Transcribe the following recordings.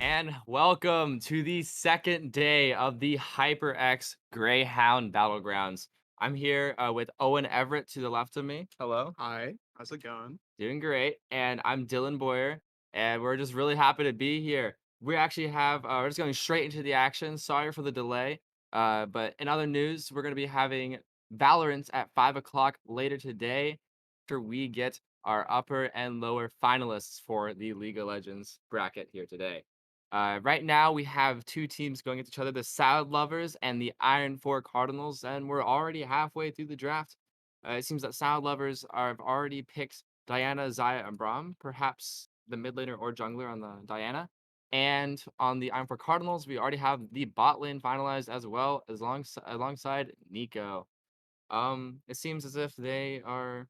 and welcome to the second day of the HyperX Greyhound Battlegrounds. I'm here with Owen Everett to the left of me. Hello. Hi, how's it going? Doing great. And I'm Dylan Boyer, and we're just really happy to be here. We actually have, we're just going straight into the action. Sorry for the delay. But in other news, we're going to be having Valorant at 5 o'clock later today after we get our upper and lower finalists for the League of Legends bracket here today. Right now, we have two teams going against each other, the Salad Lovers and the Iron 4 Cardinals, and we're already halfway through the draft. It seems that Salad Lovers have already picked Diana, Xayah, and Braum, perhaps the mid laner or jungler on the Diana. And on the Iron 4 Cardinals, we already have the bot lane finalized as well, as alongside Nico. It seems as if they are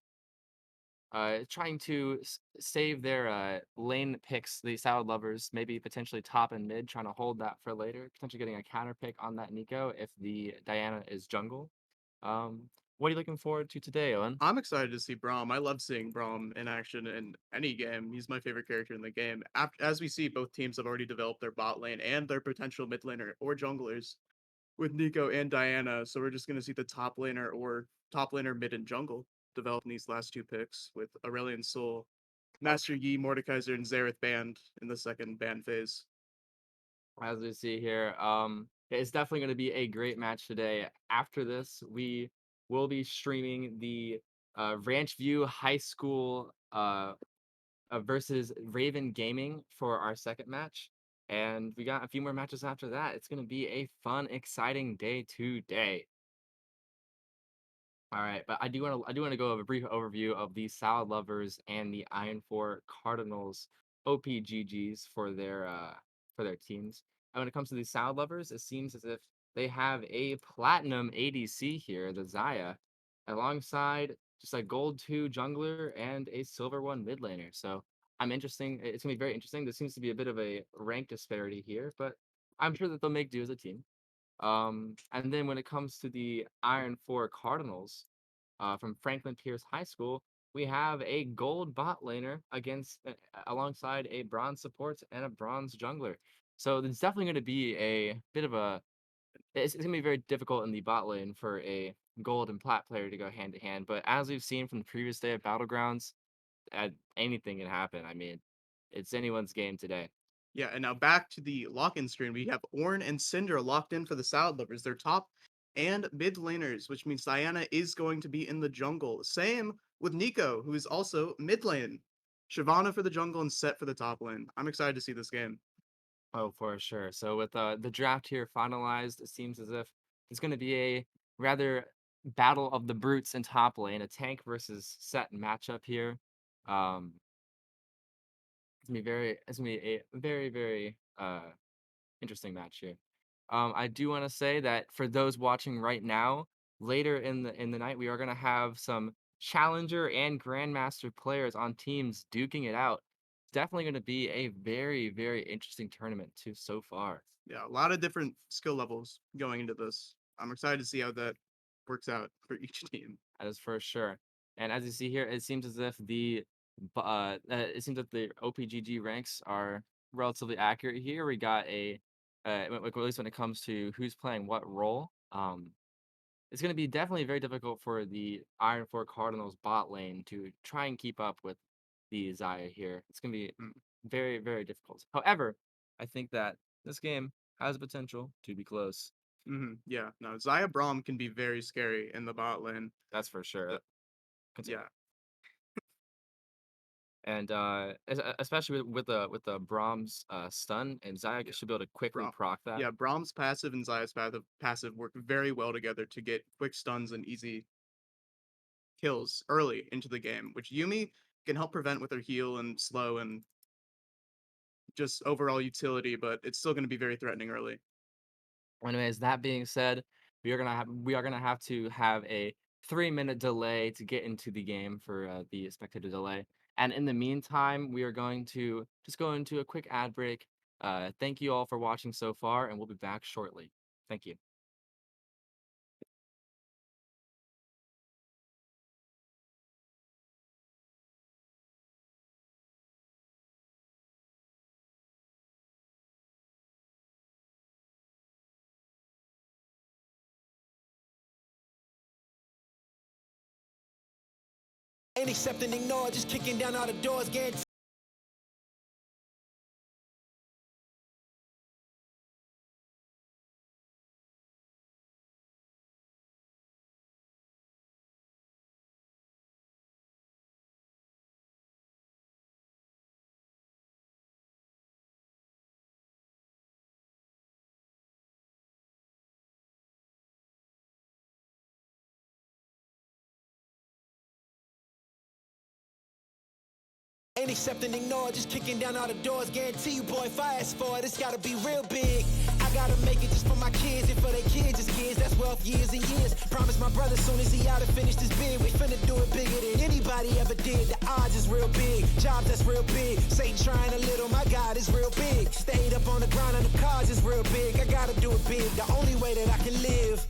trying to save their lane picks, the Salad Lovers, maybe potentially top and mid, trying to hold that for later, potentially getting a counter pick on that Nico if the Diana is jungle. What are you looking forward to today, Owen? I'm excited to see Braum. I love seeing Braum in action in any game. He's my favorite character in the game. As we see, both teams have already developed their bot lane and their potential mid laner or junglers with Nico and Diana. So we're just going to see the top laner mid and jungle develop in these last two picks with Aurelion Sol, Master Yi, Mordekaiser, and Xerath banned in the second ban phase. As we see here, it's definitely going to be a great match today. After this, we will be streaming the Ranch View High School versus Raven Gaming for our second match. And we got a few more matches after that. It's going to be a fun, exciting day today. All right, but I do want to go over a brief overview of the Salad Lovers and the Iron 4 Cardinals OPGGs for their teams. And when it comes to the Salad Lovers, it seems as if they have a platinum ADC here, the Xayah, alongside just a gold 2 jungler and a silver 1 mid laner. So it's gonna be very interesting. There seems to be a bit of a rank disparity here, but I'm sure that they'll make do as a team. And then when it comes to the Iron 4 Cardinals from Franklin Pierce High School, we have a gold bot laner alongside a bronze support and a bronze jungler. So it's definitely going to be a bit of a. It's going to be very difficult in the bot lane for a gold and plat player to go hand to hand. But as we've seen from the previous day of Battlegrounds, anything can happen. I mean, it's anyone's game today. Yeah, and now back to the lock-in screen. We have Ornn and Cinder locked in for the Salad Lovers. They're top and mid laners, which means Diana is going to be in the jungle. Same with Nico, who is also mid lane. Shyvana for the jungle and Set for the top lane. I'm excited to see this game. Oh, for sure. So with the draft here finalized, it seems as if it's going to be a rather battle of the brutes in top lane, a tank versus set matchup here. Um, it's gonna be a very interesting match here. I do want to say that for those watching right now, later in the night, we are gonna have some challenger and grandmaster players on teams duking it out. It's definitely gonna be a very interesting tournament too so far. Yeah, a lot of different skill levels going into this. I'm excited to see how that works out for each team. That is for sure. And as you see here, it seems as if it seems that the OPGG ranks are relatively accurate here. We got at least when it comes to who's playing what role. It's going to be definitely very difficult for the Iron 4 Cardinals bot lane to try and keep up with the Xayah here. It's going to be Mm, very difficult. However, I think that this game has potential to be close. yeah, no, Xayah Braum can be very scary in the bot lane. That's for sure. The- Continue. yeah, And especially with the Brahms stun, and Xayah yeah. should be able to quickly Braum. proc that. Yeah, Braum's passive and Zaya's passive work very well together to get quick stuns and easy kills early into the game, which Yumi can help prevent with her heal and slow and just overall utility, but it's still going to be very threatening early. Anyways, that being said, we are gonna have to have a 3 minute delay to get into the game for the spectator delay. And in the meantime, we are going to just go into a quick ad break. Thank you all for watching so far, and we'll be back shortly. Thank you. Ain't accept and ignore, just kicking down all the doors, guaranteed. Ain't accept and ignore, just kicking down all the doors. Guarantee you, boy, if I ask for it, it's gotta be real big. I gotta make it just for my kids and for their kids' as kids. That's wealth years and years. Promise my brother soon as he out and finish this bid, we finna do it bigger than anybody ever did. The odds is real big, jobs that's real big. Satan trying a little, my God is real big. Stayed up on the grind on the cards is real big. I gotta do it big, the only way that I can live.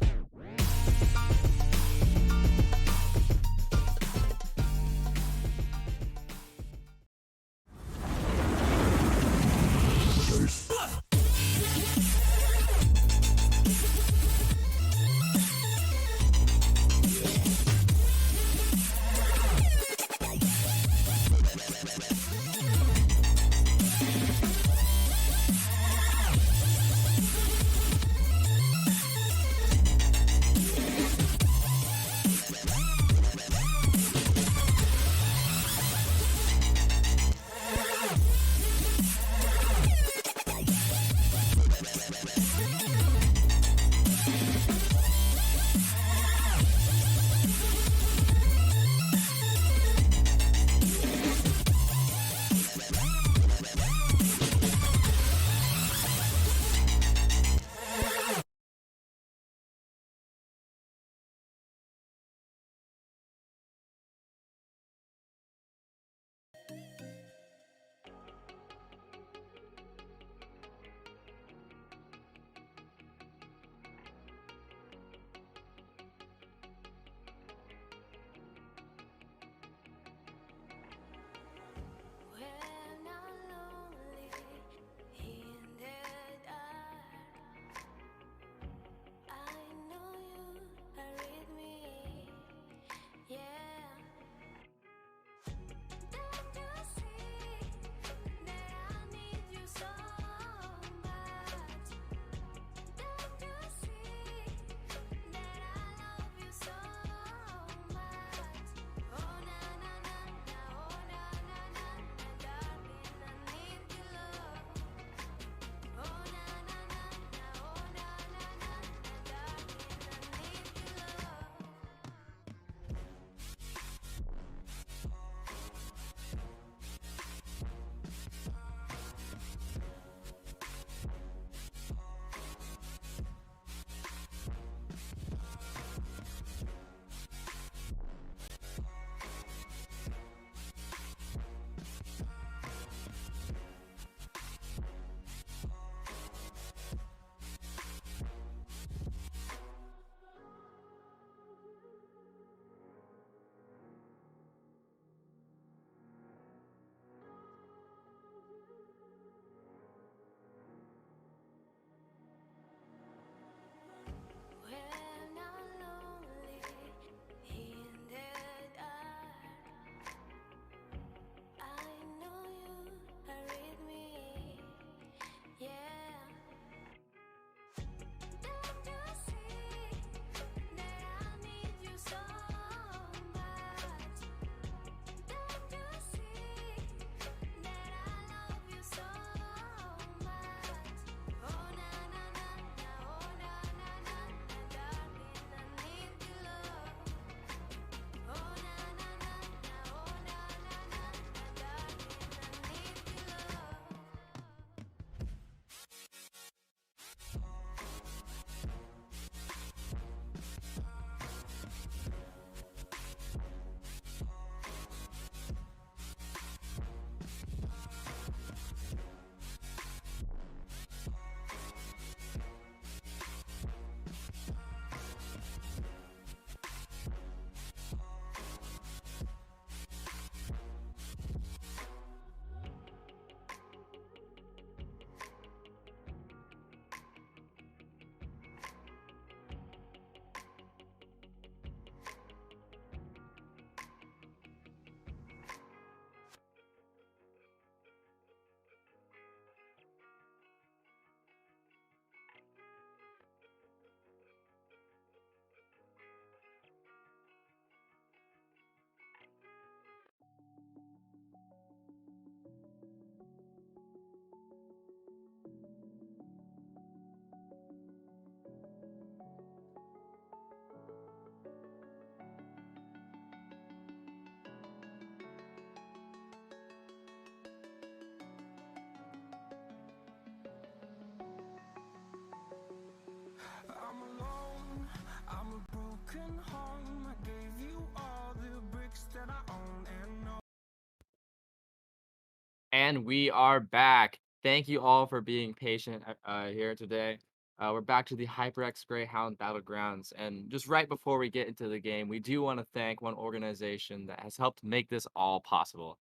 And we are back. Thank you all for being patient here today. We're back to the HyperX Greyhound Battlegrounds. And just right before we get into the game, we do want to thank one organization that has helped make this all possible.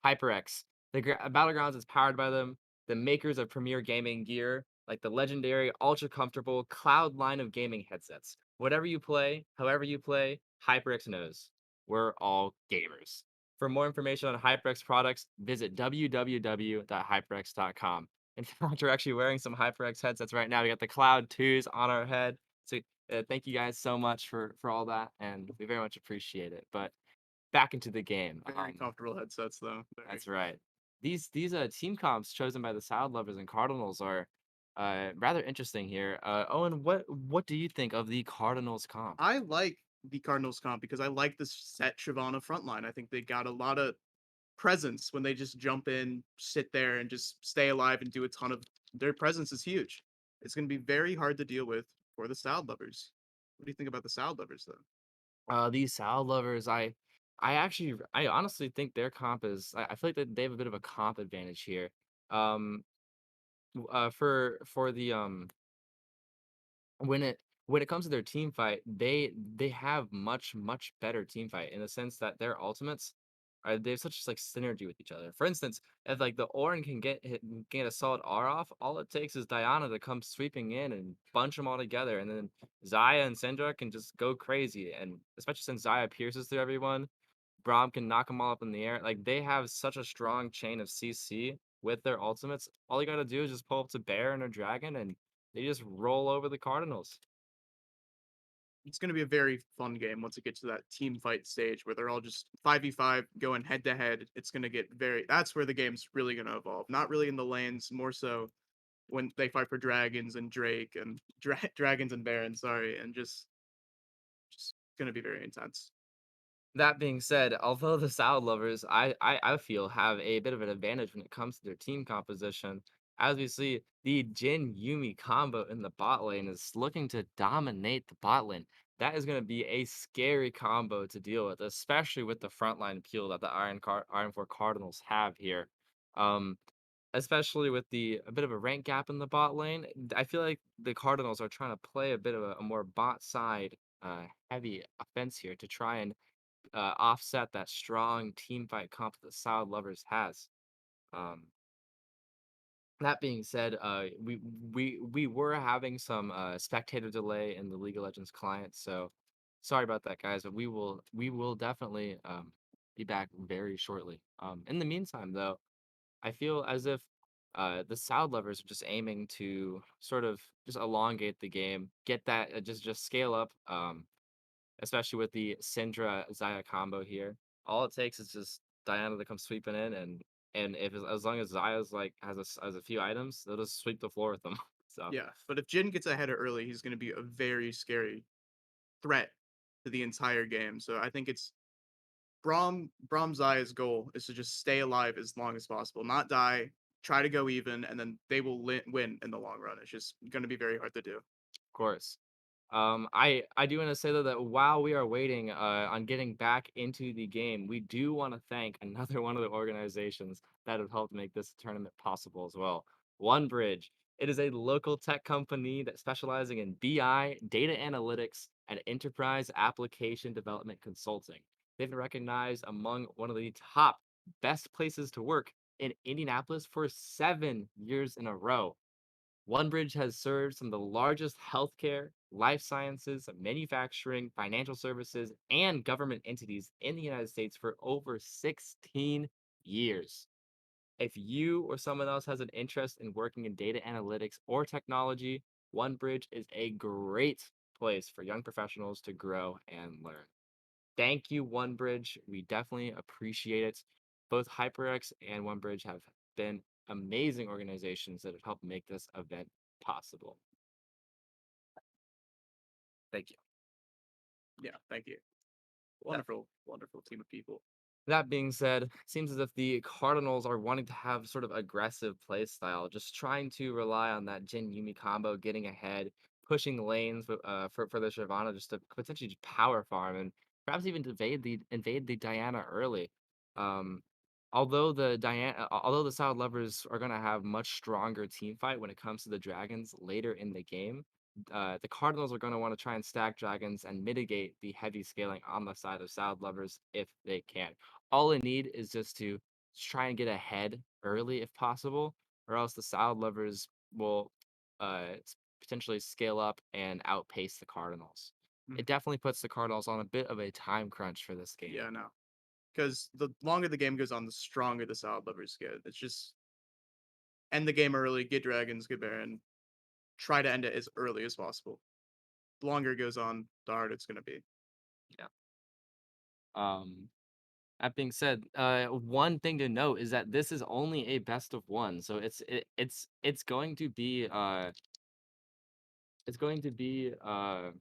HyperX. Battlegrounds is powered by them, the makers of premier gaming gear, like the legendary ultra comfortable Cloud line of gaming headsets. Whatever you play, however you play, HyperX knows. We're all gamers. For more information on HyperX products, visit www.hyperx.com. In fact, we're actually wearing some HyperX headsets right now. We got the Cloud 2s on our head. So thank you guys so much for all that, and we very much appreciate it. But back into the game. Very comfortable headsets, though. Very. That's right. These team comps chosen by the Sound Lovers and Cardinals are rather interesting here. Owen, what do you think of the Cardinals comp? I like the Cardinals comp because I like the set Shyvana front line. I think they got a lot of presence when they just jump in, sit there, and just stay alive and do a ton of. Their presence is huge. It's going to be very hard to deal with for the Sound Lovers. What do you think about the Sound Lovers, though? These Sound Lovers, I honestly think their comp is. I feel like they have a bit of a comp advantage here. Um, for the when it comes to their team fight, they have much better team fight in the sense that their ultimates they have such like synergy with each other. For instance, if like the Orin can get a solid R off, all it takes is Diana to come sweeping in and bunch them all together, and then Zaya and Syndra can just go crazy. And especially since Zaya pierces through everyone, Braum can knock them all up in the air. Like they have such a strong chain of CC with their ultimates. All you gotta do is just pull up to Bear and a Dragon, and they just roll over the Cardinals. It's going to be a very fun game once it gets to that team fight stage where they're all just 5v5 going head to head. It's going to get very. That's where the game's really going to evolve. Not really in the lanes, more so when they fight for dragons and Drake and dragons and Baron. Sorry, and just going to be very intense. That being said, although the Sound Lovers, I feel, have a bit of an advantage when it comes to their team composition. As we see, the Jin Yumi combo in the bot lane is looking to dominate the bot lane. That is going to be a scary combo to deal with, especially with the frontline appeal that the Iron 4 Cardinals have here. Um, Especially with the a bit of a rank gap in the bot lane. I feel like the Cardinals are trying to play a bit of a more bot side heavy offense here to try and offset that strong team fight comp that Solid Lovers has. Um, that being said, we were having some spectator delay in the League of Legends client, so sorry about that, guys. But we will definitely be back very shortly. In the meantime, though, I feel as if the Sound Lovers are just aiming to sort of just elongate the game, get that just scale up. Especially with the Syndra Zaya combo here. All it takes is just Diana to come sweeping in, and if as long as Zaya's like has a few items, they'll just sweep the floor with them. So Yeah, but if Jin gets ahead early, he's going to be a very scary threat to the entire game. So I think it's Braum Zaya's goal is to just stay alive as long as possible, not die, try to go even, and then they will win in the long run. It's just going to be very hard to do. of course. I do want to say though that while we are waiting on getting back into the game, we do want to thank another one of the organizations that have helped make this tournament possible as well. OneBridge. It is a local tech company that specializing in BI, data analytics, and enterprise application development consulting. They've been recognized among one of the top best places to work in Indianapolis for 7 years in a row. OneBridge has served some of the largest healthcare, life sciences, manufacturing, financial services, and government entities in the United States for over 16 years. If you or someone else has an interest in working in data analytics or technology, OneBridge is a great place for young professionals to grow and learn. Thank you, OneBridge. We definitely appreciate it. Both HyperX and OneBridge have been amazing organizations that have helped make this event possible. Thank you. Yeah, thank you. Wonderful, wonderful team of people. That being said, it seems as if the Cardinals are wanting to have sort of aggressive play style, just trying to rely on that Jin Yumi combo, getting ahead, pushing lanes for the Shyvana just to potentially just power farm and perhaps even invade the Diana early. Um, although the Solid Lovers are gonna have much stronger team fight when it comes to the dragons later in the game, the Cardinals are gonna want to try and stack dragons and mitigate the heavy scaling on the side of Solid Lovers if they can. All they need is just to try and get ahead early if possible, or else the Solid Lovers will potentially scale up and outpace the Cardinals. It Mhm. definitely puts the Cardinals on a bit of a time crunch for this game. Yeah, no. Because the longer the game goes on, the stronger the Solid Lovers get. It's just end the game early, get dragons, get Baron, try to end it as early as possible. The longer it goes on, the harder it's gonna be. Yeah. Um, that being said, one thing to note is that this is only a best of one, so it's going to be it's going to be the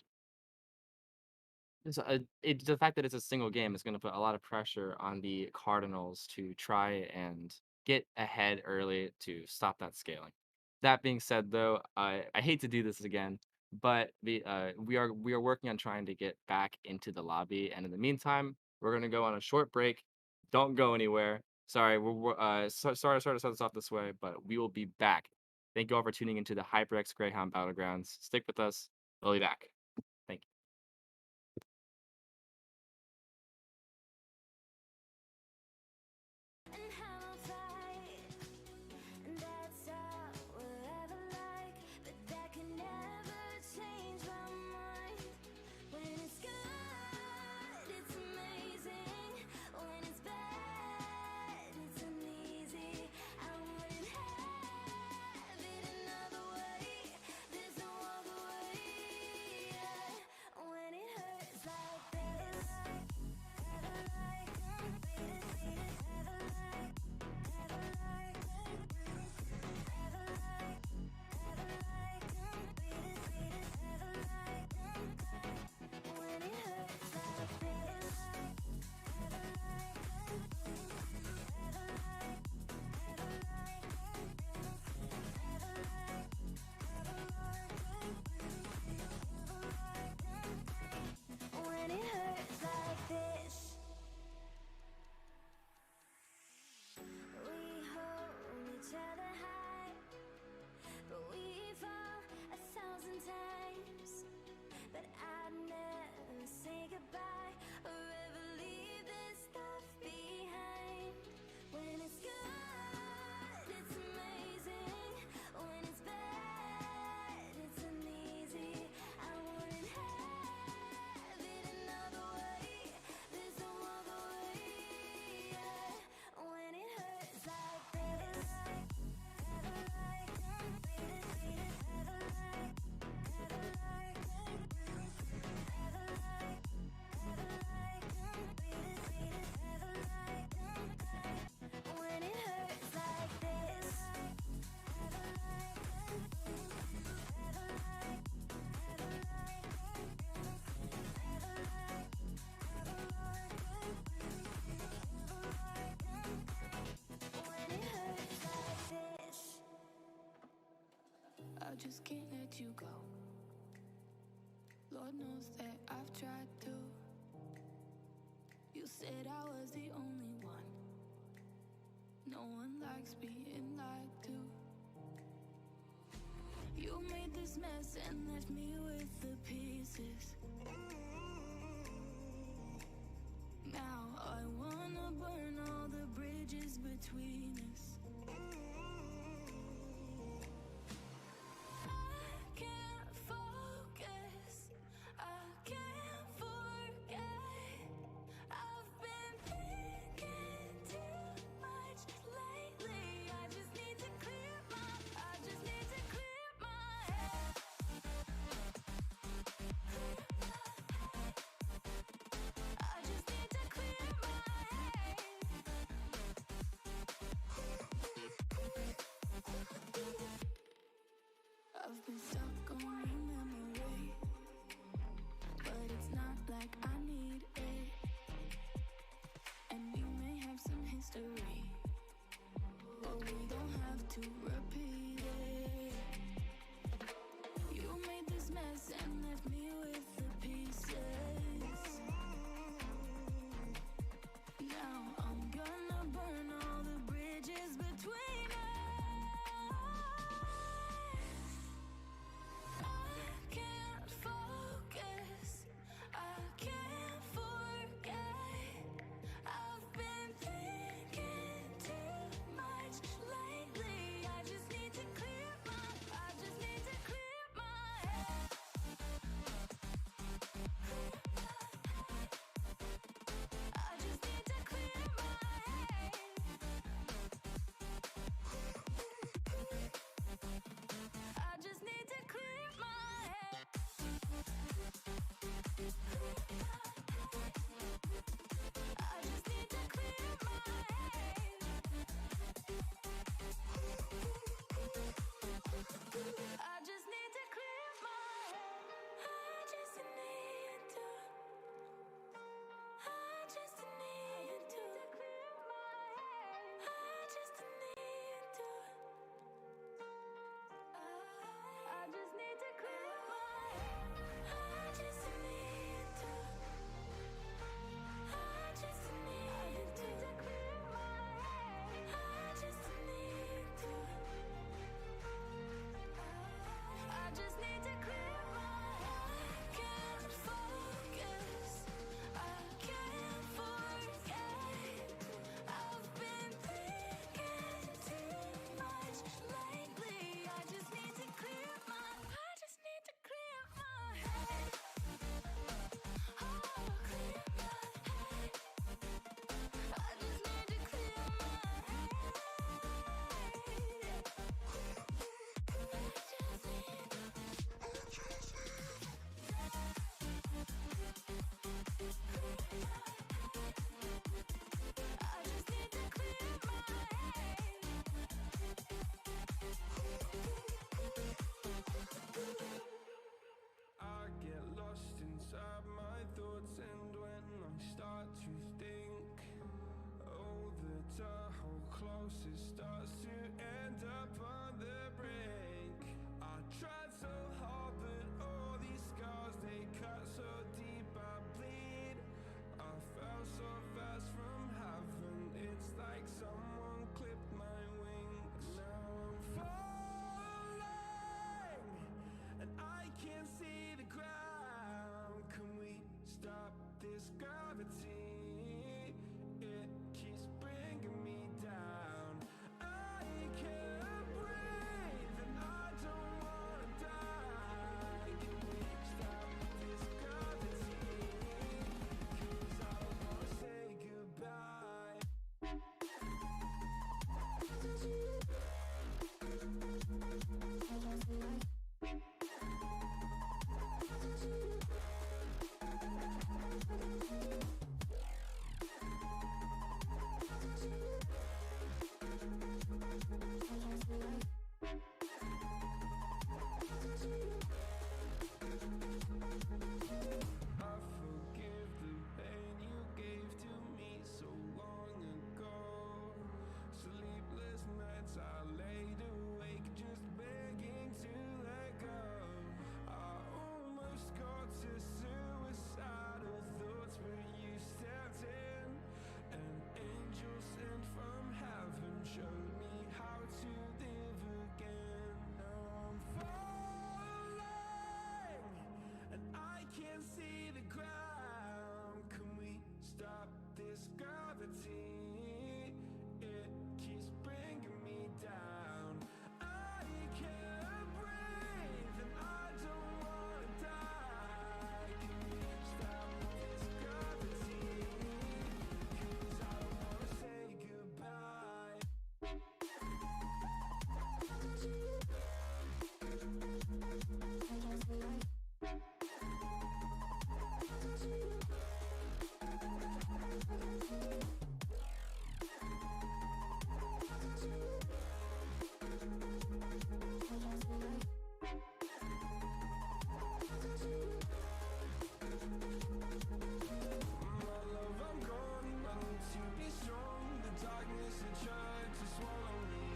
fact that it's a single game is going to put a lot of pressure on the Cardinals to try and get ahead early to stop that scaling. That being said, though, I hate to do this again, but we are working on trying to get back into the lobby, and in the meantime, we're going to go on a short break. Don't go anywhere. Sorry, sorry to start this off this way, but we will be back. Thank you all for tuning into the HyperX Greyhound Battlegrounds. Stick with us. We'll be back. Thank you. And how I'll fight, and that's all we'll ever like, but that can never change my mind. When it's good, it's amazing. When it's bad, it's uneasy. I wouldn't have it another way. There's no other way. When it hurts like this, ever like, beat it, ever like, ever like, ever like, ever like, beat it, ever like, when it hurts like this, ever like, ever like, ever like, ever like, when it hurts like this. We hold each other high, but we fall 1,000 times. But I'd never say goodbye or ever leave this stuff behind. When it's good, it's amazing. When it's bad, it's uneasy. I wouldn't have it another way. There's no other way. When it hurts like this, ever like, beat it, ever like, ever like, ever like, ever like, beat it, ever like, when it hurts like this, ever like, ever like, ever like, ever like, ever like, when it hurts like this. I just can't let you go. Lord knows that I've tried to. You said I was the only one. No one likes being lied to. You made this mess and left me with the pieces. Now I wanna burn all the bridges between us. I can't focus, I can't forget. I've been thinking too much lately. I just need to clear my head. I just need to clear my head. I've been stuck on your memory, but it's not like I need it. And we may have some history, but we don't have to repeat it. You made this mess close, it starts to end up on the brink. I tried so hard, but all these scars, they cut so deep, I bleed. I fell so fast from heaven, it's like someone clipped my wings. Now I'm falling, and I can't see the ground. Can we stop this gravity? It keeps bringing me down. I can't breathe, and I don't wanna die. Can we stop this gravity? 'Cause I don't wanna say goodbye. I forgive the pain you gave to me so long ago. Sleepless nights I laid awake just begging to let go. I almost got to suicidal thoughts, but you stepped in. An angel sent from heaven showed me how to live again. Now I'm falling, and I can't see the ground. Can we stop this gravity? It keeps bringing me down. I can't breathe, and I don't wanna die. Can we stop this gravity? 'Cause I don't wanna say goodbye. My love, I'm gone. I need to be strong. The darkness had tried to swallow me.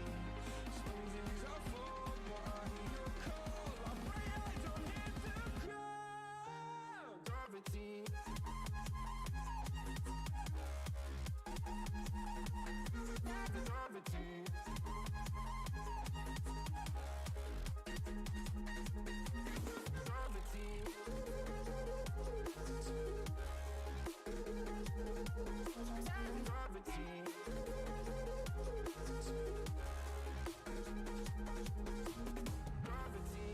Some days I fall, but I hear your call. I pray I don't hit the ground. Gravity. Gravity. Gravity. Gravity. Gravity.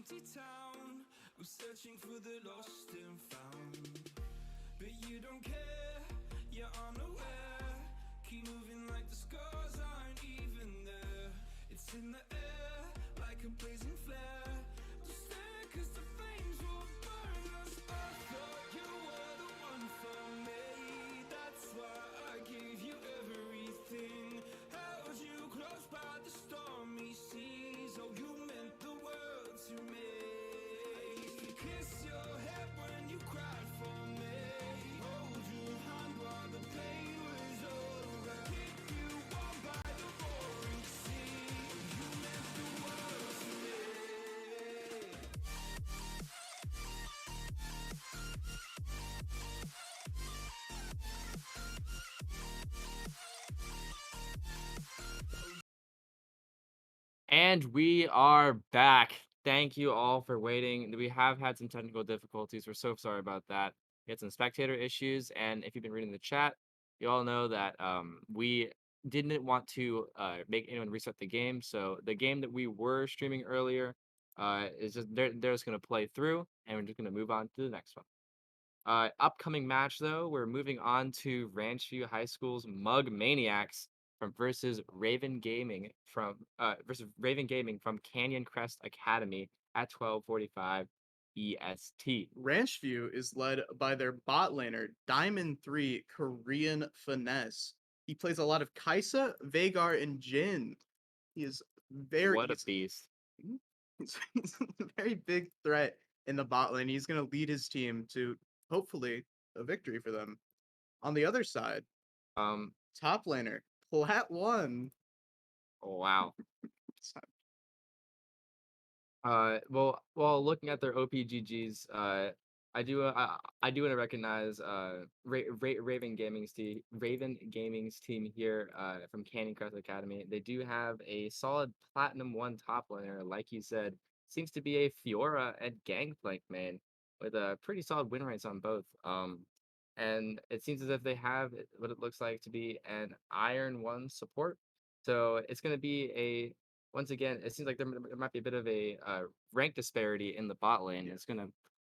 empty town. We're searching for the lost and found. But you don't care, you're unaware. Keep moving like the scars aren't even there. It's in the air, like a blazing flare. Don't stare, cause the flames will burn us. I thought you were the one for me. That's why I gave you everything. Held you close by the stormy seas. Oh, you meant the world to me. I used to kiss your head when you cried for me. Hold your hand while the pain was over. Keep you warm by the roaring sea. You meant the world to me. And we are back. Thank you all for waiting. We have had some technical difficulties. We're so sorry about that. We had some spectator issues, and if you've been reading the chat, you all know that we didn't want to make anyone reset the game. So the game that we were streaming earlier is just they're just gonna play through, and we're just gonna move on to the next one. Upcoming match though, we're moving on to Ranchview High School's Mug Maniacs from versus Raven Gaming from Canyon Crest Academy at 12:45 EST. Ranchview is led by their bot laner, Diamond 3 Korean Finesse. He plays a lot of Kaisa, Vagar, and Jin. He is very What a beast. he's a very big threat in the bot lane. He's going to lead his team to hopefully a victory for them. On the other side, Um, top laner, Plat 1. oh, wow. While looking at their OPGGs, I do want to recognize Raven Gaming's team here from Canyon Crest Academy. They do have a solid Platinum 1 top laner, like you said. Seems to be a Fiora and Gangplank main with a pretty solid win rates on both. And it seems as if they have what it looks like to be an Iron 1 support. So it's going to be a once again, it seems like there might be a bit of a rank disparity in the bot lane. It's going to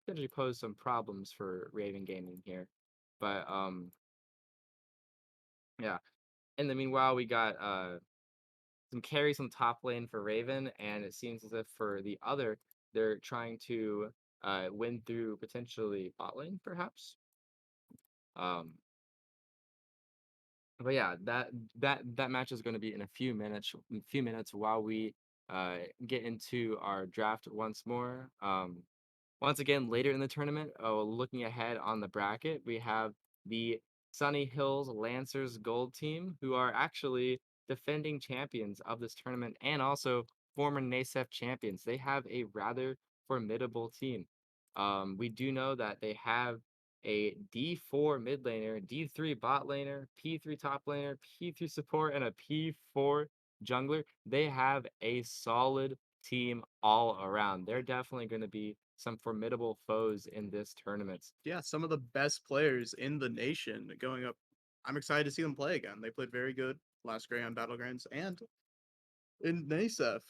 potentially pose some problems for Raven Gaming here. But yeah. In the meanwhile, we got some carries on top lane for Raven, and it seems as if for the other, they're trying to win through potentially bot lane, perhaps. Um, but yeah, that match is going to be in a few minutes while we get into our draft once more. Once again, later in the tournament, looking ahead on the bracket, we have the Sunny Hills Lancers Gold team, who are actually defending champions of this tournament and also former NASEF champions. They have a rather formidable team. We do know that they have a D4 mid laner, D3 bot laner, P3 top laner, P3 support, and a P4 jungler. They have a solid team all around. They're definitely going to be some formidable foes in this tournament. Yeah, some of the best players in the nation going up. I'm excited to see them play again. They played very good last Greyhound Battlegrounds and in NASEF.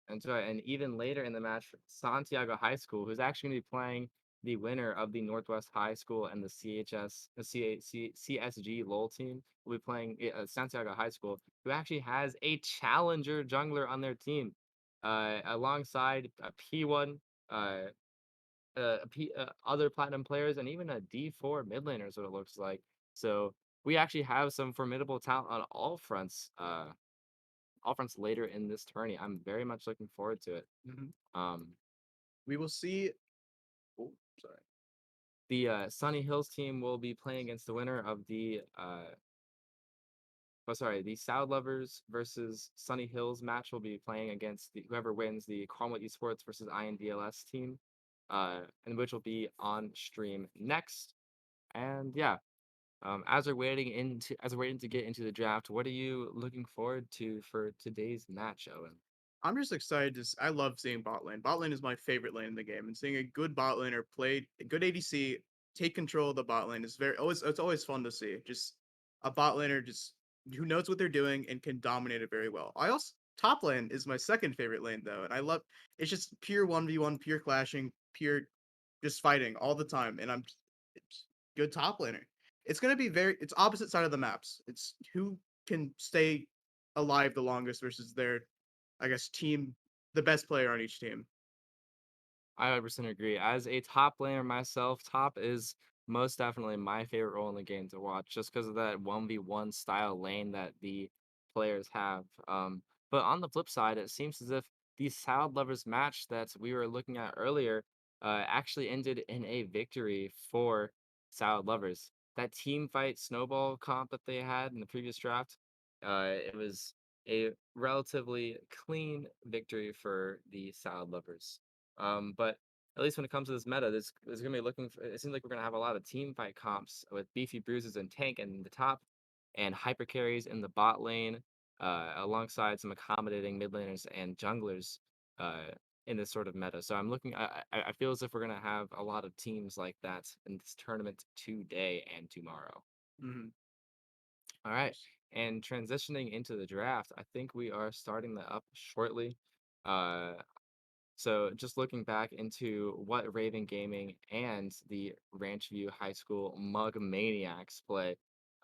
And even later in the match, Santiago High School, who's actually going to be playing the winner of the Northwest High School and the CSG LoL team, will be playing Santiago High School, who actually has a challenger jungler on their team, alongside a P1, other platinum players, and even a D4 mid laner is what it looks like. So we actually have some formidable talent on all fronts later in this tourney. I'm very much looking forward to it. Mhm. Um, We will see. Oh, sorry. the Sunny Hills team will be playing against the winner of the Sound Lovers versus Sunny Hills match. Will be playing against whoever wins the Cromwell Esports versus INDLS team, and which will be on stream next. And yeah, as we're waiting to get into the draft, what are you looking forward to for today's match, Owen? I'm just excited. I love seeing bot lane. Bot lane is my favorite lane in the game, and seeing a good bot laner play, a good ADC take control of the bot lane is it's always fun to see. Just a bot laner just who knows what they're doing and can dominate it very well. Top lane is my second favorite lane though, and I love it's just pure 1v1, pure clashing, pure just fighting all the time, and it's good top laner. It's gonna be it's opposite side of the maps. It's who can stay alive the longest versus their, I guess, team, the best player on each team. I 100% agree. As a top laner myself, top is most definitely my favorite role in the game to watch, just because of that 1v1 style lane that the players have. But on the flip side, it seems as if the Salad Lovers match that we were looking at earlier actually ended in a victory for Salad Lovers. That team fight snowball comp that they had in the previous draft, it was a relatively clean victory for the Salad Lovers. But at least when it comes to this meta, there's gonna be looking for, it seems like we're gonna have a lot of team fight comps with beefy bruises and tank in the top and hyper carries in the bot lane, alongside some accommodating mid laners and junglers uh, in this sort of meta. So I'm looking I feel as if we're gonna have a lot of teams like that in this tournament today and tomorrow. Hmm. All right. And transitioning into the draft, I think we are starting that up shortly. Uh, so just looking back into what Raven Gaming and the Ranch View High School Mug Maniacs play,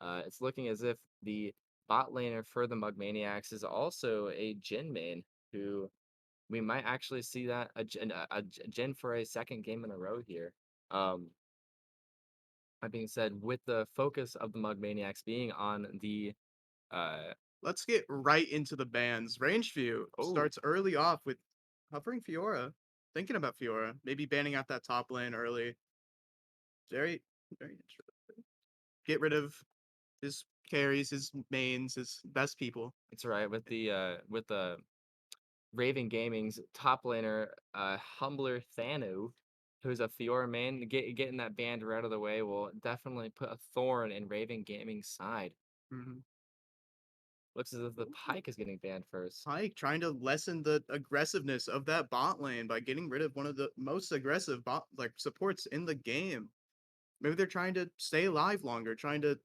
it's looking as if the bot laner for the Mug Maniacs is also a Jin main, who we might actually see that a Jin for a second game in a row here. Um, that being said, with the focus of the Mug Maniacs being on the uh Let's get right into the bans. Rangeview oh, starts early off with hovering Fiora, thinking about Fiora, maybe banning out that top lane early. Very, very interesting. Get rid of his carries, his mains, his best people. it's right with the Raven Gaming's top laner, Humbler Thanu, who's a Fiora main. Getting that band right out of the way will definitely put a thorn in Raven Gaming's side. Mhm. Looks as if the Pike is getting banned first. Pike trying to lessen the aggressiveness of that bot lane by getting rid of one of the most aggressive bot supports in the game. Maybe they're trying to stay alive longer, trying to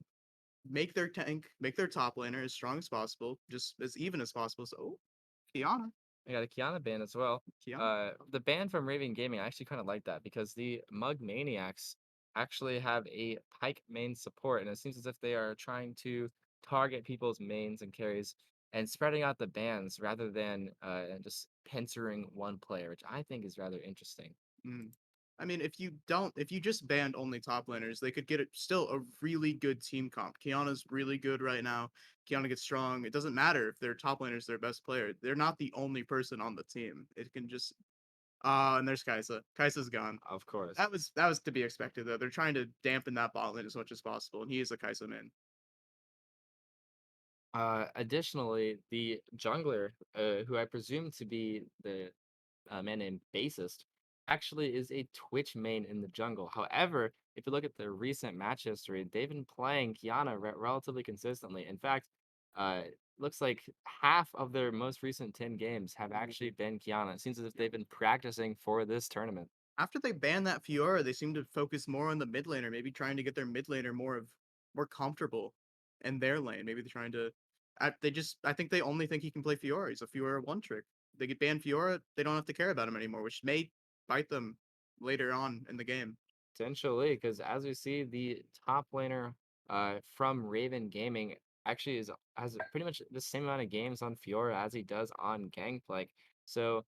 make their tank, make their top laner as strong as possible, just as even as possible. So, oh, Kiana, I got a Kiana ban as well. Kiana. The ban from Raven Gaming, I actually kind of like that because the Mug Maniacs actually have a Pike main support, and it seems as if they are trying to target people's mains and carries and spreading out the bans rather than just pincering one player, which I think is rather interesting. Mm. I mean, if you just banned only top laners, they could get it still a really good team comp. Kiana's really good right now. Kiana gets strong. It doesn't matter if their top laner's their best player. They're not the only person on the team. It can just and there's Kaisa. Kaisa's gone. Of course. That was to be expected though. They're trying to dampen that bot lane as much as possible, and he is a Kaisa man. Additionally, the jungler, who I presume to be the man named Bassist, actually is a Twitch main in the jungle. However, if you look at the recent match history, they've been playing Kiana relatively consistently. In fact, looks like half of their most recent 10 games have actually been Kiana. It seems as if they've been practicing for this tournament. After they banned that Fiora, they seem to focus more on the mid laner, maybe trying to get their mid laner more comfortable in their lane. Maybe they're trying to. I think they only think he can play Fiora. He's a Fiora one trick. They get banned Fiora, they don't have to care about him anymore, which may bite them later on in the game. Potentially, because as we see, the top laner from Raven Gaming actually has pretty much the same amount of games on Fiora as he does on Gangplank. So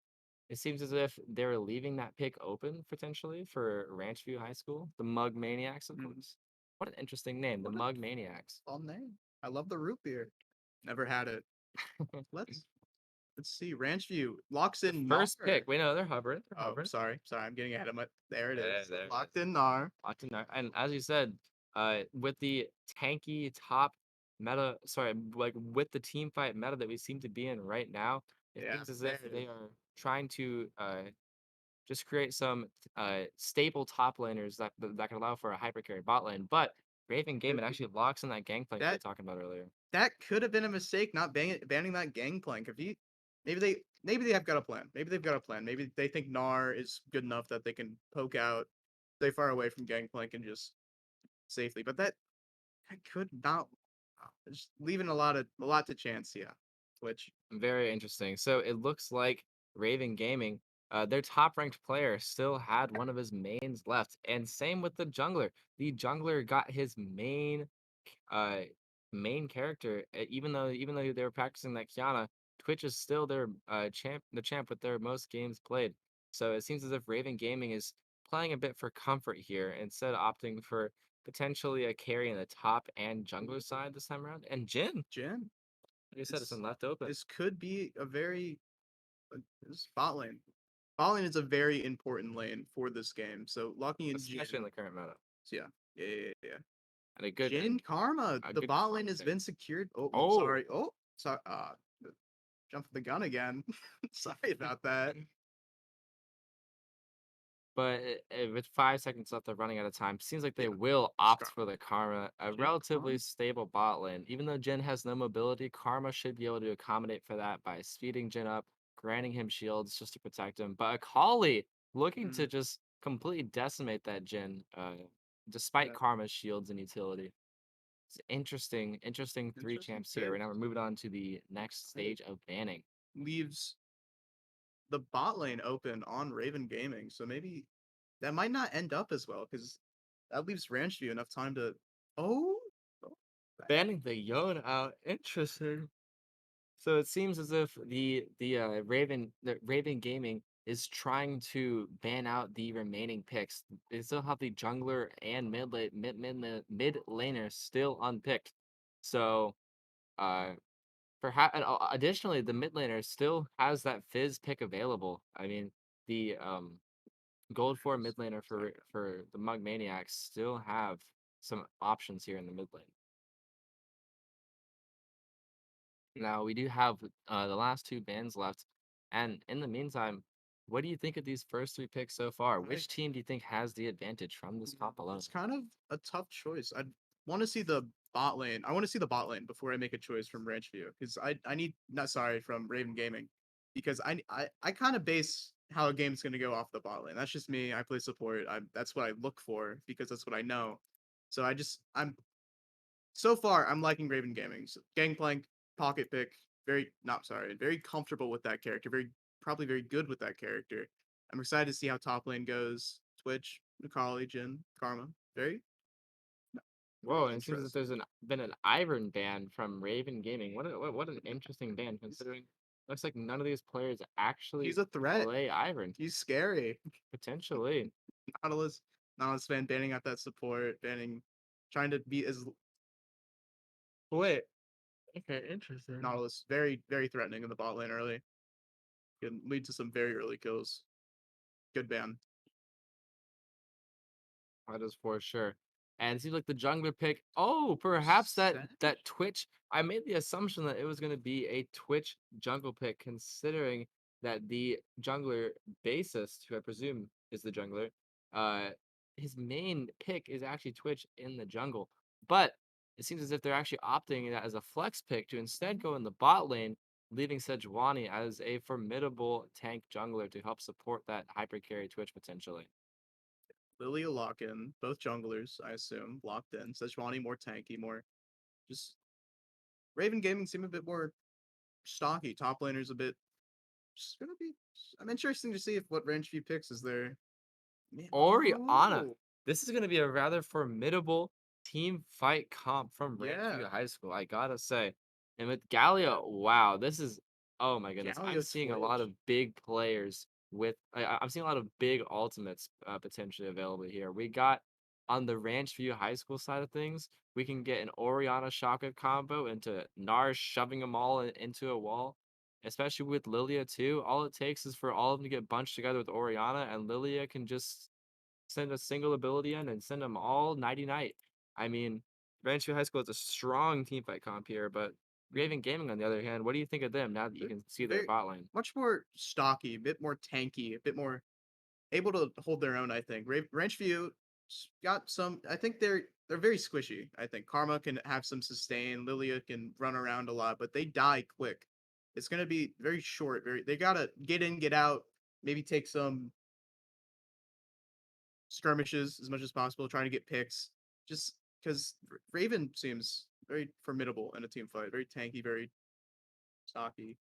it seems as if they're leaving that pick open potentially for Ranchview High School, the Mug Maniacs, of Mm. course. What an interesting name, the What a Mug Maniacs. fun name! I love the root beer. Never had it. Let's let's see. Ranch View locks The in first Gnar. pick. Wait, no, they're hovering. They're Oh, hovering. sorry. I'm getting ahead of my. There it There, is. there it Locked is. in Gnar. Octanar. And as you said, with the tanky top meta, sorry, like with the team fight meta that we seem to be in right now, it Yeah, seems as there if it they is. are trying to just create some stable top laners that can allow for a hyper carry bot lane. But Raven Game, it actually locks in that gangplank we were That talking about earlier. that could have been a mistake not banning that gangplank. If he maybe they have got a plan. Maybe they've got a plan. Maybe they think Gnar is good enough that they can poke out, stay far away from gangplank and just safely. But that could not just leaving a lot to chance. Yeah. Twitch. Very interesting. So it looks like Raven Gaming, their top ranked player still had one of his mains left, and same with the jungler. The jungler got his uh main character, even though they were practicing that Kiana. Twitch is still their the champ with their most games played. So it seems as if Raven Gaming is playing a bit for comfort here instead of opting for potentially a carry in the top and jungler side this time around. And Jin, Jin. like I said, it's This been left open, this could be a very this bot lane. Bot lane is a very important lane for this game. So locking in especially in Jin. the current meta. So yeah. And a good Jin Karma. a The good bot lane karma has pick. been secured. Oh, Oh, sorry. Oh, sorry. Jumped the gun again. Sorry about that. but with 5 seconds left, they're running out of time. Seems like they Yeah. will It's opt Karma. for the Karma, a Jin relatively Karma. stable bot lane. Even though Jin has no mobility, Karma should be able to accommodate for that by speeding Jin up, granting him shields just to protect him. But Akali looking Mm, to just completely decimate that Jin, despite yeah. Karma's shields and utility. It's interesting three Interesting champs here. pick. Right now we're moving on to the next I think stage of banning. leaves the bot lane open on Raven Gaming. So maybe that might not end up as well because that leaves Ranch View enough time to. Oh, oh, Banning the Yone out. Interesting. So it seems as if the Raven Gaming is trying to ban out the remaining picks. They still have the jungler and mid laner still unpicked. So uh perhaps additionally the mid laner still has that Fizz pick available. I mean the gold 4 mid laner for the Mug Maniacs still have some options here in the mid lane. Now we do have the last two bands left, and in the meantime, what do you think of these first three picks so far? I Which team do you think has the advantage from this top alone? it's kind of a tough choice. I want to see the bot lane. I want to see the bot lane before I make a choice from Ranch View because I need not sorry from Raven Gaming because I kind of base how a game's gonna go off the bot lane. That's just me. I play support. That's what I look for because that's what I know. So I'm so far I'm liking Raven Gaming. So, Gangplank, pocket pick, very not sorry, very comfortable with that character. Very probably very good with that character. I'm excited to see how top lane goes. Twitch, Necalli, Jin, Karma. Very, very Whoa, and it seems that interesting. been an Iron ban from Raven Gaming. What an interesting ban considering looks like none of these players He's actually a threat. play Iron. He's scary. Potentially. Nautilus, Nautilus fan banning out that support, banning, trying to be as Wait. Okay, interesting. Nautilus very threatening in the bot lane early. Can lead to some very early kills. Good ban. That is for sure. And it seems like the jungler pick. Oh, perhaps that Percentage? Twitch. I made the assumption that it was going to be a Twitch jungle pick, considering that the jungler bassist, who I presume is the jungler, uh, his main pick is actually Twitch in the jungle. But it seems as if they're actually opting that as a flex pick to instead go in the bot lane, leaving Sejuani as a formidable tank jungler to help support that hyper carry Twitch potentially. Lilia lock in, both junglers, I assume, locked in. Sejuani more tanky, more just Raven Gaming seem a bit more stocky. Top laner's a bit just gonna be I'm interesting to see if what range he picks is there. Man, Oriana. oh This is going to be a rather formidable team fight comp from yeah. Ranchview High School, I gotta say. And with Yeah. Galio, wow, this is oh my goodness. I'm Galio seeing a lot Twitch. of big players with I'm seeing a lot of big ultimates potentially available here. We got on the Ranchview High School side of things, we can get an Oriana Shaka combo into Nars shoving them all into a wall. Especially with Lilia too. All it takes is for all of them to get bunched together with Oriana, and Lilia can just send a single ability in and send them all nighty night. I mean, Rancho High School is a strong team fight comp here, but Raven Gaming, on the other hand, what do you think of them now that you They're can see their very bot lane? much more stocky, a bit more tanky, a bit more able to hold their own. I think Ranchview got some. I think they're very squishy. I think Karma can have some sustain. Lilia can run around a lot, but they die quick. It's gonna be very short. Very they gotta get in, get out. Maybe take some skirmishes as much as possible, trying to get picks. Just because Raven seems very formidable in a team fight, very tanky, very Stocky.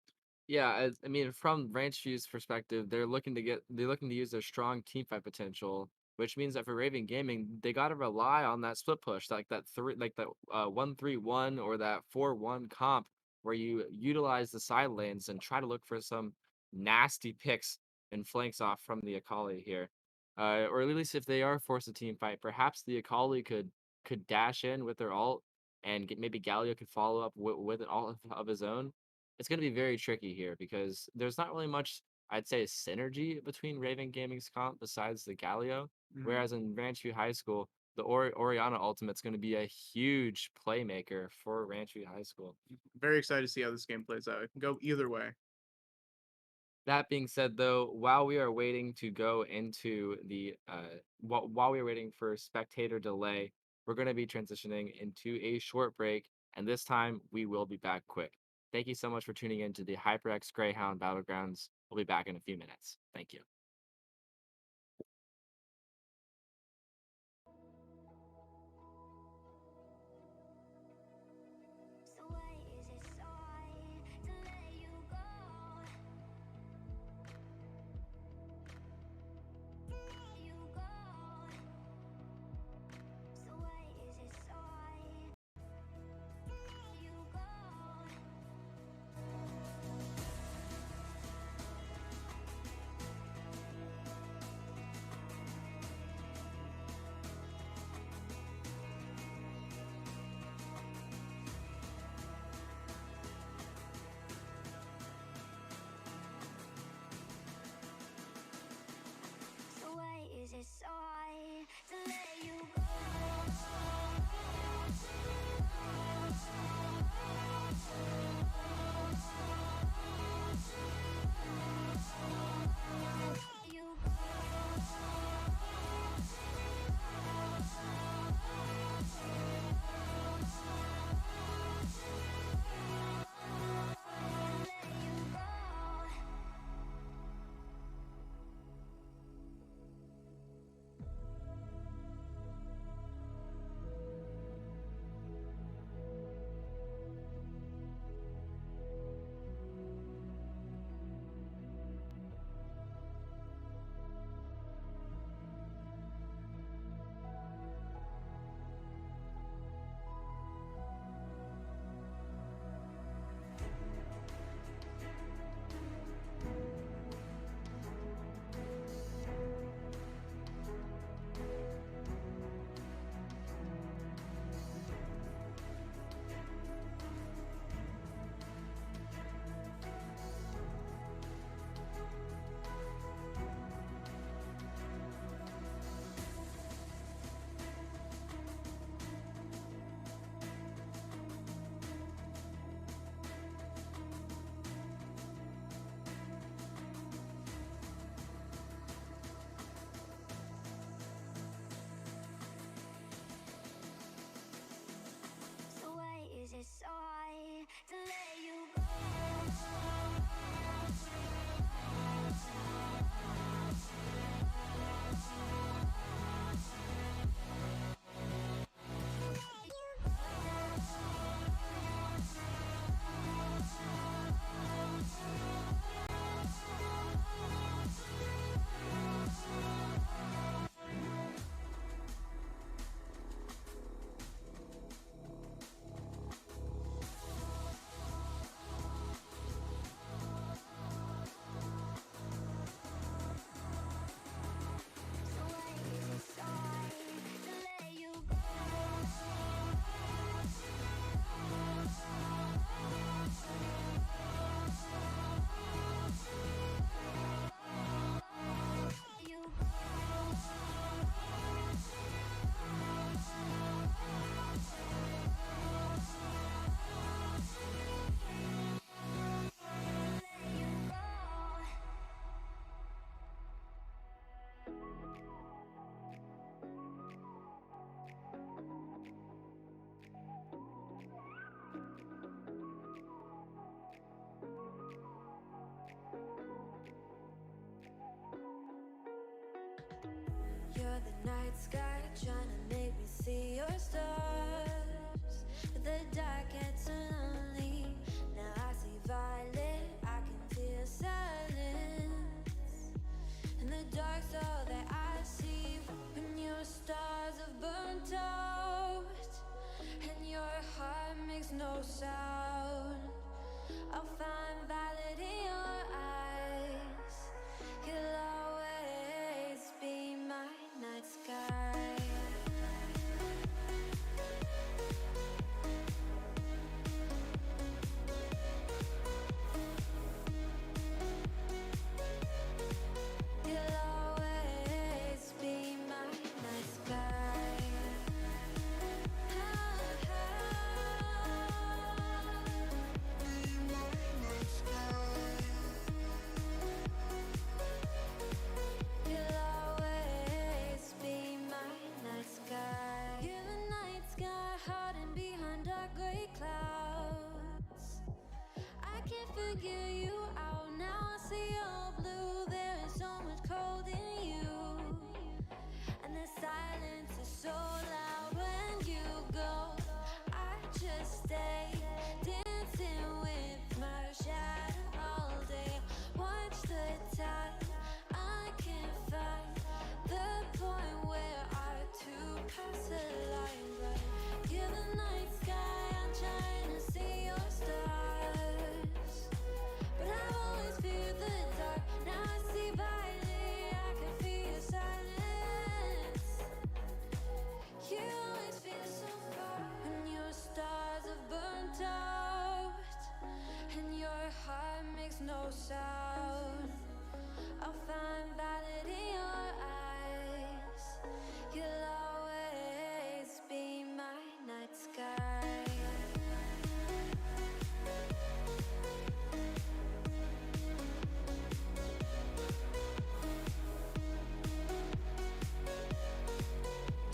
Yeah, I mean, from Ranch View's perspective, they're looking to use their strong team fight potential, which means that for Raven Gaming, they got to rely on that split push, like that 1-3-1 or that 4-1 comp, where you utilize the side lanes and try to look for some nasty picks and flanks off from the Akali here, or at least if they are forced to team fight, perhaps the Akali could dash in with their ult and maybe Galio could follow up with an ult of his own. It's going to be very tricky here because there's not really much, I'd say, synergy between Raven Gaming's comp besides the Galio. Mhm. Whereas in Ranchview High School, the Oriana Ultimate's going to be a huge playmaker for Ranchview High School. Very excited to see how this game plays out. It can go either way. That being said, though, while we are waiting to go into the while we are waiting for spectator delay, we're going to be transitioning into a short break, and this time we will be back quick. Thank you so much for tuning in to the HyperX Greyhound Battlegrounds. We'll be back in a few minutes. Thank you. So why is it so hard to let you go? To let you go. So why is it so hard to let you go? So why is it so hard to let you go? Let you go. no sound. I'll find valid in your eyes. You'll always be my night sky. You'll always be my night sky. You'll always be my night sky. You're the night sky hiding behind dark gray clouds. I can't figure you out now. I see your blue. There is so much cold in you, and the silence is so loud when you go. I just stay dancing with my shadow all day. Watch the tide. I can't find the point where our two paths align. But you're the night sky. I'm trying to see your stars, but I've always feared the dark. Now I see violet. I can feel your silence. You always feel so far when your stars have burnt out and your heart makes no sound. I'll find valid in your eyes. You'll always be my night sky.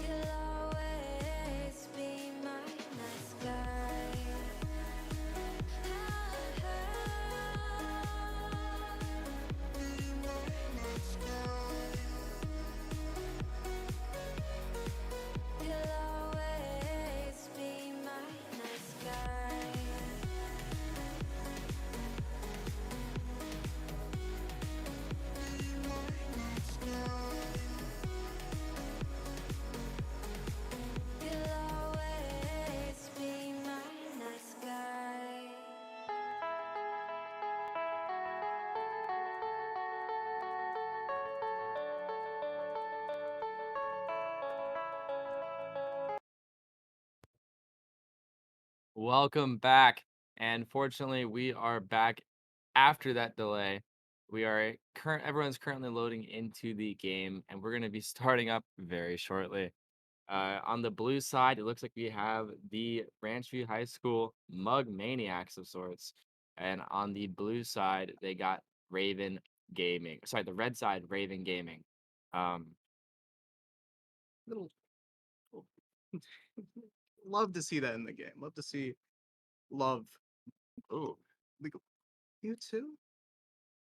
You'll always be my night sky. You'll always be my night sky. You'll always be my night sky. Welcome back. And fortunately, we are back after that delay. We are current everyone's currently loading into the game, and we're going to be starting up very shortly. On the blue side, it looks like we have the Ranchview High School Mug Maniacs of sorts. And on the blue side, they got Raven Gaming. Sorry, the red side, Raven Gaming. Um, Little love to see that in the game. Love to see love. ooh. Like, you too?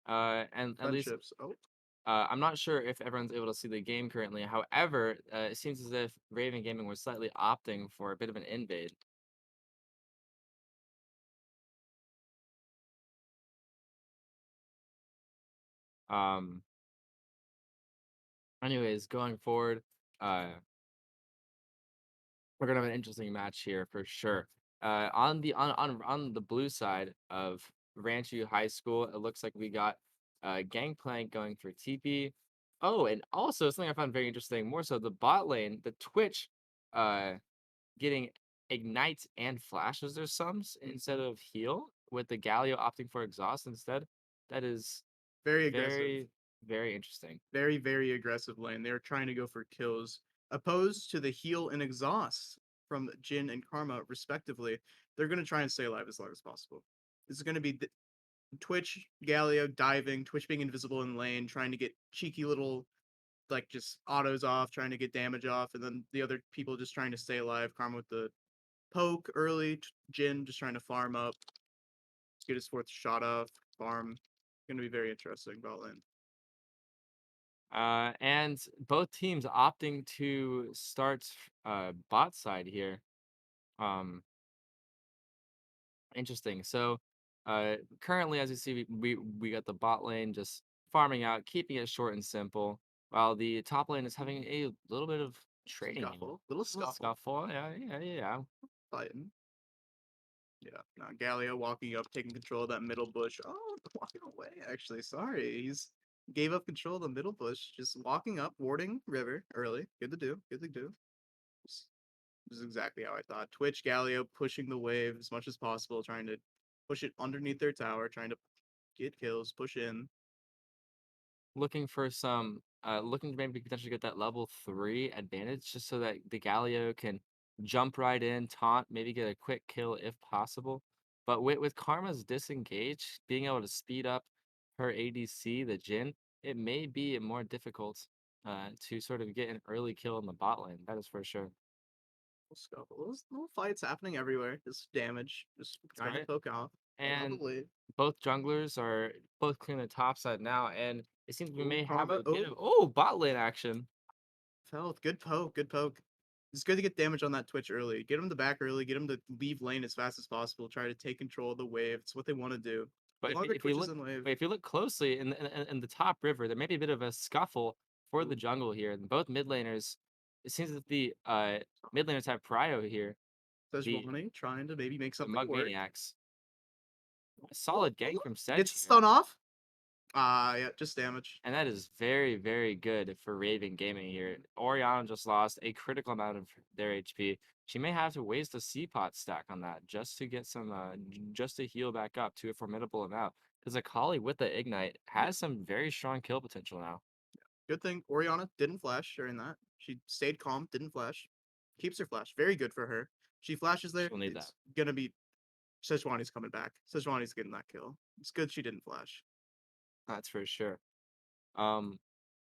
And at least Friendships. Oh, I'm not sure if everyone's able to see the game currently. However, it seems as if Raven Gaming was slightly opting for a bit of an invade. Um, Anyways, going forward, uh, we're gonna have an interesting match here for sure. On the blue side of Rancho High School, it looks like we got Gangplank going for TP. Oh, and also something I found very interesting, more so the bot lane, the Twitch, uh, getting ignite and flash as their sums instead of heal, with the Galio opting for exhaust instead. That is very aggressive. very, very interesting. Very, very aggressive lane. They're trying to go for kills, opposed to the heal and exhaust from Jin and Karma, respectively. They're going to try and stay alive as long as possible. This is going to be Twitch, Galio diving, Twitch being invisible in lane, trying to get cheeky little, like, just autos off, trying to get damage off, and then the other people just trying to stay alive. Karma with the poke early, Jin just trying to farm up, get his fourth shot off, farm. Going to be very interesting bot lane. And both teams opting to start bot side here. Interesting. So, currently, as you see, we got the bot lane just farming out, keeping it short and simple, while the top lane is having a little bit of trading, Scuffle. Little little scuffle. scuffle. Yeah, yeah, yeah. Fighting. Yeah. Now Galio walking up, taking control of that middle bush. Oh, walking away. Actually, sorry, he's gave up control of the middle bush. Just walking up, warding River early. Good to do. Good to do. This this is exactly how I thought. Twitch Galio pushing the wave as much as possible, trying to push it underneath their tower, trying to get kills, push in. Looking for some looking to maybe potentially get that level 3 advantage just so that the Galio can jump right in, taunt, maybe get a quick kill if possible. But with Karma's disengage, being able to speed up her ADC, the Jin, it may be more difficult to sort of get an early kill in the bot lane. That is for sure. Little scuffle, little fights happening everywhere. Just damage, just That's trying to right. poke off. On the And way. both junglers are both clearing the top side now, and it seems we Ooh, may have Karma. a bit Oh, of bot lane action. health. Good poke. Good poke. It's good to get damage on that Twitch early. Get him to back early. Get him to leave lane as fast as possible. Try to take control of the wave. It's what they want to do. But The longer if you Twitch is look in wave, but if you look closely in the top river, there may be a bit of a scuffle for the ooh, jungle here. And both mid laners, it seems that the mid laners have prio here. The Sejuani trying to maybe make the something Mug work. Maniacs. A Oh, solid gank oh, from Sedge gets the here. stun off. Yeah, just damage. And that is very, very good for Raven Gaming here. Oriana just lost a critical amount of their HP. She may have to waste a C-pot stack on that just to get some, just to heal back up to a formidable amount. Because Akali with the Ignite Yeah, has some very strong kill potential now. good thing Oriana didn't flash during that. She stayed calm, didn't flash. Keeps her flash. Very good for her. She flashes there. She'll need that. It's gonna be Sejuani's coming back. Sejuani's getting that kill. It's good she didn't flash. That's for sure. Um,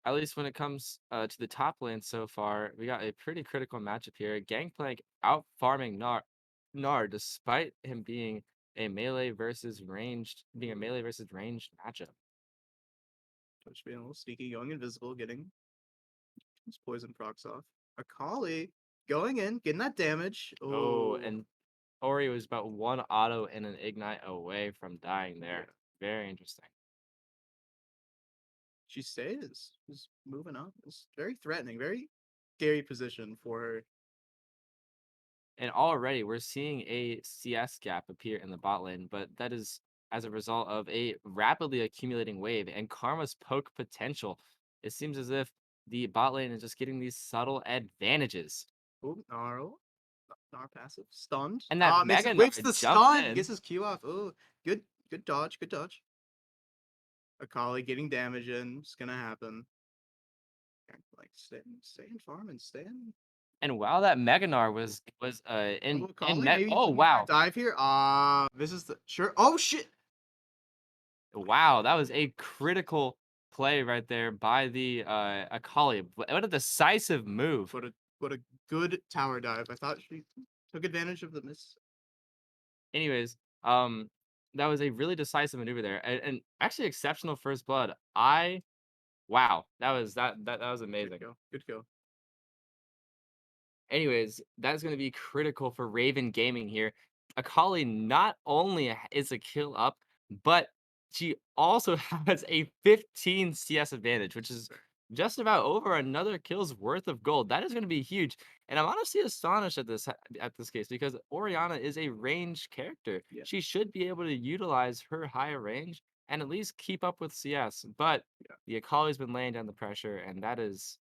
at least when it comes to the top lane so far, we got a pretty critical matchup here. Gangplank out farming Gnar despite him being a melee versus ranged matchup. Twitch being a little sneaky, going invisible, getting his poison procs off. Akali going in, getting that damage. Oh, Oh, and Ori was about one auto and an ignite away from dying yeah. there. Very interesting. She stays. Just moving up. It's very threatening, very scary position for her. And already we're seeing a CS gap appear in the bot lane, but that is as a result of a rapidly accumulating wave and Karma's poke potential. It seems as if the bot lane is just getting these subtle advantages. Oh, Gnarl. Gnar passive. Stunned. And that Ah, Mega misses. Whips Nard the jumps stun. in. Gets his Q off. Oh, good. Good dodge. Good dodge. Akali getting damage in. It's gonna happen. Like, stay in farm and stay in. And while that Meganar was Oh, in Akali, net, maybe oh looking for a wow. dive here. This is the sure. Oh shit! Wow, that was a critical play right there by the Akali. What a decisive move. What a good tower dive. I thought she took advantage of the miss. Anyways, that was a really decisive maneuver there, and actually exceptional first blood. I wow, that was Good amazing. kill. Good kill. Anyways, that's going to be critical for Raven Gaming here. Akali not only is a kill up, but she also has a 15 CS advantage, which is just about over another kill's worth of gold. That is going to be huge. And I'm honestly astonished at this case because Oriana is a ranged character. Yeah. She should be able to utilize her higher range and at least keep up with CS. But Yeah. the Akali's been laying down the pressure, and that is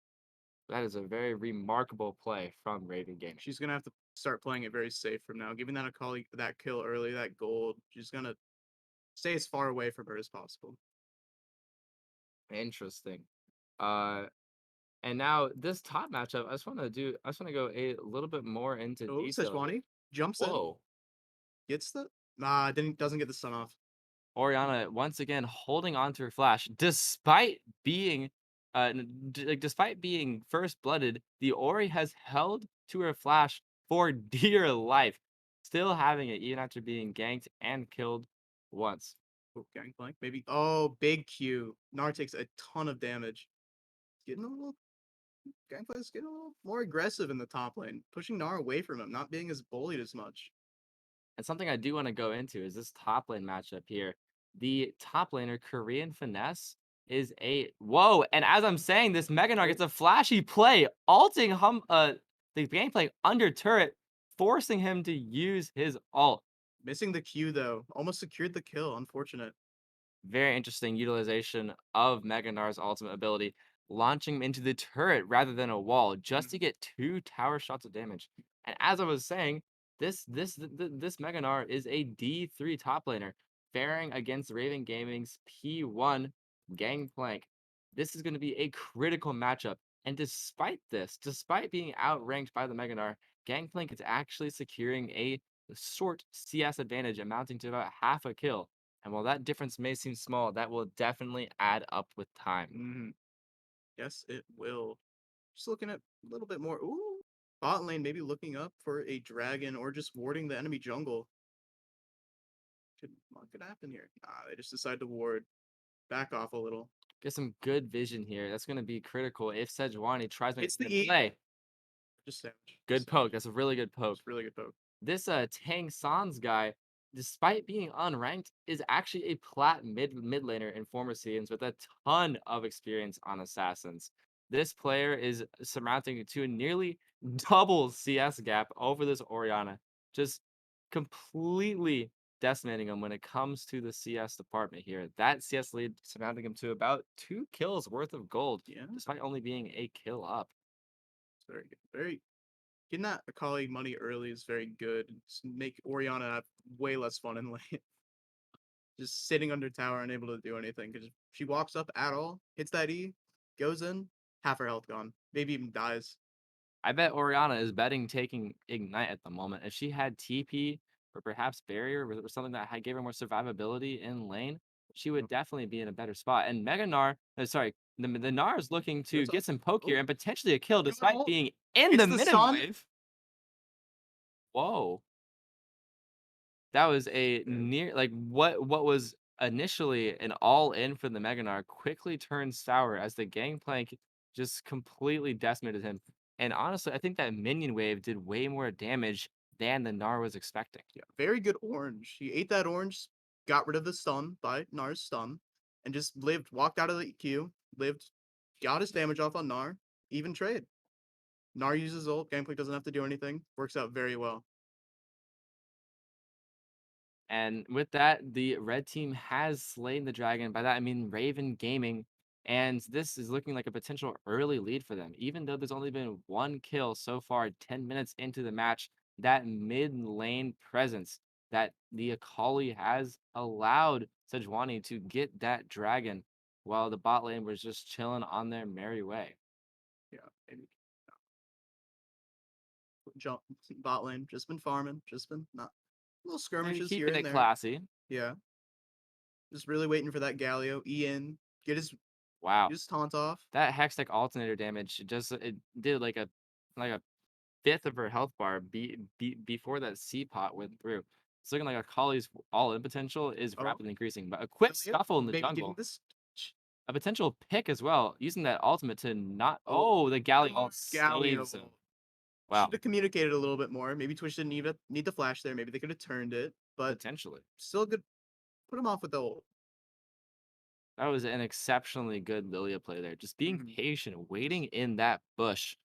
a very remarkable play from Raven Gaming. She's gonna have to start playing it very safe from now. Giving that Akali that kill early, that gold. She's gonna stay as far away from her as possible. Interesting. Uh, and now this top matchup, I just want to go a little bit more into Oh, detail here. Sejuani jumps in, Whoa. gets the doesn't get the stun off. Oriana once again holding on to her flash despite being despite being first blooded, the Ori has held to her flash for dear life, still having it even after being ganked and killed once. Oh, gangplank, maybe. Oh, big Q. Gnar takes a ton of damage. Getting a little Gangplank's getting a little more aggressive in the top lane, pushing Gnar away from him, not being as bullied as much. And something I do want to go into is this top lane matchup here. The top laner, Korean Finesse, is a whoa. And as I'm saying, this Meganar gets a flashy play, alting the gameplay under turret, forcing him to use his ult. Missing the Q though. Almost secured the kill. Unfortunate. Very interesting utilization of Meganar's ultimate ability, launching him into the turret rather than a wall just to Mhm. get 2 tower shots of damage. And as I was saying, this Meganar is a D3 top laner faring against Raven Gaming's P1 Gangplank. This is going to be a critical matchup. And despite this, despite being outranked by the Meganar, Gangplank is actually securing a short CS advantage amounting to about half a kill. And while that difference may seem small, that will definitely add up with time. Mhm. Yes, it will. Just looking at a little bit more. Ooh. Bot lane maybe looking up for a dragon or just warding the enemy jungle. What could happen here? Ah, they just decide to ward. Back off a little. Get some good vision here. That's going to be critical if Sejuani tries to make Hits it the in E. play. Just sandwich. Good poke. That's a really good poke. Just really good poke. This Tang Sans guy, despite being unranked, is actually a plat mid laner in former seasons with a ton of experience on assassins. This player is surmounting to a nearly double CS gap over this Oriana, just completely decimating him when it comes to the CS department here. That CS lead surmounting him to about 2 kills worth of gold, Yeah, despite only being a kill up. it's very good. Very getting that Akali money early is very good. Just make Oriana have way less fun in lane. Just sitting under tower, unable to do anything. Because she walks up at all, hits that E, goes in, half her health gone. Maybe even dies. I bet Oriana is betting taking Ignite at the moment. If she had TP or perhaps Barrier or something that gave her more survivability in lane, she would definitely be in a better spot. And Mega Gnar, sorry, the Gnar is looking to Goes up. get some poke Oh, here and potentially a kill going despite ult. being in Hits the the minute sun. wave. Whoa. That was a Very near like what was initially an all in for the Mega Gnar quickly turned sour as the Gangplank just completely decimated him. And honestly, I think that minion wave did way more damage than the Gnar was expecting. Yeah, very good orange. He ate that orange, got rid of the stun by Nar's stun, and just lived, walked out of the queue, lived, got his damage off on Nar, even trade. Nar uses ult, Gameplay doesn't have to do anything. Works out very well. And with that, the red team has slain the dragon. By that, I mean Raven Gaming. And this is looking like a potential early lead for them. Even though there's only been 1 kill so far, 10 minutes into the match, that mid lane presence that the Akali has allowed Sejuani to get that dragon while the bot lane was just chilling on their merry way. Yeah, maybe jump bot lane, just been farming, just been not little And skirmishes here keeping and it there. classy. Yeah, just really waiting for that Galio, E in, Wow. get his taunt off. That Hextech alternator damage just it did like a fifth of her health bar before that C pot went through. It's looking like Akali's all in potential is Oh, rapidly increasing, but a quick Galio, scuffle in the maybe getting jungle, this. a potential pick as well, using that ultimate to not. Oh, Oh, the Galley ult Galio. saves him. Should Wow, have communicated a little bit more. Maybe Twitch didn't need the flash there. Maybe they could have turned it, but potentially. still good. Put him off with the ult. That was an exceptionally good Lilia play there. Just being Mhm. patient, waiting Just in that bush.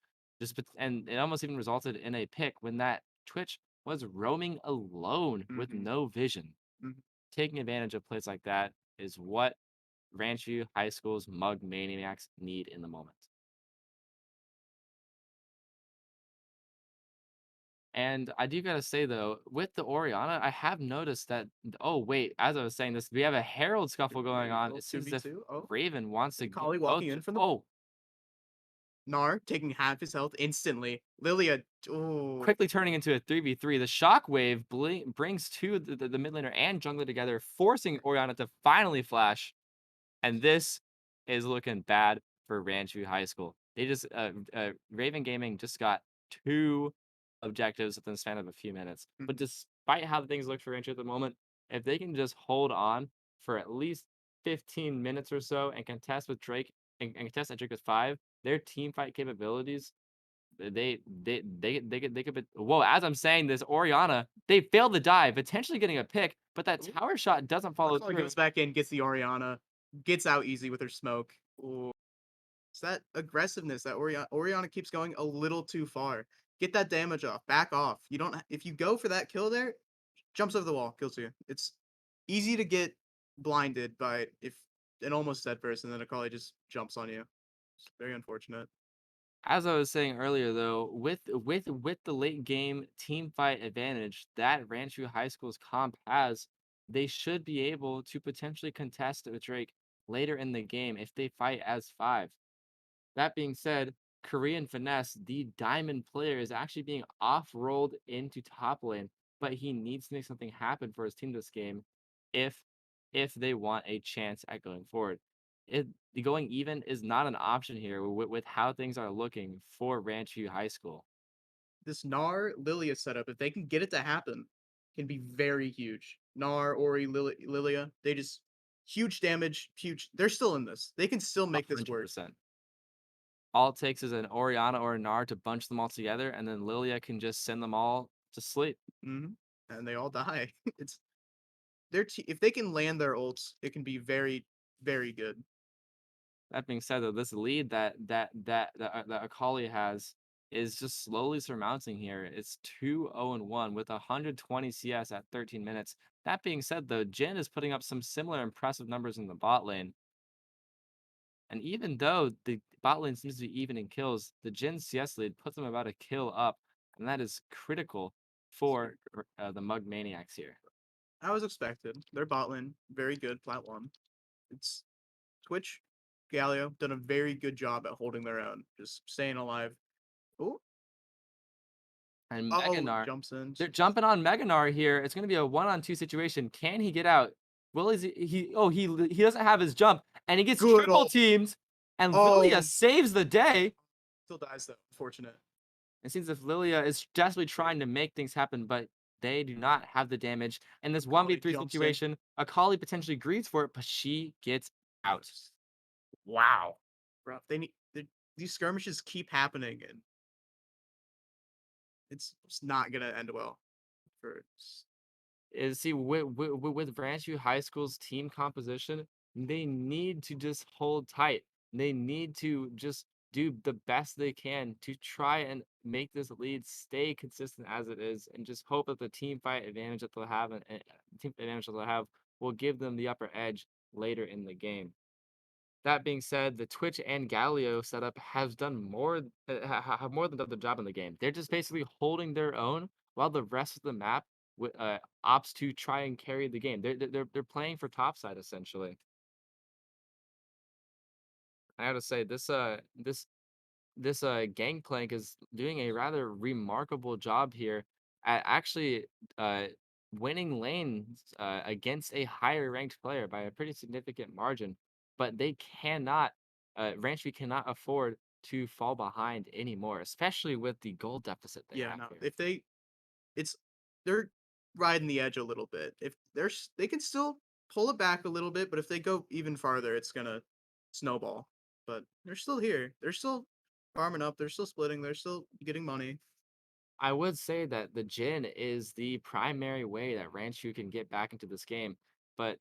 And it almost even resulted in a pick when that Twitch was roaming alone with mhm, no vision. mhm. Taking advantage of plays like that is what Ranchview High School's mug maniacs need in the moment. And I do gotta say though, with the Oriana, I have noticed that. Oh wait, as I was saying this, we have a Herald scuffle going on. Little It seems as if 2v2. Oh, Raven wants to get Kali both. walking in from the Oh, Gnar taking half his health instantly. Lilia, oh, quickly turning into a 3v3. The shockwave brings the mid laner and jungler together, forcing Oriana to finally flash. And this is looking bad for Ranchu High School. They just Raven Gaming just got 2 objectives within the span of a few minutes. But mhm. despite how things look for Ranchu at the moment, if they can just hold on for at least 15 minutes or so and contest with Drake and contest at Drake with 5, their team fight capabilities they could be, whoa, as I'm saying this, Oriana, they failed the dive, potentially getting a pick, but that Ooh, tower shot doesn't follow Akali through. goes back in, gets the Oriana, gets out easy with her smoke. Ooh. It's that aggressiveness that Oriana keeps going a little too far. Get that damage off. Back off. You don't. If you go for that kill there, jumps over the wall, kills you. It's easy to get blinded by if an almost dead person, then Akali just jumps on you. It's very unfortunate. As I was saying earlier, though, with the late game team fight advantage that Ranchu High School's comp has, they should be able to potentially contest with Drake later in the game if they fight as five. That being said, Korean Finesse, the diamond player, is actually being off-rolled into top lane, but he needs to make something happen for his team this game if they want a chance at going forward. It the going even is not an option here with how things are looking for Ranchu High School. This Gnar Lilia setup, if they can get it to happen, can be very huge. Gnar, Ori, Lilia, they just huge damage, huge. They're still in this. They can still make this work. 100%. All it takes is an Orianna or a Gnar to bunch them all together, and then Lilia can just send them all to sleep. And they all die. It's if they can land their ults, it can be very, very good. That being said, though, this lead that Akali has is just slowly surmounting here. It's 2-0-1 with 120 CS at 13 minutes. That being said, though, Jhin is putting up some similar impressive numbers in the bot lane. And even though the bot lane seems to be even in kills, the Jhin CS lead puts them about a kill up, and that is critical for the Mug Maniacs here. I was expected. Their bot lane, very good, plat 1. It's Twitch, Galio done a very good job at holding their own, just staying alive. Oh, And oh, Meganar, jumps in. they're jumping on Meganar here. It's going to be a 1-on-2 situation. Can he get out? Will he doesn't have his jump, and he gets Good triple ult. teamed, and Lilia Oh, saves the day. still dies though. Unfortunate. It seems as if Lilia is desperately trying to make things happen, but they do not have the damage. In this Akali 1v3 jumps in. situation, Akali potentially agrees for it, but she gets out. Wow. Bro, these skirmishes keep happening, and it's not gonna end well for. Is see with Ranchu High School's team composition, they need to just hold tight. They need to just do the best they can to try and make this lead stay consistent as it is, and just hope that the team fight advantage that they'll have and team advantage that they'll have will give them the upper edge later in the game. That being said, the Twitch and Galio setup has done more have more than done the job in the game. They're just basically holding their own while the rest of the map opts to try and carry the game. They're playing for topside essentially. I gotta say this Gangplank is doing a rather remarkable job here at actually uh, winning lanes against a higher ranked player by a pretty significant margin. But they cannot, Ranchi cannot afford to fall behind anymore, especially with the gold deficit they Yeah, have no. here. If it's they're riding the edge a little bit. If they can still pull it back a little bit, but if they go even farther, it's gonna snowball. But they're still here. They're still farming up. They're still splitting. They're still getting money. I would say that the Jin is the primary way that Ranchu can get back into this game, but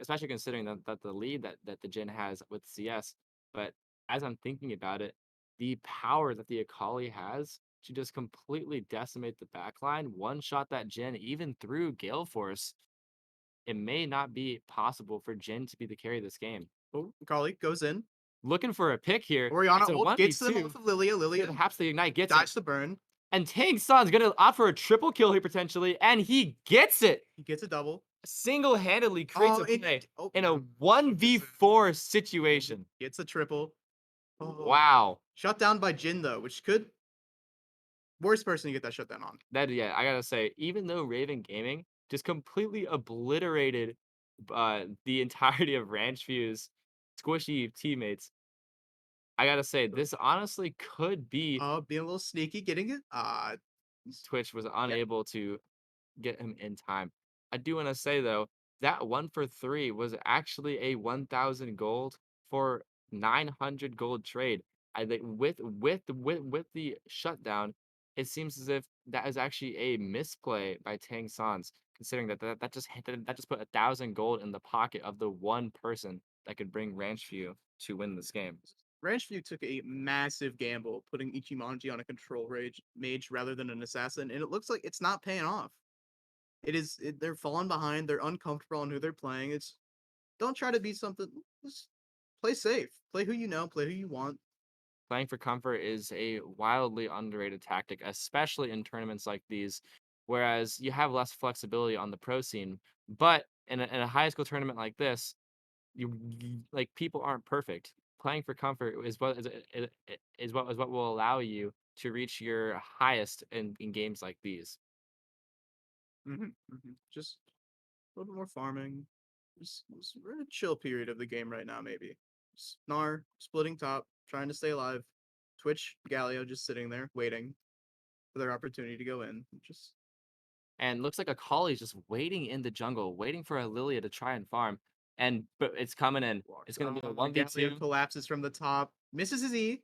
especially considering that the lead that the Jin has with CS. But as I'm thinking about it, the power that the Akali has to just completely decimate the backline, one shot that Jin even through Gale Force, it may not be possible for Jin to be the carry of this game. Oh, Kali goes in. Looking for a pick here. Oriana It's a ult gets them 1v2. off of Lilia. Lilia Perhaps the Ignite gets it. dies the burn. And Tang San's gonna opt for a triple kill here potentially, and he gets it. He gets a double. Single-handedly creates a play in a no. 1v4 situation. Gets a triple. Oh, Wow. shut down by Jin though, which could worst person to get that shut down on. That yeah, I gotta say, even though Raven Gaming just completely obliterated the entirety of Ranch View's squishy teammates, I gotta say, this honestly could be Being a little sneaky, getting it. Twitch was unable to get him in time. I do want to say though, that 1 for 3 was actually a 1,000 gold for 900 gold trade. I think with the shutdown, it seems as if that is actually a misplay by Tang Sans, considering that just put 1,000 gold in the pocket of the one person that could bring Ranch View to win this game. Ranchview took a massive gamble putting Ichimonji on a control rage mage rather than an assassin, and it looks like it's not paying off. they're falling behind. They're uncomfortable on who they're playing. It's don't try to be something. Just play safe. Play who you know. Play who you want. Playing for comfort is a wildly underrated tactic, especially in tournaments like these, whereas you have less flexibility on the pro scene. But in a high school tournament like this, like people aren't perfect. Playing for comfort is what will allow you to reach your highest in games like these. Just a little bit more farming. We're in a chill period of the game right now. Maybe Snar splitting top, trying to stay alive. Twitch Galio just sitting there waiting for their opportunity to go in. Just And looks like a collie's just waiting in the jungle, waiting for a Lilia to try and farm. And but it's coming in. It's walks. gonna be a Galio 1v2. collapses from the top, misses his E.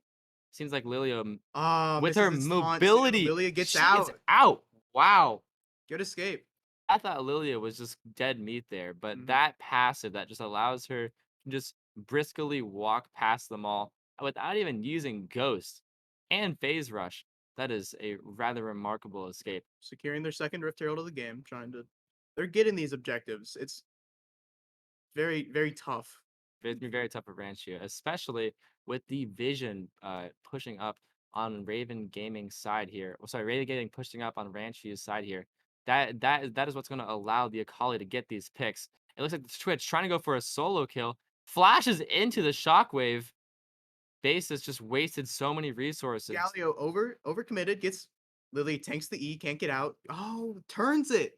Seems like Lilia, with Misses her his taunt too. mobility, Lilia gets she is out. out. Wow. Good escape. I thought Lilia was just dead meat there, but Mhm. that passive that just allows her to just briskly walk past them all without even using Ghost and Phase Rush. That is a rather remarkable escape. Securing their second Rift Herald of the game, trying to. They're getting these objectives. It's very, very tough. It's been very tough for Ranchio, especially with the vision pushing up on Raven Gaming's side here. Oh, sorry, Raven Gaming pushing up on Ranchio's side here. That is what's going to allow the Akali to get these picks. It looks like the Twitch trying to go for a solo kill, flashes into the shockwave. Base has just wasted so many resources. Galio overcommitted, gets Lily tanks the E, can't get out. Oh, turns it.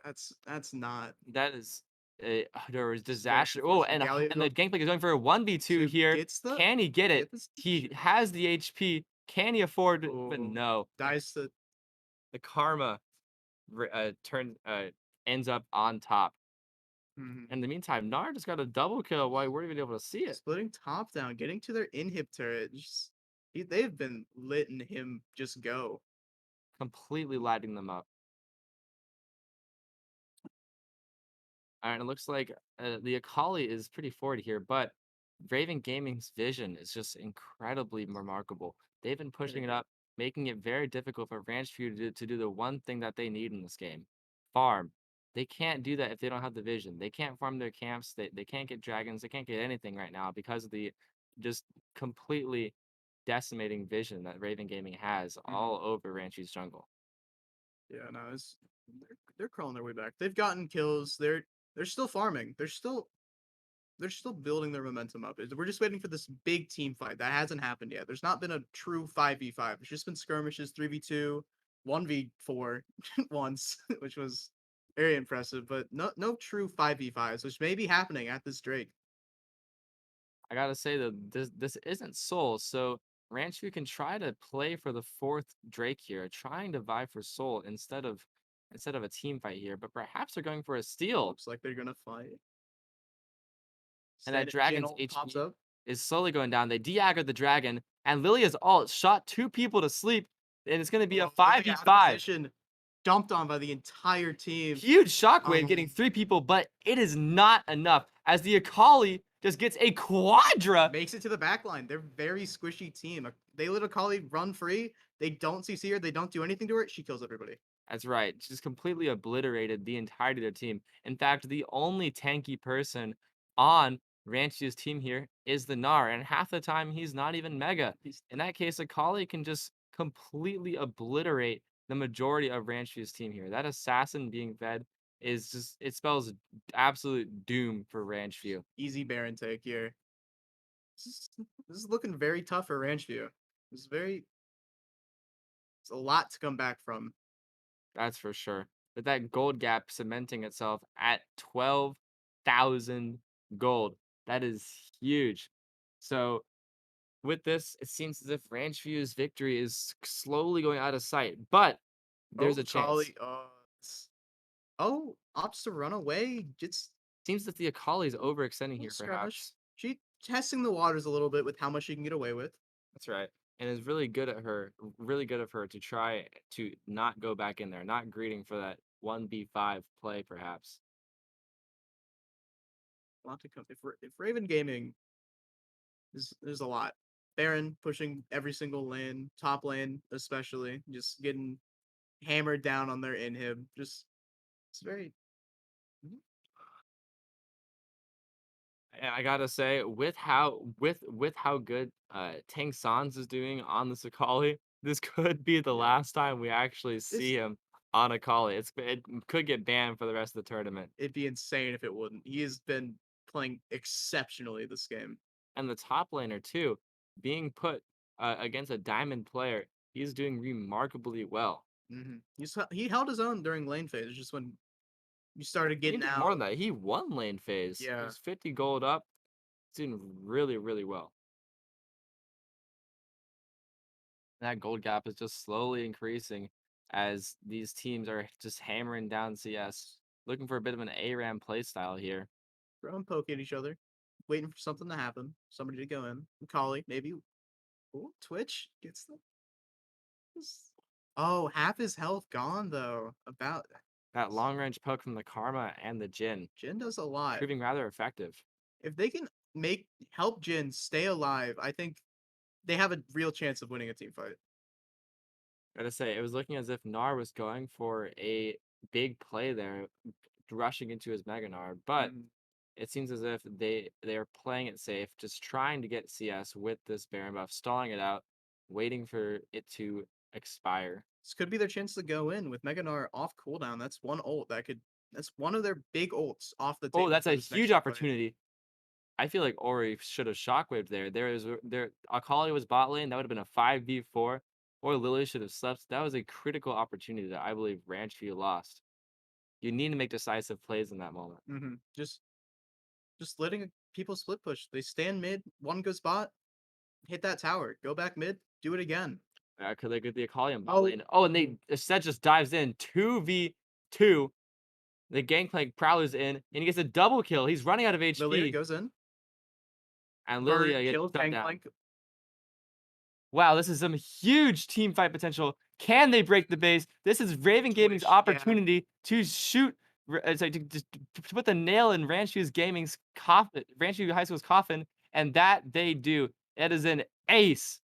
That's not That is a there was it's very disaster. Oh, unfortunate. and the Galio Gangplank is going for a 1v2 to here. gets the Can he get it? get this He has the HP. Can he afford it? But oh, no. dies to The karma turn ends up on top. mhm. In the meantime, Nar just got a double kill while we weren't even able to see it. Splitting top down, getting to their inhib turret. They've been letting him just go. Completely lighting them up. All right, it looks like the Akali is pretty forward here, but Raven Gaming's vision is just incredibly remarkable. They've been pushing it up, making it very difficult for Ranch Feud to do the one thing that they need in this game, farm. They can't do that if they don't have the vision. They can't farm their camps. They can't get dragons. They can't get anything right now because of the just completely decimating vision that Raven Gaming has Mhm. all over Ranchi's jungle. Yeah, no, they're crawling their way back. They've gotten kills. They're still farming. They're still building their momentum up. We're just waiting for this big team fight that hasn't happened yet. There's not been a true 5v5. It's just been skirmishes, 3v2, 1v4 once, which was very impressive, but no true 5v5s, which may be happening at this Drake. I gotta say that this isn't Soul, so Ranchu can try to play for the fourth Drake here, trying to vie for Soul instead of a team fight here. But perhaps they're going for a steal, Looks like they're gonna fight. and that Stand dragon's channel pops HP up. is slowly going down. They de-aggroed the dragon, and Lilia's ult shot two people to sleep, and it's gonna be a Oh, Lily out of 5v5. position, dumped on by the entire team. Huge shockwave Oh, getting three people, but it is not enough as the Akali just gets a quadra. makes it to the back line. They're very squishy team. They let Akali run free. They don't CC her. They don't do anything to her. She kills everybody. That's right. She just completely obliterated the entirety of their team. In fact, the only tanky person on Ranchi's team here is the Gnar, and half the time he's not even Mega. In that case, Akali can just completely obliterate the majority of Ranchi's team here. That assassin being fed is just, it spells absolute doom for Ranchview. Easy Baron take here. This is looking very tough for Ranchview. It's a lot to come back from. That's for sure. But that gold gap cementing itself at 12,000 gold. That is huge. So with this, it seems as if Ranchview's victory is slowly going out of sight, but Oh, there's a chance. Akali. Opts to run away. Just Seems that the Akali is a overextending little here, skirmish. perhaps. She testing the waters a little bit with how much she can get away with. That's right. And it's really good of her to try to not go back in there, not greeting for that 1v5 play, perhaps. A lot to come. If Raven Gaming there's a lot. Baron pushing every single lane, top lane especially, just getting hammered down on their inhib. Just it's very And I gotta say, with how good Tang Sans is doing on this Akali, this could be the yeah. last time we actually This see him on Akali. It could get banned for the rest of the tournament. it'd be insane if it wouldn't. He has been playing exceptionally this game. And the top laner too, being put against a diamond player, he's doing remarkably well. He held his own during lane phase. Just when you started He getting did out. more than that. He won lane phase. Yeah, He's 50 gold up. He's doing really, really well. That gold gap is just slowly increasing as these teams are just hammering down CS, looking for a bit of an ARAM playstyle here. throwing poke at each other, waiting for something to happen. Somebody to go in. Macaulay, maybe. Ooh, Twitch gets the. Oh, half his health gone though. About That long range poke from the Karma and the Jin, Jin does a lot. proving rather effective. If they can help Jin stay alive, I think they have a real chance of winning a team fight. Gotta say, it was looking as if Gnar was going for a big play there, rushing into his Mega Gnar, but Mhm. it seems as if they are playing it safe, just trying to get CS with this Baron buff, stalling it out, waiting for it to expire. This could be their chance to go in with Meganar off cooldown. That's one ult that could. That's one of their big ults off the Oh, table that's for a this next huge team fight. opportunity. I feel like Ori should have shockwaved there. There Akali was bot lane. That would have been a 5v4. Or Lily should have slept. That was a critical opportunity that I believe Ranchview lost. You need to make decisive plays in that moment. Just letting people split push. They stand mid. One goes bot. Hit that tower. Go back mid. Do it again. Could they get the Akali on bot lane? Oh, and Set just dives in 2v2. The Gangplank Prowler's in, and he gets a double kill. He's running out of Lilia HP, goes in. and Burn Lilia gets kills shut down. Gangplank. Wow, this is some huge team fight potential. Can they break the base? This is Raven Gaming's Twitch, yeah. opportunity to shoot, to put the nail in Ranchu's Gaming's coffin, Ranchu High School's coffin, and that they do. It is an ace.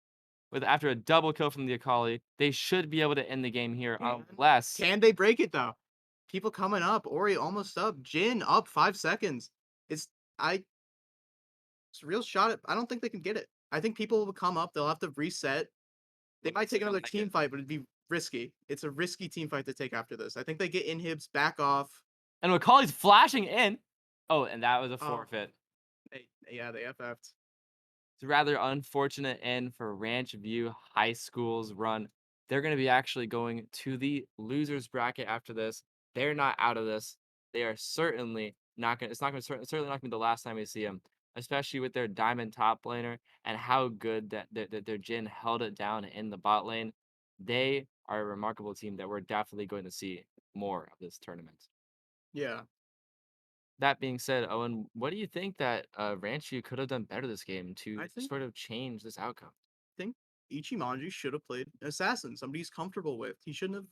With after a double kill from the Akali, they should be able to end the game here, unless Can they break it though? People coming up. Ori almost up. Jin up 5 seconds. It's I. It's a real shot. I don't think they can get it. I think people will come up. They'll have to reset. They might take another team fight, but it'd be risky. It's a risky team fight to take after this. I think they get inhibs, back off. and Akali's flashing in. Oh, and that was a Oh. forfeit. Yeah, they FF'd. It's a rather unfortunate end for Ranch View High School's run. They're going to be actually going to the losers bracket after this. They're not out of this. They are certainly not going. It's not going to certainly not going to be the last time we see them, especially with their diamond top laner and how good that their Jin held it down in the bot lane. They are a remarkable team that we're definitely going to see more of this tournament. Yeah. That being said, Owen, what do you think that Ranchu could have done better this game to I think sort of change this outcome? think Ichimonji should have played assassin. Somebody he's comfortable with. He shouldn't have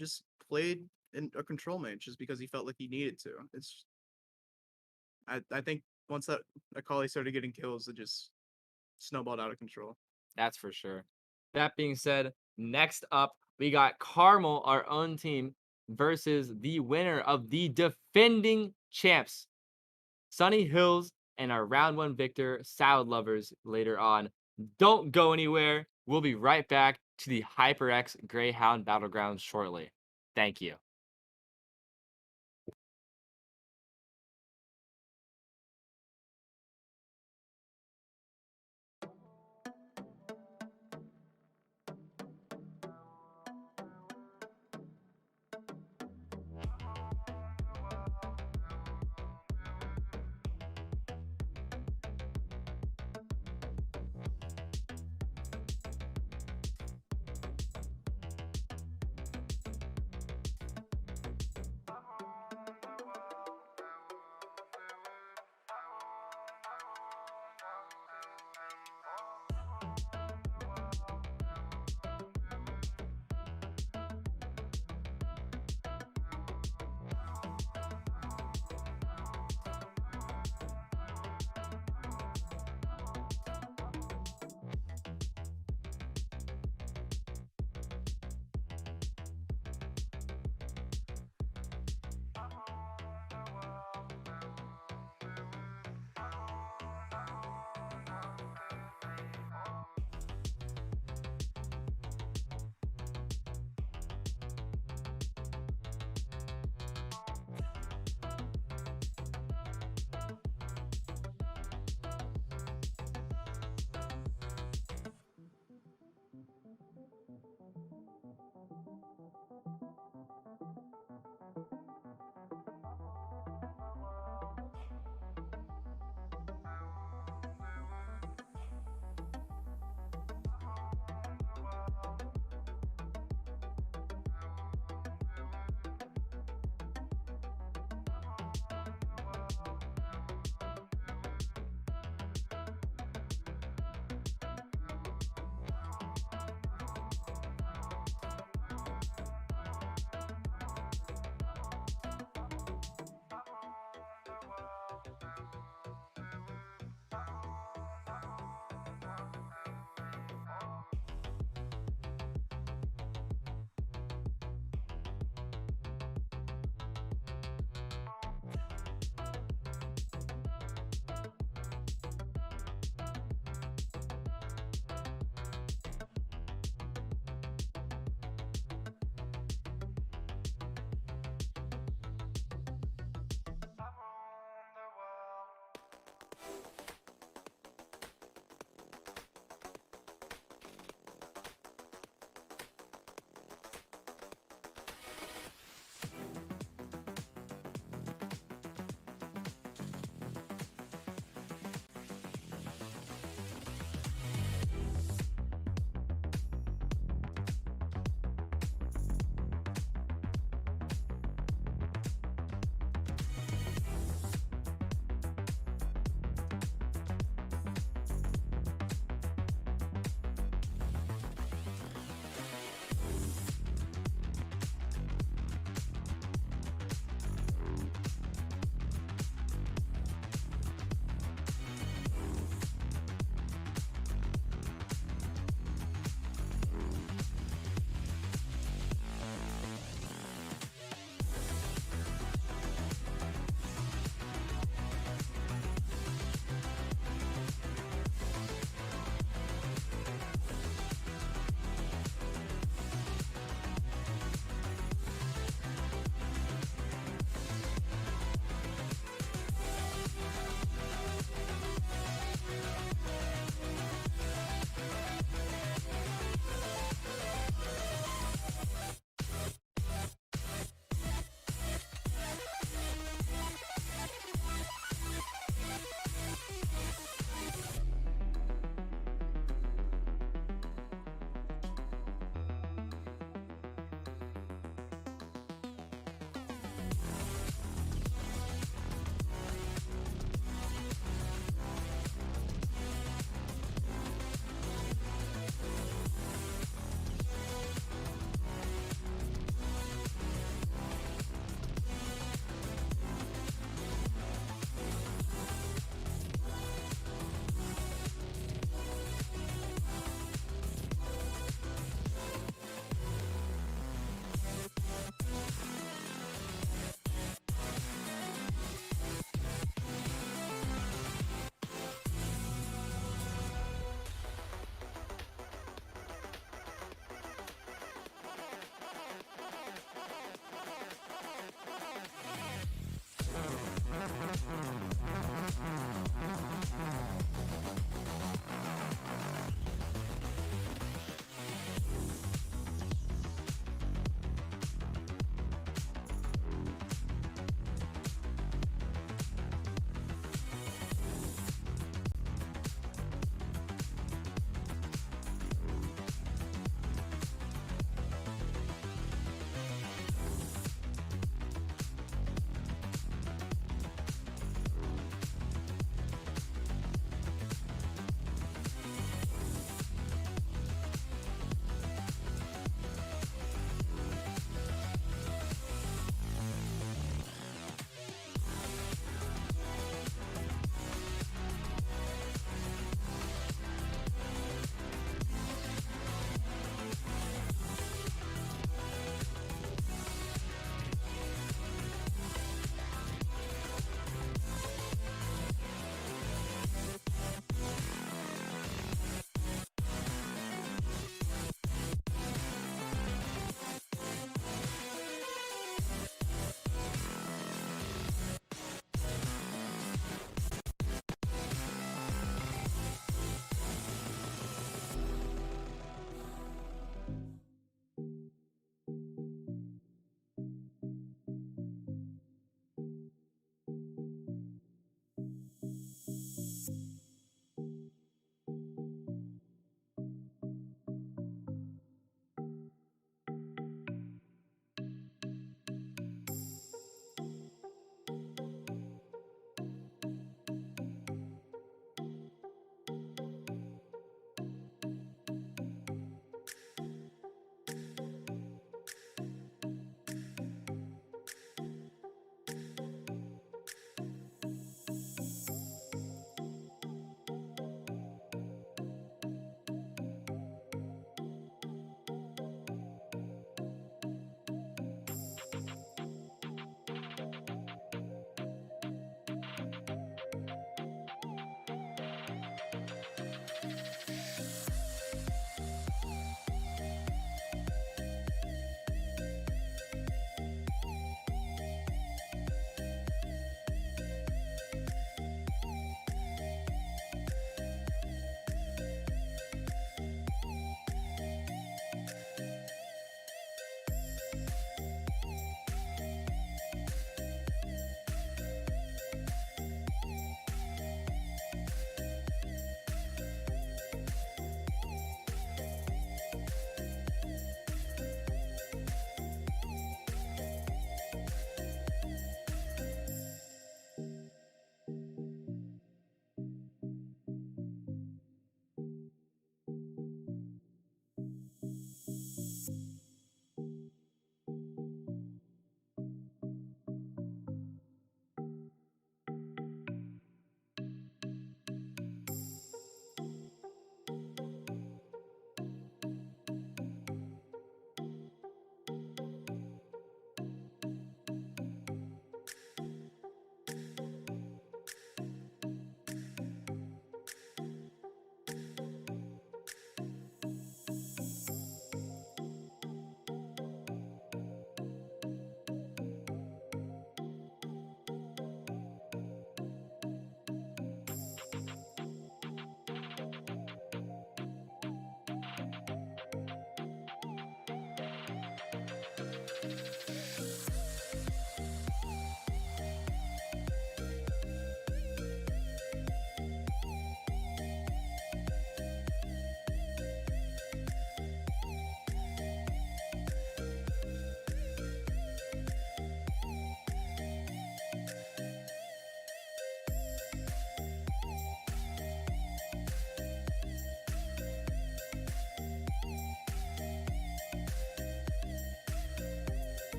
just played in a control mage just because he felt like he needed to. It's I think once that Akali started getting kills, it just snowballed out of control. That's for sure. That being said, next up, we got Carmel, our own team, versus the winner of the defending champs, Sunny Hills, and our round one victor, Salad Lovers, later on. Don't go anywhere. We'll be right back to the HyperX Greyhound Battlegrounds shortly. Thank you.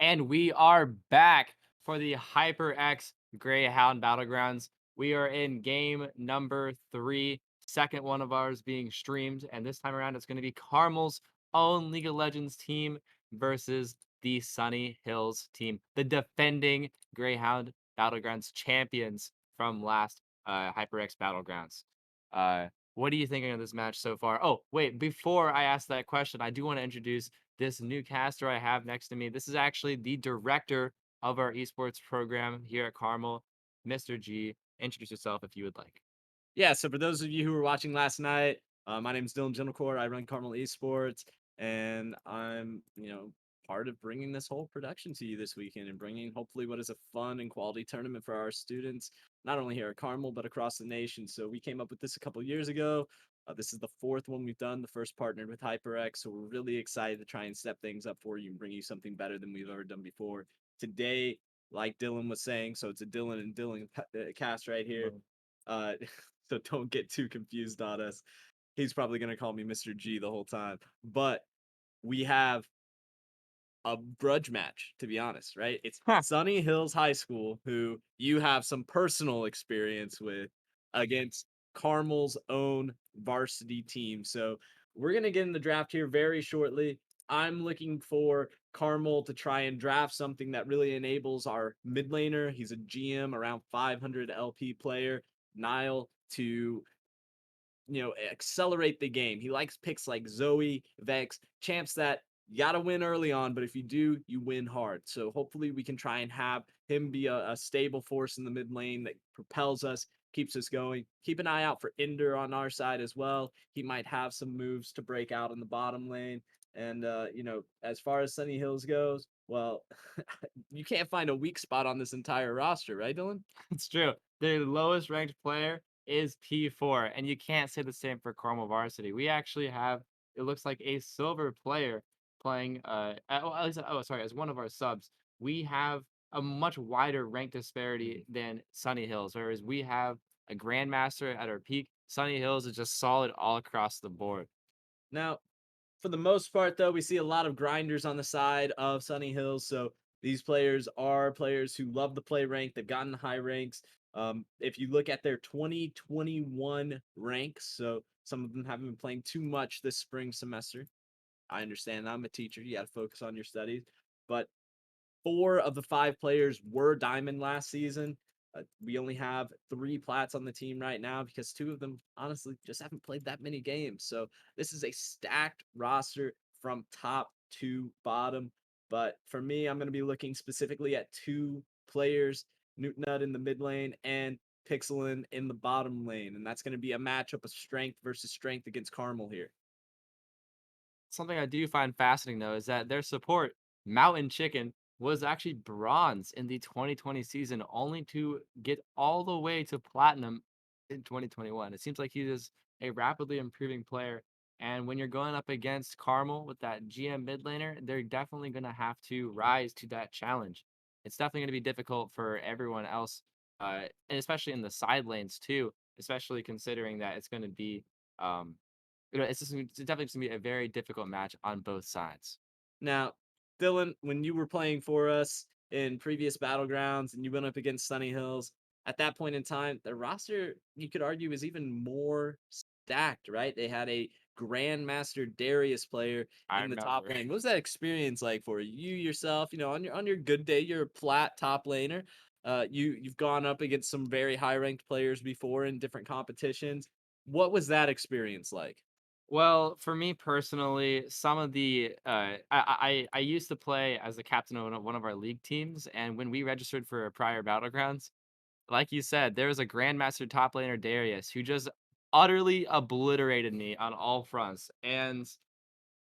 And we are back for the HyperX Greyhound Battlegrounds. We are in game number 3, second one of ours being streamed, and this time around it's going to be Carmel's own League of Legends team versus the Sunny Hills team, the defending Greyhound Battlegrounds champions from last HyperX Battlegrounds. What are you thinking of this match so far? Oh, wait, before I ask that question, I do want to introduce this new caster I have next to me. This is actually the director of our esports program here at Carmel, Mr. G. Introduce yourself if you would like. Yeah, so for those of you who were watching last night, my name is Dylan Gentlecore. I run Carmel Esports, and I'm, part of bringing this whole production to you this weekend and bringing hopefully what is a fun and quality tournament for our students, not only here at Carmel but across the nation. So we came up with this a couple years ago. This is the fourth one we've done. The first partnered with HyperX, so we're really excited to try and step things up for you and bring you something better than we've ever done before. Today, like Dylan was saying, so it's a Dylan and Dylan cast right here. Uh, so don't get too confused on us. He's probably going to call me Mr. G the whole time. But we have a grudge match, to be honest, right? It's Huh. Sunny Hills High School, who you have some personal experience with, against Carmel's own varsity team. So we're going to get in the draft here very shortly. I'm looking for Carmel to try and draft something that really enables our mid laner. He's a GM, around 500 LP player, Nile, to accelerate the game. He likes picks like Zoe, Vex, champs that you got to win early on, but if you do, you win hard. So hopefully we can try and have him be a stable force in the mid lane that propels us, keeps us going. Keep an eye out for Ender on our side as well. He might have some moves to break out in the bottom lane. And as far as Sunny Hills goes, well, you can't find a weak spot on this entire roster, right, Dylan? It's true. The lowest ranked player is P4, and you can't say the same for Carmel Varsity. We actually have, it looks like a silver player playing, at least, oh, sorry, as one of our subs. We have a much wider rank disparity than Sunny Hills, whereas we have a Grandmaster at our peak. Sunny Hills is just solid all across the board. Now, for the most part, though, we see a lot of grinders on the side of Sunny Hills. So these players are players who love to play rank. They've gotten high ranks. If you look at their 2021 ranks, so some of them haven't been playing too much this spring semester. I understand. I'm a teacher. You got to focus on your studies. But 4 of the 5 players were diamond last season. We only have 3 plats on the team right now because 2 of them honestly just haven't played that many games. So this is a stacked roster from top to bottom. But for me, I'm going to be looking specifically at 2 players, Newtnut in the mid lane and Pixelin in the bottom lane. And that's going to be a matchup of strength versus strength against Carmel here. Something I do find fascinating though is that their support, Mountain Chicken, was actually bronze in the 2020 season, only to get all the way to platinum in 2021. It seems like he is a rapidly improving player. And when you're going up against Carmel with that GM mid laner, they're definitely going to have to rise to that challenge. It's definitely going to be difficult for everyone else, and especially in the side lanes too, especially considering that it's going to be um, it's definitely gonna be a very difficult match on both sides. Now, Dylan, when you were playing for us in previous battlegrounds and you went up against Sunny Hills, at that point in time, the roster you could argue is even more stacked, right? They had a Grandmaster Darius player I in the top remember. lane. What was that experience like for you? You yourself, on your good day, you're a plat top laner. You've gone up against some very high ranked players before in different competitions. What was that experience like? Well, for me personally, some of the I used to play as the captain of one of our league teams, and when we registered for a prior battlegrounds, like you said, there was a Grandmaster top laner Darius who just utterly obliterated me on all fronts, and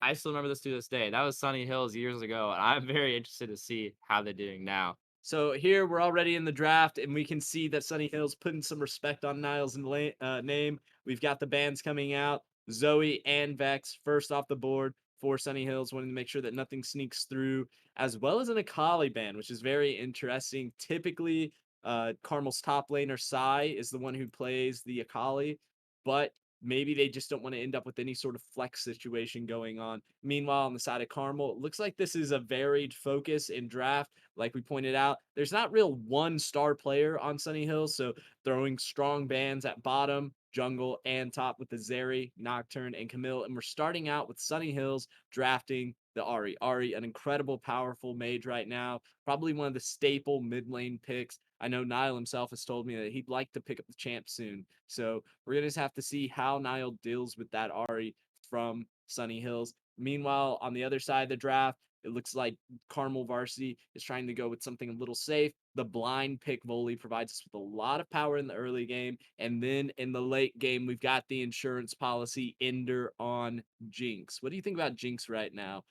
I still remember this to this day. That was Sunny Hills years ago, and I'm very interested to see how they're doing now. So here we're already in the draft, and we can see that Sunny Hill's putting some respect on Niles' name. We've got the bands coming out. Zoe and Vex first off the board for Sunny Hills, wanting to make sure that nothing sneaks through, as well as an Akali band, which is very interesting. Typically, Carmel's top laner Sai is the one who plays the Akali, but maybe they just don't want to end up with any sort of flex situation going on. Meanwhile, on the side of Carmel, it looks like this is a varied focus in draft. Like we pointed out, there's not real one star player on Sunny Hills, so throwing strong bands at bottom, jungle, and top with the Zeri, Nocturne, and Camille. And we're starting out with Sunny Hills drafting the Ari. Ari, an incredible, powerful mage right now, probably one of the staple mid lane picks. I know Niall himself has told me that he'd like to pick up the champ soon. So we're gonna just have to see how Niall deals with that Ari from Sunny Hills. Meanwhile, on the other side of the draft, it looks like Carmel Varsity is trying to go with something a little safe. The blind pick volley provides us with a lot of power in the early game. And then in the late game, we've got the insurance policy Ender on Jinx. What do you think about Jinx right now,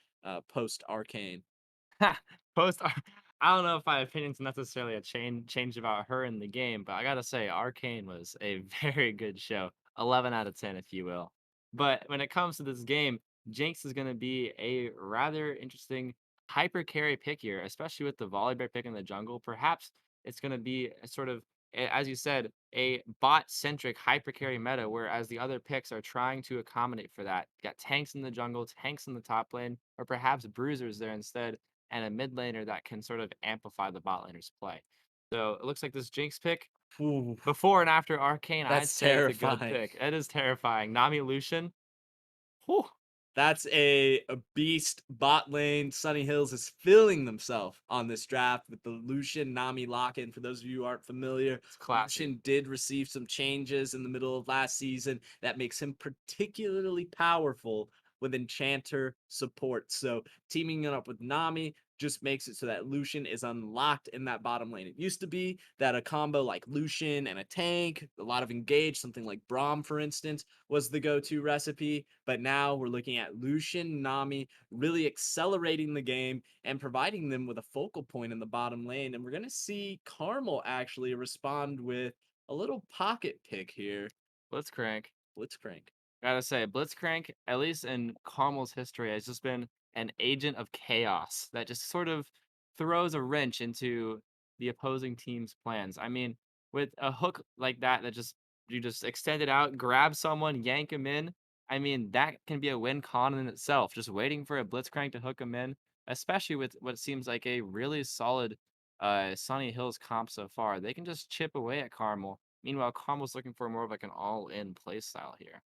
post Arcane? Post I don't know if my opinion's necessarily a change about her in the game, but I gotta say, Arcane was a very good show. 11 out of 10, if you will. But when it comes to this game, Jinx is gonna be a rather interesting hyper carry pick here, especially with the Volibear pick in the jungle. Perhaps it's gonna be a sort of, as you said, a bot-centric hyper carry meta, whereas the other picks are trying to accommodate for that. You got tanks in the jungle, tanks in the top lane, or perhaps bruisers there instead, and a mid laner that can sort of amplify the bot laner's play. So it looks like this Jinx pick, Ooh, before and after Arcane, I'd that's say it's a good terrifying. pick. It is terrifying. Nami Lucian. Whew. That's a beast bot lane. Sunny Hills is filling themselves on this draft with the Lucian Nami lock-in. For those of you who aren't familiar, It's classy. Lucian did receive some changes in the middle of last season that makes him particularly powerful with Enchanter support. So teaming it up with Nami just makes it so that Lucian is unlocked in that bottom lane. It used to be that a combo like Lucian and a tank, a lot of engage, something like Braum, for instance, was the go-to recipe. But now we're looking at Lucian, Nami, really accelerating the game and providing them with a focal point in the bottom lane. And we're going to see Carmel actually respond with a little pocket pick here. Blitzcrank. Blitzcrank. Gotta say, Blitzcrank, at least in Carmel's history, has just been an agent of chaos that just sort of throws a wrench into the opposing team's plans. I mean, with a hook like that, that just you just extend it out, grab someone, yank him in. I mean, that can be a win con in itself. Just waiting for a Blitzcrank to hook him in, especially with what seems like a really solid Sunny Hills comp so far. They can just chip away at Carmel. Meanwhile, Carmel's looking for more of like an all-in play style here.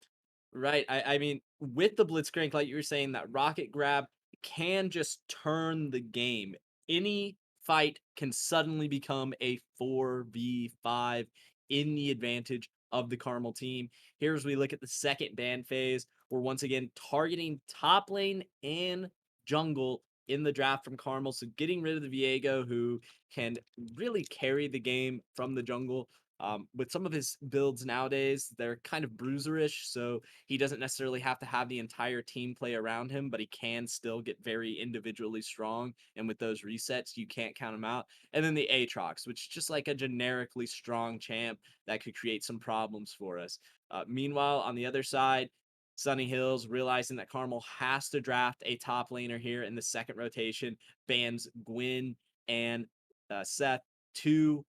Right. I mean, with the Blitzcrank, like you were saying, that rocket grab can just turn the game. Any fight can suddenly become a 4v5 in the advantage of the Carmel team. Here's we look at the second ban phase. We're once again targeting top lane and jungle in the draft from Carmel. So getting rid of the Viego, who can really carry the game from the jungle. With some of his builds nowadays, they're kind of bruiserish, so he doesn't necessarily have to have the entire team play around him, but he can still get very individually strong. And with those resets, you can't count him out. And then the Aatrox, which is just like a generically strong champ that could create some problems for us. Meanwhile, on the other side, Sunny Hills, realizing that Carmel has to draft a top laner here in the second rotation, bans Gwyn and Seth, two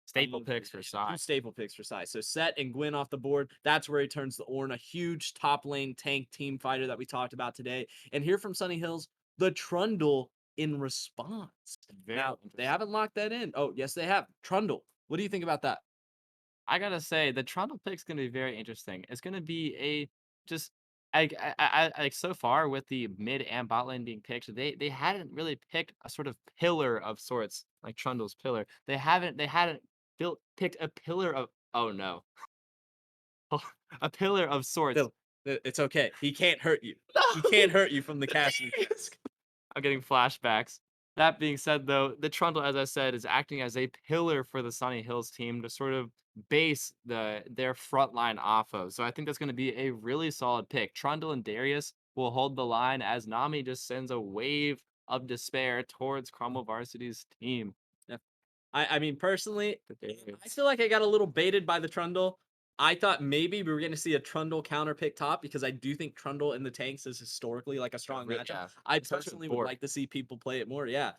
Staple picks for two size. staple picks for size. So Set and Gwyn off the board. That's where he turns the Ornn, a huge top lane tank team fighter that we talked about today. And here from Sunny Hills, the Trundle in response. Very Now, they interesting. haven't locked that in. Oh, yes, they have. Trundle. What do you think about that? I gotta say, the Trundle pick's gonna be very interesting. It's gonna be a just like so far with the mid and bot lane being picked, they hadn't really picked a sort of pillar of sorts like Trundle's pillar. They hadn't built picked a pillar of oh no a pillar of sorts. Phil, it's okay. He can't hurt you. He No! can't hurt you from the casting. I'm getting flashbacks. That being said, though, the Trundle, as I said, is acting as a pillar for the Sunny Hills team to sort of base their front line off of. So I think that's going to be a really solid pick. Trundle and Darius will hold the line as Nami just sends a wave of despair towards Cromwell Varsity's team. Yeah. I mean, personally, The I Darius. feel like I got a little baited by the Trundle. I thought maybe we were gonna see a Trundle counter pick top because I do think Trundle in the tanks is historically like a strong matchup. Yeah, I especially with personally would Bork. like to see people play it more. Yeah.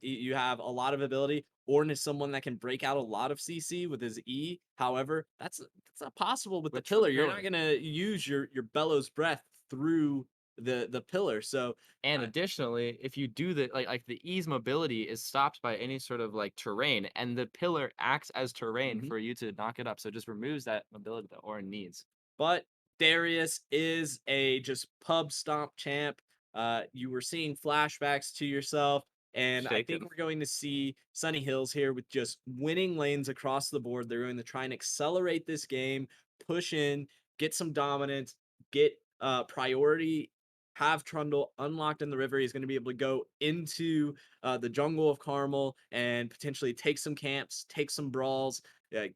You have a lot of ability. Ornn is someone that can break out a lot of CC with his E. However, that's not possible with the With true pillar. You're not pillar. gonna use your bellows breath through the pillar. So And uh, additionally, if you do the the ease mobility is stopped by any sort of like terrain, and the pillar acts as terrain mhm. for you to knock it up. So it just removes that mobility that Orin needs. But Darius is a just pub stomp champ. You were seeing flashbacks to yourself, and I think Shaken. we're going to see Sunny Hills here with just winning lanes across the board. They're going to try and accelerate this game, push in, get some dominance, get priority. Have Trundle unlocked in the river. He's going to be able to go into the jungle of Carmel and potentially take some camps, take some brawls,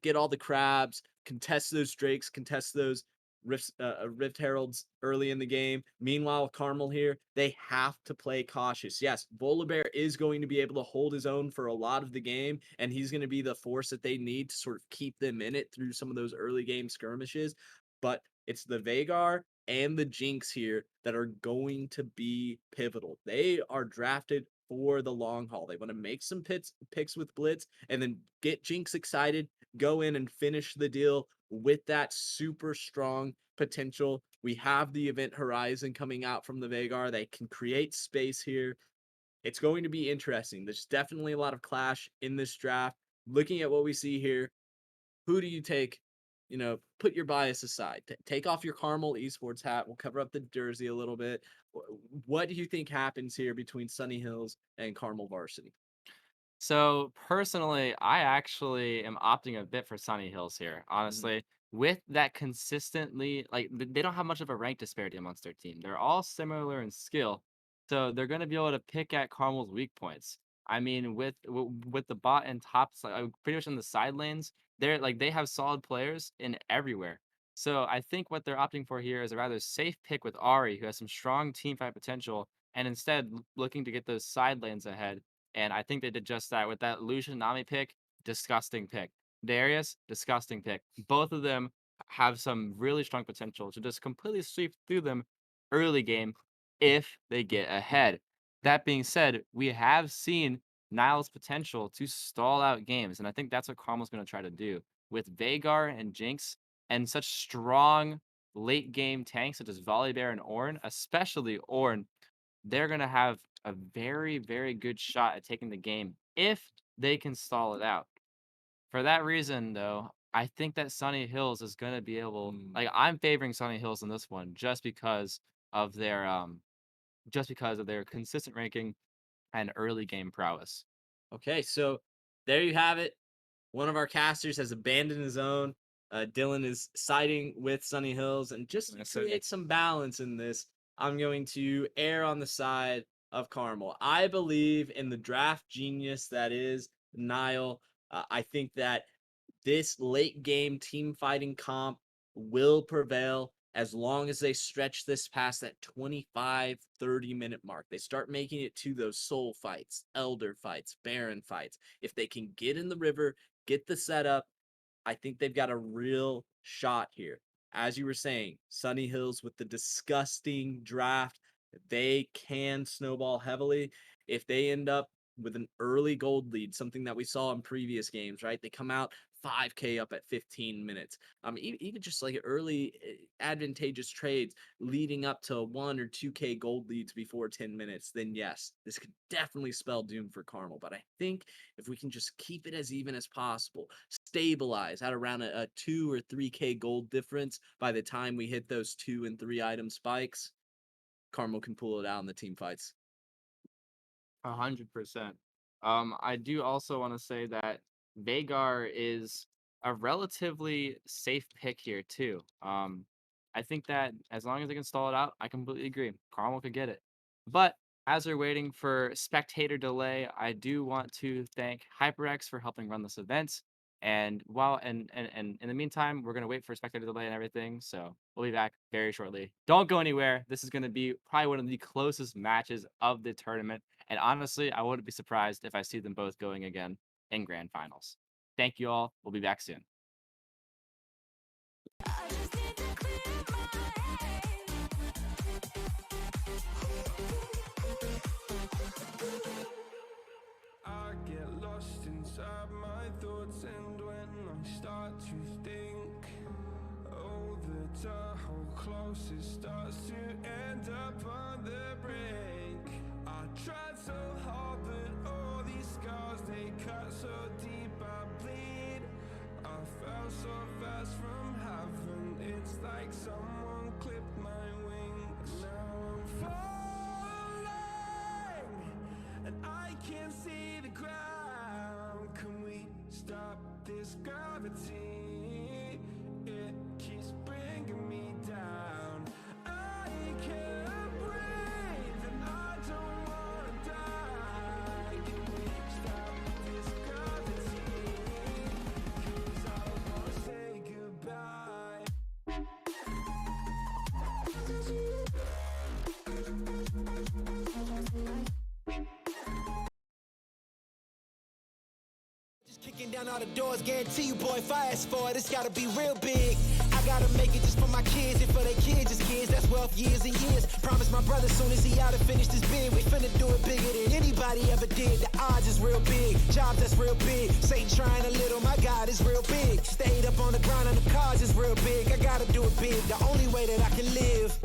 get all the crabs, contest those drakes, contest those Rift Heralds early in the game. Meanwhile, with Carmel here, they have to play cautious. Yes, Volibear is going to be able to hold his own for a lot of the game, and he's going to be the force that they need to sort of keep them in it through some of those early game skirmishes. But it's the Vagar and the Jinx here that are going to be pivotal. They are drafted for the long haul. They want to make some picks with Blitz and then get Jinx excited, go in and finish the deal with that super strong potential. We have the Event Horizon coming out from the Vagar. They can create space here. It's going to be interesting. There's definitely a lot of clash in this draft. Looking at what we see here, who do you take? Put your bias aside. Take off your Carmel Esports hat. We'll cover up the jersey a little bit. What do you think happens here between Sunny Hills and Carmel Varsity? So personally, I actually am opting a bit for Sunny Hills here. Mhm. Honestly, with that consistently, they don't have much of a rank disparity amongst their team. They're all similar in skill, so they're going to be able to pick at Carmel's weak points. I mean, with the bot and tops, like pretty much in the side lanes, they have solid players in everywhere. So I think what they're opting for here is a rather safe pick with Ari, who has some strong team fight potential, and instead looking to get those side lanes ahead, and I think they did just that with that Lucian Nami pick. Disgusting pick. Darius, disgusting pick. Both of them have some really strong potential to just completely sweep through them early game if they get ahead. That being said, we have seen Niall's potential to stall out games, and I think that's what Carmel's going to try to do with Vagar and Jinx and such strong late game tanks such as Volibear and Ornn, especially Ornn. They're going to have a very, very good shot at taking the game if they can stall it out. For that reason, though, I think that Sunny Hills is going to be able, like, I'm favoring Sunny Hills in this one of their, um, just because of their consistent ranking and early game prowess. Okay, so there you have it. One of our casters has abandoned his own. Dylan is siding with Sunny Hills, and just to Yes, sir. create some balance in this, I'm going to err on the side of Carmel. I believe in the draft genius that is Niall. I think that this late game team fighting comp will prevail as long as they stretch this past that 25-30 minute mark. They start making it to those soul fights, elder fights, baron fights. If they can get in the river, get the setup, I think they've got a real shot here. As you were saying, Sunny Hills with the disgusting draft, they can snowball heavily. If they end up with an early gold lead, something that we saw in previous games, right? They come out 5K up at 15 minutes. Even just like early advantageous trades leading up to 1 or 2K gold leads before 10 minutes, then yes, this could definitely spell doom for Carmel. But I think if we can just keep it as even as possible, stabilize at around a 2 or 3K gold difference by the time we hit those 2 and 3 item spikes, Carmel can pull it out in the team fights. 100%. I do also want to say that Vagar is a relatively safe pick here too. I think that as long as they can stall it out, I completely agree. Carmel could get it. But as we're waiting for spectator delay, I do want to thank HyperX for helping run this event. And in the meantime, we're gonna wait for spectator delay and everything. So we'll be back very shortly. Don't go anywhere. This is gonna be probably one of the closest matches of the tournament. And honestly, I wouldn't be surprised if I see them both going again in grand finals. Thank you all. We'll be back soon. I just need to clear my head. I get lost inside my thoughts, and when I start to think, oh, the Tahoe close, it starts to end up on the brink. I tried so hard, but all these scars, they cut so deep, I bleed. I fell so fast from heaven, it's like someone clipped my wings. Now I'm falling, and I can't see the ground. Can we stop this gravity? It keeps bringing me down. I can't breathe, and I don't wanna die. Can we stop this gravity? 'Cause I wanna say goodbye. Just kicking down all the doors, guarantee you, boy, if I ask for it, it's gotta be real big. I gotta make it just for my kids and for their kids, just kids, that's wealth years and years. Promise my brother soon as he out and finish this bid, we finna do it bigger than anybody ever did. The odds is real big, jobs that's real big. Satan trying a little, my God is real big. Stayed up on the grind on the cars is real big. I gotta do it big, the only way that I can live.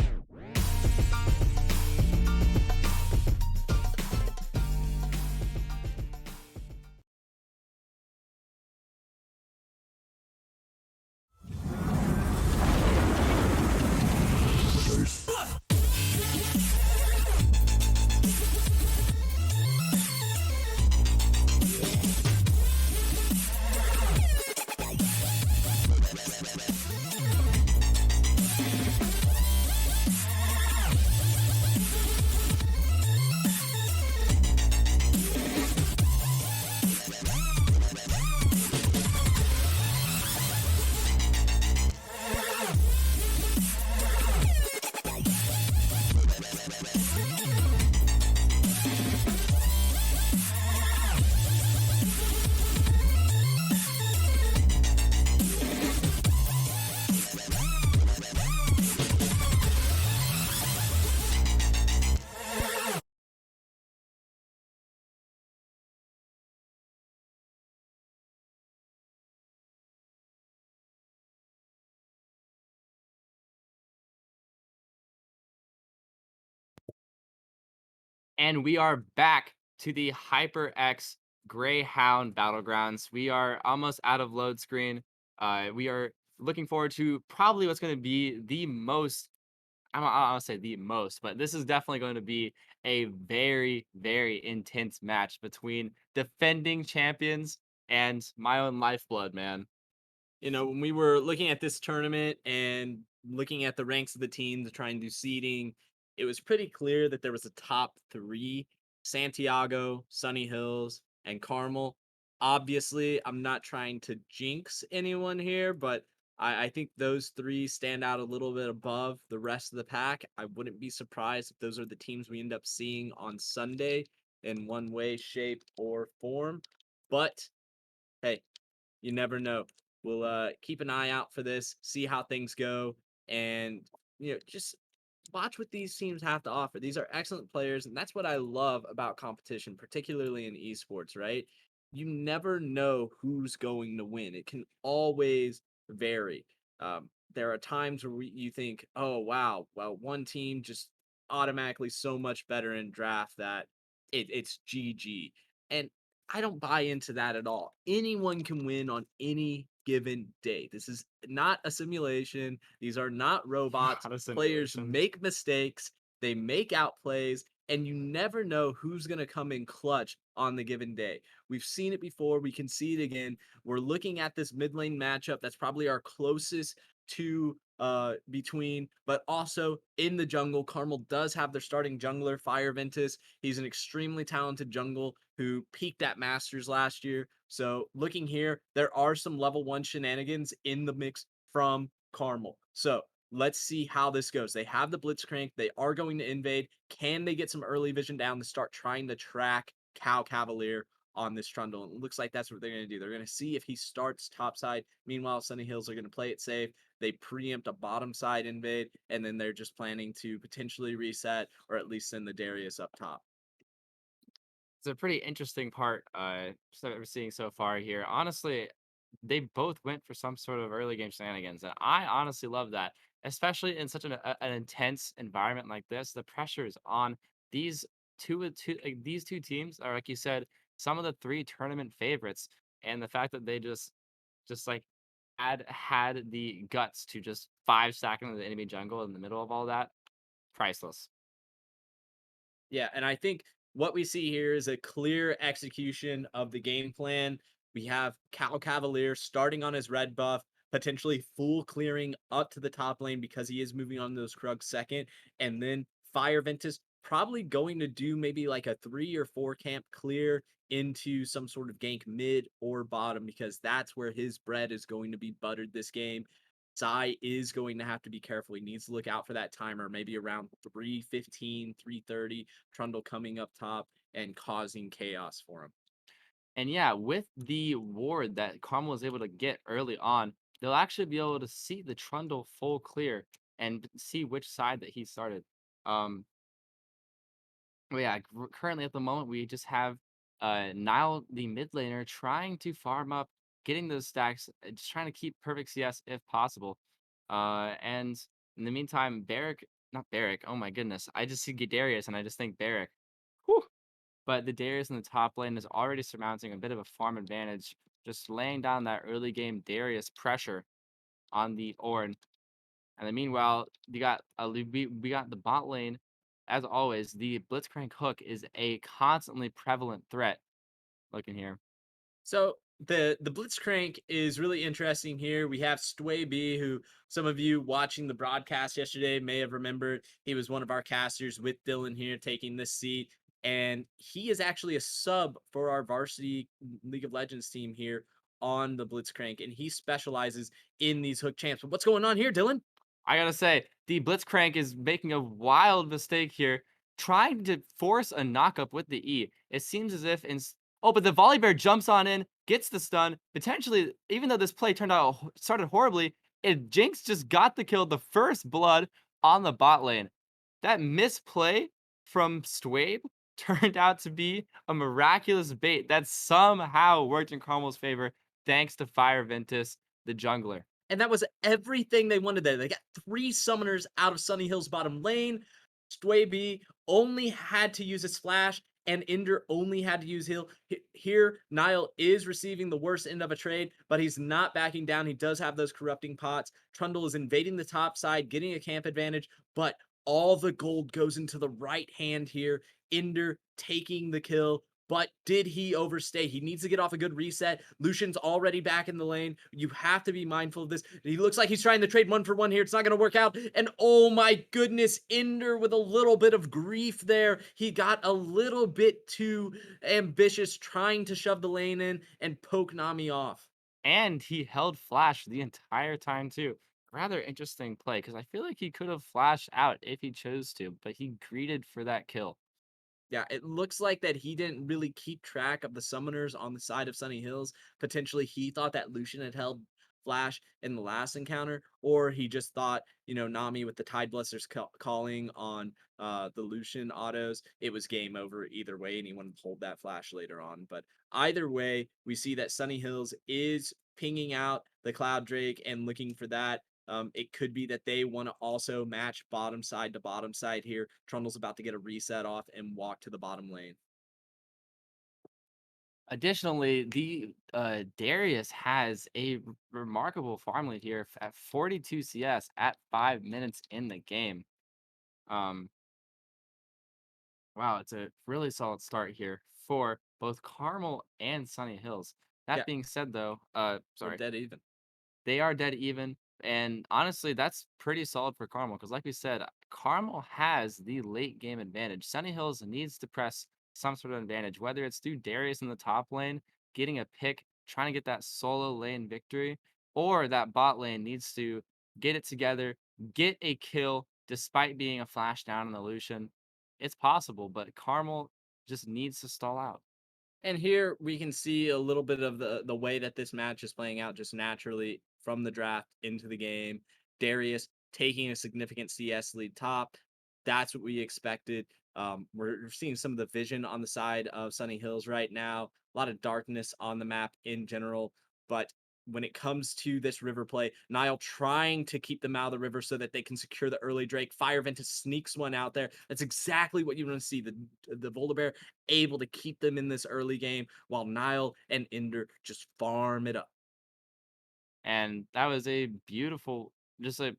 And we are back to the HyperX Greyhound Battlegrounds. We are almost out of load screen. We are looking forward to probably what's going to be the most. I'll say the most, but this is definitely going to be a very, very intense match between defending champions and my own lifeblood, man. You know, when we were looking at this tournament and looking at the ranks of the teams trying to do seeding, it was pretty clear that there was a top three: Santiago, Sunny Hills, and Carmel. Obviously, I'm not trying to jinx anyone here, but I think those three stand out a little bit above the rest of the pack. I wouldn't be surprised if those are the teams we end up seeing on Sunday in one way, shape, or form. But hey, you never know. We'll keep an eye out for this, see how things go, and just watch what these teams have to offer. These are excellent players, and that's what I love about competition, particularly in esports, right? You never know who's going to win. It can always vary. There are times where you think, oh, wow, well, one team just automatically so much better in draft that it's GG. And I don't buy into that at all. Anyone can win on any given day. This is not a simulation. These are not robots. Not a Players simulation. make mistakes, they make outplays, and you never know who's going to come in clutch on the given day. We've seen it before. We can see it again. We're looking at this mid lane matchup. That's probably our closest to between, but also in the jungle. Carmel does have their starting jungler, Fire Ventus. He's an extremely talented jungle who peaked at Masters last year. So looking here, there are some level 1 shenanigans in the mix from Carmel. So let's see how this goes. They have the Blitzcrank. They are going to invade. Can they get some early vision down to start trying to track Cow Cavalier on this Trundle. And it looks like that's what they're going to do. They're going to see if he starts topside. Meanwhile, Sunny Hills are going to play it safe. They preempt a bottom side invade, and then they're just planning to potentially reset or at least send the Darius up top. It's a pretty interesting part that we're seeing so far here. Honestly, they both went for some sort of early game shenanigans, and I honestly love that, especially in such an intense environment like this. The pressure is on these these two teams are, like you said, some of the three tournament favorites, and the fact that they just like had the guts to just five stack into the enemy jungle in the middle of all that, priceless. Yeah, and I think what we see here is a clear execution of the game plan. We have Cal Cavalier starting on his red buff, potentially full clearing up to the top lane because he is moving on those Krugs second, and then Fire Ventus probably going to do maybe like a 3 or 4 camp clear into some sort of gank mid or bottom because that's where his bread is going to be buttered this game. Sai is going to have to be careful. He needs to look out for that timer, maybe around 3:15, 3:30. Trundle coming up top and causing chaos for him. And yeah, with the ward that Karma was able to get early on, they'll actually be able to see the Trundle full clear and see which side that he started. Um, but yeah, currently at the moment we just have Nile, the mid laner, trying to farm up, getting those stacks, just trying to keep perfect CS if possible. And in the meantime, Barrick, not Barrick, oh my goodness, I just see Darius and I just think Barrick. Whew. But the Darius in the top lane is already surmounting a bit of a farm advantage, just laying down that early game Darius pressure on the Ornn. And then meanwhile, we got the bot lane. As always, the Blitzcrank hook is a constantly prevalent threat. Looking here. So the Blitzcrank is really interesting here. We have Stway B, who some of you watching the broadcast yesterday may have remembered. He was one of our casters with Dylan here taking this seat. And he is actually a sub for our varsity League of Legends team here on the Blitzcrank. And he specializes in these hook champs. But what's going on here, Dylan? I gotta say, the Blitzcrank is making a wild mistake here, trying to force a knockup with the E. It seems as if oh, but the volley bear jumps on in, gets the stun. Potentially, even though this play started horribly, Jinx just got the kill, the first blood on the bot lane. That misplay from Stwabe turned out to be a miraculous bait that somehow worked in Carmel's favor, thanks to Fire Ventus, the jungler. And that was everything they wanted there. They got 3 summoners out of Sunny Hill's bottom lane. Stway B only had to use his flash, and Ender only had to use heal. Here, Nile is receiving the worst end of a trade, but he's not backing down. He does have those corrupting pots. Trundle is invading the top side, getting a camp advantage, but all the gold goes into the right hand here. Ender taking the kill. But did he overstay? He needs to get off a good reset. Lucian's already back in the lane. You have to be mindful of this. He looks like he's trying to trade 1-for-1 here. It's not going to work out. And oh my goodness, Ender with a little bit of grief there. He got a little bit too ambitious trying to shove the lane in and poke Nami off. And he held Flash the entire time too. Rather interesting play because I feel like he could have flashed out if he chose to, but he greeted for that kill. Yeah, it looks like that he didn't really keep track of the summoners on the side of Sunny Hills. Potentially, he thought that Lucian had held Flash in the last encounter, or he just thought, Nami with the Tide Blessers calling on the Lucian autos, it was game over either way, and he wanted to hold that Flash later on. But either way, we see that Sunny Hills is pinging out the Cloud Drake and looking for that. It could be that they want to also match bottom side to bottom side here. Trundle's about to get a reset off and walk to the bottom lane. Additionally, the Darius has a remarkable farm lead here at 42 CS at 5 minutes in the game. Um, wow, it's a really solid start here for both Carmel and Sunny Hills. Yeah, That being said, though, we're sorry. dead even. They are dead even. And honestly, that's pretty solid for Carmel because, like we said, Carmel has the late game advantage. Sunny Hills needs to press some sort of advantage, whether it's through Darius in the top lane, getting a pick, trying to get that solo lane victory, or that bot lane needs to get it together, get a kill despite being a flash down in the Lucian. It's possible, but Carmel just needs to stall out. And here we can see a little bit of the way that this match is playing out just naturally from the draft into the game. Darius taking a significant CS lead top. That's what we expected. We're seeing some of the vision on the side of Sunny Hills right now. A lot of darkness on the map in general, but when it comes to this river play, Nile trying to keep them out of the river so that they can secure the early Drake. Fire Ventus sneaks one out there. That's exactly what you want to see. The Volder able to keep them in this early game while Nile and Ender just farm it up. And that was a beautiful, just a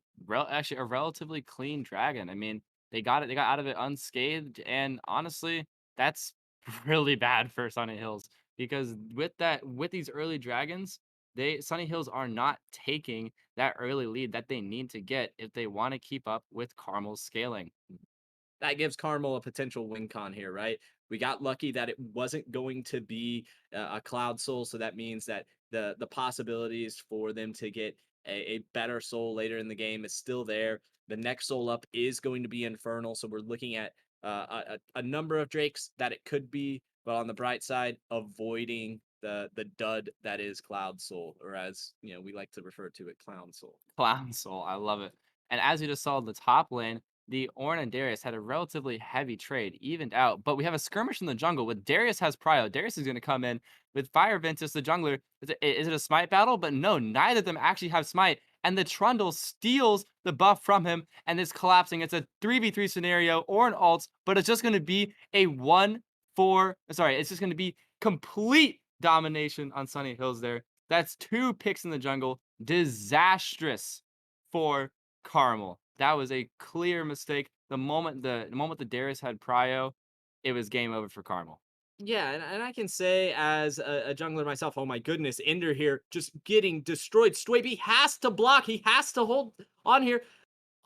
actually a relatively clean dragon. I mean, they got out of it unscathed, and honestly, that's really bad for Sunny Hills because with these early dragons, they Sunny Hills are not taking that early lead that they need to get if they want to keep up with Carmel's scaling. That gives Carmel a potential win con here, right? We got lucky that it wasn't going to be a Cloud Soul, so that means that the possibilities for them to get a better soul later in the game is still there. The next soul up is going to be Infernal, so we're looking at a number of Drakes that it could be, but on the bright side, avoiding the dud that is Cloud Soul, or as we like to refer to it, Clown Soul. Clown Soul, I love it. And as you just saw in the top lane, the Ornn and Darius had a relatively heavy trade, evened out. But we have a skirmish in the jungle with Darius has prio. Darius is going to come in with Fire Ventus, the jungler. Is it a smite battle? But no, neither of them actually have smite. And the Trundle steals the buff from him and is collapsing. It's a 3v3 scenario or an ult, but it's just going to be a 1-4. Sorry, it's just going to be complete domination on Sunny Hills there. That's 2 picks in the jungle. Disastrous for Carmel. That was a clear mistake. The moment the Darius had prio, it was game over for Carmel. Yeah, and I can say as a jungler myself, oh my goodness, Ender here just getting destroyed. Stwaby has to block. He has to hold on here.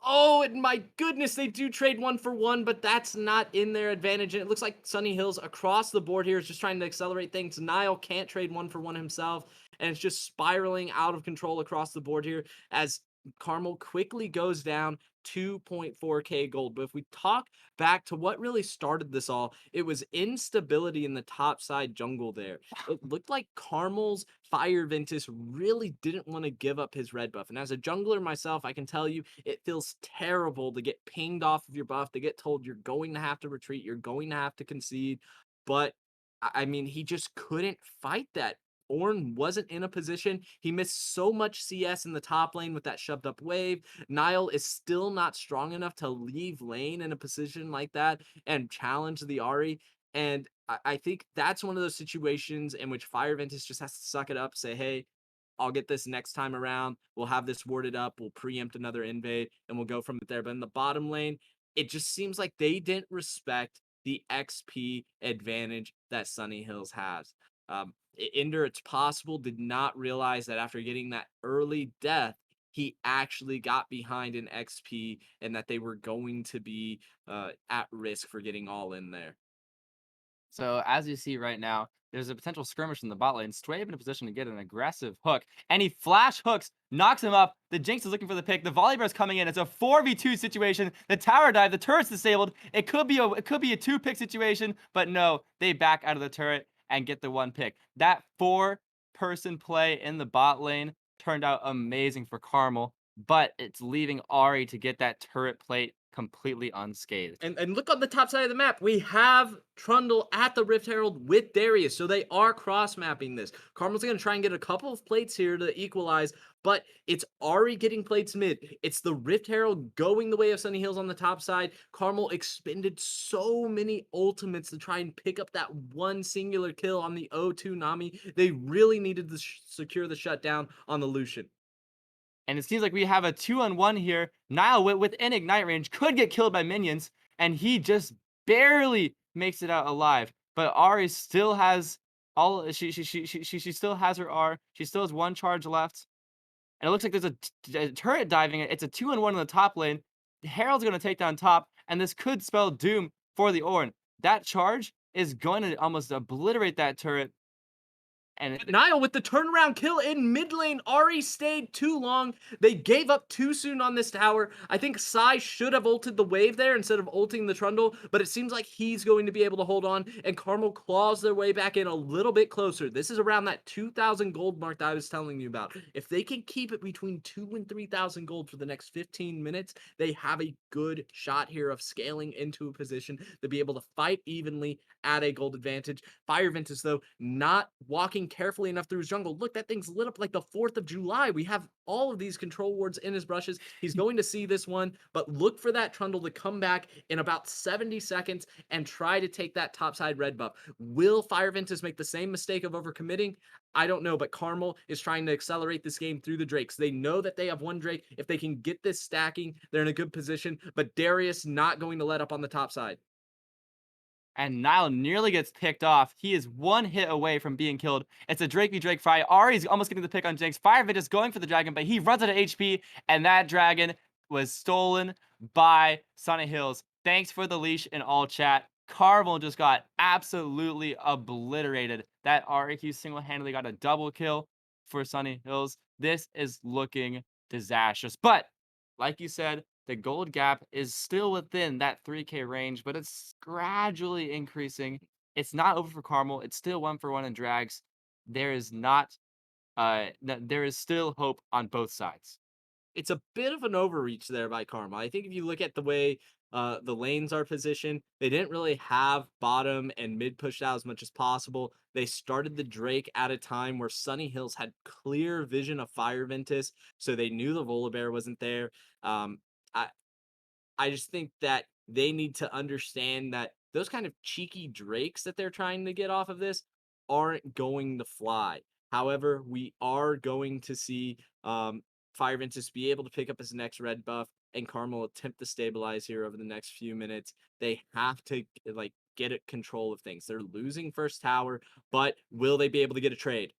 Oh, and my goodness, they do trade 1-for-1, but that's not in their advantage. And it looks like Sunny Hills across the board here is just trying to accelerate things. Nile can't trade 1-for-1 himself, and it's just spiraling out of control across the board here as Carmel quickly goes down 2.4k gold. But if we talk back to what really started this all, it was instability in the top side jungle there. It looked like Carmel's Fire Ventus really didn't want to give up his red buff. And as a jungler myself, I can tell you it feels terrible to get pinged off of your buff, to get told you're going to have to retreat, you're going to have to concede. But I mean, he just couldn't fight that. Ornn wasn't in a position. He missed so much CS in the top lane with that shoved up wave. Nile is still not strong enough to leave lane in a position like that and challenge the Ahri. And I think that's one of those situations in which Fire Ventus just has to suck it up, say, hey, I'll get this next time around. We'll have this warded up. We'll preempt another invade and we'll go from there. But in the bottom lane, it just seems like they didn't respect the XP advantage that Sunny Hills has. Ender, it's possible, did not realize that after getting that early death, he actually got behind in XP and that they were going to be at risk for getting all in there. So as you see right now, there's a potential skirmish in the bot lane. Swabe in a position to get an aggressive hook, and he flash hooks, knocks him up. The Jinx is looking for the pick. The Volibear's coming in. It's a 4v2 situation. The tower dive, the turret's disabled. It could be a 2-pick situation, but no, they back out of the turret and get the 1 pick. That 4-person play in the bot lane turned out amazing for Carmel, but it's leaving Ahri to get that turret plate completely unscathed. And look on the top side of the map. We have Trundle at the Rift Herald with Darius. So they are cross-mapping this. Carmel's going to try and get a couple of plates here to equalize, but it's Ahri getting plates mid. It's the Rift Herald going the way of Sunny Hills on the top side. Carmel expended so many ultimates to try and pick up that one singular kill on the O2 Nami. They really needed to secure the shutdown on the Lucian. And it seems like we have a 2-on-1 here. Nile within ignite range could get killed by minions, and he just barely makes it out alive. But Ari still has all she still has her R. She still has 1 charge left. And it looks like there's a turret diving. It's a 2-on-1 in the top lane. Herald's gonna take down top, and this could spell doom for the Ornn. That charge is going to almost obliterate that turret. And Niall with the turnaround kill in mid lane. Ari stayed too long. They gave up too soon on this tower. I think Sai should have ulted the wave there instead of ulting the Trundle, but it seems like he's going to be able to hold on, and Carmel claws their way back in a little bit closer. This is around that 2,000 gold mark that I was telling you about. If they can keep it between 2 and 3,000 gold for the next 15 minutes, they have a good shot here of scaling into a position to be able to fight evenly at a gold advantage. Fire Ventus, though, not walking carefully enough through his jungle. Look, that thing's lit up like the 4th of July. We have all of these control wards in his brushes. He's going to see this one, but look for that Trundle to come back in about 70 seconds and try to take that topside red buff. Will Fire Ventus make the same mistake of overcommitting? I don't know, but Carmel is trying to accelerate this game through the Drakes. They know that they have one Drake. If they can get this stacking, they're in a good position, but Darius not going to let up on the top side. and Nile nearly gets picked off. He is one hit away from being killed. It's a Drake v Drake fight. Ari's almost getting the pick on Jinx. Firevid is going for the dragon, but he runs out of HP, and that dragon was stolen by Sunny Hills. Thanks for the leash in all chat. Carvel just got absolutely obliterated. That RAQ single-handedly got a double kill for Sunny Hills. This is looking disastrous. But, like you said, the gold gap is still within that 3K range, but it's gradually increasing. It's not over for Carmel. It's still 1-for-1 in drags. There is not there is still hope on both sides. It's a bit of an overreach there by Karma. I think if you look at the way the lanes are positioned, they didn't really have bottom and mid pushed out as much as possible. They started the Drake at a time where Sunny Hills had clear vision of Fire Ventus, so they knew the Volibear wasn't there. Um, I I just think that they need to understand that those kind of cheeky drakes that they're trying to get off of this aren't going to fly. However, we are going to see Fire Ventus be able to pick up his next red buff and Carmel attempt to stabilize here over the next few minutes. They have to like get a control of things. They're losing first tower, but will they be able to get a trade?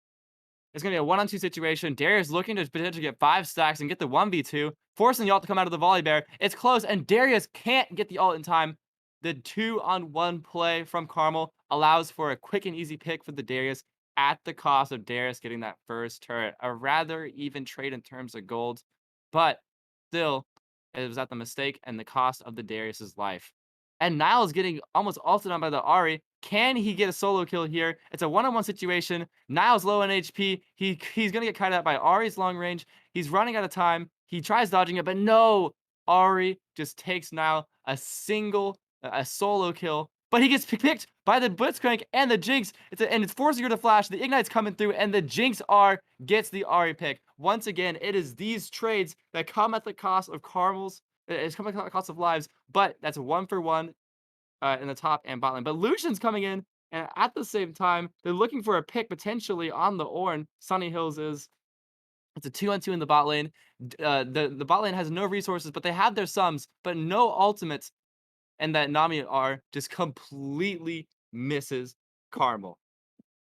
It's going to be a 1-on-2 situation. Darius looking to potentially get 5 stacks and get the 1v2, forcing the ult to come out of the volley bear. It's close, and Darius can't get the ult in time. The 2-on-1 play from Carmel allows for a quick and easy pick for the Darius at the cost of Darius getting that first turret. A rather even trade in terms of gold, but still, it was at the mistake and the cost of the Darius's life. And Niall is getting almost ulted on by the Ahri. Can he get a solo kill here? It's a 1-on-1 situation. Niall's low on HP. He's gonna get kited out by Ahri's long range. He's running out of time. He tries dodging it, but no. Ahri just takes Niall a solo kill. But he gets picked by the Blitzcrank and the Jinx. It's forcing her to flash. The Ignite's coming through, and the Jinx R gets the Ahri pick. Once again, it is these trades that come at the cost of Carmel's. It's coming at the cost of lives, but that's a 1-for-1 in the top and bot lane. But Lucian's coming in, and at the same time, they're looking for a pick potentially on the Ornn. Sunny Hills is. It's a 2-on-2 in the bot lane. The bot lane has no resources, but they have their sums, but no ultimates. And that Nami R just completely misses Carmel.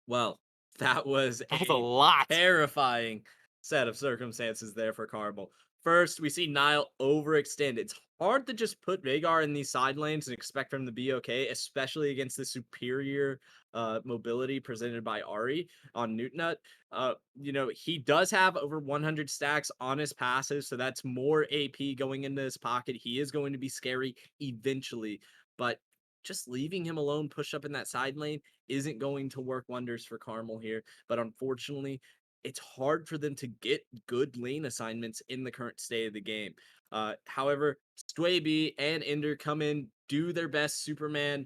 Well, that was That was a lot. terrifying set of circumstances there for Carmel. First, we see Nile overextend. It's hard to just put Vhagar in these side lanes and expect for him to be okay, especially against the superior mobility presented by Ari on Newtnut. He does have over 100 stacks on his passive, so that's more AP going into his pocket. He is going to be scary eventually, but just leaving him alone, push up in that side lane, isn't going to work wonders for Carmel here. But unfortunately, it's hard for them to get good lane assignments in the current state of the game. However, Stwaby and Ender come in, do their best Superman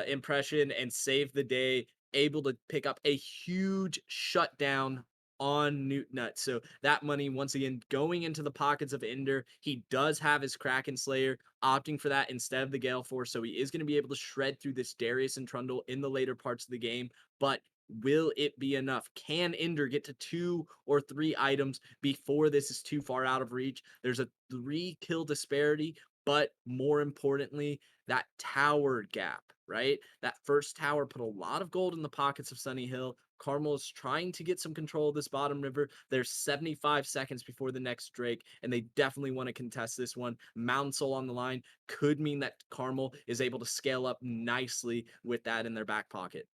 impression, and save the day, able to pick up a huge shutdown on Newtnut. So that money, once again, going into the pockets of Ender. He does have his Kraken Slayer, opting for that instead of the Gale Force. So he is going to be able to shred through this Darius and Trundle in the later parts of the game. But will it be enough? Can Ender get to 2 or 3 items before this is too far out of reach? There's a 3 kill disparity, but more importantly, that tower gap, right? That first tower put a lot of gold in the pockets of Sunny Hill. Carmel is trying to get some control of this bottom river. There's 75 seconds before the next Drake, and they definitely want to contest this one. Mountain Soul on the line could mean that Carmel is able to scale up nicely with that in their back pocket.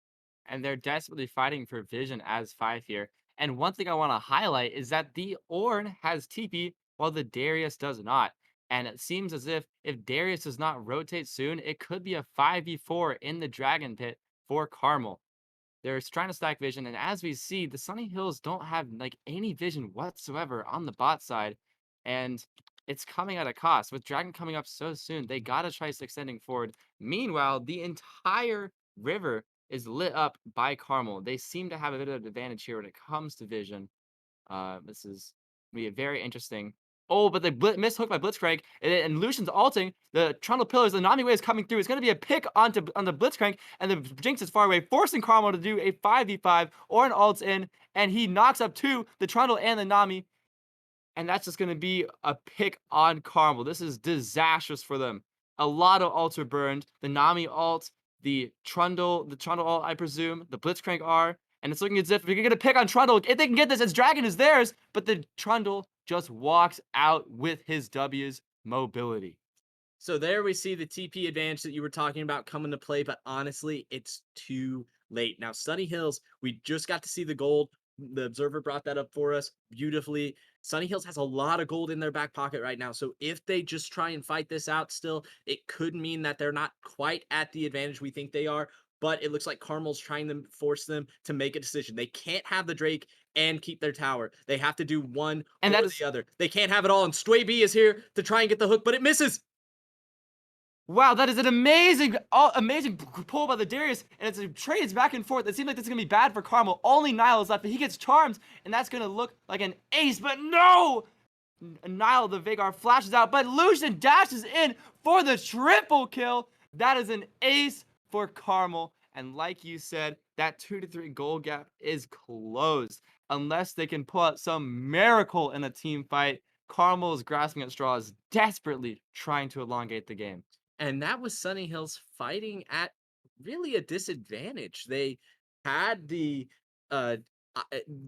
and they're desperately fighting for vision as 5 here. And one thing I want to highlight is that the Ornn has TP while the Darius does not. And it seems as if Darius does not rotate soon, it could be a 5v4 in the Dragon Pit for Carmel. They're trying to stack vision, and as we see, the Sunny Hills don't have like any vision whatsoever on the bot side, and it's coming at a cost. With Dragon coming up so soon, they gotta try extending forward. Meanwhile, the entire river is lit up by Carmel. They seem to have a bit of an advantage here when it comes to vision. This is gonna be very interesting. Oh, but the missed hook by Blitzcrank, and Lucian's ulting. The Trundle Pillars, the Nami wave is coming through. It's going to be a pick on the Blitzcrank, and the Jinx is far away, forcing Carmel to do a 5v5 or an ults in, and he knocks up two, the Trundle and the Nami, and that's just going to be a pick on Carmel. This is disastrous for them. A lot of ults are burned. The Nami ult, the Trundle ult, I presume, the Blitzcrank R, and it's looking as if they're going to pick on Trundle. If they can get this, as Dragon is theirs, but the Trundle just walks out with his W's mobility. So there we see the TP advantage that you were talking about come into play, but honestly, it's too late. Now, Sunny Hills, we just got to see the gold. The Observer brought that up for us beautifully. Sunny Hills has a lot of gold in their back pocket right now. So if they just try and fight this out still, it could mean that they're not quite at the advantage we think they are. But it looks like Carmel's trying to force them to make a decision. They can't have the Drake and keep their tower. They have to do one And or that is the other. They can't have it all. And Sway B is here to try and get the hook, but it misses. Wow, that is an amazing pull by the Darius, and it's a trades back and forth. It seems like this is gonna be bad for Carmel. Only Nile is left, but he gets charmed, and that's gonna look like an ace. But no, Nile the Vagar flashes out, but Lucian dashes in for the triple kill. That is an ace for Carmel, and like you said, that 2-3 goal gap is closed unless they can pull out some miracle in a team fight. Carmel is grasping at straws, desperately trying to elongate the game. And that was Sunny Hills fighting at really a disadvantage. They had the uh,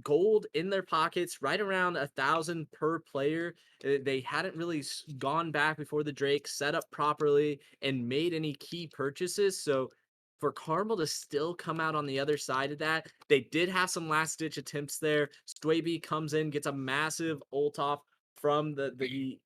gold in their pockets, right around 1,000 per player. They hadn't really gone back before the Drake, set up properly, and made any key purchases. So for Carmel to still come out on the other side of that, they did have some last ditch attempts there. Stwaby comes in, gets a massive ult off from the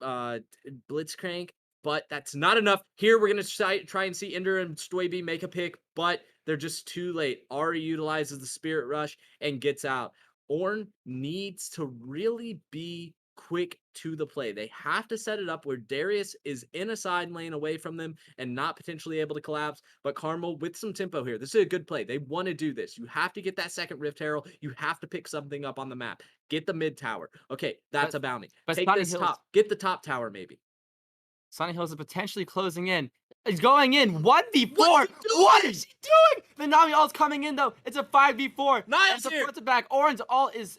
Blitzcrank, but that's not enough. Here, we're going to try and see Ender and Stwaby make a pick, but they're just too late. Ari utilizes the Spirit Rush and gets out. Ornn needs to really be quick to the play. They have to set it up where Darius is in a side lane away from them and not potentially able to collapse, but Carmel with some tempo here. This is a good play. They want to do this. You have to get that second Rift Herald. You have to pick something up on the map. Get the mid tower. Okay, that's a bounty. But Take Sunny this Hills, top. Get the top tower, maybe. Sunny Hills is potentially closing in. He's going in 1v4. What's he doing? What is he doing? The Nami ult's coming in though. It's a 5v4. Nile's It's a here. front to back. Orange ult is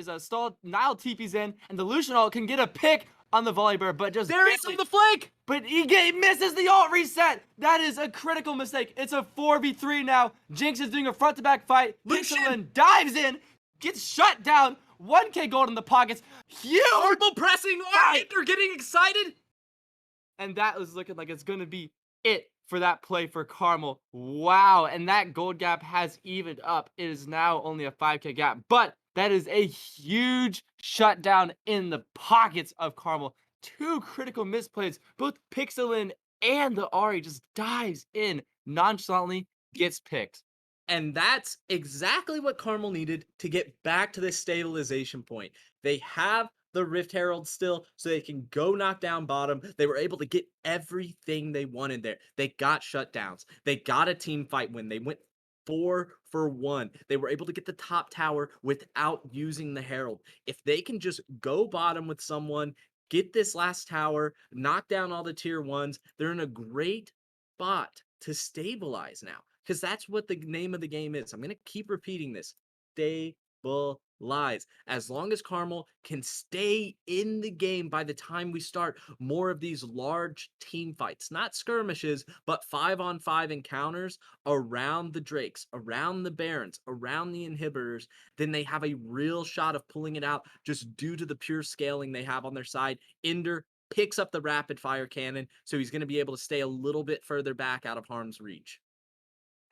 a stalled. Nile TP's in, and the Lucian ult can get a pick on the Volibear, but just Darius barely. on the flank. But he misses the ult reset. That is a critical mistake. It's a 4v3 now. Jinx is doing a front to back fight. Lucian Lucian dives in, gets shut down. 1k gold in the pockets. Huge. Horrible pressing. They're getting excited. And that was looking like it's going to be it for that play for Carmel. Wow. And that gold gap has evened up. It is now only a 5k gap. But that is a huge shutdown in the pockets of Carmel. Two critical misplays. Both Pixelin and the Ari just dives in nonchalantly, gets picked. And that's exactly what Carmel needed to get back to this stabilization point. They have the Rift Herald still, so they can go knock down bottom. They were able to get everything they wanted there. They got shutdowns. They got a team fight win. They went 4 for 1. They were able to get the top tower without using the Herald. If they can just go bottom with someone, get this last tower, knock down all the tier 1s, they're in a great spot to stabilize now. Because that's what the name of the game is. I'm going to keep repeating this. Stabilize. As long as Carmel can stay in the game by the time we start more of these large team fights, not skirmishes, but 5-on-5 encounters around the Drakes, around the Barons, around the Inhibitors, then they have a real shot of pulling it out just due to the pure scaling they have on their side. Ender picks up the rapid fire cannon, so he's going to be able to stay a little bit further back out of harm's reach.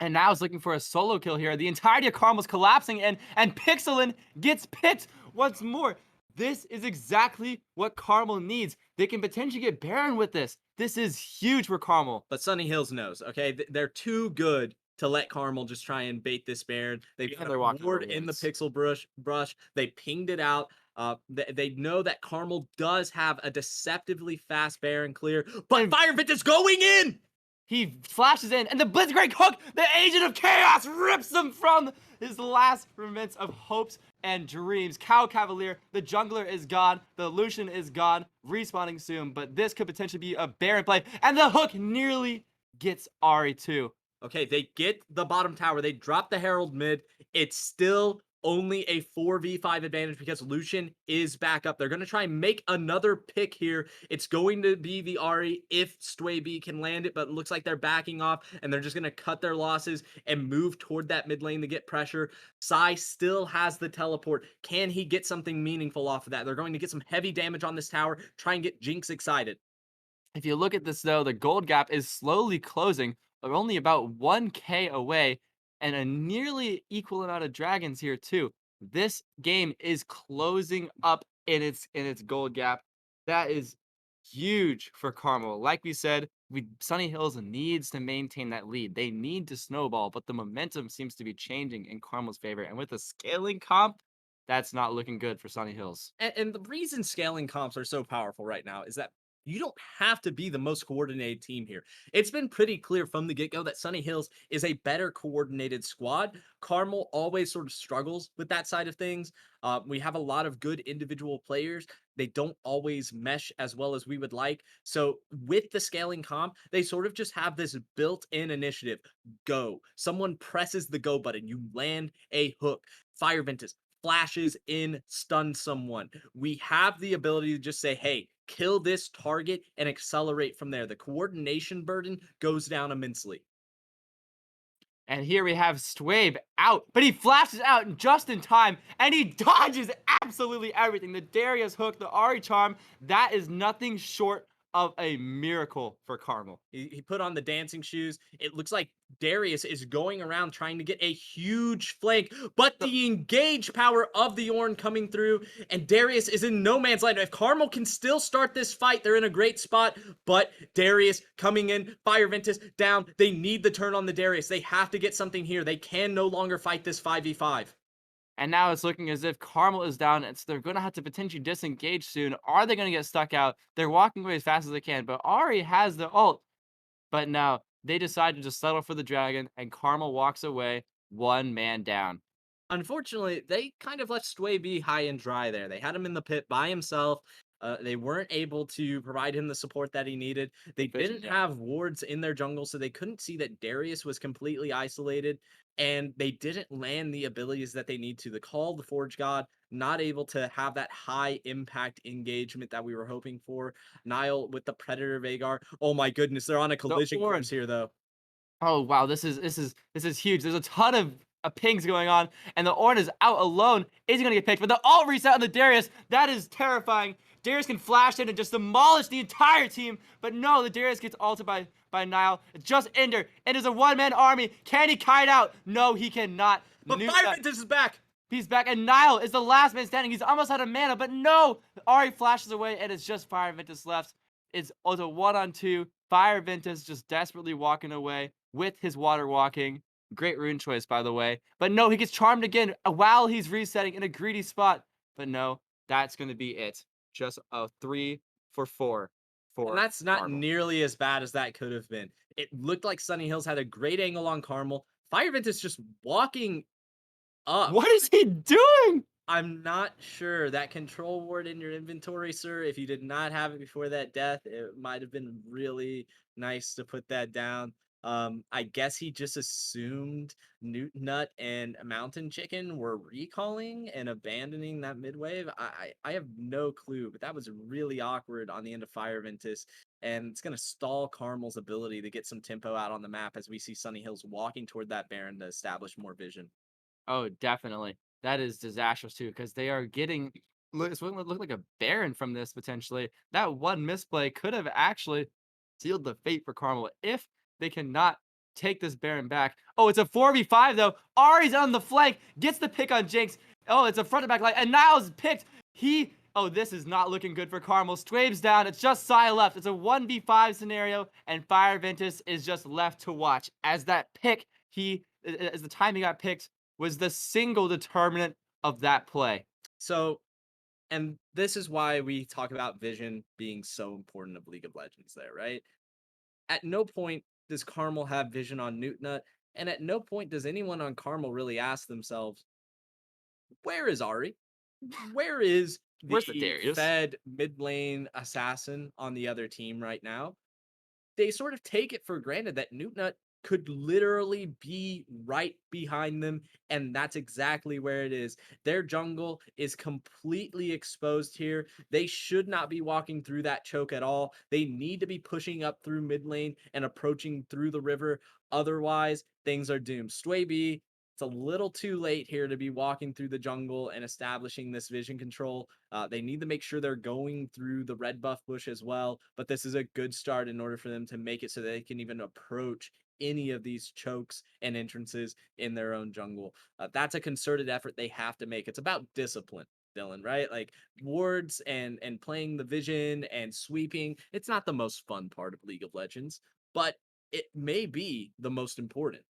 And now is looking for a solo kill here. The entirety of Karma's collapsing, and Pixelin gets picked once more. This is exactly what Carmel needs. They can potentially get Baron with this. This is huge for Carmel. But Sunny Hills knows, okay? They're too good to let Carmel just try and bait this Baron. They've Yeah, got they're a walking over ward in the wards. pixel brush. They pinged it out. They know that Carmel does have a deceptively fast Baron clear, but And Fire Fit is going in! he flashes in, and the Blitzcrank hook, the Agent of Chaos, rips him from his last remnants of hopes and dreams. Cow Cavalier, the jungler is gone, the Lucian is gone, respawning soon, but this could potentially be a Baron play, and the hook nearly gets Ari too. Okay, they get the bottom tower. They drop the Herald mid. It's still only a 4v5 advantage because Lucian is back up. They're going to try and make another pick here. It's going to be the Ari if Sway can land it, but it looks like they're backing off and they're just going to cut their losses and move toward that mid lane to get pressure. Sai still has the teleport. Can he get something meaningful off of that? They're going to get some heavy damage on this tower, try and get Jinx excited. If you look at this though, the gold gap is slowly closing. We're only about 1k away, and a nearly equal amount of dragons here too. This game is closing up in its gold gap. That is huge for Carmel. Like we said, Sunny Hills needs to maintain that lead. They need to snowball, but the momentum seems to be changing in Carmel's favor. And with the scaling comp, that's not looking good for Sunny Hills. And the reason scaling comps are so powerful right now is that you don't have to be the most coordinated team here. It's been pretty clear from the get go that Sunny Hills is a better coordinated squad. Carmel always sort of struggles with that side of things. We have a lot of good individual players. They don't always mesh as well as we would like. So, with the scaling comp, they sort of just have this built in initiative. Go. Someone presses the go button. You land a hook. Fire Ventus flashes in, stun someone. We have the ability to just say, hey, kill this target and accelerate from there. The coordination burden goes down immensely. And here we have Swabe out, but he flashes out just in time, and he dodges absolutely everything. The Darius hook, the Ari charm, that is nothing short of a miracle for Carmel. He put on the dancing shoes. It looks like Darius is going around trying to get a huge flank, but the engage power of the Ornn coming through, and Darius is in no man's land. If Carmel can still start this fight, they're in a great spot, but Darius coming in, Fire Ventus down. They need the turn on the Darius. They have to get something here. They can no longer fight this 5v5. And now it's looking as if Carmel is down, and so they're going to have to potentially disengage soon. Are they going to get stuck out? They're walking away as fast as they can, but Ari has the ult. But now they decide to just settle for the dragon, and Carmel walks away, one man down. Unfortunately, they kind of left Sway B high and dry there. They had him in the pit by himself. They weren't able to provide him the support that he needed. They didn't Yeah. have wards in their jungle, so they couldn't see that Darius was completely isolated, and they didn't land the abilities that they need to. The Call, the Forge God, not able to have that high impact engagement that we were hoping for. Nile with the Predator Vagar. Oh my goodness, they're on a collision Ornn. course here, though. Oh wow, this is huge. There's a ton of pings going on, and the Ornn is out alone. Is he gonna get picked? But the ult reset on the Darius, that is terrifying. Darius can flash in and just demolish the entire team, but no, the Darius gets ulted by Nile. It's just Ender. It is a one-man army. Can he kite out? No, he cannot. But Fire Ventus is back. He's back, and Nile is the last man standing. He's almost out of mana, but no! Ari flashes away, and it's just Fire Ventus left. It's a 1-on-2. Fire Ventus just desperately walking away with his water walking. Great rune choice, by the way. But no, he gets charmed again while he's resetting in a greedy spot. But no, that's going to be it. Just a 3 for 4 for And that's not Carmel. nearly as bad as that could have been. It looked like Sunny Hills had a great angle on Carmel. Fire Ventus just walking up. What is he doing? I'm not sure. That control ward in your inventory, sir, if you did not have it before that death, it might have been really nice to put that down. I guess he just assumed Newt Nut and Mountain Chicken were recalling and abandoning that mid wave. I have no clue, but that was really awkward on the end of Fire Ventus, and it's gonna stall Carmel's ability to get some tempo out on the map as we see Sunny Hills walking toward that Baron to establish more vision. Oh, definitely. That is disastrous too, because they are getting it's going to look like a Baron from this potentially. That one misplay could have actually sealed the fate for Carmel if they cannot take this Baron back. Oh, it's a 4v5 though. Ari's on the flank, gets the pick on Jinx. Oh, it's a front to back line, and Niles picked. Oh, this is not looking good for Carmel. Strabe's down. It's just Sai left. It's a 1v5 scenario, and Fire Ventus is just left to watch. As that pick, as the time he got picked, was the single determinant of that play. So, and this is why we talk about vision being so important of League of Legends there, right? At no point does Carmel have vision on Newtnut, and at no point does anyone on Carmel really ask themselves, where is Ari? Where is Where's the the Darius? fed mid lane assassin on the other team right now? They sort of take it for granted that Newtnut could literally be right behind them, and that's exactly where it is. Their jungle is completely exposed here. They should not be walking through that choke at all. They need to be pushing up through mid lane and approaching through the river. Otherwise, things are doomed. Sway it's a little too late here to be walking through the jungle and establishing this vision control. They need to make sure they're going through the red buff bush as well, but this is a good start in order for them to make it so they can even approach any of these chokes and entrances in their own jungle. That's a concerted effort they have to make. It's about discipline, Dylan, right? Like wards and playing the vision and sweeping. It's not the most fun part of League of Legends, but it may be the most important.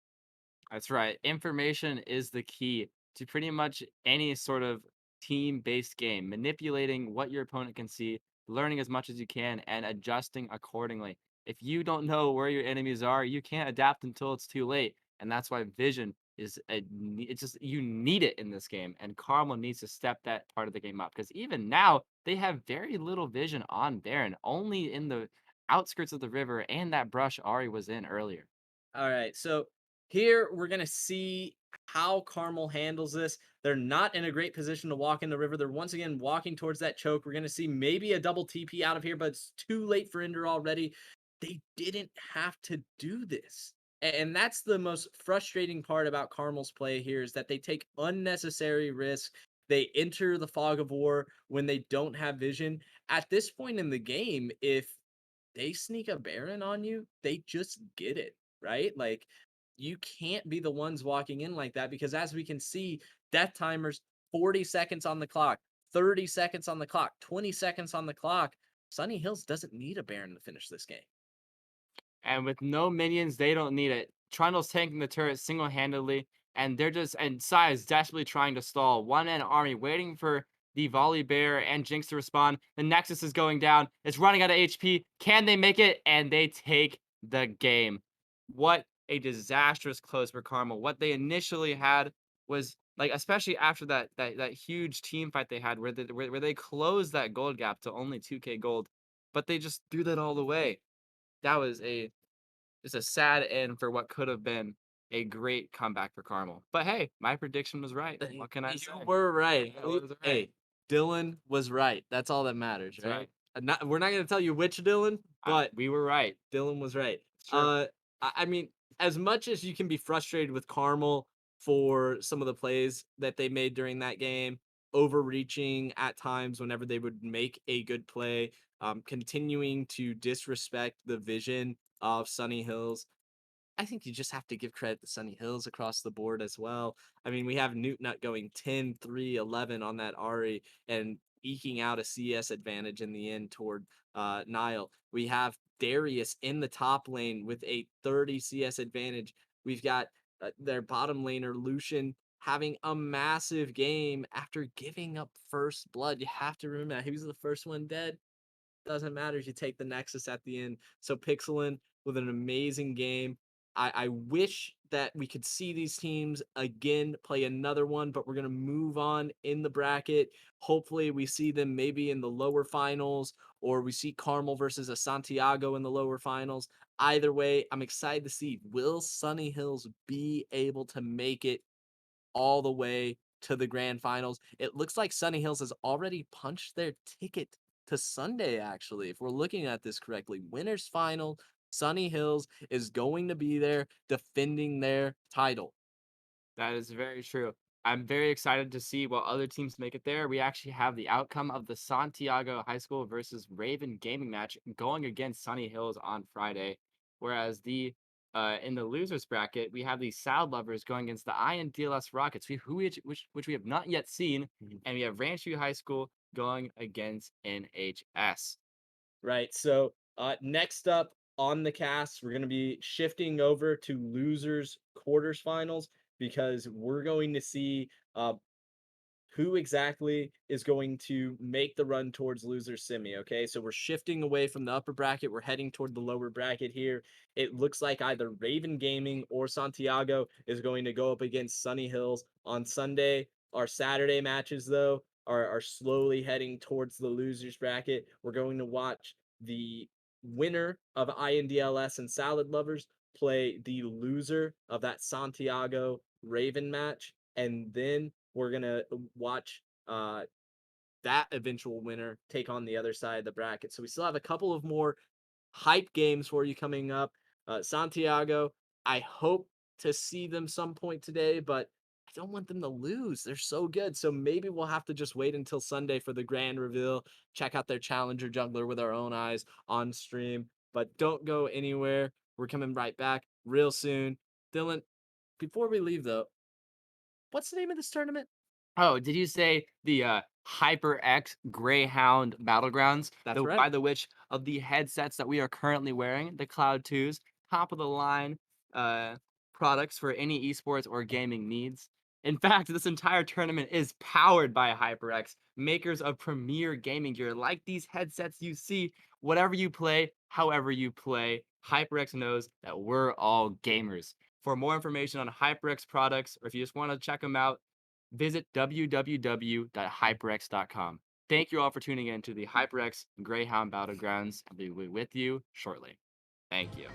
That's right. Information is the key to pretty much any sort of team-based game. Manipulating what your opponent can see, learning as much as you can, and adjusting accordingly. If you don't know where your enemies are, you can't adapt until it's too late. And that's why vision it's just you need it in this game. And Carmel needs to step that part of the game up because even now they have very little vision on Baron, only in the outskirts of the river and that brush Ari was in earlier. All right. So here we're going to see how Carmel handles this. They're not in a great position to walk in the river. They're once again walking towards that choke. We're going to see maybe a double TP out of here, but it's too late for Ender already. They didn't have to do this. And that's the most frustrating part about Carmel's play here is that they take unnecessary risks. They enter the fog of war when they don't have vision. At this point in the game, if they sneak a Baron on you, they just get it, right? Like, you can't be the ones walking in like that because as we can see, death timers 40 seconds on the clock, 30 seconds on the clock, 20 seconds on the clock. Sunny Hills doesn't need a Baron to finish this game. And with no minions, they don't need it. Trundle's tanking the turret single-handedly, and Sai is desperately trying to stall. One-man army waiting for the volley bear and Jinx to respond. The Nexus is going down. It's running out of HP. Can they make it? And they take the game. What a disastrous close for Carmel. What they initially had was like, especially after that huge team fight they had, where they closed that gold gap to only 2K gold, but they just threw that all away. That was just a sad end for what could have been a great comeback for Carmel. But hey, my prediction was right. What can I say? You were right. I was right. Hey, Dylan was right. That's all that matters, That's right? right. We're not going to tell you which Dylan, but We were right. Dylan was right. Sure. I mean, as much as you can be frustrated with Carmel for some of the plays that they made during that game, overreaching at times whenever they would make a good play, continuing to disrespect the vision of Sunny Hills. I think you just have to give credit to Sunny Hills across the board as well. I mean, we have Newtnut going 10, 3, 11 on that Ari and eking out a CS advantage in the end toward Nile. We have Darius in the top lane with a 30 CS advantage. We've got their bottom laner, Lucian, having a massive game after giving up first blood. You have to remember that he was the first one dead. Doesn't matter if you take the Nexus at the end. So Pixelin with an amazing game. I wish that we could see these teams again play another one, but we're going to move on in the bracket. Hopefully, we see them maybe in the lower finals, or we see Carmel versus a Santiago in the lower finals. Either way, I'm excited to see will Sunny Hills be able to make it all the way to the grand finals. It looks like Sunny Hills has already punched their ticket to Sunday, actually. If we're looking at this correctly, winners final, Sunny Hills is going to be there defending their title. That is very true. I'm very excited to see what other teams make it there. We actually have the outcome of the Santiago High School versus Raven gaming match going against Sunny Hills on Friday, whereas the In the losers bracket, we have the Sound Lovers going against the INDLS Rockets, which we have not yet seen, and we have Ranch View High School going against NHS. Right. So next up on the cast, we're going to be shifting over to losers quarters finals because we're going to see who exactly is going to make the run towards loser semi. Okay, so we're shifting away from the upper bracket, we're heading toward the lower bracket here. It looks like either Raven Gaming or Santiago is going to go up against Sunny Hills on Sunday. Our Saturday matches though are slowly heading towards the losers bracket. We're going to watch the winner of INDLS and Salad Lovers play the loser of that Santiago Raven match, and then we're gonna watch that eventual winner take on the other side of the bracket. So we still have a couple of more hype games for you coming up. Santiago, I hope to see them some point today, but I don't want them to lose. They're so good. So maybe we'll have to just wait until Sunday for the grand reveal. Check out their challenger jungler with our own eyes on stream. But don't go anywhere. We're coming right back real soon. Dylan, before we leave though, what's the name of this tournament? Oh, did you say the HyperX Greyhound Battlegrounds? That's By right. the which of the headsets that we are currently wearing, the Cloud 2s, top of the line uh, products for any esports or gaming needs. In fact, this entire tournament is powered by HyperX, makers of premier gaming gear like these headsets you see. Whatever you play, however you play, HyperX knows that we're all gamers. For more information on HyperX products, or if you just want to check them out, visit www.hyperx.com. Thank you all for tuning in to the HyperX Greyhound Battlegrounds. I'll be with you shortly. Thank you.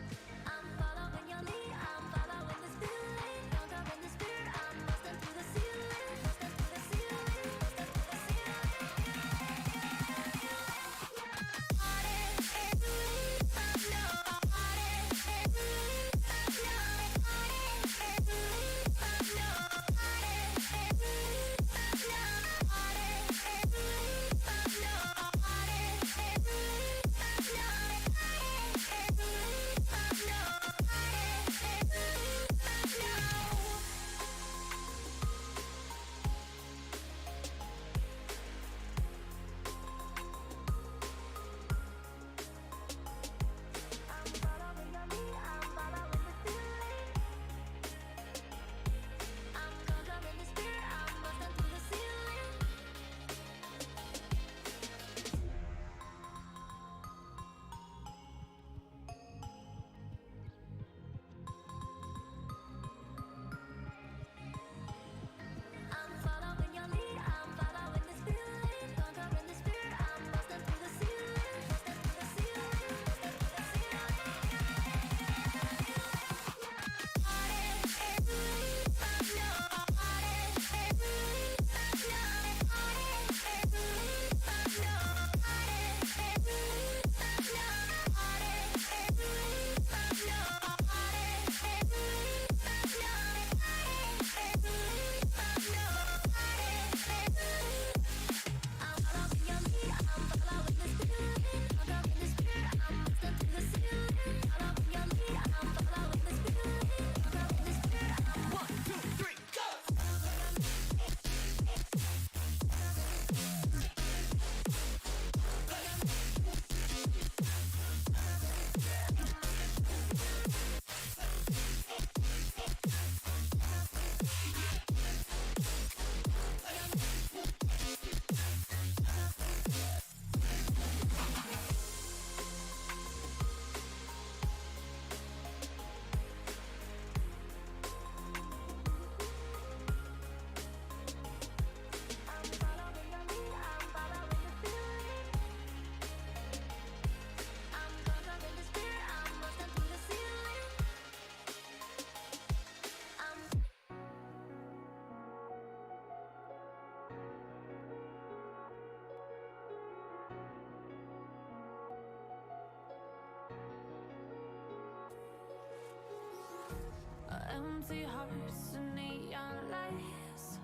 Empty hearts and neon lights,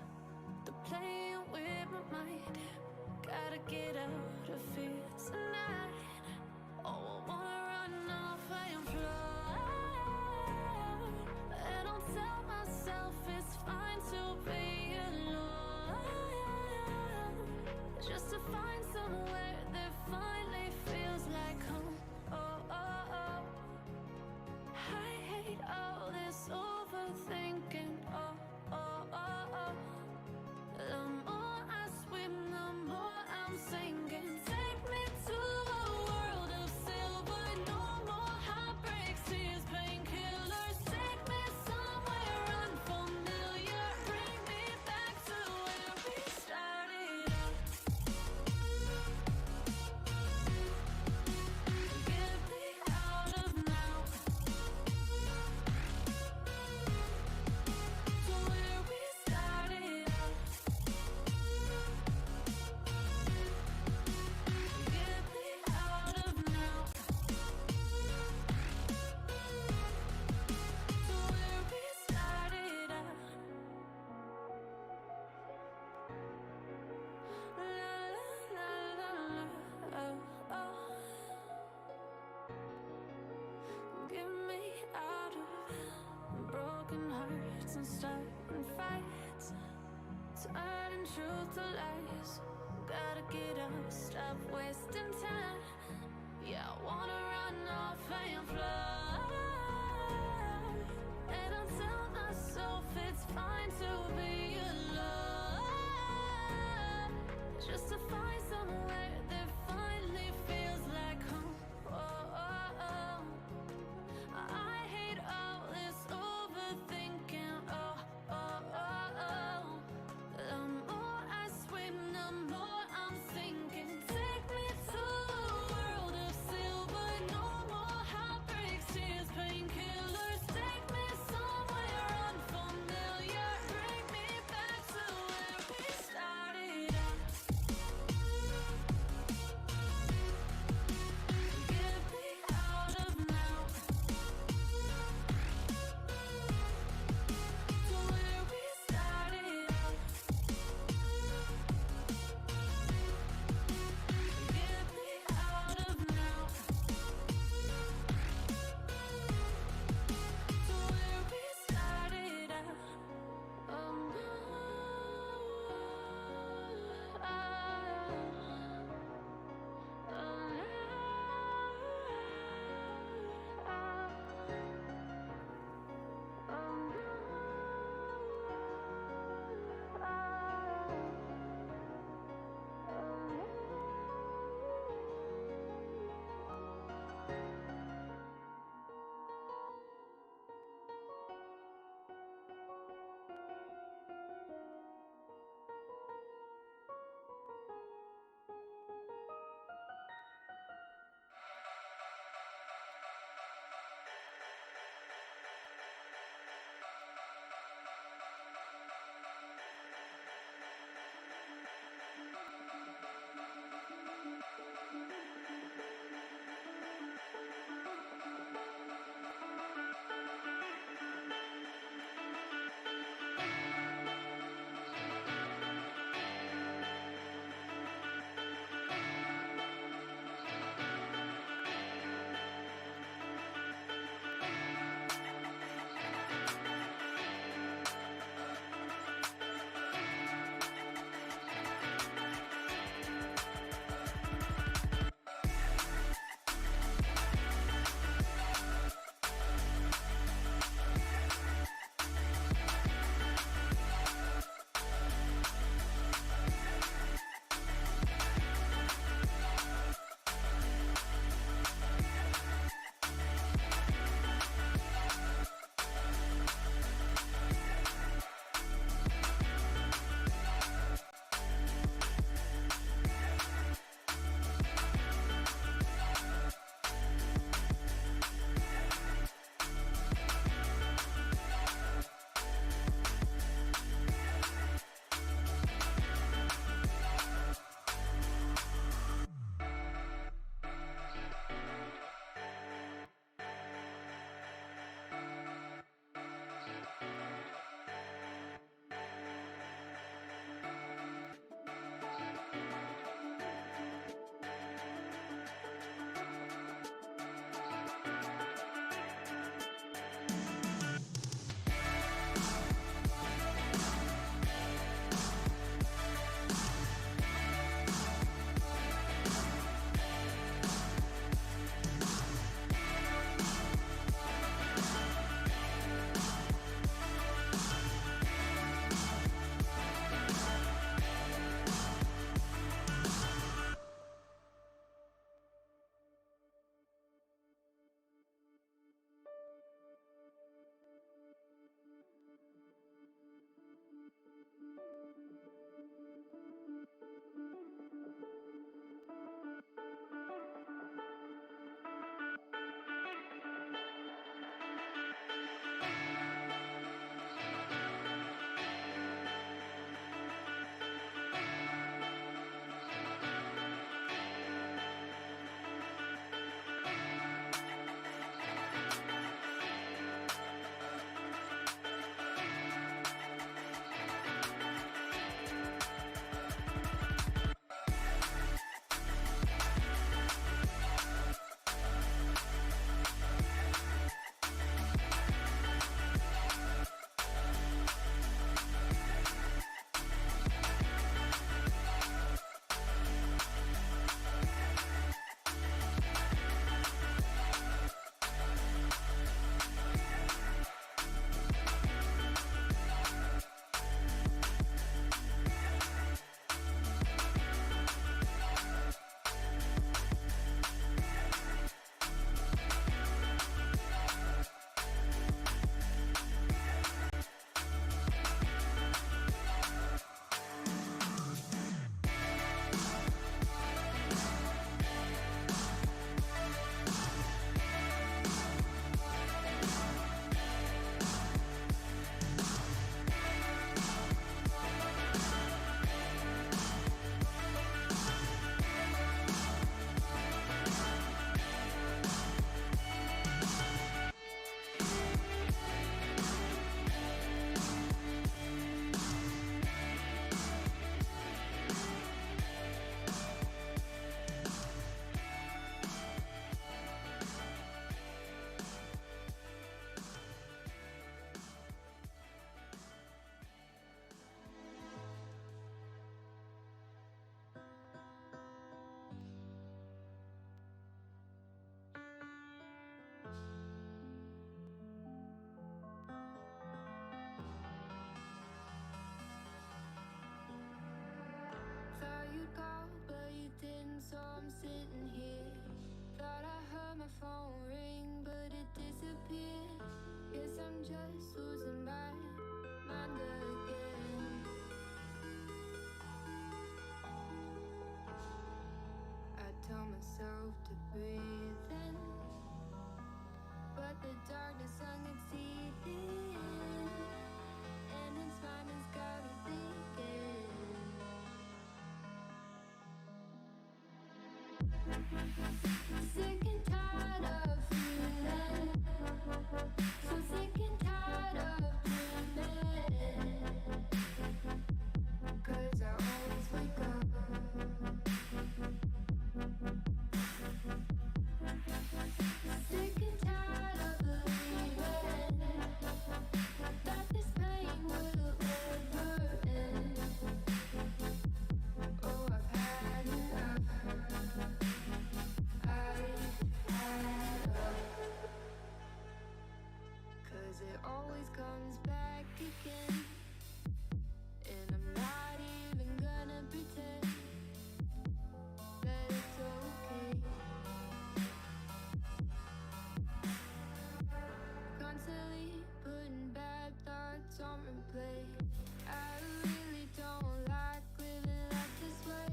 they're playing with my mind. Gotta get out of here tonight. Oh, I wanna run off and fly. turning truth to lies. Gotta get up, stop wasting time. Yeah, I wanna run off and fly. And I'll tell myself it's fine to be alone, just to find somewhere that finally feels like home. I hate all this overthinking. The more I swim, the more I'm sinking. Take me to a world of silver, no more heartbreaks, tears. so I'm sitting here. Thought I heard my phone ring, but it disappeared. Guess I'm just losing my mind again. I tell myself to breathe in, but the darkness sung its teeth in, and its mind has got me thinking. Sick and tired of feeling, so sick and tired of dreaming. 'Cause I always wake up sick and tired of believing that this pain will ever end. Oh, I've had enough. Cause it always comes back again, and I'm not even gonna pretend that it's okay. Constantly putting bad thoughts on replay. I really don't like living life this way,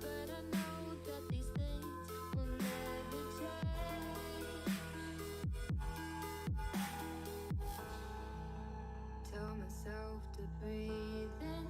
but I know that these things will never change. Tell myself to breathe in,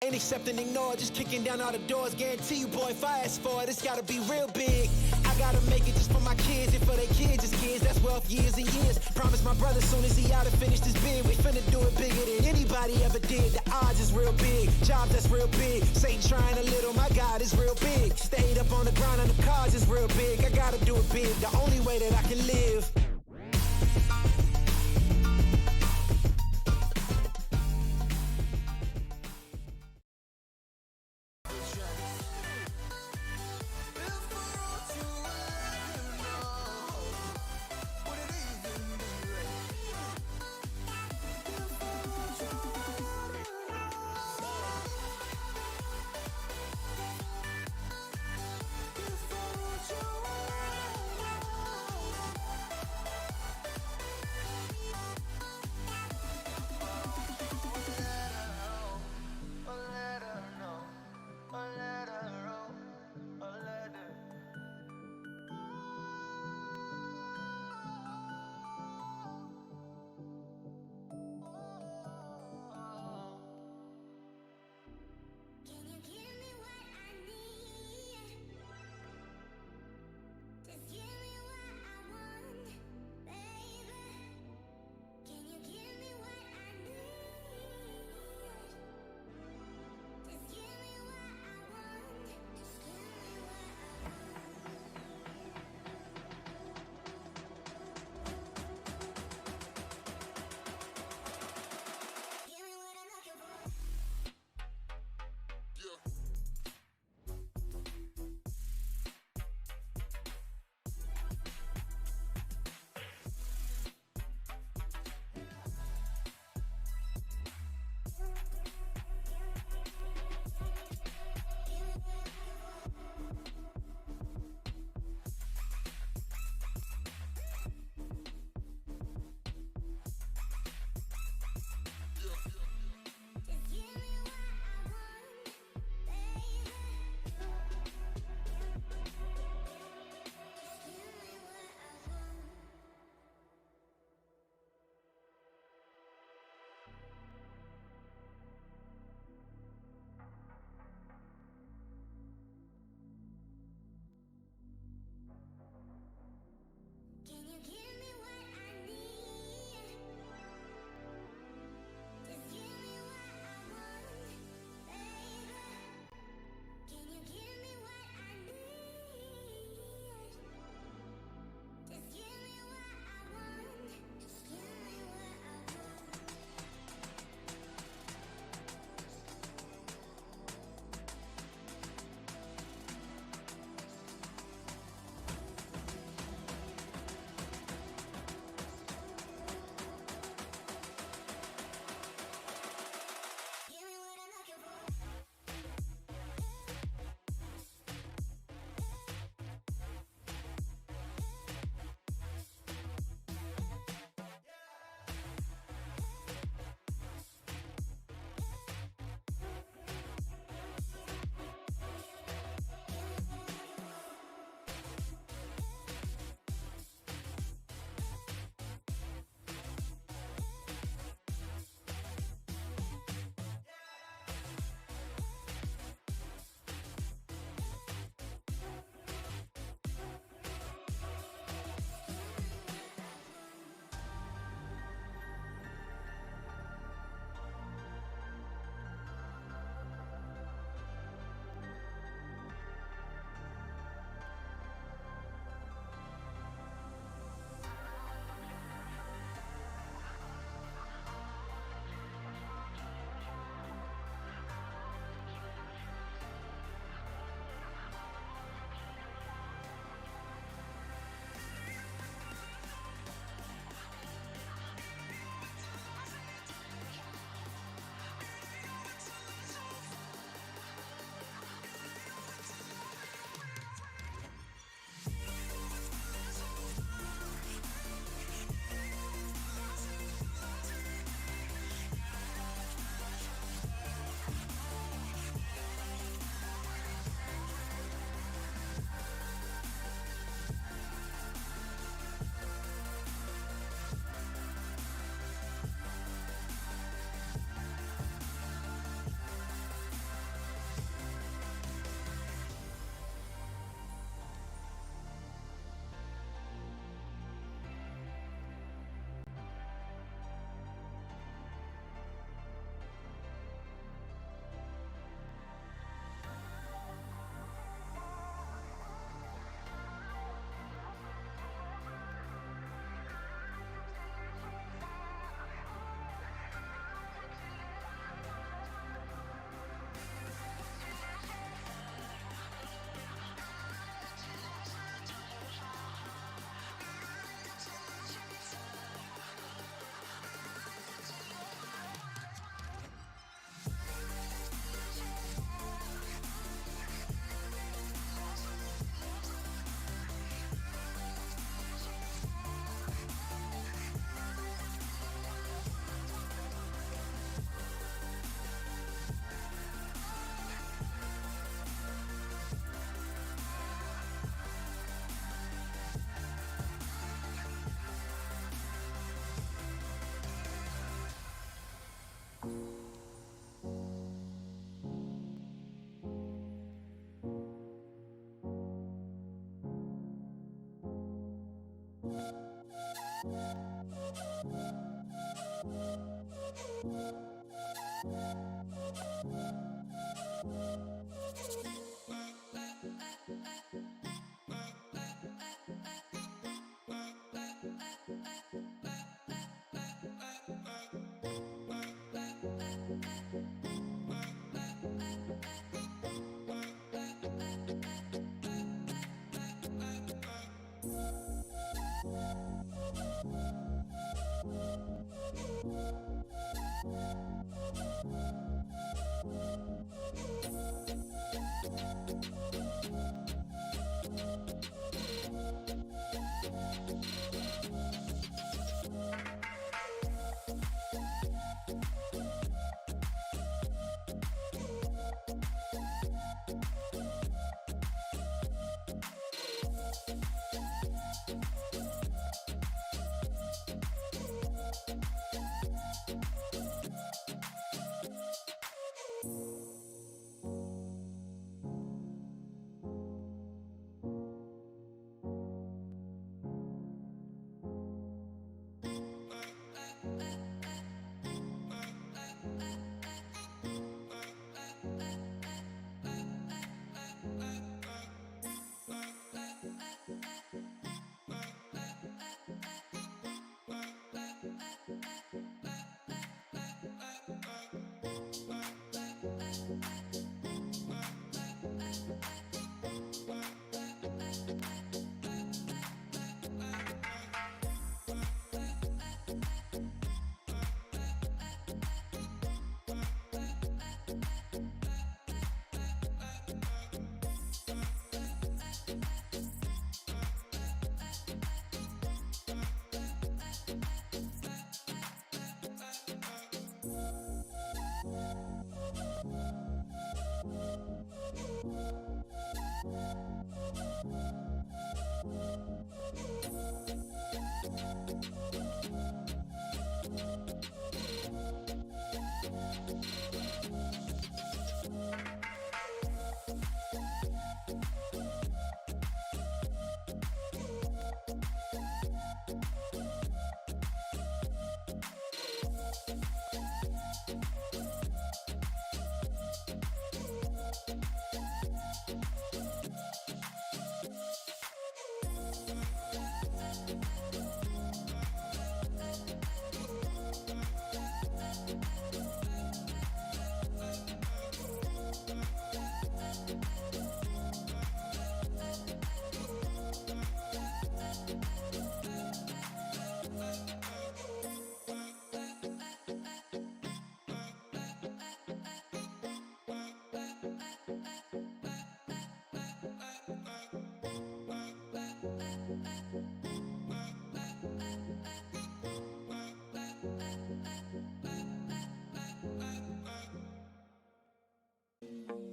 Ain't accept and ignore, just kicking down all the doors. Guarantee you, boy, if I ask for it, it's gotta be real big. I gotta make it just for my kids and for their kids, just kids. That's wealth years and years. Promise my brother soon as he out and finished his bid, we finna do it bigger than anybody ever did. The odds is real big, jobs that's real big. Satan trying a little, my God is real big. Stayed up on the grind on the cars is real big. I gotta do it big, the only way that I can live.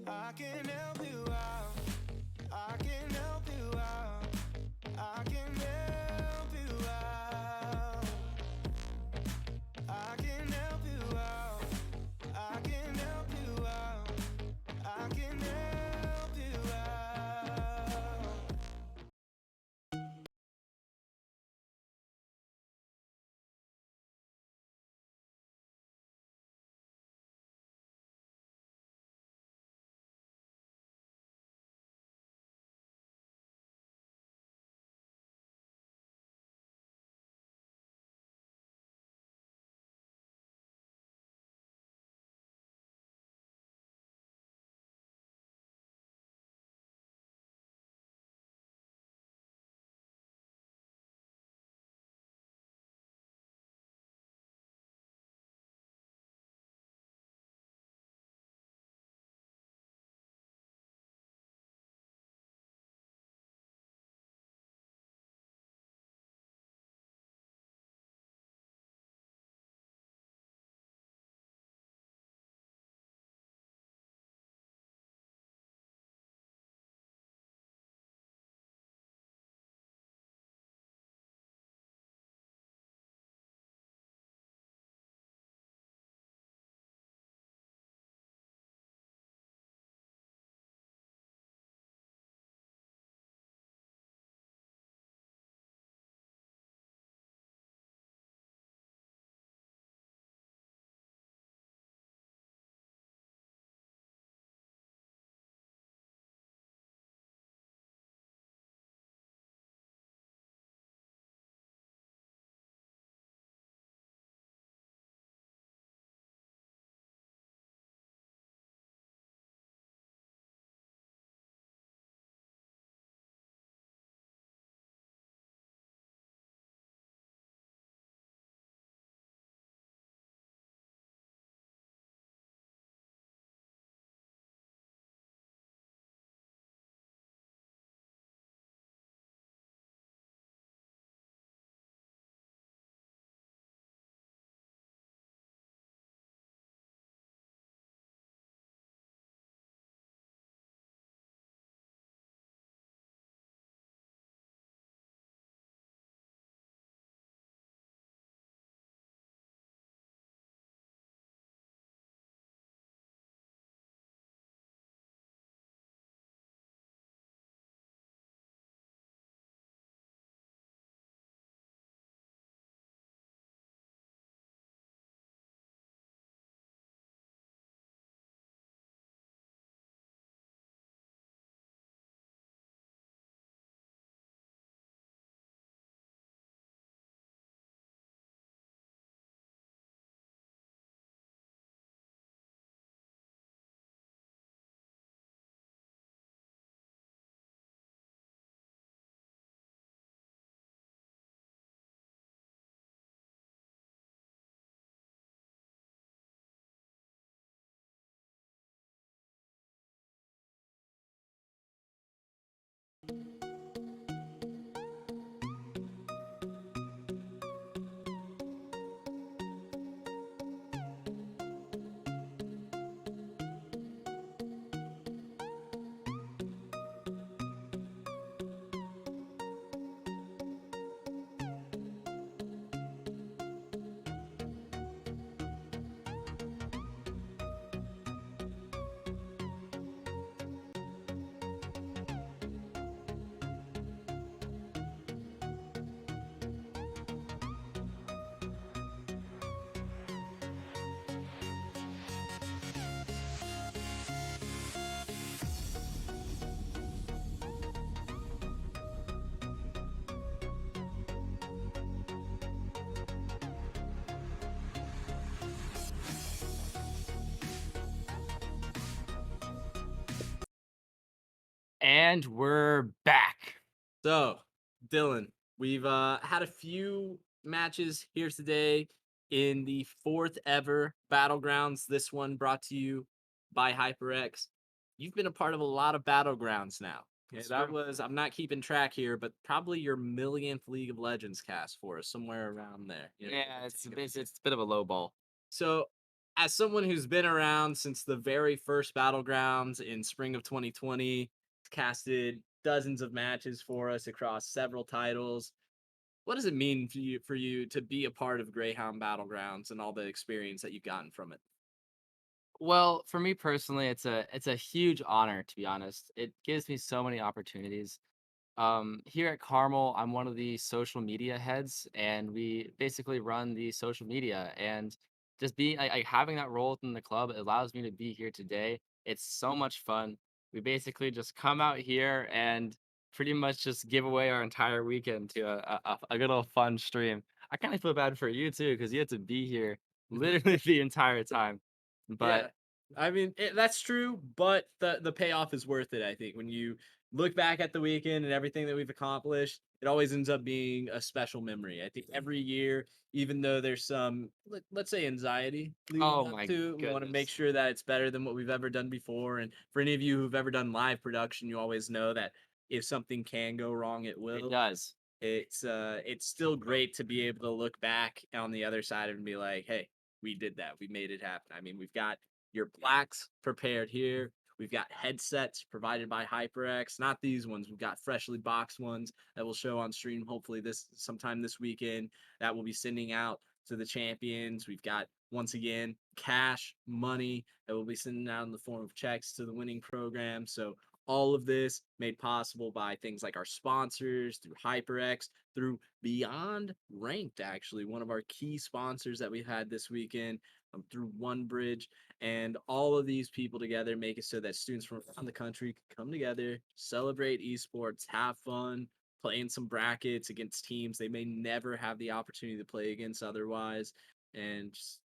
I can help you out. I can help you out. I can help you out. I can help you out. I can help you out. I can help you out. And we're back. So, Dylan, we've had a few matches here today in the fourth ever Battlegrounds. This one brought to you by HyperX. You've been a part of a lot of Battlegrounds now. Okay, That's that true. was, I'm not keeping track here, but probably your millionth League of Legends cast for us, somewhere around there. Give Yeah, or it's take it's a bit of a low ball. so, as someone who's been around since the very first Battlegrounds in spring of 2020, casted dozens of matches for us across several titles. What does it mean for you to be a part of Greyhound Battlegrounds and all the experience that you've gotten from it? Well, for me personally, it's a huge honor to be honest. It gives me so many opportunities. Here at Carmel, I'm one of the social media heads, and we basically run the social media. And just being like having that role in the club allows me to be here today. It's so much fun. We basically just come out here and pretty much just give away our entire weekend to a good old fun stream. I kind of feel bad for you too because you had to be here literally the entire time. But Yeah. I mean, that's true, but the payoff is worth it, I think. When you look back at the weekend and everything that we've accomplished, it always ends up being a special memory. I think every year, even though there's some, let's say, anxiety leading oh up my to it, we want to make goodness, sure that it's better than what we've ever done before. And for any of you who've ever done live production, you always know that if something can go wrong, it it will. does. It's still great to be able to look back on the other side and be like, hey, we did that. We made it happen. I mean, we've got your plaques prepared here. We've got headsets provided by HyperX. Not these ones. We've got freshly boxed ones that will show on stream hopefully this sometime this weekend that we'll be sending out to the champions. We've got once again cash money that we'll be sending out in the form of checks to the winning program. So all of this made possible by things like our sponsors, through HyperX, through Beyond Ranked, actually, one of our key sponsors that we had this weekend, through OneBridge. And all of these people together make it so that students from around the country can come together, celebrate esports, have fun, play in some brackets against teams they may never have the opportunity to play against otherwise, and just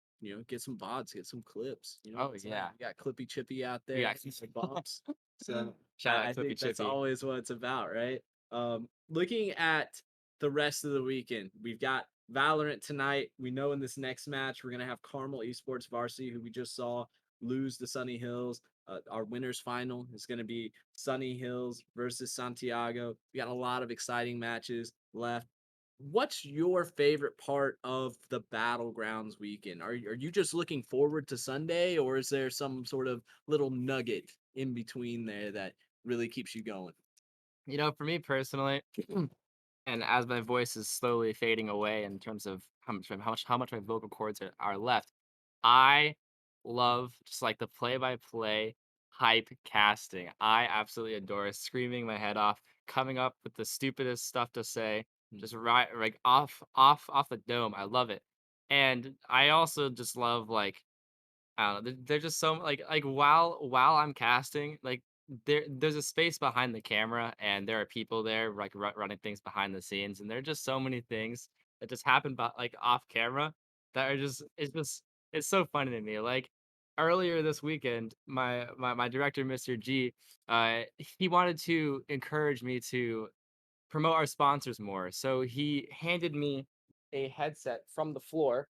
get some VODs, get some clips. Oh It's yeah, we got Clippy Chippy out we there, got some bumps. So shout out I Clippy think that's Chippy. always what it's about, right? Looking at the rest of the weekend, we've got Valorant tonight. We know in this next match we're gonna have Carmel Esports Varsity, who we just saw lose to Sunny Hills. Our winners final is going to be Sunny Hills versus Santiago. We got a lot of exciting matches left. What's your favorite part of the Battlegrounds weekend? Are you just looking forward to Sunday, or is there some sort of little nugget in between there that really keeps you going? For me personally, and as my voice is slowly fading away in terms of how much my vocal cords are left, I love just like the play by play hype casting. I absolutely adore screaming my head off, coming up with the stupidest stuff to say, Hmm. just right like off the dome. I love it. And I also just love like I don't know. They're just so like while I'm casting, like there's a space behind the camera, and there are people there like running things behind the scenes, and there are just so many things that just happen, but like off camera that are it's so funny to me. Like earlier this weekend, my director, Mr. G, he wanted to encourage me to promote our sponsors more, so he handed me a headset from the floor.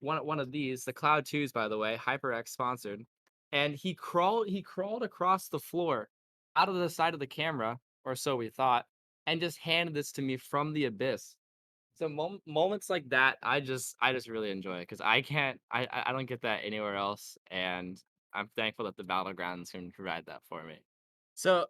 One of these, the Cloud 2s, by the way, HyperX sponsored, and he crawled across the floor out of the side of the camera, or so we thought, and just handed this to me from the abyss. So moments like that, I just really enjoy because I don't get that anywhere else, and I'm thankful that the Battlegrounds can provide that for me. So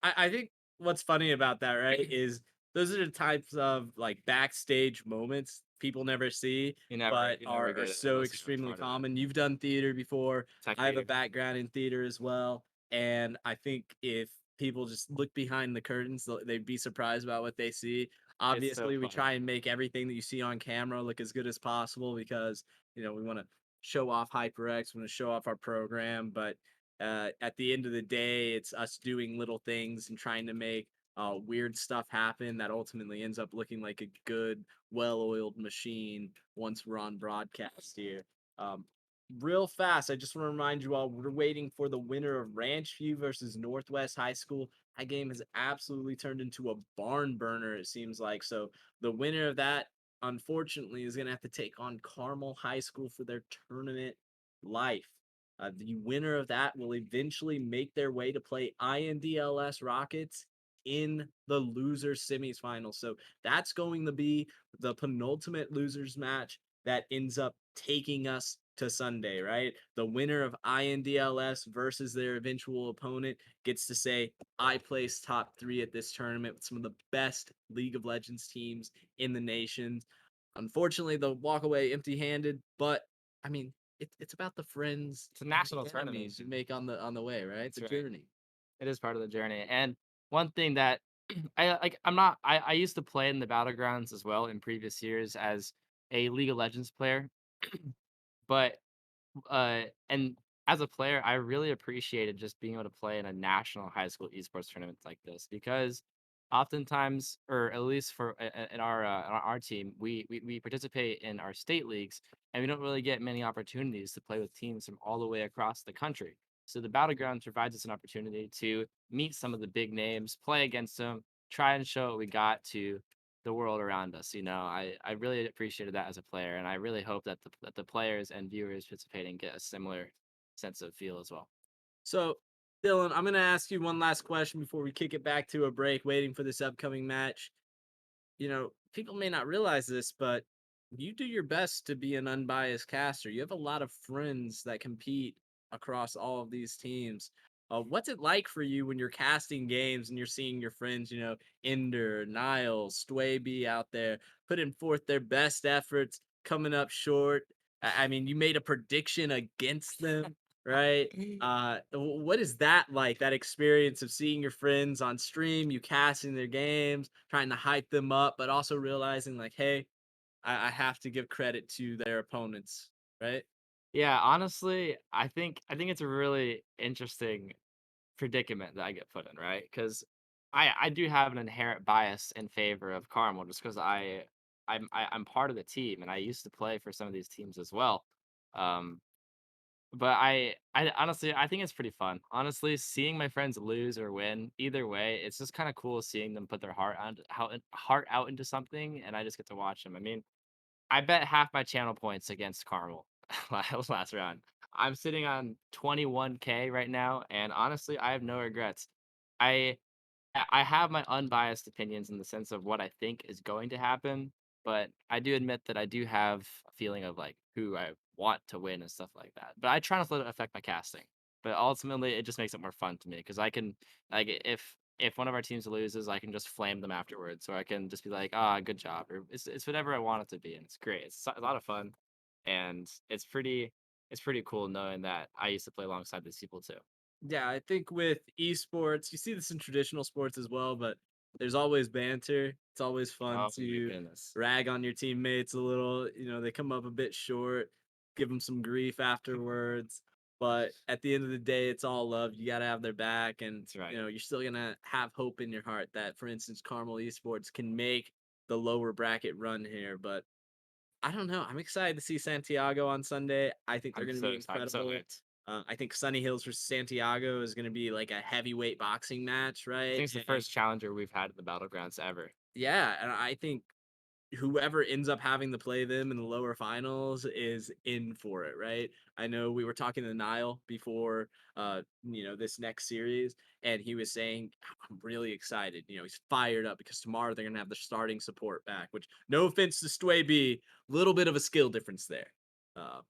I think what's funny about that, right, is those are the types of like backstage moments people never see, but You never are get it so unless you're extremely part of it. common. You've done theater before. Tech I have a theater. background in theater as well, and I think if people just look behind the curtains, they'd be surprised about what they see. It's so Obviously, we fun. try and make everything that you see on camera look as good as possible because we want to show off HyperX, we want to show off our program, but at the end of the day, it's us doing little things and trying to make weird stuff happen that ultimately ends up looking like a good, well-oiled machine once we're on broadcast here. Um, real fast, I just want to remind you all we're waiting for the winner of Ranch View versus Northwest High School. That game has absolutely turned into a barn burner, it seems like. So the winner of that, unfortunately, is going to have to take on Carmel High School for their tournament life. The winner of that will eventually make their way to play INDLS Rockets in the loser semifinals. So that's going to be the penultimate losers match that ends up taking us to Sunday, right? The winner of INDLS versus their eventual opponent gets to say, I placed top 3 at this tournament with some of the best League of Legends teams in the nation. Unfortunately, they'll walk away empty handed, but I mean, it's about the friends It's a and the national tournament. enemies you make on the way, right? That's The right. journey. It is part of the journey. And one thing that I'm not I used to play in the battlegrounds as well in previous years as a League of Legends player, but and as a player, I really appreciated just being able to play in a national high school esports tournament like this because oftentimes, or at least for in our team, we participate in our state leagues, and we don't really get many opportunities to play with teams from all the way across the country. So the battleground provides us an opportunity to meet some of the big names, play against them, try and show what we got to the world around us. I really appreciated that as a player, and I really hope that the players and viewers participating get a similar sense of feel as well. So, Dylan, I'm going to ask you one last question before we kick it back to a break, waiting for this upcoming match. People may not realize this, but you do your best to be an unbiased caster. You have a lot of friends that compete across all of these teams. What's it like for you when you're casting games and you're seeing your friends, Ender, Niles, Stwaby out there putting forth their best efforts, coming up short? I mean, you made a prediction against them, right? What is that like? That experience of seeing your friends on stream, you casting their games, trying to hype them up, but also realizing like, hey, I have to give credit to their opponents, right? Yeah, honestly, I think it's a really interesting predicament that I get put in, right? Because I do have an inherent bias in favor of Carmel just because I'm part of the team and I used to play for some of these teams as well. Um, But I honestly, I think it's pretty fun. Honestly, seeing my friends lose or win, either way, it's just kind of cool seeing them put their heart out into something, and I just get to watch them. I mean, I bet half my channel points against Carmel last round. I'm sitting on 21K right now, and honestly, I have no regrets. I I have my unbiased opinions in the sense of what I think is going to happen, but I do admit that I do have a feeling of like who I want to win and stuff like that. But I try not to let it affect my casting. But ultimately, it just makes it more fun to me because I can like if one of our teams loses, I can just flame them afterwards, or I can just be like, "Ah, good job," or it's whatever I want it to be, and it's great. It's a lot of fun, and it's pretty cool knowing that I used to play alongside these people too. Yeah, I think with esports, you see this in traditional sports as well, but there's always banter. It's always fun Oh my to goodness. rag on your teammates a little. They come up a bit short, give them some grief afterwards. But at the end of the day, it's all love. You got to have their back. And, That's right. you're still going to have hope in your heart that, for instance, Carmel Esports can make the lower bracket run here. But I don't know. I'm excited to see Santiago on Sunday. I think they're I'm going to so be excited. I'm so incredible. hyped. I think Sunny Hills versus Santiago is going to be like a heavyweight boxing match, I right? think it's the And first challenger we've had at the battlegrounds ever. yeah, and I think whoever ends up having to play them in the lower finals is in for it, right? I know we were talking to Niall before this next series, and he was saying, I'm really excited. He's fired up because tomorrow they're gonna have the starting support back, which no offense to Stway B, little bit of a skill difference there.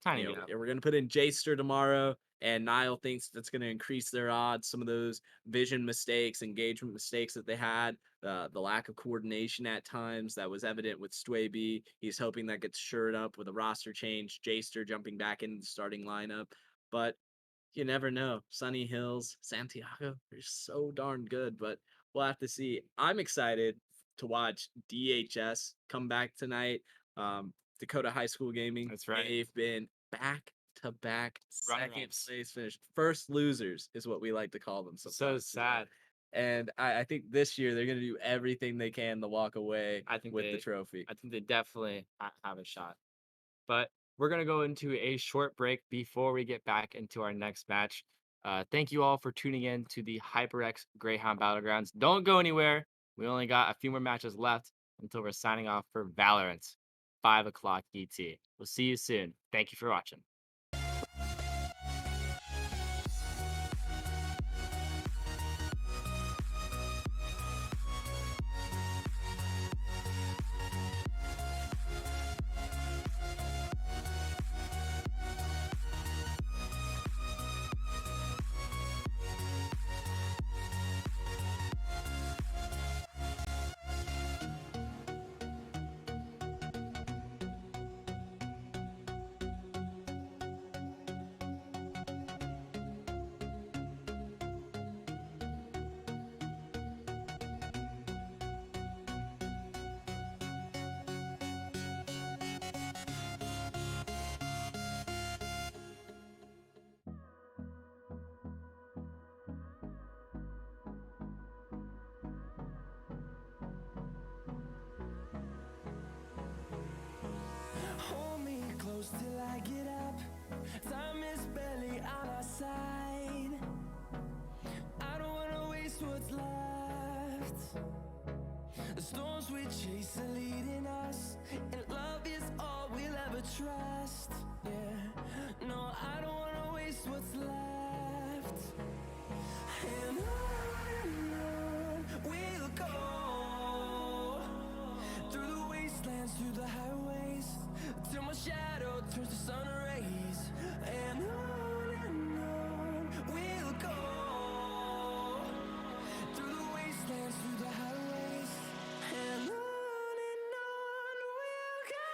Tiny bit. We're gonna put in Jaster tomorrow, and Niall thinks that's gonna increase their odds. Some of those vision mistakes, engagement mistakes that they had, the lack of coordination at times that was evident with Stwaby. He's hoping that gets shored up with a roster change, Jaster jumping back into the starting lineup. But you never know. Sunny Hills, Santiago, they're so darn good, but we'll have to see. I'm excited to watch DHS come back tonight. Dakota High School Gaming, That's right. they've been back to back Runner second ups. place finish. First losers is what we like to call them So sometimes. sad. And I think this year they're going to do everything they can to walk away I think with the they, trophy. I think they definitely have a shot. But we're going to go into a short break before we get back into our next match. Thank you all for tuning in to the HyperX Greyhound Battlegrounds. Don't go anywhere. We only got a few more matches left until we're signing off for Valorant, 5 o'clock ET. We'll see you soon. Thank you for watching. Hold me close till I get up. Time is barely on our side. I don't wanna waste what's left. The storms we chase are leading us, and love is all we'll ever trust. Yeah, no, I don't wanna waste what's left. And on we'll go, through the wastelands, through the highways, till my shadow turns to sun rays. And on we'll go, through the wastelands, through the highways, and on we'll go.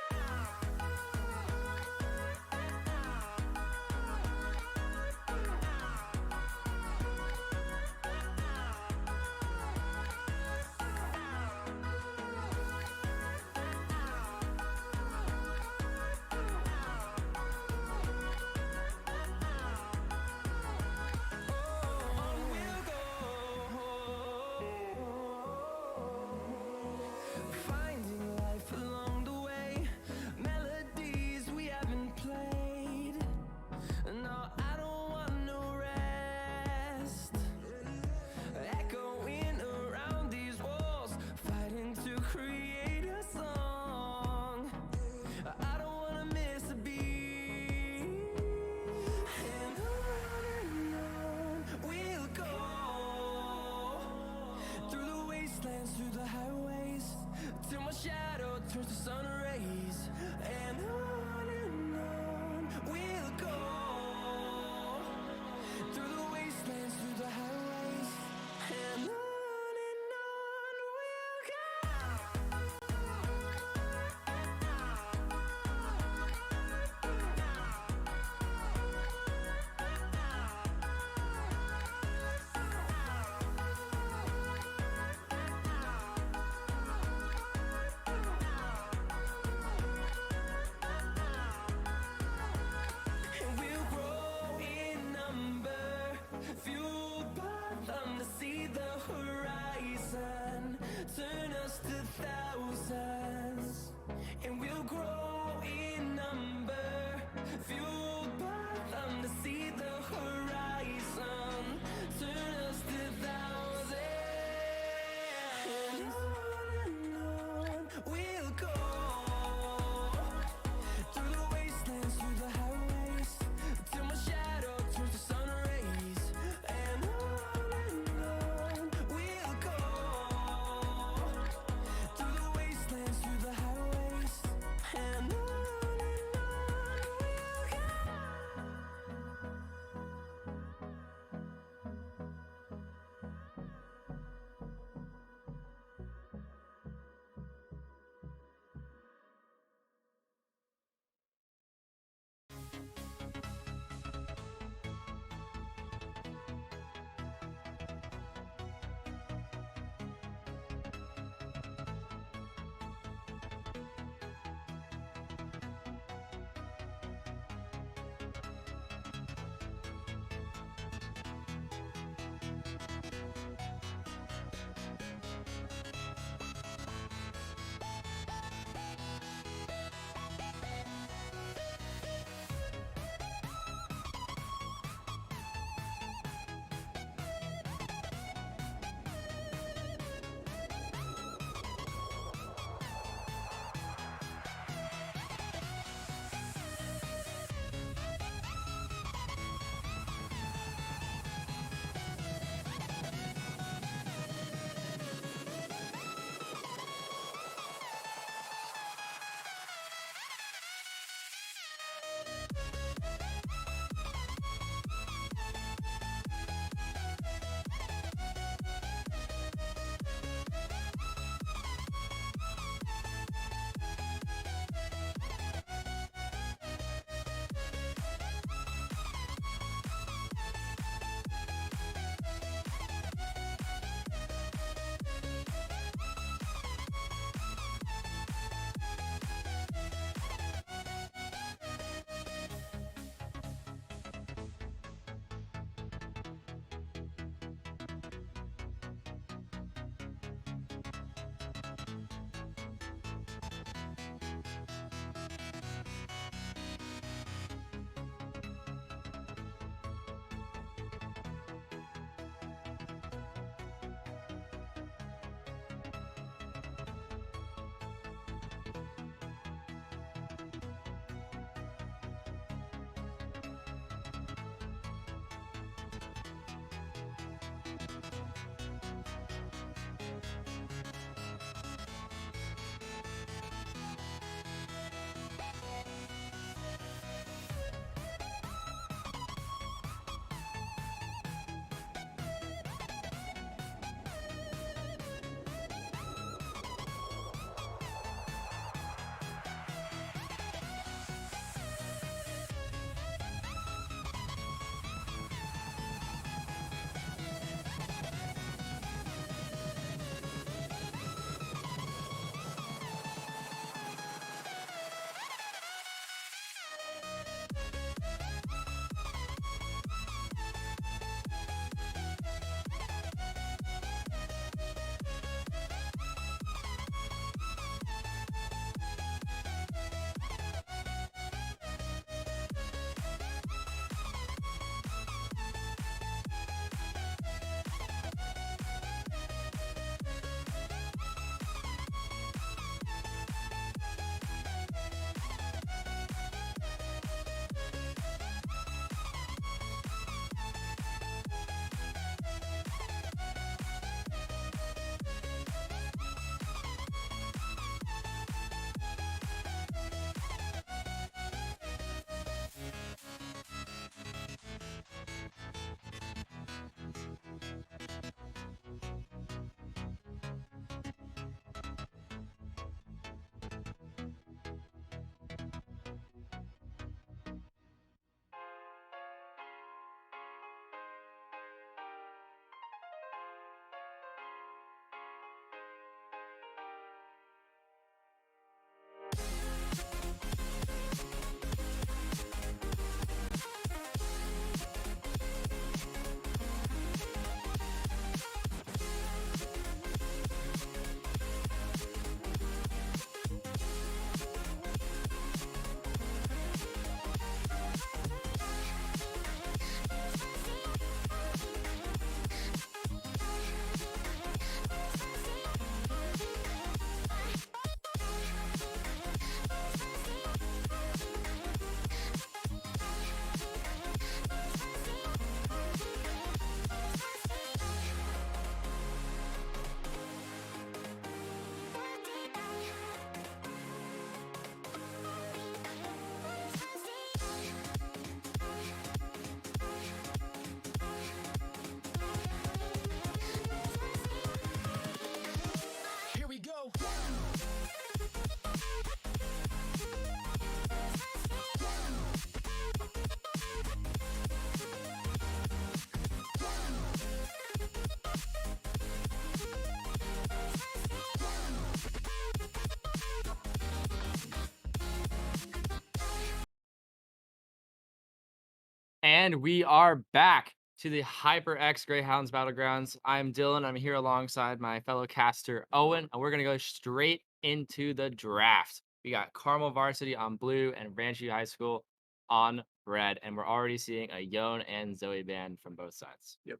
And we are back to the HyperX Greyhounds Battlegrounds. I'm Dylan. I'm here alongside my fellow caster, Owen, and we're going to go straight into the draft. We got Carmel Varsity on blue and Ranchview High School on red, and we're already seeing a Yon and Zoe band from both sides. Yep.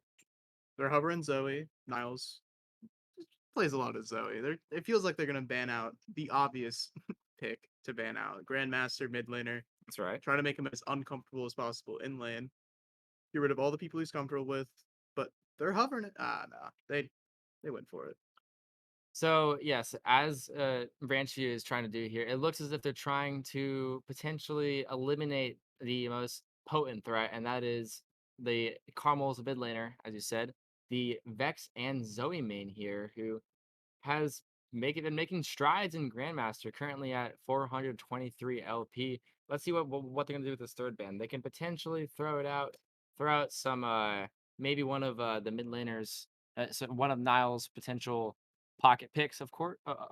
They're hovering Zoe. Niles plays a lot of Zoe. It feels like they're gonna ban out the obvious pick to ban out. Grandmaster mid laner. That's right. Try to make him as uncomfortable as possible in lane. Get rid of all the people he's comfortable with. But they're hovering it. No. They went for it. So yes, as Ranchview is trying to do here, it looks as if they're trying to potentially eliminate the most potent threat, and that is the Carmel's mid laner, as you said, the Vex and Zoe main here, who has been making strides in Grandmaster, currently at 423 LP. Let's see what they're gonna do with this third band. They can potentially throw out some maybe one of the mid laners, so one of Niall's potential pocket picks of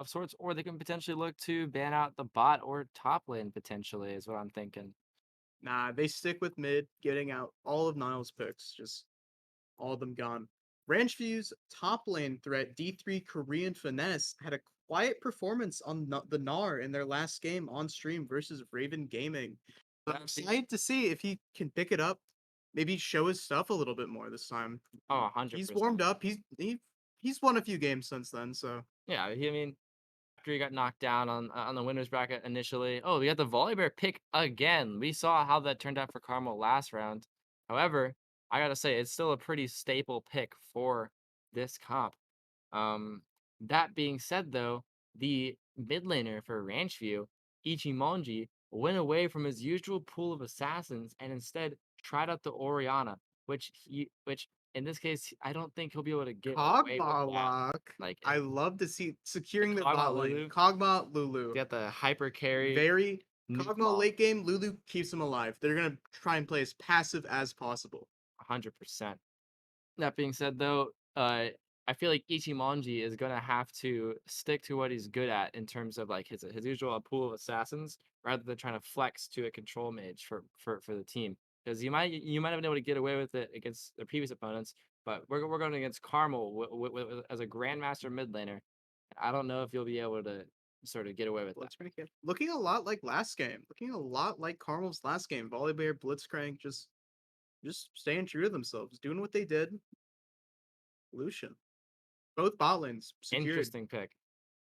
sorts, or they can potentially look to ban out the bot or top lane potentially, is what I'm thinking. Nah, they stick with mid, getting out all of Niles' picks. Just all of them gone. Ranchview's top lane threat, D3 Korean Finesse, had a quiet performance on the Gnar in their last game on stream versus Raven Gaming. I'm That'd be excited to see if he can pick it up, maybe show his stuff a little bit more this time. oh, He's 100%. warmed up. He's won a few games since then, so Yeah, I mean, after he got knocked down on the winners bracket initially. Oh, we got the Volibear pick again. We saw how that turned out for Carmel last round. However, I gotta say it's still a pretty staple pick for this comp. Um, that being said, though, the mid laner for Ranchview, Ichimonji, went away from his usual pool of assassins and instead tried out the Oriana, which in this case, I don't think he'll be able to get away with Kog'Maw that. lock. Like I love to see the securing the Kog'Maw bot lane. Lulu, Kog'Maw Lulu. get the hyper carry. Very Nuke 'em Kog'Maw all. late game, Lulu keeps him alive. They're gonna try and play as passive as possible. 100%. That being said, though, I feel like Ichimonji is gonna have to stick to what he's good at in terms of like his usual pool of assassins, rather than trying to flex to a control mage for the team. Because you might have been able to get away with it against the previous opponents, but we're going against Carmel as a grandmaster mid laner. I don't know if you'll be able to sort of get away with that. Blitzcrank, yeah. Looking a lot like last game. Looking a lot like Carmel's last game. Volibear, Blitzcrank, just staying true to themselves, doing what they did. Lucian. Both bot lanes secured. Interesting pick.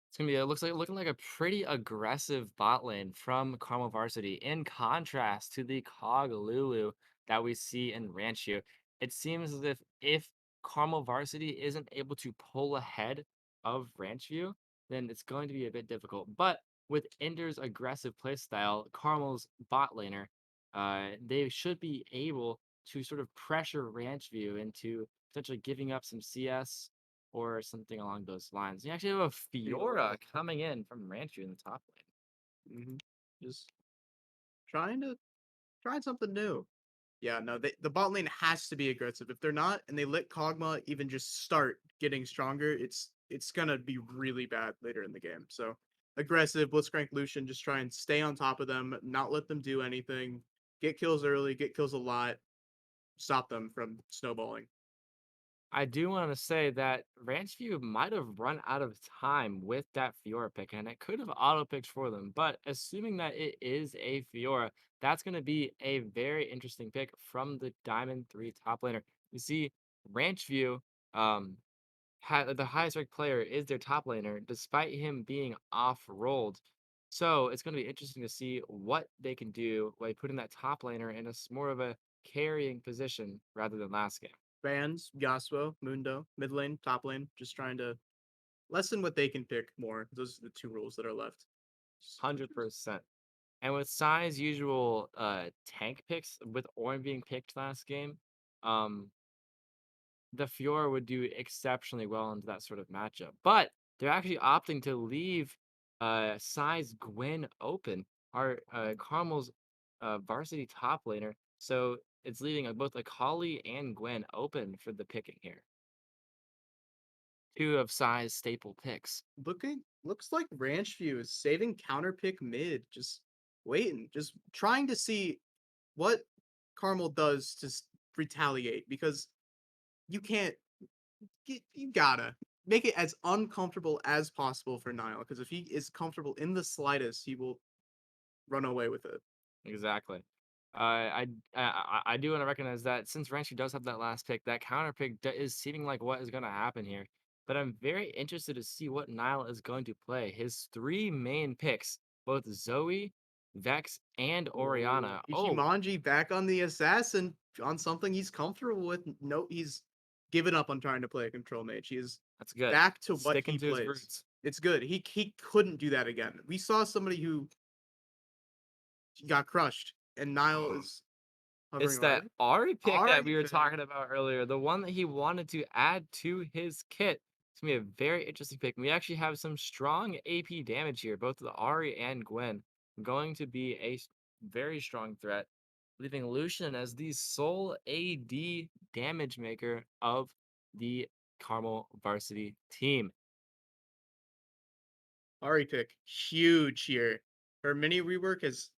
It's gonna be looking like a pretty aggressive bot lane from Carmel Varsity, in contrast to the Cog Lulu that we see in Rancho. It seems as if Carmel Varsity isn't able to pull ahead of Rancho, then it's going to be a bit difficult. But with Ender's aggressive playstyle, Carmel's bot laner, they should be able to sort of pressure Rancho into potentially giving up some CS or something along those lines. You actually have a Fiora coming in from Rancho in the top lane. Just trying to trying something new. Yeah, no, the bot lane has to be aggressive. If they're not, and they let Kog'Maw even just start getting stronger, it's gonna be really bad later in the game. So aggressive, Blitzcrank Lucian, just try and stay on top of them, not let them do anything, get kills early, get kills a lot, stop them from snowballing. I do want to say that Ranchview might have run out of time with that Fiora pick, and it could have auto picked for them. But assuming that it is a Fiora, that's going to be a very interesting pick from the Diamond 3 top laner. You see, Ranchview, um, the highest ranked player is their top laner, despite him being off rolled. So it's going to be interesting to see what they can do by putting that top laner in more of a carrying position rather than last game. Bans, Yasuo, Mundo, mid lane, top lane, just trying to lessen what they can pick more. Those are the two rules that are left. 100%. And with Sai's usual tank picks, with Ornn being picked last game, um, the Fiora would do exceptionally well into that sort of matchup. But they're actually opting to leave Sai's Gwen open, our Carmel's varsity top laner. So it's leaving both Akali and Gwen open for the picking here. Two of Sai's staple picks. Looks like Ranch View is saving counter pick mid, just waiting, just trying to see what Carmel does to retaliate because you can't you gotta make it as uncomfortable as possible for Niall because if he is comfortable in the slightest, he will run away with it. Exactly. I do want to recognize that since Ranchi does have that last pick, that counter pick is seeming like what is going to happen here. But I'm very interested to see what Nile is going to play. His three main picks, both Zoe, Vex, and Ooh, Oriana. Oh, Ichimonji back on the assassin on something he's comfortable with. No, he's given up on trying to play a control mage. He is that's good. back to what Sticking he to his plays. roots. It's good. He couldn't do that again. We saw somebody who got crushed, and Niall is It's hovering that over. Ari pick that Already we were picked. talking about earlier, the one that he wanted to add to his kit. It's gonna be a very interesting pick. We actually have some strong AP damage here, both the Ari and Gwen. Going to be a very strong threat, leaving Lucian as the sole AD damage maker of the Carmel varsity team. Ari pick huge here. Her mini rework has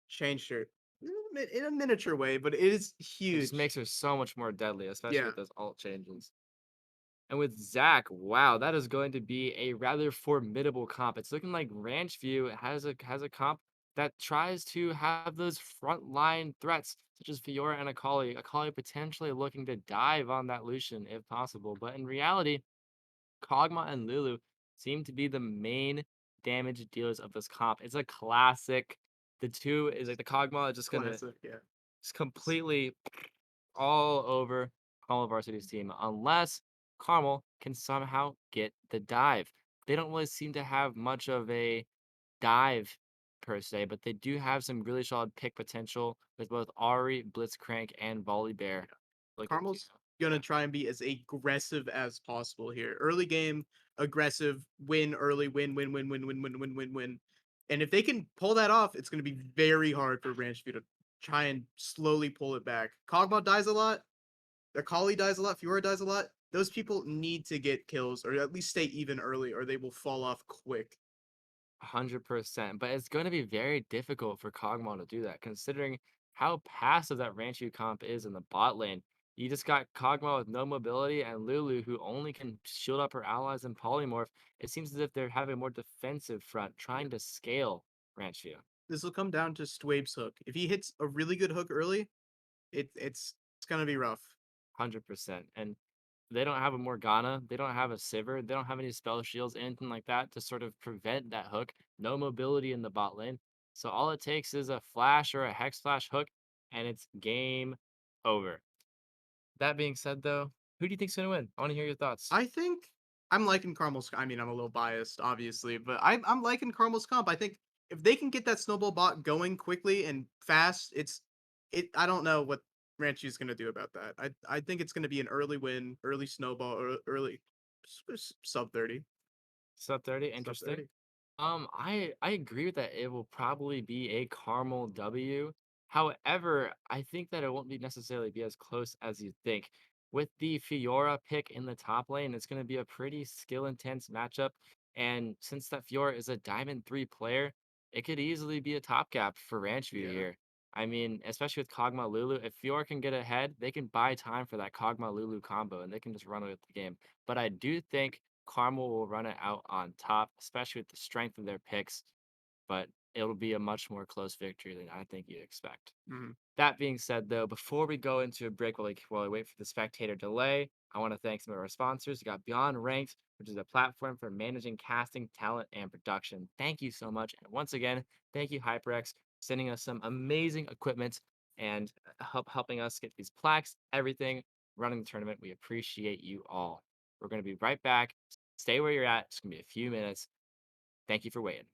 changed her in a miniature way, but it is It just huge. makes her so much more deadly, especially Yeah, with those alt changes. And with Zach, wow, that is going to be a rather formidable comp. It's looking like Ranch View has a comp that tries to have those frontline threats, such as Fiora and Akali potentially looking to dive on that Lucian if possible. But in reality, Kog'Maw and Lulu seem to be the main damage dealers of this comp. It's a classic. The two is like the Kog'Maw is just gonna classic. Yeah. just completely all over Carmel Varsity's team unless Carmel can somehow get the dive. They don't really seem to have much of a dive per se, but they do have some really solid pick potential with both Ari, Blitzcrank, and Volibear. Looking to, Carmel's gonna try and be as aggressive as possible here. Early game, aggressive, win early, win. And if they can pull that off, it's gonna be very hard for Ranchview to try and slowly pull it back. Kog'Maw dies a lot, Akali dies a lot, Fiora dies a lot. Those people need to get kills or at least stay even early, or they will fall off quick. 100%, but it's going to be very difficult for Kog'Maw to do that, considering how passive that Ranchu comp is in the bot lane. You just got Kog'Maw with no mobility and Lulu, who only can shield up her allies and polymorph. It seems as if they're having a more defensive front, Yeah. trying to scale Ranchu. This will come down to Stwabe's hook. If he hits a really good hook early, it's gonna be rough. 100%. And they don't have a Morgana, they don't have a Sivir, they don't have any spell shields, anything like that to sort of prevent that hook. No mobility in the bot lane. So all it takes is a flash or a hex flash hook, and it's game over. That being said, though, who do you think's gonna win? I want to hear your thoughts. I think I'm liking Carmel's. I mean, I'm a little biased, obviously, but I'm liking Carmel's comp. I think if they can get that snowball bot going quickly and fast, it. I don't know what Ranchi's gonna do about that. I think it's gonna be an early win, early snowball, or early sub 30, Sub 30, sub interesting. 30. I agree with that. It will probably be a Carmel W. However, I think that it won't be necessarily be as close as you think. With the Fiora pick in the top lane, it's going to be a pretty skill intense matchup. And since that Fiora is a Diamond 3 player, it could easily be a top gap for Ranchview Yeah, here. I mean, especially with Kog'Maw Lulu, if Fiora can get ahead, they can buy time for that Kog'Maw Lulu combo and they can just run away with the game. But I do think Carmel will run it out on top, especially with the strength of their picks, but it'll be a much more close victory than I think you'd expect. mhm. That being said, though, before we go into a break while we wait for the spectator delay, I want to thank some of our sponsors. We got Beyond Ranked, which is a platform for managing casting, talent, and production. Thank you so much. And once again, thank you, HyperX, for sending us some amazing equipment and helping us get these plaques, everything, running the tournament. We appreciate you all. We're going to be right back. Stay where you're at. It's going to be a few minutes. Thank you for waiting.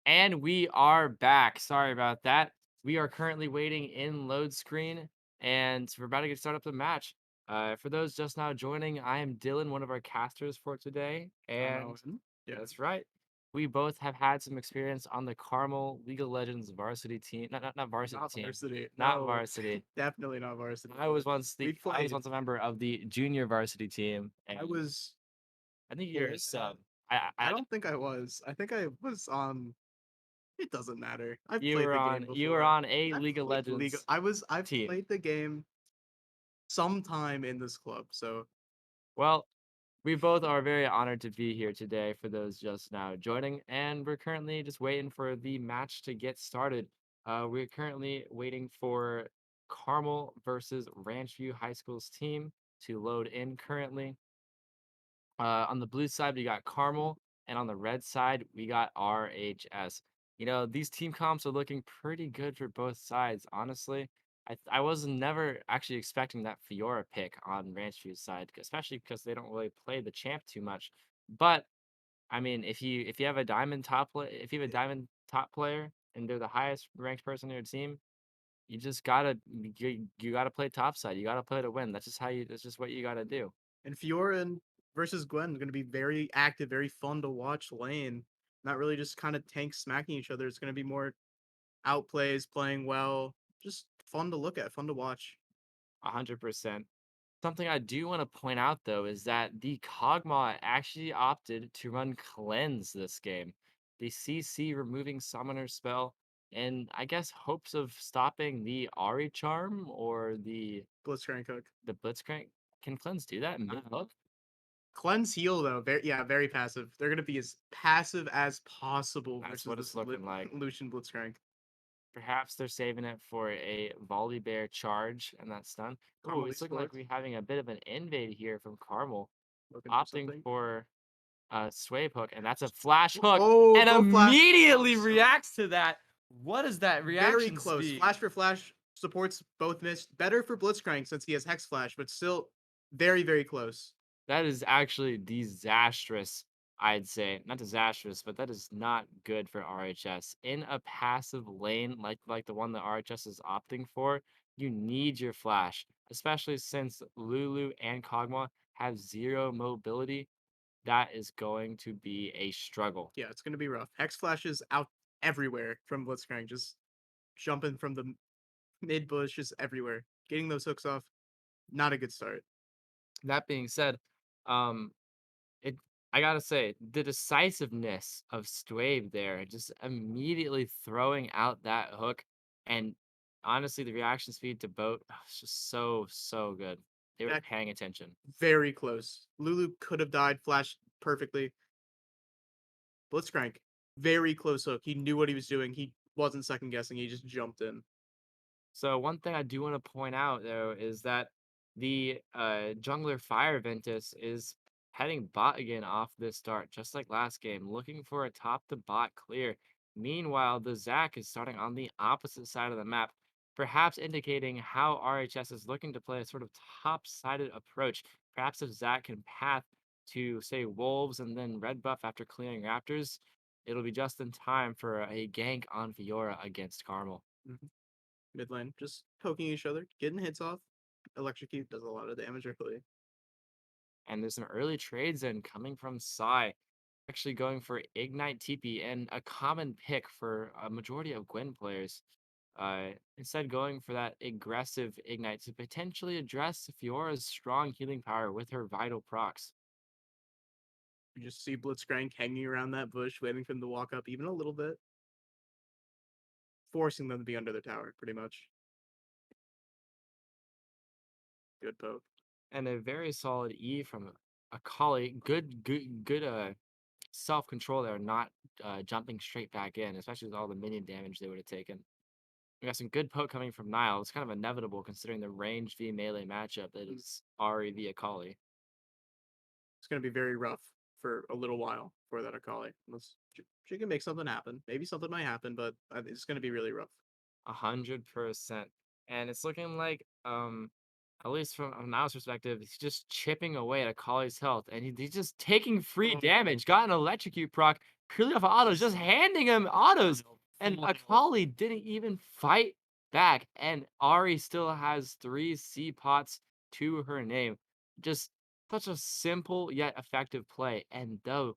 And we are back. Sorry about that. We are currently waiting in load screen, and we're about to get started up the match. For those just now joining, I am Dylan, one of our casters for today, I'm and Owen. Yeah. that's right. We both have had some experience on the Carmel League of Legends varsity team. Not varsity Not team. varsity. Not No, varsity. definitely not varsity. I was once We played. a member of the junior varsity team, I and was. I think you're a sub. I don't think I was. I think I was on. It doesn't matter. I've You played were the game on before. a I've League of played League. Legends I've team. played the game sometime in this club. So Well, we both are very honored to be here today for those just now joining, and we're currently just waiting for the match to get started. We're currently waiting for Carmel versus Ranch View High School's team to load in currently. On the blue side, we got Carmel, and on the red side, we got RHS. You know, these team comps are looking pretty good for both sides, honestly. I was never actually expecting that Fiora pick on Ranch View's side, especially because they don't really play the champ too much. But I mean, if you have a if you have a diamond top player and they're the highest ranked person on your team, you just you gotta play top side. You gotta play to win. That's just what you gotta do. and Fiora versus Gwen going to be very active, very fun to watch lane. Not really just kind of tank smacking each other. It's going to be more outplays, playing well, just fun to look at, fun to watch. 100%. Something I do want to point out though is that the Kog'Maw actually opted to run cleanse this game. The CC removing summoner spell and I guess hopes of stopping the Ari charm or Blitzcrank hook. the Blitzcrank. Can cleanse do that mid hook? Cleanse heal though, very passive. They're gonna be as passive as possible That's versus what it's this looking like. Lucian Blitzcrank. Perhaps they're saving it for a volley bear charge and that's done. Oh, It's he's looking like flipped. we're having a bit of an invade here from Carmel, Looking for opting something. for swape hook, and that's a flash hook, Oh, and both flash. immediately So reacts to that. What is that very reaction close. speed? Flash for flash supports both miss. Better for Blitzcrank since he has Hex Flash, but still very close. That is actually disastrous, I'd say. Not disastrous, but that is not good for RHS. In a passive lane like the one that RHS is opting for, you need your flash, especially since Lulu and Kog'Maw have zero mobility. That is going to be a struggle. Yeah, it's gonna be rough. Hex Flash is out everywhere from Blitzcrank, just jumping from the mid bush, just everywhere. Getting those hooks off, not a good start. That being said, um, it I gotta say, the decisiveness of Stwave there, just immediately throwing out that hook, and honestly, the reaction speed to boat was just so good. They were That paying attention. very close. Lulu could have died, flashed perfectly. Blitzcrank, very close hook. He knew what he was doing. He wasn't second guessing. He just jumped in. So one thing I do want to point out though is that the jungler Fire Ventus is heading bot again off this start, just like last game, looking for a top to bot clear. Meanwhile, the Zac is starting on the opposite side of the map, perhaps indicating how RHS is looking to play a sort of top-sided approach. Perhaps if Zac can path to say Wolves and then red buff after clearing Raptors, it'll be just in time for a gank on Fiora against Carmel. Mhm. Mid lane, just poking each other, getting hits off. Electrocute does a lot of damage early. And there's some early trades in coming from Psy, actually going for Ignite TP and a common pick for a majority of Gwen players. Instead, going for that aggressive Ignite to potentially address Fiora's strong healing power with her vital procs. You just see Blitzcrank hanging around that bush, waiting for him to walk up even a little bit, forcing them to be under the tower, pretty much. Good poke. And a very solid E from a colleague. Good self control there, not jumping straight back in, especially with all the minion damage they would have taken. We got some good poke coming from Nile. It's kind of inevitable considering the range v melee matchup that is Ari v Akali. It's going to be very rough for a little while for that Akali. Unless she can make something happen. Maybe something might happen, but it's going to be really rough. 100%. And it's looking like, at least from Nile's perspective, he's just chipping away at Akali's health, and he's just taking free damage. Got an electrocute proc, purely off of autos, just handing him autos. And Akali didn't even fight back. And Ari still has 3 C pots to her name. Just such a simple yet effective play. And though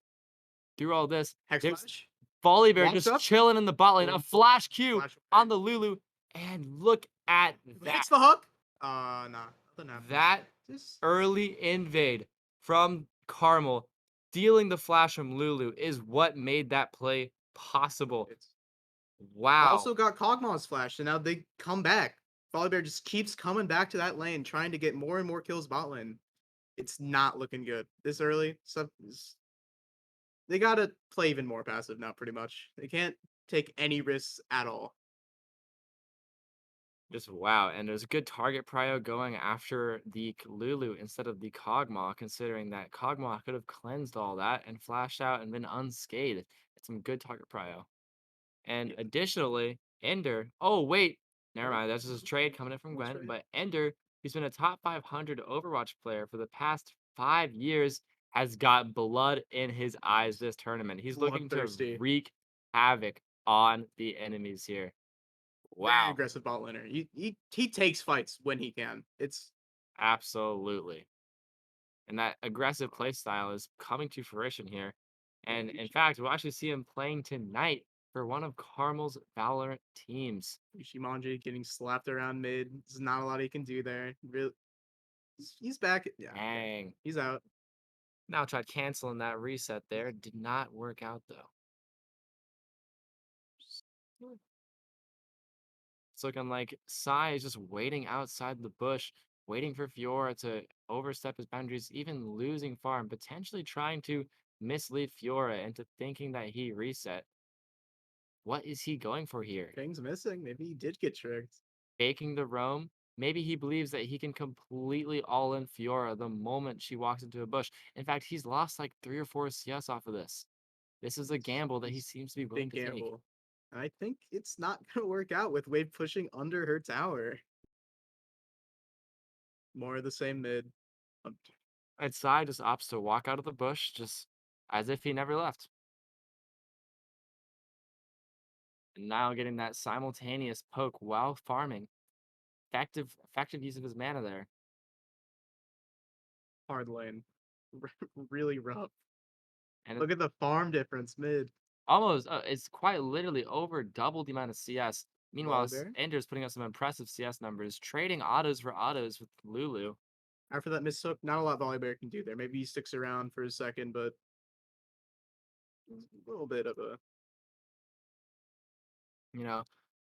through all this, Hex there's flash. Volibear Walks just up. chilling in the bot lane, a Boom. flash Q Flash on away. the Lulu, and look at that. Hits the hook. Nah. Nothing happens. That Just early invade from Carmel, dealing the flash from Lulu is what made that play possible. it's Wow. also got Kog'Maw's flash, and now they come back. Volibear just keeps coming back to that lane, trying to get more and more kills bot lane. It's not looking good this early. They gotta play even more passive now, pretty much. They can't take any risks at all. Just wow. And there's a good target prio going after the Lulu instead of the Kog'Maw, considering that Kog'Maw could have cleansed all that and flashed out and been unscathed. It's some good target prio. And Yeah. additionally, Ender. Oh, wait. Never Oh, mind. That's just a trade coming in from that's Gwen. right. But Ender, who's been a top 500 Overwatch player for the past 5 years, has got blood in his eyes this tournament. He's looking to Bloodthirsty. wreak havoc on the enemies here. Very Wow. aggressive bot laner. He takes fights when he can. It's Absolutely. And that aggressive play style is coming to fruition here. And in fact, we'll actually see him playing tonight for one of Carmel's Valorant teams. Ishimonji getting slapped around mid. There's not a lot he can do there. Really, he's back. Yeah, Dang. he's out. Now tried canceling that reset there. Did not work out though. It's looking like Sai is just waiting outside the bush, waiting for Fiora to overstep his boundaries, even losing farm, potentially trying to mislead Fiora into thinking that he reset. What is he going for here? King's missing. Maybe he did get tricked. Faking the roam? Maybe he believes that he can completely all in Fiora the moment she walks into a bush. In fact, he's lost like 3 or 4 CS off of this. This is a gamble that he He's seems to be willing big to take. gamble. And I think it's not gonna work out with Wave pushing under her tower. More of the same mid. Um, And Sai just opts to walk out of the bush just as if he never left. And now getting that simultaneous poke while farming. Effective use of his mana there. Hard lane. Really rough. And Look at the farm difference mid. almost, it's quite literally over double the amount of CS. Meanwhile, Volibear. Ender's putting up some impressive CS numbers, trading autos for autos with Lulu. After that mishook, not a lot Volibear can do there. Maybe he sticks around for a second, but a little bit of a You know,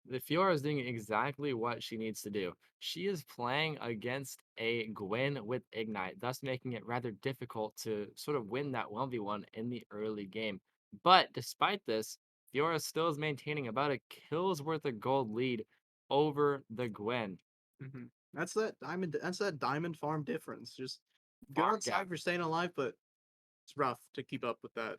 the Fiora is doing exactly what she needs to do. She is playing against a Gwen with Ignite, thus making it rather difficult to sort of win that 1v1 in the early game. But despite this, Fiora still is maintaining about a kill's worth of gold lead over the Gwen. That's that diamond. That's that diamond farm difference. Just good Farm on gap. side for staying alive, but it's rough to keep up with that.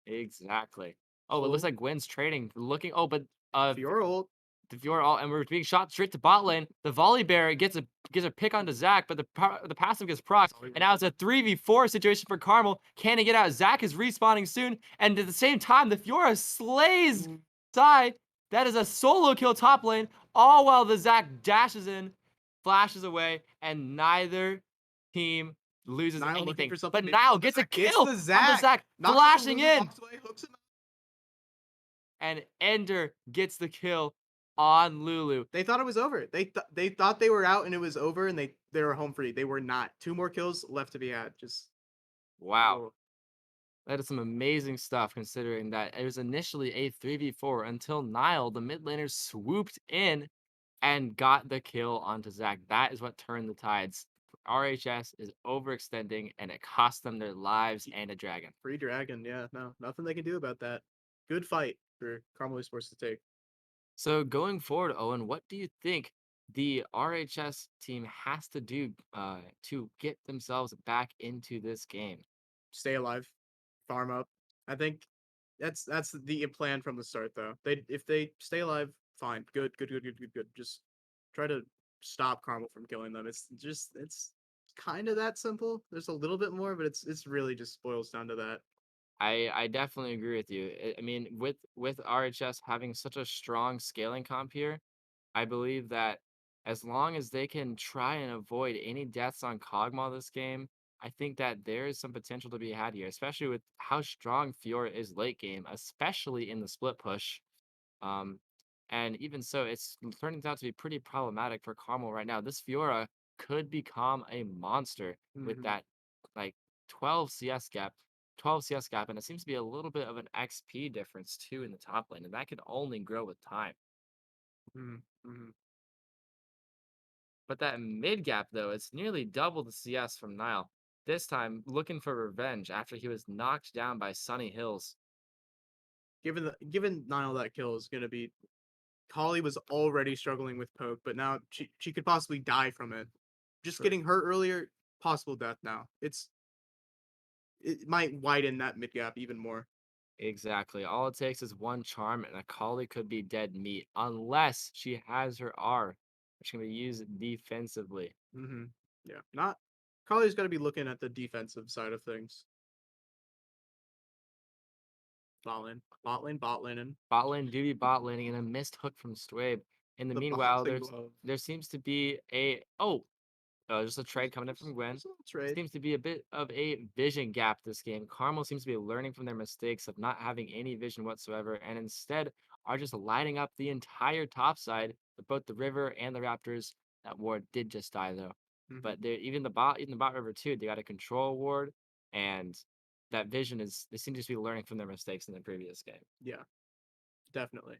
Exactly. Oh, it looks So like Gwen's trading. Looking. Oh, but Fiora ult. the Fiora all, and we're being shot straight to bot lane. The volley bear gets a pick onto Zac, but the passive gets procced, and now it's a 3v4 situation for Carmel. Can he get out? Zac is respawning soon, and at the same time, the Fiora slays Sai. That is a solo kill top lane, all while the Zac dashes in, flashes away, and neither team loses Nile looking anything. for But something. Nile gets a Gets kill the on the Zac. Zac, Knocks flashing Lulu, in, walks away, hooks him. and Ender gets the kill on Lulu. They thought it was over. They thought they were out and it was over, and they were home free. They were not. 2 more kills left to be had. Just Wow. oh, That is some amazing stuff considering that it was initially a 3v4 until Nile, the mid laner, swooped in and got the kill onto Zac. That is what turned the tides. RHS is overextending and it cost them their lives and a dragon. free dragon. Yeah, no, nothing they can do about that. Good fight for Carmel Sports to take. So going forward, Owen, what do you think the RHS team has to do to get themselves back into this game? Stay alive, farm up. I think that's the plan from the start, though. They if they stay alive, fine, good. Just try to stop Carmel from killing them. It's kind of that simple. There's a little bit more, but it's really just boils down to that. I definitely agree with you. I mean, with RHS having such a strong scaling comp here, I believe that as long as they can try and avoid any deaths on Kog'Maw this game, I think that there is some potential to be had here, especially with how strong Fiora is late game, especially in the split push. Um, and even so, it's turning out to be pretty problematic for Carmel right now. This Fiora could become a monster with Hmm. that like 12 CS gap, 12 CS gap, and it seems to be a little bit of an XP difference too in the top lane, and that can only grow with time. Hmm. But that mid gap though, it's nearly double the CS from Nile. This time looking for revenge after he was knocked down by Sunny Hills. Given Nile that kill is gonna be Holly was already struggling with poke, but now she could possibly die from it. Just True. getting hurt earlier, possible death now. It might widen that mid gap even more. Exactly. All it takes is one charm, and Akali could be dead meat unless she has her R, which can be used defensively. Hmm. Yeah, not Kali's got to be looking at the defensive side of things. Bot lane, and Bot lane do be bot laning and a missed hook from Swabe. In the the meanwhile, boxing glove. there seems to be a just a trade coming in from Gwen. There's a little trade. Seems to be a bit of a vision gap this game. Carmel seems to be learning from their mistakes of not having any vision whatsoever, and instead are just lighting up the entire top side with both the river and the Raptors. That ward did just die though, Hmm. but they even the bot river too. They got a control ward, and that vision is they seem to just be learning from their mistakes in the previous game. Yeah, definitely.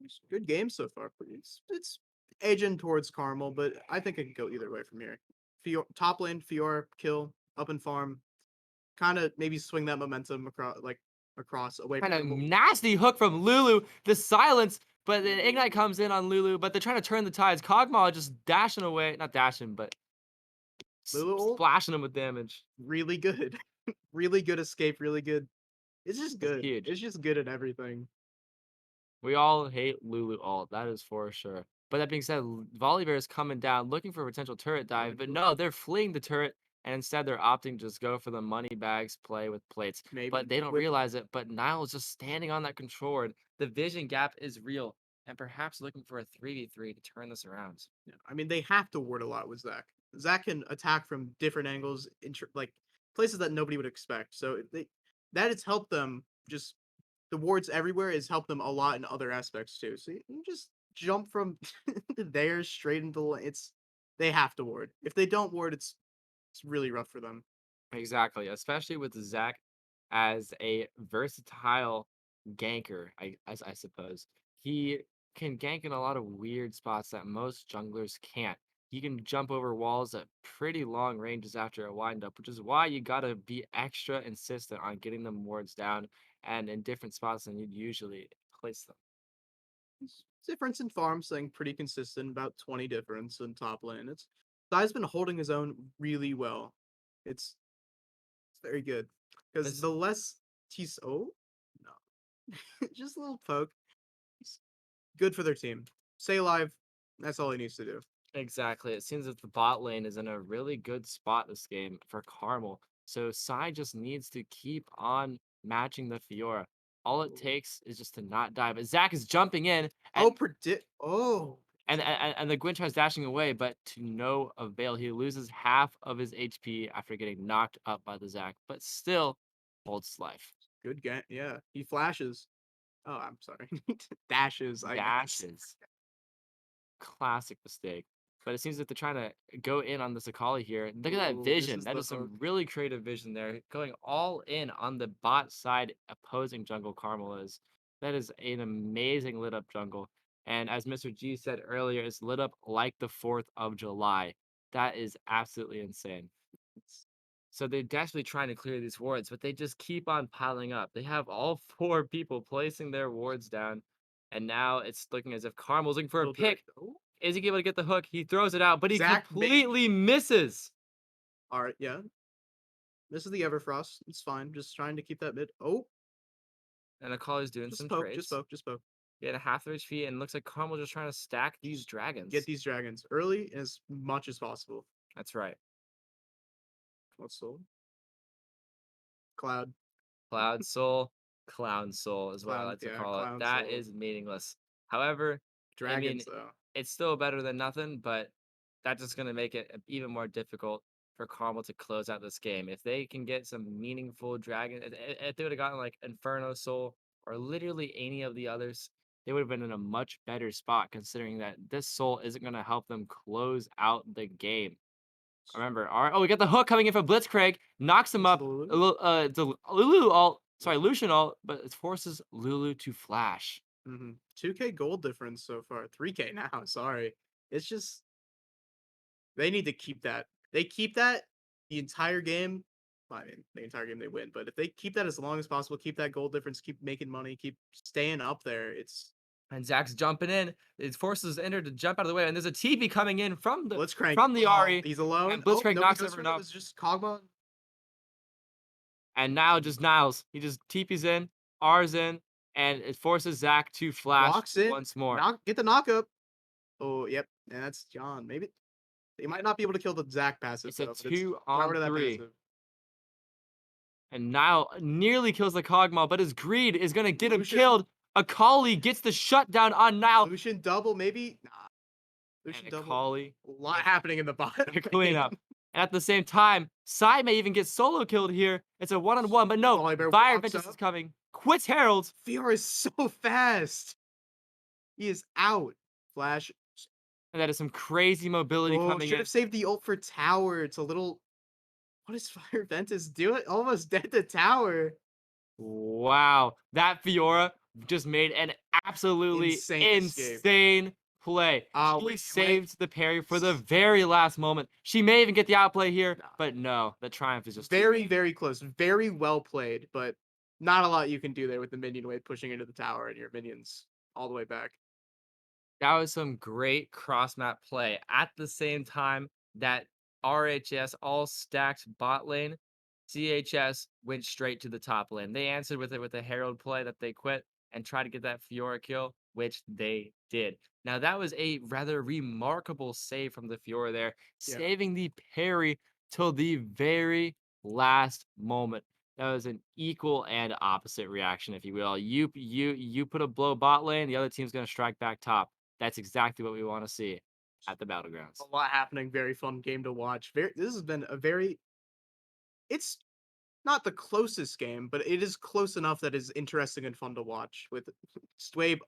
It's a good game so far. It's edging towards Carmel, but I think it could go either way from here. Top lane, Fiora, kill, up and farm. Kind of maybe swing that momentum across away Kind from of the. nasty hook from Lulu. The silence, but then Ignite comes in on Lulu, but they're trying to turn the tides. Kog'Maw just dashing away, not dashing, but Lulu ult, splashing them with damage. really good. Really good escape, really good. It's just It's good. huge. It's just good at everything. We all hate Lulu ult, that is for sure. But that being said, Volibear is coming down looking for a potential turret dive, but no, they're fleeing the turret, and instead they're opting to just go for the money bags play with plates. Maybe But they don't with realize it, but Nile is just standing on that control ward. The vision gap is real, and perhaps looking for a 3v3 to turn this around. yeah, I mean, they have to ward a lot with Zach. Zach can attack from different angles, like places that nobody would expect. So that has helped them. Just the wards everywhere has helped them a lot in other aspects too. So you just jump from there straight into it's they have to ward. If they don't ward, it's really rough for them. Exactly, especially with Zach as a versatile ganker, I suppose. He can gank in a lot of weird spots that most junglers can't. He can jump over walls at pretty long ranges after a windup, which is why you gotta be extra insistent on getting them wards down and in different spots than you'd usually place them. Difference in farm staying pretty consistent, about 20 difference in top lane. Sai's been holding his own really well. It's very good. Because This the less he's no. Just a little poke. It's good for their team. Stay alive. That's all he needs to do. Exactly. It seems that the bot lane is in a really good spot this game for Carmel. So Sai just needs to keep on matching the Fiora. All it takes is just to not die. But Zach is jumping in Oh, predict. Oh. and the Gwyn tries dashing away, but to no avail. He loses half of his HP after getting knocked up by the Zach, but still holds his life. Good game. Yeah. He flashes. Oh, I'm sorry. Dashes, I guess. Dashes. Classic mistake. But it seems that they're trying to go in on this Akali here. Look at that Ooh, vision. misses That the is hook. some really creative vision there. Going all in on the bot side opposing jungle Carmel is. That is an amazing lit up jungle. And as Mr. G said earlier, it's lit up like the 4th of July. That is absolutely insane. So they're desperately trying to clear these wards, but they just keep on piling up. They have all 4 people placing their wards down. And now it's looking as if Carmel's looking for a Little pick. direct. Oh. Is he able to get the hook? He throws it out, but he Zach, completely misses. all right, yeah. This is the Everfrost. It's fine. Just trying to keep that mid. Oh, And Akali's doing just some poke, just trades. poke, just poke. He had a half their HP, and looks like Carmel just trying to stack these Get dragons. these dragons early as much as possible. That's right. What's sold? Cloud. Cloud Soul, Clown Soul is what I Clown, like to yeah, call it. Clown That Soul. is meaningless. However, I mean, Dragons, though. it's still better than nothing, but that's just gonna make it even more difficult for Carmel to close out this game. If they can get some meaningful dragon, if they would have gotten like Inferno Soul or literally any of the others, they would have been in a much better spot considering that this soul isn't gonna help them close out the game. Remember, all right. Oh, we got the hook coming in from Blitzcrank, knocks him Is it up. Lulu? The Lulu ult, sorry, Lucian ult, but it forces Lulu to flash. 2K gold difference so far. 3K now, sorry. It's just they need to keep that. They keep that the entire game. Well, I mean, the entire game they win, but if they keep that as long as possible, keep that gold difference, keep making money, keep staying up there, it's And Zach's jumping in. It forces Ender to jump out of the way, and there's a TP coming in Blitzcrank. from the Oh, Ari, he's alone. and Oh, Blitzcrank nobody knocks goes for everyone it. It up. was just Kog'Maw. And now just Niles, he just TP's in, R's in, and it forces Zach to flash Walks in. once more. Get the knock up. Oh, yep. And that's John. Maybe they might not be able to kill the Zac passive It's a though, but it's two power on to that three. passive. And Nile nearly kills the Kog'Maw, but his greed is gonna get him Lucian. killed. Akali gets the shutdown on Nile, Lucian double, maybe. Nah. and Lucian double. Akali A lot gets happening in the bot the lane. cleanup. And at the same time, Sai may even get solo killed here. It's a one-on-one, but no, Volibear Fire walks Vengeance is up. coming. Quits Herald, Fiora is so fast. He is out. Flash. and that is some crazy mobility Oh, coming should in. have saved the ult for tower. It's a little. What is Fire Ventus doing? Almost dead to tower. Wow, that Fiora just made an absolutely Insane escape. insane play. She Wait, am I? saved the parry for the very last moment. She may even get the outplay here, but no, the triumph is just too Very, big. very close. Very well played, but not a lot you can do there with the minion wave pushing into the tower and your minions all the way back. That was some great cross map play. At the same time that RHS all stacked bot lane, CHS went straight to the top lane. They answered with it with a Herald play that they quit and tried to get that Fiora kill, which they did. Now that was a rather remarkable save from the Fiora there, Yeah. saving the parry till the very last moment. That was an equal and opposite reaction, if you will. You put a blow bot lane, the other team's gonna strike back top. That's exactly what we want to see at the A Battlegrounds. lot happening. Very fun game to watch. This has been a very. It's not the closest game, but it is close enough that is interesting and fun to watch. With Swabe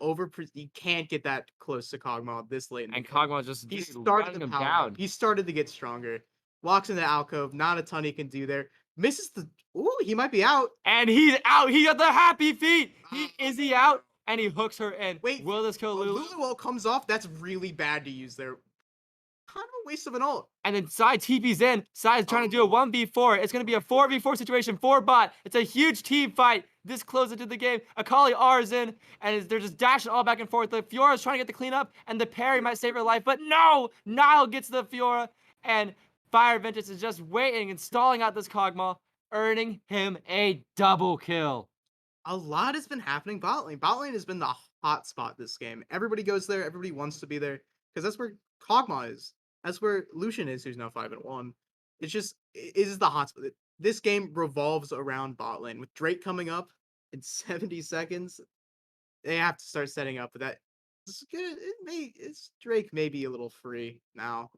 he can't get that close to Kog'Maw this late in the And game. Kog'Maw just He dude, started running to him power up. down. He started to get stronger. Walks in the alcove. Not a ton he can do there. Misses the. Ooh, he might be out. And he's out. He got the happy feet. Is he out? And he No. hooks her in. Wait, Will this kill Lulu? Lulu ult comes off. That's really bad to use there. Kind of a waste of an ult. And then Sai TP's in. Sai is trying to do a 1v4. It's going to be a 4v4 situation for bot. It's a huge team fight. This close into the game. Akali R's in, and they're just dashing all back and forth. The Fiora's trying to get the cleanup, and the parry might save her life, but no! Nile gets the Fiora, and Fire Vengeance is just waiting and stalling out this Kog'Maw, earning him a double kill. A lot has been happening bot lane. Bot lane has been the hot spot this game. Everybody goes there. Everybody wants to be there because that's where Kog'Maw is. That's where Lucian is, who's now 5-1. It's just it is the hot spot. This game revolves around bot lane with Drake coming up in 70 seconds. They have to start setting up for that. It's good. It's Drake may be a little free now.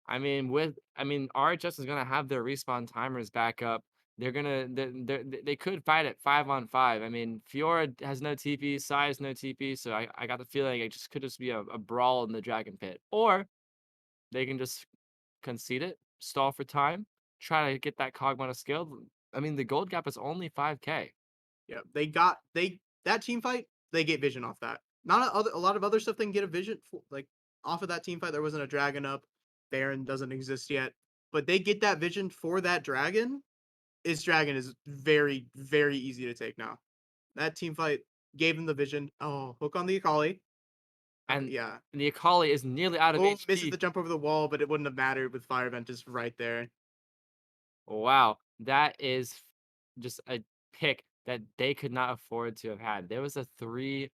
RHS is gonna have their respawn timers back up. They could fight at 5-on-5. I mean, Fiora has no TP, Sai has no TP, so I got the feeling it just could just be a brawl in the Dragon Pit. Or they can just concede it, stall for time, try to get that Kog'Maw to scale. I mean, the gold gap is only 5K. Yeah, they that team fight. They get vision off that. Not a lot of other stuff they can get a vision like off of that team fight. There wasn't a dragon up. Baron doesn't exist yet, but they get that vision for that dragon. Its dragon is very very easy to take now. That team fight gave him the vision. Oh, hook on the Akali. And Yeah. the Akali is nearly out of Oh, misses HP. the jump over the wall, but it wouldn't have mattered with Fire Ventus right there. Wow, that is just a pick that they could not afford to have had. There was a 3-0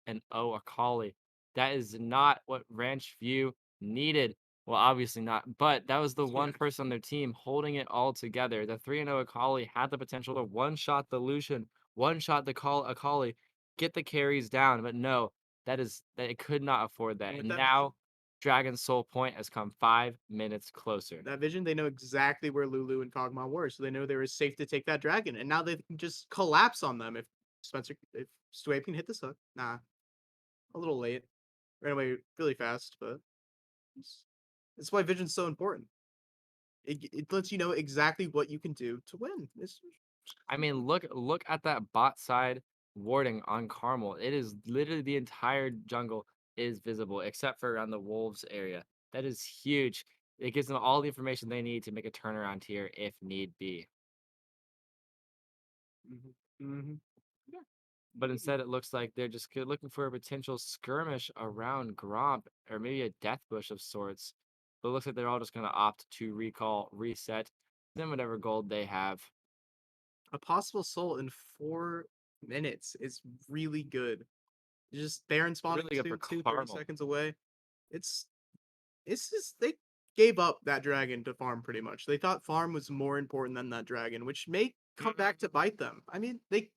Akali. That is not what Ranch View needed. Well, obviously not, but that was the Yeah. one person on their team holding it all together. The 3-0 Akali had the potential to one-shot the Lucian, one-shot the Akali, get the carries down, but no, that it could not afford that. And with And that now Dragon's Soul Point has come 5 minutes closer. that vision, they know exactly where Lulu and Kog'Maw were, so they know they were safe to take that dragon, and now they can just collapse on them if Swabe can hit this hook. Nah, a little late. Ran away really fast, but it's, that's why vision's so important. It lets you know exactly what you can do to win. I mean, look at that bot side warding on Carmel. It is literally the entire jungle is visible except for around the wolves area. That is huge. It gives them all the information they need to make a turnaround here if need be. Hmm. But instead, it looks like they're just looking for a potential skirmish around Gromp or maybe a death bush of sorts. But it looks like they're all just going to opt to recall, reset, then whatever gold they have. A possible soul in 4 minutes is really good. Just Baron spawning Really good for soon too, 30 Carmel. seconds away. It's it's just they gave up that dragon to farm pretty much. They thought farm was more important than that dragon, which may come back to bite them. I mean, they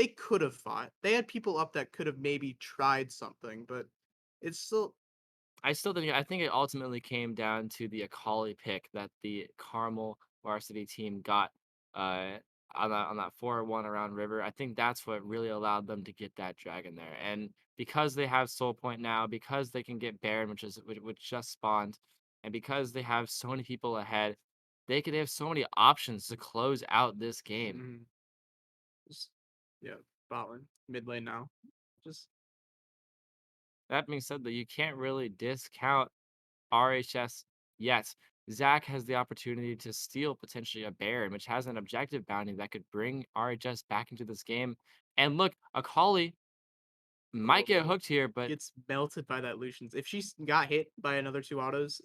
could have fought. They had people up that could have maybe tried something, but it's still I think it ultimately came down to the Akali pick that the Carmel varsity team got uh on that 4-1 around River. I think that's what really allowed them to get that dragon there. And because they have Soul Point now, because they can get Baron, which just spawned, and because they have so many people ahead, they have so many options to close out this game. mm, just yeah, bot lane, mid lane now. Just That being said, though, you can't really discount RHS yet. Zach has the opportunity to steal potentially a Baron, which has an objective bounty that could bring RHS back into this game. And look, Akali might oh, get hooked here, but gets melted by that Lucian's. If got hit by another two autos,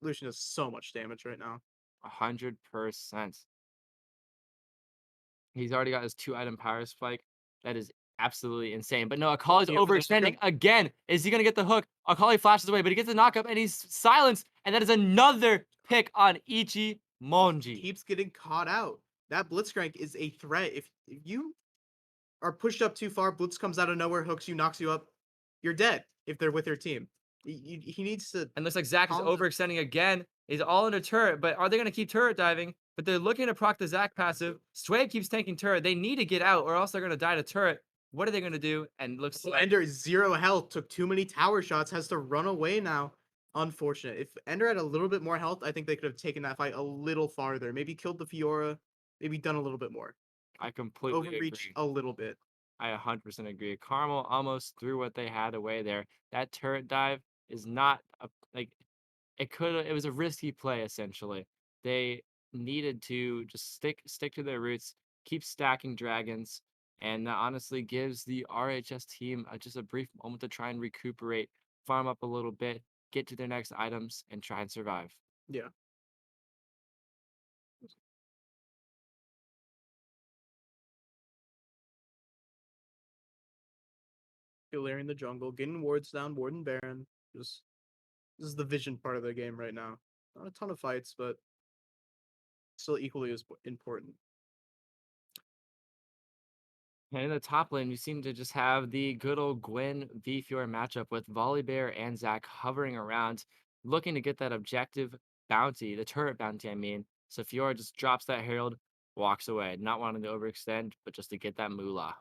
Lucian does so much damage right now. 100%. He's already got his 2-item power spike. That is absolutely insane. But no, Akali's Walking up with overextending Instagram. again. Is he going to get the hook? Akali flashes away, but he gets a knockup and he's silenced. And that is another pick on Ichi Monji. Keeps getting caught out. That Blitzcrank is a threat. If you are pushed up too far, Blitz comes out of nowhere, hooks you, knocks you up, you're dead if they're with your team. He needs to And looks like Zach is calm the overextending again. He's all in a turret, but are they going to keep turret diving? But they're looking to proc the Zach passive. Sway keeps tanking turret. They need to get out or else they're going to die to turret. What are they going to do? And looks like Ender is 0 health, took too many tower shots, has to run away now. Unfortunate. If Ender had a little bit more health, I think they could have taken that fight a little farther. Maybe killed the Fiora, maybe done a little bit more. I completely Overreach agree. a little bit. I 100% agree. Carmel almost threw what they had away there. That turret dive is not a, like it was a risky play essentially. They needed to just stick to their roots, keep stacking dragons, and that honestly gives the RHS team just a brief moment to try and recuperate, farm up a little bit, get to their next items, and try and survive. Yeah. Clearing the jungle, getting wards down, Ward and Baron. Just this is the vision part of the game right now. Not a ton of fights, but still equally as important. And in the top lane, we seem to just have the good old Gwen v Fiora matchup with Volibear and Zac hovering around, looking to get that objective bounty, the turret bounty, I mean. So Fiora just drops that Herald, walks away, not wanting to overextend, but just to get that moolah.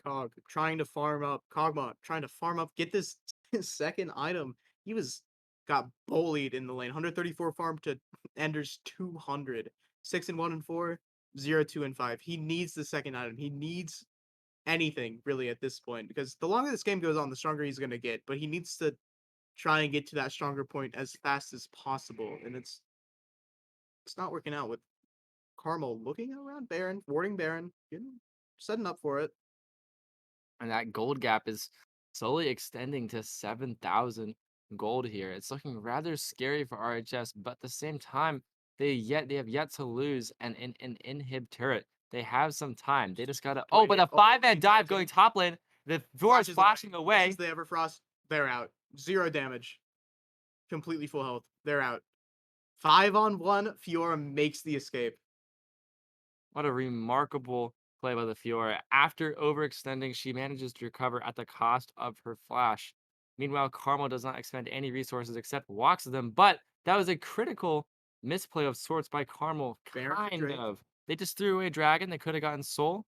Cog trying to farm up, Kog'Maw trying to farm up, get this second item. He got bullied in the lane. 134 farm to Ender's 200. 6 and 1 and 4, 0, 2 and 5. He needs the second item. He needs anything really at this point because the longer this game goes on, the stronger he's gonna get. But he needs to try and get to that stronger point as fast as possible, and it's not working out with Carmel looking around Baron, warding Baron, setting up for it. And that gold gap is slowly extending to 7,000 gold here. It's looking rather scary for RHS, but at the same time, they have yet to lose an inhib turret. They have some time. They just gotta. Oh, Wait, but a oh, 5-man keep dive melting. going top lane. The Fiora's Flashes flashing As soon away. as they Everfrost, they're out. 0 damage. completely full health. They're out. 5-on-1, Fiora makes the escape. What a remarkable play by the Fiora. After overextending, she manages to recover at the cost of her flash. Meanwhile, Carmel does not expend any resources except walks them, but that was a critical misplay of sorts by Carmel, Baron for kind Drake. of. They just threw away Dragon. They could have gotten Soul,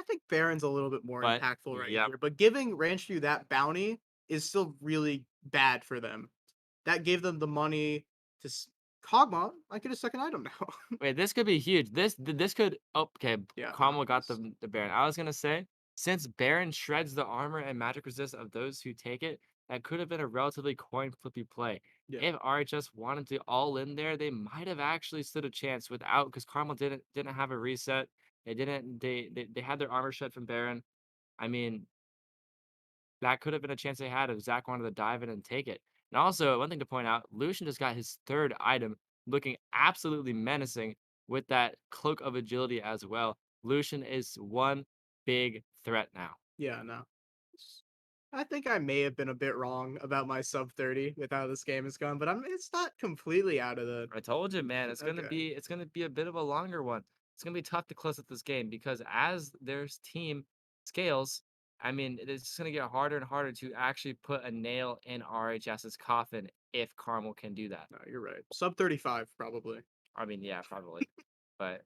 I think Baron's a little bit more but impactful right yep. here, but giving Ranchu that bounty is still really bad for them. That gave them the money to Kog'Maw. I get a second item now. Wait, this could be huge. This could okay. Yeah, Carmel got this- the Baron. I was gonna say since Baron shreds the armor and magic resist of those who take it, that could have been a relatively coin flippy play. Yeah. If RHS wanted to all in there, they might have actually stood a chance without because Carmel didn't have a reset. They didn't they had their armor shed from Baron. I mean, that could have been a chance they had if Zach wanted to dive in and take it. And also, one thing to point out, Lucian just got his third item, looking absolutely menacing with that cloak of agility as well. Lucian is one big threat now. Yeah, no. I think I may have been a bit wrong about my sub 30 with how this game has gone, but it's not completely out of the I told you, man, Okay. it's gonna be a bit of a longer one. It's gonna be tough to close up this game because as their team scales, I mean, it's just gonna get harder and harder to actually put a nail in RHS's coffin if Carmel can do that. No, you're right. Sub 35 probably. I mean, yeah, probably. But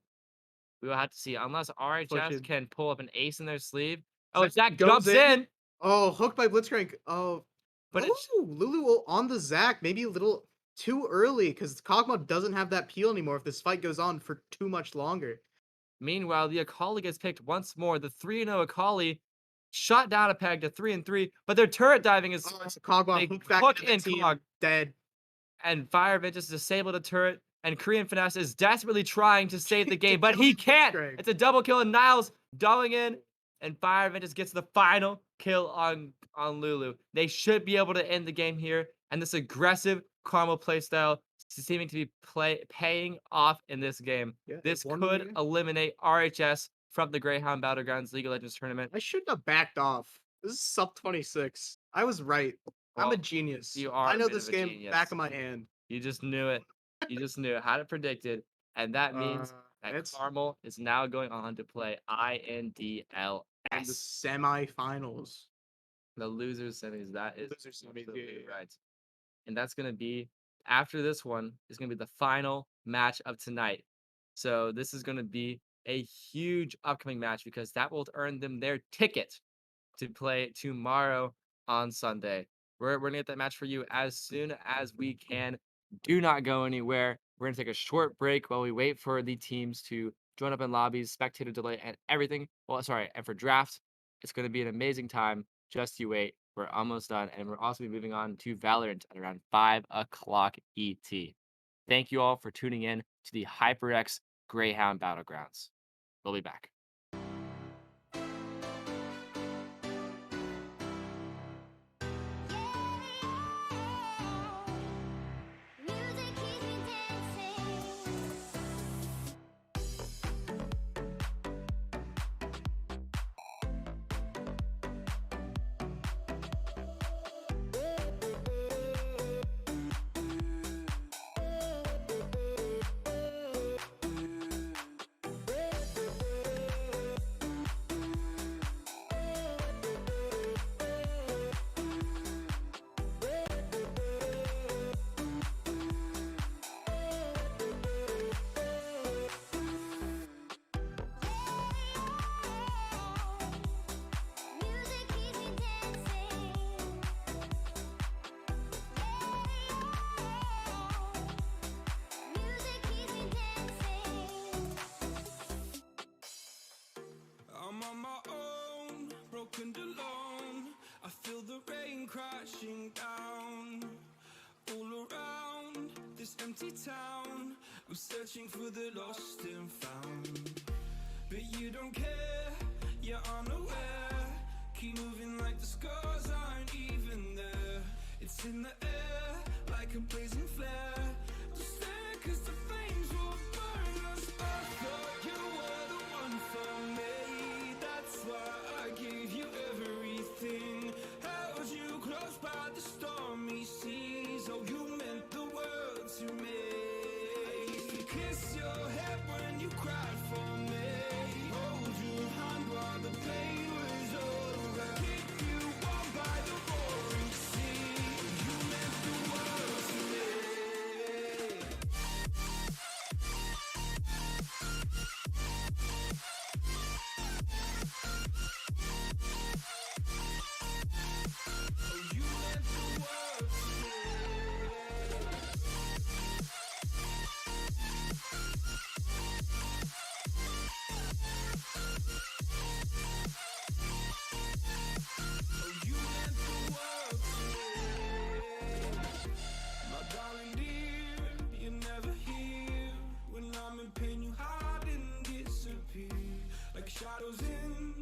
we will have to see. Unless RHS Pushing. can pull up an ace in their sleeve. Oh, Zach Zach goes jumps in, Oh, hooked by Blitzcrank. Oh, but it's Lulu on the Zac, maybe a little too early because Kog'Maw doesn't have that peel anymore if this fight goes on for too much longer. meanwhile, the Akali gets picked once more. The 3-0 Akali shot down a peg to 3-3, but their turret diving is Oh, it's a Kog'Maw they hooked back hook into the in team. Cog, Dead. and Firevent just disabled a turret, and Korean Finesse is desperately trying to save the game, but he can't. Blitzcrank. It's a double kill, and Niles going in, and Firevent just gets the final kill on Lulu. They should be able to end the game here, and this aggressive Carmel playstyle seeming to be paying off in this game. Yeah, This one could minute. eliminate RHS from the Greyhound Battlegrounds League of Legends tournament. I shouldn't have backed off. This is sub 26. I was right. I'm Well, a genius. you are I a know bit this of a game genius. back of my hand. You just knew it. You just knew it. Had it predicted. And that means that it's Carmel is now going on to play INDLS. in the semifinals. The losers semis. That is Losers semis, absolutely yeah. right. And that's going to be, after this one, is going to be the final match of tonight. So this is going to be a huge upcoming match because that will earn them their ticket to play tomorrow on Sunday. We're going to get that match for you as soon as we can. Do not go anywhere. We're going to take a short break while we wait for the teams to join up in lobbies, spectator delay, and everything. Well, sorry, and for draft, it's going to be an amazing time. Just you wait. We're almost done. And we're also be moving on to Valorant at around 5 o'clock ET. Thank you all for tuning in to the HyperX Greyhound Battlegrounds. We'll be back. Music keeps me dancing. Music keeps me dancing. Music keeps me dancing. I'm on my own, broken alone. I feel the rain crashing down all around this empty town. I'm searching for the lost and found, but you don't care, you're unaware. Keep moving like the scars aren't even there. It's in the air like a blazing flare. Just stare 'cause the flames will burn us. I thought you were the one for me. That's why I gave you everything. Held you close by the stormy seas. Oh, you meant Oh, you meant the world to Oh, you meant the world to My darling dear, you're never here. When I'm in pain, you hide and disappear. Like shadows in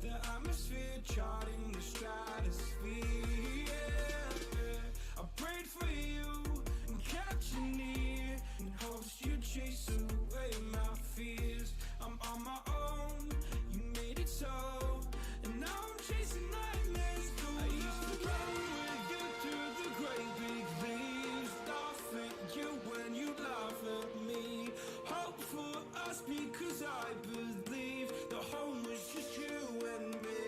the atmosphere, charting the stratosphere. Yeah. I prayed for you and kept you near in hopes you'd chase away my fears. I'm on my own, you made it so, and now I'm chasing nightmares. I used to run with you through the great big leaves, laugh at you when you laugh at me. Hope for us because I believe the home was just you and me.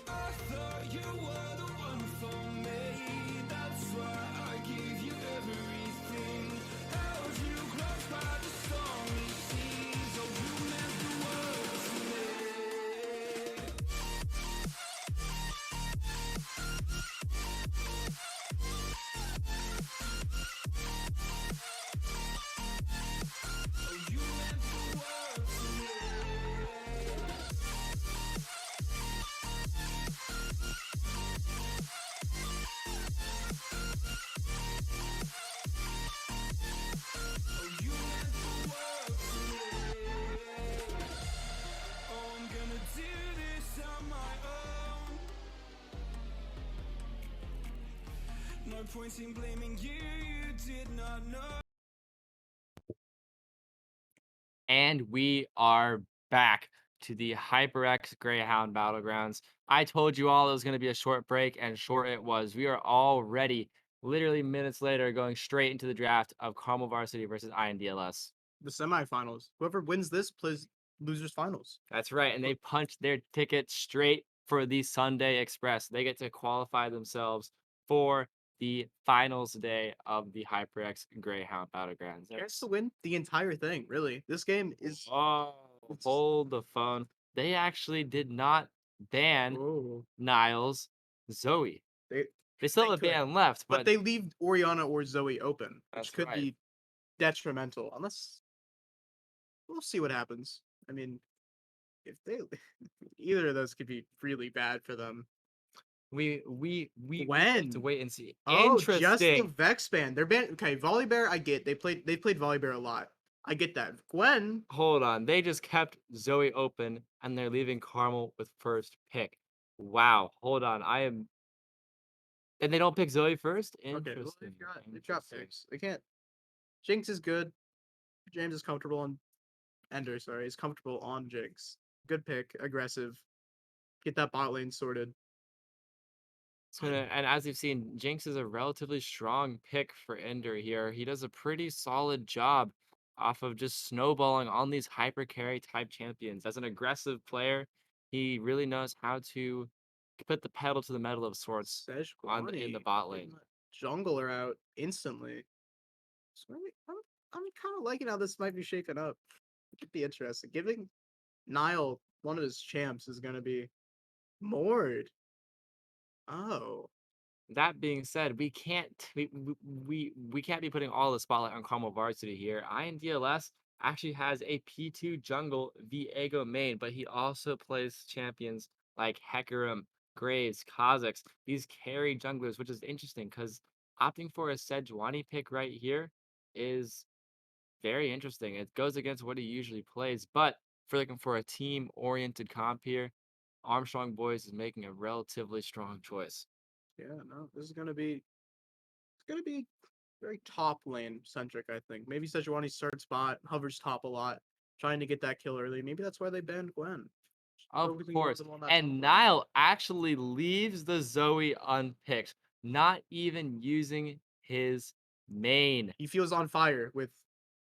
I thought you were the one for me. That's why I gave you everything. Held you close by the stormy seas. Oh, you meant the world to me. Oh, you meant the world to me. Oh, you meant the world to me. Oh, I'm gonna do this on my own. No point in blaming you, you did not know. And we are back to the HyperX Greyhound Battlegrounds. I told you all it was going to be a short break, and sure it was. We are already, literally minutes later, going straight into the draft of Carmel Varsity versus INDLS. The semifinals. Whoever wins this plays losers finals. That's right, and they punched their ticket straight for the Sunday Express. They get to qualify themselves for the finals day of the HyperX Greyhound Battlegrounds. Chance to win the entire thing, really. This game is Oh, it's- hold the phone. They actually did not ban oh Niles Zoe. they They still they have a could. ban left, But but they leave Oriana or Zoe open, which that's could right. be detrimental. Unless we'll see what happens. I mean, if they either of those could be really bad for them. We have to When? wait and see. Oh, just the Interesting. Vex ban. They're ban. Okay, Volibear. I get. They played Volibear a lot. I get that. Gwen. Hold on. They just kept Zoe open and they're leaving Carmel with first pick. Wow. Hold on. I am and they don't pick Zoe first? Okay, well, Interesting. they've got Interesting. picks. They can't. Jinx is good. James is comfortable on Ender. Sorry, is comfortable on Jinx. Good pick. Aggressive. Get that bot lane sorted. And as you've seen, Jinx is a relatively strong pick for Ender here. He does a pretty solid job off of just snowballing on these hyper carry type champions. As an aggressive player, he really knows how to put the pedal to the metal of sorts in the Sejuani bot getting lane. that jungler out instantly. So I'm kind of liking how this might be shaping up. It could be interesting. Giving Nile one of his champs is going to be Mord. Oh, That being said, we can't be putting all the spotlight on Carmel Varsity here. INDLS actually has a P2 jungle Viego main, but he also plays champions like Hecarim, Graves, Kha'Zix, these carry junglers, which is interesting because opting for a Sejuani pick right here is very interesting. It goes against what he usually plays, but if we're looking for a team-oriented comp here, Armstrong Boys is making a relatively strong choice. yeah, no, this is gonna be very top lane centric. I think maybe Sejuani starts bot, hovers top a lot, trying to get that kill early. Maybe that's why they banned Gwen. Of Focusing more course. than on that top And lane. Niall actually leaves the Zoe unpicked, not even using his main. He feels on fire with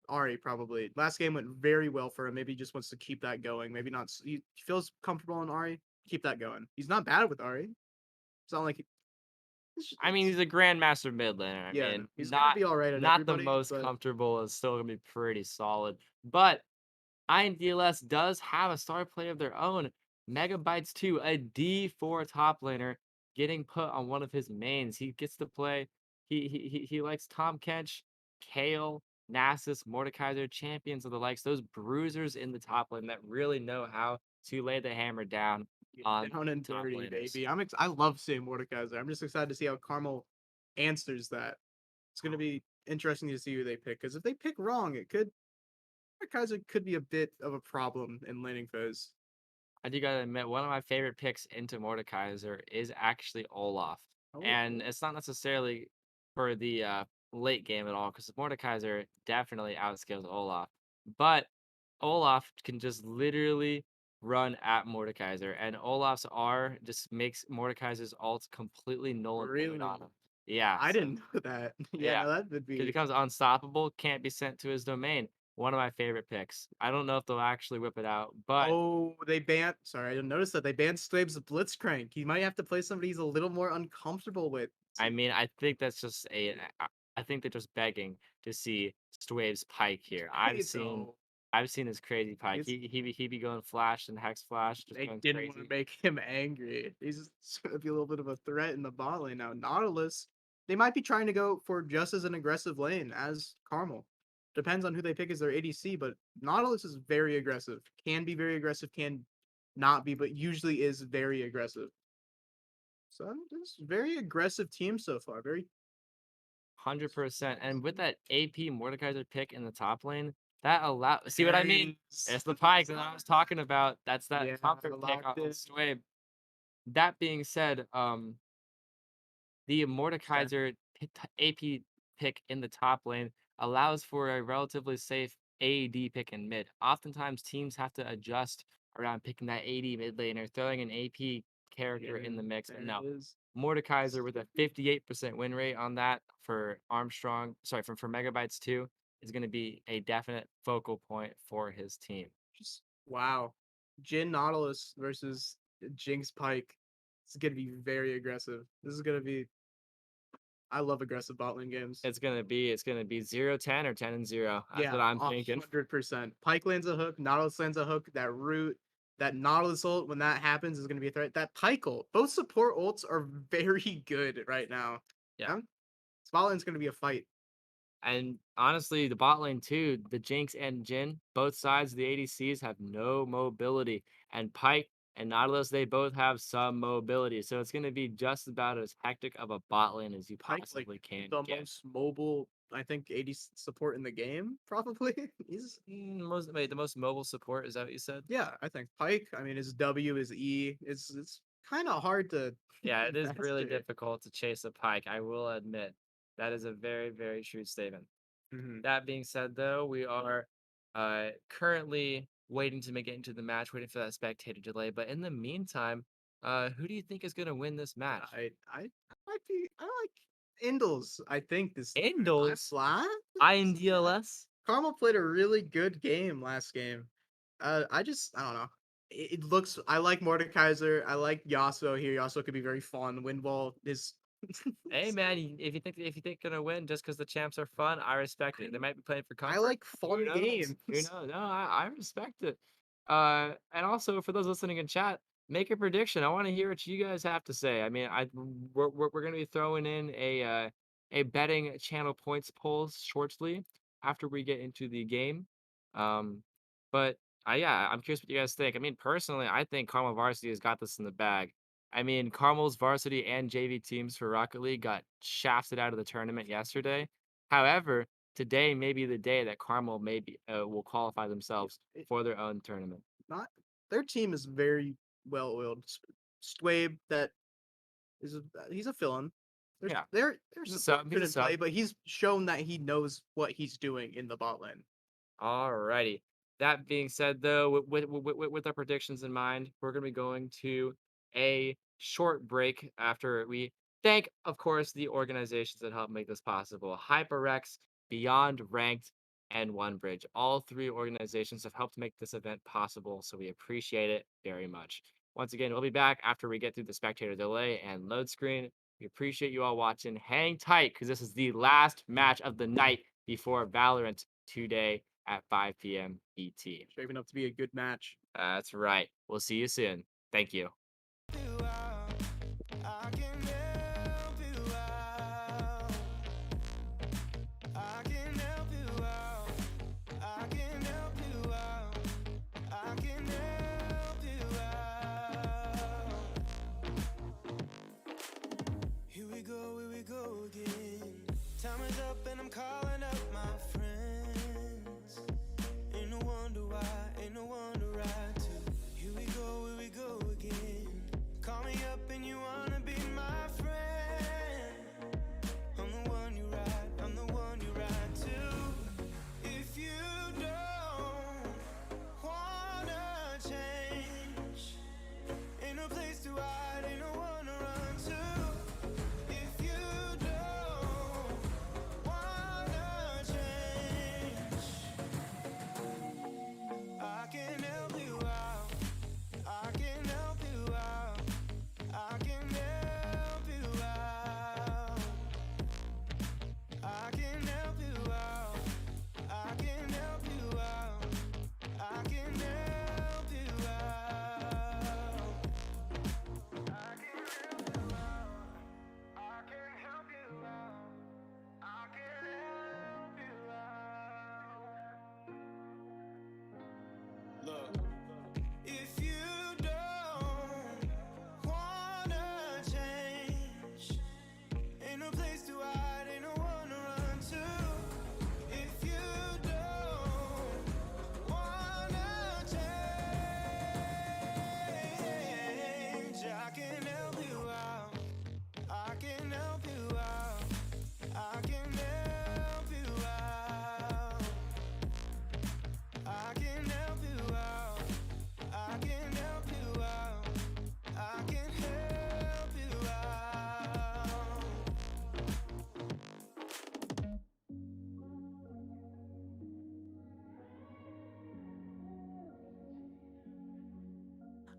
Ari probably. Last game went very well for him. Maybe he just wants to keep that going. Maybe not. He feels comfortable on Ari. Keep that going. He's not bad with Ari. It's not like I mean, he's a grandmaster mid laner. I yeah, no, mean, he's gonna be all right at not the everybody. most But comfortable. It's still gonna be pretty solid. But INDLS does have a star player of their own. Megabytes 2, a D4 top laner. getting put on one of his mains. He gets to play. He likes Tom Kench, Kale, Nasus, Mordekaiser, champions of the likes. Those bruisers in the top lane that really know how to lay the hammer down on Down and top dirty, laners. baby. I love seeing Mordekaiser. I'm just excited to see how Carmel answers that. It's gonna be interesting to see who they pick, because if they pick wrong, it could Mordekaiser could be a bit of a problem in laning phase. I do gotta admit, one of my favorite picks into Mordekaiser is actually Olaf. And Oh, it's not necessarily for the late game at all, because Mordekaiser definitely outscales Olaf. But Olaf can just literally run at Mordekaiser, and Olaf's R just makes Mordekaiser's ult completely null and void on really? him. Yeah, I so didn't know that. Yeah, yeah. no, that would He be. becomes unstoppable, can't be sent to his domain. One of my favorite picks. I don't know if they'll actually whip it out, but Oh, they banned. Sorry, I didn't notice that they banned Slave's Blitzcrank. He might have to play somebody he's a little more uncomfortable with. I mean, I think that's just I think they're just begging to see Stwave's Pike here. Hey, though, I've seen his crazy Pike. he's, He be going flash and hex flash, just they going didn't want to crazy. make him angry. He's just gonna be a little bit of a threat in the bot lane now. Nautilus, they might be trying to go for just as an aggressive lane as Carmel. Depends on who they pick as their ADC, but Nautilus is very aggressive. Can be very aggressive, can not be, but usually is very aggressive. So this very aggressive team so far. Very 100%. And with that AP Mordekaiser pick in the top lane, that allow see what I mean? It's the Pike that I was talking about. That's that yeah, comfort pick locked on in. Stwave. That being said, the Okay. Mordekaiser AP pick in the top lane allows for a relatively safe AD pick in mid. Oftentimes, teams have to adjust around picking that AD mid laner, throwing an AP character in Yeah, the mix. But there no, it is. Mordekaiser with a 58% win rate on that for Armstrong, sorry, for Megabytes 2 is going to be a definite focal point for his team. Just wow. Jin Nautilus versus Jinx Pike. It's gonna be very aggressive. This is gonna be. I love aggressive bot lane games. It's gonna be 0-10 or 10-0. That's Yeah, what I'm thinking. 100%. Pike lands a hook, Nautilus lands a hook. That root, that Nautilus ult, when that happens, is gonna be a threat. That Pike ult, both support ults are very good right now. Yeah. This bot lane's gonna be a fight. And honestly, the bot lane too, the Jinx and Jin, both sides of the ADCs have no mobility. And Pike and Nautilus, they both have some mobility. So it's going to be just about as hectic of a bot lane as you Pike like possibly can the get. most mobile, I think, AD support in the game. Probably. He's Wait, the most mobile support, is that what you said? Yeah, I think Pike. I mean, his W, his E. It's kind of hard to Yeah, it is really master. difficult to chase a Pike, I will admit. That is a very, very true statement. Mhm. That being said, though, we are currently waiting to make it into the match, waiting for that spectator delay. But in the meantime, who do you think is going to win this match? I might be. I like Indles. I think this time. Indles? I INDLS? Carmel played a really good game last game. I don't know. It looks. I like Mordekaiser. I like Yasuo here. Yasuo could be very fun. Windwall is. Hey man, if you think gonna win just because the champs are fun, I respect it. They might be playing for I comfort. like fun Who knows? Who games. knows? No, I respect it. And also for those listening in chat, make a prediction. I want to hear what you guys have to say. I mean, we're gonna be throwing in a betting channel points polls shortly after we get into the game. But yeah, I'm curious what you guys think. I mean, personally, I think Carmel Varsity has got this in the bag. I mean, Carmel's varsity and JV teams for Rocket League got shafted out of the tournament yesterday. However, today may be the day that Carmel maybe will qualify Yeah, themselves for their own tournament. not their team is very well oiled. Stwabe, that is he's a fill-in. Yeah, Their he's a support sub. He's a couldn't sub. play, but he's shown that he knows what he's doing in the bot lane. Alrighty. That being said, though, with our predictions in mind, we're going to be going to a short break after we thank, of course, the organizations that help make this possible. HyperX, Beyond Ranked, and OneBridge. All three organizations have helped make this event possible, so we appreciate it very much. Once again, we'll be back after we get through the spectator delay and load screen. We appreciate you all watching. Hang tight, because this is the last match of the night before Valorant today at 5 p.m. ET. Shaping up to be a good match. That's right. We'll see you soon. Thank you. I can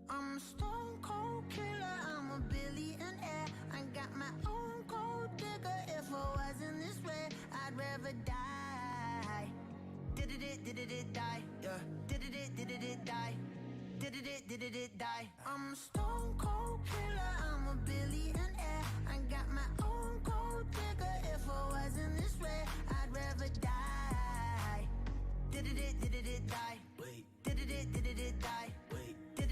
I'm a stone cold killer, I'm a billionaire. I got my own gold digger. If I wasn't this way, I'd rather die. Did it die? Yeah. Did it die? Did it die? I'm a stone cold killer, I'm a billionaire. I got my own gold digger. If I wasn't this way, I'd rather die. Did it die? Wait. Did it die? Wait. Did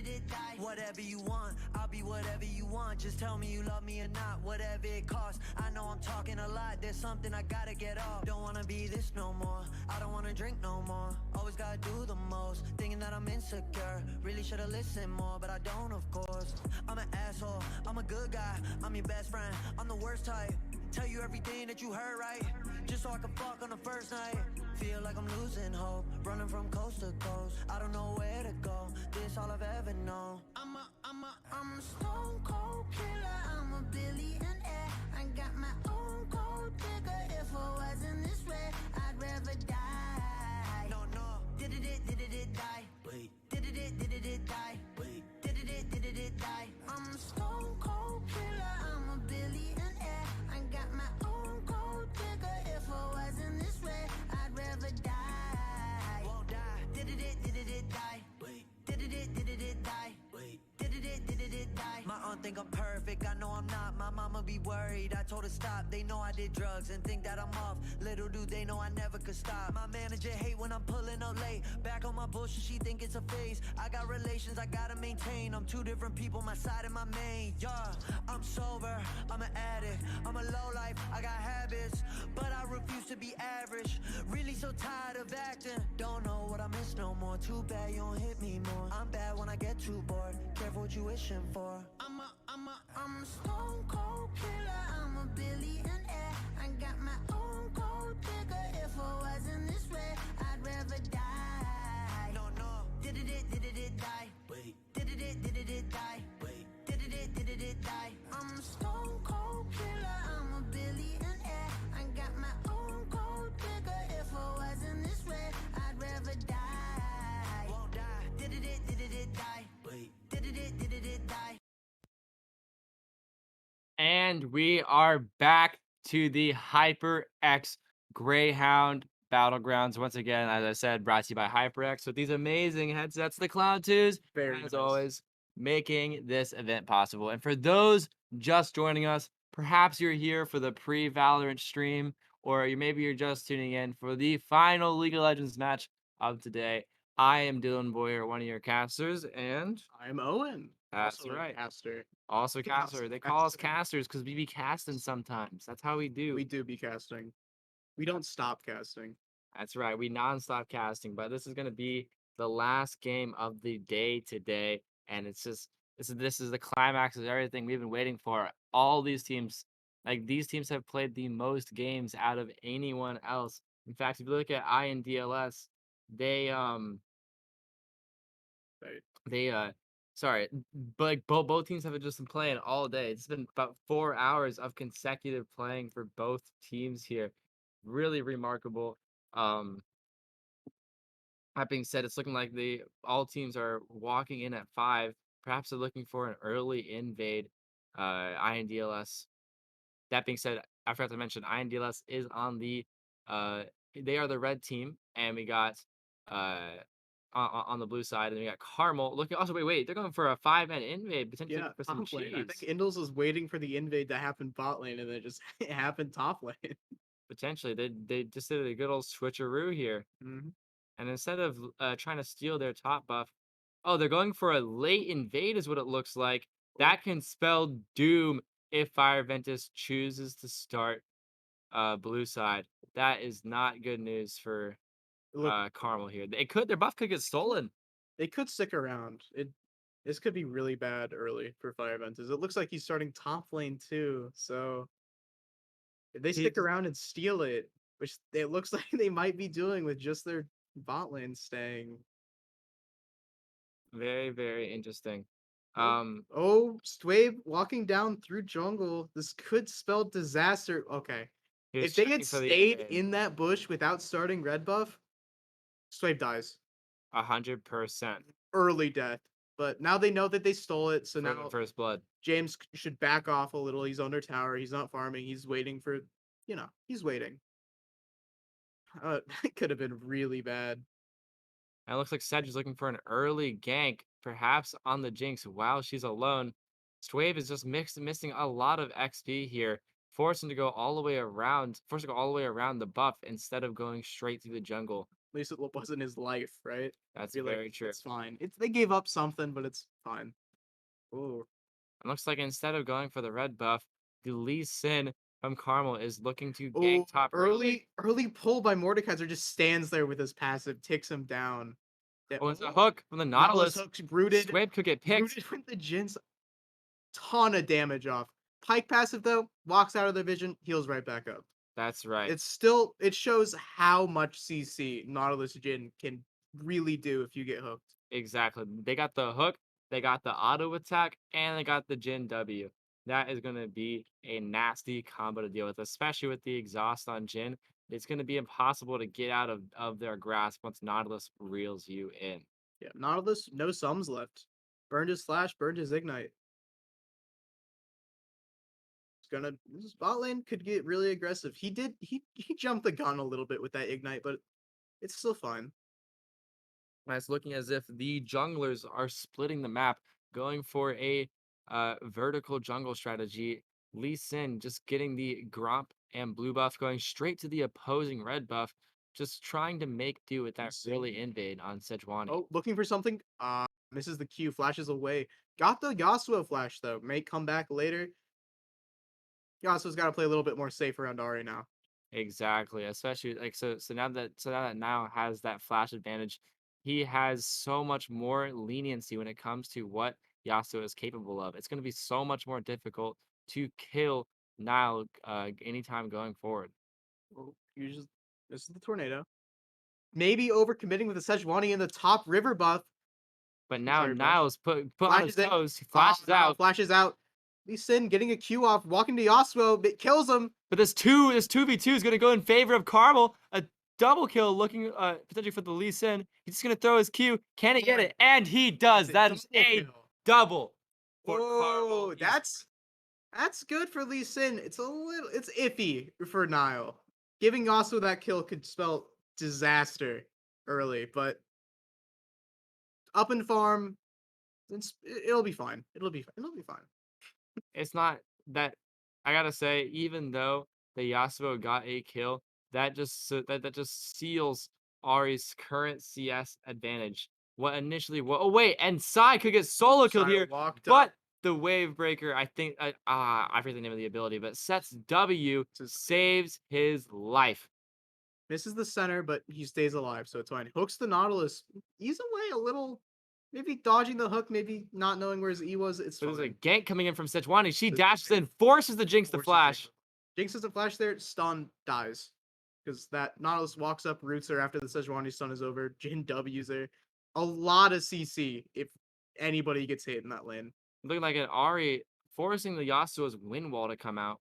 it die? Whatever you want, I'll be whatever you want. Just tell me you love me or not, whatever it costs. I know I'm talking a lot, there's something I gotta get off. Don't wanna be this no more, I don't wanna drink no more. Always gotta do the most, thinking that I'm insecure. Really should've listened more, but I don't, of course. I'm an asshole, I'm a good guy, I'm your best friend, I'm the worst type. Tell you everything that you heard right, just so I can fuck on the first night. Feel like I'm losing hope, running from coast to coast. I don't know where to go, this all I've ever known. I'm a stone cold killer, I'm a billionaire. I got my own gold digger. If I wasn't this way, I'd rather die. No. Did it die? Wait. Did it die? Wait. Did it die? I'm a stone cold killer, I'm a billionaire. I got my own gold digger. If I wasn't this way, I'd rather die. Won't die. Did it die? Wait. Did it die? Wait. Did it die? My aunt think I'm perfect, I know I'm not. My mama be worried, I told her stop. They know I did drugs and think that I'm off. Little do they know I never could stop. My manager hate when I'm pulling up late. Back on my bullshit, she think it's a phase. I got relations I gotta maintain. I'm two different people, my side and my main. Yeah, I'm sober, I'm an addict, I'm a low life, I got habits, but I refuse to be average. Really so tired of acting, don't know what I miss no more. Too bad you don't hit me more. I'm bad when I get too bored, careful what you wishing for. I'm a stone cold killer, I'm a billionaire. I got my own gold digger. If I wasn't this way, I'd rather die. No. Did it die? Wait. Did it die? Wait. Did it die? I'm a stone cold killer, I'm a billionaire. I got my own gold digger. If I wasn't this way, I'd rather die. Won't die. Did it die? Wait. Did it die? And we are back to the HyperX Greyhound Battlegrounds. Once again, as I said, brought to you by HyperX with these amazing headsets, the Cloud 2s, Very as nice. always, making this event possible. And for those just joining us, perhaps you're here for the pre-Valorant stream, or maybe you're just tuning in for the final League of Legends match of today. I am Dylan Boyer, one of your casters, and I'm Owen. that's Also a right. caster. Also caster. Also They call us caster. casters because we be casting sometimes. That's how we do. We do be casting. We don't stop casting. That's right. We nonstop casting, but this is gonna be the last game of the day today, and it's just this is the climax of everything we've been waiting for. All these teams, like these teams, have played the most games out of anyone else. In fact, if you look at I and DLS, they Right. they sorry, but like both teams have just been playing all day. It's been about 4 hours of consecutive playing for both teams here. Really remarkable. Um, that being said, it's looking like the all teams are walking in at 5. Perhaps they're looking for an early invade. INDLS. That being said, I forgot to mention INDLS is on the uh they are the red team, and we got uh on the blue side, and we got Carmel looking. Also, wait, they're going for a 5-man invade, potentially Yeah, for some top lane. I think cheese. Indles was waiting for the invade to happen bot lane, and then it just it happened top lane. Potentially, they just did a good old switcheroo here. Mhm. And instead of trying to steal their top buff, oh, they're going for a late invade, is what it looks like. Oh, That can spell doom if Fire Ventus chooses to start blue side. That is not good news for look, Carmel here. Their buff could get stolen. they could stick around. This could be really bad early for Fire Ventus. It looks like he's starting top lane too. So if they stick He's around and steal it, which it looks like they might be doing with just their bot lane staying. very, very interesting. Oh, Um, oh, Stwabe walking down through jungle. This could spell disaster. Okay. he was If they checking had for the stayed invade. in that bush without starting red buff, Stwabe dies. 100%. Early death. but now they know that they stole it. So for the now first blood. James should back off a little. He's under tower. He's not farming. He's waiting for, he's waiting. It could have been really bad. And it looks like Sedge is looking for an early gank, perhaps on the Jinx while she's alone. Swave is just missing a lot of XP here, forcing to go all the way around, forced to go all the way around the buff instead of going straight through the jungle. At least it wasn't his life, right? That's Feel like very true. it's fine. They gave up something, but it's fine. Oh, It looks like instead of going for the red buff, the Lee Sin from Carmel is looking to oh, gank top early pull by Mordekaiser just stands there with his passive, ticks him down. Yeah, Oh, it's a hook from the Nautilus. hooks rooted, Swave could get picked. rooted with the Jin's ton of damage off. Pike passive though, walks out of their vision, heals right back up. That's right. It shows how much CC Nautilus Jin can really do if you get hooked. Exactly. They got the hook, they got the auto attack, and they got the Jin W. That is going to be a nasty combo to deal with, especially with the exhaust on Jin. It's going to be impossible to get out of their grasp once Nautilus reels you in. Yeah, Nautilus, no sums left. Burned his flash, burned his ignite. This bot lane could get really aggressive. He jumped the gun a little bit with that ignite, but it's still fine. And it's looking as if the junglers are splitting the map, going for a vertical jungle strategy. Lee Sin just getting the Gromp and blue buff, going straight to the opposing red buff, just trying to make do with that early invade on Sejuani. Oh, looking for something. Misses the Q, flashes away. Got the Yasuo flash though. May come back later. Yasuo's got to play a little bit more safe around Ari now. Exactly, especially like so now that Nile has that flash advantage, he has so much more leniency when it comes to what Yasuo is capable of. It's going to be so much more difficult to kill Nile anytime going forward. Oh, this is the tornado. Maybe overcommitting with the Sejuani in the top river buff. But now sorry, Flash. Nile's put on his Flashes in. toes. He flashes out. Flashes out. Lee Sin getting a Q off, walking to Yasuo, but kills him. But this 2v2 is going to go in favor of Carmel. A double kill looking potentially for the Lee Sin. He's just going to throw his Q. Can he get it? And he does. That is a double for Carmel. That's good for Lee Sin. It's iffy for Nile. Giving Yasuo that kill could spell disaster early, but up and farm, it'll be fine. It'll be fine. It's not that I gotta say, even though the Yasuo got a kill, that just seals Ari's current CS advantage. What initially oh wait, and Sai could get solo killed Sai here, walked but up. the wave breaker, I think I forget the name of the ability, but sets W saves his life. Misses the center, but he stays alive, so it's fine. Hooks the Nautilus. He's away a little. Maybe dodging the hook, maybe not knowing where his E was. It's So there's a fine. gank coming in from Sejuani. She The dashes gank in, forces the Jinx to Forces flash. Jinx doesn't flash there. Stun dies. Because that Nautilus walks up, roots her after the Sejuani stun is over. Jin W's her. A lot of CC if anybody gets hit in that lane. Looking like an Ari forcing the Yasuo's wind wall to come out.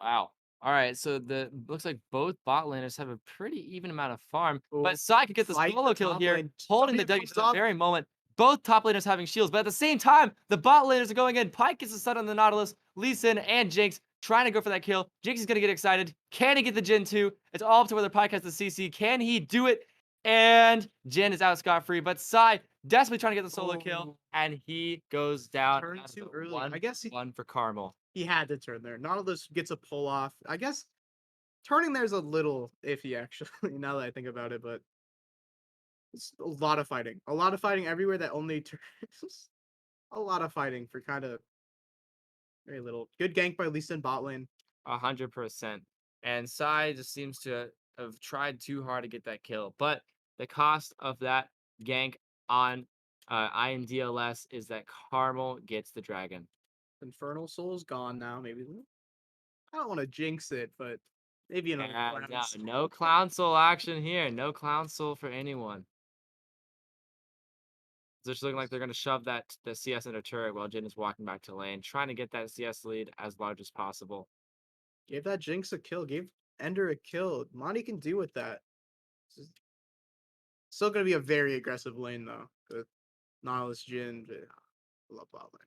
Wow. All right, so looks like both bot laners have a pretty even amount of farm, but Sai could get the Fight solo the kill top here, lane. holding the W W comes to the up. very moment. Both top laners having shields, but at the same time, the bot laners are going in. Pyke gets the stun on the Nautilus, Lee Sin and Jinx trying to go for that kill. Jinx is going to get excited. Can he get the Jin 2? It's all up to whether Pyke has the CC. Can he do it? And Jin is out scot-free, but Sai desperately trying to get the solo kill, and he goes down. Turned Out of too the early. I guess he- one for Carmel. He had to turn there. Nautilus gets a pull off. I guess turning there's a little iffy, actually, now that I think about it, but it's a lot of fighting. A lot of fighting everywhere that only turns. A lot of fighting for kind of very little. Good gank by Lisa in bot lane. 100%. And Sai just seems to have tried too hard to get that kill. But the cost of that gank on INDLS is that Carmel gets the dragon. Infernal Soul's gone now. Maybe I don't want to jinx it, but maybe another And clown soul. no clown soul action here. No clown soul for anyone. It's just looking like they're going to shove the CS into turret while Jin is walking back to lane, trying to get that CS lead as large as possible. Gave that Jinx a kill. Gave Ender a kill. Monty can do with that. Still gonna be a very aggressive lane though. With Nautilus, Jhin, I love bot lane.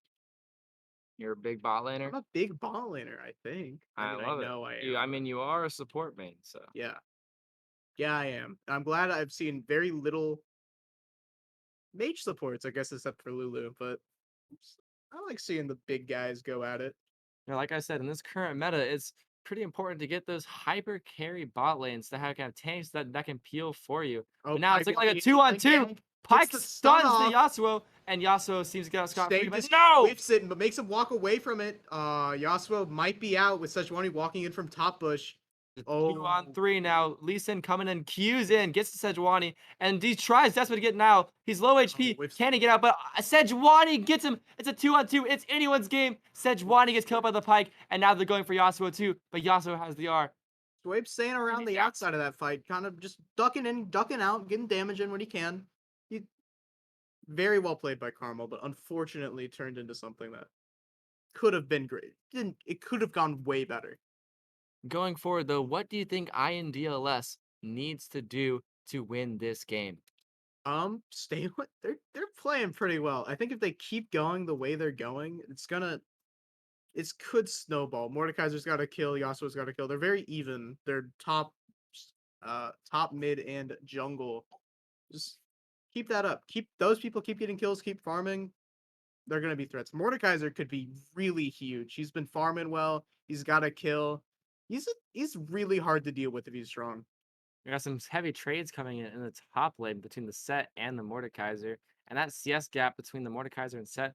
You're a big bot laner. I'm a big bot laner, I think. I I mean, I love it. know I am. I but mean, you are a support main, so yeah. Yeah, I am. I'm glad I've seen very little mage supports, I guess, except for Lulu, but I like seeing the big guys go at it. like I said, in this current meta, it's pretty important to get those hyper carry bot lanes that have tanks that can peel for you. Oh, But now it's Pike looking like a walking in 2-on-2. again, Pike gets the stun stuns the off. Yasuo, and Yasuo seems to get out scot free. Shane But just no, whiffs it, but makes him walk away from it. Yasuo might be out with Sejuani walking in from top bush. Oh, 2-on-3 now. Lee Sin coming in, Q's in, gets to Sejuani, and he tries desperately to get now. He's low HP. whiffs. Can he get out? But Sejuani gets him. It's a 2-on-2. It's anyone's game. Sejuani gets killed by the Pike, and now they're going for Yasuo too. But Yasuo has the R. Swabe's staying around the outside of that fight, kind of just ducking in, ducking out, getting damage in when he can. He very well played by Carmel, but unfortunately turned into something that could have been great. Didn't it could have gone way better. Going forward, though, what do you think INDLS needs to do to win this game? Stay with they're playing pretty well. I think if they keep going the way they're going, it could snowball. Mordekaiser's got to kill, Yasuo's got to kill. They're very even. They're top mid and jungle. Just keep that up. Keep those people keep getting kills, keep farming. They're gonna be threats. Mordekaiser could be really huge. He's been farming well. He's got a kill. He's really hard to deal with if he's strong. We got some heavy trades coming in the top lane between the Set and the Mordekaiser, and that CS gap between the Mordekaiser and Set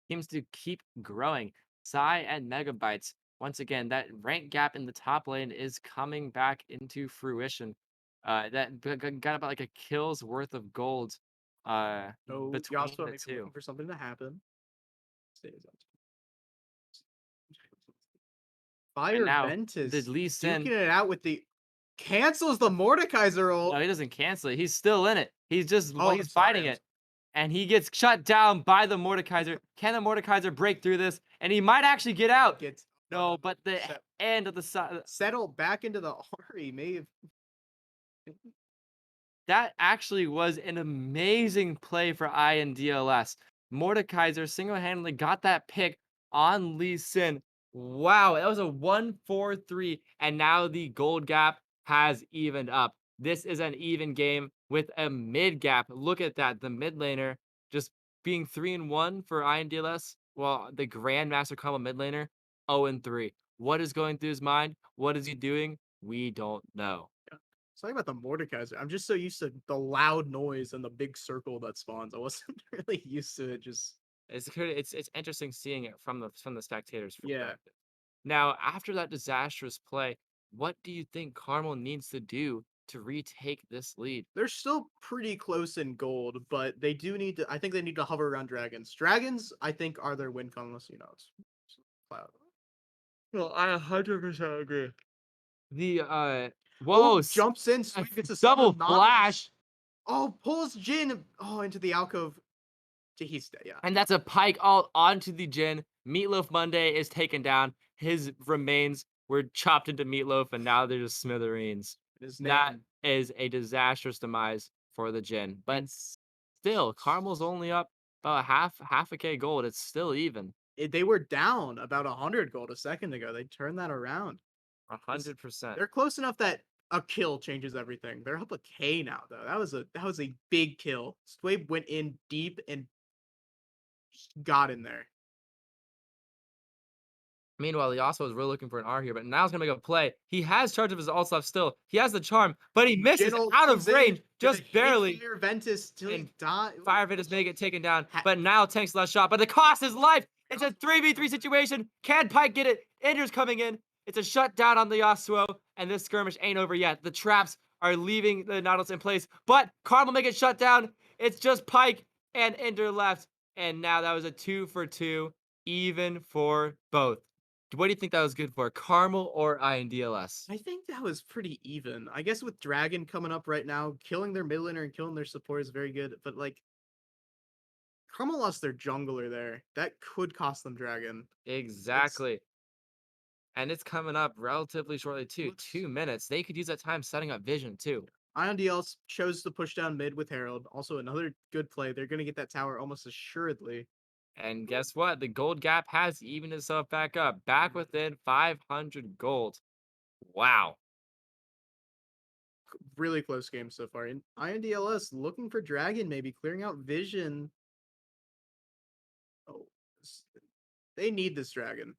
seems to keep growing. Psy and Megabytes, once again, that rank gap in the top lane is coming back into fruition. Got about like a kill's worth of gold No, between Yasuo the may be two. looking for something to happen. Fire now, Ventus the Lee Sin- duking it out with the cancels the Mordekaiser ult. No, he doesn't cancel it. He's still in it. He's just Oh, he's fighting it. And he gets shut down by the Mordekaiser. Can the Mordekaiser break through this? And he might actually get out. Gets No, but the Set- end of the side. settle back into the Ari. May have That actually was an amazing play for INDLS. Mordekaiser single-handedly got that pick on Lee Sin. Wow, that was a 1-4-3, and now the gold gap has evened up. This is an even game with a mid gap. Look at that. The mid laner just being 3-1 for INDLS, while the Grandmaster combo mid laner 0-3. What is going through his mind? What is he doing? We don't know. Talking about the Mordekaiser, I'm just so used to the loud noise and the big circle that spawns. I wasn't really used to it. Just It's interesting seeing it from the spectators' Yeah. perspective. Now, after that disastrous play, what do you think Carmel needs to do to retake this lead? they're still pretty close in gold, but they do need to. I think they need to hover around dragons. Dragons, I think, are their win con unless it's cloud. Well, I 100% agree. The Oh, whoa, jumps in, a sweep gets a double stun, Nautilus. flash, Oh, pulls Jin into the alcove. He's dead. Yeah. and that's a pike all onto the Jin. Meatloaf Monday is taken down. His remains were chopped into meatloaf, and now they're just smithereens. His That name. is a disastrous demise for the Jin. But still, Carmel's only up about half a K gold. It's still even. They were down about 100 gold a second ago. They turned that around. 100%. They're close enough that a kill changes everything. They're up a K now, though. That was a big kill. Swabe went in deep and got in there. Meanwhile, Yasuo is really looking for an R here, but now he's gonna make a play. He has charge of his ult stuff still. He has the charm, but he misses Jin ult out comes of in, range, gonna just hit barely. Fire Ventus till he And dies. Fire Ventus may get taken down, Ha- but now tanks last shot. But the cost is life. It's a 3v3 situation. Can Pike get it? Indra's coming in. It's a shutdown on the Yasuo, and this skirmish ain't over yet. The traps are leaving the Nautilus in place, but Carmel make it shut down. It's just Pike and Indra left, and now that was a 2-for-2, even for both. What do you think that was good for, Carmel or INDLS? I think that was pretty even. I guess with Dragon coming up right now, killing their mid laner and killing their support is very good, but like Carmel lost their jungler there. That could cost them Dragon. Exactly. And it's coming up relatively shortly too. Looks- 2 minutes. They could use that time setting up vision too. Ion DLs chose to push down mid with Herald. Also, another good play. They're gonna get that tower almost assuredly. And guess what? The gold gap has evened itself back up, back within 500 gold. Wow. Really close game so far. And Ion DLS looking for Dragon, maybe clearing out Vision. Oh, they need this Dragon.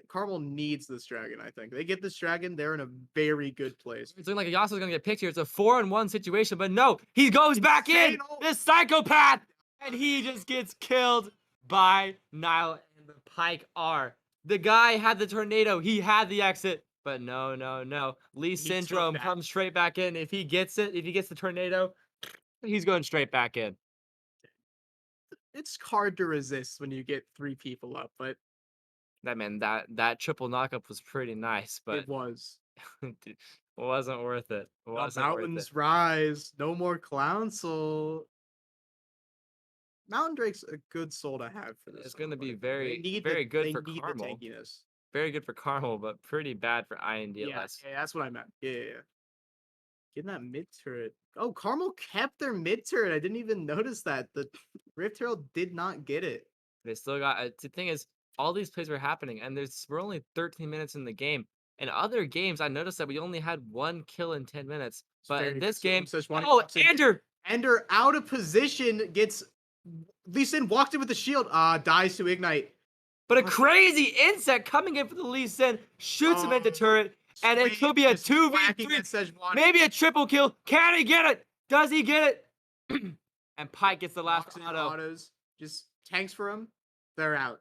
Carmel needs this Dragon, I think. They get this Dragon, they're in a very good place. It's looking like Yasuo's gonna get picked here. It's a 4-on-1 situation, but no, he goes back in. Insane ult. This psychopath, and he just gets killed by Nile and the Pike R. The guy had the tornado, he had the exit, but no, no, no. Lee took Syndrome that. comes straight back in. If he gets it, if he gets the tornado, he's going straight back in. It's hard to resist when you get 3 people up, but That triple knockup was pretty nice, but it was. it wasn't worth it. It The wasn't worth mountains it. rise. No more Clown Soul. Mountain Drake's a good soul to have for this. It's gonna be mode. very, very good they for need Carmel. the tankiness. Very good for Carmel, but pretty bad for INDLS. Yeah, that's what I meant. Yeah. Getting that mid turret. Oh, Carmel kept their mid turret. I didn't even notice that. The Rift Herald did not get it. They still got. The thing is, all these plays were happening, and we're only 13 minutes in the game. In other games, I noticed that we only had 1 kill in 10 minutes. But in this game, oh, Ender! Ender out of position gets. Lee Sin walked in with the shield. Dies to ignite. But a crazy insect coming in for the Lee Sin shoots him into turret, and it could be a 2v3, maybe a triple kill. Can he get it? Does he get it? And Pike gets the last auto. Autos. Just tanks for him. They're out.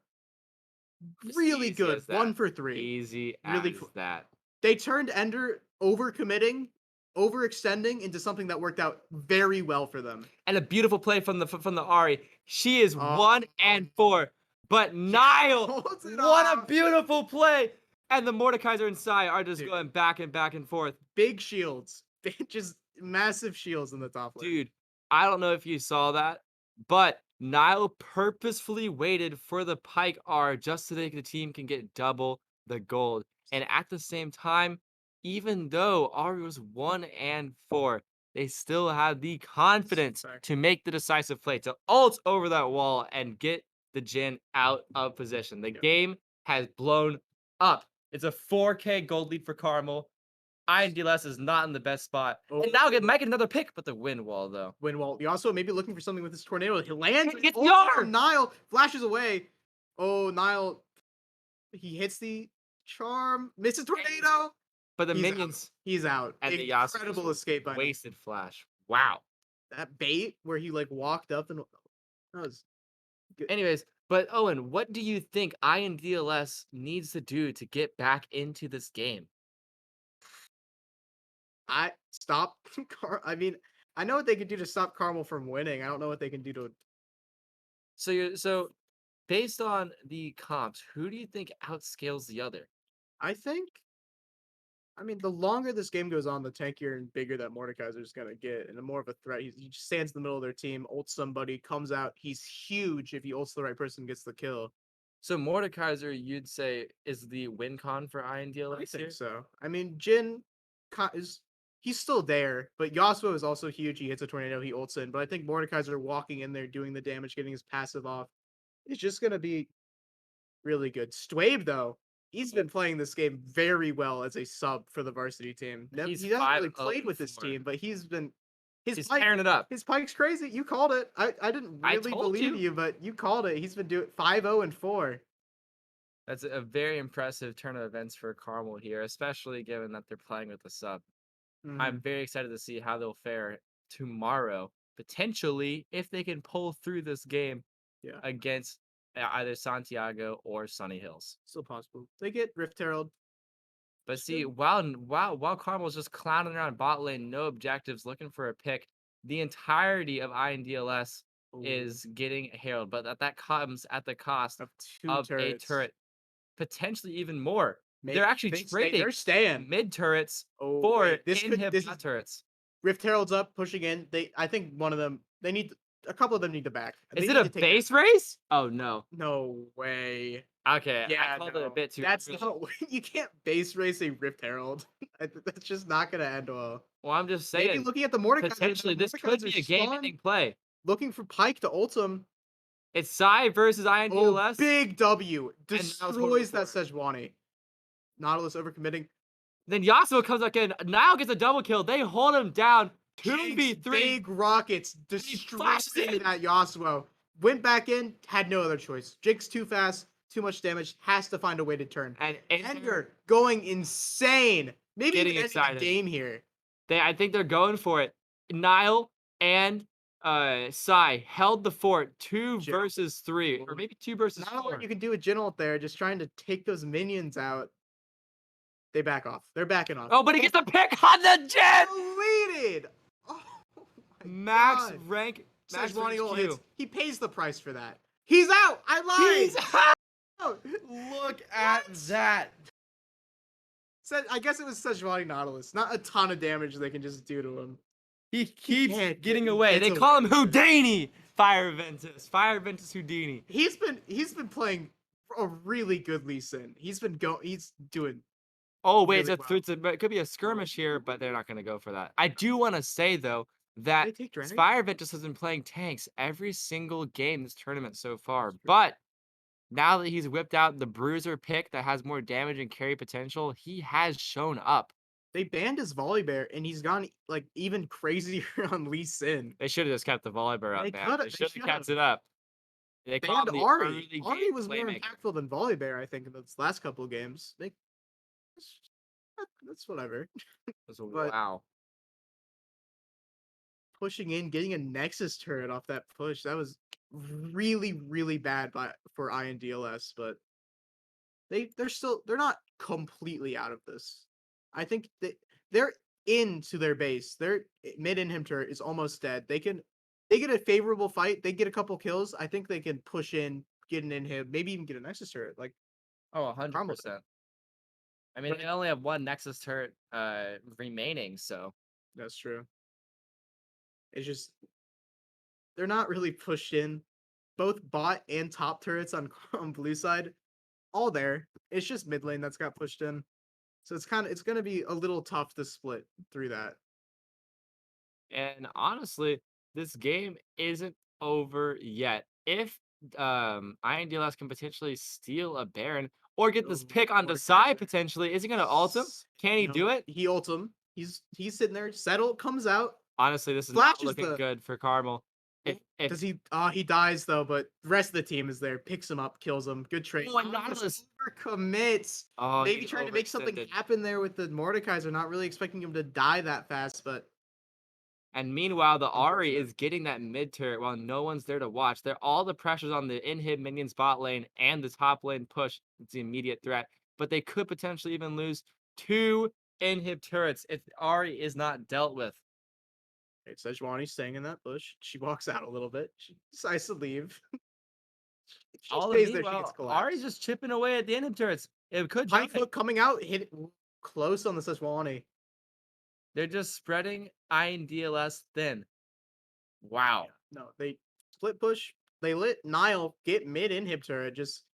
Just Really easy good. as that. 1 for 3. Easy Really as cool. that. They turned Ender overcommitting, overextending into something that worked out very well for them. And a beautiful play from the Ari. She is Oh. 1 and 4. But Nile, holds it what a off. beautiful play! And the Mordekaiser and Sai are just Dude. going back and forth. Big shields. Just massive shields in the top lane. Dude, I don't know if you saw that, but Nile purposefully waited for the Pike R just so that the team can get double the gold. And at the same time, even though Ari was 1 and 4, they still had the confidence Fair. to make the decisive play, to ult over that wall and get the Jin out of position. The game has blown up. It's a 4K gold lead for Carmel. INDLS is not in the best spot. And now might get another pick, but the win wall, though. Winwall. You also may be looking for something with this tornado. He lands. It gets ult the R! from Nile flashes away. Oh, Nile. He hits the charm. Misses tornado. But the He's out. minions He's out. and the Yasuo Incredible escape by him. wasted flash. Wow. That bait where he like walked up and that was good. Anyways, but Owen, what do you think INDLS needs to do to get back into this game? I stop. I mean, I know what they can do to stop Carmel from winning. I don't know what they can do to. So based on the comps, who do you think outscales the other? I think. I mean, the longer this game goes on, the tankier and bigger that Mordekaiser is gonna get, and the more of a threat. He just stands in the middle of their team, ults somebody, comes out. He's huge if he ults the right person, gets the kill. So Mordekaiser, you'd say, is the win con for I INDLS here? think so. I mean, Jin is he's still there, but Yasuo is also huge. He hits a tornado, he ults in. But I think Mordekaiser walking in there, doing the damage, getting his passive off, is just gonna be really good. Stwabe though, he's been playing this game very well as a sub for the varsity team. He's He hasn't really 5-0 played with this 4. team, but he's He's tearing it up. his pike's crazy. You called it. I didn't I really told believe you. you, but you called it. He's been doing 5-0 and 4. That's a very impressive turn of events for Carmel here, especially given that they're playing with the sub. I'm very excited to see how they'll fare tomorrow, potentially, if they can pull through this game Yeah. against either Santiago or Sunny Hills. Still possible. They get Rift Herald. But see, while Carmel's just clowning around bot lane, no objectives, looking for a pick, the entirety of INDLS is getting Herald, but that comes at the cost Of two of turrets. a turret, potentially even more. Maybe They're actually trading They're staying. mid turrets Oh, for wait, this inhib is bot turrets. Rift Herald's up, pushing in. I think one of them. They need a couple of them need to back. Is They it need a to take base race? Oh no. No way. Okay, I Yeah, called it a no. bit too That's early. not you can't base race a Rift Herald. That's just not gonna end well. Well, I'm just Maybe saying, looking at the Mordekaiser, potentially the this could Mordekaiser be a spawn, game-ending play. looking for Pike to ult him. It's Psy versus Oh, INDLS. big W. And Niall's holding Destroys the that fort. Sejuani. Nautilus overcommitting. Then Yasuo comes back in. Niall gets a double kill. They hold him down. Jinx, 2v3. big rockets flashes destroying in. that Yasuo. Went back in, had no other choice. Jinx too fast, too much damage, has to find a way to turn. And Ender going insane. Maybe Getting even ending excited. the game here. I think they're going for it. Niall and Psy held the fort 2 Jin- versus 3, or maybe 2 versus Not a 4. lot you can do with Jin ult there, just trying to take those minions out. They back off. They're backing off. Oh, but he gets a pick on the Jin! Deleted! Oh my Max God. rank. Max Sejuani rank ult Q. hits. He pays the price for that. He's out! I lied! He's out! Look at that. I guess it was Sejuani Nautilus. Not a ton of damage they can just do to him. He keeps can't getting get- away. gets They call him away with it. Houdini. Fire Ventus. Fire Ventus Houdini. He's been playing a really good Lee Sin. He's doing Oh wait, really it could be a skirmish here, but they're not going to go for that. I do want to say though that They take Draenei? Fire Ventus has been playing tanks every single game this tournament so far, but now that he's whipped out the bruiser pick that has more damage and carry potential, he has shown up. They banned his Volibear and he's gone like even crazier on Lee Sin. They should have just kept the volleybar They up, man. coulda- They they should have kept should've. it up. They call Banned him the Ari. early Ari game was more playmaker. impactful than Volibear, I think, in the last couple of games. That's whatever. but- Wow. Pushing in, getting a Nexus turret off that push, that was really, really bad for INDLS, but they're not completely out of this. I think they're into their base. Their mid inhib turret is almost dead. They get a favorable fight, they get a couple kills. I think they can push in, get an inhib, maybe even get a Nexus turret. Like Oh, Karma. 100%. I mean, But- they only have one Nexus turret remaining, so that's true. It's just they're not really pushed in. Both bot and top turrets on blue side, all there. It's just mid lane that's got pushed in. So it's gonna be a little tough to split through that. and honestly, this game isn't over yet. If INDLS can potentially steal a Baron or get this Oh, pick onto Mordekaiser. Psy potentially, is he gonna ult him? Can he No, do it? He ult him. He's sitting there. Settle comes out. Honestly, this is not Flashes looking the- good for Carmel. If Does he? He dies though. But the rest of the team is there. Picks him up, kills him. Good trade. Oh, and Nautilus- Overcommits. oh, Maybe he's trying to make something overextended. happen there with the Mordekaiser. Not really expecting him to die that fast, but And meanwhile, the Ari Unfortunate. is getting that mid turret while no one's there to watch. All the pressure's on the inhib minions bot lane and the top lane push. It's the immediate threat. But they could potentially even lose 2 inhib turrets if Ari is not dealt with. It's Sejuani's staying in that bush. She walks out a little bit. She decides to leave. She All the stays there. She meanwhile, gets collapsed. Ari's just chipping away at the inhib turrets. It could Pike jump. hook coming out, hit it close on the Sejuani. They're just spreading INDLS thin. Wow. No, they split push. They let Nile get mid inhib turret, just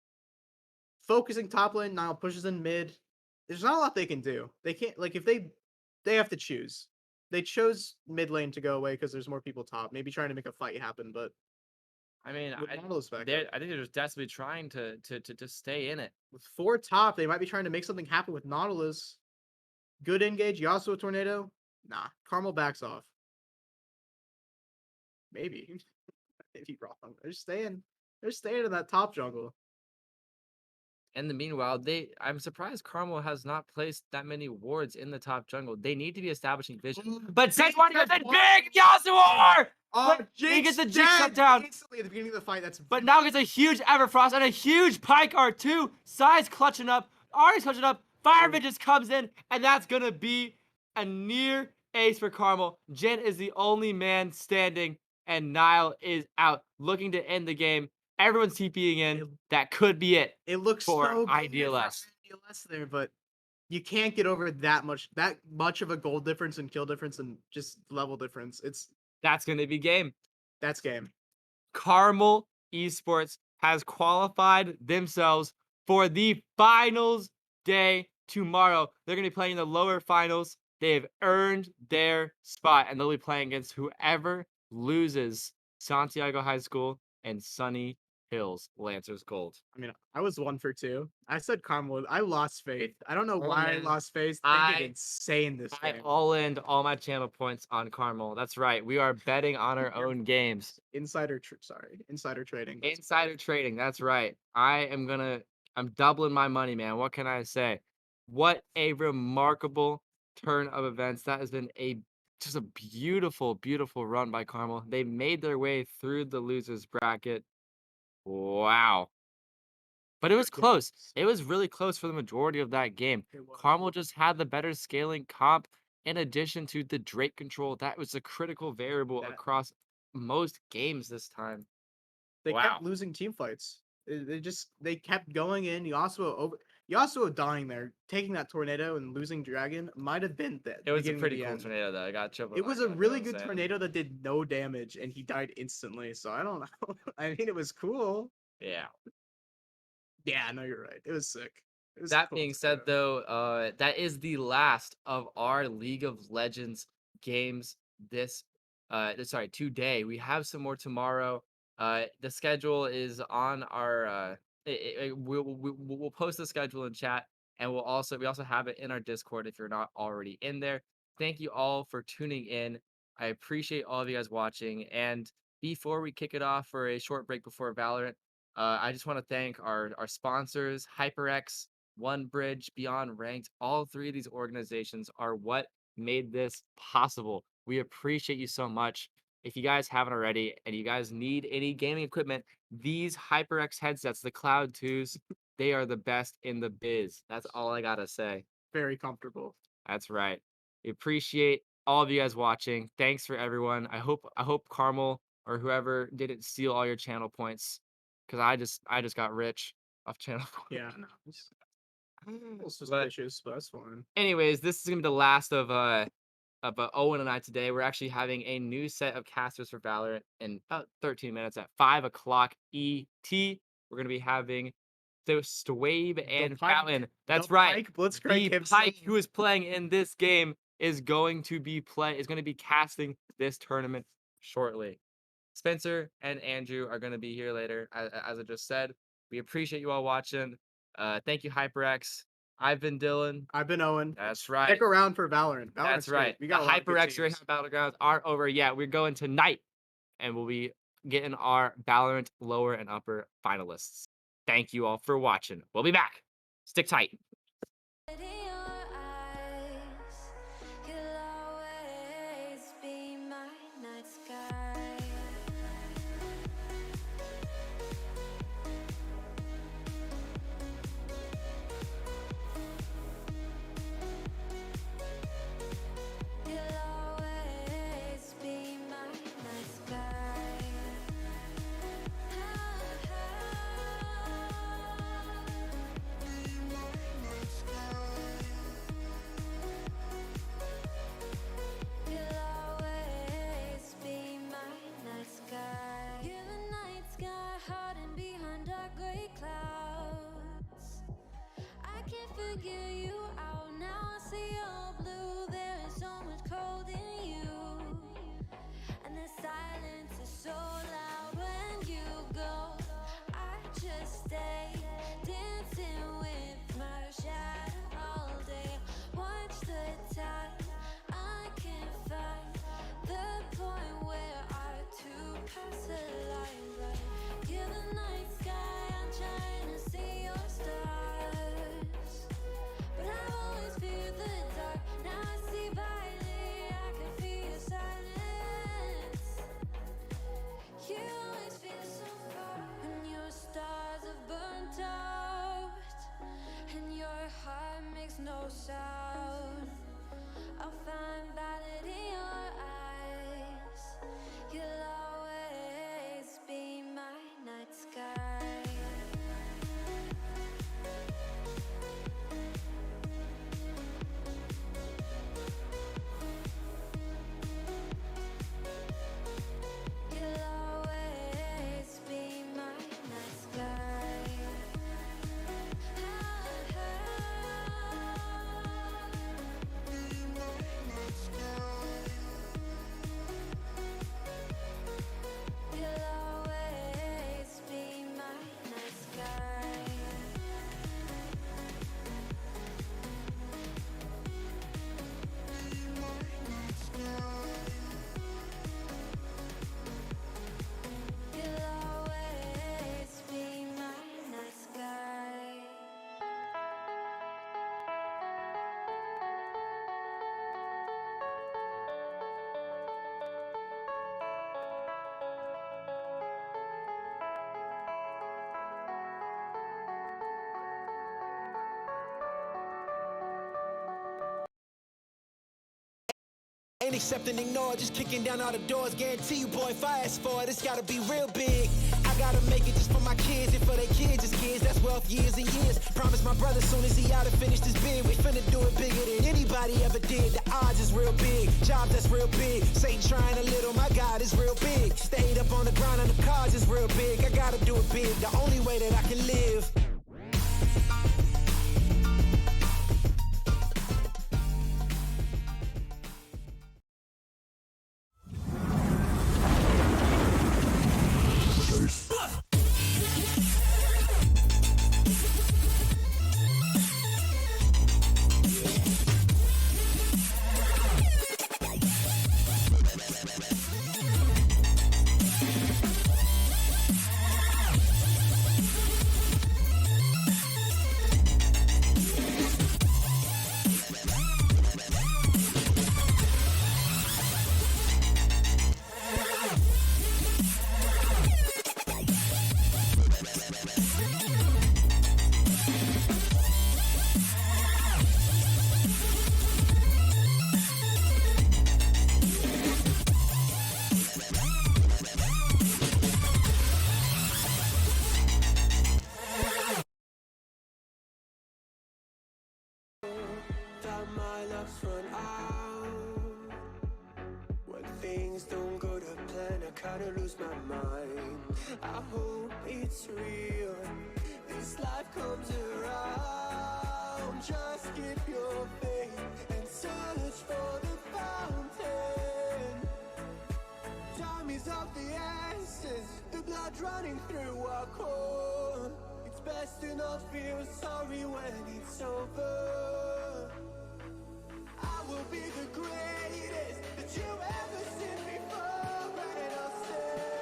focusing top lane. Nile pushes in mid. There's not a lot they can do. They can't if they have to choose. They chose mid lane to go away because there's more people top. Maybe trying to make a fight happen, but I mean, with Nautilus back I up, think they're just desperately trying to stay in it. with 4 top, they might be trying to make something happen with Nautilus. Good engage. Yasuo tornado. Nah, Carmel backs off. Maybe. Maybe wrong. They're staying. They're staying in that top jungle. In the meanwhile, I'm surprised Carmel has not placed that many wards in the top jungle. They need to be establishing vision. But Sejuani goes in big Yasuo! But he gets the Jinx shut down. Instantly at the beginning of the fight. That's But now gets a huge Everfrost and a huge Pike R2. Psy's clutching up. Ari's clutching up. Fireman just comes in, and that's gonna be a near ace for Carmel. Jin is the only man standing, and Niall is out, looking to end the game. Everyone's TPing in. That could be it. it looks for so good IDLS. for IDLS there, but you can't get over that much of a goal difference and kill difference and just level difference. That's gonna be game. That's game. Carmel Esports has qualified themselves for the finals day tomorrow. They're going to be playing the lower finals. They have earned their spot, and they'll be playing against whoever loses Santiago High School and Sunny Hills Lancers Gold. I mean, I was 1 for 2. I said Carmel. I lost faith. I don't know Oh, why I man. lost faith. They did I- insane this I game. all-in all my channel points on Carmel. That's right. We are betting on our own games. Insider trading. Insider trading. That's right. I'm doubling my money, man. What can I say? What a remarkable turn of events. That has been just a beautiful, beautiful run by Carmel. They made their way through the losers bracket. Wow. But it was close. It was really close for the majority of that game. It was. Carmel just had the better scaling comp in addition to the Drake control. That was a critical variable That- across most games this time. They Wow. kept losing team fights. They kept going in. Yasuo dying there, taking that tornado and losing dragon might have been the It was a beginning of pretty the cool end. tornado, though. I got triple. It was a really good tornado that did no damage and he died instantly. So I don't know. I mean, it was cool. Yeah. Yeah, no, you're right. It was sick. It was That cool being said, tornado. though, that is the last of our League of Legends games today. We have some more tomorrow. The schedule is on our we'll post the schedule in chat, and we also have it in our Discord if you're not already in there. Thank you all for tuning in. I appreciate all of you guys watching. And before we kick it off for a short break before Valorant, I just want to thank our sponsors, HyperX, One Bridge, Beyond Ranked. All three of these organizations are what made this possible. We appreciate you so much. If you guys haven't already and you guys need any gaming equipment, these HyperX headsets, the Cloud 2s, they are the best in the biz. That's all I gotta say. Very comfortable. That's right. We appreciate all of you guys watching. Thanks for everyone. I hope Carmel or whoever didn't steal all your channel points, because I just got rich off channel points. Yeah, no. It's a little But suspicious, but that's fine. anyways, this is gonna be the last of Owen and I today. We're actually having a new set of casters for Valorant in about 13 minutes at 5 o'clock ET. We're gonna be having the Stwave and Pike- Fountain. That's the right. Pike Blitzcrank The himself. Pike who is playing in this game is going to be casting this tournament shortly. Spencer and Andrew are going to be here later, as I just said. We appreciate you all watching. Thank you, HyperX. I've been Dylan. I've been Owen. That's right. Stick around for Valorant. That's Valorant's great. right. We The got a lot of good HyperX teams. Greyhound Battlegrounds aren't over yet. We're going tonight, and we'll be getting our Valorant lower and upper finalists. Thank you all for watching. We'll be back. Stick tight. In your eyes, you'll always be my night sky. You'll always be my night sky. You'll always be my night sky. You're the night sky hiding behind dark gray clouds. I can't figure you out now. I see your blue. There is so much cold in you, and the silence is so loud when you go. I just stay dancing with my shadow all day. Watch the tide. I can't find the point where our two paths align. But you're the night sky. I'm trying to see your stars, but I've always feared the dark. Now I see violet. I can feel your silence. You always feel so far when your stars have burnt out and your heart makes no sound. I'll find valid in your eyes. You'll always be my night sky. You'll ain't accept and ignore, just kicking down all the doors. Guarantee you, boy, if I ask for it, it's gotta be real big. I gotta make it just for my kids and for their kids' kids. That's wealth years and years. Promise my brother soon as he out and finished his bid, we finna do it bigger than anybody ever did. The odds is real big, job that's real big. Satan trying a little, my God is real big. Stayed up on the ground on the cards is real big. I gotta do it big, the only way that I can live. That my luck's run out. When things don't go to plan, I kinda lose my mind. I hope it's real, this life comes around. Just keep your faith and search for the fountain. Time is of the essence, the blood running through our core. It's best to not feel sorry when it's over. I will be the greatest that you ever seen before, and I'll stay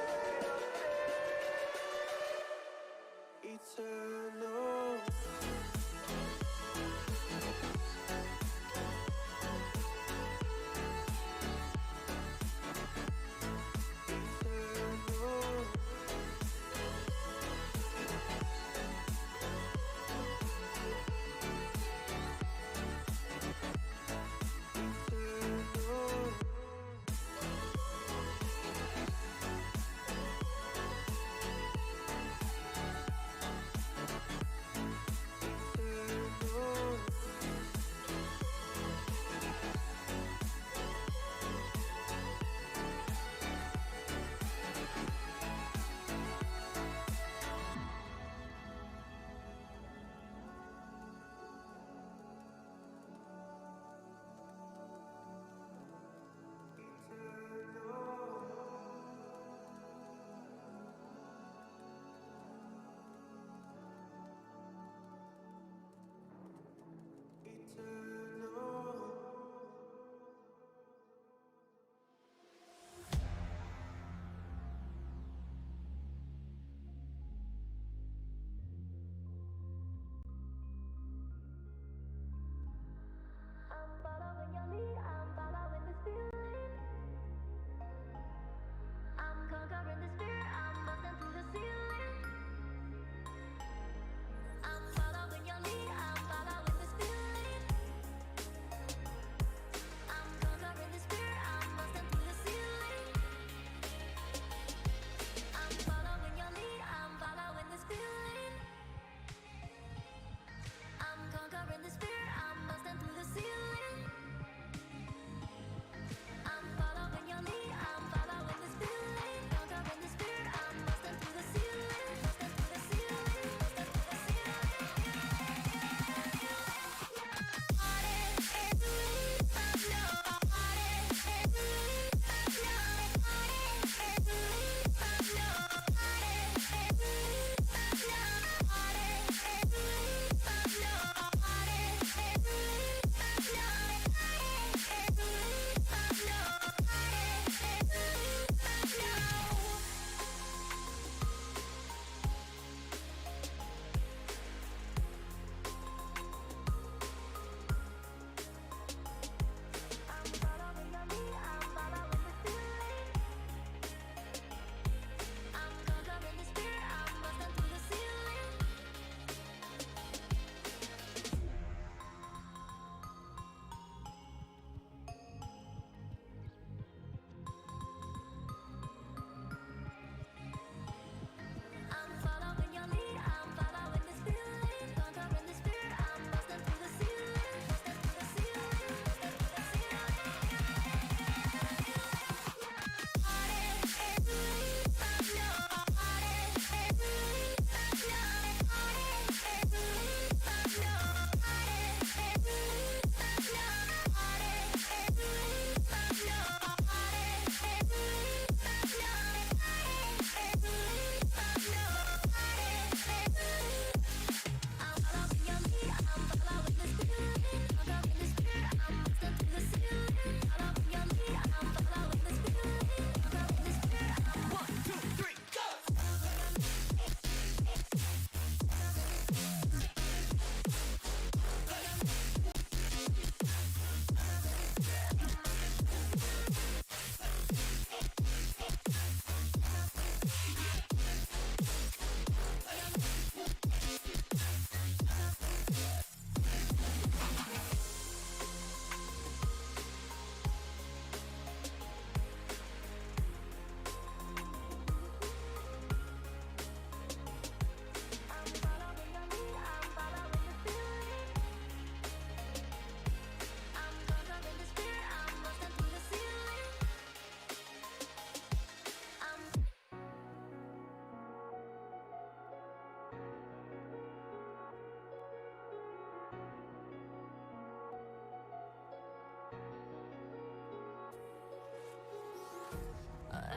eternal. Eternal.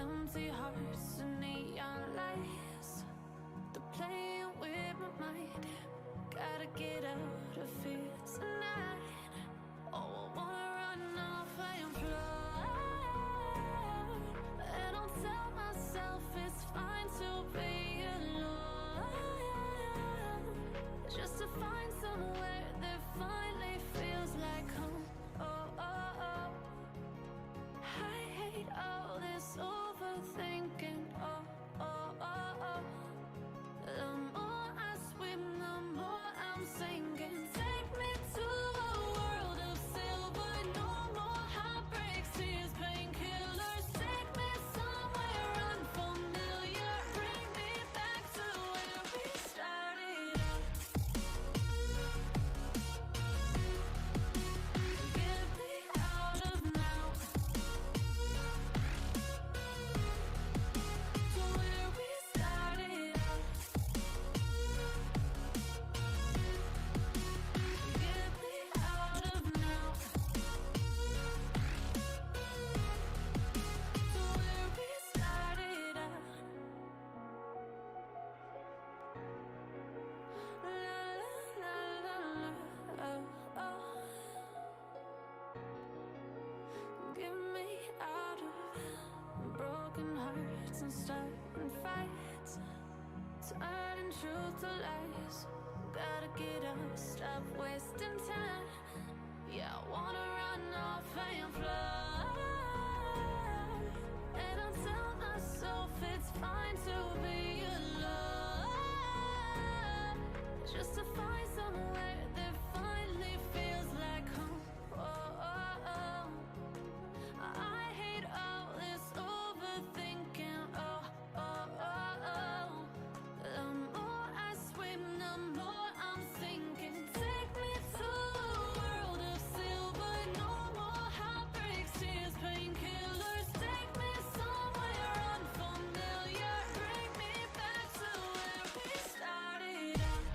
Empty hearts and neon lights. They're playing with my mind. Gotta get out of here tonight. Oh, I wanna run off and fly. And I'll tell myself it's fine to be alone. Just to find somewhere that finally feels like home. Oh, oh, oh. I hate all this overthinking. Oh, oh, oh, oh. The more I swim, the more I'm sinking. Take me to a world of silver. No more heartbreaks, tears, painkillers. Take me somewhere unfamiliar. Bring me back to where we started out. Get me out of now. To where we started out. Get me out of now. To where we started out. La la la la la. Oh, oh. Get me out of broken hearts and starting fights. Turning truth to lies. Gotta get up, stop wasting time. Yeah, I wanna run off and fly. And I'll tell myself it's fine to be alone. Just to find somewhere that finally feels like home. Oh, oh, oh. I hate all this overthinking. Oh, oh, oh, oh. The more I swim, the more I'm sinking. Take me to a world of silver. No more heartbreaks, tears, painkillers. Take me somewhere unfamiliar. Bring me back to where we started out.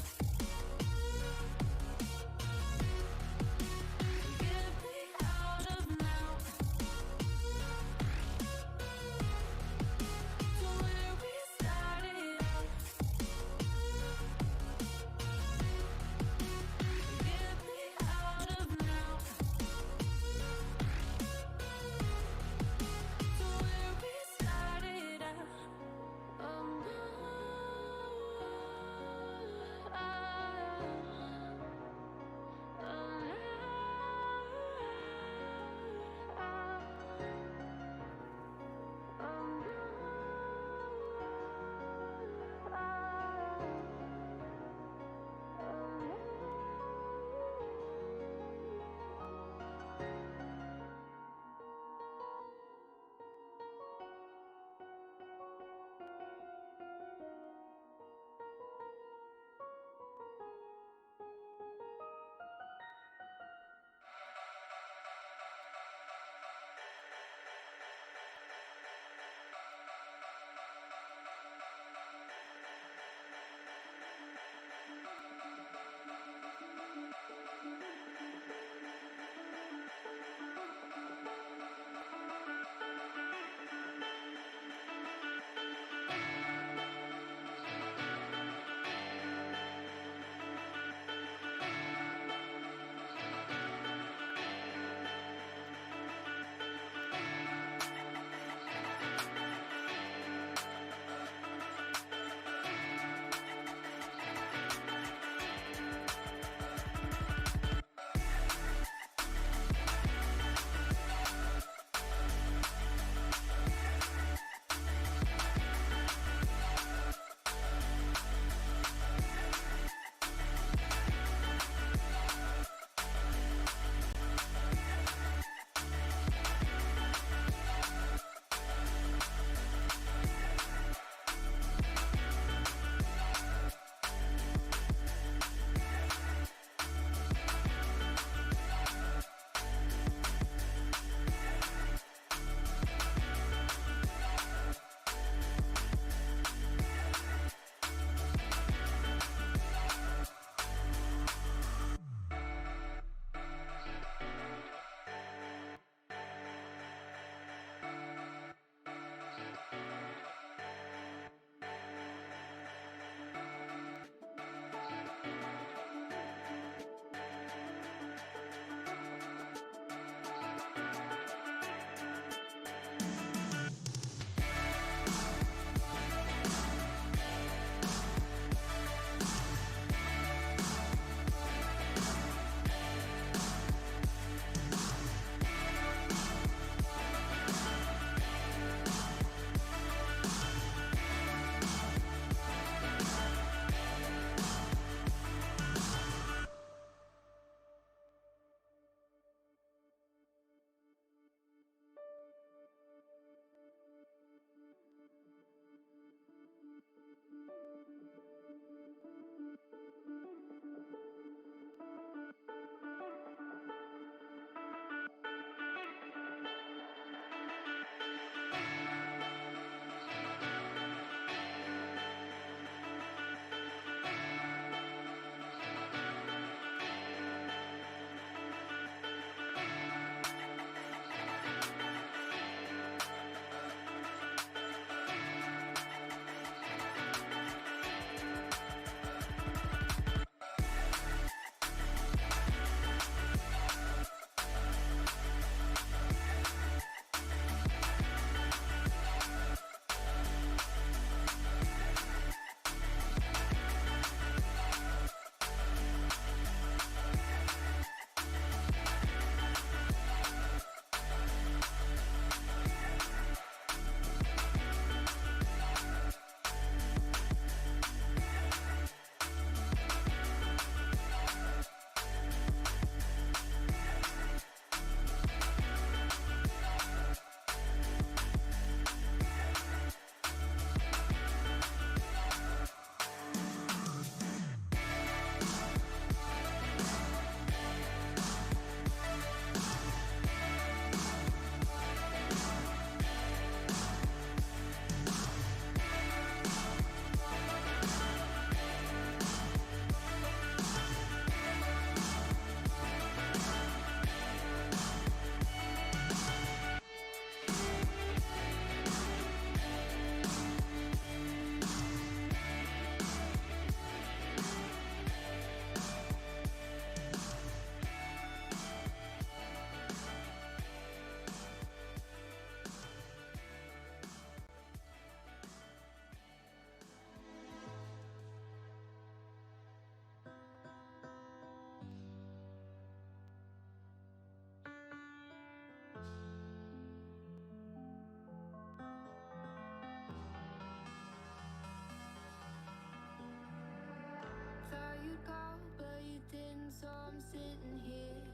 I'm sitting here.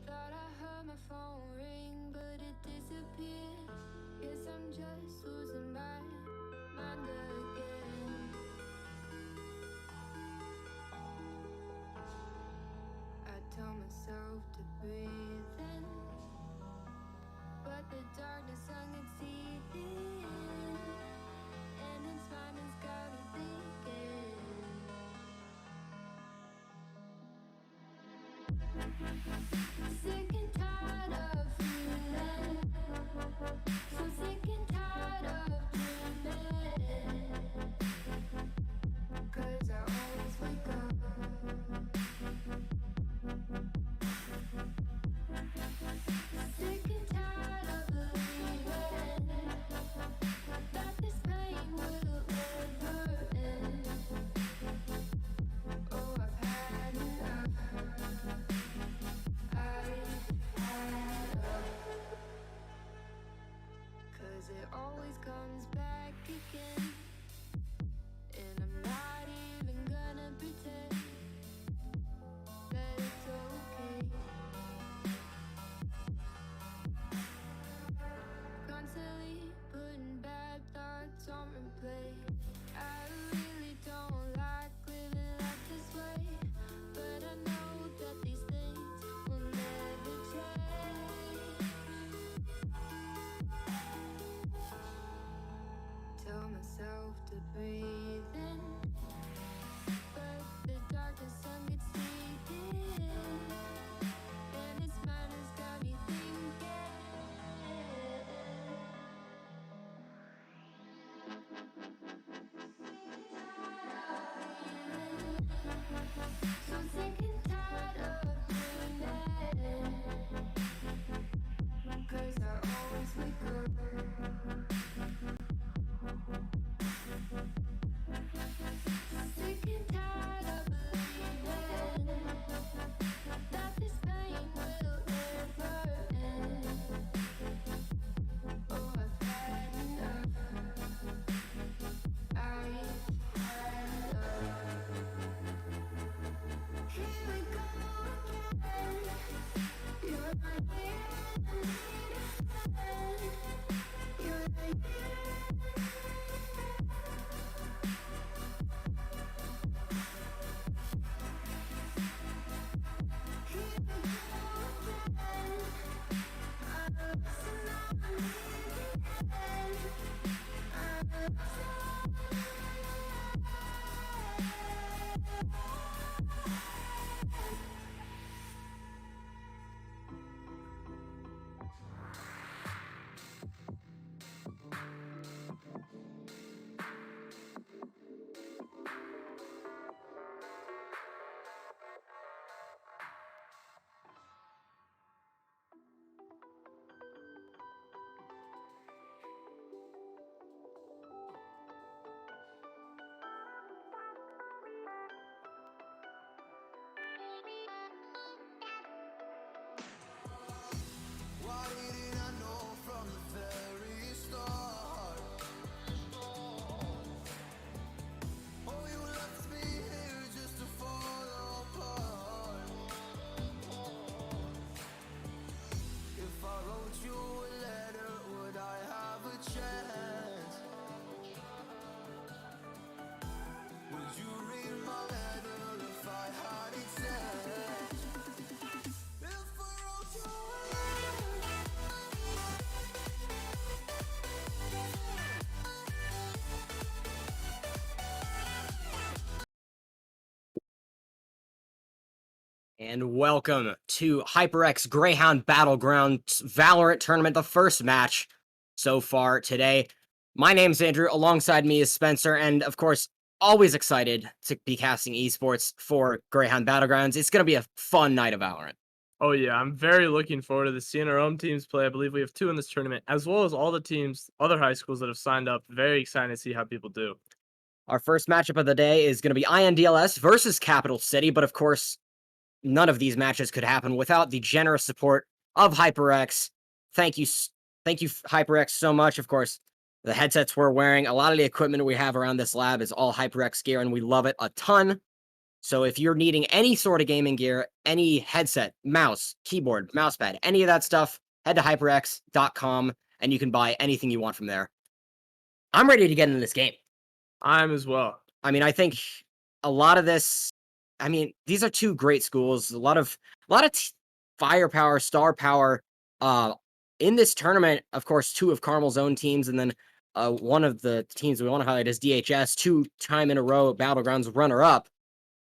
Thought I heard my phone ring, but it disappeared. Guess I'm just losing my mind again. I tell myself to breathe in, but the darkness I can see in, and it's mine has got me thinking. Sick and tired of feeling, so sick and tired of dreaming. 'Cause I always wake up sick and tired of believing that this pain will ever end. Oh, I've had enough. I've had enough. 'Cause it always comes back again, and I'm not even gonna pretend that it's okay. Constantly putting bad thoughts on replay. I really don't like living life this way, but I know that these things will never change. Tell myself to breathe in, but the darkness sun gets sleeping in, and its mind has got me thinking. So sick and tired of dreaming, 'cause I always wake up sick and tired of believing that this pain will ever end. Oh, I've had enough. I've had enough. Here we go again. You're not here, you're not here. Why didn't I know from the very start? Oh, you left me here just to fall apart. If I wrote you a letter, would I have a chance? Would you read my letter if I had it sent? If I wrote you a And welcome to HyperX Greyhound Battlegrounds Valorant tournament, the first match so far today. My name's Andrew, alongside me is Spencer, and of course, always excited to be casting esports for Greyhound Battlegrounds. It's going to be a fun night of Valorant. Oh yeah, I'm very looking forward to this, seeing our own teams play. I believe we have 2 in this tournament, as well as all the teams, other high schools that have signed up. Very excited to see how people do. Our first matchup of the day is going to be INDLS versus Capital City, but of course, none of these matches could happen without the generous support of HyperX. Thank you, HyperX, so much. Of course, the headsets we're wearing, a lot of the equipment we have around this lab is all HyperX gear, and we love it a ton. So if you're needing any sort of gaming gear, any headset, mouse, keyboard, mousepad, any of that stuff, head to hyperx.com and you can buy anything you want from there. I'm ready to get into this game. I am as well. I mean, I think a lot of this, I mean, these are two great schools. A lot of firepower, star power. In this tournament, of course, two of Carmel's own teams, and then one of the teams we want to highlight is DHS, 2-time in a row Battlegrounds runner-up.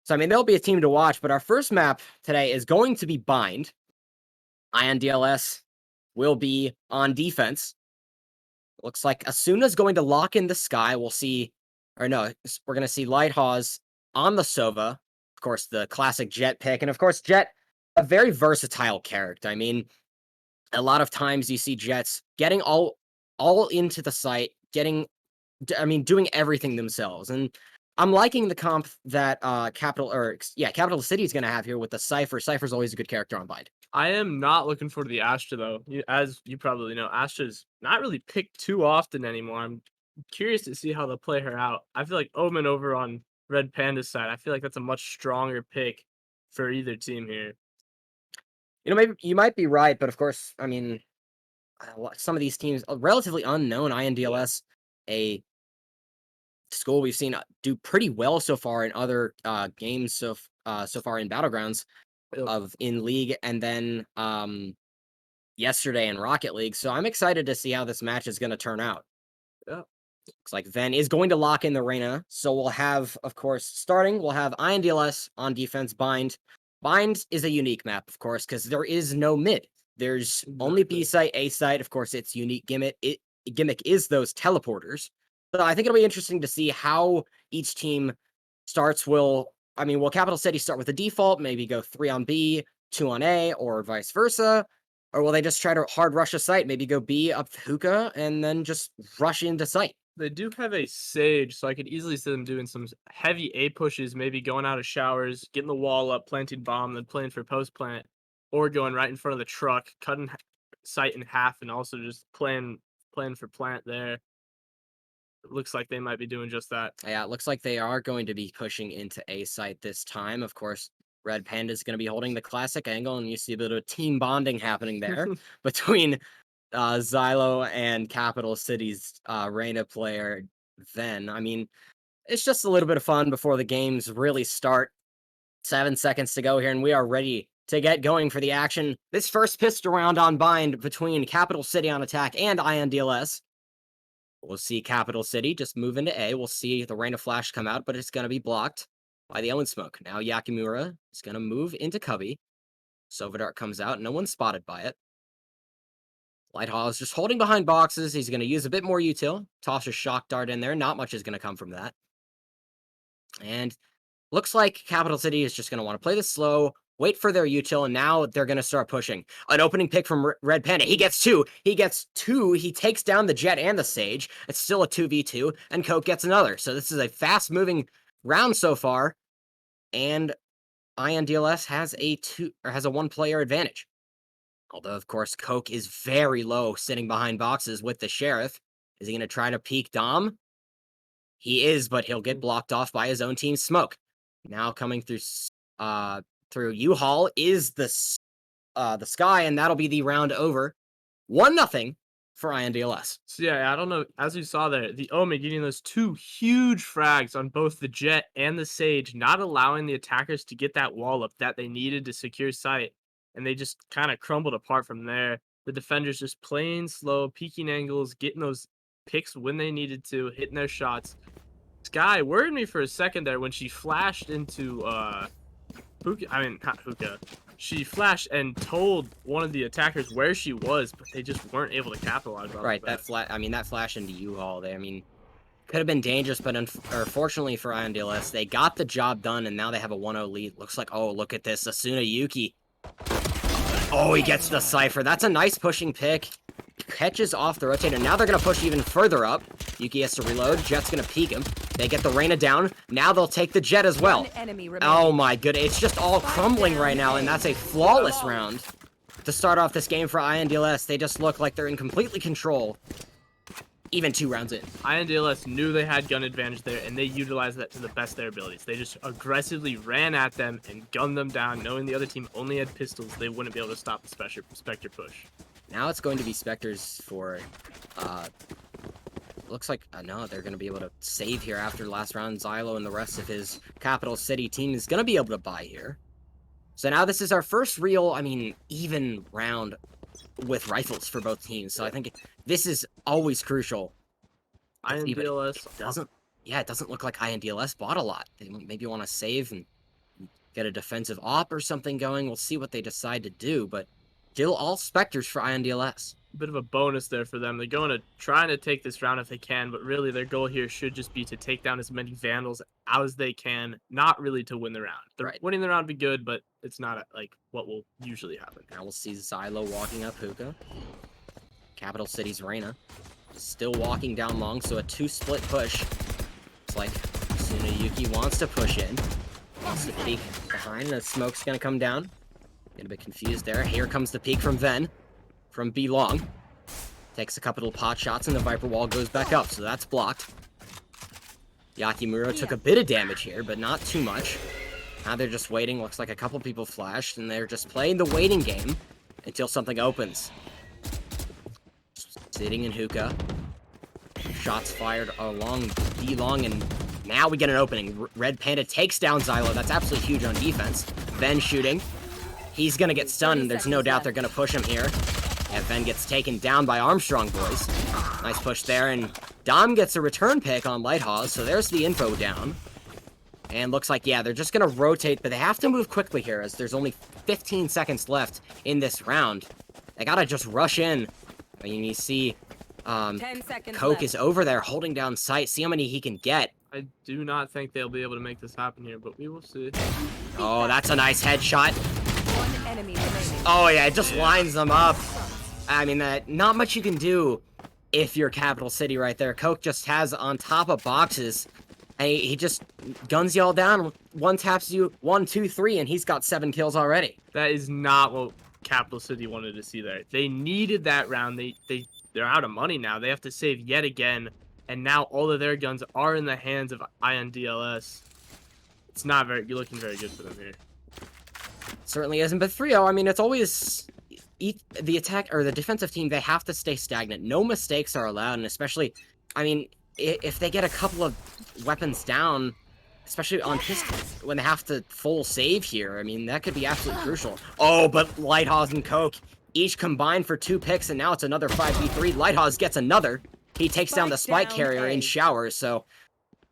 So, I mean, there'll be a team to watch, but our first map today is going to be Bind. Ion DLS will be on defense. Looks like Asuna's going to lock in the sky. We'll see, or no, we're going to see Lighthawes on the Sova. Of course, the classic Jet pick. And of course, Jet, a very versatile character. I mean, a lot of times you see Jets getting all into the site, doing everything themselves. And I'm liking the comp that Capital City is going to have here with the Cypher. Cypher's always a good character on Bind. I am not looking forward to the Astra, though. As you probably know, Astra's not really picked too often anymore. I'm curious to see how they'll play her out. I feel like Omen over on Red Panda's side, I feel like that's a much stronger pick for either team here. You know, maybe you might be right, but of course, I mean, some of these teams, relatively unknown, INDLS, a school we've seen do pretty well so far in other games so far in Battlegrounds in League, and then yesterday in Rocket League. So I'm excited to see how this match is going to turn out. Yeah. Looks like Ven is going to lock in the Reyna. So we'll have, of course, starting, we'll have INDLS on defense, Bind. Bind is a unique map, of course, because there is no mid. There's only B site, A site. Of course, its unique gimmick is those teleporters. So I think it'll be interesting to see how each team starts. Will Capital City start with the default, maybe go 3 on B, 2 on A, or vice versa? Or will they just try to hard rush a site, maybe go B up hookah, and then just rush into site? They do have a Sage, so I could easily see them doing some heavy A pushes, maybe going out of showers, getting the wall up, planting bomb, then playing for post plant, or going right in front of the truck, cutting site in half, and also just playing for plant there. It looks like they might be doing just that. Yeah, it looks like they are going to be pushing into A site this time. Of course, Red Panda is going to be holding the classic angle, and you see a bit of team bonding happening there between Xylo and Capital City's Reyna player Ven. I mean, it's just a little bit of fun before the games really start. 7 seconds to go here, and we are ready to get going for the action. This first pistol round on Bind between Capital City on attack and INDLS. We'll see Capital City just move into A. We'll see the Reyna flash come out, but it's going to be blocked by the Owen smoke. Now Yakimura is going to move into Cubby. Sovadart comes out. No one's spotted by it. Lighthall is just holding behind boxes. He's going to use a bit more util. Toss a shock dart in there. Not much is going to come from that. And looks like Capital City is just going to want to play this slow, wait for their util, and now they're going to start pushing. An opening pick from Red Panda. He gets two. He takes down the Jet and the Sage. It's still a 2v2, and Coke gets another. So this is a fast-moving round so far, and INDLS has a one-player advantage. Although, of course, Coke is very low, sitting behind boxes with the Sheriff. Is he going to try to peek Dom? He is, but he'll get blocked off by his own team's smoke. Now coming through U-Haul is the Sky, and that'll be the round over. 1-0 for INDLS. So yeah, I don't know. As you saw there, the Omen getting those two huge frags on both the Jet and the Sage, not allowing the attackers to get that wall up that they needed to secure site. And they just kind of crumbled apart from there. The defenders just playing slow, peeking angles, getting those picks when they needed to, hitting their shots. Sky worried me for a second there when she flashed into Hookah. I mean, not Hookah. She flashed and told one of the attackers where she was, but they just weren't able to capitalize on it. Right, that flash into U-Haul there. I mean, could have been dangerous, but unfortunately for INDLS, they got the job done, and now they have a 1-0 lead. Looks like, oh, look at this, Asuna Yuki. Oh, he gets the Cypher. That's a nice pushing pick. Catches off the rotator. Now they're going to push even further up. Yuki has to reload. Jet's going to peek him. They get the Reyna down. Now they'll take the Jet as well. Oh my goodness. It's just all crumbling right now, and that's a flawless round to start off this game for INDLS. They just look like they're in completely control. even 2 rounds in. INDLS knew they had gun advantage there, and they utilized that to the best of their abilities. They just aggressively ran at them and gunned them down, knowing the other team only had pistols. They wouldn't be able to stop the Spectre push. Now it's going to be Spectres for, looks like, no, they're going to be able to save here after last round. Xylo and the rest of his Capital City team is going to be able to buy here. So now this is our first real, I mean, even round with rifles for both teams. So I think this is always crucial. INDLS It doesn't look like INDLS bought a lot. They maybe want to save and get a defensive op or something going. We'll see what they decide to do, but still all Spectres for INDLS. bit of a bonus there for them. They're going to trying to take this round if they can, but really their goal here should just be to take down as many Vandals as they can, not really to win the round. Winning the round would be good, but it's not like what will usually happen. Now we'll see Xylo walking up hookah. Capital City's Reyna still walking down long, so a 2-split push. It's like Tsunayuki wants to push in. Wants to peek behind. The smoke's going to come down. Get a bit confused there. Here comes the peek from Ven. From B Long. Takes a couple of pot shots and the Viper wall goes back up, so that's blocked. Yakimura took a bit of damage here, but not too much. Now they're just waiting. Looks like a couple people flashed, and they're just playing the waiting game until something opens. Sitting in hookah. Shots fired along B Long, and now we get an opening. Red Panda takes down Xylo. That's absolutely huge on defense. Ven shooting. He's gonna get stunned. There's no doubt they're gonna push him here. And Ven gets taken down by Armstrong boys. Nice push there, and Dom gets a return pick on Lighthawk, so there's the info down. And looks like, yeah, they're just gonna rotate, but they have to move quickly here as there's only 15 seconds left in this round. They gotta just rush in. I mean, you see, 10 seconds Coke left. is over there holding down sight. See how many he can get. I do not think they'll be able to make this happen here, but we will see. Oh, that's a nice headshot. One enemy remaining. Oh, yeah, it just lines them up. I mean, not much you can do if you're Capital City right there. Coke just has on top of boxes. And he just guns you all down, one taps you, 1, 2, 3, and he's got 7 kills already. That is not what Capital City wanted to see there. They needed that round. They're out of money now. They have to save yet again, and now all of their guns are in the hands of INDLS. It's not looking very good for them here. Certainly isn't, but 3-0, I mean, it's always the attack or the defensive team, they have to stay stagnant. No mistakes are allowed, and especially, I mean, if they get a couple of weapons down, especially on pistols, when they have to full save here, I mean, that could be absolutely crucial. Oh, but Lighthawk and Coke each combined for 2 picks, and now it's another 5v3. Lighthawk gets another. He takes down the spike carrier in showers, so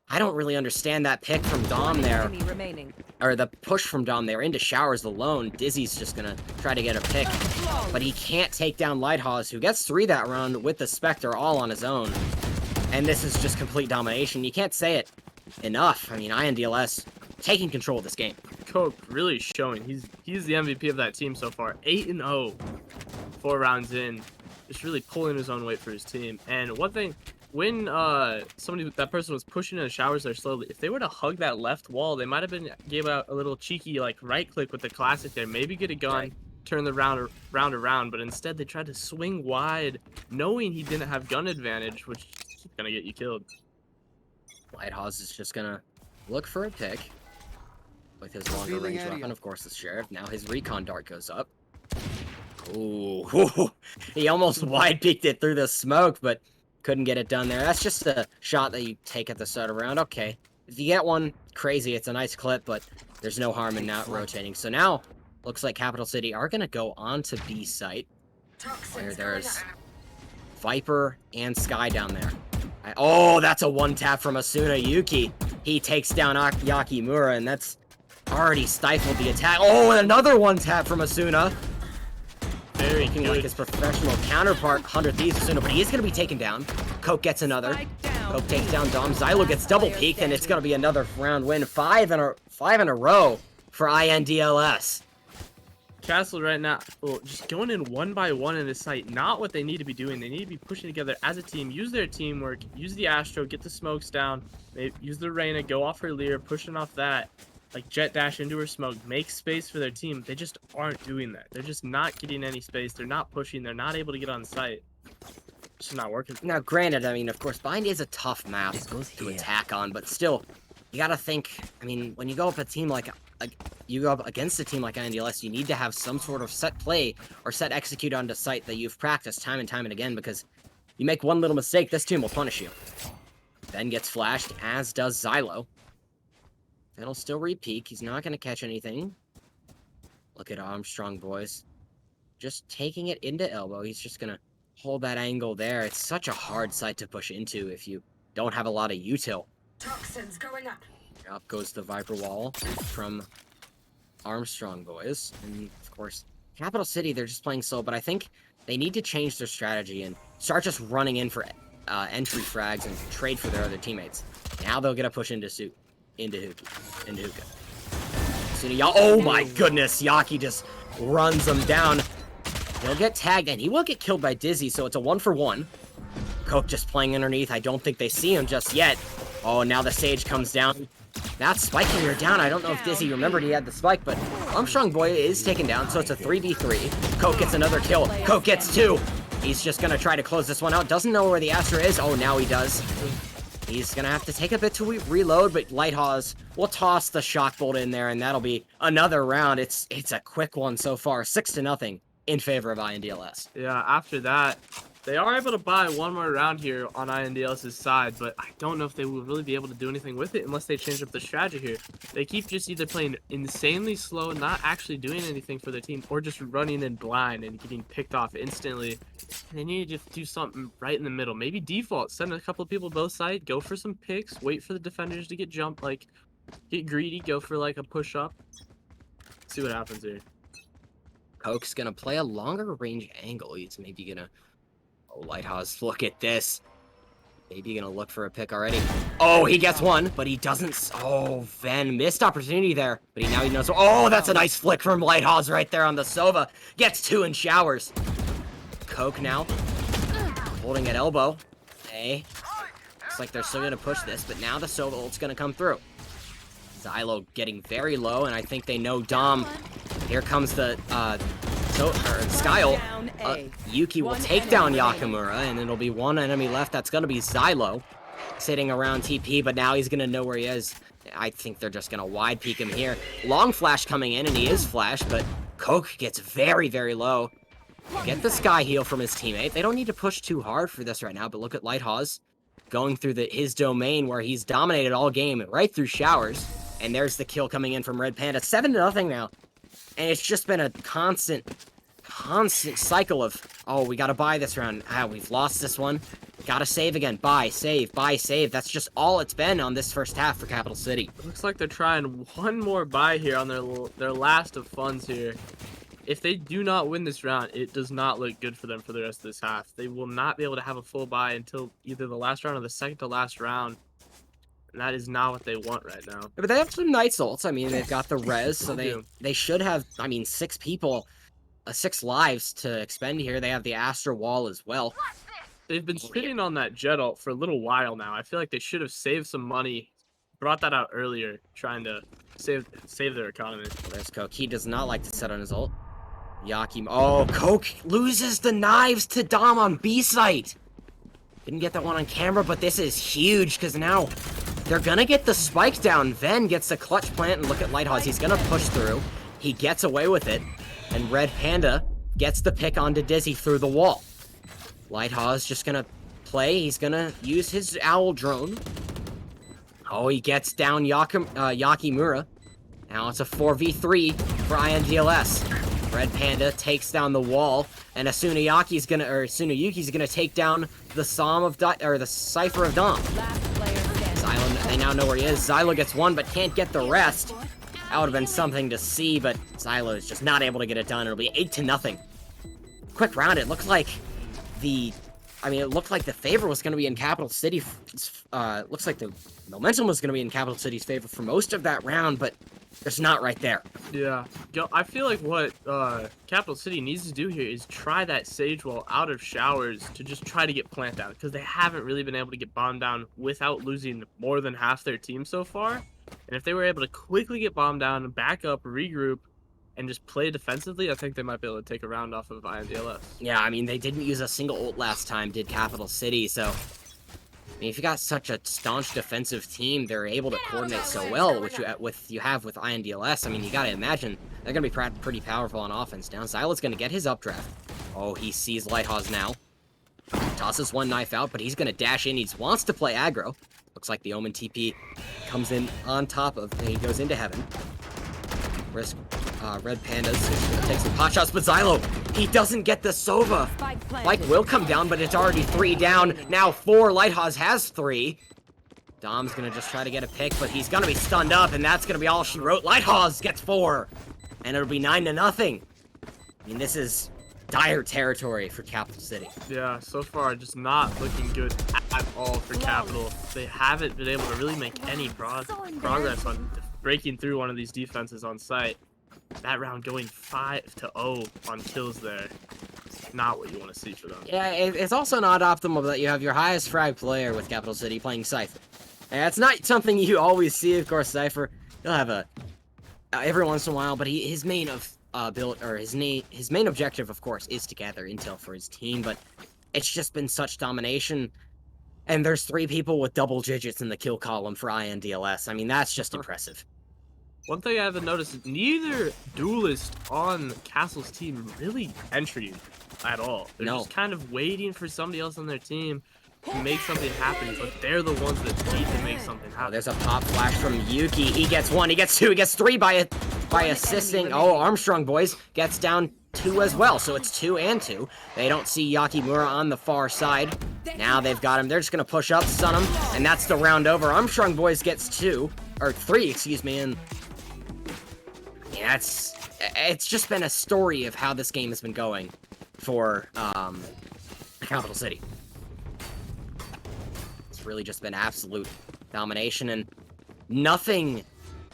I don't really understand that pick from Dom there. Enemy remaining. Or the push from Dom there into showers alone. Dizzy's just gonna try to get a pick, but he can't take down Lighthawk, who gets 3 that round with the Spectre all on his own. And this is just complete domination. You can't say it enough. I mean, INDLS taking control of this game. Coke really showing he's the MVP of that team so far. 8-0, 4 rounds in, just really pulling his own weight for his team. And one thing, when that person was pushing in the showers there slowly, if they were to hug that left wall, they might have gave out a little cheeky like right click with the classic there, maybe get a gun, turn the round around, but instead they tried to swing wide, knowing he didn't have gun advantage, which is gonna get you killed. Lighthawk is just gonna look for a pick with his longer range weapon, of course, the Sheriff. Now his recon dart goes up. Ooh, he almost wide peeked it through the smoke, but couldn't get it done there. That's just a shot that you take at the start of round. Okay, if you get one crazy, it's a nice clip, but there's no harm in not rotating. So now, looks like Capital City are gonna go on to B site, where there's Viper and Sky down there. Oh, that's a 1-tap from Asuna Yuki. He takes down Yakimura, and that's already stifled the attack. Oh, and another 1-tap from Asuna. Very Looking good. like his professional counterpart, 100 Thieves Asuna, but he is going to be taken down. Coke gets another. Coke takes down Dom. Xylo gets double peeked, and it's going to be another round win. 5 in a row for INDLS. Castle right now, well, just going in one by one in this site, not what they need to be doing. They need to be pushing together as a team, use their teamwork, use the Astro, get the smokes down, use the Reyna, go off her Lear, pushing off that, like jet dash into her smoke, make space for their team. They just aren't doing that. They're just not getting any space. They're not pushing. They're not able to get on site. It's not working. Now, granted, I mean, of course, Bind is a tough map to attack on, but still, you gotta think, I mean, when you go up a team like you go up against a team like INDLS, you need to have some sort of set play or set execute onto site that you've practiced time and time and again, because you make one little mistake, this team will punish you. Ben gets flashed, as does Xylo. That'll still re-peek. He's not going to catch anything. Look at Armstrong, boys. Just taking it into elbow. He's just going to hold that angle there. It's such a hard site to push into if you don't have a lot of util. Toxins going up. Up goes the Viper Wall from Armstrong, boys. And, of course, Capital City, they're just playing slow, but I think they need to change their strategy and start just running in for entry frags and trade for their other teammates. Now they'll get a push into Hookah. Oh my goodness, Yaki just runs them down. He'll get tagged, and he will get killed by Dizzy, so it's a 1-for-1. Coke just playing underneath. I don't think they see him just yet. Oh, now the Sage comes down. That spike carrier down. I don't know if Dizzy remembered he had the spike, but Armstrong Boy is taken down, so it's a 3v3. Coke gets another kill. Coke gets 2. He's just going to try to close this one out. Doesn't know where the Astra is. Oh, now he does. He's going to have to take a bit to reload, but Lighthawes will toss the shock bolt in there, and that'll be another round. It's a quick one so far. 6-0 in favor of INDLS. Yeah, after that, they are able to buy one more round here on INDLS's side, but I don't know if they will really be able to do anything with it unless they change up the strategy here. They keep just either playing insanely slow, not actually doing anything for their team, or just running in blind and getting picked off instantly. And they need to just do something right in the middle. Maybe default, send a couple of people both sides, go for some picks, wait for the defenders to get jumped, like, get greedy, go for, like, a push-up. See what happens here. Coke's going to play a longer range angle. He's maybe going to... Oh, Lighthouse, look at this. Maybe gonna look for a pick already. Oh, he gets one, but he doesn't. Oh, Ven, missed opportunity there. But now he knows. Oh, that's a nice flick from Lighthouse right there on the Sova. Gets 2 in showers. Coke now. Holding at elbow. Hey. Looks like they're still gonna push this, but now the Sova ult's gonna come through. Xylo getting very low, and I think they know Dom. Here comes the, Skyle. Yuki will take down Yakamura, and it'll be one enemy left. That's going to be Xylo sitting around TP, but now he's going to know where he is. I think they're just going to wide peek him here. Long flash coming in, and he is flashed, but Coke gets very, very low. Get the Sky Heal from his teammate. They don't need to push too hard for this right now, but look at Lighthawes going through his domain where he's dominated all game right through showers. And there's the kill coming in from Red Panda. 7-0 now. And it's just been a constant cycle of, oh, we gotta buy this round. Ah, we've lost this one. Gotta save again. Buy, save, buy, save. That's just all it's been on this first half for Capital City. It looks like they're trying one more buy here on their last of funds here. If they do not win this round, it does not look good for them for the rest of this half. They will not be able to have a full buy until either the last round or the second to last round. And that is not what they want right now. But they have some Knights ults. I mean, they've got the res, so they should have, I mean, 6 people, 6 lives to expend here. They have the Astra Wall as well. They've been sitting on that Jet ult for a little while now. I feel like they should have saved some money, brought that out earlier, trying to save their economy. There's Coke. He does not like to set on his ult. Yaki. Oh, Coke loses the knives to Dom on B site. Didn't get that one on camera, but this is huge because now they're gonna get the spike down. Ven gets the clutch plant, and look at Lighthawes. He's gonna push through. He gets away with it, and Red Panda gets the pick onto Dizzy through the wall. Lighthawes just gonna play. He's gonna use his owl drone. Oh, he gets down Yakimura. Now it's a 4v3 for INDLS. Red Panda takes down the wall, and Sunayuki's gonna take down the the Cypher of Dom. Xylo, they now know where he is. Xylo gets one, but can't get the rest. That would have been something to see, but Xylo is just not able to get it done. It'll be 8-0. Quick round. It looked like the favor was going to be in Capital City. Looks like the momentum was going to be in Capital City's favor for most of that round, but it's not right there. Yeah. I feel like what Capital City needs to do here is try that Sage Wall out of showers to just try to get plant down, because they haven't really been able to get bombed down without losing more than half their team so far. And if they were able to quickly get bombed down, back up, regroup, and just play defensively, I think they might be able to take a round off of INDLS. Yeah, I mean, they didn't use a single ult last time, did Capital City, so... I mean, if you got such a staunch defensive team, they're able to coordinate so well, which you have with INDLS. I mean, you gotta imagine they're gonna be pretty powerful on offense. Down Xylo's gonna get his updraft. Oh, he sees Lighthouse now. Tosses one knife out, but he's gonna dash in. He wants to play aggro. Looks like the Omen TP comes in on top of, and he goes into heaven. Risk Red Pandas takes some pot shots, but Xylo, he doesn't get the Sova. Spike will come down, but it's already 3 down. Now 4. Lighthouse has 3. Dom's gonna just try to get a pick, but he's gonna be stunned up, and that's gonna be all she wrote. Lighthouse gets 4, and it'll be 9-0. I mean, this is dire territory for Capital City. Yeah, so far just not looking good at all for Capital. They haven't been able to really make any progress on breaking through one of these defenses on site. That round going 5-0 on kills there. Not what you want to see for them. Yeah, it's also not optimal that you have your highest frag player with Capital City playing Cypher. And it's not something you always see, of course. Cypher, he'll have a every once in a while, but his main objective, of course, is to gather intel for his team. But it's just been such domination, and there's 3 people with double digits in the kill column for INDLS. I mean, that's just impressive. One thing I haven't noticed is neither duelist on Castle's team really entry at all. They're just kind of waiting for somebody else on their team to make something happen, but they're the ones that need to make something happen. Oh, there's a pop flash from Yuki. He gets 1, he gets 2, he gets 3 by assisting. Oh, Armstrong Boys gets down 2 as well, so it's 2 and 2. They don't see Yakimura on the far side. Now they've got him. They're just gonna push up, stun him, and that's the round over. Armstrong Boys gets 3, excuse me, and yeah, it's just been a story of how this game has been going for Capital City. It's really just been absolute domination, and nothing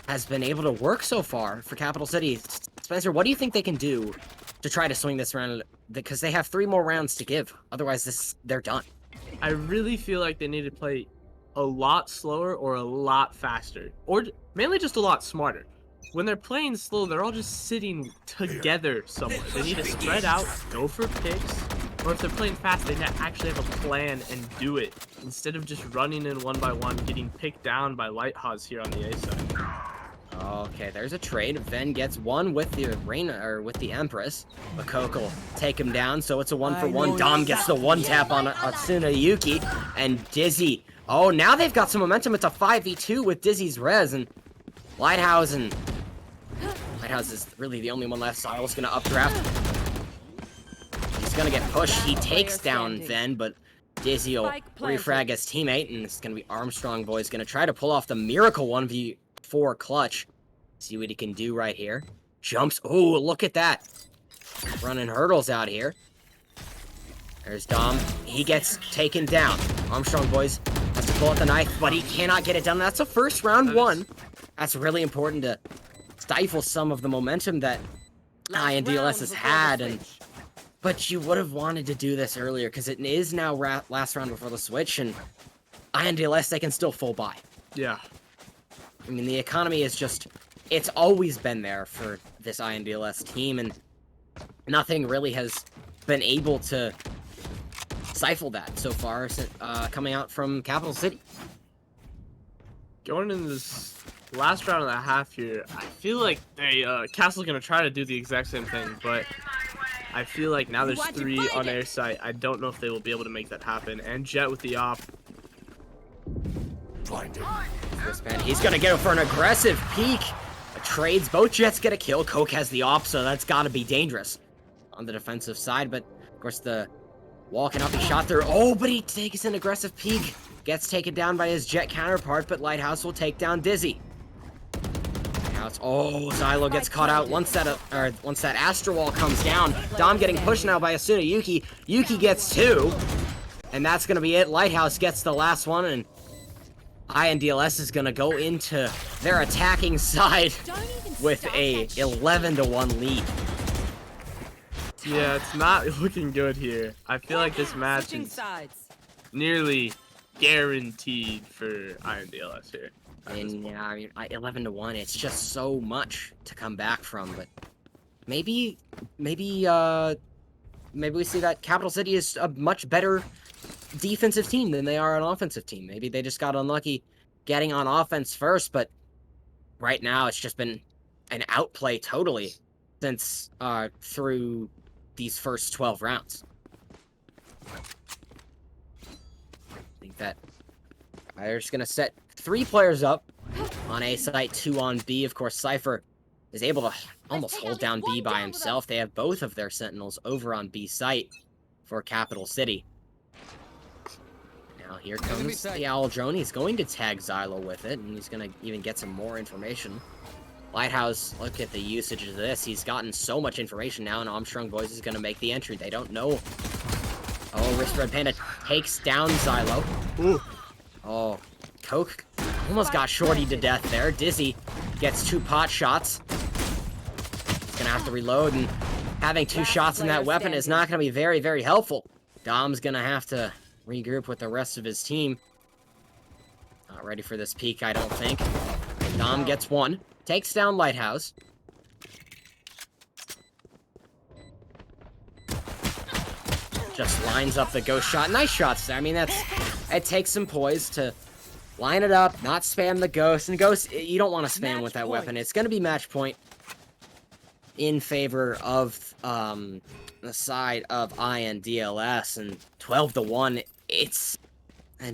has been able to work so far for Capital City. Spencer, what do you think they can do to try to swing this round? Because they have 3 more rounds to give. Otherwise, they're done. I really feel like they need to play a lot slower or a lot faster, or mainly just a lot smarter. When they're playing slow, they're all just sitting together somewhere. They need to spread out, go for picks, or if they're playing fast, they actually have a plan and do it, instead of just running in one by one, getting picked down by Lighthouse here on the A side. Okay, there's a trade. Ven gets 1 with the with the Empress. Makoko will take him down, so it's a 1-for-1. Dom gets the 1-tap on Atsuna Yuki, and Dizzy. Oh, now they've got some momentum. It's a 5v2 with Dizzy's res, and Lighthouse is really the only one left. Sile's gonna updraft. He's gonna get pushed. He takes down Ven, but Dizzy will refrag his teammate, and it's gonna be Armstrong Boys gonna try to pull off the miracle 1v4 clutch. See what he can do right here. Jumps. Oh, look at that. Running hurdles out here. There's Dom. He gets taken down. Armstrong Boys has to pull out the knife, but he cannot get it done. That's a first round 1. That's really important to stifle some of the momentum that INDLS has had, but you would have wanted to do this earlier, because it is now last round before the switch, and INDLS, they can still full buy. Yeah. I mean, the economy is just, it's always been there for this INDLS team, and nothing really has been able to stifle that so far, coming out from Capital City. Going into this last round and a half here, I feel like Castle's gonna try to do the exact same thing, but I feel like now there's 3 on air site. I don't know if they will be able to make that happen. And Jet with the op. This man, he's gonna go for an aggressive peek. Trades, both Jets get a kill. Coke has the op, so that's gotta be dangerous on the defensive side, but of course the wall cannot be shot through. Oh, but he takes an aggressive peek. Gets taken down by his Jet counterpart, but Lighthouse will take down Dizzy. Oh, Xylo gets caught out once that Astro Wall comes down. Dom getting pushed now by Asuna Yuki. Yuki gets 2, and that's gonna be it. Lighthouse gets the last one, and INDLS is gonna go into their attacking side with a 11-1 lead. Yeah, it's not looking good here. I feel like this match is nearly guaranteed for INDLS here. And yeah, I mean, 11-1, it's just so much to come back from, but maybe we see that Capital City is a much better defensive team than they are an offensive team. Maybe they just got unlucky getting on offense first, but right now it's just been an outplay totally since through these first 12 rounds. I think that they're just gonna set 3 players up on A site, 2 on B. Of course, Cypher is able to almost hold down B by himself. They have both of their sentinels over on B site for Capital City. Now here comes the Owl Drone. He's going to tag Xylo with it, and he's going to even get some more information. Lighthouse, look at the usage of this. He's gotten so much information now, and Armstrong Boys is going to make the entry. They don't know. Oh, Wrist Red Panda takes down Xylo. Ooh. Oh, Coke almost got Shorty to death there. Dizzy gets 2 pot shots. He's going to have to reload, and having 2 shots in that weapon is not going to be very, very helpful. Dom's going to have to regroup with the rest of his team. Not ready for this peak, I don't think. Dom gets 1. Takes down Lighthouse. Just lines up the ghost shot. Nice shots there. I mean, it takes some poise to line it up, not spam the ghost. And ghost, you don't want to spam with that weapon. It's going to be match point in favor of the side of I and DLS. And 12-1, it's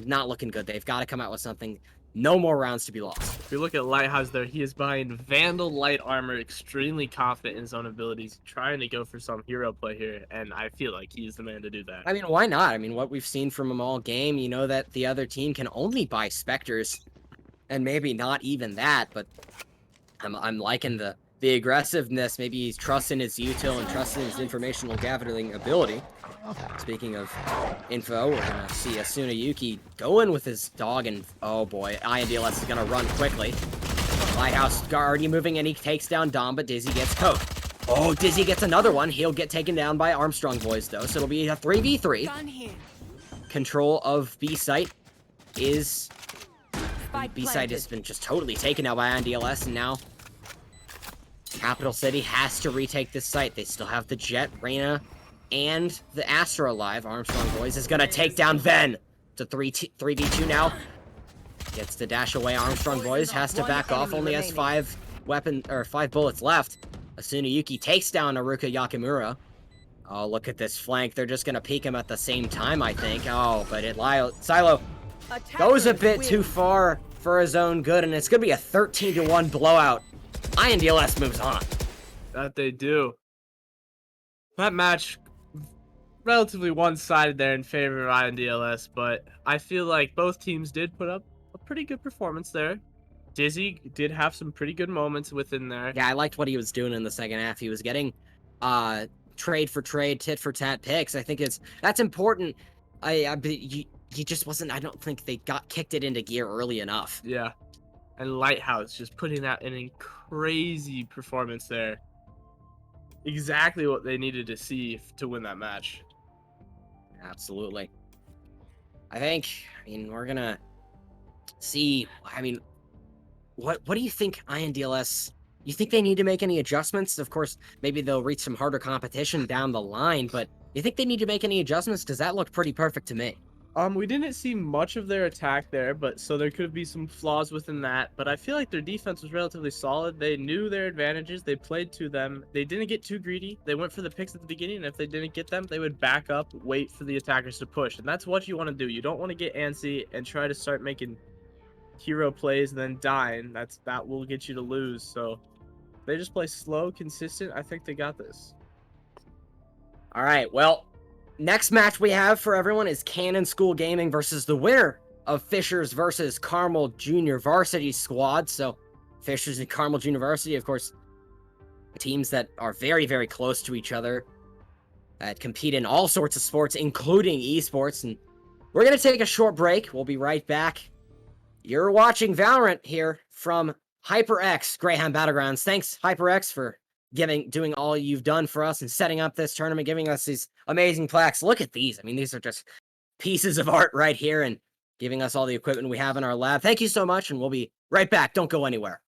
not looking good. They've got to come out with something. No more rounds to be lost. If you look at Lighthouse there, he is behind Vandal Light Armor, extremely confident in his own abilities, trying to go for some hero play here, and I feel like he's the man to do that. I mean, why not? I mean, what we've seen from him all game, you know that the other team can only buy Spectres, and maybe not even that, but I'm liking the aggressiveness. Maybe he's trusting his util and trusting his informational gathering ability. Speaking of info, we're gonna see Asuna Yuki going with his dog, and oh boy, INDLS is gonna run quickly. Lighthouse already moving, and he takes down Dom, but Dizzy gets Coke. Oh, Dizzy gets another one. He'll get taken down by Armstrong Boys, though, so it'll be a 3v3. Control of B site is... B site has been just totally taken now by INDLS, and now Capital City has to retake this site. They still have the Jet, Reyna, and the Astra alive. Armstrong Boys is gonna take down Ven. It's a 3v2 now. Gets to dash away. Armstrong Boys has to back off. Only has 5 bullets left. Asuna Yuki takes down Aruka Yakamura. Oh, look at this flank. They're just gonna peek him at the same time, I think. Oh, but Silo goes a bit too far for his own good, and it's gonna be a 13-1 blowout. INDLS moves on. That they do. That match, relatively one-sided there in favor of INDLS, but I feel like both teams did put up a pretty good performance there. Dizzy did have some pretty good moments within there. Yeah, I liked what he was doing in the second half. He was getting trade for trade, tit for tat picks. I think that's important. He just wasn't. I don't think they got kicked it into gear early enough. Yeah, and Lighthouse just putting out an crazy performance there. Exactly what they needed to see to win that match. Absolutely. I mean, we're gonna see. I mean, what do you think, INDLS? You think they need to make any adjustments? Of course, maybe they'll reach some harder competition down the line, but you think they need to make any adjustments? Because that looked pretty perfect to me. We didn't see much of their attack there, but so there could be some flaws within that. But I feel like their defense was relatively solid. They knew their advantages. They played to them. They didn't get too greedy. They went for the picks at the beginning, and if they didn't get them, they would back up, wait for the attackers to push. And that's what you want to do. You don't want to get antsy and try to start making hero plays and then dying. That will get you to lose. So they just play slow, consistent. I think they got this. All right, well, next match we have for everyone is Cannon School Gaming versus the winner of Fishers versus Carmel Junior Varsity Squad. So Fishers and Carmel Junior Varsity, of course, teams that are very, very close to each other, that compete in all sorts of sports, including esports. And we're going to take a short break. We'll be right back. You're watching Valorant here from HyperX Greyhound Battlegrounds. Thanks, HyperX, for doing all you've done for us and setting up this tournament, giving us these amazing plaques. Look at these. I mean, these are just pieces of art right here and giving us all the equipment we have in our lab. Thank you so much, and we'll be right back. Don't go anywhere.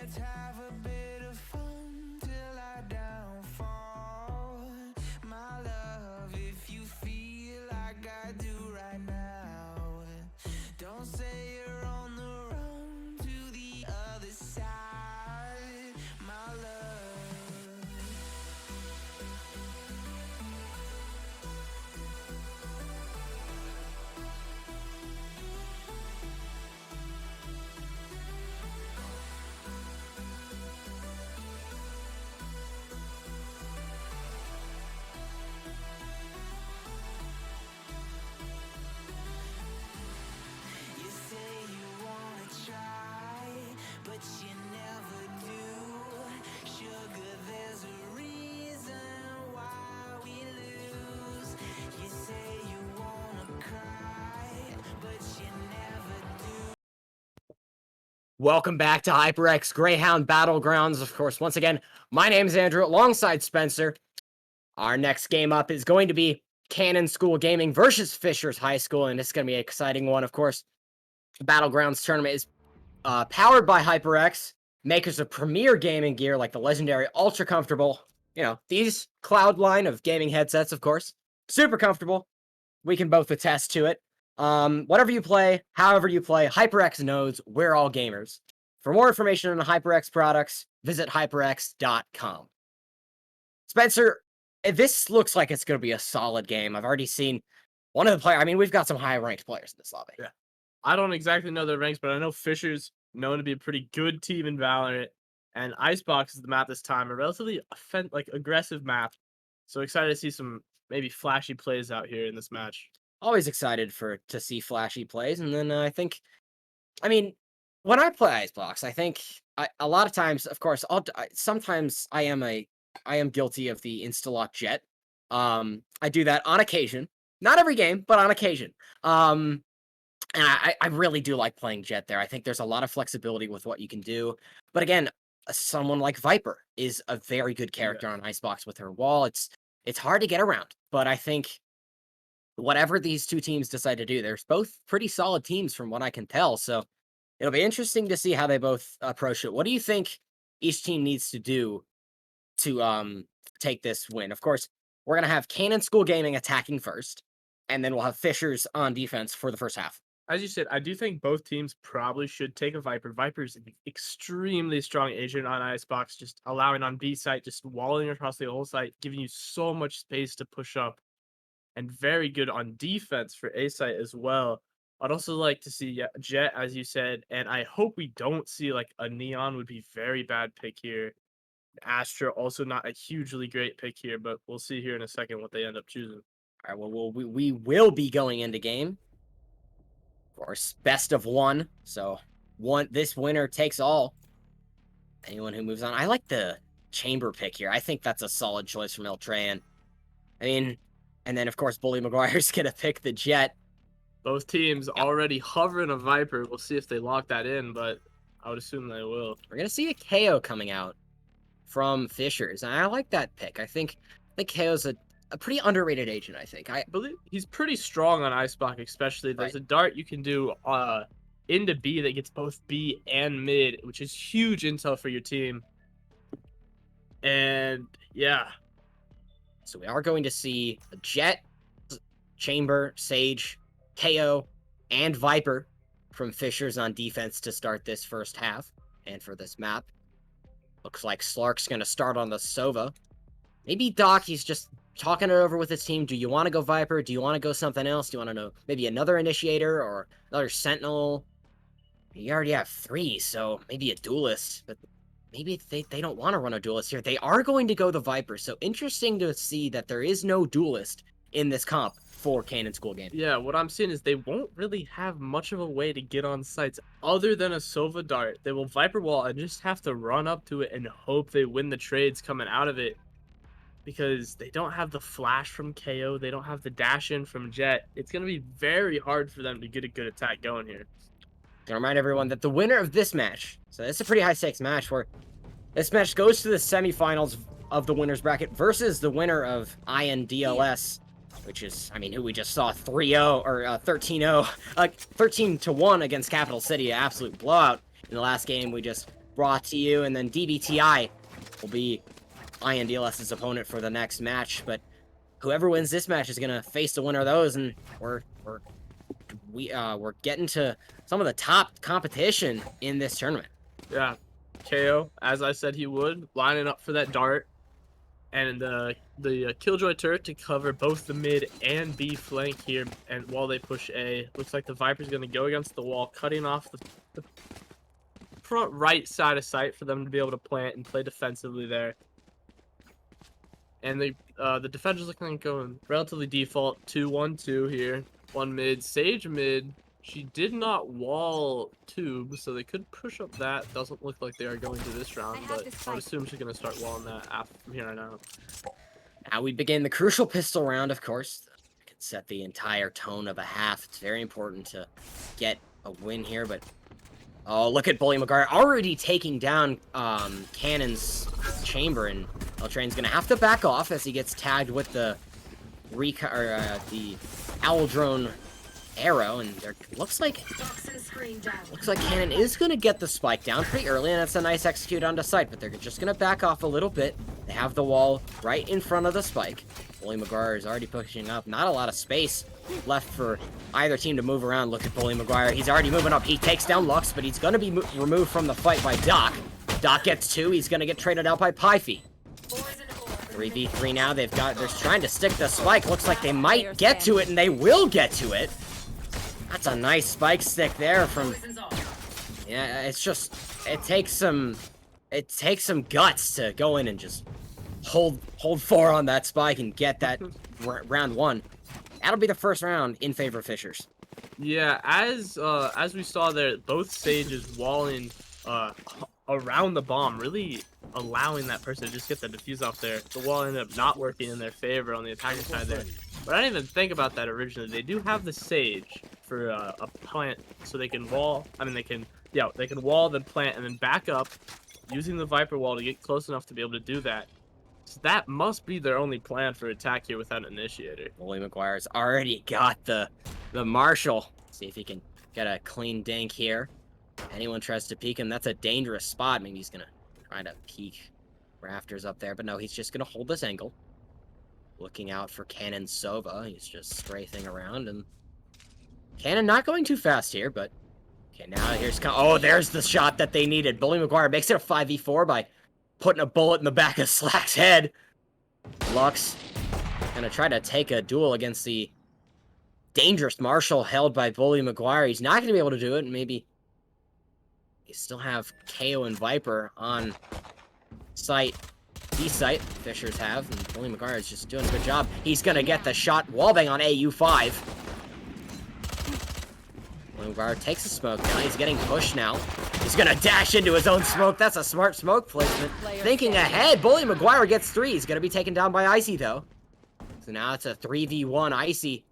Let's have a bit of fun till I downfall. My love, if you feel like I do right now, don't say you're on the run to the other side, my love. You say you wanna try, but you never do. Sugar, there's a reason why we lose. You say you wanna cry, but you never do. Welcome back to HyperX Greyhound Battlegrounds. Of course, once again, my name is Andrew alongside Spencer. Our next game up is going to be Cannon School Gaming versus Fishers High School, and it's going to be an exciting one. Of course, the Battlegrounds tournament is powered by HyperX, makers of premier gaming gear like the legendary Ultra Comfortable. You know, these cloud line of gaming headsets, of course, super comfortable. We can both attest to it. Whatever you play, however you play, HyperX knows we're all gamers. For more information on the HyperX products, visit hyperx.com. Spencer, this looks like it's going to be a solid game. I've already seen one of the players. I mean, we've got some high-ranked players in this lobby. Yeah. I don't exactly know their ranks, but I know Fisher's known to be a pretty good team in Valorant, and Icebox is the map this time, a relatively aggressive map. So excited to see some maybe flashy plays out here in this match. Always excited to see flashy plays, and then I mean, when I play Icebox, I think a lot of times, of course, sometimes I am guilty of the insta-lock jet. I do that on occasion, not every game, but on occasion. And I really do like playing jet there. I think there's a lot of flexibility with what you can do. But again, someone like Viper is a very good character on Icebox with her wall. It's hard to get around, but I think whatever these two teams decide to do, there's both pretty solid teams from what I can tell. So it'll be interesting to see how they both approach it. What do you think each team needs to do to take this win? Of course, we're gonna have Cannon School Gaming attacking first, and then we'll have Fishers on defense for the first half. As you said, I do think both teams probably should take a Viper. Viper's an extremely strong agent on Icebox, just allowing on B site, just walling across the whole site, giving you so much space to push up. And very good on defense for A site as well. I'd also like to see Jet, as you said, and I hope we don't see like a Neon would be very bad pick here. Astra also not a hugely great pick here, but we'll see here in a second what they end up choosing. All right, well, we will be going into game. Of course, best of one. So this winner takes all. Anyone who moves on. I like the chamber pick here. I think that's a solid choice from Eltran. I mean, and then of course Bully McGuire's gonna pick the jet. Both teams already hovering a Viper. We'll see if they lock that in, but I would assume they will. We're gonna see a KO coming out from Fishers, and I like that pick. I think KO's a pretty underrated agent. I think I believe he's pretty strong on Icebox, especially. There's a dart you can do into B that gets both B and mid, which is huge intel for your team. And yeah, so we are going to see a Jet, Chamber, Sage, KO, and Viper from Fishers on defense to start this first half. And for this map, looks like Slark's going to start on the Sova. Maybe Doc, he's just talking it over with his team. Do you want to go Viper? Do you want to go something else? Do you want to know maybe another Initiator or another Sentinel? You already have 3, so maybe a Duelist. But maybe they don't want to run a Duelist here. They are going to go the Viper. So interesting to see that there is no Duelist in this comp for Cannon School Game. Yeah, what I'm seeing is they won't really have much of a way to get on sites other than a Sova dart. They will Viper wall and just have to run up to it and hope they win the trades coming out of it. Because they don't have the flash from KO, they don't have the dash in from Jet. It's going to be very hard for them to get a good attack going here. Gonna remind everyone that the winner of this match, so it's a pretty high stakes match where this match goes to the semifinals of the winner's bracket versus the winner of INDLS, which is, I mean, who we just saw 3-0 or 13-0, 13-1 against Capital City, an absolute blowout in the last game we just brought to you, and then DBTI will be INDLS's opponent for the next match. But whoever wins this match is gonna face the winner of those, and we're getting to some of the top competition in this tournament. Yeah, KO, as I said he would, lining up for that dart, and the Killjoy turret to cover both the mid and B flank here, and while they push A, looks like the Viper's going to go against the wall, cutting off the front right side of sight for them to be able to plant and play defensively there. And the defender's looking like going relatively default 2-1-2 here. One mid, Sage mid. She did not wall tube, so they could push up that. Doesn't look like they are going to this round, but I would assume she's going to start walling that from here on out. Now we begin the crucial pistol round, of course. It can set the entire tone of a half. It's very important to get a win here, but... Oh, look at Bully McGuire already taking down Cannon's chamber, and Eltrain's going to have to back off as he gets tagged with the Owl Drone arrow, and there looks like Cannon is going to get the spike down pretty early, and that's a nice execute onto sight, but they're just going to back off a little bit. They have the wall right in front of the spike. Bully McGuire is already pushing up. Not a lot of space left for either team to move around. Look at Bully McGuire. He's already moving up. He takes down Lux, but he's going to be removed from the fight by Doc. Doc gets 2. He's going to get traded out by Pyfie. 3v3 now. They're trying to stick the spike. Looks like they might get to it, and they will get to it. That's a nice spike stick there from... Yeah, it's just... It takes some guts to go in and just hold 4 on that spike and get that round 1. That'll be the first round in favor of Fishers. Yeah, as we saw there, both stages walling around the bomb, really allowing that person to just get the defuse off there. The wall ended up not working in their favor on the attacker side there. But I didn't even think about that originally. They do have the Sage for a plant, so they can wall. I mean, they can wall, then plant, and then back up, using the Viper wall to get close enough to be able to do that. So that must be their only plan for attack here without an initiator. Bully McGuire's already got the Marshal. See if he can get a clean dink here. Anyone tries to peek him, that's a dangerous spot. Maybe he's gonna try to peek rafters up there, but no, he's just gonna hold this angle. Looking out for Cannon Sova. He's just strafing around, and Cannon not going too fast here, but okay, now oh, there's the shot that they needed. Bully McGuire makes it a 5v4 by putting a bullet in the back of Slack's head. Lux gonna try to take a duel against the dangerous Marshal held by Bully McGuire. He's not gonna be able to do it, and maybe you still have KO and Viper on site. B-site, Fishers have, and Bully McGuire is just doing a good job. He's gonna get the shot wallbang on AU5. Bully McGuire takes a smoke down. He's getting pushed now. He's gonna dash into his own smoke. That's a smart smoke placement. Thinking ahead, Bully McGuire gets 3. He's gonna be taken down by Icy, though. So now it's a 3v1. Icy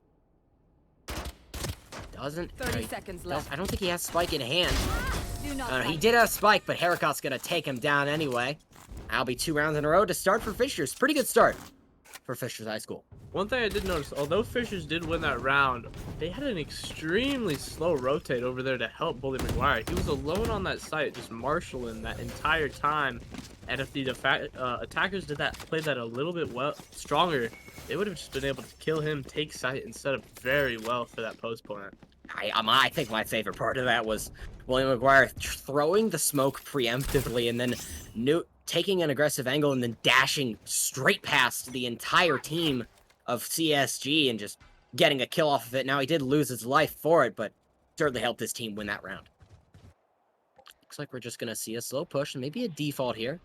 doesn't... 30 seconds left. I don't think he has Spike in hand. He did have Spike, but Haricot's gonna take him down anyway. That'll be 2 rounds in a row to start for Fishers. Pretty good start for Fishers High School. One thing I did notice, although Fishers did win that round, they had an extremely slow rotate over there to help Bully McGuire. He was alone on that site, just marshalling that entire time. And if the attackers played that a little bit stronger, they would have just been able to kill him, take site, and set up very well for that post plant. I think my favorite part of that was William McGuire throwing the smoke preemptively and then taking an aggressive angle and then dashing straight past the entire team of CSG and just getting a kill off of it. Now, he did lose his life for it, but certainly helped his team win that round. Looks like we're just going to see a slow push and maybe a default here.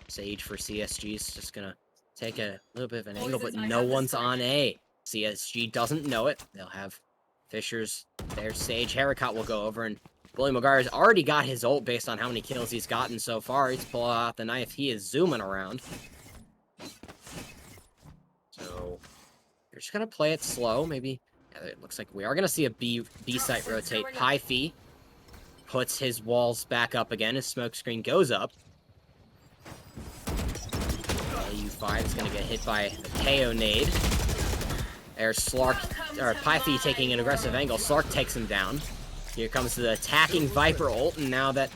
Sage for CSG is just going to take a little bit of an angle, but no one's on A. CSG doesn't know it. They'll have Fishers, there's Sage. Haricot will go over, and Bully McGuire's already got his ult based on how many kills he's gotten so far. He's pulling out the knife. He is zooming around. So, you're just going to play it slow. Maybe, yeah, it looks like we are going to see a B site rotate. Pyfie puts his walls back up again. His smoke screen goes up. AU5 is going to get hit by the KO nade. There's Pyfie taking an aggressive angle. Slark takes him down. Here comes the attacking Viper ult, and now that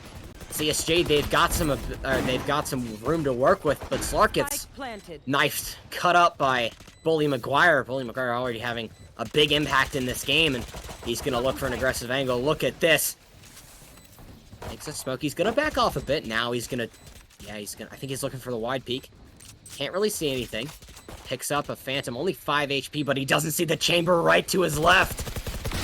CSG, they've got some room to work with, but Slark gets knifed, cut up by Bully McGuire. Bully McGuire already having a big impact in this game, and he's gonna look for an aggressive angle. Look at this. Takes a smoke. He's gonna back off a bit. Now he's gonna, I think he's looking for the wide peek. Can't really see anything. Picks up a Phantom, only 5 HP, but he doesn't see the chamber right to his left.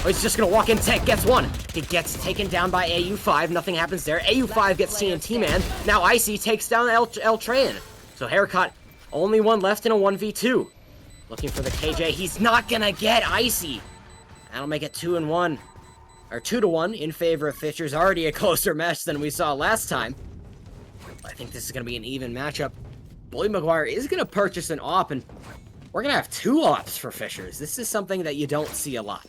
Oh, he's just gonna walk in, gets one. He gets taken down by AU5, nothing happens there. AU5 gets TNT Man. Now Icy takes down El Train. So Haircut, only one left in a 1v2. Looking for the KJ, he's not gonna get Icy. That'll make it 2-1. Or 2-1 in favor of Fisher's. Already a closer match than we saw last time. But I think this is gonna be an even matchup. Bully McGuire is gonna purchase an AWP, and we're gonna have 2 AWPs for Fishers. This is something that you don't see a lot.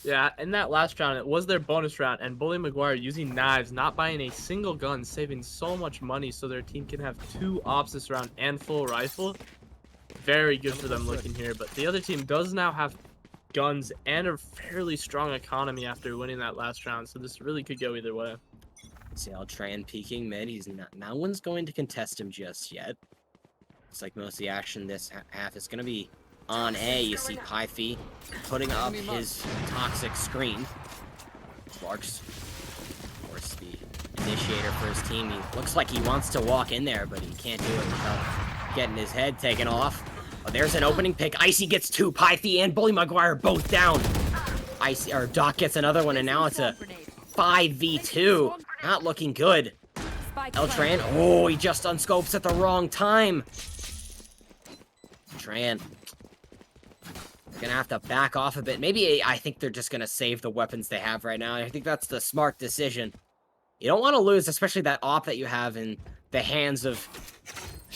Yeah, in that last round, it was their bonus round, and Bully McGuire using knives, not buying a single gun, saving so much money so their team can have 2 ops this round and full rifle. Very good for them looking here, but the other team does now have guns and a fairly strong economy after winning that last round, so this really could go either way. See El Train peeking mid. He's not. No one's going to contest him just yet. It's like most of the action this half is going to be on A. You see Pyfy putting up his toxic screen. Sparks, of course, the initiator for his team. He looks like he wants to walk in there, but he can't do it without getting his head taken off. Oh, there's an opening pick. Icy gets 2. Pyfy and Bully McGuire both down. Doc gets another one, and now it's a 5v2. Not looking good. El Tran, oh, he just unscopes at the wrong time. Tran gonna have to back off a bit. Maybe I think they're just gonna save the weapons they have right now. I think that's the smart decision. You don't want to lose, especially that AWP that you have in the hands of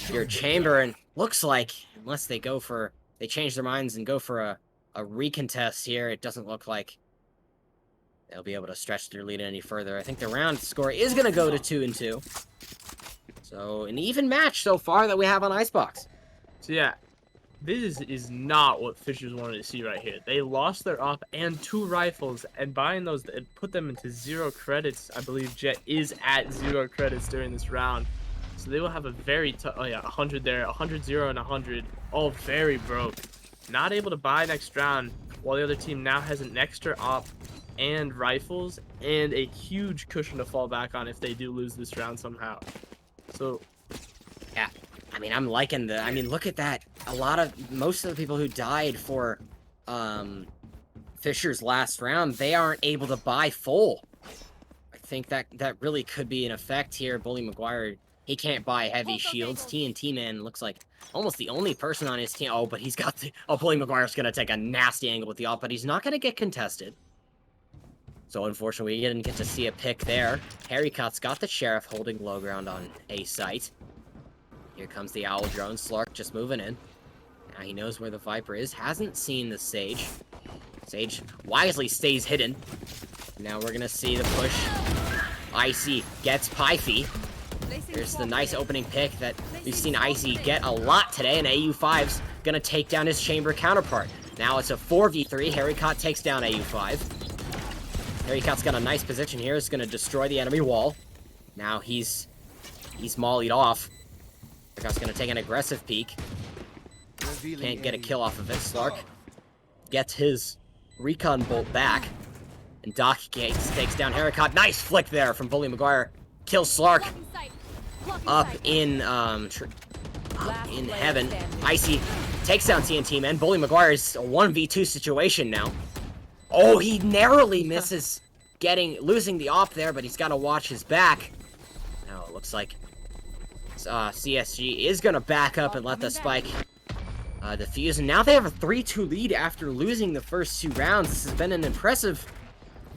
your chamber. And looks like, unless they change their minds and go for a recontest here, it doesn't look like they'll be able to stretch their lead any further. I think the round score is gonna go to 2-2. So an even match so far that we have on Icebox. So yeah, this is not what Fishers wanted to see right here. They lost their AWP and 2 rifles, and buying those, it put them into 0 credits. I believe Jet is at 0 credits during this round. So they will have a very tough, 100 there, 100, 0, and 100, all very broke. Not able to buy next round, while the other team now has an extra AWP and rifles, and a huge cushion to fall back on if they do lose this round somehow. So, yeah. I mean, I'm liking look at that. Most of the people who died for Fisher's last round, they aren't able to buy full. I think that really could be an effect here. Bully McGuire, he can't buy heavy shields. TNT Man looks like almost the only person on his team. Oh, but he's got Bully McGuire's gonna take a nasty angle with the AWP, but he's not gonna get contested. So unfortunately, we didn't get to see a pick there. Harry Cut's got the Sheriff holding low ground on A site. Here comes the Owl drone. Slark just moving in. Now he knows where the Viper is. Hasn't seen the Sage. Sage wisely stays hidden. Now we're gonna see the push. Icy gets Pyfy. There's the nice opening pick that we've seen Icy get a lot today, and AU5's gonna take down his chamber counterpart. Now it's a 4v3. Harry Cut takes down AU5. Harry Cut's got a nice position here. He's gonna destroy the enemy wall. Now he's mollied off. Harry Cut's gonna take an aggressive peek. Can't get a kill off of it. Slark gets his recon bolt back. And Doc Gates takes down Harry Cut. Nice flick there from Bully McGuire. Kills Slark. Up in heaven. Icy takes down TNT Man. Bully McGuire's a 1v2 situation now. Oh, he narrowly misses losing the AWP there, but he's got to watch his back. Now it looks like CSG is going to back up and let the spike defuse. And now they have a 3-2 lead after losing the first 2 rounds. This has been an impressive...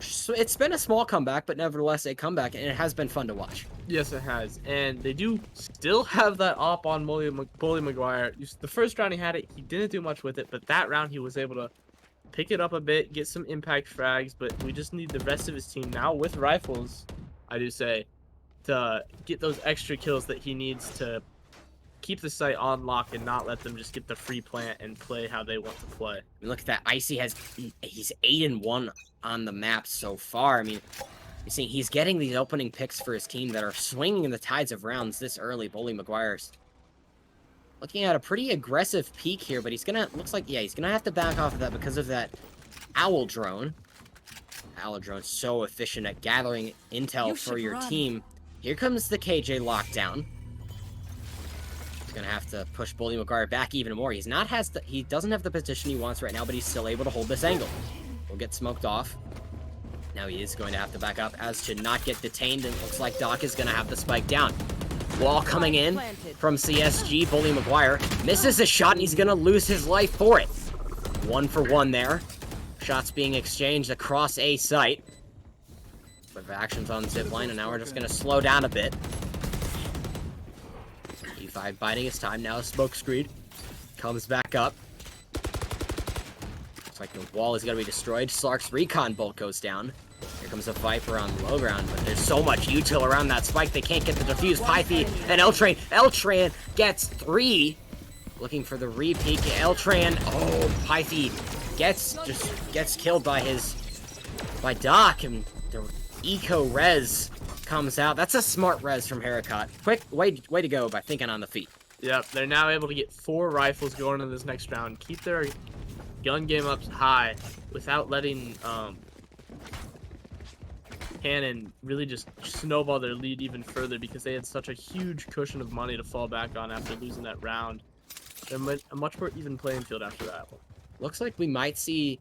It's been a small comeback, but nevertheless a comeback, and it has been fun to watch. yes, it has. And they do still have that AWP on Bully McGuire. The first round he had it, he didn't do much with it, but that round he was able to pick it up a bit, get some impact frags, but we just need the rest of his team now with rifles, I do say, to get those extra kills that he needs to keep the site on lock and not let them just get the free plant and play how they want to play. I mean, look at that. Icy he's 8-1 on the map so far. I mean, You see, he's getting these opening picks for his team that are swinging the tides of rounds this early. Bully Maguire's looking at a pretty aggressive peak here, but he's gonna, looks like, yeah, he's gonna have to back off of that because of that owl drone. Owl drone's so efficient at gathering intel for your team. Here comes the KJ lockdown. He's gonna have to push Bully Maguire back even more. He doesn't have the position he wants right now, but he's still able to hold this angle. Will get smoked off. Now he is going to have to back up as to not get detained, and it looks like Doc is gonna have to spike down. Wall coming in from CSG. Bully Maguire misses a shot, and he's gonna lose his life for it. 1 for 1 there. Shots being exchanged across A site. With actions on zipline, and now we're just gonna slow down a bit. E5 biding his time. Now a smoke screen comes back up. Looks like the wall is gonna be destroyed. Slark's recon bolt goes down. Here comes a Viper on low ground, but there's so much util around that spike, they can't get the defuse. Pythie and L-Train. L-Train gets 3. Looking for the re-peek. L-Train. Oh, Pythie gets killed by Doc, and the eco res comes out. That's a smart res from Haricot. Quick, way to go by thinking on the feet. Yep, they're now able to get 4 rifles going into this next round. Keep their gun game up high without letting Cannon really just snowball their lead even further, because they had such a huge cushion of money to fall back on after losing that round. They're a much more even playing field after that. Looks like we might see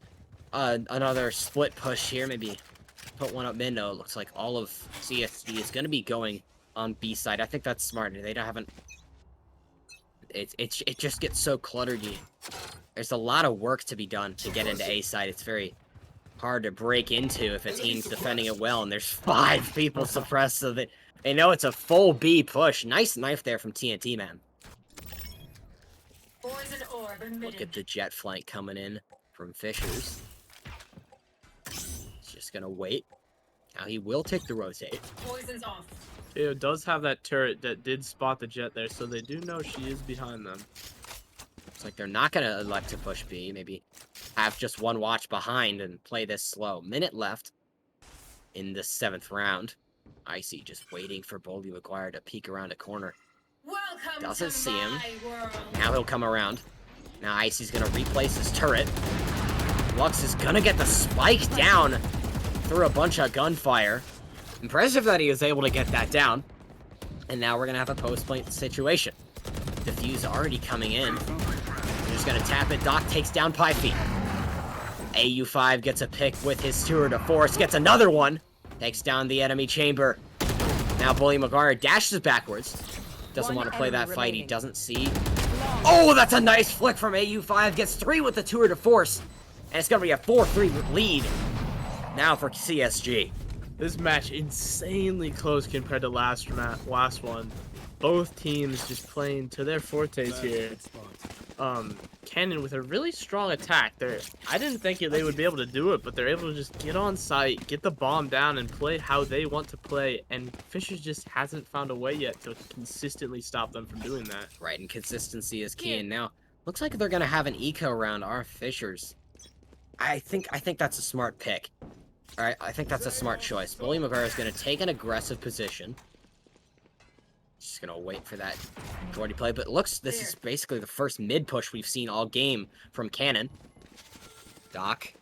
another split push here. Maybe put one up mid. No, it looks like all of CSG is going to be going on B side. I think that's smart. They haven't. It just gets so cluttered. There's a lot of work to be done to get into A side. It's very hard to break into if a team's defending it well, and there's 5 people suppressed, so that they know it's a full B push. Nice knife there from TNT, man. Look at the jet flank coming in from Fishers. He's just gonna wait. Now he will take the rotate. It does have that turret that did spot the jet there, so they do know she is behind them. Looks like they're not gonna elect to push B. Maybe have just one watch behind and play this slow. Minute left in the 7th round. Icy just waiting for Bully Maguire to peek around a corner. Doesn't see him. Now he'll come around. Now Icy's gonna replace his turret. Lux is gonna get the spike down through a bunch of gunfire. Impressive that he was able to get that down. And now we're gonna have a post-point situation. Diffuse already coming in. They're just gonna tap it. Doc takes down Pythie. AU5 gets a pick with his tour de force. Gets another one. Takes down the enemy chamber. Now Bully Maguire dashes backwards. Doesn't want to play that fight. He doesn't see. Oh, that's a nice flick from AU5. Gets 3 with the tour de force. And it's going to be a 4-3 lead now for CSG. This match insanely close compared to last one. Both teams just playing to their fortes here. Cannon with a really strong attack. I didn't think they would be able to do it, but they're able to just get on site, get the bomb down, and play how they want to play. And Fishers just hasn't found a way yet to consistently stop them from doing that. Right, and consistency is key. And now looks like they're gonna have an eco around our Fishers. I think that's a smart pick. All right, I think that's a smart choice. Bully Maguire is gonna take an aggressive position. Just gonna wait for that majority play, but this is basically the first mid push we've seen all game from Cannon. Doc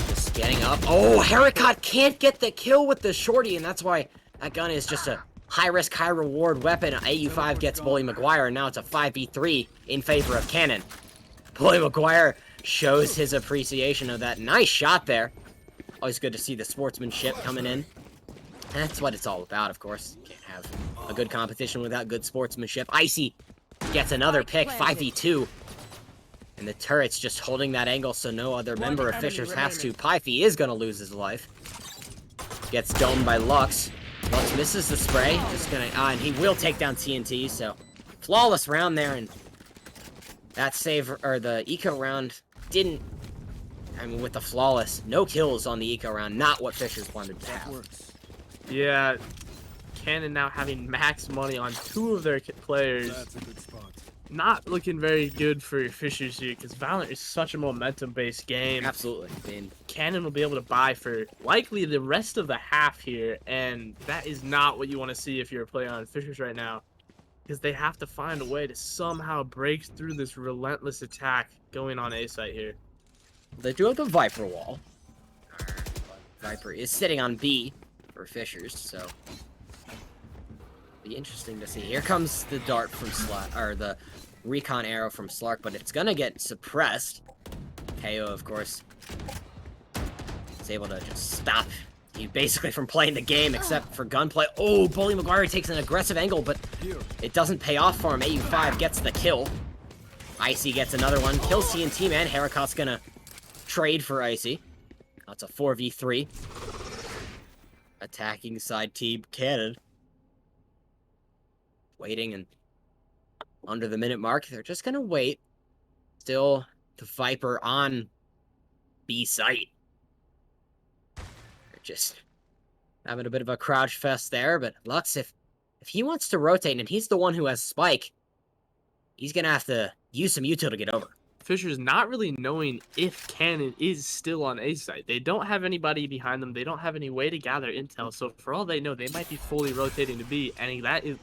just getting up. Oh, Haricot can't get the kill with the shorty, and that's why that gun is just a high risk, high reward weapon. AU5 gets Bully Maguire, and now it's a 5v3 in favor of Cannon. Bully Maguire shows his appreciation of that. Nice shot there. Always good to see the sportsmanship coming in. That's what it's all about, of course. Can't have a good competition without good sportsmanship. Icy gets another pick, 5v2. And the turret's just holding that angle so no other member of Fishers has to. Pythie is going to lose his life. Gets domed by Lux. Lux misses the spray. Just gonna, and he will take down TNT, so flawless round there. And that save, or the eco round didn't, I mean, with the flawless, no kills on the eco round, not what Fishers wanted to have. Yeah, Cannon now having max money on 2 of their players. not looking very good for Fishers here because Valorant is such a momentum-based game. Absolutely. I mean, Cannon will be able to buy for likely the rest of the half here, and that is not what you want to see if you're a player on Fishers right now, because they have to find a way to somehow break through this relentless attack going on A site here. they do have the Viper wall. Viper is sitting on B for Fishers, so be interesting to see. Here comes the dart from Slark, or the recon arrow from Slark, but it's gonna get suppressed. KO, of course, is able to just stop you basically from playing the game, except for gunplay. Oh, Bully Maguire takes an aggressive angle, but it doesn't pay off for him. AU5 gets the kill. Icy gets another one. Kills TNT, man. Haircut's gonna trade for Icy. That's a 4v3. Attacking side team Cannon. Waiting, and under the minute mark, they're just gonna wait. Still the Viper on B site. They're just having a bit of a crouch fest there, but Lux, if he wants to rotate and he's the one who has Spike, he's gonna have to use some util to get over. Fisher's not really knowing if Cannon is still on A site. They don't have anybody behind them. They don't have any way to gather intel. So for all they know, they might be fully rotating to B, and that is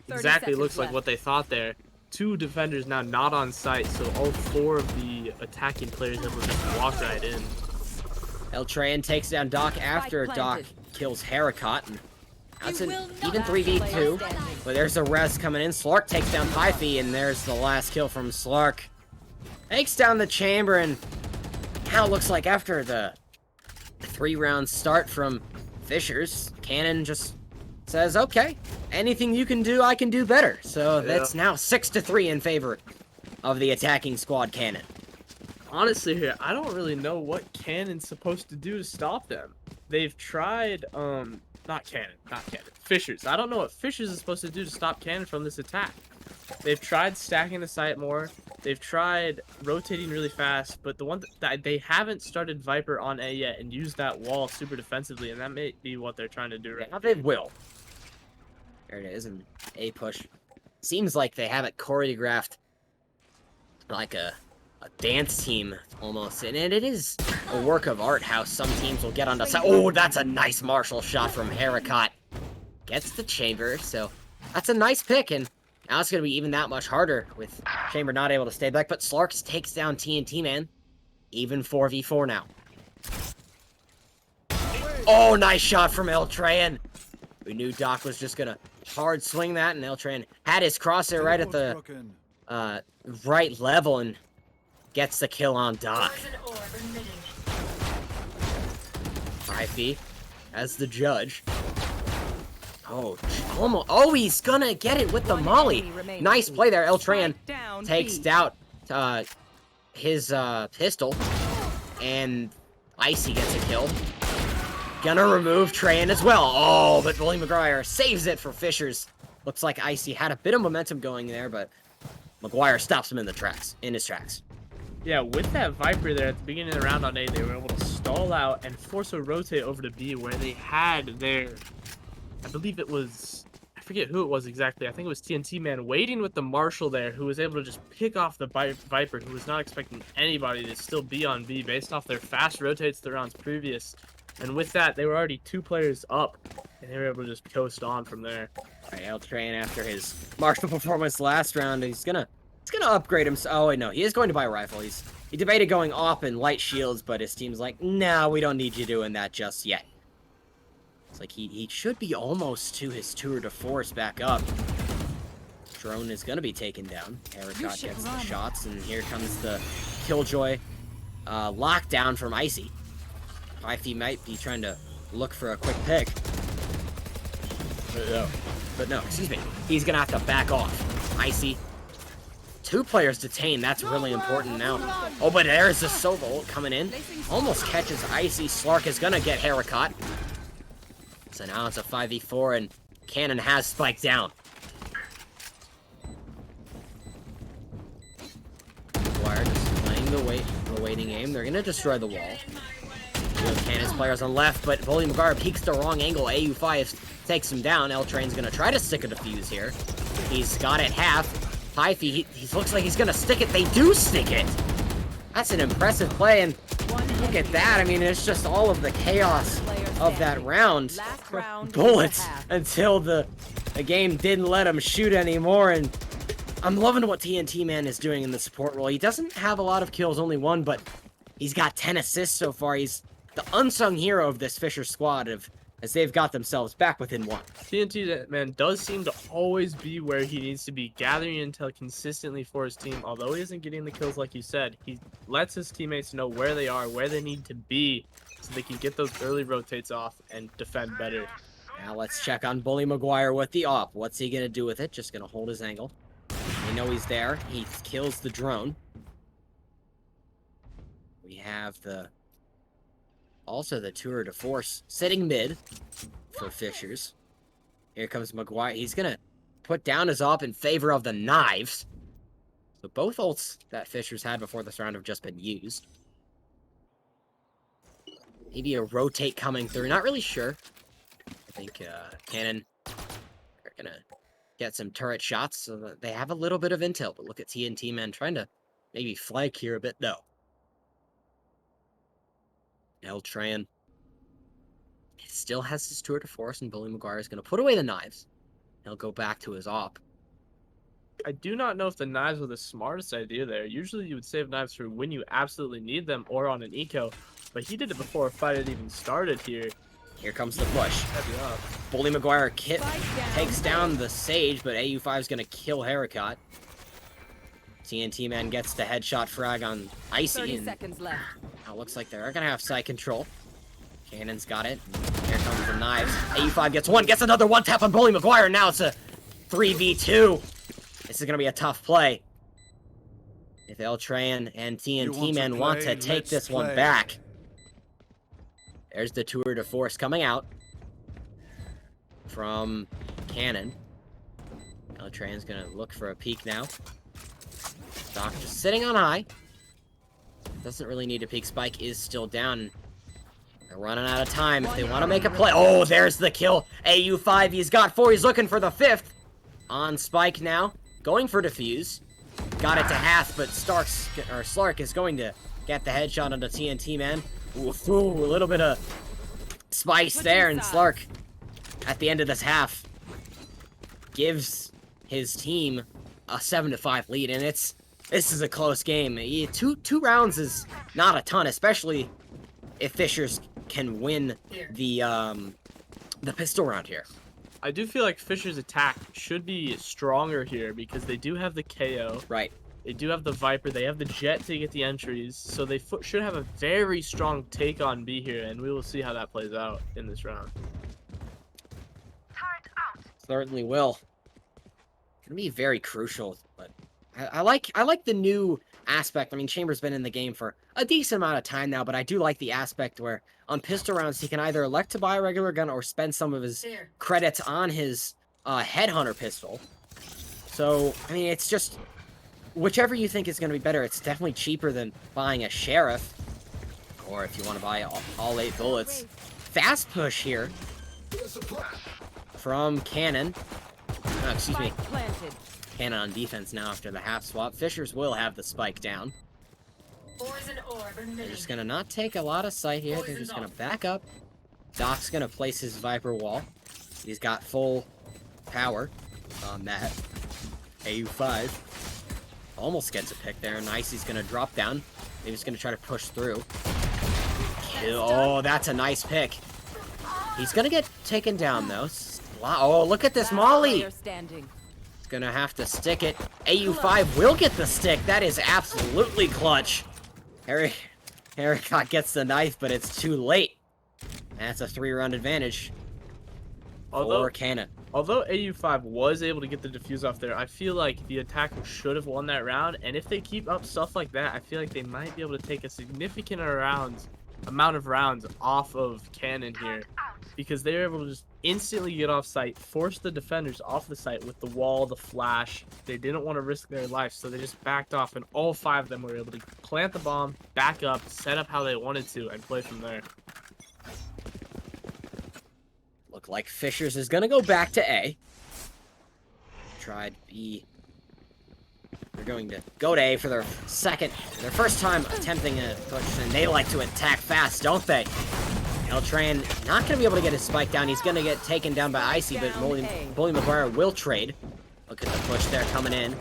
exactly looks like what they thought there. 2 defenders now not on site, so all 4 of the attacking players will just walk right in. Eltrayan takes down Doc after Doc kills Haircut, and that's an even 3v2, but there's a res coming in. Slark takes down Hyphy, and there's the last kill from Slark. Takes down the chamber, and now it looks like after the 3-round start from Fishers, Cannon just says, okay, anything you can do, I can do better. So that's now 6-3 in favor of the attacking squad Cannon. Honestly here, I don't really know what Cannon's supposed to do to stop them. They've tried, not Cannon, Fishers. I don't know what Fishers is supposed to do to stop Cannon from this attack. They've tried stacking the site more. They've tried rotating really fast, but the one that they haven't started Viper on A yet and used that wall super defensively, and that may be what they're trying to do right now. They will. There it is, an A push. Seems like they have it choreographed like a dance team almost, and it is a work of art how some teams will get on the side. Oh, that's a nice Marshall shot from Haircut. Gets the chamber, so that's a nice pick, and now it's going to be even that much harder with Chamber not able to stay back, but Slarks takes down TNT, man. Even 4v4 now. Oh, nice shot from Eltrayan. We knew Doc was just going to hard swing that, and Eltrayan had his crosshair right at the right level and gets the kill on Doc. 5 feet as the judge. Oh, almost. Oh, he's gonna get it with the molly. Nice play there. Eltrayan takes out his pistol, and Icy gets a kill. Gonna remove Trayan as well. Oh, but Bully McGuire saves it for Fishers. Looks like Icy had a bit of momentum going there, but McGuire stops him in his tracks. Yeah, with that Viper there at the beginning of the round on A, they were able to stall out and force a rotate over to B, where they had their, I believe it was, I forget who it was exactly. I think it was TNT Man waiting with the Marshall there, who was able to just pick off the Viper, who was not expecting anybody to still be on B based off their fast rotates the rounds previous. And with that, they were already 2 players up, and they were able to just coast on from there. All right, Eltrayan, after his Marshall performance last round, he's gonna upgrade him. Oh wait, no, he is going to buy a rifle. He debated going AWP and light shields, but his team's like, nah, we don't need you doing that just yet. It's like he should be almost to his tour de force back up. Drone is gonna be taken down. Haircut gets the shots, and here comes the Killjoy lockdown from Icy. Ify might be trying to look for a quick pick. But no, excuse me. He's gonna have to back off. Icy. 2 players detained. That's really important now. Oh, but there's the solo coming in. Almost catches Icy. Slark is gonna get Haircut. So now it's a 5v4, and Cannon has Spike down. McGuire just playing the waiting aim. They're gonna destroy the wall. Cannon's players on left, but Bully McGuire peeks the wrong angle. AU5 takes him down. Eltrayan's gonna try to stick a defuse here. He's got it half. Hyphy, he looks like he's gonna stick it. They do stick it. That's an impressive play, and look at that. I mean, it's just all of the chaos of that round. Last round. Bullets until the game didn't let him shoot anymore, and I'm loving what TNT Man is doing in the support role. He doesn't have a lot of kills, only one, but he's got 10 assists so far. He's the unsung hero of this Fisher squad as they've got themselves back within one. TNT Man does seem to always be where he needs to be, gathering intel consistently for his team. Although he isn't getting the kills like you said, he lets his teammates know where they are, where they need to be, so they can get those early rotates off and defend better. Now let's check on Bully Maguire with the op. What's he going to do with it? Just going to hold his angle. They know he's there. He kills the drone. We have also the tour de force sitting mid for Fishers. Here comes Maguire. He's going to put down his op in favor of the knives. So both ults that Fishers had before this round have just been used. Maybe a rotate coming through. Not really sure. I think Cannon are going to get some turret shots so that they have a little bit of intel. But look at TNT Man trying to maybe flank here a bit. No. Tran still has his tour de force, and Bully Maguire is going to put away the knives. He'll go back to his op. I do not know if the knives were the smartest idea there. Usually you would save knives for when you absolutely need them or on an eco, but he did it before a fight had even started here. Here comes the push. Heavy up. Bully Maguire takes down the Sage, but AU5 is going to kill Haricot. TNT Man gets the headshot frag on Icy. 30 seconds left. Now looks like they're going to have side control. Cannon's got it. Here comes the knives. AU5 gets one, gets another one tap on Bully Maguire. Now it's a 3v2. This is going to be a tough play. If Tran and TNT Man want to take this one back. There's the tour de force coming out from Cannon. Tran's going to look for a peek now. Doc just sitting on high. Doesn't really need a peek. Spike is still down. They're running out of time if they want to make a play. Oh, there's the kill. AU5, he's got 4. He's looking for the 5th. On Spike now. Going for defuse. Got it to Hath, but Slark is going to get the headshot onto TNT Man. Ooh, a little bit of spice there, and Slark, at the end of this half, gives his team a 7-5 lead, and this is a close game. Two rounds is not a ton, especially if Fishers can win the pistol round here. I do feel like Fisher's attack should be stronger here because they do have the KO. Right. They do have the Viper. They have the Jet to get the entries. So they should have a very strong take on B here, and we will see how that plays out in this round. Certainly will. Gonna be very crucial, but I like the new aspect. I mean, Chamber's been in the game for a decent amount of time now, but I do like the aspect where on pistol rounds he can either elect to buy a regular gun or spend some of his credits on his Headhunter pistol. So, I mean, it's just whichever you think is going to be better. It's definitely cheaper than buying a Sheriff, or if you want to buy all 8 bullets. Fast push here from Cannon. Oh, excuse me. Cannon on defense now after the half swap. Fishers will have the spike down. They're just going to not take a lot of sight here. They're just going to back up. Doc's going to place his Viper wall. He's got full power on that. AU5 almost gets a pick there. Nice. He's going to drop down. Maybe he's going to try to push through. Kill. Oh, that's a nice pick. He's going to get taken down, though. Oh, look at this Molly. He's going to have to stick it. AU5 will get the stick. That is absolutely clutch. Haricot gets the knife, but it's too late. That's a 3-round advantage for Cannon. Although AU5 was able to get the defuse off there, I feel like the attacker should have won that round. And if they keep up stuff like that, I feel like they might be able to take a significant amount of rounds off of Cannon here. Because they were able to just instantly get off site, force the defenders off the site with the wall, the flash. They didn't want to risk their life, so they just backed off, and all 5 of them were able to plant the bomb, back up, set up how they wanted to, and play from there. Look like Fishers is going to go back to A. Tried B They're going to go to A for their first time attempting a push, and they like to attack fast, don't they? Eltran not going to be able to get his spike down. He's going to get taken down by Icy, but Bully Maguire will trade. Look at the push there coming in.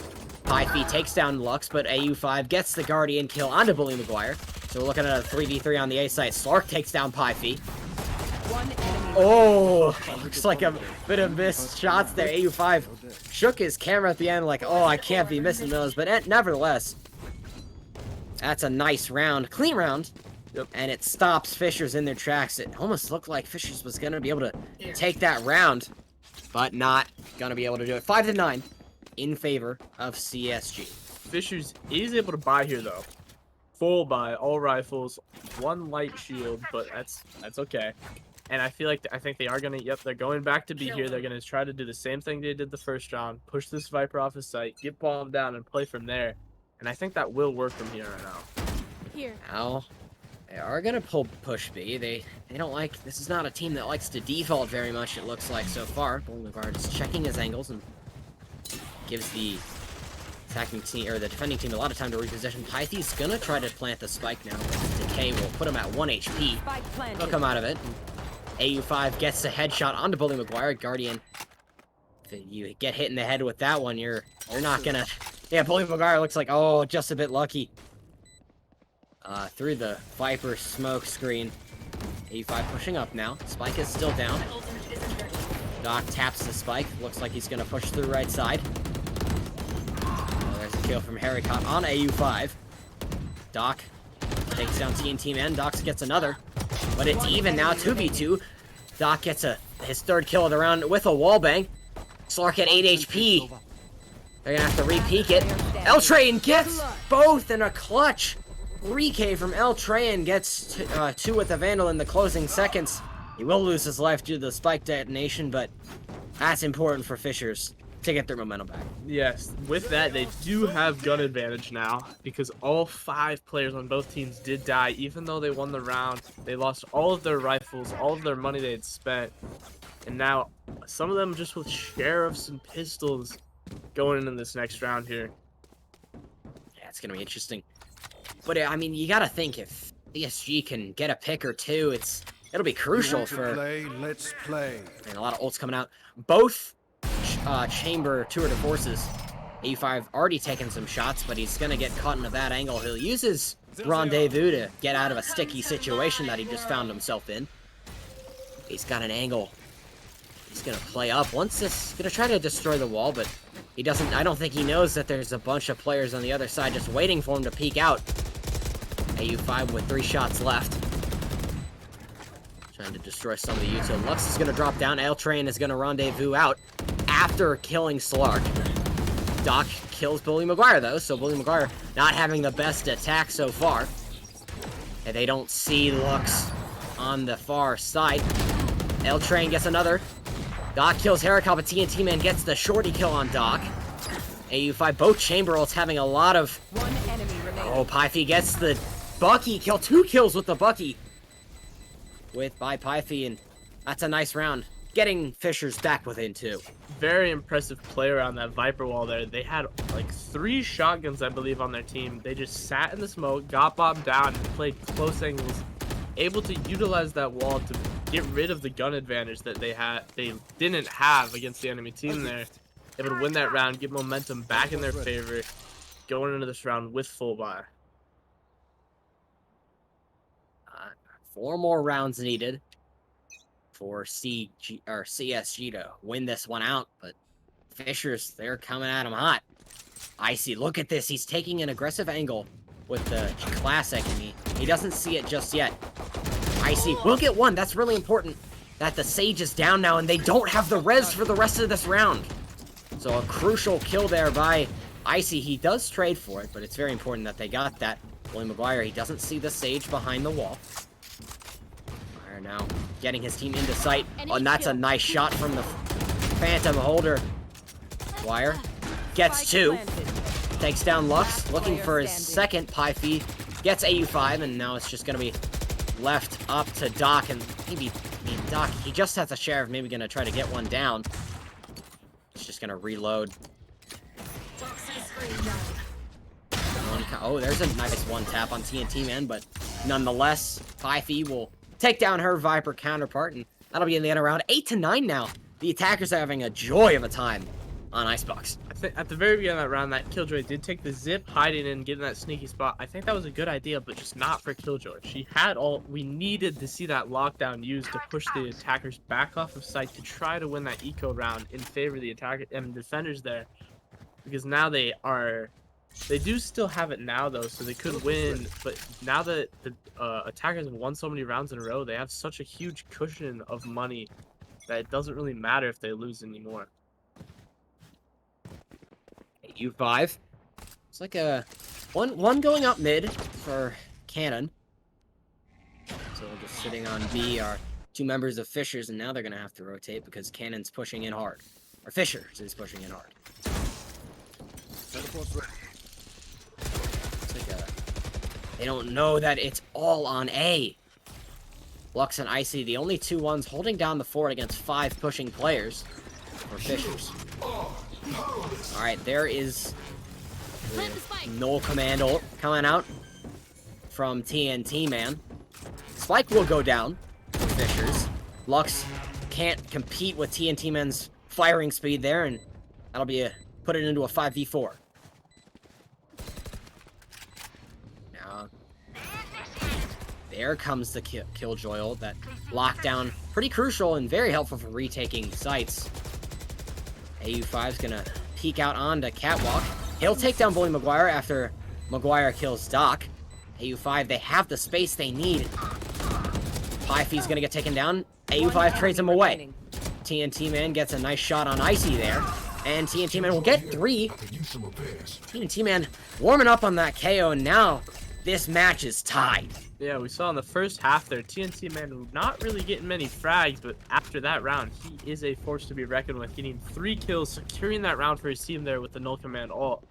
Pyfie takes down Lux, but AU5 gets the Guardian kill onto Bully Maguire. So we're looking at a 3v3 on the A side. Slark takes down Pyfie. Oh, looks like a bit of missed shots there. AU5 shook his camera at the end like, oh, I can't be missing those. But nevertheless, that's a nice round. Clean round. Yep. And it stops Fishers in their tracks. It almost looked like Fishers was going to be able to take that round, but not going to be able to do it. 5-9 in favor of CSG. Fishers is able to buy here, though. Full buy, all rifles, 1 light shield, but that's okay. And I think they are going to, they're going back to B here. They're going to try to do the same thing they did the first round, push this Viper off his site, get bombed down, and play from there. And I think that will work from here right now. Now, they are going to push B. They don't like, this is not a team that likes to default very much, it looks like so far. Boulevard is checking his angles and gives the attacking team, or the defending team, a lot of time to reposition. Pythie's going to try to plant the spike now. Decay will put him at 1 HP. He'll come out of it. AU5 gets a headshot onto Bully Maguire. Guardian, if you get hit in the head with that one, you're not going to... Yeah, Bully Maguire looks like, oh, just a bit lucky. Through the Viper smoke screen. AU5 pushing up now. Spike is still down. Doc taps the spike. Looks like he's going to push through right side. Oh, there's a kill from Haricott on AU5. Doc takes down TNT Man. Doc gets another. But it's even now, 2v2. Doc gets his 3rd kill of the round with a wallbang. Slark at 8 HP. They're going to have to re-peek it. Eltrain gets both in a clutch. 3K from Eltrain gets 2 with the Vandal in the closing seconds. He will lose his life due to the spike detonation, but that's important for Fishers to get their momentum back. Yes, with that, they do have gun advantage now because all 5 players on both teams did die. Even though they won the round, they lost all of their rifles, all of their money they had spent. And now, some of them just with sheriffs and pistols going into this next round here. Yeah, it's going to be interesting. But, I mean, you got to think if CSG can get a pick or two, it'll be crucial for... Let's play. And a lot of ults coming out. Both chamber tour de forces. A5 already taken some shots, but he's going to get caught in a bad angle. He'll use his rendezvous to get out of a sticky situation that he just found himself in. He's got an angle. He's going to play up. Once this, going to try to destroy the wall, but he doesn't, I don't think he knows that there's a bunch of players on the other side just waiting for him to peek out. AU5 with 3 shots left. Trying to destroy some of the util. Lux is going to drop down. Eltrain is going to rendezvous out after killing Slark. Doc kills Bully Maguire, though, so Bully Maguire not having the best attack so far. And they don't see Lux on the far side. Eltrain gets another. Doc kills Haricott, but TNT Man gets the shorty kill on Doc. AU5, both chamber ults having a lot of... One enemy remaining. Oh, Pyfie gets the Bucky kill. 2 kills with the Bucky. By Pyfie, and that's a nice round. Getting Fishers back within 2. Very impressive player on that Viper wall there. They had like 3 shotguns, I believe, on their team. They just sat in the smoke, got bombed down, and played close angles, able to utilize that wall to get rid of the gun advantage that they didn't have against the enemy team there. Able to win that round, get momentum back in their favor, going into this round with full buy. 4 more rounds needed for CSG to win this one out, but Fishers, they're coming at him hot. Icy, look at this. He's taking an aggressive angle with the classic, and he doesn't see it just yet. Icy will get 1. That's really important that the Sage is down now, and they don't have the res for the rest of this round. So a crucial kill there by Icy. He does trade for it, but it's very important that they got that. William Maguire, he doesn't see the Sage behind the wall. Now getting his team into sight. Oh, and that's a nice shot from the Phantom holder. Wire gets 2. Takes down Lux. Looking for his second. Pyfie gets AU5, and now it's just going to be left up to Doc. And maybe, Doc, he just has a sheriff. Maybe going to try to get one down. It's just going to reload. Oh, there's a nice one tap on TNT Man, but nonetheless, Pfeiffe will take down her Viper counterpart, and that'll be in the end of round 8-9 now. The attackers are having a joy of a time on Icebox. I think at the very beginning of that round, that Killjoy did take the zip, hiding in, getting that sneaky spot. I think that was a good idea, but just not for Killjoy. She had all we needed to see that lockdown used to push the attackers back off of site to try to win that eco round in favor of the attacker and defenders there, because now they do still have it now though, so they could win. But now that the attackers have won so many rounds in a row, they have such a huge cushion of money that it doesn't really matter if they lose anymore. U5. It's like a one going up mid for Cannon. So just sitting on B are two members of Fishers, and now they're gonna have to rotate because Cannon's pushing in hard. Or Fishers is pushing in hard. It's like they don't know that it's all on A. Lux and Icy, the only two ones holding down the fort against 5 pushing players for Fishers. Alright, there is the null command ult coming out from TNT Man. Spike will go down for Fishers. Lux can't compete with TNT Man's firing speed there, and that'll be put it into a 5v4. Now, there comes the Killjoy ult. That lockdown, pretty crucial and very helpful for retaking sites. AU5's gonna peek out onto Catwalk. He'll take down Bully Maguire after Maguire kills Doc. AU5, they have the space they need. Pfeiffel's gonna get taken down. AU5 trades him away. TNT Man gets a nice shot on Icy there. And TNT Man will get 3. TNT Man warming up on that KO, and now this match is tied. Yeah, we saw in the first half there, TNT Man not really getting many frags, but after that round, he is a force to be reckoned with, getting 3 kills, securing that round for his team there with the null command ult.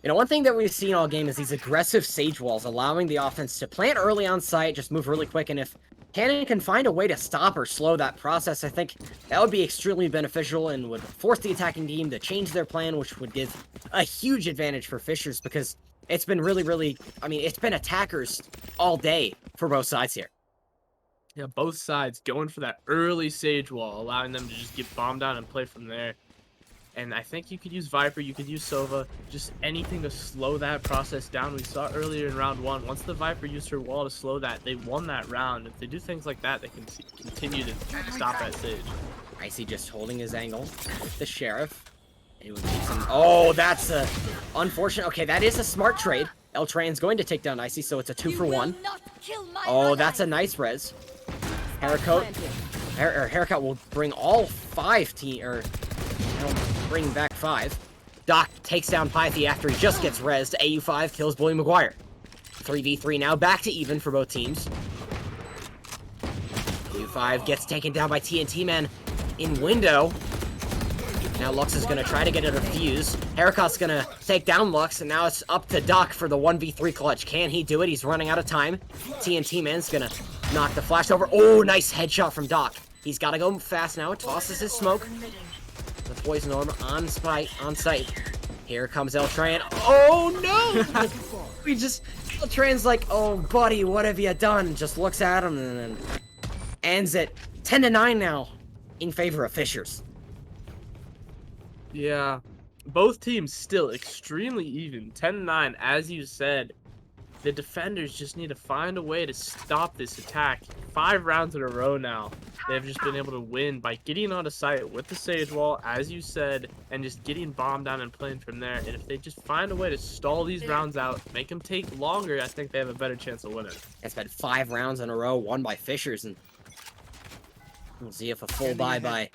You know, one thing that we've seen all game is these aggressive Sage walls, allowing the offense to plant early on site, just move really quick, and if Cannon can find a way to stop or slow that process, I think that would be extremely beneficial and would force the attacking team to change their plan, which would give a huge advantage for Fishers, because it's been really, I mean, it's been attackers all day for both sides here. Yeah, both sides going for that early Sage wall, allowing them to just get bombed down and play from there. And I think you could use Viper, you could use Sova, just anything to slow that process down. We saw earlier in round 1, once the Viper used her wall to slow that, they won that round. If they do things like that, they can continue to stop that Sage. Icy just holding his angle with the Sheriff. Oh, that's unfortunate. Okay, that is a smart trade. Eltran's going to take down Icy, so it's a 2-for-1. Oh, that's a nice res. Haircut will bring all 5 bring back 5. Doc takes down Pythe after he just gets rezzed. AU5 kills Bully Maguire. 3v3 now, back to even for both teams. AU5 gets taken down by TNT Man in window. Now Lux is going to try to get a defuse. Haircut's going to take down Lux, and now it's up to Doc for the 1v3 clutch. Can he do it? He's running out of time. TNT Man's going to knock the flash over. Oh, nice headshot from Doc. He's got to go fast now. Tosses his smoke. The poison orb on site. Here comes Eltran. Oh, no! Eltran's like, oh, buddy, what have you done? Just looks at him and then ends it 10-9 now in favor of Fishers. Yeah, both teams still extremely even, 10-9. As you said, the defenders just need to find a way to stop this attack. 5 rounds in a row now, they've just been able to win by getting onto site with the Sage Wall, as you said, and just getting bombed down and playing from there. And if they just find a way to stall these rounds out, make them take longer, I think they have a better chance of winning. It's been 5 rounds in a row, won by Fishers, and we'll see if a full buy by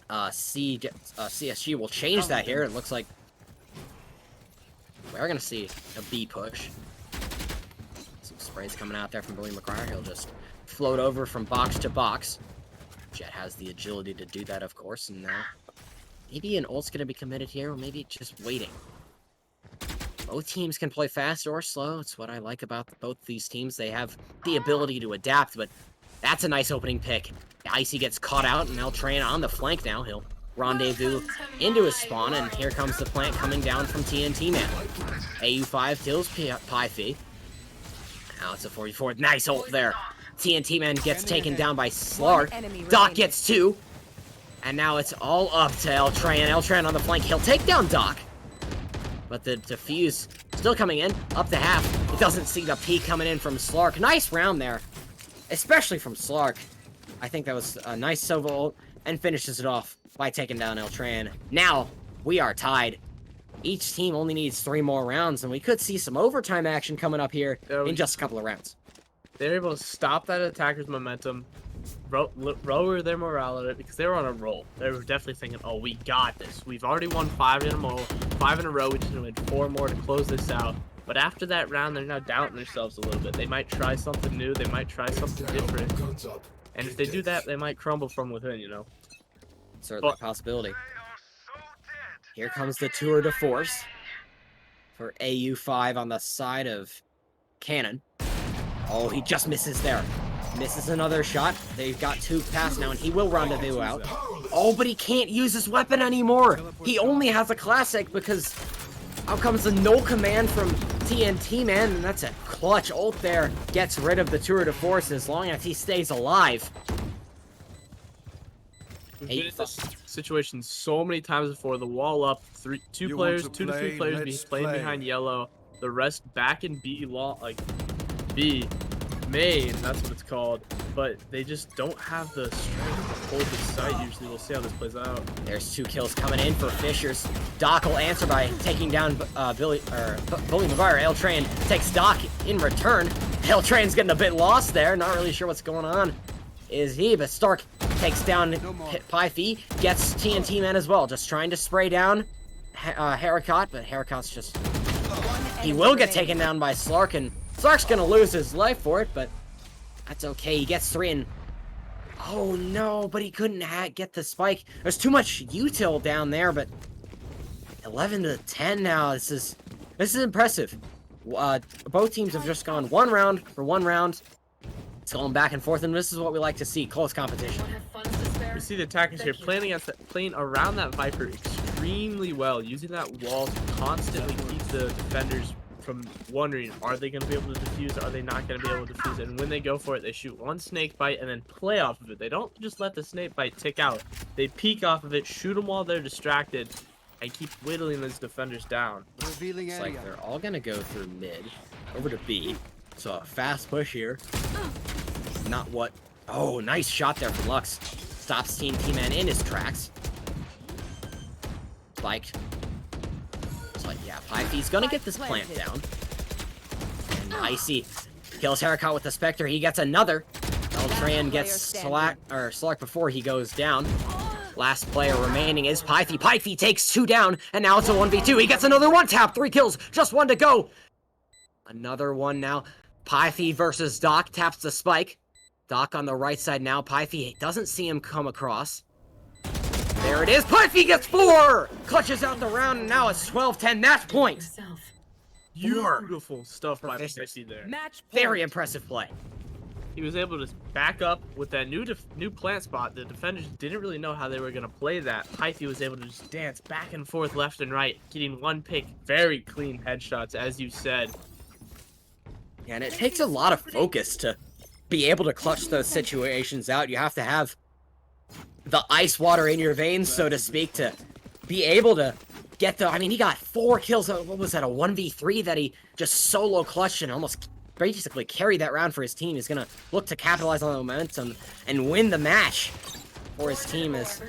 CSG will change that here. It looks like we're gonna see a B push. Some sprays coming out there from Bully McGuire. He'll just float over from box to box. Jet has the agility to do that, of course, and maybe an ult's gonna be committed here, or maybe just waiting. Both teams can play fast or slow. It's what I like about both these teams. They have the ability to adapt, but that's a nice opening pick. Icy gets caught out, and Eltran on the flank now. He'll rendezvous into his spawn, and here comes the plant coming down from TNT Man. AU5 kills Pyfy. Now it's a 44. Nice ult there. TNT Man gets taken down by Slark. Doc gets 2. And now it's all up to Eltran. Eltran on the flank. He'll take down Doc. But the defuse still coming in. Up to half. It doesn't see the peek coming in from Slark. Nice round there. Especially from Slark. I think that was a nice Sova ult. And finishes it off by taking down Eltran. Now, we are tied. Each team only needs 3 more rounds, and we could see some overtime action coming up here in just a couple of rounds. They're able to stop that attacker's momentum, lower their morale at it, because they were on a roll. They were definitely thinking, oh, we got this. We've already won 5 in a row. We just need to win 4 more to close this out. But after that round, they're now doubting themselves a little bit. They might try something new. They might try something different. And if they do that, they might crumble from within, you know? Certainly a possibility. Here comes the tour de force for AU5 on the side of Cannon. Oh, he just misses there. Misses another shot. They've got 2 past now, and he will rendezvous out. Oh, but he can't use his weapon anymore. He only has a classic because out comes the no command from TNT Man, and that's a clutch ult there. Gets rid of the tour de force as long as he stays alive. We've been in this situation so many times before. The wall up, 2 to 3 players playing behind yellow. The rest back in B B main. That's what it's called. But they just don't have the strength to hold the site. Usually, we'll see how this plays out. There's 2 kills coming in for Fishers. Doc will answer by taking down Bully McGuire. Eltran takes Doc in return. Eltran's getting a bit lost there. Not really sure what's going on. Is he? But Stark takes down Pyfy, gets TNT Man as well, just trying to spray down Haricot, but Haricot's just... He will get taken down by Slark, and Slark's gonna lose his life for it, but that's okay. He gets 3 and... Oh no, but he couldn't get the spike. There's too much util down there, but 11 to 10 now. This is impressive. Both teams have just gone 1 round for 1 round. It's going back and forth, and this is what we like to see, close competition. We see the attackers here playing around that Viper extremely well, using that wall to constantly keep the defenders from wondering, are they going to be able to defuse, are they not going to be able to defuse, and when they go for it, they shoot 1 snake bite and then play off of it. They don't just let the snake bite tick out. They peek off of it, shoot them while they're distracted, and keep whittling those defenders down. It's like they're all going to go through mid, over to B. So a fast push here. Not what... Oh, nice shot there from Lux. Stops TNT Man in his tracks. Spiked. It's like, yeah, Pyfy's gonna get this plant down. And Icy kills Haricot with the Spectre. He gets another. Eltran gets Slark before he goes down. Last player remaining is Pyfy. Pyfy takes 2 down, and now it's a 1v2. He gets another 1 tap. 3 kills. Just 1 to go. Another 1 now. Pyfy versus Doc taps the spike. Doc on the right side now. Pyfy doesn't see him come across. There it is. Pyfy gets 4! Clutches out the round, and now it's 12-10 match point. Beautiful stuff by Pyfy there. Very impressive play. He was able to back up with that new plant spot. The defenders didn't really know how they were going to play that. Pyfy was able to just dance back and forth left and right, getting 1 pick. Very clean headshots, as you said. And it takes a lot of focus to be able to clutch those situations out. You have to have the ice water in your veins, so to speak, to be able to get the... I mean, he got 4 kills. What was that, a 1v3 that he just solo clutched and almost basically carried that round for his team. He's going to look to capitalize on the momentum and win the match for his team. As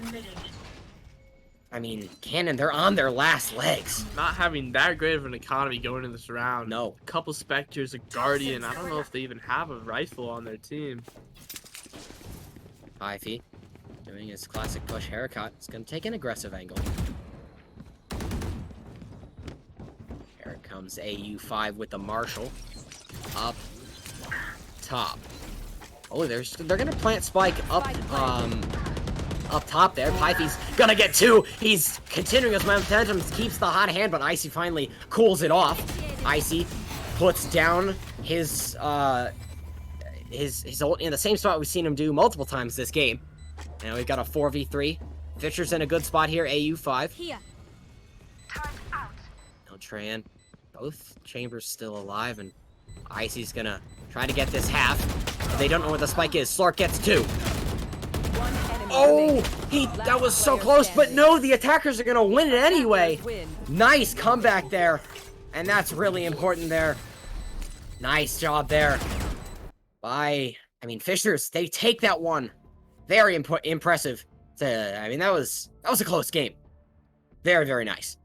I mean, Cannon, they're on their last legs. Not having that great of an economy going in this round. No. A couple Spectres, a Guardian. I don't know if they even have a rifle on their team. Pyfy doing his classic push. Haricot is going to take an aggressive angle. Here comes AU5 with the Marshall. Up top. Oh, they're going to plant spike up top there. Pyfy's gonna get 2. He's continuing his momentum, keeps the hot hand, but Icy finally cools it off. Icy puts down his ult in the same spot we've seen him do multiple times this game. Now we've got a 4v3 Fisher's in a good spot here, AU5. Here. No Tran. Both chambers still alive, and Icy's gonna try to get this half. But they don't know where the spike is. Slark gets 2. Oh, that was so close, but no, the attackers are gonna win it anyway. Nice comeback there, and that's really important there. Nice job there by, Fishers. They take that one. Very impressive. That was a close game. Very, very nice.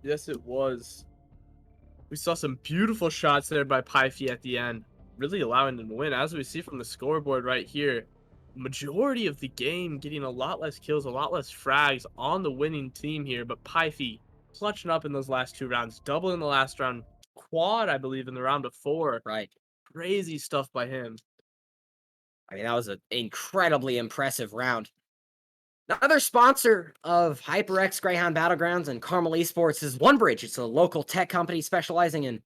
Yes, it was. We saw some beautiful shots there by Pyfie at the end, really allowing them to win. As we see from the scoreboard right here, majority of the game getting a lot less kills, a lot less frags on the winning team here, but Pyfie clutching up in those last 2 rounds, double in the last round, quad, I believe, in the round before. Right. Crazy stuff by him. That was an incredibly impressive round. Another sponsor of HyperX Greyhound Battlegrounds and Carmel Esports is OneBridge. It's a local tech company specializing in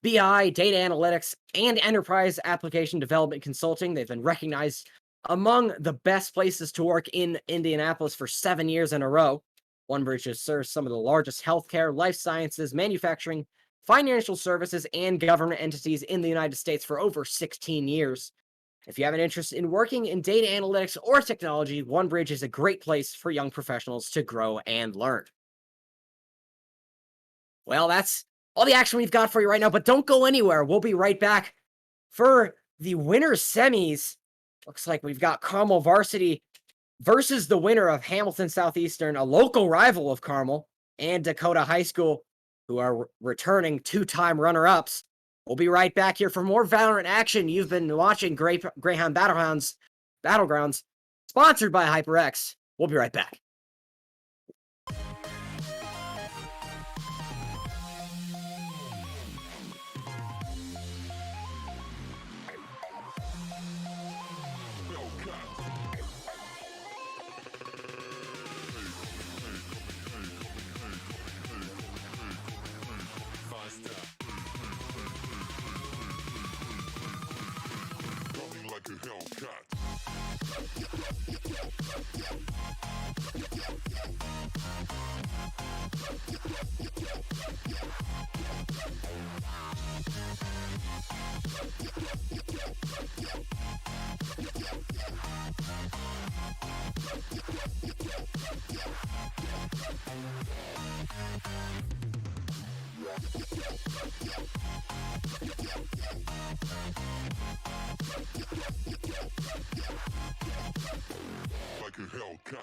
BI, data analytics, and enterprise application development consulting. They've been recognized among the best places to work in Indianapolis for 7 years in a row. OneBridge has served some of the largest healthcare, life sciences, manufacturing, financial services, and government entities in the United States for over 16 years. If you have an interest in working in data analytics or technology, OneBridge is a great place for young professionals to grow and learn. Well, that's all the action we've got for you right now, but don't go anywhere. We'll be right back for the winner's semis. Looks like we've got Carmel Varsity versus the winner of Hamilton Southeastern, a local rival of Carmel, and Dakota High School, who are returning 2-time runner-ups. We'll be right back here for more Valorant action. You've been watching Greyhound Battlegrounds, sponsored by HyperX. We'll be right back. Like a Hellcat.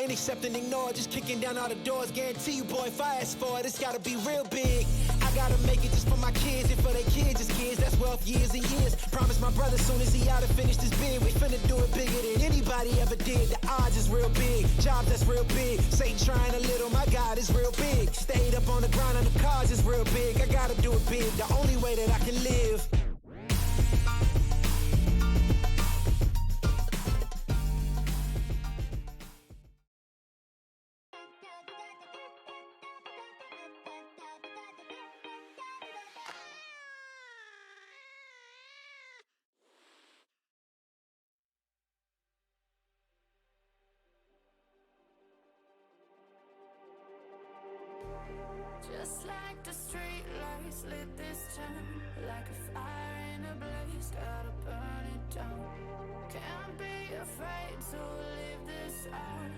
Ain't accepting, ignore, just kicking down all the doors. Guarantee you, boy, fast forward, it's gotta be real big. I gotta make it just for my kids and for their kids' kids. That's wealth years and years. Promise my brother soon as he out and finish this bid, we finna do it bigger than anybody ever did. The odds is real big, jobs that's real big. Satan trying a little, my God is real big. Stayed up on the ground and the cars is real big. I gotta do it big, the only way that I can live. Just like the street lights lit this town, like a fire in a blaze, gotta burn it down. Can't be afraid to leave this out.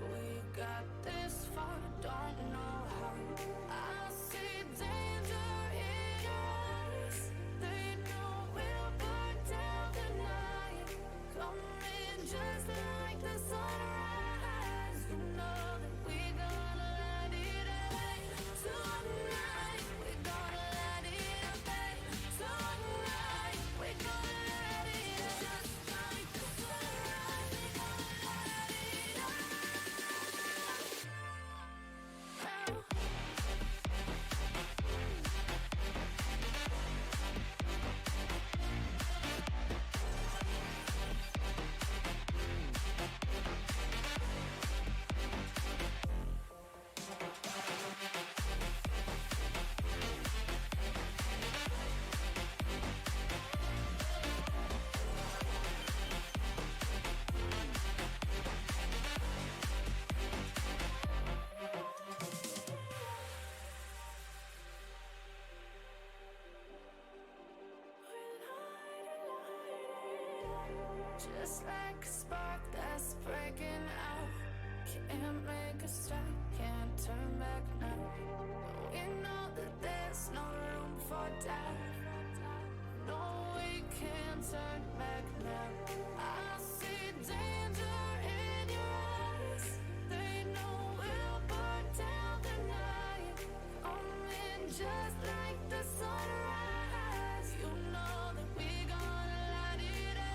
We got this far, don't know how. I see danger in your eyes. They know we'll burn down the night. Coming just like the sunrise. You know that we gonna light it up. Tonight, we gonna light it up. Tonight, we gonna light it up. Just like the sunrise, we gonna light it up. Just like a spark that's breaking out. Can't make a stop, can't turn back now. We know that there's no room for doubt. No, we can't turn back now. I see danger in your eyes. They know we'll burn down the night. Coming just like the sunrise. You know that we gonna light it up.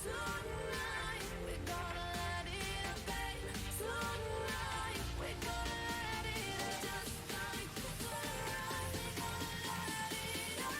Tonight, we gonna light it up. Tonight, we gonna light it up. Just like the sunrise, we gonna light it up.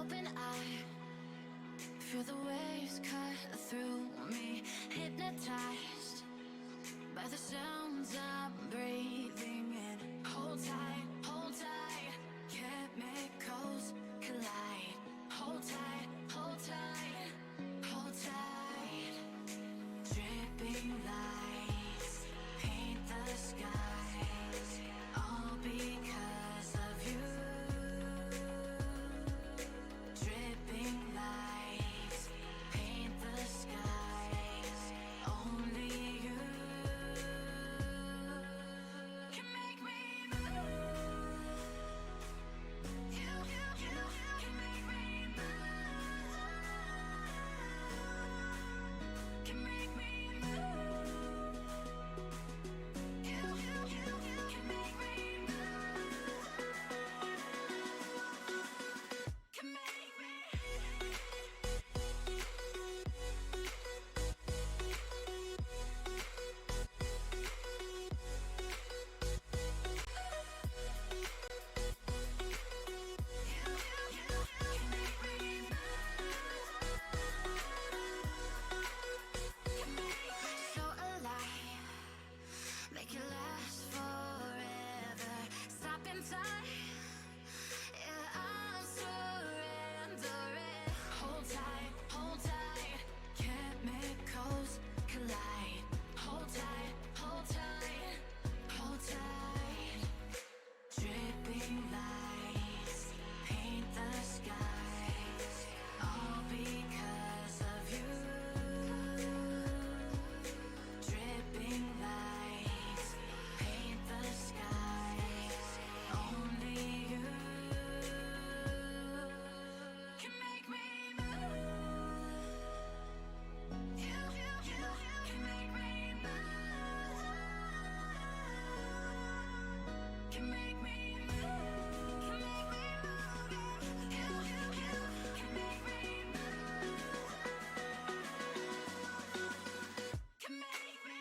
open eye, feel the waves cut through me, hypnotized by the sounds I'm breathing in. Hold tight, chemicals collide. Hold tight, hold tight, hold tight. Dripping lights paint the skies, all because of you. Dripping lights paint the skies, only you can make me move. You can make me move. Can make me move. You can make me move. Can make me. So alive, make it last forever. Stop in time, yeah, I'm surrendering. Hold tight, chemicals collide. Hold tight, hold tight, hold tight. Dripping lights paint the skies, all because of you. Dripping lights paint the skies, only you can make me move. You can make me move. Can make me move. Can make me move. You can make me move. Can make me.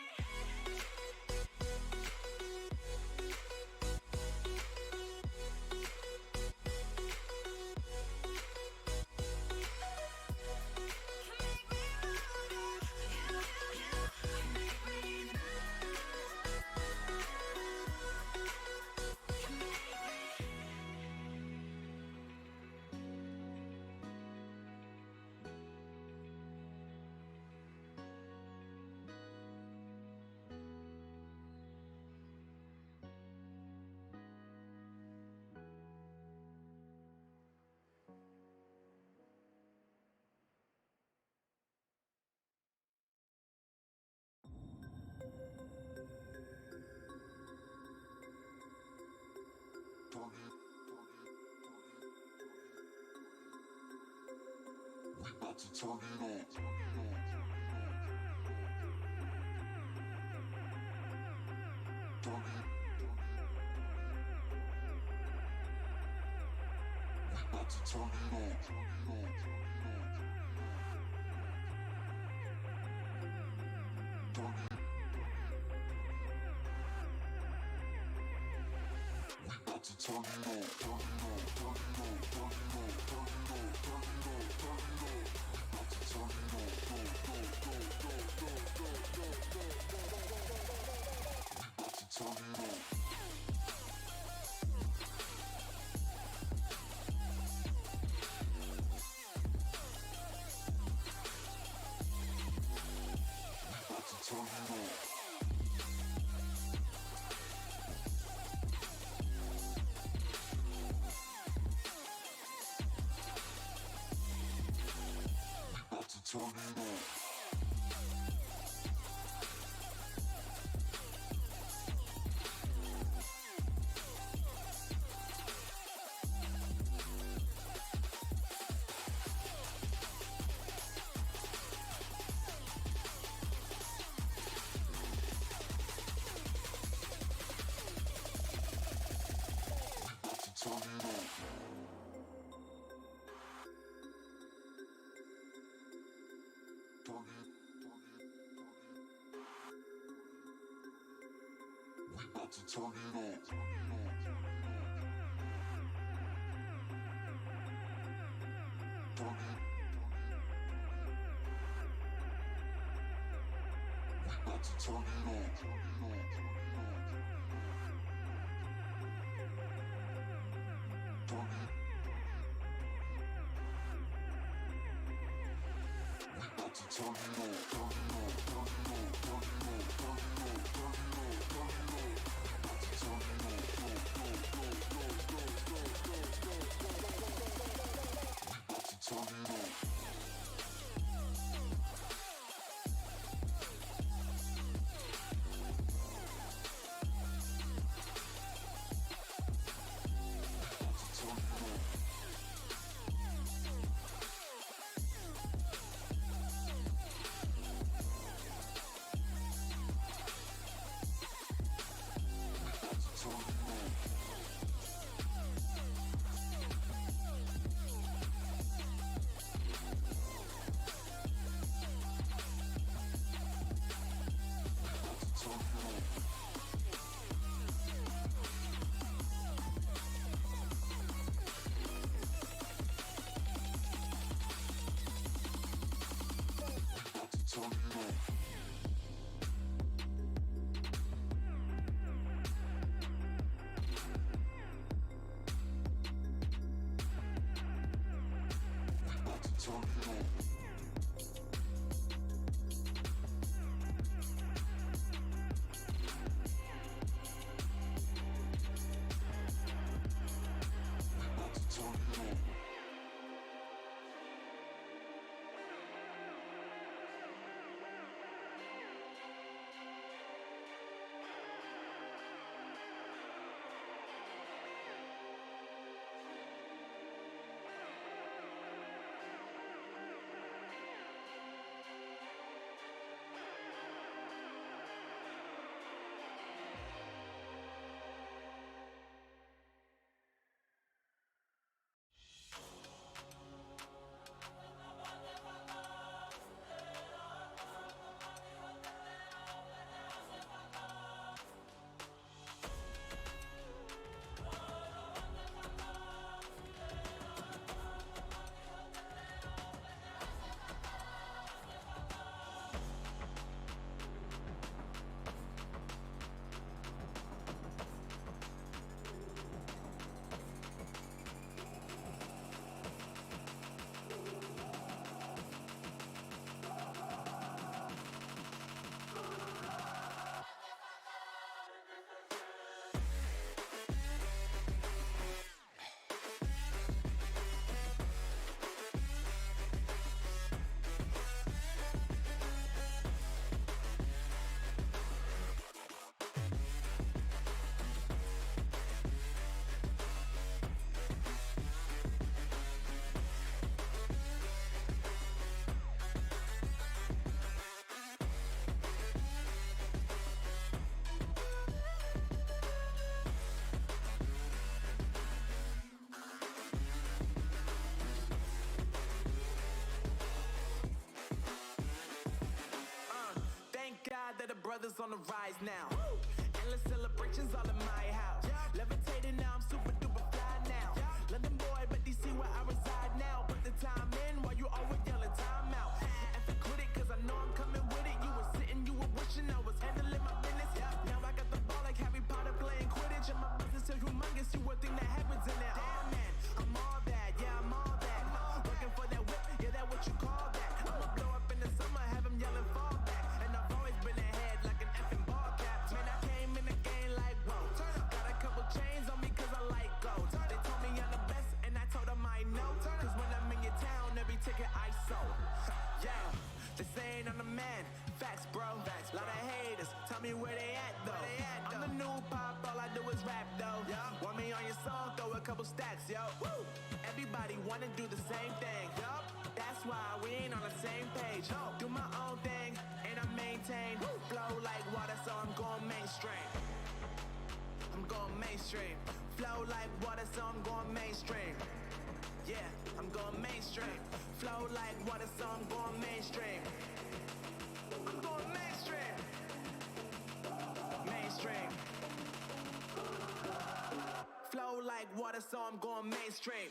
That the brothers on the rise now. Endless celebrations all in my house. Levitating now, I'm super duper fly now. London boy, but DC where I reside now. Put the time in while you always yelling time out. And for quit it, cause I know I'm coming with it. You were sitting, you were wishing I was handling my business. Now I got the ball like Harry Potter playing Quidditch. And my business is humongous, you would think that happens in there. Damn man, I'm all that, yeah, I'm all that. Working for that whip, yeah, that what you call that. I'ma blow up in the summer, have them yelling fall back. And I've always been ahead like an effing ball cap. Man, I came in the game like, whoa. Got a couple chains on me cause I like gold. They told me I'm the best and I told them I know. Cause when I'm in your town, every ticket I sold. Yeah, they saying I'm the man. Facts, bro. Lot of haters, tell me where they at though. I'm the new pop, all I do is rap though. Want me on your song, throw a couple stacks, yo. Woo! Everybody wanna do the same thing. That's why we ain't on the same page. Do my own thing, and I maintain. Flow like water, so I'm going mainstream. I'm going mainstream. Flow like water, so I'm going mainstream. Yeah, I'm going mainstream. Flow like water, so I'm going mainstream. I'm going mainstream. Mainstream. Flow like water, so I'm going mainstream.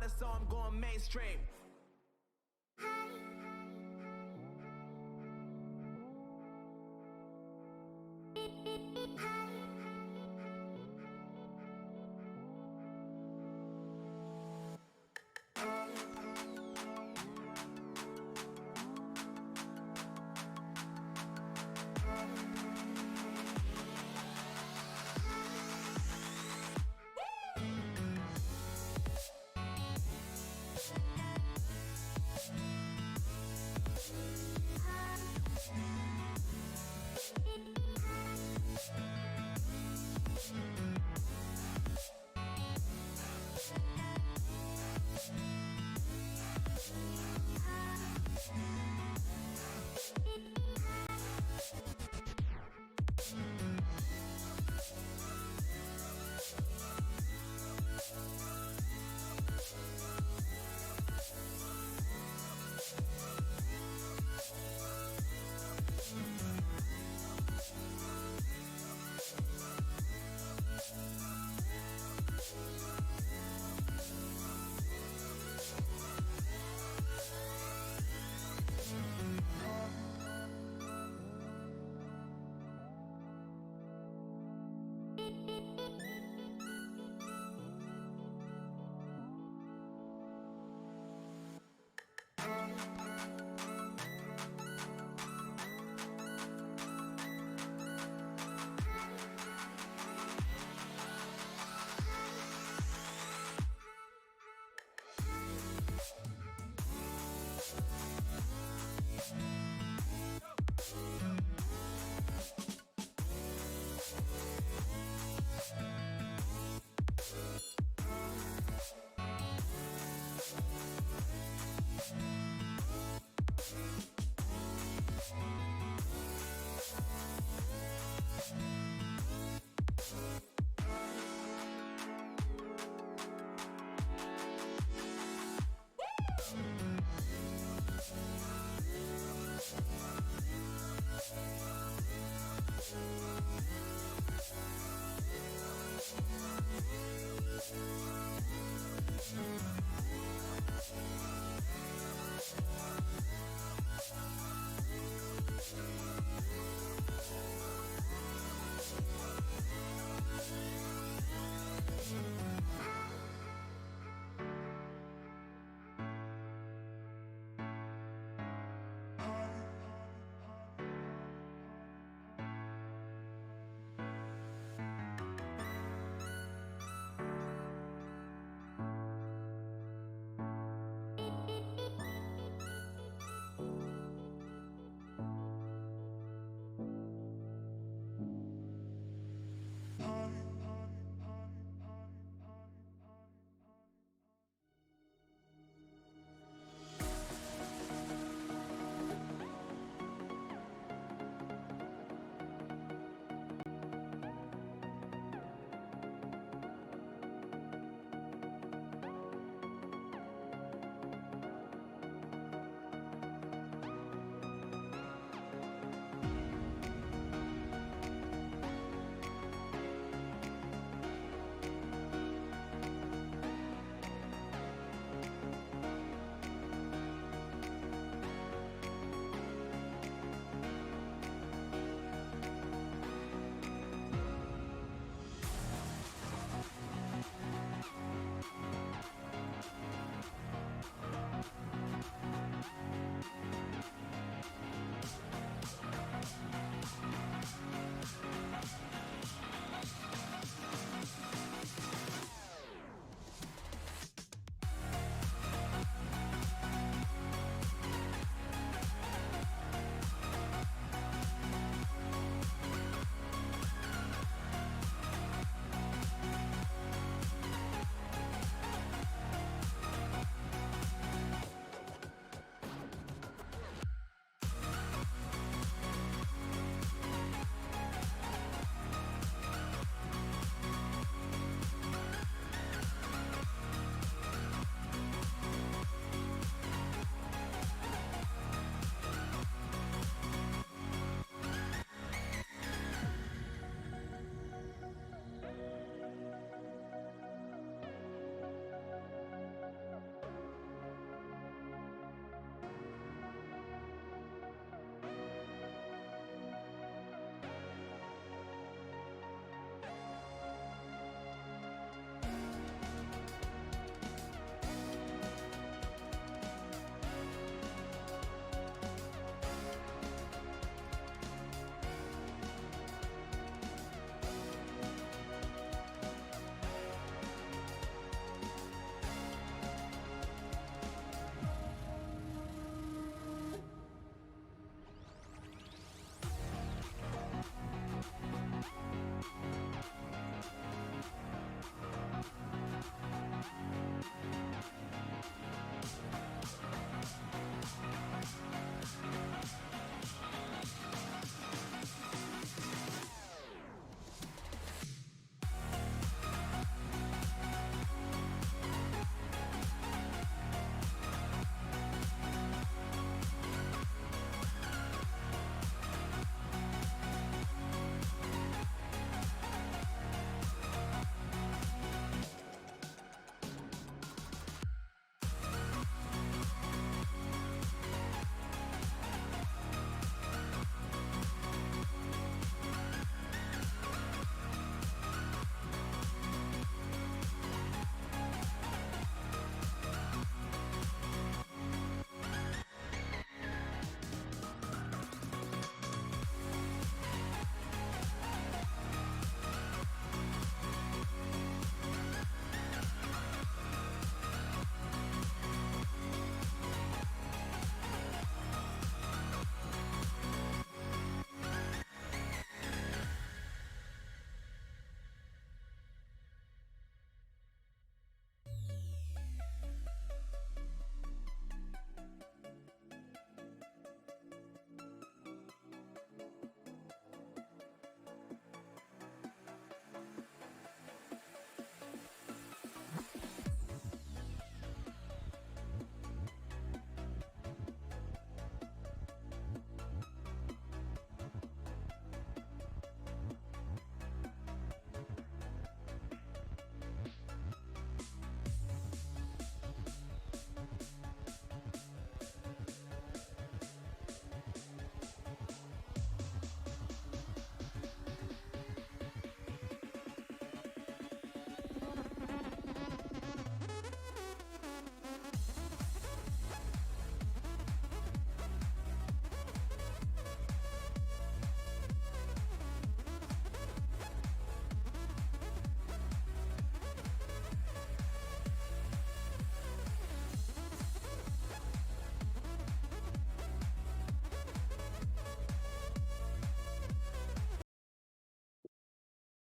artist, so I'm going mainstream.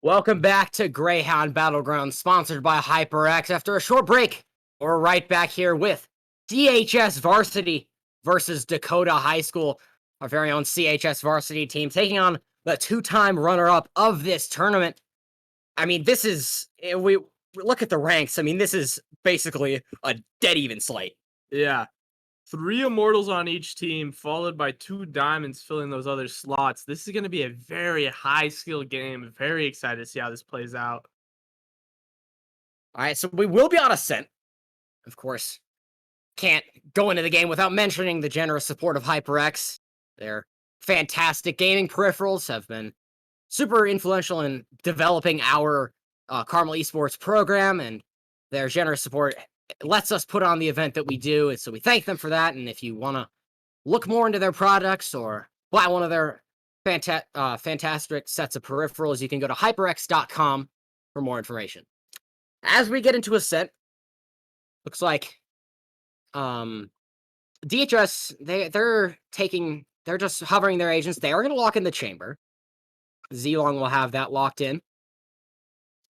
Welcome back to Greyhound Battlegrounds, sponsored by HyperX. After a short break, we're right back here with CHS Varsity versus Dakota High School, our very own CHS Varsity team, taking on the two-time runner-up of this tournament. I mean, this is, we look at the ranks. I mean, this is basically a dead even slate. Yeah. 3 immortals on each team, followed by 2 diamonds filling those other slots. This is going to be a very high skill game. Very excited to see how this plays out. All right, so we will be on Ascent. Of course, can't go into the game without mentioning the generous support of HyperX. Their fantastic gaming peripherals have been super influential in developing our Carmel Esports program, and their generous support lets us put on the event that we do. And so we thank them for that. And if you want to look more into their products or buy one of their fantastic sets of peripherals, you can go to hyperx.com for more information. As we get into Ascent, looks like DHS, they're just hovering their agents. They are going to lock in the chamber. Zlong will have that locked in.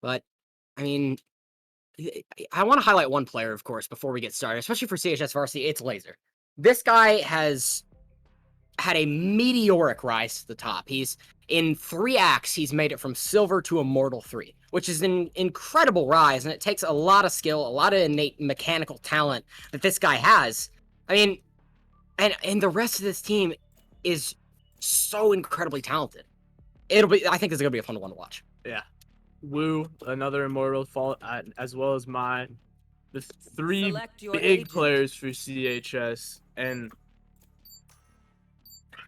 But, I mean, I want to highlight one player, of course, before we get started, especially for CHS Varsity. It's Laser. This guy has had a meteoric rise to the top. He's in 3 acts, he's made it from Silver to Immortal 3, which is an incredible rise, and it takes a lot of skill, a lot of innate mechanical talent that this guy has. I mean, and the rest of this team is so incredibly talented. I think this is gonna be a fun one to watch. Yeah. Wu, another immortal, as well as mine. The 3 Select your big agent. players for CHS, and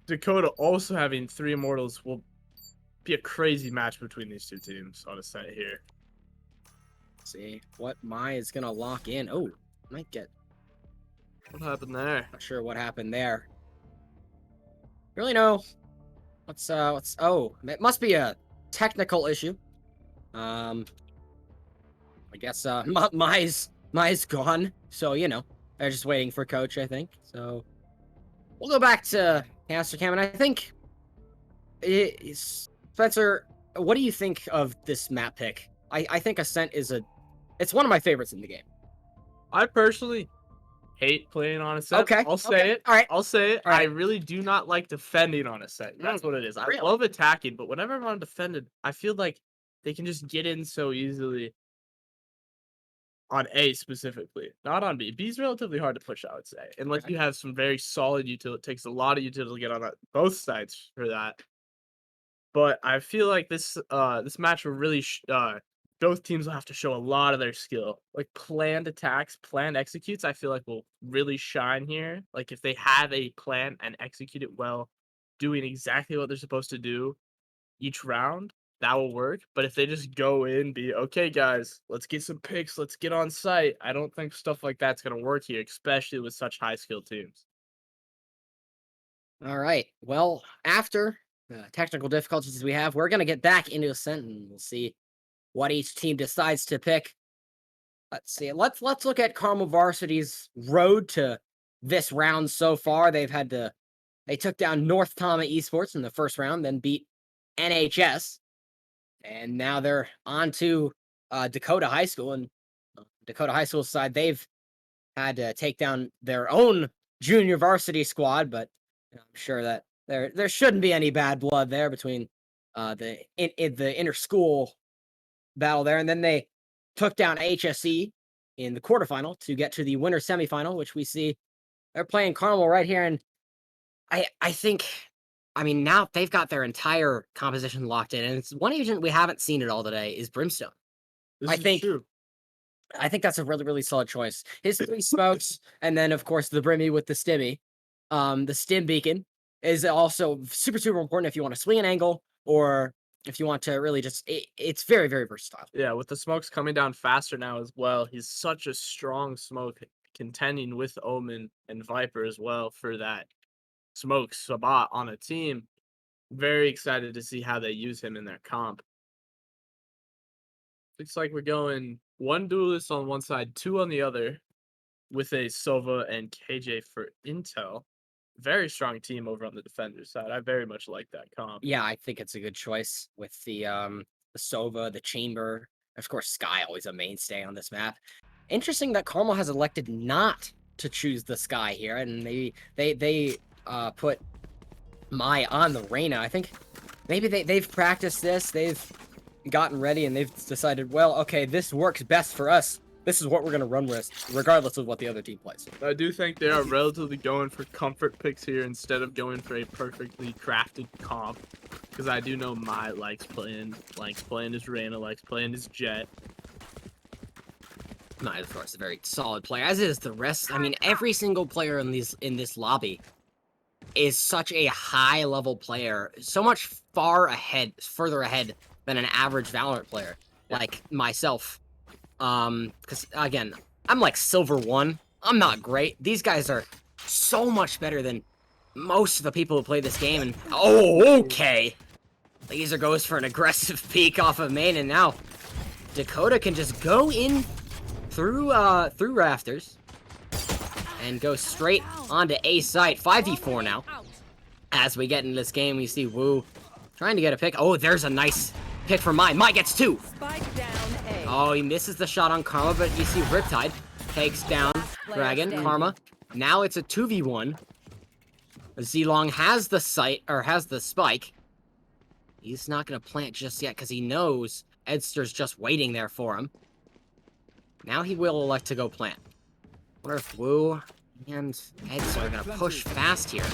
Dakota also having 3 immortals will be a crazy match between these 2 teams on a set here. See what Mai is gonna lock in. Oh, might get. What happened there? Not sure what happened there. Really know. What's oh, it must be a technical issue. I guess Mai's gone, so you know, they're just waiting for coach, I think. So we'll go back to Caster Cam, and I think Spencer, what do you think of this map pick? I think Ascent is it's one of my favorites in the game. I personally hate playing on a set. Okay, I'll say it. All right. I'll say it. All right. I really do not like defending on a set. That's what it is. I Really? love attacking, but whenever I'm on defended, I feel like they can just get in so easily on A specifically, not on B. B is relatively hard to push, I would say, unless Okay. you have some very solid utility. It takes a lot of utility to get on both sides for that. But I feel like this match will really both teams will have to show a lot of their skill. Like planned attacks, planned executes, I feel like will really shine here. Like if they have a plan and execute it well, doing exactly what they're supposed to do each round, that will work. But if they just go in, be okay, guys, let's get some picks, let's get on site. I don't think stuff like that's gonna work here, especially with such high skill teams. All right. Well, after the technical difficulties we have, we're gonna get back into Ascent, and we'll see what each team decides to pick. Let's see. Let's look at Carmel Varsity's road to this round so far. They took down North Tama Esports in the first round, then beat NHS, and now they're on to Dakota High School. And Dakota High School's side, they've had to take down their own junior varsity squad, but I'm sure that there shouldn't be any bad blood there between the inter-school battle there. And then they took down HSE in the quarterfinal to get to the winner semifinal, which we see they're playing Carmel right here. And I think, I mean, now they've got their entire composition locked in, and it's one agent we haven't seen at all today is Brimstone. This I is think- true. I think that's a really, really solid choice. His 3 smokes, and then of course the Brimmy with the Stimmy. The Stim Beacon is also super, super important if you want to swing an angle, or if you want to really just, it's very, very versatile. Yeah, with the smokes coming down faster now as well, he's such a strong smoke contending with Omen and Viper as well for that smoke spot on a team. Very excited to see how they use him in their comp. Looks like we're going 1 duelist on one side, 2 on the other, with a Sova and KJ for Intel. Very strong team over on the defender side. I very much like that comp. Yeah, I think it's a good choice with the the Sova, the Chamber. Of course, Sky always a mainstay on this map. Interesting that Carmel has elected not to choose the Sky here, and they put Mai on the Reyna. I think maybe they've practiced this, they've gotten ready, and they've decided, well, okay, this works best for us. This is what we're gonna run with, regardless of what the other team plays. I do think they are relatively going for comfort picks here instead of going for a perfectly crafted comp. Because I do know Mai likes playing his Reyna, likes playing his Jet. Mai, of course, a very solid player, as is the rest. I mean, every single player in this lobby is such a high level player, so much further ahead than an average Valorant player, like myself. Because again, I'm like Silver 1. I'm not great. These guys are so much better than most of the people who play this game. And oh, okay. Laser goes for an aggressive peek off of main, and now Dakota can just go in through rafters and go straight onto A site. 5v4 now. As we get into this game, we see Wu trying to get a pick. Oh, there's a nice pick for Mai. Mai gets 2. Spike down A. Oh, he misses the shot on Karma, but you see Riptide takes down Dragon. Karma. Now it's a 2v1. Zilong has the site, or has the spike. He's not going to plant just yet because he knows Edster's just waiting there for him. Now he will elect to go plant. Wonder if Wu and Edster are going to push fast here.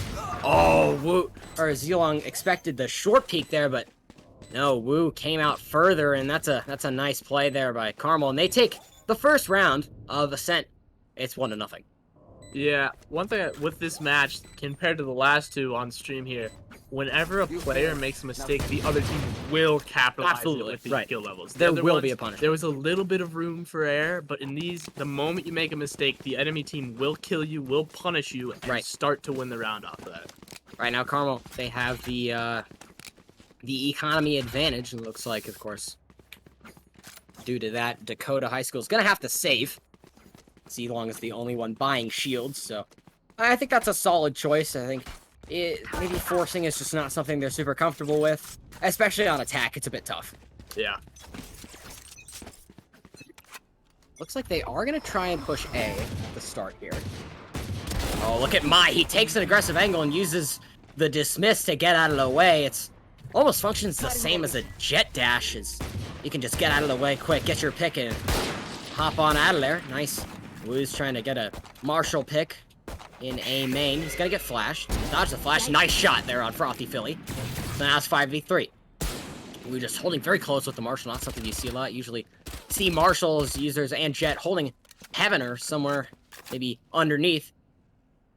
Oh, Wu, or Zilong expected the short peek there, but no, Wu came out further, and that's a nice play there by Carmel. And they take the first round of Ascent. It's 1-0. Yeah, one thing with this match compared to the last two on stream here, whenever a player makes a mistake, the other team will capitalize Absolutely, with the right. skill levels. The There other will be ones, a punishment. There was a little bit of room for error, but in these, the moment you make a mistake, the enemy team will kill you, will punish you, and start to win the round off of that. Right now, Carmel, they have the economy advantage, and looks like, of course, due to that, Dakota High School is going to have to save. Zilong is the only one buying shields, so I think that's a solid choice. I think maybe forcing is just not something they're super comfortable with, especially on attack. It's a bit tough. Yeah. Looks like they are going to try and push A at the start here. Oh, look at Mai. He takes an aggressive angle and uses the dismiss to get out of the way. It's almost functions the same as a jet dash. You can just get out of the way quick, get your pick, and hop on out of there. Nice. Wu's trying to get a Marshall pick in A main. He's gonna get flashed. Dodge the flash. Nice shot there on Frothy Philly. So now it's 5v3. Wu just holding very close with the Marshall. Not something you see a lot. Usually see Marshalls, users, and Jet holding Heaven or somewhere maybe underneath.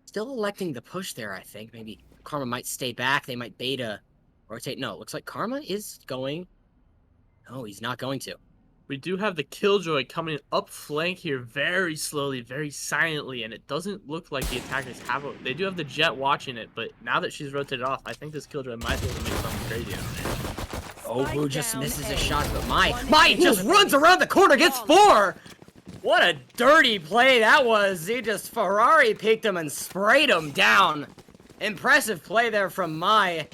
Still electing the push there, I think. Maybe Karma might stay back. They might beta rotate. No, looks like Karma is going. No, he's not going to. We do have the Killjoy coming up flank here very slowly, very silently, and it doesn't look like the attackers have a... They do have the Jet watching it, but now that she's rotated off, I think this Killjoy might be able to make something crazy out there. Oh, Wu just misses a shot, but Mai just runs around the corner, gets 4! What a dirty play that was. He just Ferrari peeked him and sprayed him down. Impressive play there from Mai,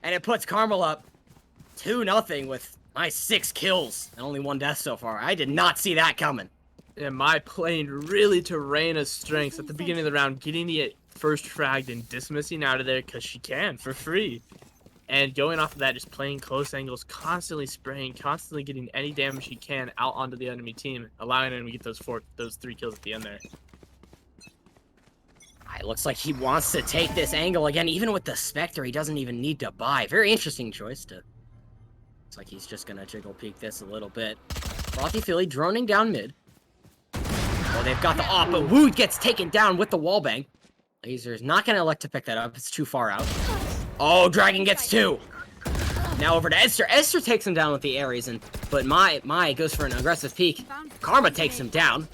and it puts Carmel up 2-0 with nice 6 kills and only 1 death so far. I did not see that coming. Yeah, Mai playing really to Reyna's strengths at the beginning of the round, getting the first fragged and dismissing out of there because she can for free. And going off of that, just playing close angles, constantly spraying, constantly getting any damage she can out onto the enemy team, allowing them to get those 3 kills at the end there. It looks like he wants to take this angle again. Even with the Spectre, he doesn't even need to buy. Very interesting choice to... Looks like he's just gonna jiggle peek this a little bit. Frothy Philly droning down mid. Well, they've got the op, but Wu gets taken down with the wallbang. Laser's not gonna elect to pick that up. It's too far out. Oh, Dragon gets 2. Now over to Esther. Esther takes him down with the Ares, but Mai goes for an aggressive peek. Karma takes him down.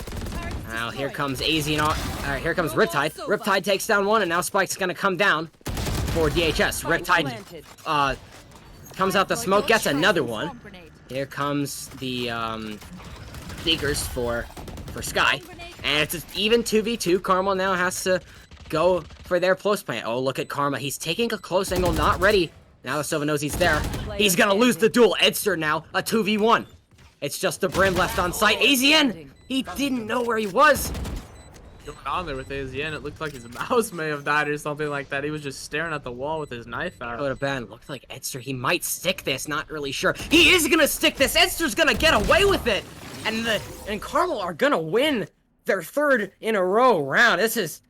Now here comes AZ and here comes Riptide. Riptide takes down 1, and now Spike's gonna come down for DHS. Riptide comes out the smoke, gets another one. Here comes the Seekers for Sky. And it's an even 2v2. Karma now has to go for their close plant. Oh, look at Karma. He's taking a close angle, not ready Now the Sova knows he's there. He's gonna lose the duel. Edster now, a 2v1. It's just the Brim left on site. AZN, he didn't know where he was. Going on there with AZN, it looked like his mouse may have died or something like that. He was just staring at the wall with his knife out. Could have been. Looked like Edster, he might stick this, not really sure. He is gonna stick this. Edster's gonna get away with it. And Carmel are gonna win their 3rd in a row round. This is,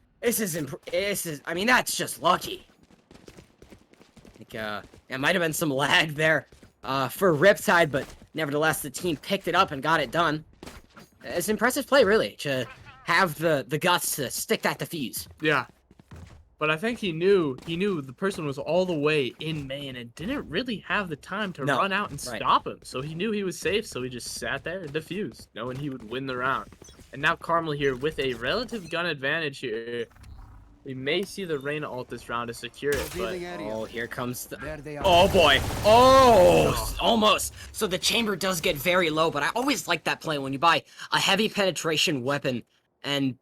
I mean, that's just lucky. I think, it might have been some lag there, for Riptide, but nevertheless, the team picked it up and got it done. It's impressive play, really, to have the guts to stick that defuse. Yeah. But I think he knew the person was all the way in main and didn't really have the time to run out and stop him. So he knew he was safe, so he just sat there and defused, knowing he would win the round. And now Carmel here with a relative gun advantage here. We may see the Reyna ult this round to secure it, but... Oh, here comes the... Oh, boy. Oh, almost. So the chamber does get very low, but I always like that play when you buy a heavy penetration weapon and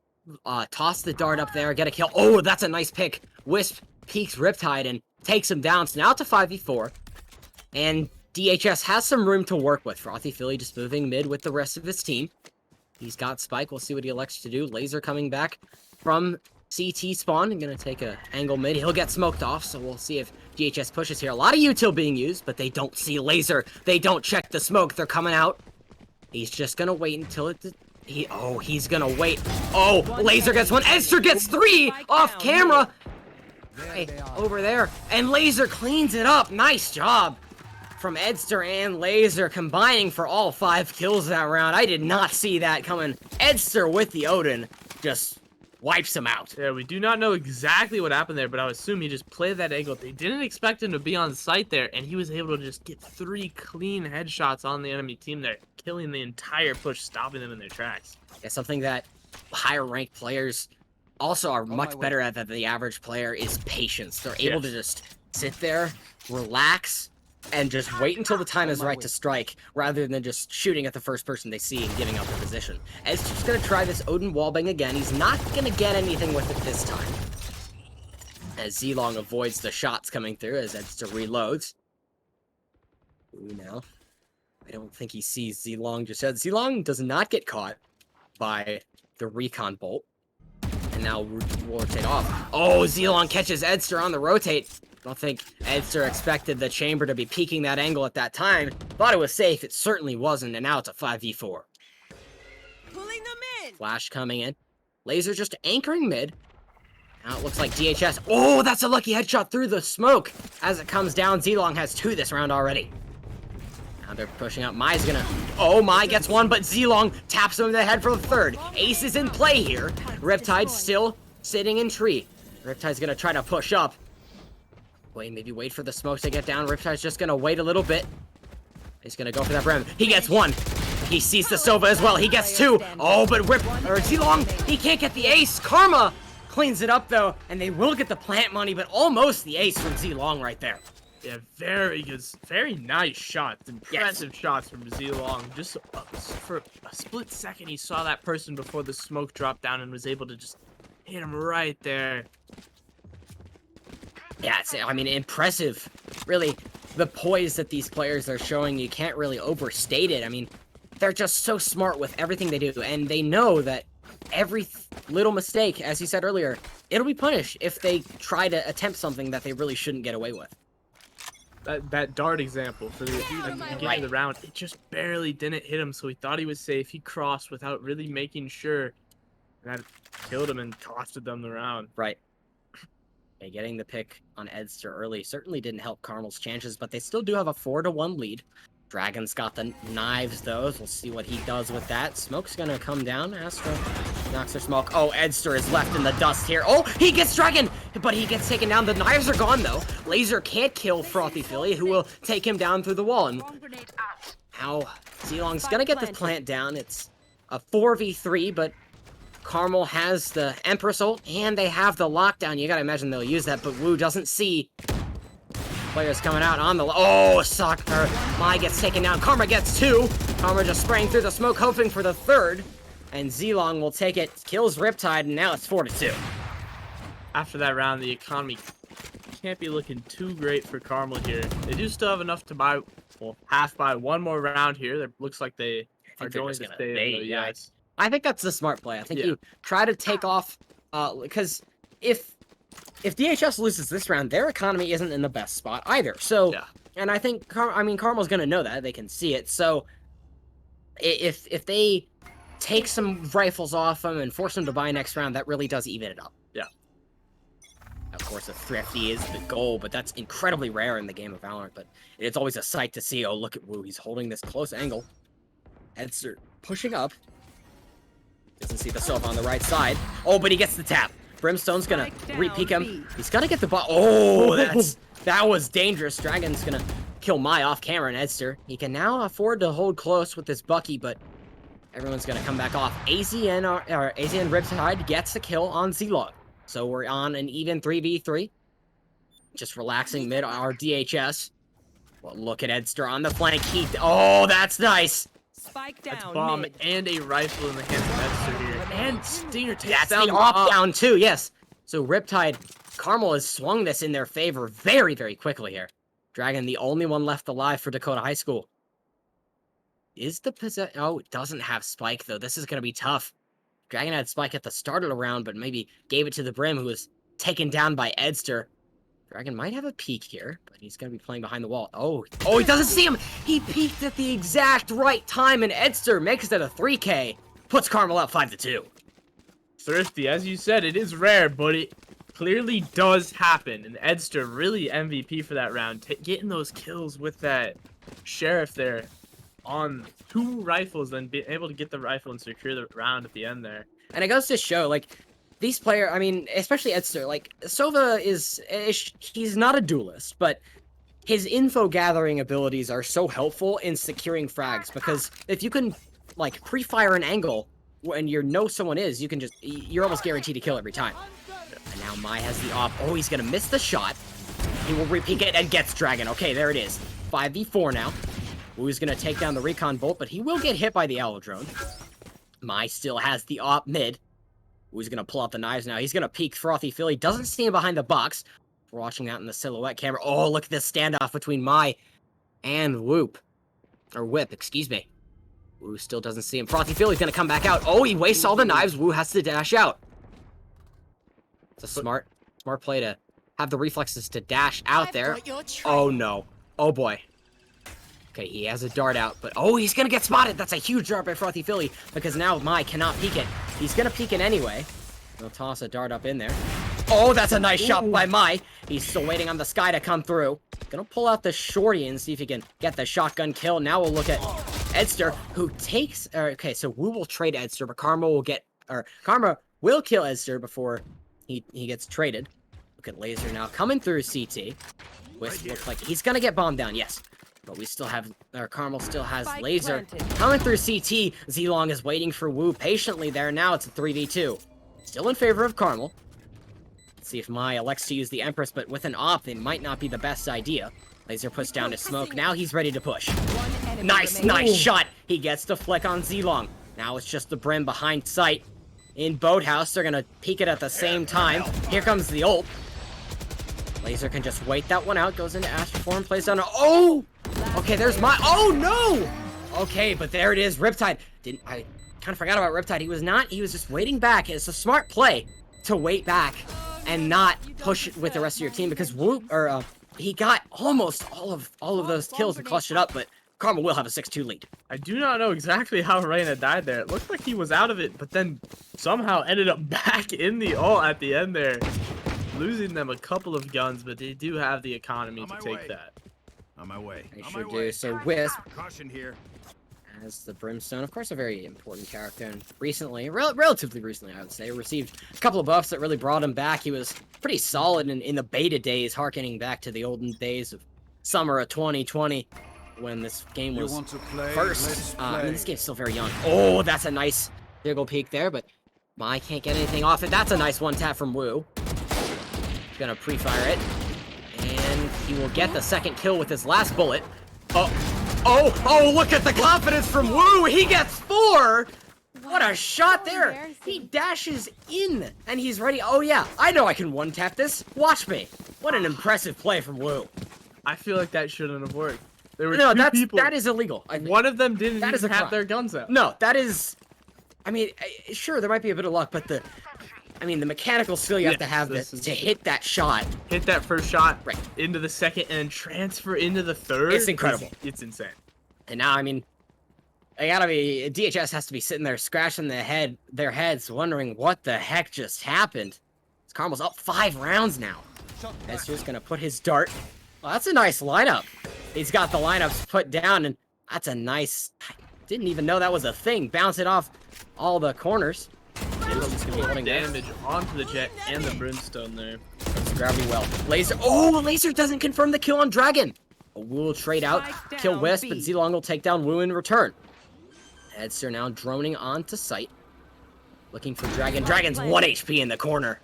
toss the dart up there, get a kill. Oh, that's a nice pick. Wisp peeks Riptide and takes him down. So now it's a 5v4. And DHS has some room to work with. Frothy Philly just moving mid with the rest of his team. He's got Spike. We'll see what he elects to do. Laser coming back from CT spawn. I'm going to take a angle mid. He'll get smoked off, so we'll see if DHS pushes here. A lot of util being used, but they don't see Laser. They don't check the smoke. They're coming out. He's just going to wait until it... he's gonna wait. Oh, Laser gets one. Edster gets 3 off camera. Hey, over there. And Laser cleans it up. Nice job from Edster and Laser combining for all 5 kills that round. I did not see that coming. Edster with the Odin just wipes him out. Yeah, we do not know exactly what happened there, but I would assume he just played that angle. They didn't expect him to be on site there, and he was able to just get 3 clean headshots on the enemy team there, killing the entire push, stopping them in their tracks. Yeah, something that higher ranked players also are much better at than the average player is patience. They're able to just sit there, relax, and just wait until the time is right to strike, rather than just shooting at the first person they see and giving up their position. Ed's just gonna try this Odin wallbang again. He's not gonna get anything with it this time, as Zilong avoids the shots coming through as Edster reloads. Now, I don't think he sees Zilong just yet. Zilong does not get caught by the recon bolt, and now we'll rotate off. Oh, Zilong catches Edster on the rotate. I don't think Edster expected the chamber to be peeking that angle at that time. Thought it was safe. It certainly wasn't, and now it's a 5v4. Pulling them in. Flash coming in. Laser just anchoring mid. Now it looks like DHS. Oh, that's a lucky headshot through the smoke. As it comes down, Zilong has 2 this round already. Now they're pushing up. Mai's gonna... Oh, Mai gets 1, but Zilong taps him in the head for the 3rd. Ace is in play here. Riptide's still sitting in tree. Riptide's gonna try to push up. Maybe wait for the smoke to get down. Riptide's just gonna wait a little bit. He's gonna go for that Brim. He gets 1. He sees the Sova as well. He gets 2. Oh, but Zilong, he can't get the ace. Karma cleans it up though, and they will get the plant money, but almost the ace from Zilong right there. Yeah, very good, very nice shots, impressive shots from Zilong. Just for a split second, he saw that person before the smoke dropped down and was able to just hit him right there. Yeah, I mean, impressive. Really, the poise that these players are showing, you can't really overstate it. I mean, they're just so smart with everything they do, and they know that every little mistake, as you said earlier, it'll be punished if they try to attempt something that they really shouldn't get away with. That dart example for the beginning of the round, it just barely didn't hit him, so he thought he was safe. He crossed without really making sure. And that killed him and costed them the round. Right. Okay, getting the pick on Edster early certainly didn't help Carmel's chances, but they still do have a 4-1 lead. Dragon's got the knives, though. We'll see what he does with that. Smoke's gonna come down. Astra knocks her smoke. Oh, Edster is left in the dust here. Oh, he gets Dragon, but he gets taken down. The knives are gone, though. Laser can't kill Frothy Philly, who will take him down through the wall. And how Zilong's gonna get this plant down. It's a 4v3, but Carmel has the Empress ult, and they have the lockdown. You gotta imagine they'll use that, but Wu doesn't see players coming out on the... Oh, Soccer. Mai gets taken down. Karma gets 2. Karma just spraying through the smoke, hoping for the 3rd. And Zilong will take it, kills Riptide, and now it's 4-2. After that round, the economy can't be looking too great for Carmel here. They do still have enough to buy, well, half buy one more round here. It looks like they are they're going just to gonna stay in, bait, though, yeah. yes. I think that's the smart play. I think Yeah. you try to take off, because if DHS loses this round, their economy isn't in the best spot either. So, Yeah. and I think Carmel's gonna know that. They can see it. So, if they take some rifles off them and force them to buy next round, that really does even it up. Yeah. Of course, a thrifty is the goal, but that's incredibly rare in the game of Valorant. But it's always a sight to see. Oh, look at Wu. He's holding this close angle. Edster pushing up. Doesn't see the Sova on the right side. Oh, but he gets the tap. Brimstone's gonna re-peek him. He's gonna get the ball. Oh, that was dangerous. Dragon's gonna kill Mai off camera and Edster. He can now afford to hold close with this Bucky, but everyone's gonna come back off. AZN Riptide gets the kill on Z-Log. So we're on an even 3v3. Just relaxing mid our DHS. Well, look at Edster on the flank. Oh, that's nice. Spike That's down. bomb mid. and a rifle in the hands of Edster here. And Stinger takes That's down the the op down too, yes. So Riptide, Carmel has swung this in their favor very, very quickly here. Dragon, the only one left alive for Dakota High School. Is the possession? Oh, it doesn't have Spike though. This is gonna be tough. Dragon had Spike at the start of the round, but maybe gave it to the Brim, who was taken down by Edster. Dragon might have a peek here, but he's going to be playing behind the wall. Oh, he doesn't see him! He peeked at the exact right time, and Edster makes it a 3K. Puts Carmel up 5-2. Thrifty, as you said, it is rare, but it clearly does happen. And Edster really MVP for that round. Getting those kills with that Sheriff there on 2 rifles, then being able to get the rifle and secure the round at the end there. And it goes to show, like, these players, I mean, especially Edster, like, Sova he's not a duelist, but his info gathering abilities are so helpful in securing frags, because if you can, like, pre-fire an angle when you know someone is, you're almost guaranteed to kill every time. And now Mai has the op. Oh, he's gonna miss the shot. He will re-peek it and gets Dragon. Okay, there it is. 5v4 now. Wu's gonna take down the recon bolt, but he will get hit by the Owl drone. Mai still has the op mid. Wu's gonna pull out the knives now. He's gonna peek Frothy Philly. Doesn't see him behind the box. We're watching that in the silhouette camera. Oh, look at this standoff between Mai and Whip, excuse me. Wu still doesn't see him. Frothy Philly's gonna come back out. Oh, he wastes all the knives. Wu has to dash out. It's a smart play to have the reflexes to dash out there. Oh no. Oh boy. Okay, he has a dart out, but oh, he's gonna get spotted. That's a huge dart by Frothy Philly, because now Mai cannot peek it. He's gonna peek it anyway. He'll toss a dart up in there. Oh, that's a nice shot by Mai. He's still waiting on the sky to come through. Gonna pull out the shorty and see if he can get the shotgun kill. Now we'll look at Edster, who takes... okay, so Wu will trade Edster, but Karma will kill Edster before he gets traded. Look at Laser now coming through CT. Wisp looks like he's gonna get bombed down, yes. But we still have... Carmel still has Spike Laser planted. coming through CT. Zlong is waiting for Wu patiently there. Now it's a 3v2. Still in favor of Carmel. Let's see if Mai elects to use the Empress, but with an op, it might not be the best idea. Laser puts down his smoke. Now he's ready to push. Nice shot. He gets the flick on Zlong. Now it's just the Brim behind sight. In Boathouse, they're gonna peek it at the same time. Here comes the ult. Laser can just wait that one out. Goes into Astral Form, plays down. Oh! Okay, there's my... Oh, no! Okay, but there it is. Riptide. I kind of forgot about Riptide. He was just waiting back. It's a smart play to wait back and not push it with the rest of your team, because he got almost all of those kills and clutched it up, but Karma will have a 6-2 lead. I do not know exactly how Reyna died there. It looked like he was out of it, but then somehow ended up back in the ult at the end there. Losing them a couple of guns, but they do have the economy to take that. On my way. They On sure my do. way. So Wisp Caution here. as the Brimstone, of course, a very important character, and recently, relatively recently, I would say, received a couple of buffs that really brought him back. He was pretty solid in the beta days, harkening back to the olden days of summer of 2020, when this game was first. I mean, this game's still very young. Oh, that's a nice Diggle peek there, but Mai can't get anything off it. That's a nice one tap from Wu. He's gonna pre-fire it, and he will get the second kill with his last bullet. Oh, look at the confidence from Wu! He gets 4! What a shot there! He dashes in, and he's ready. Oh yeah, I know I can one-tap this. Watch me. What an impressive play from Wu. I feel like that shouldn't have worked. There were No, two people. that is illegal. I think. One of them didn't That is even a have crime. their guns out. No, that is. I mean, sure, there might be a bit of luck, but the mechanical skill you have to Yes, have this to is- hit that shot. Hit that first shot Right. into the second and transfer into the third. It's incredible. It's insane. And now, I mean, DHS has to be sitting there scratching their heads, wondering what the heck just happened. Carmel's up 5 rounds now. Esther's gonna put his dart. Well, that's a nice lineup. He's got the lineups put down, and that's a nice. I didn't even know that was a thing. Bounce it off all the corners. He's gonna be holding this. Damage onto the Jet and the Brimstone there. That's gravity well. Laser. Oh, Laser doesn't confirm the kill on Dragon. Wu will trade out, Spike kill down Wisp, B. but Zilong will take down Wu in return. Edster now droning onto site. Looking for Dragon. Dragon's 1 HP in the corner.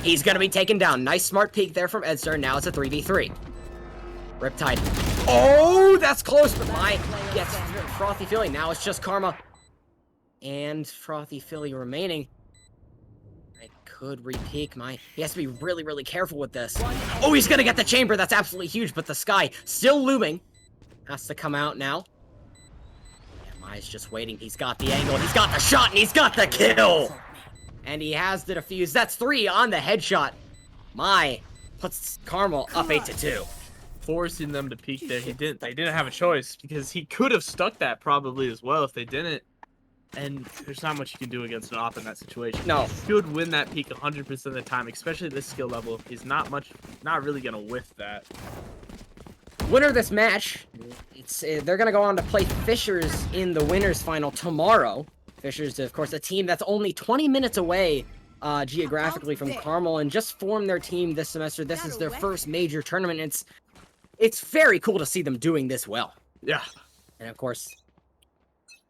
He's gonna be taken down. Nice smart peek there from Edster. Now it's a 3v3. Riptide. Oh, that's close, but Mai gets Frothy Philly. Now it's just Karma and Frothy Philly remaining. I could re-peek Mai. He has to be really, really careful with this. Oh, he's gonna get the chamber. That's absolutely huge, but the sky still looming. Has to come out now. Yeah, Mai's just waiting. He's got the angle. He's got the shot, and he's got the kill. And he has the defuse. That's 3 on the headshot. Mai puts Carmel up 8-2. Forcing them to peek there. They didn't have a choice because he could have stuck that probably as well if they didn't. And there's not much you can do against an op in that situation. No. Should win that peak 100% of the time, especially this skill level. Is not really gonna whiff that. Winner of this match, they're gonna go on to play Fishers in the winners final tomorrow. Fishers, of course, a team that's only 20 minutes away geographically from Carmel and just formed their team this semester. This is their first major tournament. It's very cool to see them doing this well. Yeah. And of course,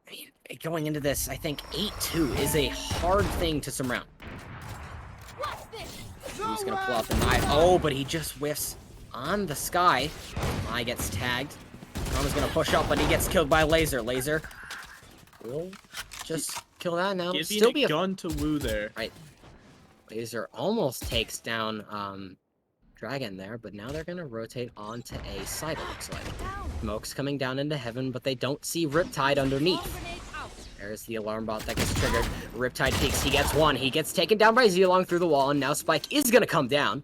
I mean, going into this, I think 8-2 is a hard thing to surmount. He's gonna pull out the knife. Oh, but he just whiffs on the sky. Mai gets tagged. Karma's gonna push up, but he gets killed by Laser. Laser will just kill that now. Giving Still be a a gun to Wu there. right. Laser almost takes down Dragon there, but now they're gonna rotate onto A side, it looks like. Smoke's coming down into heaven, but they don't see Riptide underneath. There's the alarm bot that gets triggered. Riptide peeks, he gets one. He gets taken down by Zilong through the wall, and now Spike is gonna come down.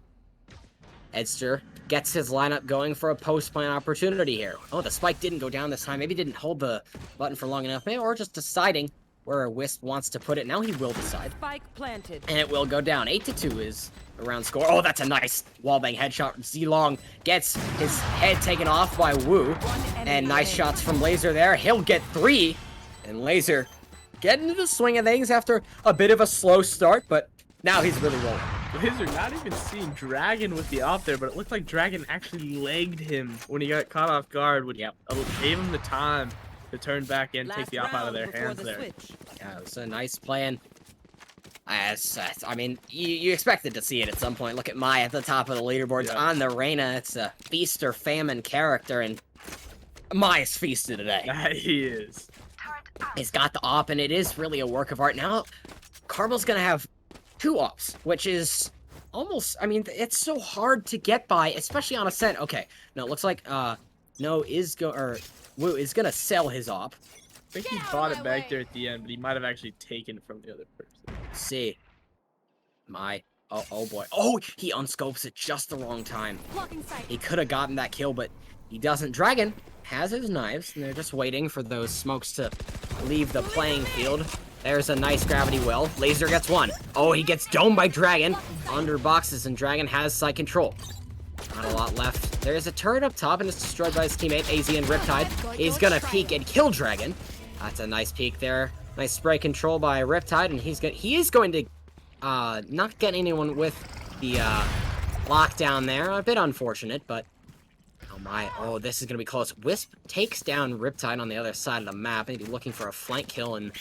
Edster gets his lineup going for a post-plant opportunity here. Oh, the Spike didn't go down this time. Maybe didn't hold the button for long enough, maybe, or just deciding where Wisp wants to put it. Now he will decide. Spike planted. And it will go down. 8-2 is the round score. Oh, that's a nice wallbang headshot. Zilong gets his head taken off by Wu. And nice shots from Laser there. He'll get 3. And Laser getting into the swing of things after a bit of a slow start, but now he's really rolling. Laser not even seeing Dragon with the op there, but it looked like Dragon actually legged him when he got caught off guard, which gave him the time to turn back and take the op out of their hands there. Yeah, it was a nice plan. I mean, you expected to see it at some point. Look at Mai at the top of the leaderboards on the Reyna. It's a feast or famine character, and Mai's feasted today. He is. He's got the op, and it is really a work of art. Now, Carmel's gonna have 2 ops, which is almost, I mean, it's so hard to get by, especially on a set. Okay, no, it looks like, Wu is gonna sell his op. I think he bought it back there at the end, but he might have actually taken it from the other person. Let's see. Oh boy. Oh, he unscopes it just the wrong time. He could have gotten that kill, but he doesn't. Dragon has his knives, and they're just waiting for those smokes to leave the playing field. There's a nice gravity well. Laser gets 1. Oh, he gets domed by Dragon. Under boxes, and Dragon has side control. Not a lot left. There's a turret up top, and it's destroyed by his teammate, AZ and Riptide. He's gonna peek and kill Dragon. That's a nice peek there. Nice spray control by Riptide, and he is going to not get anyone with the lockdown there. A bit unfortunate, but oh, this is gonna be close. Wisp takes down Riptide on the other side of the map, maybe looking for a flank kill, and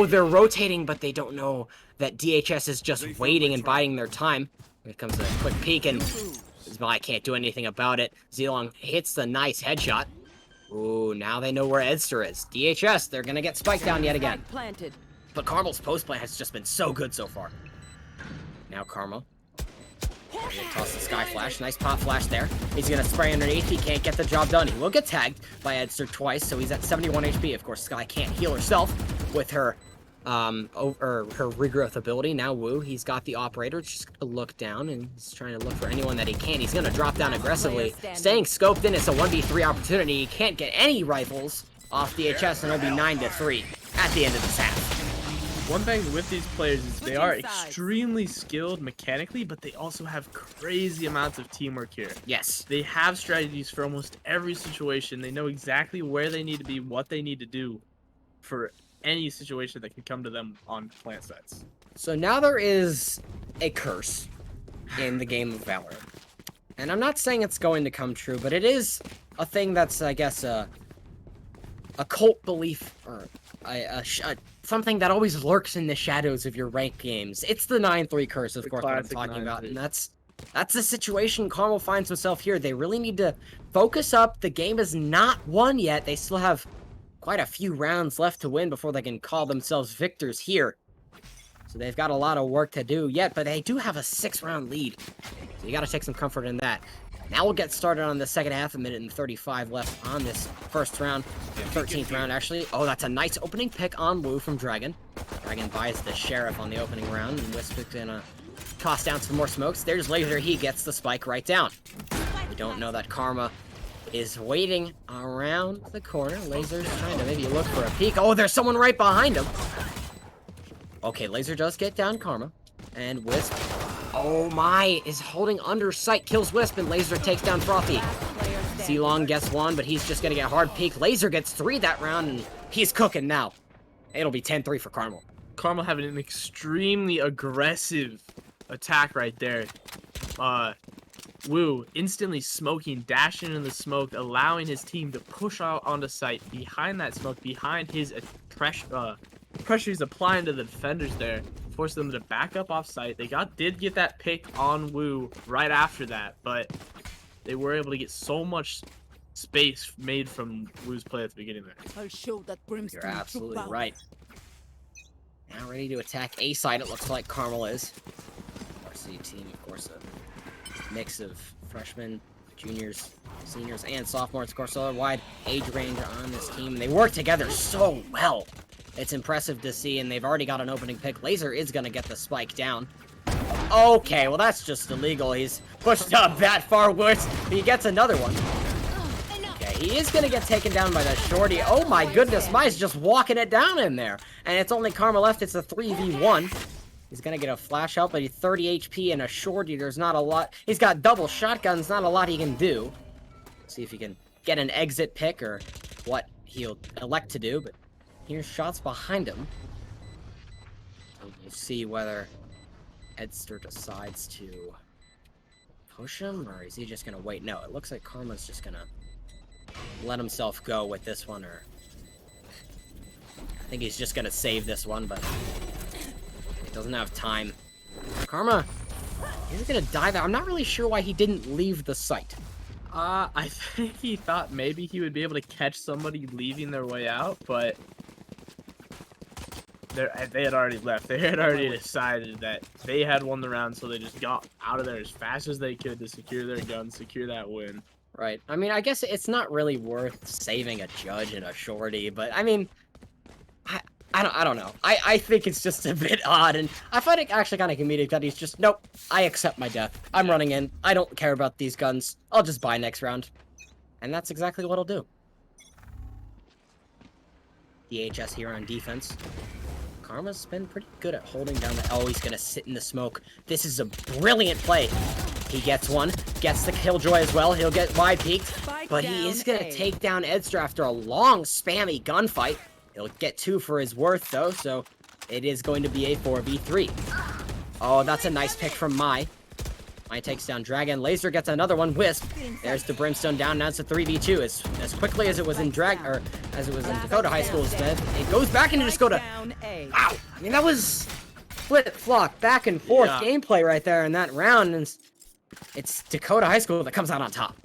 they're rotating, but they don't know that DHS is just waiting and biding their time. Here comes a quick peek, and Mai can't do anything about it. Zilong hits the nice headshot. Ooh, now they know where Edster is. DHS, they're gonna get spiked down yet again. Planted. But Carmel's post play has just been so good so far. Now Carmel Toss the Sky Flash. Nice pop flash there. He's going to spray underneath. He can't get the job done. He will get tagged by Edster twice, so he's at 71 HP. Of course, Sky can't heal herself with her her regrowth ability. Now Wu, he's got the operator. Just gonna look down and he's trying to look for anyone that he can. He's gonna drop down aggressively, staying scoped in. It's a 1v3 opportunity. He can't get any rifles off DHS, and it'll be 9-3 at the end of this half. One thing with these players is they are extremely skilled mechanically, but they also have crazy amounts of teamwork here. Yes. They have strategies for almost every situation. They know exactly where they need to be, what they need to do for any situation that can come to them on plant sets. So now there is a curse in the game of Valorant. And I'm not saying it's going to come true, but it is a thing that's, I guess, a cult belief, or something that always lurks in the shadows of your ranked games. It's the 9-3 curse, of course, that I'm talking about, and that's the situation Carmel finds himself here. They really need to focus up. The game is not won yet. They still have quite a few rounds left to win before they can call themselves victors here. So they've got a lot of work to do yet, but they do have a 6-round lead. So you got to take some comfort in that. Now we'll get started on the second half, 1:35 left on this first round. 13th round, actually. Oh, that's a nice opening pick on Wu from Dragon. Dragon buys the Sheriff on the opening round, and Wisp is gonna toss down some more smokes. There's Laser. He gets the spike right down. We don't know that Karma is waiting around the corner. Laser's trying to maybe look for a peek. Oh, there's someone right behind him. Okay, Laser does get down Karma. And Wisp, oh my, is holding under sight, kills Wisp, and Laser takes down Frothy. C-Long gets one, but he's just gonna get hard peek. Laser gets 3 that round, and he's cooking now. It'll be 10-3 for Carmel. Carmel having an extremely aggressive attack right there. Wu instantly smoking, dashing in the smoke, allowing his team to push out onto site behind that smoke, behind his pressure he's applying to the defenders there, force them to back up off site. They did get that pick on Wu right after that, but they were able to get so much space made from Wu's play at the beginning there. I'll show that You're absolutely right. Now ready to attack A side, it looks like Carmel is. Varsity team, of course, a mix of freshmen, juniors, seniors, and sophomores. Of course, a wide age range on this team, and they work together so well. It's impressive to see, and they've already got an opening pick. Laser is going to get the spike down. Okay, well, that's just illegal. He's pushed up that far worse. He gets another one. Okay, he is going to get taken down by the shorty. Oh my goodness, Mai's just walking it down in there. And it's only Karma left. It's a 3v1. He's going to get a flash out, but he's 30 HP and a shorty. There's not a lot. He's got double shotguns. Not a lot he can do. See if he can get an exit pick or what he'll elect to do, but here's shots behind him. So we'll see whether Edster decides to push him, or is he just gonna wait? No, it looks like Karma's just gonna let himself go with this one, or I think he's just gonna save this one, but he doesn't have time. Karma, he's gonna die there. I'm not really sure why he didn't leave the site. I think he thought maybe he would be able to catch somebody leaving their way out, but they had already left. They had already decided that they had won the round, so they just got out of there as fast as they could to secure their guns, secure that win. Right. I mean, I guess it's not really worth saving a judge and a shorty, but I mean, I don't know. I think it's just a bit odd, and I find it actually kind of comedic that he's just, nope, I accept my death. I'm running in. I don't care about these guns. I'll just buy next round. And that's exactly what he'll do. DHS here on defense. Karma's been pretty good at holding down the... Oh, he's going to sit in the smoke. This is a brilliant play. He gets one. Gets the killjoy as well. He'll get wide peeked. But he is going to take down Edster after a long, spammy gunfight. He'll get 2 for his worth, though, so it is going to be a 4v3. Oh, that's a nice pick from Mai. Mai takes down Dragon. Laser gets another one. Wisp. There's the Brimstone down. Now it's a 3v2. As quickly as it was in as it was in Dakota High School instead. It goes back into Dakota. Wow. I mean, that was flip-flop, back and forth gameplay right there in that round. And it's Dakota High School that comes out on top.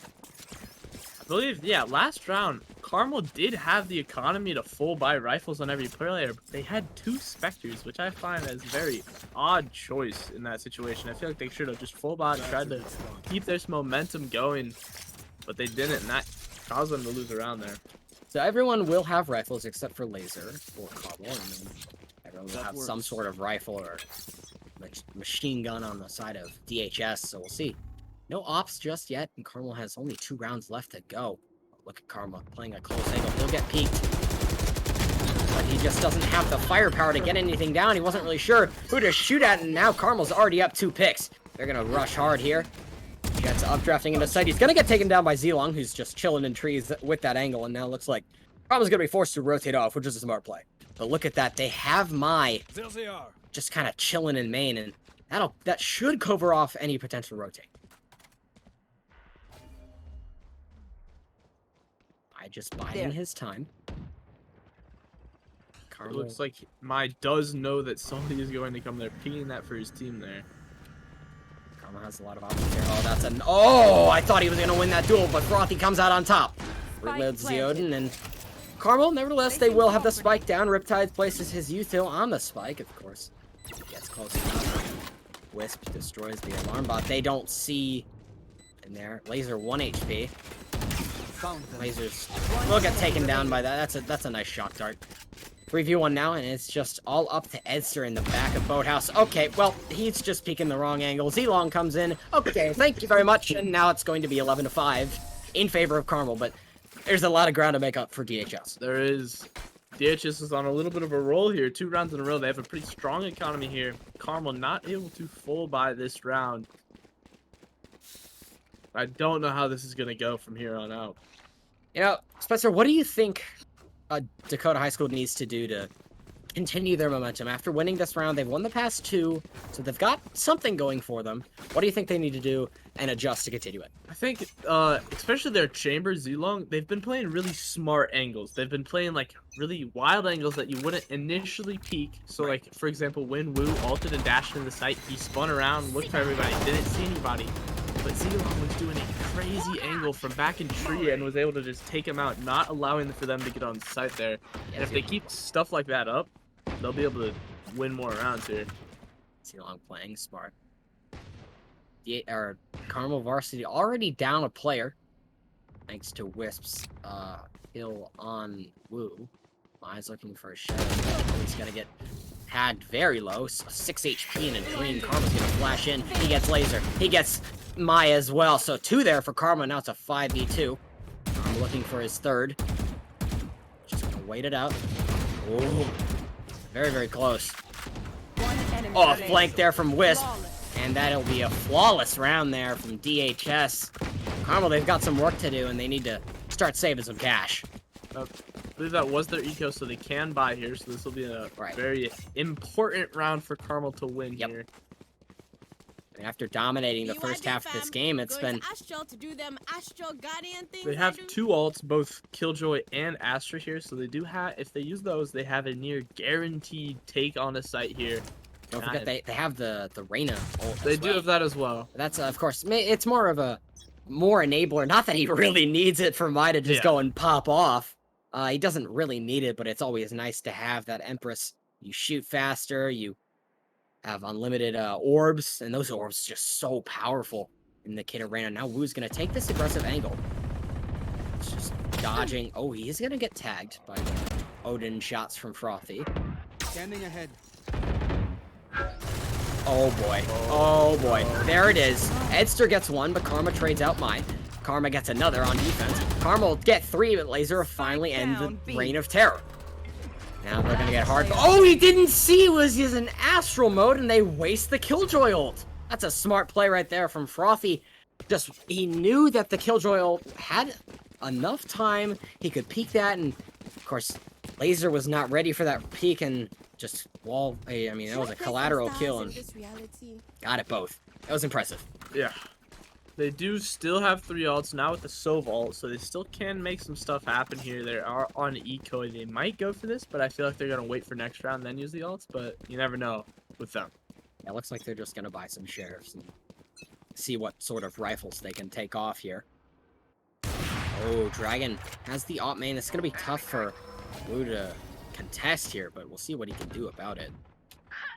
I believe, last round, Carmel did have the economy to full buy rifles on every player, but they had 2 Spectres, which I find as a very odd choice in that situation. I feel like they should have just full bought, tried to keep this momentum going, but they didn't, and that caused them to lose around there. So everyone will have rifles except for Laser or Carmel, and then everyone will have some sort of rifle or machine gun on the side of DHS, so we'll see. No ops just yet, and Carmel has only 2 rounds left to go. Look at Karma playing a close angle. He'll get peeked. But he just doesn't have the firepower to get anything down. He wasn't really sure who to shoot at, and now Carmel's already up 2 picks. They're going to rush hard here. Gets updrafting into sight. He's going to get taken down by Zilong, who's just chilling in trees with that angle, and now looks like Carmel's going to be forced to rotate off, which is a smart play. But look at that. They have Mai just kind of chilling in main, and that should cover off any potential rotate. Just biding his time. It looks like Mai does know that somebody is going to come there, pinging that for his team there. Karma has a lot of options here. Oh, that's an... Oh, I thought he was going to win that duel, but Frothy comes out on top. Reloads Zeoden, and Carmel, nevertheless, they will have the spike down. Riptide places his util on the spike, of course. Gets close enough. Wisp destroys the alarm bot. They don't see in there. Laser 1 HP. Lasers will get taken down by that. That's a nice shock dart. 3v1 now, and it's just all up to Edster in the back of Boathouse. Okay, well, he's just peeking the wrong angle. Zilong comes in. Okay, thank you very much. And now it's going to be 11-5 in favor of Carmel, but there's a lot of ground to make up for DHS. There is. DHS is on a little bit of a roll here. 2 rounds in a row. They have a pretty strong economy here. Carmel not able to full buy this round. I don't know how this is going to go from here on out. You know, Spencer, what do you think Dakota High School needs to do to continue their momentum? After winning this round, they've won the past 2, so they've got something going for them. What do you think they need to do and adjust to continue it? I think, especially their chamber, Zilong, they've been playing really smart angles. They've been playing, like, really wild angles that you wouldn't initially peek. So, like, for example, when Wu ulted and dashed into the site, he spun around, looked for everybody, didn't see anybody. But Zilong was doing a crazy angle from back in tree and was able to just take him out, not allowing for them to get on site there. And if they keep stuff like that up, they'll be able to win more rounds here. Zilong playing smart. Carmel Varsity already down a player, thanks to Wisp's kill on Wu. Mai's looking for a shadow. He's gonna get tagged very low. 6 HP and a dream. Karma's gonna flash in. He gets laser. He gets Mai as well. So 2 there for Karma. Now it's a 5v2. I'm looking for his 3rd. Just gonna wait it out. Oh, very, very close. Oh, flank there from Wisp. And that'll be a flawless round there from DHS. Carmel, they've got some work to do, and they need to start saving some cash. I believe that was their eco, so they can buy here. So this will be a very important round for Carmel to win here. And after dominating the first half of this game, it's been... They have 2 ults, both Killjoy and Astra here, so they do have, if they use those, they have a near guaranteed take on a site here. Don't forget, they have the Reyna ult. They do have that as well. That's, of course, it's more of a enabler. Not that he really needs it for Mai to just go and pop off. He doesn't really need it, but it's always nice to have that Empress. You shoot faster, you have unlimited orbs, and those orbs just so powerful in the kit arena. Now Wu's gonna take this aggressive angle. It's just dodging. Oh, he is gonna get tagged by the Odin shots from Frothy. Standing ahead. Oh boy. Oh boy. There it is. Edster gets 1, but Karma trades out Mai. Karma gets another on defense. Karma will get 3, but Laser finally ends the reign of terror. Now they're gonna get hard. Oh, he didn't see he was using astral mode, and they waste the Killjoy ult. That's a smart play right there from Frothy. He knew that the Killjoy ult had enough time. He could peek that, and of course, Laser was not ready for that peek, and just I mean, that was a collateral kill, and got it both. That was impressive. Yeah. They do still have 3 ults now with the Sov ult, so they still can make some stuff happen here. They are on eco. They might go for this, but I feel like they're going to wait for next round and then use the ults, but you never know with them. Yeah, it looks like they're just going to buy some sheriffs and see what sort of rifles they can take off here. Oh, Dragon has the op main. It's gonna be tough for Wu to contest here, but we'll see what he can do about it.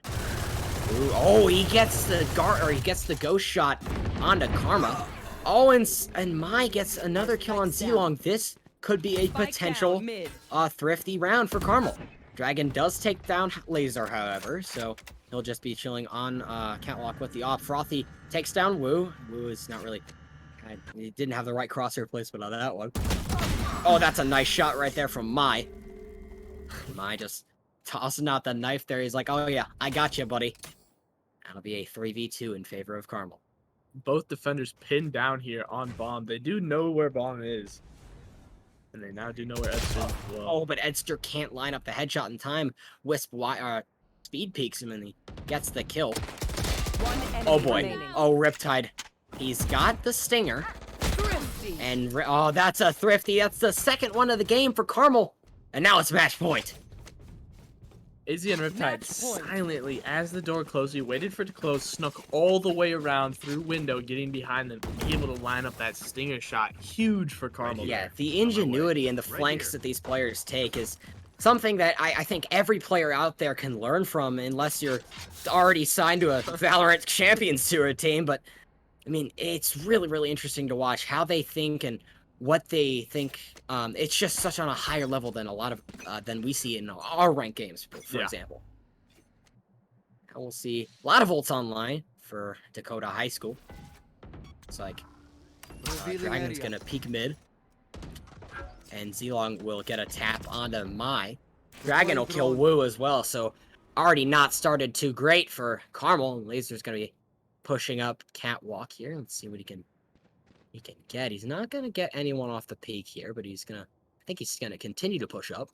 Ooh, oh, he gets the ghost shot onto Karma. Oh, and Mai gets another kill on Zilong. This could be a potential thrifty round for Carmel. Dragon does take down Laser, however, so he'll just be chilling on Catwalk with the op. Frothy takes down Wu. Wu is not really... He didn't have the right crosshair placement on that one. Oh, that's a nice shot right there from Mai. Mai just tossing out the knife there. He's like, oh yeah, I got you, buddy. That'll be a 3v2 in favor of Carmel. Both defenders pinned down here on Bomb. They do know where Bomb is. And they now do know where Edster is as well. Oh, but Edster can't line up the headshot in time. Wisp speed peeks him and he gets the kill. Oh boy. remaining. Oh, Riptide. He's got the stinger. Thrifty. And oh, that's a thrifty. That's the second one of the game for Carmel. And now it's match point. Izzy and Riptide Match point. silently, as the door closed, he waited for it to close, snuck all the way around through window, getting behind them, able to line up that stinger shot. Huge for Carmel. Yeah, the ingenuity and the flanks that these players take is something that I think every player out there can learn from, unless you're already signed to a Valorant Champions Tour team. But, I mean, it's really, really interesting to watch how they think and what they think. It's just such on a higher level than a lot of than we see in our ranked games, for example. Now we'll see a lot of ults online for Dakota High School. It's like Dragon's gonna peek mid, and Zilong will get a tap onto Mai. Dragon will kill Wu as well, so already not started too great for Carmel. Laser's gonna be pushing up Catwalk here. Let's see what he can get. He's not gonna get anyone off the peak here, but I think he's gonna continue to push up.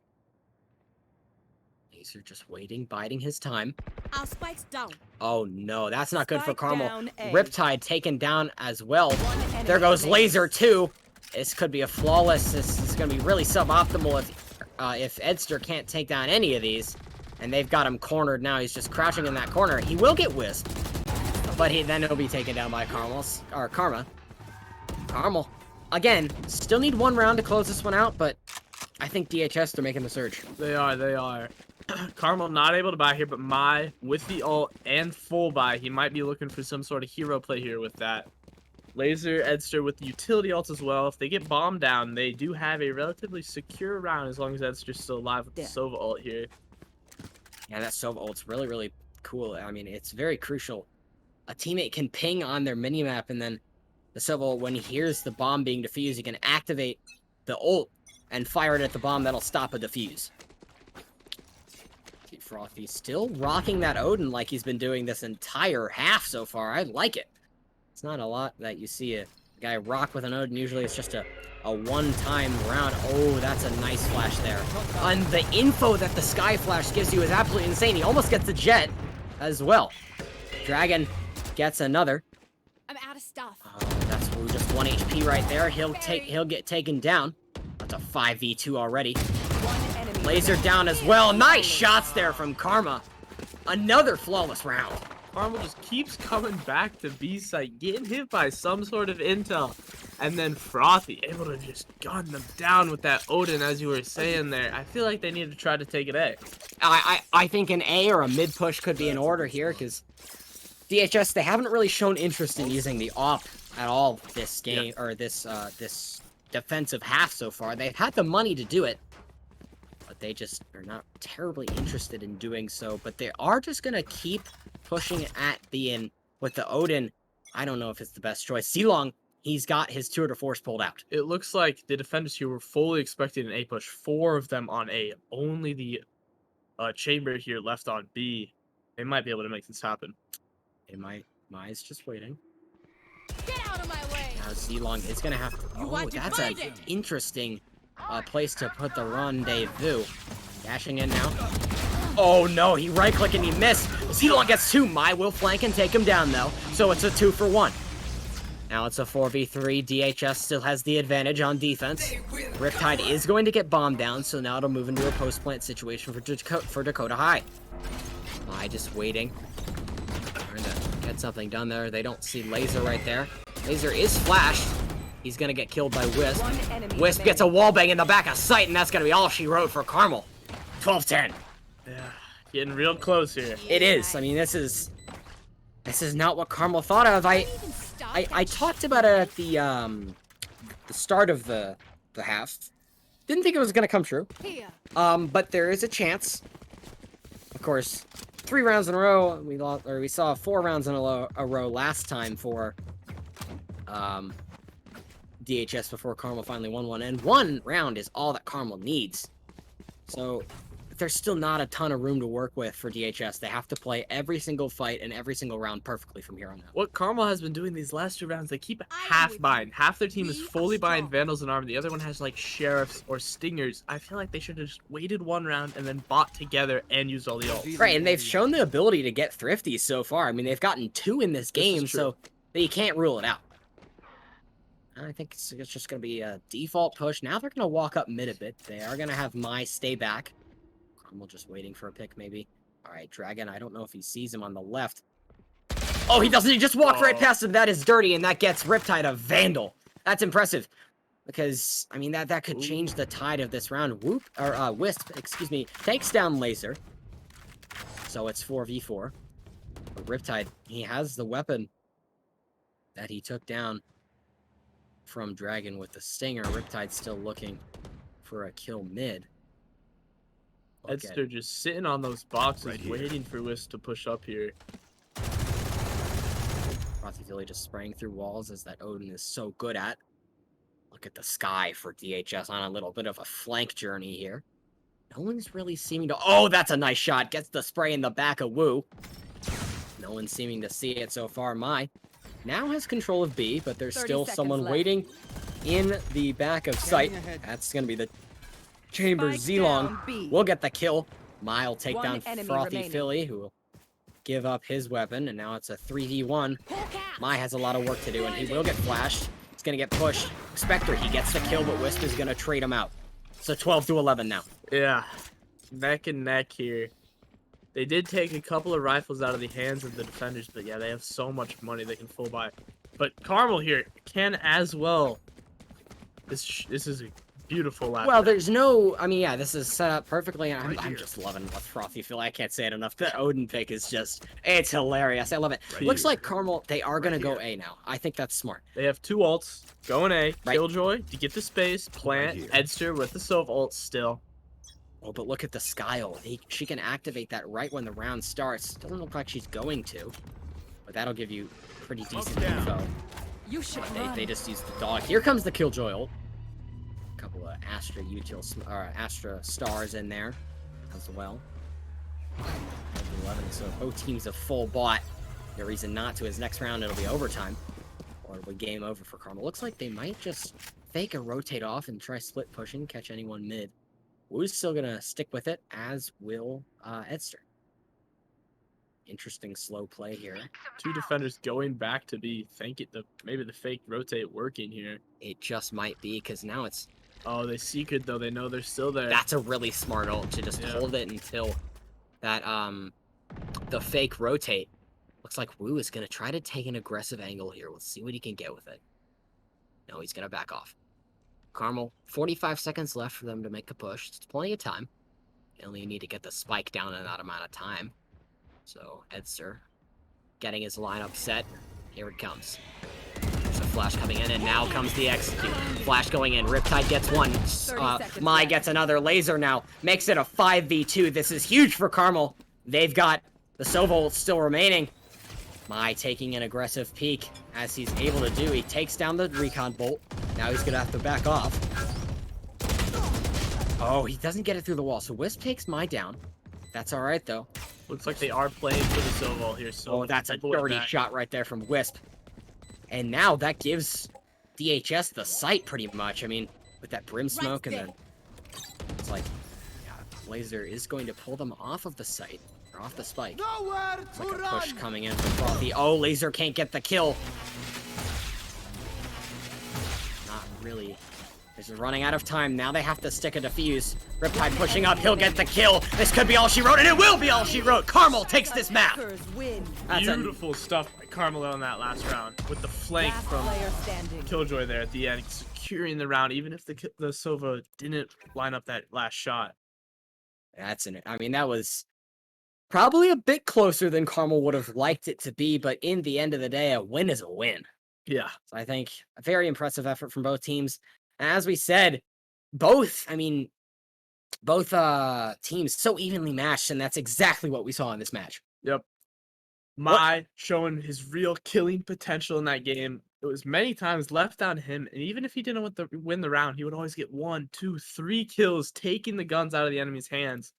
Laser just waiting, biding his time. Our spike's down. Oh no, that's not good for Spike Carmel. down A. Riptide taken down as well. One There enemy goes remaining. Laser too. This could be a flawless. This is gonna be really suboptimal if Edster can't take down any of these. And they've got him cornered now. He's just crouching in that corner. He will get Wisp, but then he'll be taken down by Karma. Carmel, again, still need one round to close this one out, but I think DHS, they're making the surge. They are. Carmel not able to buy here, but Mai with the ult and full buy. He might be looking for some sort of hero play here with that. Laser, Edster with the utility ults as well. If they get bombed down, they do have a relatively secure round as long as Edster's still alive with the Sova ult here. Yeah, that Sova ult's really, really cool. I mean, it's very crucial. A teammate can ping on their minimap, and then the Sova ult, when he hears the bomb being defused, he can activate the ult and fire it at the bomb that'll stop a defuse. See, Frothy still rocking that Odin like he's been doing this entire half so far. I like it. It's not a lot that you see a guy rock with an Odin. Usually it's just a one-time round. Oh, that's a nice flash there. And the info that the Sky Flash gives you is absolutely insane. He almost gets the Jet as well. Dragon gets another. I'm out of stuff. Oh, that's just 1 HP right there. He'll get taken down. That's a 5v2 already. One enemy Laser down as well. Nice shots there from Karma. Another flawless round. Carmel just keeps coming back to B site, getting hit by some sort of intel. And then Frothy able to just gun them down with that Odin, as you were saying there. I feel like they need to try to take it A. I think an A or a mid push could be in order here, because DHS, they haven't really shown interest in using the op at all this game, or this defensive half so far. They've had the money to do it, but they just are not terribly interested in doing so. But they are just gonna keep pushing at being with the Odin. I don't know if it's the best choice. Zilong, he's got his tour de force pulled out. It looks like the defenders here were fully expecting an A push. 4 of them on A. Only the chamber here left on B. They might be able to make this happen. Mai's just waiting. Get out of my way. Now Zilong is gonna have to. Oh, that's an interesting place to put the rendezvous. Dashing in now. Oh no, he right click and he missed. Zilong gets 2. Mai will flank and take him down though, so it's a 2 for 1. Now it's a 4v3. DHS still has the advantage on defense. Riptide is going to get bombed down, so now it'll move into a post plant situation for Dakota High. Mai just waiting. Trying to get something done there. They don't see Laser right there. Laser is flashed. He's gonna get killed by Wisp. One enemy Wisp gets a remaining. wallbang in the back of sight, and that's gonna be all she wrote for Carmel. 12-10. Yeah, getting real close here. It is. I mean, this is not what Carmel thought of. I Even stop that talked about it at the start of the half. Didn't think it was gonna come true. Here. But there is a chance. Of course, 3 rounds in a row. We saw 4 rounds in a row last time for DHS before Carmel finally won one, and 1 round is all that Carmel needs. So there's still not a ton of room to work with for DHS. They have to play every single fight and every single round perfectly from here on out. What Carmel has been doing these last 2 rounds, they keep I am half with buying. you. Half their team is We are fully buying strong. Vandals and Armor. The other one has like Sheriffs or Stingers. I feel like they should have just waited 1 round and then bought together and used all the ults. Right, and they've shown the ability to get thrifty so far. I mean, they've gotten 2 in this game, true. so you can't rule it out. I think it's just going to be a default push. Now they're going to walk up mid a bit. They are going to have Mai stay back. Carmel just waiting for a pick, maybe. All right, Dragon, I don't know if he sees him on the left. Oh, he doesn't. He just walked right past him. That is dirty, and that gets Riptide a Vandal. That's impressive. Because, I mean, that could change the tide of this round. Wisp, excuse me, takes down Laser. So it's 4v4. But Riptide, he has the weapon that he took down from Dragon with the Stinger. Riptide's still looking for a kill mid. Look at Edster just sitting on those boxes, Right here. waiting for Wisp to push up here. Frothy just spraying through walls, as that Odin is so good at. Look at the sky for DHS on a little bit of a flank journey here. No one's really seeming to... Oh, that's a nice shot. Gets the spray in the back of Wu. No one's seeming to see it so far. Mai now has control of B, but there's 30 still seconds someone left. waiting in the back of sight. That's going to be the Chamber Spike Zilong. down B. Will get the kill. Mai will take One down enemy Frothy remaining. Philly, who will give up his weapon, and now it's a 3v1. Mai has a lot of work to do, and he will get flashed. He's going to get pushed. Spectre, he gets the kill, but Wisp is going to trade him out. So 12-11 now. Yeah, neck and neck here. They did take a couple of rifles out of the hands of the defenders, but yeah, they have so much money they can full buy. But Carmel here can as well. This is a beautiful lap. Well, there's no... I mean, yeah, this is set up perfectly, and I'm just loving what Frothy Philly. I can't say it enough. The Odin pick is just... It's hilarious. I love it. Right Looks here. like Carmel, they are going to go A now. I think that's smart. They have 2 ults. Going A. Right. Killjoy to get the space. Plant. here. Edster with the Sylph ult still. Oh, but look at the Sky ult. She can activate that right when the round starts. Doesn't look like she's going to. But that'll give you pretty decent info. You should They run. just used the dog. Here comes the Killjoy ult. Couple of Astra stars in there as well. 11, so both teams have full bought. No reason not to. His next round, it'll be overtime. Or it'll be game over for Carmel. Looks like they might just fake a rotate off and try split pushing, catch anyone mid. Wu's still gonna stick with it, as will Edster. Interesting slow play here. 2 defenders going back to B. Maybe the fake rotate working here. It just might be, because now it's... Oh, they secret though. They know they're still there. That's a really smart ult to just Yeah. hold it until that the fake rotate. Looks like Wu is gonna try to take an aggressive angle here. Let's see what he can get with it. No, he's gonna back off. Carmel, 45 seconds left for them to make a push. It's plenty of time. You only need to get the spike down in that amount of time. So Edster getting his lineup set. Here it comes. There's a flash coming in, and now comes the execute. Flash going in. Riptide gets one. 30 seconds Mai left. gets another laser now. Makes it a 5v2. This is huge for Carmel. They've got the Sova ult still remaining. Mai taking an aggressive peek, as he's able to do. He takes down the recon bolt. Now he's gonna have to back off. Oh, he doesn't get it through the wall. So Wisp takes Mai down. That's all right though. Looks like they are playing for the Sylph ult here. So Oh, that's a avoid dirty that. shot right there from Wisp. And now that gives DHS the sight pretty much. I mean, with that brim smoke and then it's like, yeah, Laser is going to pull them off of the site, or off the spike. It's like a push coming in from Frothy. Oh, Laser can't get the kill. Not really This is running out of time. Now they have to stick a defuse. Riptide pushing up. He'll get the kill. This could be all she wrote, and it will be all she wrote. Carmel takes this map. That's a Beautiful stuff by Carmelo in that last round with the flank from Killjoy there at the end, securing the round, even if the Sova didn't line up that last shot. I mean, that was probably a bit closer than Carmel would have liked it to be, but in the end of the day, a win is a win. Yeah. So I think a very impressive effort from both teams. And as we said, both teams so evenly matched, and that's exactly what we saw in this match. Yep. Mai showing his real killing potential in that game. It was many times left down to him, and even if he didn't win the round, he would always get 1, 2, 3 kills, taking the guns out of the enemy's hands,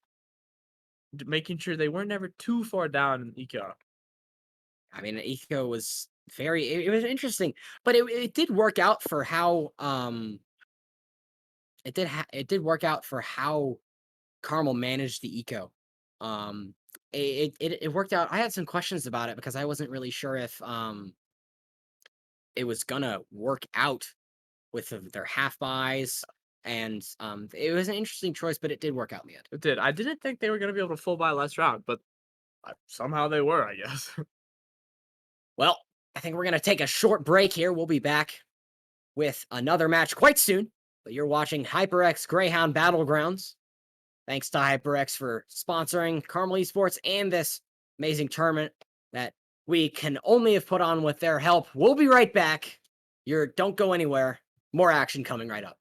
making sure they were never too far down in Eco. I mean, Eco was it was interesting, but it did work out for how it did work out for how Carmel managed the Eco. It worked out. I had some questions about it because I wasn't really sure if it was gonna work out with their half buys, and it was an interesting choice, but it did work out in the end. It did. I didn't think they were going to be able to full buy last round, but somehow they were, I guess. Well, I think we're gonna take a short break here. We'll be back with another match quite soon. But you're watching HyperX Greyhound Battlegrounds. Thanks to HyperX for sponsoring Carmel Esports and this amazing tournament that we can only have put on with their help. We'll be right back. Don't go anywhere. More action coming right up.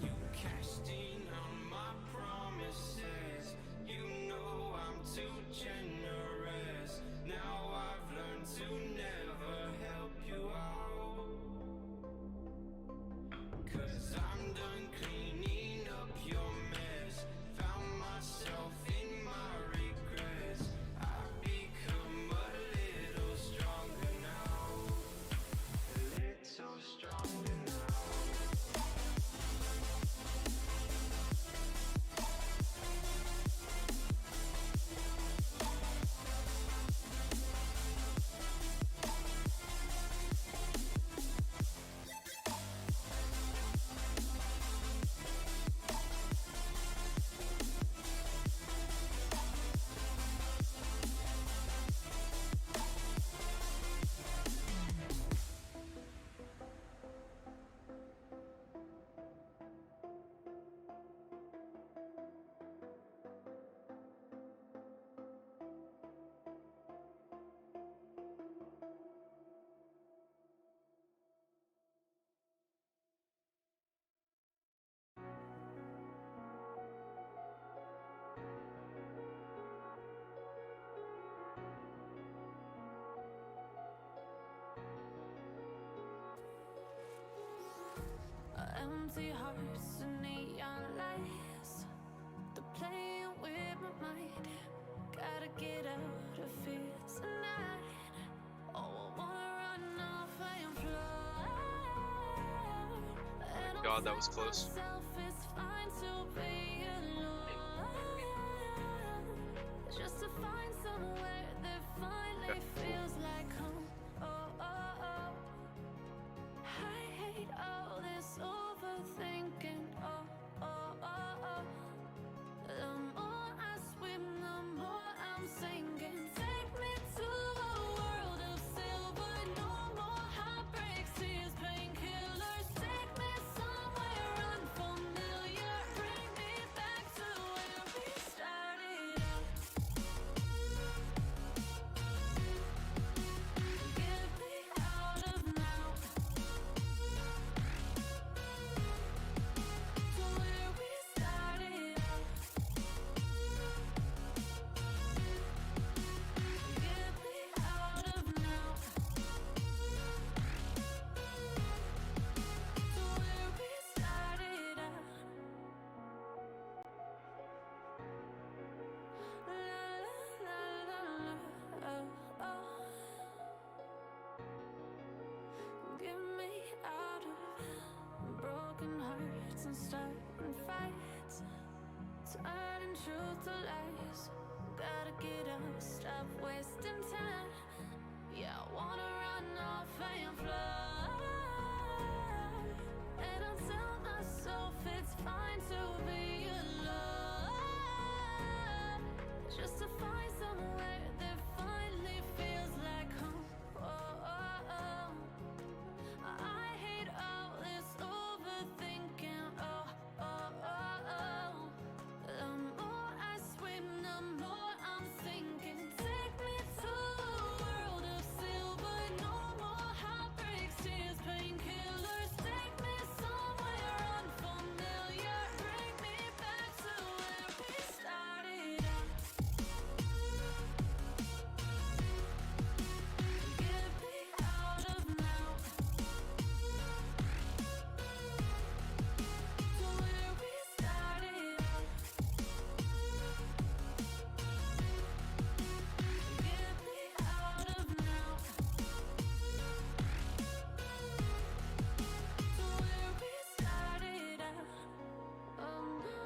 You cashed in on my promises. You know I'm too generous. Now I've learned to never help you out. 'Cause I'm done cleaning up your mess. Found myself in my regrets. I've become a little stronger now. A little stronger now. Empty hearts and neon lights. They're playing with my mind. Gotta get out of here tonight. Oh, I wanna run off and fly. And God, I'll that was tell close. myself it's fine to be alone. Just to find somewhere that finally feels like home. Oh, oh, oh. I hate all this overthinking. Oh, oh, oh, oh. The more I swim, the more I'm sinking. Take me to a world of silver. No more heartbreaks, tears, painkillers. Take me somewhere unfamiliar. Bring me back to where we started out. Get me out of now. To where we started out. Get me out of now. To where we started out. La la la la, oh, oh. Get me out of broken hearts and starting fights, turning truth to lies. Gotta get up, stop wasting time. Yeah, I wanna run off and fly. And I'll tell myself it's fine to be alone. Just to find somewhere that finally feels like home. Oh, oh, oh. I hate all this overthinking. Oh, oh, oh, oh. The more I swim, the more I'm sinking. Take me to a world of silver. No more heartbreaks, tears, painkillers. Take me somewhere unfamiliar. Bring me back to where we started out. Get me out of now. To where we started out. Get me out of now. To where we started out. Oh no.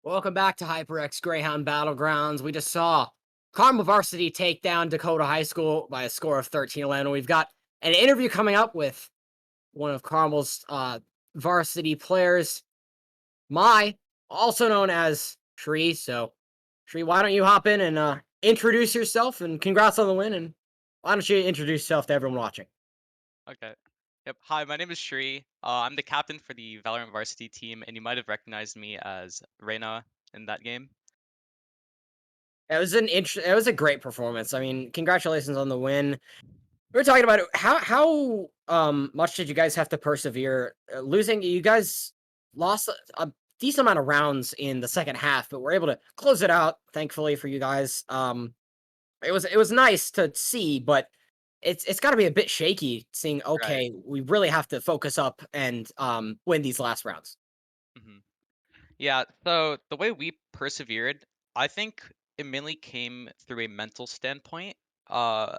Welcome back to HyperX Greyhound Battlegrounds. We just saw Carmel Varsity take down Dakota High School by a score of 13-11. We've got an interview coming up with one of Carmel's varsity players, Mai, also known as Tree. So, Tree, why don't you hop in and introduce yourself? And congrats on the win. And why don't you introduce yourself to everyone watching? Okay. Yep. Hi, my name is Shri. I'm the captain for the Valorant varsity team, and you might have recognized me as Reyna in that game. It was a great performance. I mean, congratulations on the win. We were talking about it. How much did you guys have to persevere? Losing, you guys lost a decent amount of rounds in the second half, but we're able to close it out. Thankfully for you guys. It was nice to see, but it's got to be a bit shaky seeing. Right. Okay, we really have to focus up and win these last rounds. hmm Yeah. So the way we persevered, I think it mainly came through a mental standpoint. Uh,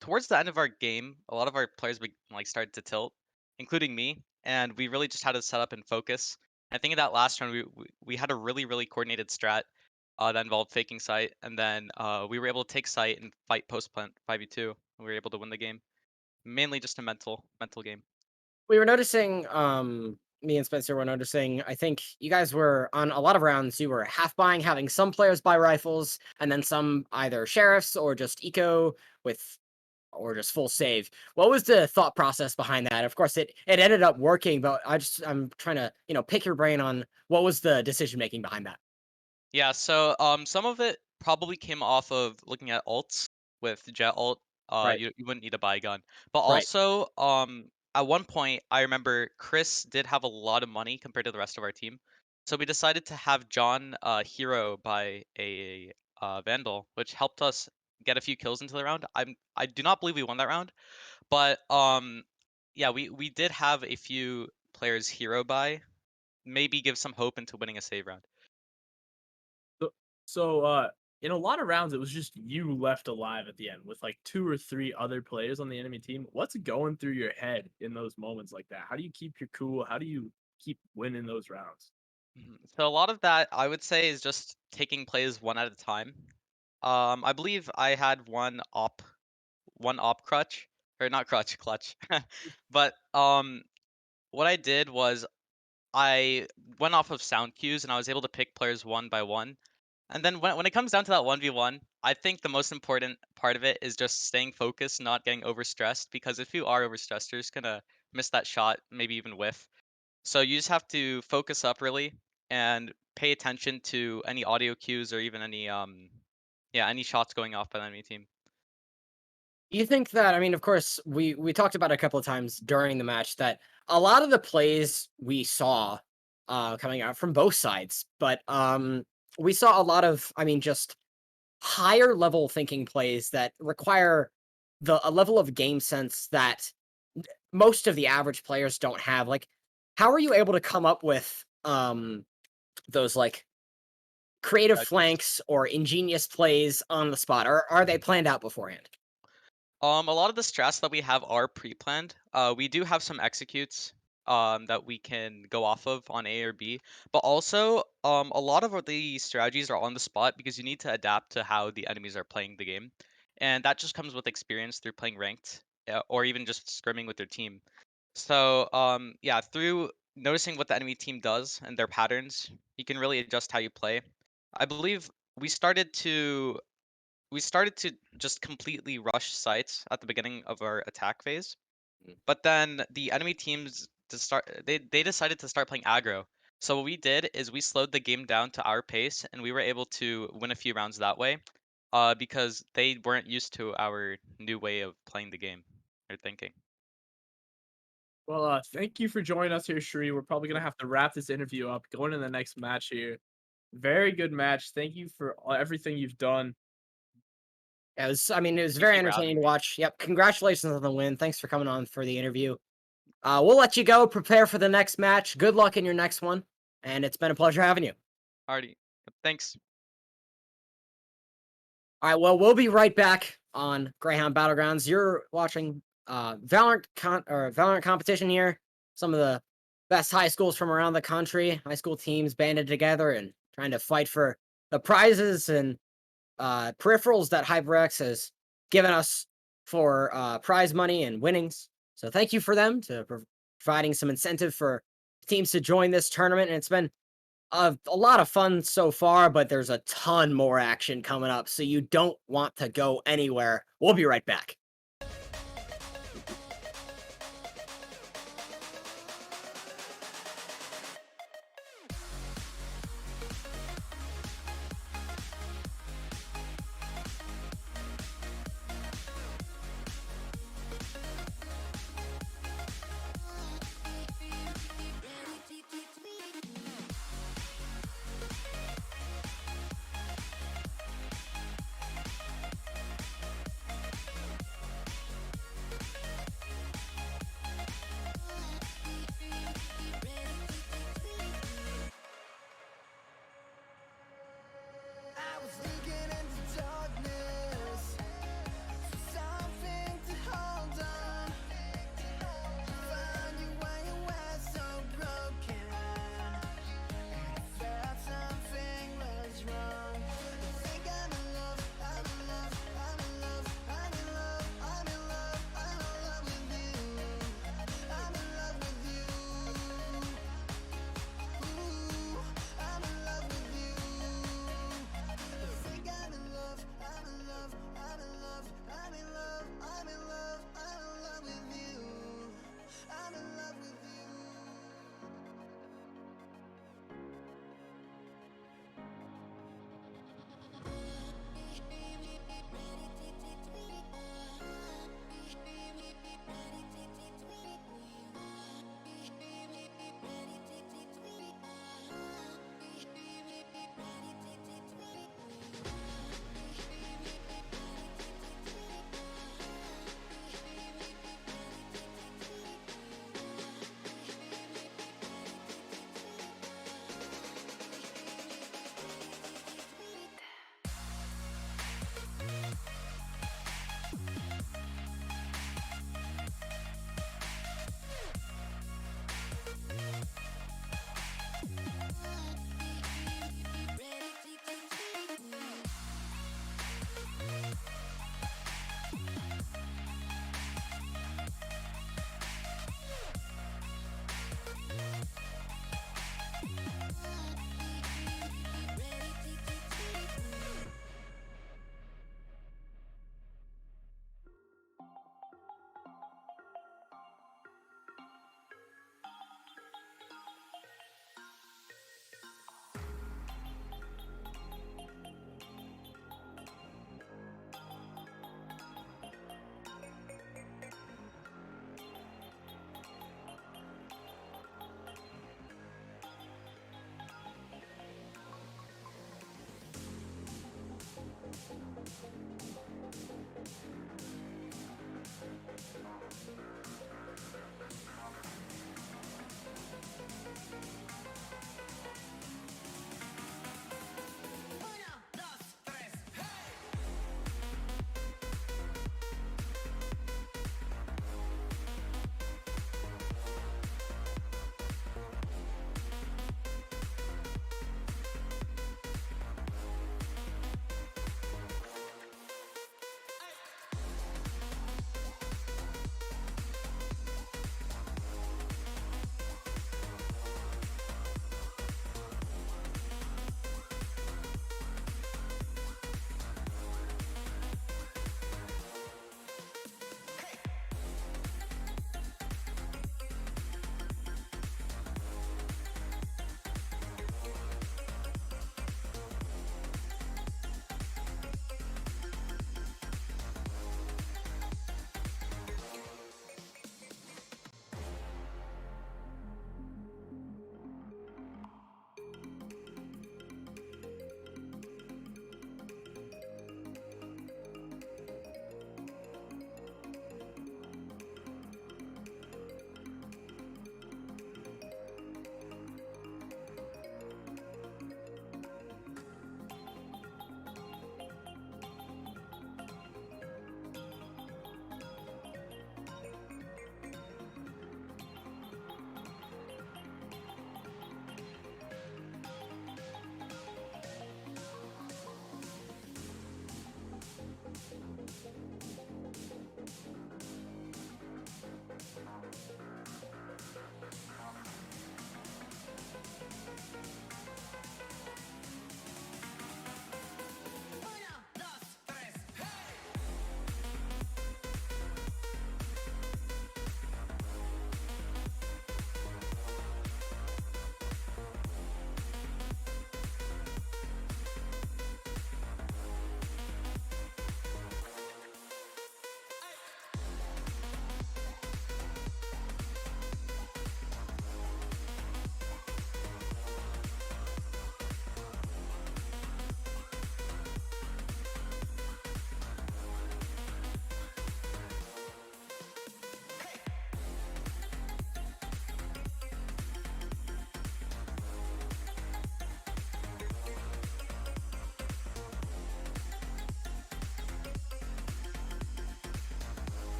Towards the end of our game, a lot of our players started to tilt, including me, and we really just had to set up and focus. I think in that last round, we had a really coordinated strat that involved faking site, and then we were able to take site and fight post plant 5v2, and we were able to win the game. Mainly just a mental game. We were noticing, me and Spencer were noticing, I think you guys were on a lot of rounds, you were half buying, having some players buy rifles, and then some either sheriffs or just eco with or just full save. What was the thought process behind that? Of course, it ended up working, but I'm trying to pick your brain on what was the decision making behind that. Yeah, so some of it probably came off of looking at alts with Jet ult. Right, You wouldn't need to buy a gun, but right. also at one point I remember Chris did have a lot of money compared to the rest of our team, so we decided to have John hero buy a Vandal, which helped us get a few kills into the round. I do not believe we won that round, but yeah, we did have a few players hero buy, maybe give some hope into winning a save round. So, so in a lot of rounds, it was just you left alive at the end with like two or three other players on the enemy team. What's going through your head in those moments like that? How do you keep your cool? How do you keep winning those rounds? So a lot of that I would say is just taking plays one at a time. I believe I had one op crutch, or not crutch, clutch. But what I did was I went off of sound cues and I was able to pick players one by one. And then when it comes down to that 1v1, I think the most important part of it is just staying focused, not getting overstressed, because if you are overstressed, you're just gonna miss that shot, maybe even whiff. So you just have to focus up really and pay attention to any audio cues or even any yeah, any shots going off by the enemy team. You think that, I mean, of course, we talked about it a couple of times during the match that a lot of the plays we saw coming out from both sides, but we saw a lot of, I mean, just higher level thinking plays that require a level of game sense that most of the average players don't have. Like, how are you able to come up with those like creative Strategies. flanks or ingenious plays on the spot? Or are they planned out beforehand? A lot of the strats that we have are pre-planned. We do have some executes that we can go off of on A or B, but also a lot of the strategies are on the spot because you need to adapt to how the enemies are playing the game, and that just comes with experience through playing ranked or even just scrimming with their team. So yeah, through noticing what the enemy team does and their patterns, you can really adjust how you play. I believe we started to we started to just completely rush sites at the beginning of our attack phase, but then the enemy teams they decided to start playing aggro. So what we did is we slowed the game down to our pace, and we were able to win a few rounds that way, because they weren't used to our new way of playing the game or thinking. Well, thank you for joining us here, Shri. We're probably gonna have to wrap this interview up, going to the next match here. Very good match. Thank you for everything you've done. It was, I mean, it was Thank very you for entertaining having to me. watch. Yep. Congratulations on the win. Thanks for coming on for the interview. We'll let you go. Prepare for the next match. Good luck in your next one. And it's been a pleasure having you. Alrighty, thanks. All right. Well, we'll be right back on Greyhound Battlegrounds. You're watching Valorant competition here. Some of the best high schools from around the country. High school teams banded together and trying to fight for the prizes and peripherals that HyperX has given us for prize money and winnings. So thank you for them to providing some incentive for teams to join this tournament. And it's been a lot of fun so far, but there's a ton more action coming up, so you don't want to go anywhere. We'll be right back.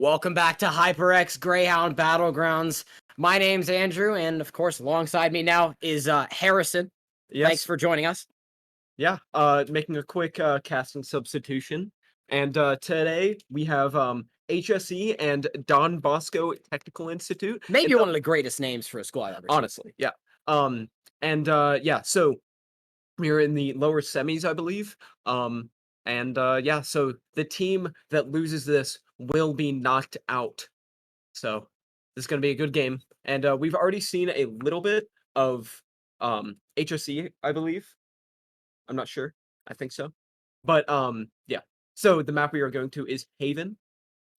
Welcome back to HyperX Greyhound Battlegrounds. My name's Andrew, and of course, alongside me now is Harrison. Yes. Thanks for joining us. Yeah. Making a quick casting substitution, and today we have HSE and Don Bosco Technical Institute. Maybe And one of the greatest names for a squad I've ever seen. honestly, yeah. Yeah. So we're in the lower semis, I believe. Yeah. So the team that loses this will be knocked out. So this is going to be a good game. And we've already seen a little bit of HSE, I believe. I'm not sure. I think so. But yeah. So the map we are going to is Haven.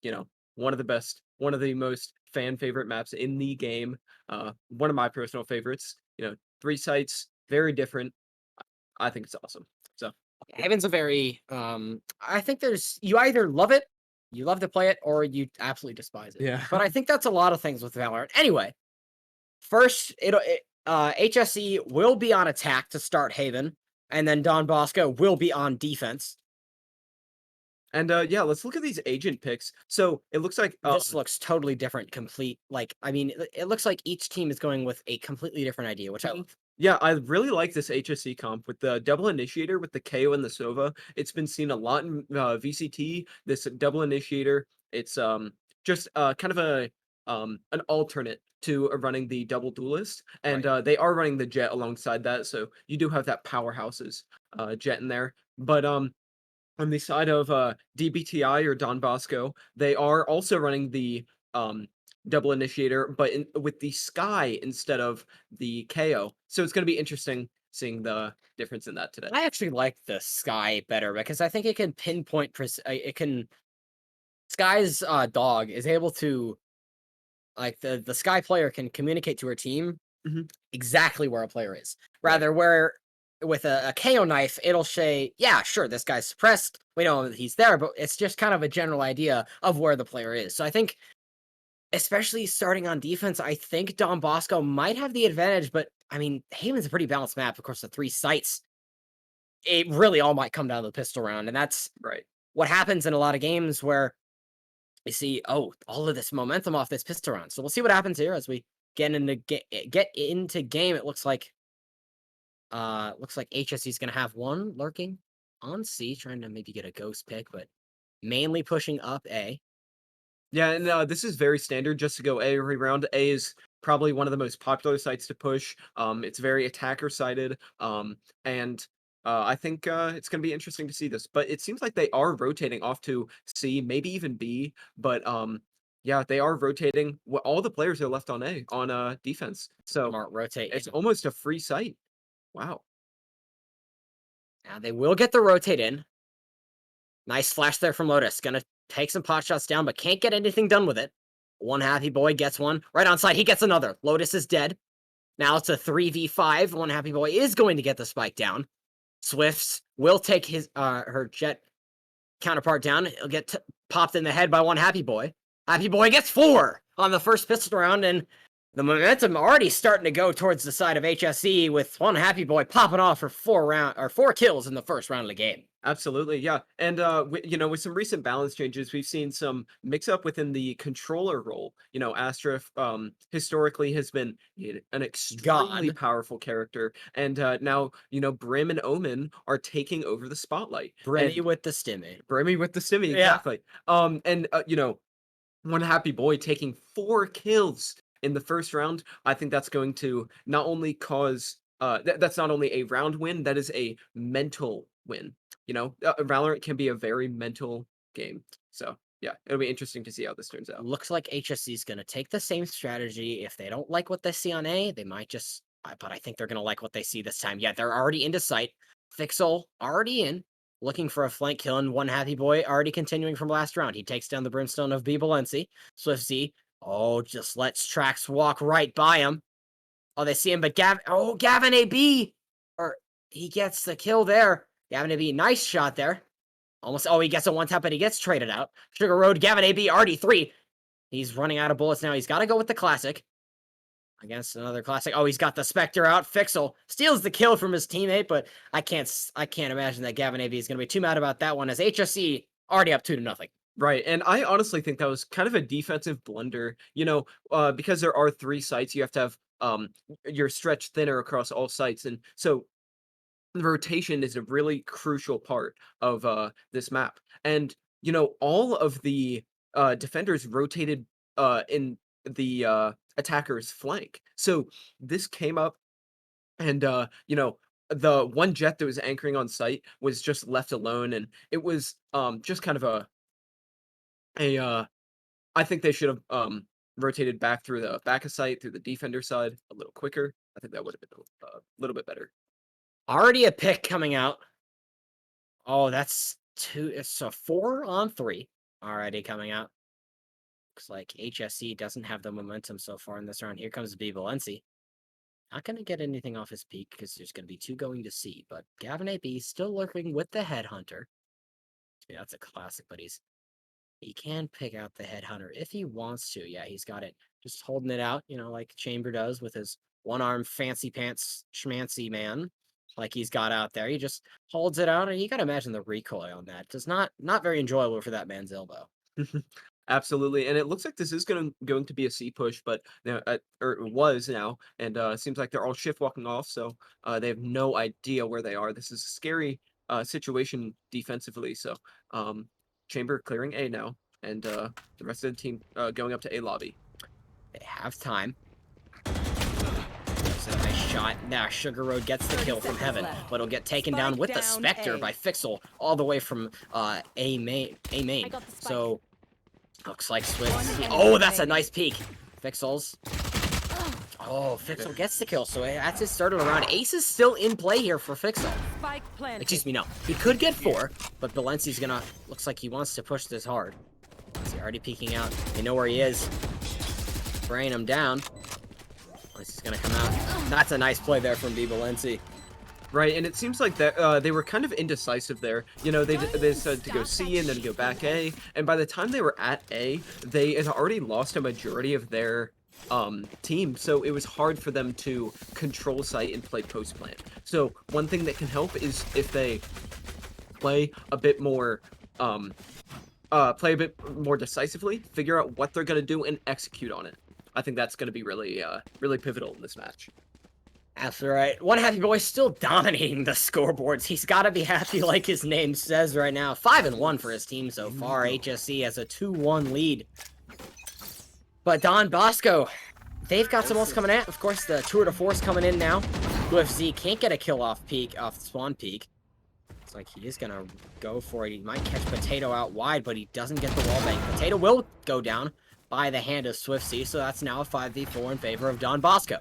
You know, one of the best, one of the most fan favorite maps in the game. One of my personal favorites. You know, 3 sites, very different. I think it's awesome. So Haven's a very I think you either love it, you love to play it, or you absolutely despise it. yeah. But I think that's a lot of things with Valorant. Anyway, first HSE will be on attack to start Haven, and then Don Bosco will be on defense. And yeah, let's look at these agent picks. So it looks like This looks totally different, complete. Like, I mean, it looks like each team is going with a completely different idea, which I love. yeah, I really like this HSE comp with the double initiator with the KO and the Sova. It's been seen a lot in VCT. This double initiator, it's just kind of a an alternate to running the double duelist, and they are running the jet alongside that, so you do have that powerhouses jet in there. But on the side of DBTI or Don Bosco, they are also running the double initiator, but with the Sky instead of the KO. So it's going to be interesting seeing the difference in that today. I actually like the Sky better because I think it can pinpoint. It can Sky's dog is able to, like, the Sky player can communicate to her team Mhm. exactly where a player is. Rather, where with a KO knife, it'll say, yeah, sure, this guy's suppressed. We know that he's there, but it's just kind of a general idea of where the player is. So I think, especially starting on defense, I think Don Bosco might have the advantage, but I mean, Haven's a pretty balanced map. Of course, the 3 sites, it really all might come down to the pistol round, and that's Right. what happens in a lot of games where we see, oh, all of this momentum off this pistol round. So we'll see what happens here as we get into game. It looks like HSE is gonna have one lurking on C, trying to maybe get a ghost pick, but mainly pushing up A. Yeah, and this is very standard just to go A every round. A is probably one of the most popular sites to push. It's very attacker sided. And I think it's going to be interesting to see this. But it seems like they are rotating off to C, maybe even B. But yeah, they are rotating. All the players are left on A on defense. So Smart rotate. it's almost a free site. Wow. Now they will get the rotate in. Nice flash there from Lotus. Gonna take some pot shots down, but can't get anything done with it. One happy boy gets one. Right on side, he gets another. Lotus is dead. Now it's a 3v5. One happy boy is going to get the spike down. Swifts will take her jet counterpart down. He'll get popped in the head by one happy boy. Happy boy gets 4 on the first pistol round, and the momentum already starting to go towards the side of HSE with one happy boy popping off for 4 kills in the first round of the game. Absolutely, yeah. And you know, with some recent balance changes, we've seen some mix up within the controller role. You know, Astra historically has been an extremely powerful character, and now you know Brim and Omen are taking over the spotlight. Brimmy with the stimmy. Brimmy with the stimmy, Yeah. exactly. And you know, one happy boy taking 4 kills in the first round. I think that's going to not only cause that's not only a round win, that is a mental win. You know, Valorant can be a very mental game. So yeah, it'll be interesting to see how this turns out. Looks like HSC is going to take the same strategy. If they don't like what they see on A, they might just. But I think they're going to like what they see this time. Yeah, they're already into sight. Fixel already in, looking for a flank kill, and one happy boy already continuing from last round. He takes down the brimstone of B. Balenci. Swift Z. Oh, just lets Trax walk right by him. Oh, they see him, but Gavin AB, or he gets the kill there. Gavin AB, nice shot there. Almost, he gets a one-tap, but he gets traded out. Sugar Road, Gavin AB, RD3. He's running out of bullets now. He's got to go with the classic. Against another classic. Oh, he's got the Spectre out. Fixel steals the kill from his teammate, but I can't imagine that Gavin AB is going to be too mad about that one, as HSC already up 2-0. Right, and I honestly think that was kind of a defensive blunder. Because there are 3 sites, you have to have you're stretched thinner across all sites, and so the rotation is a really crucial part of this map. And all of the defenders rotated in the attacker's flank. So this came up, and the one jet that was anchoring on site was just left alone, and it was just kind of a I think they should have rotated back through the back of site through the defender side a little quicker. I think that would have been a little bit better. Already a pick coming out. Oh, that's two. It's a 4-on-3 already coming out. Looks like HSC doesn't have the momentum so far in this round. Here comes B. Valenci. Not going to get anything off his peak because there's going to be 2 going to C. But Gavin AB still lurking with the headhunter. Yeah, that's a classic, but he can pick out the headhunter if he wants to. Yeah, he's got it. Just holding it out, like Chamber does with his one-arm fancy pants schmancy man. Like he's got out there. He just holds it out, and you gotta imagine the recoil on that. Does not very enjoyable for that man's elbow. Absolutely, and it looks like this is going to be a C push, but now, or it was now, and it seems like they're all shift walking off, so they have no idea where they are. This is a scary situation defensively. So Chamber clearing A now, and the rest of the team going up to A lobby. They have time. There's a nice shot. Now Sugar Road gets the kill from Heaven, but he'll get taken down with the Spectre by Fixel all the way from A main. So looks like Swift. Oh, that's a nice peek. Fixel's. Oh, Fixel gets the kill, so that's his start of the round. Ace is still in play here for Fixel. Excuse me, no. He could get 4, but Valenci's gonna... Looks like he wants to push this hard. He's already peeking out. They know where he is. Spraying him down. Valenci's gonna come out. That's a nice play there from B. Valenci. Right, and it seems like that they were kind of indecisive there. They decided to go C and then go back A, and by the time they were at A, they had already lost a majority of their team, so it was hard for them to control site and play post plant. So one thing that can help is if they play a bit more decisively, figure out what they're going to do and execute on it. I think that's going to be really really pivotal in this match. That's right. One happy boy still dominating the scoreboards. He's got to be happy like his name says right now. 5-1 for his team so far. HSC has a 2-1 lead. But Don Bosco, they've got some else coming in. Of course, the Tour de Force coming in now. UFC can't get a kill off spawn peak. It's like he is going to go for it. He might catch Potato out wide, but he doesn't get the wall bang. Potato will go down by the hand of Swiftsy, so that's now a 5v4 in favor of Don Bosco.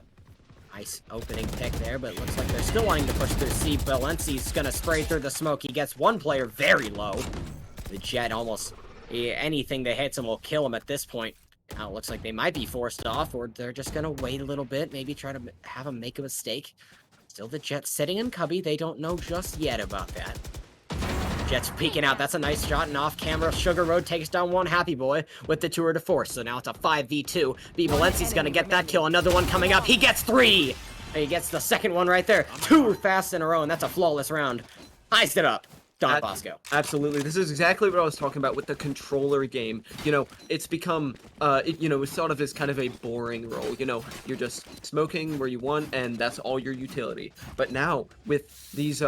Nice opening pick there, but it looks like they're still wanting to push through C. Valenci's going to spray through the smoke. He gets one player very low. The Jet almost... anything that hits him will kill him at this point. Now it looks like they might be forced off, or they're just going to wait a little bit, maybe try to have him make a mistake. Still the Jet sitting in cubby. They don't know just yet about that. Jet's peeking out. That's a nice shot, and off camera, Sugar Road takes down one happy boy with the Tour de Force. So now it's a 5v2. B. Valenci's going to get that kill. Another one coming up. He gets 3! And he gets the second one right there. 2 fast in a row, and that's a flawless round. Iced it up. Don Bosco. Absolutely. This is exactly what I was talking about with the controller game. It's become, it's thought of as kind of a boring role. You're just smoking where you want, and that's all your utility. But now, with these,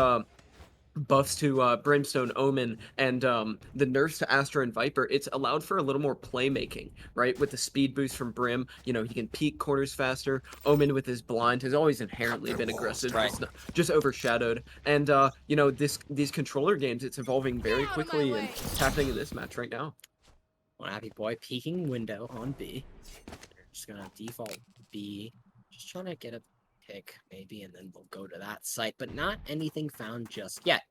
buffs to Brimstone, Omen, and the nerfs to Astra and Viper, it's allowed for a little more playmaking, right? With the speed boost from Brim, he can peek corners faster. Omen with his blind has always inherently been aggressive, right. just overshadowed. And these controller games, it's evolving very quickly, and it's happening in this match right now. One happy boy peeking window on B. They're just gonna default B. Just trying to get a pick, maybe, and then we'll go to that site, but not anything found just yet.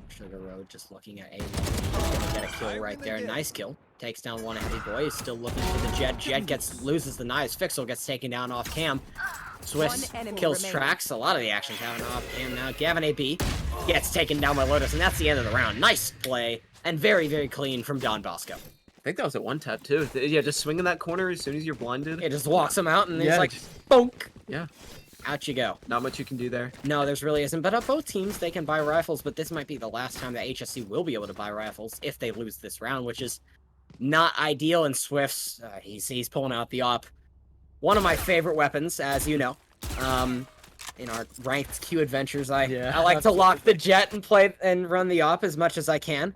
Sugar Road just looking at A1. He's gonna get a kill right there. Nice kill. Takes down one happy boy. He's still looking for the Jet. Jet loses the knives. Fixel gets taken down off cam. Swift kills Trax. A lot of the action's happening off cam now. Gavin AB gets taken down by Lotus, and that's the end of the round. Nice play, and very, very clean from Don Bosco. I think that was a one-tap, too. Yeah, just swinging that corner as soon as you're blinded. It just walks him out, and he's like, bonk. Yeah. Out you go. Not much you can do there. No, there's really isn't. But both teams, they can buy rifles, but this might be the last time that HSC will be able to buy rifles if they lose this round, which is not ideal. And Swift's, he's pulling out the op. One of my favorite weapons, as you know. In our ranked Q adventures, I like to lock the jet and play and run the op as much as I can.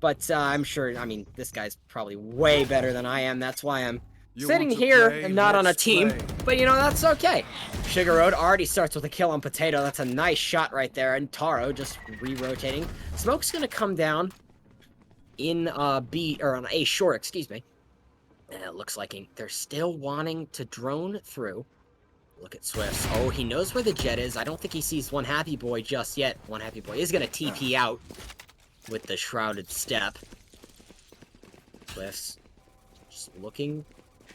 But I'm sure, I mean, this guy's probably way better than I am. That's why I'm sitting here and not on a team. But you know, that's okay. Sugar Road already starts with a kill on Potato. That's a nice shot right there. And Taro just re-rotating. Smoke's gonna come down in B, or on A short, excuse me. And it looks like they're still wanting to drone through. Look at Swift. Oh, he knows where the jet is. I don't think he sees One Happy Boy just yet. One Happy Boy is going to TP out with the Shrouded Step. Swift's just looking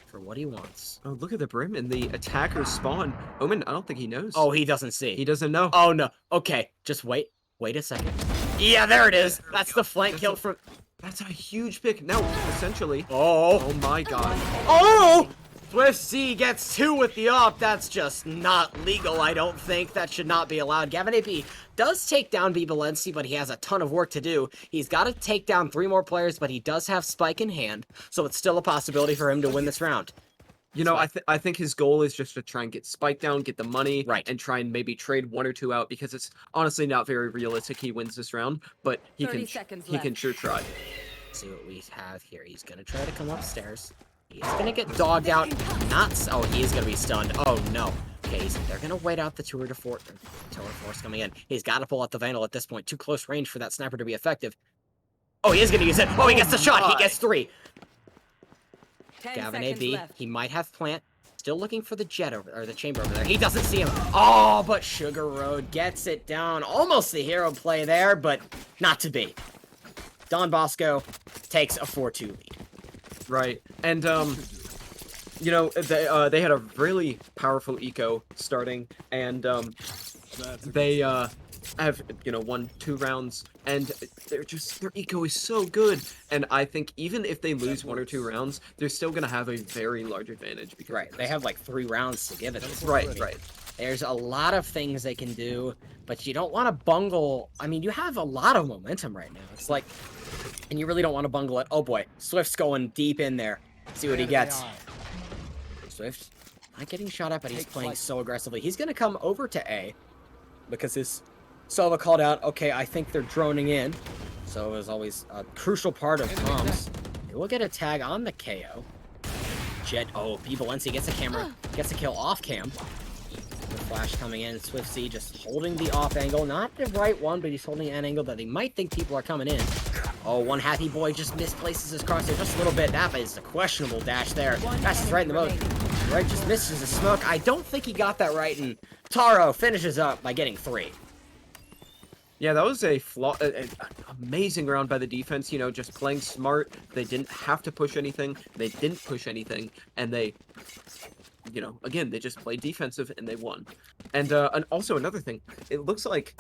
for what he wants. Oh, look at the brim and the attacker's spawn. Omen, I don't think he knows. Oh, he doesn't see. He doesn't know. Oh, no. Okay, just wait. Wait a second. Yeah, there it is. That's the flank kill from... That's a huge pick. No, essentially. Oh. Oh my god. Oh! Swift C gets 2 with the op. That's just not legal, I don't think. That should not be allowed. Gavin AP does take down B. Balenci, but he has a ton of work to do. He's got to take down 3 more players, but he does have Spike in hand, so it's still a possibility for him to win this round. You know, I think his goal is just to try and get Spike down, get the money, right, and try and maybe trade 1 or 2 out, because it's honestly not very realistic he wins this round, but he can sure try. Let's see what we have here. He's going to try to come upstairs. He's gonna get dogged out. Oh, he is gonna be stunned. Oh no. Okay, they're gonna wait out the tour de force coming in. He's got to pull out the Vandal at this point. Too close range for that sniper to be effective. Oh, he is gonna use it. Oh, he gets the shot. He gets 3. Gavin AB. He might have plant. Still looking for the jet or the chamber over there. He doesn't see him. Oh, but Sugar Road gets it down. Almost the hero play there, but not to be. Don Bosco takes a 4-2 lead. Right, and you know, they had a really powerful eco starting, and they have, you know, won 2 rounds, and their eco is so good, and I think even if they lose 1 or 2 rounds, they're still gonna have a very large advantage. Because right, they have like 3 rounds to give it. Right, right. There's a lot of things they can do, but you don't want to bungle. I mean, you have a lot of momentum right now. It's like, and you really don't want to bungle it. Oh boy, Swift's going deep in there. See what he gets. Swift not getting shot at, but he's playing so aggressively. He's going to come over to A because his Sova called out, okay, I think they're droning in. So it was always a crucial part of comms. They will get a tag on the KO. Jet, oh, B. Balenci gets a camera, gets a kill off cam. The flash coming in, Swift C just holding the off angle. Not the right one, but he's holding an angle that they might think people are coming in. Oh, One Happy Boy just misplaces his crosshair just a little bit. That is a questionable dash there. Dashes right in the mode. Right, just misses the smoke. I don't think he got that right, and Taro finishes up by getting 3. Yeah, that was an amazing round by the defense, you know, just playing smart. They didn't have to push anything. They didn't push anything, and they, you know, again, they just played defensive and they won. And also another thing, it looks like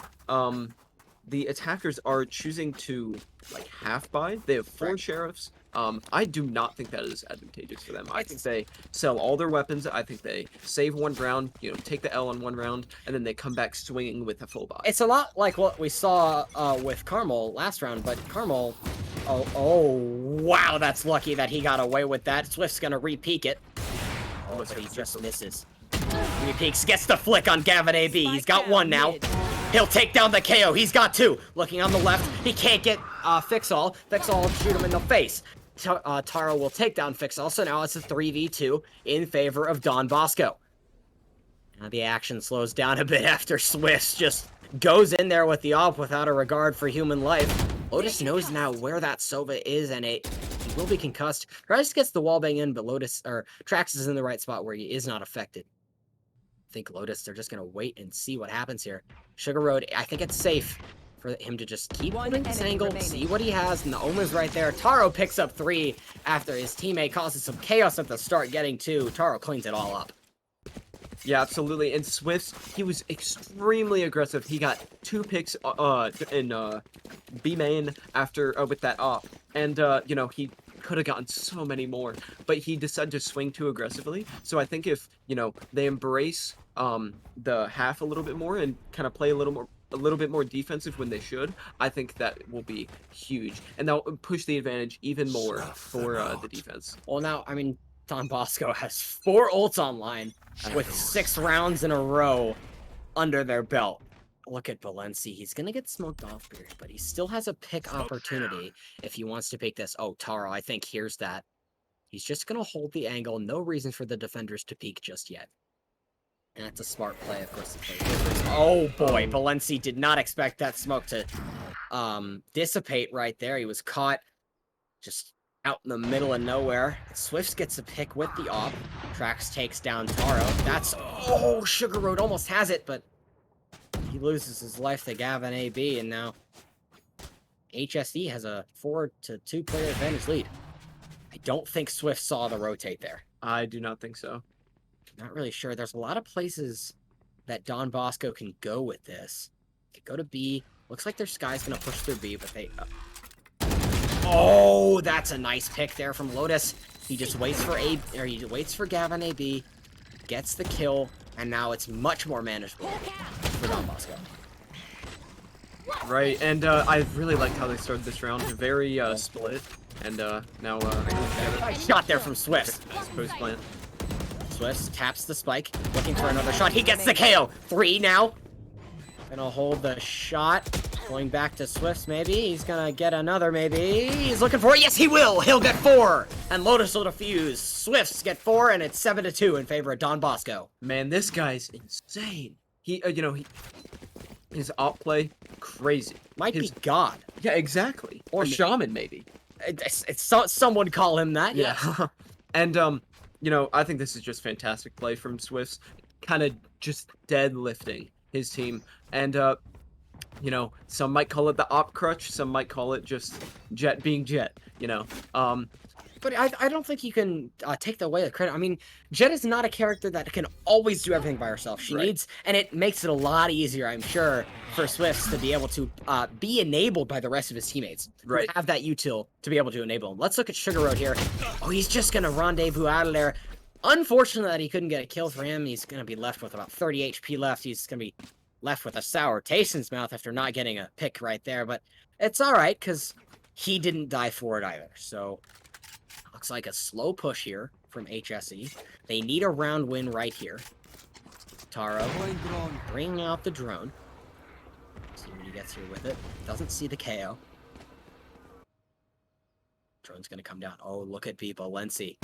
the attackers are choosing to like half buy. They have 4 sheriffs. I do not think that is advantageous for them. I think they sell all their weapons. I think they save 1 round, you know, take the L on 1 round, and then they come back swinging with a full buy. It's a lot like what we saw with Carmel last round, but Carmel, oh, wow, that's lucky that he got away with that. Swift's gonna re-peek it. Oh, but he just misses. Re-peeks, gets the flick on Gavin AB. He's got 1 now. He'll take down the KO. He's got 2. Looking on the left, he can't get Fixall. Fixall will shoot him in the face. Taro will take down Fixall, so now it's a 3v2 in favor of Don Bosco. Now the action slows down a bit after Swift just goes in there with the op without a regard for human life. Lotus knows now where that Sova is, and he will be concussed. Rice gets the wallbang in, but Trax is in the right spot where he is not affected. I think Lotus, they're just going to wait and see what happens here. Sugar Road, I think it's safe for him to just keep holding this angle, see what he has, and the Omen's right there. Taro picks up 3 after his teammate causes some chaos at the start, getting 2. Taro cleans it all up. Yeah, absolutely. And Swift, he was extremely aggressive. He got 2 picks in B main after with that op, and you know, he could have gotten so many more, but he decided to swing too aggressively. So I think if, you know, they embrace the half a little bit more and kind of play a little more a little bit more defensive when they should, I think that will be huge, and that'll push the advantage even more for the defense. Well, now, I mean, Don Bosco has 4 ults online with 6 rounds in a row under their belt. Look at Valenci. He's going to get smoked off here, but he still has a pick opportunity if he wants to pick this. Oh, Taro, I think here's that. He's just going to hold the angle. No reason for the defenders to peek just yet. And that's a smart play, of course. Oh, boy. Valenci did not expect that smoke to dissipate right there. He was caught just out in the middle of nowhere. Swifts gets a pick with the op. Trax takes down Taro. That's... Oh, Sugar Road almost has it, but he loses his life to Gavin AB, and now HSE has a 4-2 player advantage lead. I don't think Swift saw the rotate there. I do not think so. Not really sure. There's a lot of places that Don Bosco can go with this. Could go to B. Looks like their Sky's gonna push through B, but they... Oh, that's a nice pick there from Lotus. He just waits for he waits for Gavin AB, gets the kill, and now it's much more manageable for Don Bosco. Right, and I really liked how they started this round. Very split, and now Nice shot there from Swift. post plant. Swift taps the spike, looking for another shot. He gets the KO. 3 now. Gonna hold the shot. Going back to Swifts, maybe. He's gonna get another, maybe. He's looking for it. Yes, he will. He'll get 4. And Lotus will defuse. Swifts get 4, and it's 7-2 in favor of Don Bosco. Man, this guy's insane. He, his op play, crazy. Might be God. Yeah, exactly. Or a shaman, maybe. Someone call him that. Yeah. Yes. And, I think this is just fantastic play from Swifts. Kind of just deadlifting his team. And, some might call it the op crutch. Some might call it just Jet being Jet, But I don't think you can take away the credit. I mean, Jet is not a character that can always do everything by herself. She needs, and it makes it a lot easier, I'm sure, for Swifts to be able to be enabled by the rest of his teammates. Right. Have that util to be able to enable him. Let's look at Sugar Road here. Oh, he's just going to rendezvous out of there. Unfortunate that he couldn't get a kill for him. He's going to be left with about 30 HP left. He's going to be left with a sour taste in his mouth after not getting a pick right there. But it's all right, because he didn't die for it either. So... looks like a slow push here from HSE. They need a round win right here. Taro bringing out the drone. See what he gets here with it. Doesn't see the KO. Drone's gonna come down. Oh, look at B. Valenci.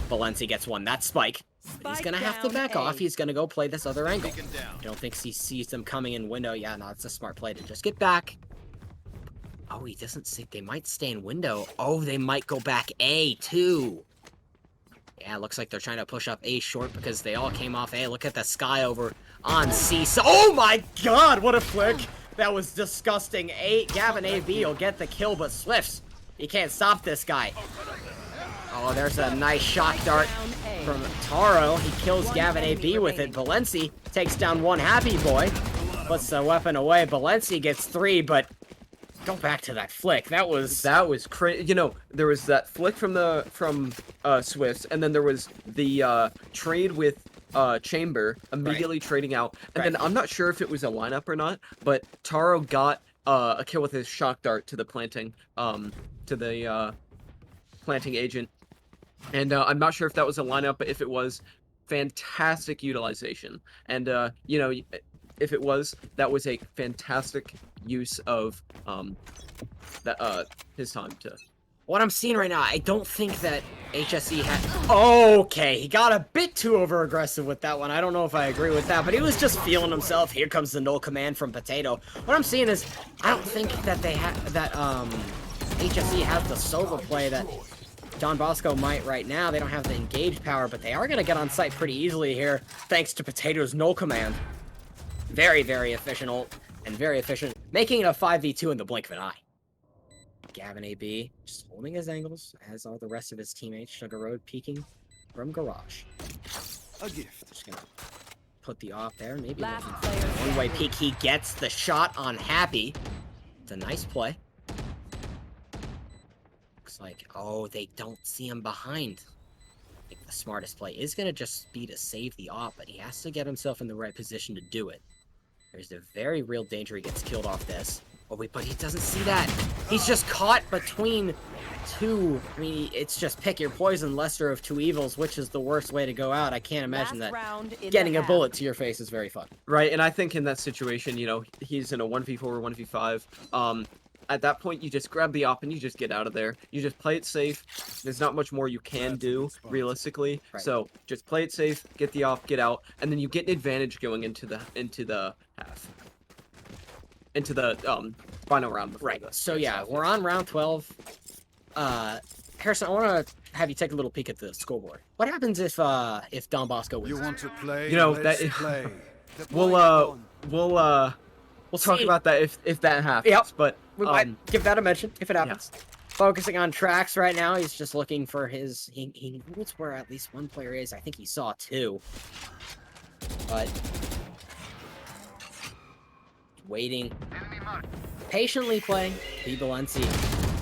Valenci gets one. That's Spike. But he's gonna have to back off. He's gonna go play this other angle. I don't think he sees them coming in window. Yeah, no, it's a smart play to just get back. Oh, he doesn't see. They might stay in window. Oh, they might go back A, too. Yeah, looks like they're trying to push up A short because they all came off A. Look at the Sky over on C. So, oh my god, what a flick. That was disgusting. Gavin AB will get the kill, but Swifts, you can't stop this guy. Oh, there's a nice shock dart from Taro. He kills Gavin AB with it. Valenci takes down one Happy Boy. Puts the weapon away. Valenci gets 3, but... go back to that flick. That was crazy. There was that flick from Swifts, and then there was the trade with Chamber immediately trading out. And then I'm not sure if it was a lineup or not, but Taro got a kill with his shock dart to the planting planting agent. And I'm not sure if that was a lineup, but if it was, fantastic utilization. And if it was, that was a fantastic use of his time to... What I'm seeing right now, I don't think that HSE had... Okay, he got a bit too over-aggressive with that one. I don't know if I agree with that, but he was just feeling himself. Here comes the null command from Potato. What I'm seeing is, I don't think that HSE has the solo play that Don Bosco might right now. They don't have the engage power, but they are going to get on site pretty easily here, thanks to Potato's null command. Very, very efficient ult, and very efficient, making it a 5v2 in the blink of an eye. Gavin AB just holding his angles, as are the rest of his teammates. Sugar Road peeking from garage. A gift. Just gonna put the off there, maybe Last one-way peek. He gets the shot on Happy. It's a nice play. Looks like, oh, they don't see him behind. I think the smartest play is gonna just be to save the op, but he has to get himself in the right position to do it. There's a very real danger he gets killed off this. Oh wait, but he doesn't see that. He's just caught between two. I mean, it's just pick your poison, lesser of two evils. Which is the worst way to go out? I can't imagine that getting a bullet to your face is very fun. Right, and I think in that situation, you know, he's in a 1v4 or 1v5. At that point, you just grab the op and you just get out of there. You just play it safe. There's not much more you can do, realistically. Right. So just play it safe, get the op, get out, and then you get an advantage going into the half. Into the final round before Right. the So yeah, we're on round 12. Harrison, I want to have you take a little peek at the scoreboard. What happens if Don Bosco wins? You want to play? You know, Let's that- play. We'll talk about that if that happens. Yep. But We might give that a mention if it happens. Focusing on tracks right now. He's just looking for his. He knows where at least one player is. I think he saw two. But waiting, patiently playing. Bibalensi.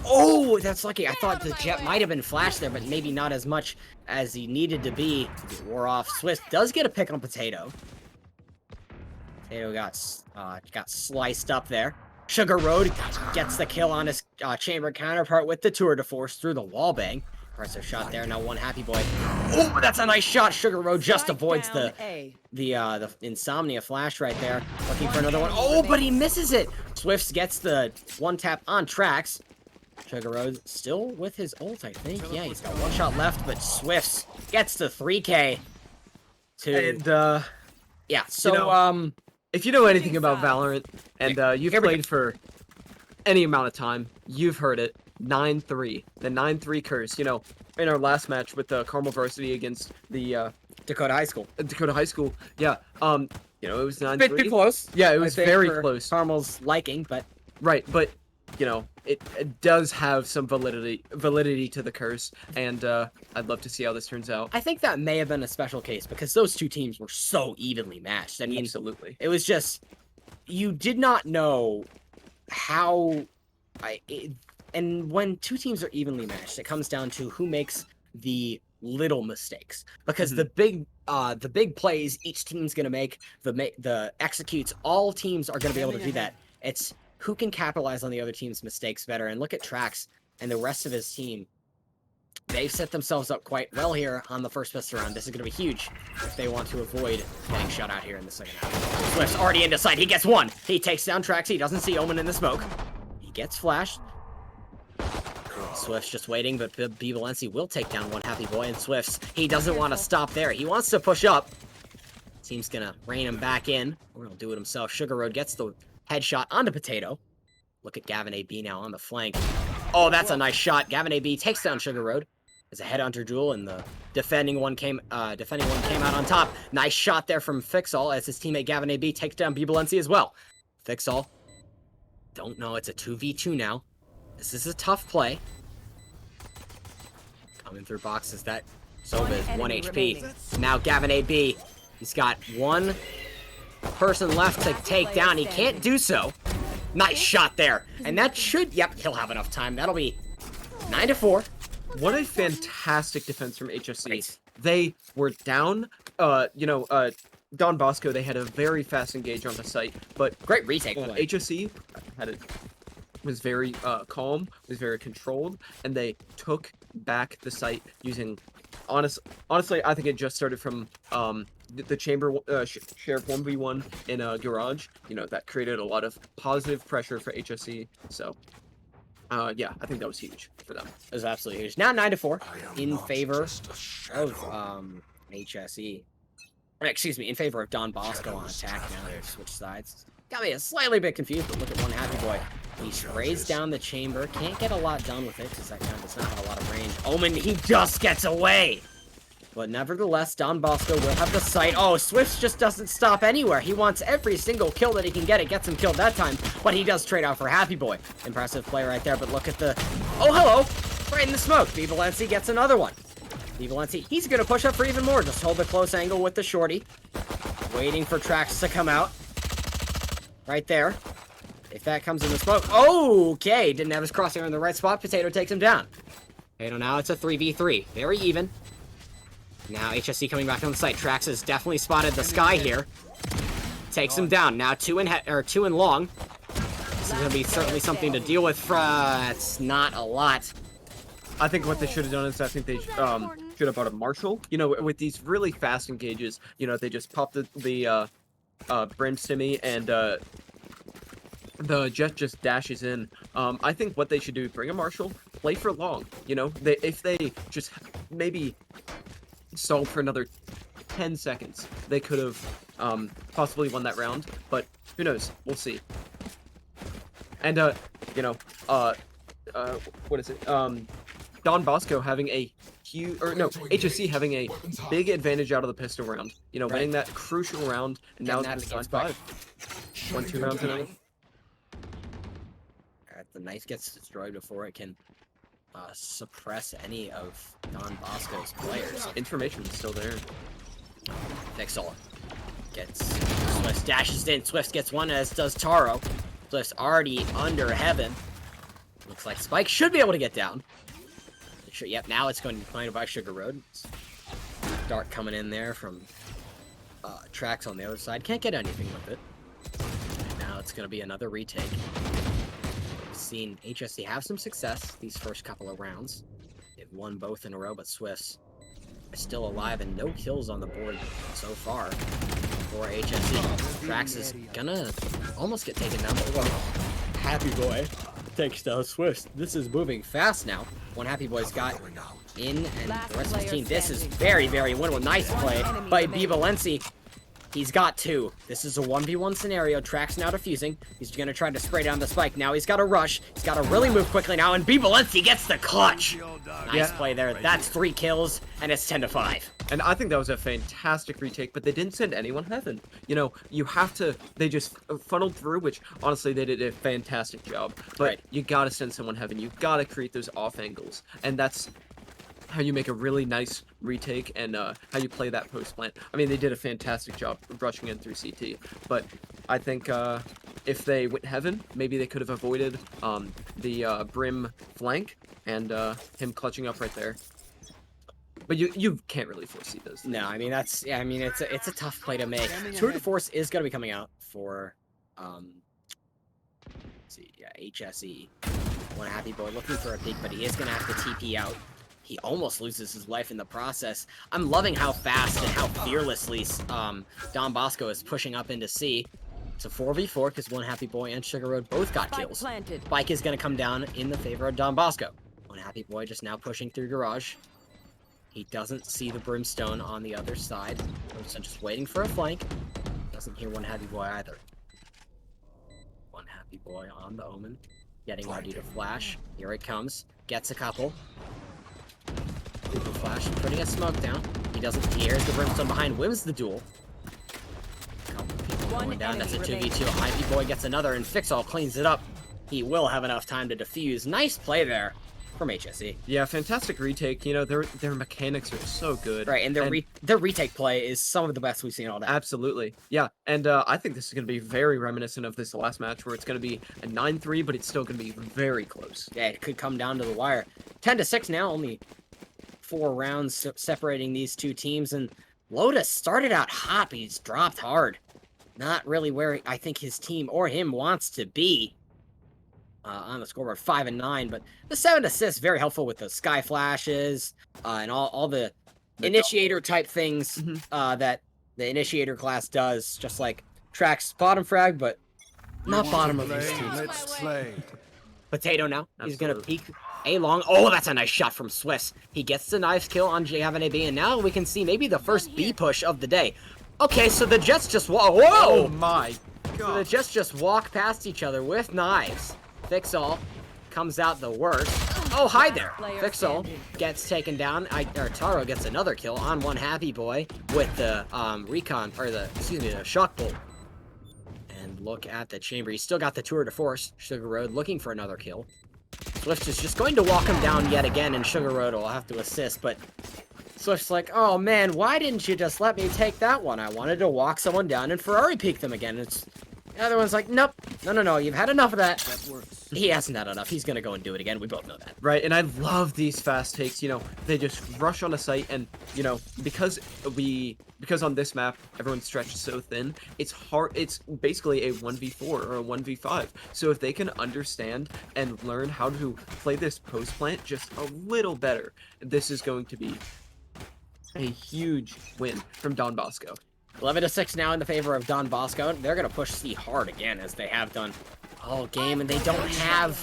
Oh, that's lucky. I thought the jet might have been flashed there, but maybe not as much as he needed to be. Wore off. Swift does get a pick on Potato. Potato got sliced up there. Sugar Road gets the kill on his chamber counterpart with the tour de force through the wall bang. Impressive shot there. Now one happy boy. Oh, that's a nice shot. Sugar Road just avoids the insomnia flash right there. Looking for another one. Oh, but he misses it. Swifts gets the one tap on tracks. Sugar Road still with his ult, I think. Yeah, he's got one shot left, but Swifts gets the 3K. and Yeah, so you know, if you know anything about Valorant and you've played for any amount of time, you've heard it. 9-3, the 9-3 curse. You know, in our last match with the Carmel Varsity against the Dakota High School. Dakota High School. Yeah. You know, it was 9-3. Bit too close. Yeah, it was very for close. Carmel's liking, but Right, but you know, it does have some validity to the curse, and I'd love to see how this turns out. I think that may have been a special case because those two teams were so evenly matched. I mean, Absolutely. it was just you did not know how and when two teams are evenly matched, it comes down to who makes the little mistakes because the big plays each team's going to make, the executes, all teams are going to be able to do that. It's who can capitalize on the other team's mistakes better. And look at Trax and the rest of his team. They've set themselves up quite well here on the first best round. This is going to be huge if they want to avoid getting shut out here in the second half. Swift's already into sight. He gets one. He takes down Trax. He doesn't see Omen in the smoke. He gets flashed. Swift's just waiting, but Bibalensi will take down one happy boy, and Swift's, he doesn't want to stop there. He wants to push up. Team's gonna rein him back in. Or he'll do it himself. Sugar Road gets the headshot onto Potato. Look at Gavin AB now on the flank. Oh, that's a nice shot. Gavin AB takes down Sugar Road. There's a headhunter duel, and the defending one came out on top. Nice shot there from Fixall as his teammate Gavin AB takes down Bibalensi as well. Fixall, don't know. It's a 2v2 now. This is a tough play. Coming through boxes. That Sova is 1 HP. Now Gavin AB, he's got one person left to take down. He can't do so. Nice shot there. And that should, yep, he'll have enough time. That'll be 9-4. What a fantastic defense from HSC. Right. They were down, Don Bosco, they had a very fast engage on the site, but Great retake play. HSC was very calm, was very controlled, and they took back the site using, honestly, I think it just started from the chamber shared 1v1 in a garage. You know, that created a lot of positive pressure for HSC, so yeah, I think that was huge for them. It was absolutely huge. Now 9-4 in favor of HSE. Excuse me, in favor of Don Bosco on attack. Now they switch sides. Got me a slightly bit confused, but look at one happy boy. He sprays down the chamber. Can't get a lot done with it because that gun does not have a lot of range. Omen, he just gets away. But nevertheless, Don Bosco will have the sight. Oh, Swifts just doesn't stop anywhere. He wants every single kill that he can get. It gets him killed that time, but he does trade out for Happy Boy. Impressive play right there, but look at the... Oh, hello! Right in the smoke. Bibalensi gets another one. Bibalensi, he's going to push up for even more. Just hold the close angle with the shorty. Waiting for Trax to come out. Right there. If that comes in the smoke... Okay! Didn't have his crosshair in the right spot. Potato takes him down. Potato now, it's a 3v3. Very even. Now HSC coming back on the site. Trax has definitely spotted the sky here. Takes him down. Now two in long. This is gonna be certainly something to deal with. It's not a lot. I think what they should have done is I think they should have bought a Marshall. You know, with these really fast engages, you know, they just pop the Brim Stimmy and the Jet just dashes in. I think what they should do is bring a Marshall, play for long. You know, if they just maybe stalled for another 10 seconds, they could have possibly won that round. But who knows? We'll see. And you know, what is it? Don Bosco having a huge, or no, HSC having a big advantage out of the pistol round. You know, winning that crucial round, and now it's 5. 1-2 rounds in a row. The knife gets destroyed before it can suppress any of Don Bosco's players. Information is still there. Vixel gets Swift dashes in. Swift gets one, as does Taro. Swift's already under heaven. Looks like Spike should be able to get down. Yep, now it's going to be planted by Sugar Road. Dart coming in there from Tracks on the other side. Can't get anything with it. And now it's going to be another retake. We've seen HSC have some success these first couple of rounds. They've won both in a row, but Swifts are still alive and no kills on the board so far for HSC. Tracks is gonna almost get taken down, but Happy Boy takes down Swifts. This is moving fast now. One Happy Boy's got in, and the rest of his team. This is very, very winnable. Nice play by B. Valenci. He's got 2. This is a 1v1 scenario. Tracks now defusing. He's gonna try to spray down the Spike. Now he's got to rush. He's got to really move quickly now, and B. Valenci gets the clutch. Nice play there. That's 3 kills, and it's 10-5. And I think that was a fantastic retake, but they didn't send anyone heaven. You know, you have to, they just funneled through, which honestly they did a fantastic job. But you gotta send someone heaven. You gotta create those off angles. And that's how you make a really nice retake and how you play that post plant. I mean, they did a fantastic job rushing in through CT. But I think if they went heaven, maybe they could have avoided the Brim flank and him clutching up right there. But you can't really foresee those things. No, I mean it's a tough play to make. Tour de Force is gonna be coming out for let's see, HSE. One Happy Boy looking for a peek, but he is gonna have to TP out. He almost loses his life in the process. I'm loving how fast and how fearlessly Don Bosco is pushing up into C. It's a 4v4 because One Happy Boy and Sugar Road both got kills. Spike is gonna come down in the favor of Don Bosco. One Happy Boy just now pushing through garage. He doesn't see the Brimstone on the other side. Brimstone just waiting for a flank. Doesn't hear One Happy Boy either. One Happy Boy on the Omen. Getting ready to flash. Here it comes. Gets a couple. Flash, putting a smoke down. He doesn't. He hears the Brimstone behind. Wins the duel. Couple people going down. That's a 2v2. Happy Boy gets another, and Fixall cleans it up. He will have enough time to defuse. Nice play there from HSE. Yeah, fantastic retake. You know, their mechanics are so good. Right, and their retake play is some of the best we've seen all day. Absolutely. Yeah, and I think this is going to be very reminiscent of this last match where it's going to be a 9-3, but it's still going to be very close. Yeah, it could come down to the wire. 10-6 now, only 4 rounds separating these two teams, and Lotus started out hot, but he's dropped hard. Not really where I think his team or him wants to be. On the scoreboard, 5 and 9, but the 7 assists very helpful with the sky flashes and all the initiator type things that the initiator class does, just like Track's bottom frag, but not bottom of his team. Let's play. Potato now. He's gonna peek a long. Oh, that's a nice shot from Swiss. He gets the nice kill on Javane B, and now we can see maybe the first B push of the day. Okay, so the Jets just walk. Whoa! Oh my god! So the Jets just walk past each other with knives. Fixall comes out the worst. Oh, hi there. Fixall gets taken down. Taro gets another kill on One Happy Boy with the the shock bolt. And look at the chamber. He's still got the Tour de Force. Sugar Road looking for another kill. Swift is just going to walk him down yet again, and Sugar Road will have to assist, but Swift's like, oh man, why didn't you just let me take that one? I wanted to walk someone down and Ferrari peek them again. The other one's like, nope, No, you've had enough of that. That works. He hasn't had enough. He's gonna go and do it again. We both know that. Right, and I love these fast takes. They just rush on a site, and because on this map everyone's stretched so thin, it's hard. It's basically a 1v4 or a 1v5. So if they can understand and learn how to play this post plant just a little better, this is going to be a huge win from Don Bosco. 11-6 now in the favor of Don Bosco. They're gonna push C hard again, as they have done all game, and they don't have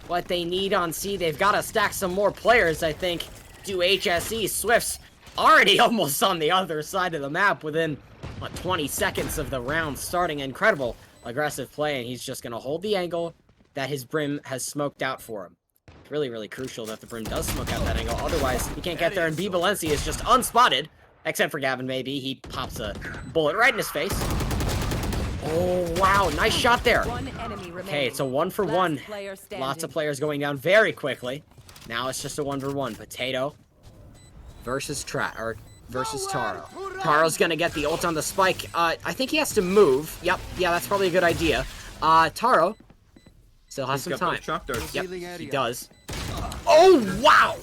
what they need on C. They've got to stack some more players, I think. Do HSE. Swift's already almost on the other side of the map within 20 seconds of the round starting. Incredible aggressive play, and he's just gonna hold the angle that his Brim has smoked out for him. Really, really crucial that the Brim does smoke out that angle. Otherwise, he can't get there, and B. Balenci is just unspotted. Except for Gavin, maybe. He pops a bullet right in his face. Oh, wow. Nice shot there. Okay, it's a 1-for-1. Lots of players going down very quickly. Now it's just a 1-for-1. Potato versus versus Taro. Taro's gonna get the ult on the spike. I think he has to move. Yep, yeah, that's probably a good idea. Taro still has some time. Yep, he does. Oh, wow!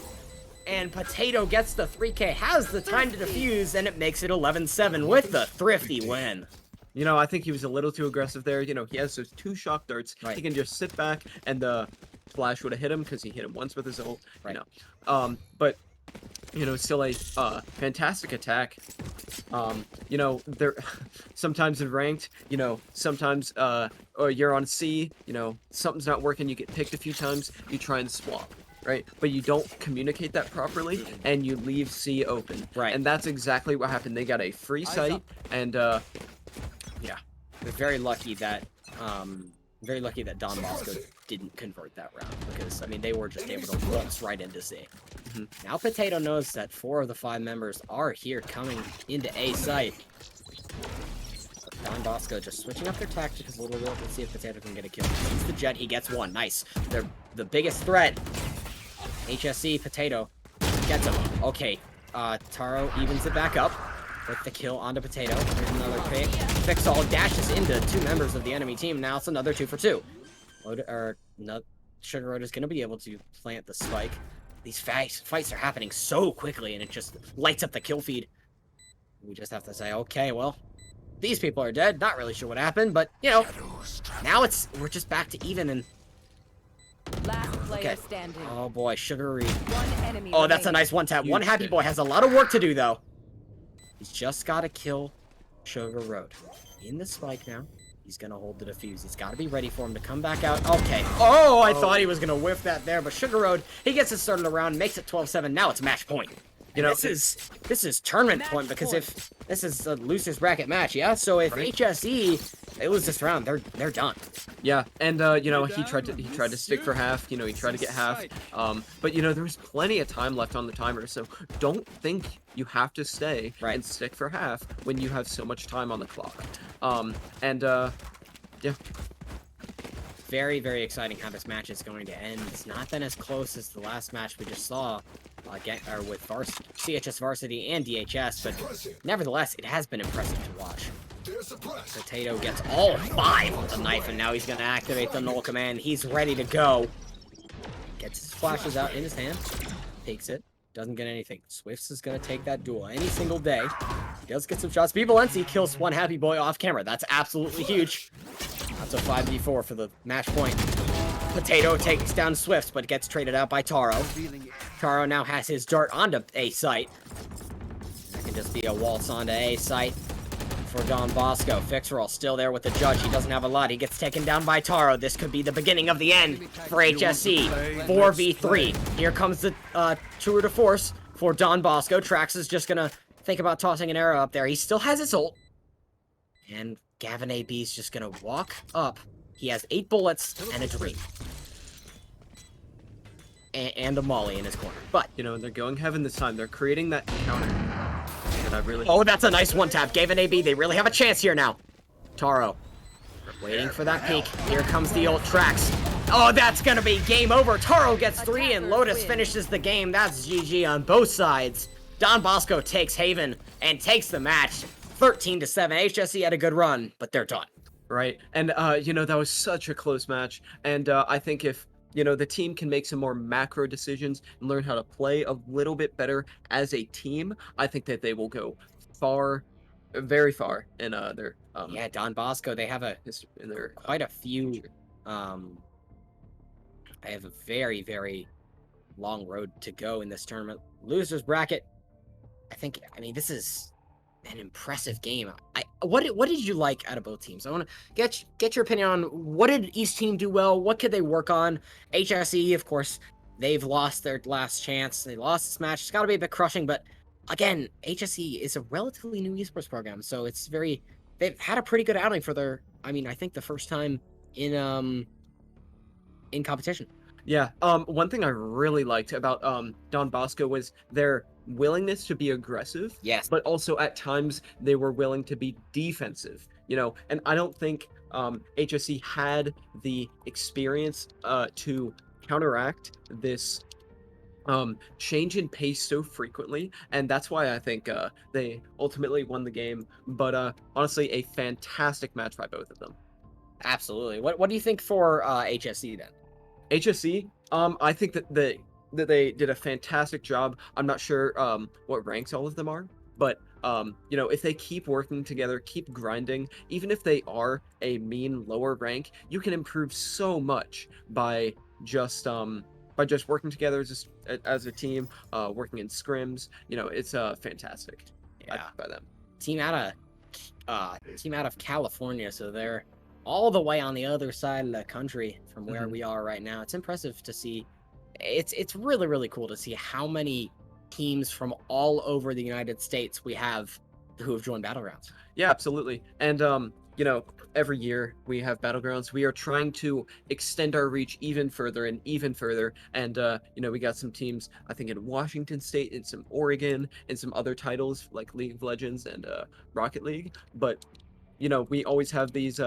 And Potato gets the 3K, has the time to defuse, and it makes it 11-7 with the thrifty win. I think he was a little too aggressive there. He has those 2 shock darts. Right. He can just sit back, and the flash would have hit him because he hit him once with his ult. Right. But still a fantastic attack. There sometimes in ranked, sometimes or you're on C, something's not working. You get picked a few times. You try and swap. Right, but you don't communicate that properly, and you leave C open. Right, and that's exactly what happened. They got a free site, and yeah, they're very lucky that Don Bosco didn't convert that round, because I mean they were just able to waltz right into C. Now Potato knows that 4 of the 5 members are here coming into A site. Don Bosco just switching up their tactics a little bit. Let's see if Potato can get a kill. He's the jet. He gets one. Nice. They're the biggest threat. HSC Potato gets him. Okay. Taro evens it back up with the kill onto Potato. Here's another pick. Fix all dashes into 2 members of the enemy team. Now it's another 2 for 2. Sugar Road is going to be able to plant the spike. These fights are happening so quickly, and it just lights up the kill feed. We just have to say, okay, well, these people are dead. Not really sure what happened, but, now we're just back to even, and Last player standing. oh boy, Sugar Reed. One enemy Oh, that's a nice one tap. One happy boy has a lot of work to do, though. He's just got to kill Sugar Road. In the spike now. He's going to hold the defuse. He's got to be ready for him to come back out. Okay. Oh, I thought he was going to whiff that there, but Sugar Road, he gets it started around, makes it 12-7. Now it's match point. This is tournament point, because if this is a loser's bracket match, yeah. So if HSE they lose this round, they're done. Yeah, and he tried to stick for half. He tried to get half. But there was plenty of time left on the timer, so don't think you have to stay and stick for half when you have so much time on the clock. Yeah. Very, very exciting how this match is going to end. It's not been as close as the last match we just saw with CHS Varsity and DHS, but nevertheless, it has been impressive to watch. Potato gets all 5 with the knife, and now he's going to activate the null command. He's ready to go. Gets his flashes out in his hand, takes it, doesn't get anything. Swifts is going to take that duel any single day. He does get some shots. B. Balenci kills one happy boy off camera. That's absolutely huge. That's a 5v4 for the match point. Potato takes down Swift, but gets traded out by Taro. Taro now has his dart onto A site. That can just be a waltz onto A site for Don Bosco. Fixerall still there with the judge. He doesn't have a lot. He gets taken down by Taro. This could be the beginning of the end for HSC. 4v3. Here comes the tour de force for Don Bosco. Trax is just gonna think about tossing an arrow up there. He still has his ult. And Gavin AB is just gonna walk up. He has 8 bullets and a dream. And a molly in his corner. But they're going heaven this time. They're creating that counter. And I really oh, that's a nice one tap. Gavin AB, they really have a chance here now. Taro waiting for that peek. Here comes the old Trax. Oh, that's gonna be game over. Taro gets 3 and Lotus finishes the game. That's GG on both sides. Don Bosco takes Haven and takes the match. 13-7. HSE had a good run, but they're done. Right. And that was such a close match. And I think if the team can make some more macro decisions and learn how to play a little bit better as a team, I think that they will go far, very far in their Yeah, Don Bosco, they have in their quite a few. future. Um, I have a very, very long road to go in this tournament. Losers bracket. I mean, this is an impressive game. What did you like out of both teams? I want to get your opinion on what did each team do well. What could they work on? HSE, of course, they've lost their last chance. They lost this match. It's got to be a bit crushing, but again, HSE is a relatively new esports program, so they've had a pretty good outing for their. I mean, I think the first time in competition. Yeah. One thing I really liked about Don Bosco was their willingness to be aggressive. Yes. But also at times they were willing to be defensive. And I don't think HSE had the experience to counteract this change in pace so frequently, and that's why I think they ultimately won the game. But honestly, a fantastic match by both of them. Absolutely. What do you think for HSE then? HSE, I think that they did a fantastic job. I'm not sure what ranks all of them are, but if they keep working together, keep grinding, even if they are a mean lower rank, you can improve so much by just working together as a team, working in scrims. It's fantastic. Yeah. By them. Team out of California, so they're all the way on the other side of the country from where we are right now. It's impressive to see. It's really, really cool to see how many teams from all over the United States we have who have joined Battlegrounds. Yeah, absolutely. And every year we have Battlegrounds. We are trying to extend our reach even further and even further. And we got some teams, I think, in Washington State, in some Oregon, and some other titles like League of Legends and Rocket League. But we always have these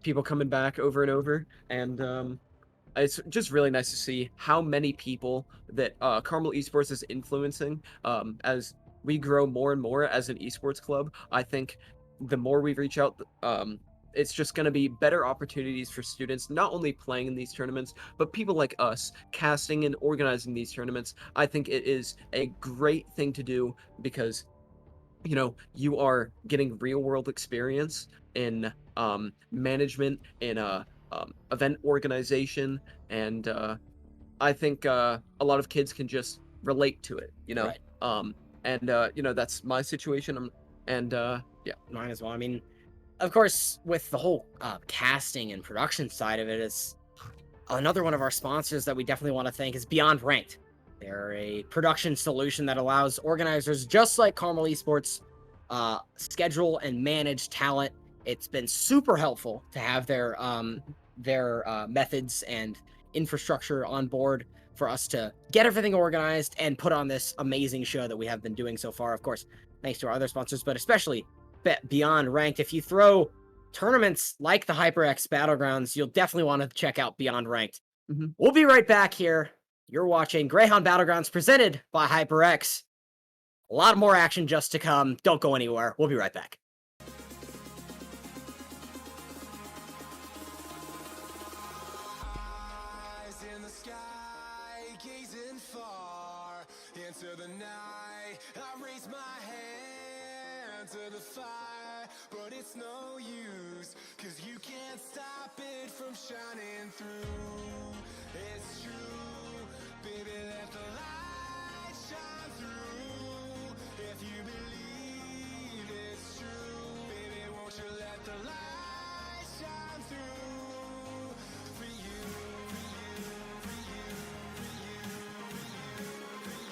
people coming back over and over, and it's just really nice to see how many people that Carmel Esports is influencing as we grow more and more as an esports club. I think the more we reach out, it's just going to be better opportunities for students, not only playing in these tournaments, but people like us casting and organizing these tournaments. I think it is a great thing to do because you are getting real world experience in management, in event organization, and I think a lot of kids can just relate to it, Right. And that's my situation. Yeah, Mine as well. I mean, of course, with the whole casting and production side of it, it's another one of our sponsors that we definitely want to thank is Beyond Ranked. They're a production solution that allows organizers just like Carmel Esports schedule and manage talent. It's been super helpful to have their methods and infrastructure on board for us to get everything organized and put on this amazing show that we have been doing so far. Of course, thanks to our other sponsors, but especially Beyond Ranked. If you throw tournaments like the HyperX Battlegrounds, you'll definitely want to check out Beyond Ranked. We'll be right back here. You're watching Greyhound Battlegrounds presented by HyperX. A lot more action just to come. Don't go anywhere. We'll be right back. Eyes in the sky, gazing far into the night. I raise my hand to the fire, but it's no use, 'cause you can't stop it from shining through. It's true, baby, let the light shine through. If you believe it's true, baby, won't you let the light shine through for you, for you, for you, for you, for you, for you,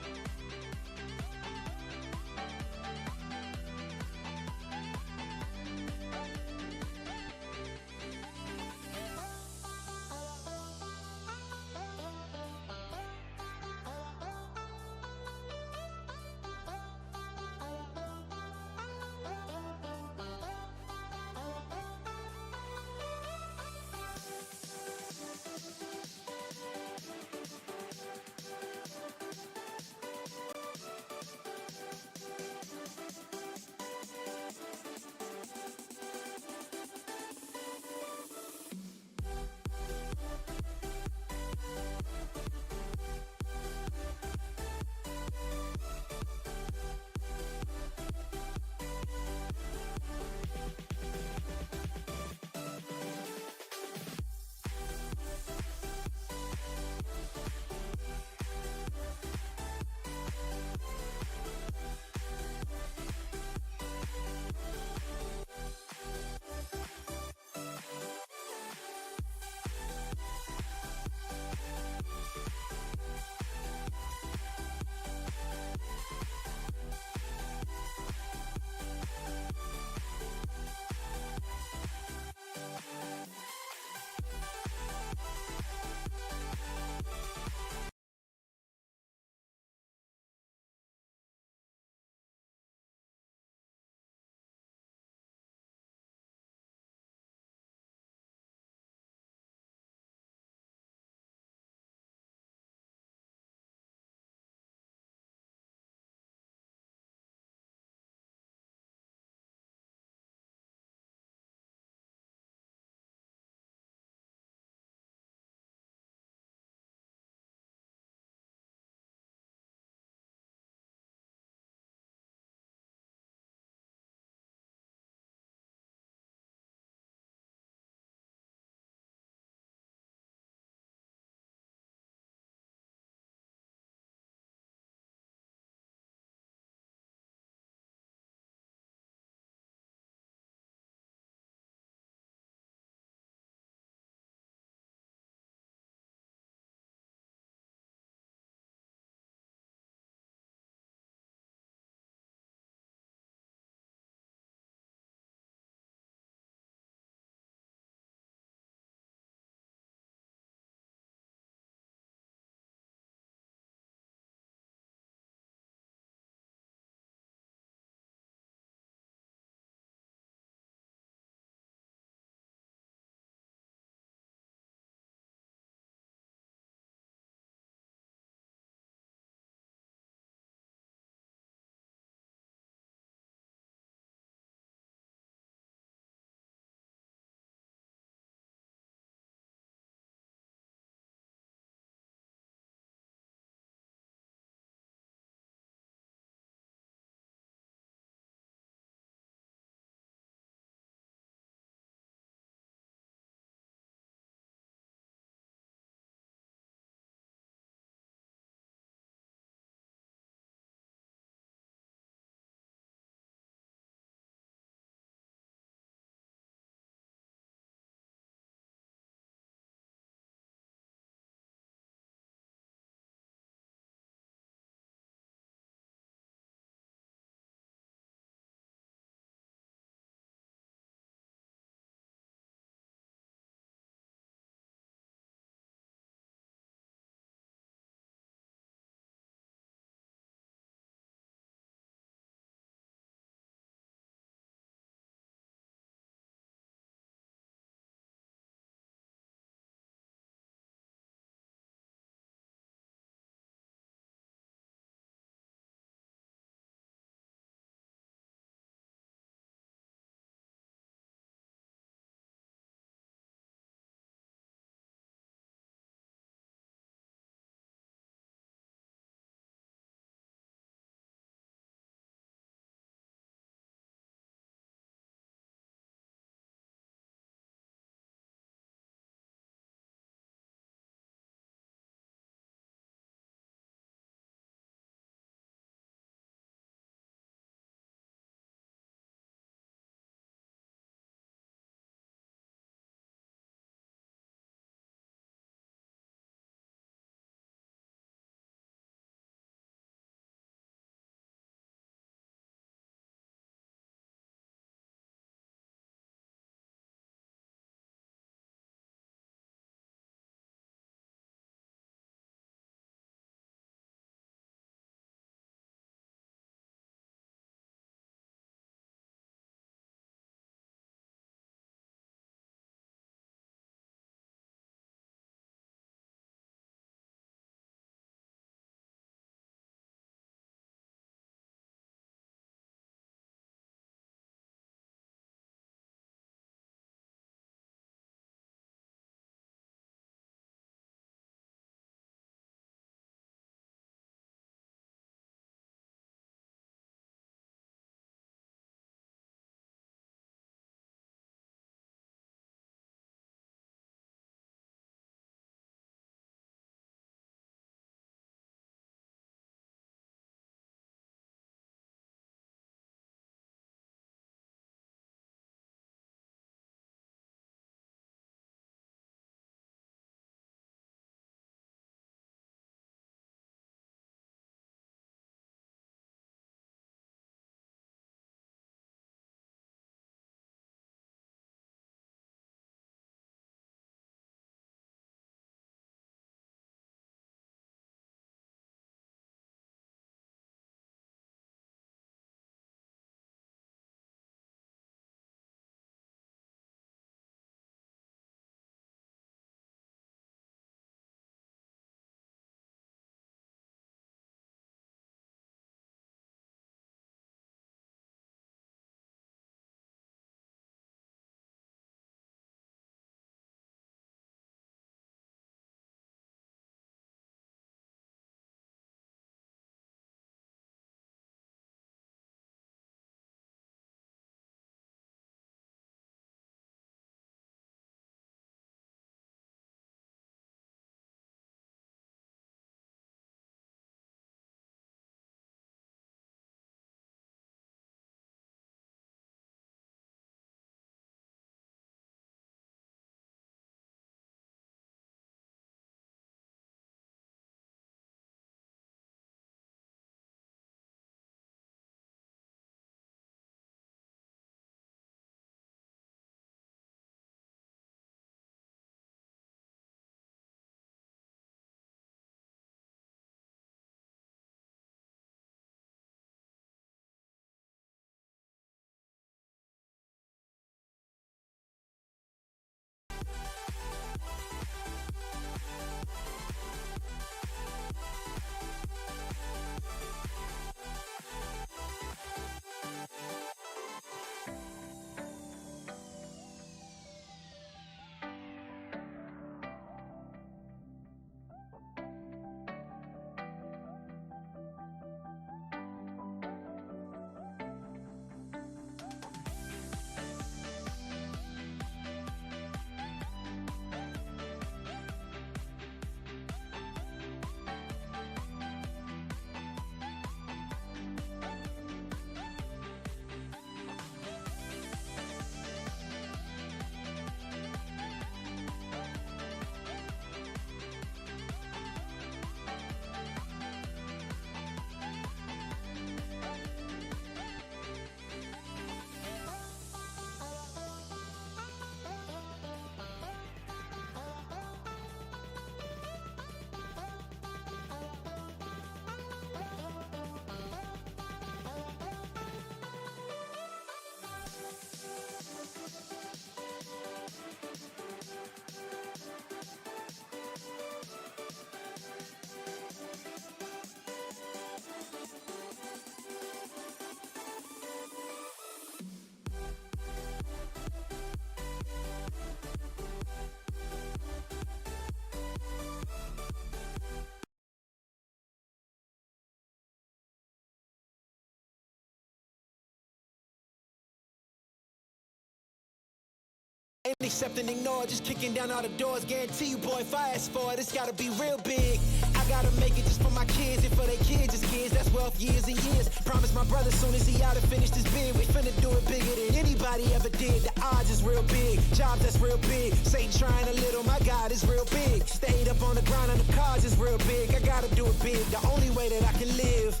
Ain't accept and ignore, just kicking down all the doors. Guarantee you, boy, if I ask for it, it's gotta be real big. I gotta make it just for my kids and for their kids' kids. That's wealth years and years. Promise my brother soon as he out and finished his bid, we finna do it bigger than anybody ever did. The odds is real big, jobs that's real big. Satan trying a little, my God is real big. Stayed up on the ground on the cards is real big. I gotta do it big, the only way that I can live.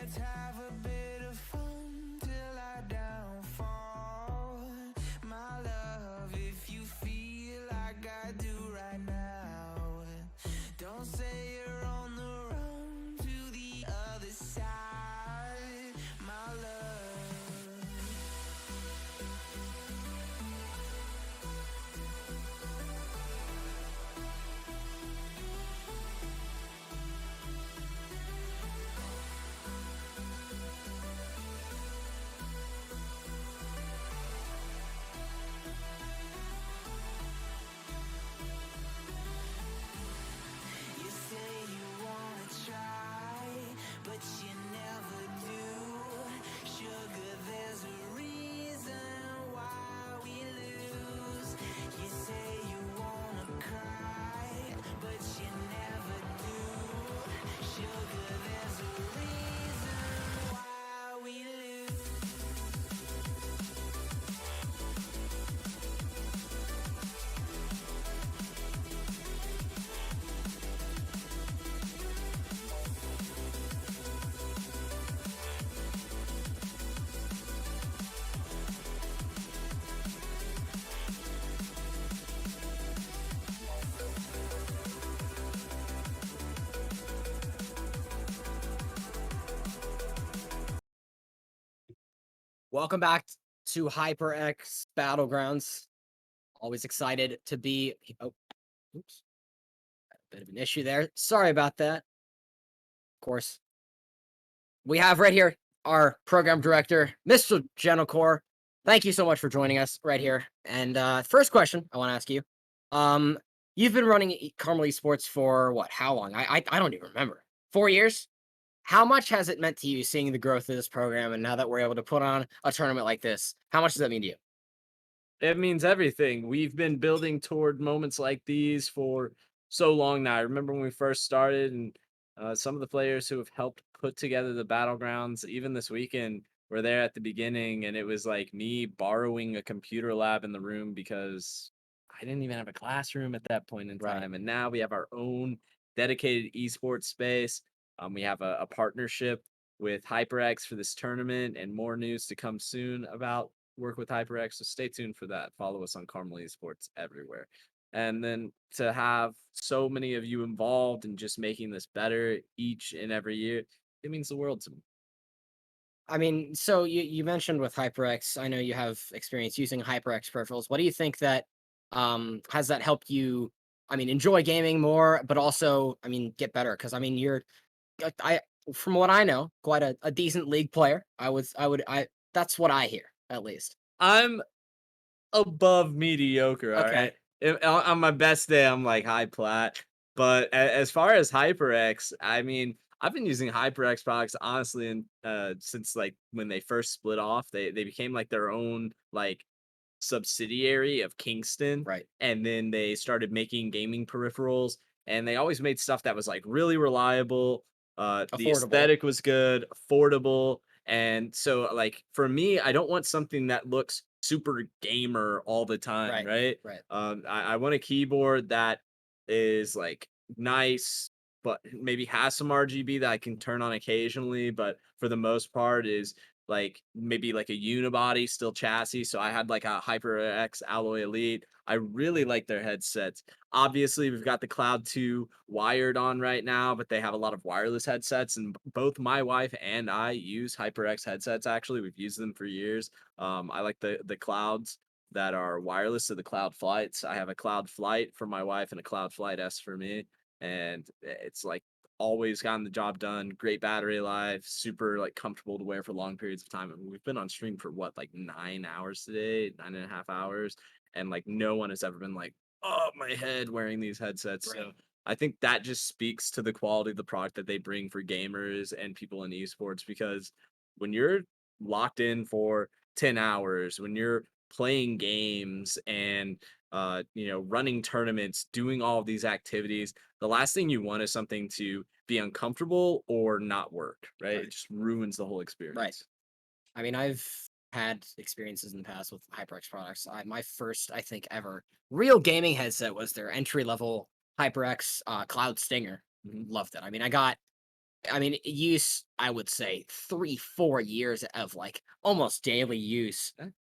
Let's have a bit of fun till I downfall. My love, if you feel like I do right now, don't say you're on the run to the other side, my love. You say you wanna try, but you never do. Sugar, there's a reason why we lose. You say you wanna cry, but you never do. Sugar, there's a reason why we lose. Welcome back to HyperX Battlegrounds. Always excited to be. Oh, oops. Had a bit of an issue there. Sorry about that. Of course. We have right here our program director, Mr. Genocor. Thank you so much for joining us right here. And first question I want to ask you. You've been running Carmel Esports for what? How long? I don't even remember. 4 years? How much has it meant to you seeing the growth of this program, and now that we're able to put on a tournament like this, how much does that mean to you? It means everything. We've been building toward moments like these for so long now. I remember when we first started, and some of the players who have helped put together the battlegrounds, even this weekend, were there at the beginning, and it was like me borrowing a computer lab in the room because I didn't even have a classroom at that point in Right. time. And now we have our own dedicated esports space. We have a partnership with HyperX for this tournament, and more news to come soon about work with HyperX. So stay tuned for that. Follow us on Carmel Esports everywhere. And then to have so many of you involved in just making this better each and every year, it means the world to me. I mean, so you mentioned with HyperX, I know you have experience using HyperX peripherals. What do you think that has that helped you, I mean, enjoy gaming more, but also, I mean, get better? Because I mean, you're I from what I know, quite a decent league player. I that's what I hear, at least. I'm above mediocre, all Okay. right? On my best day, I'm like high plat. But as far as HyperX, I mean, I've been using HyperX products honestly, and since like when they first split off, they became like their own like subsidiary of Kingston, Right. and then they started making gaming peripherals, and they always made stuff that was like really reliable. The Affordable. aesthetic was good, affordable, and so like for me, I don't want something that looks super gamer all the time, Right. right? Right. I want a keyboard that is like nice, but maybe has some RGB that I can turn on occasionally, but for the most part is like maybe like a unibody still chassis. So I had like a HyperX Alloy Elite. I really like their headsets. Obviously, we've got the Cloud 2 wired on right now, but they have a lot of wireless headsets. And both my wife and I use HyperX headsets. Actually, we've used them for years. I like the Clouds that are wireless, so the Cloud Flights. I have a Cloud Flight for my wife and a Cloud Flight S for me. And it's like always gotten the job done. Great battery life, super like comfortable to wear for long periods of time. I mean, we've been on stream for what, like 9 hours today, 9.5 hours, and like no one has ever been like, oh, my head wearing these headsets. Right. So I think that just speaks to the quality of the product that they bring for gamers and people in esports, because when you're locked in for 10 hours, when you're playing games and running tournaments, doing all of these activities, the last thing you want is something to be uncomfortable or not work, right? Right. It just ruins the whole experience. I mean, I've had experiences in the past with HyperX products. My first, I think, ever real gaming headset was their entry level HyperX Cloud Stinger. Loved it. I mean, I mean, use, I would say 3, 4 years of like almost daily use.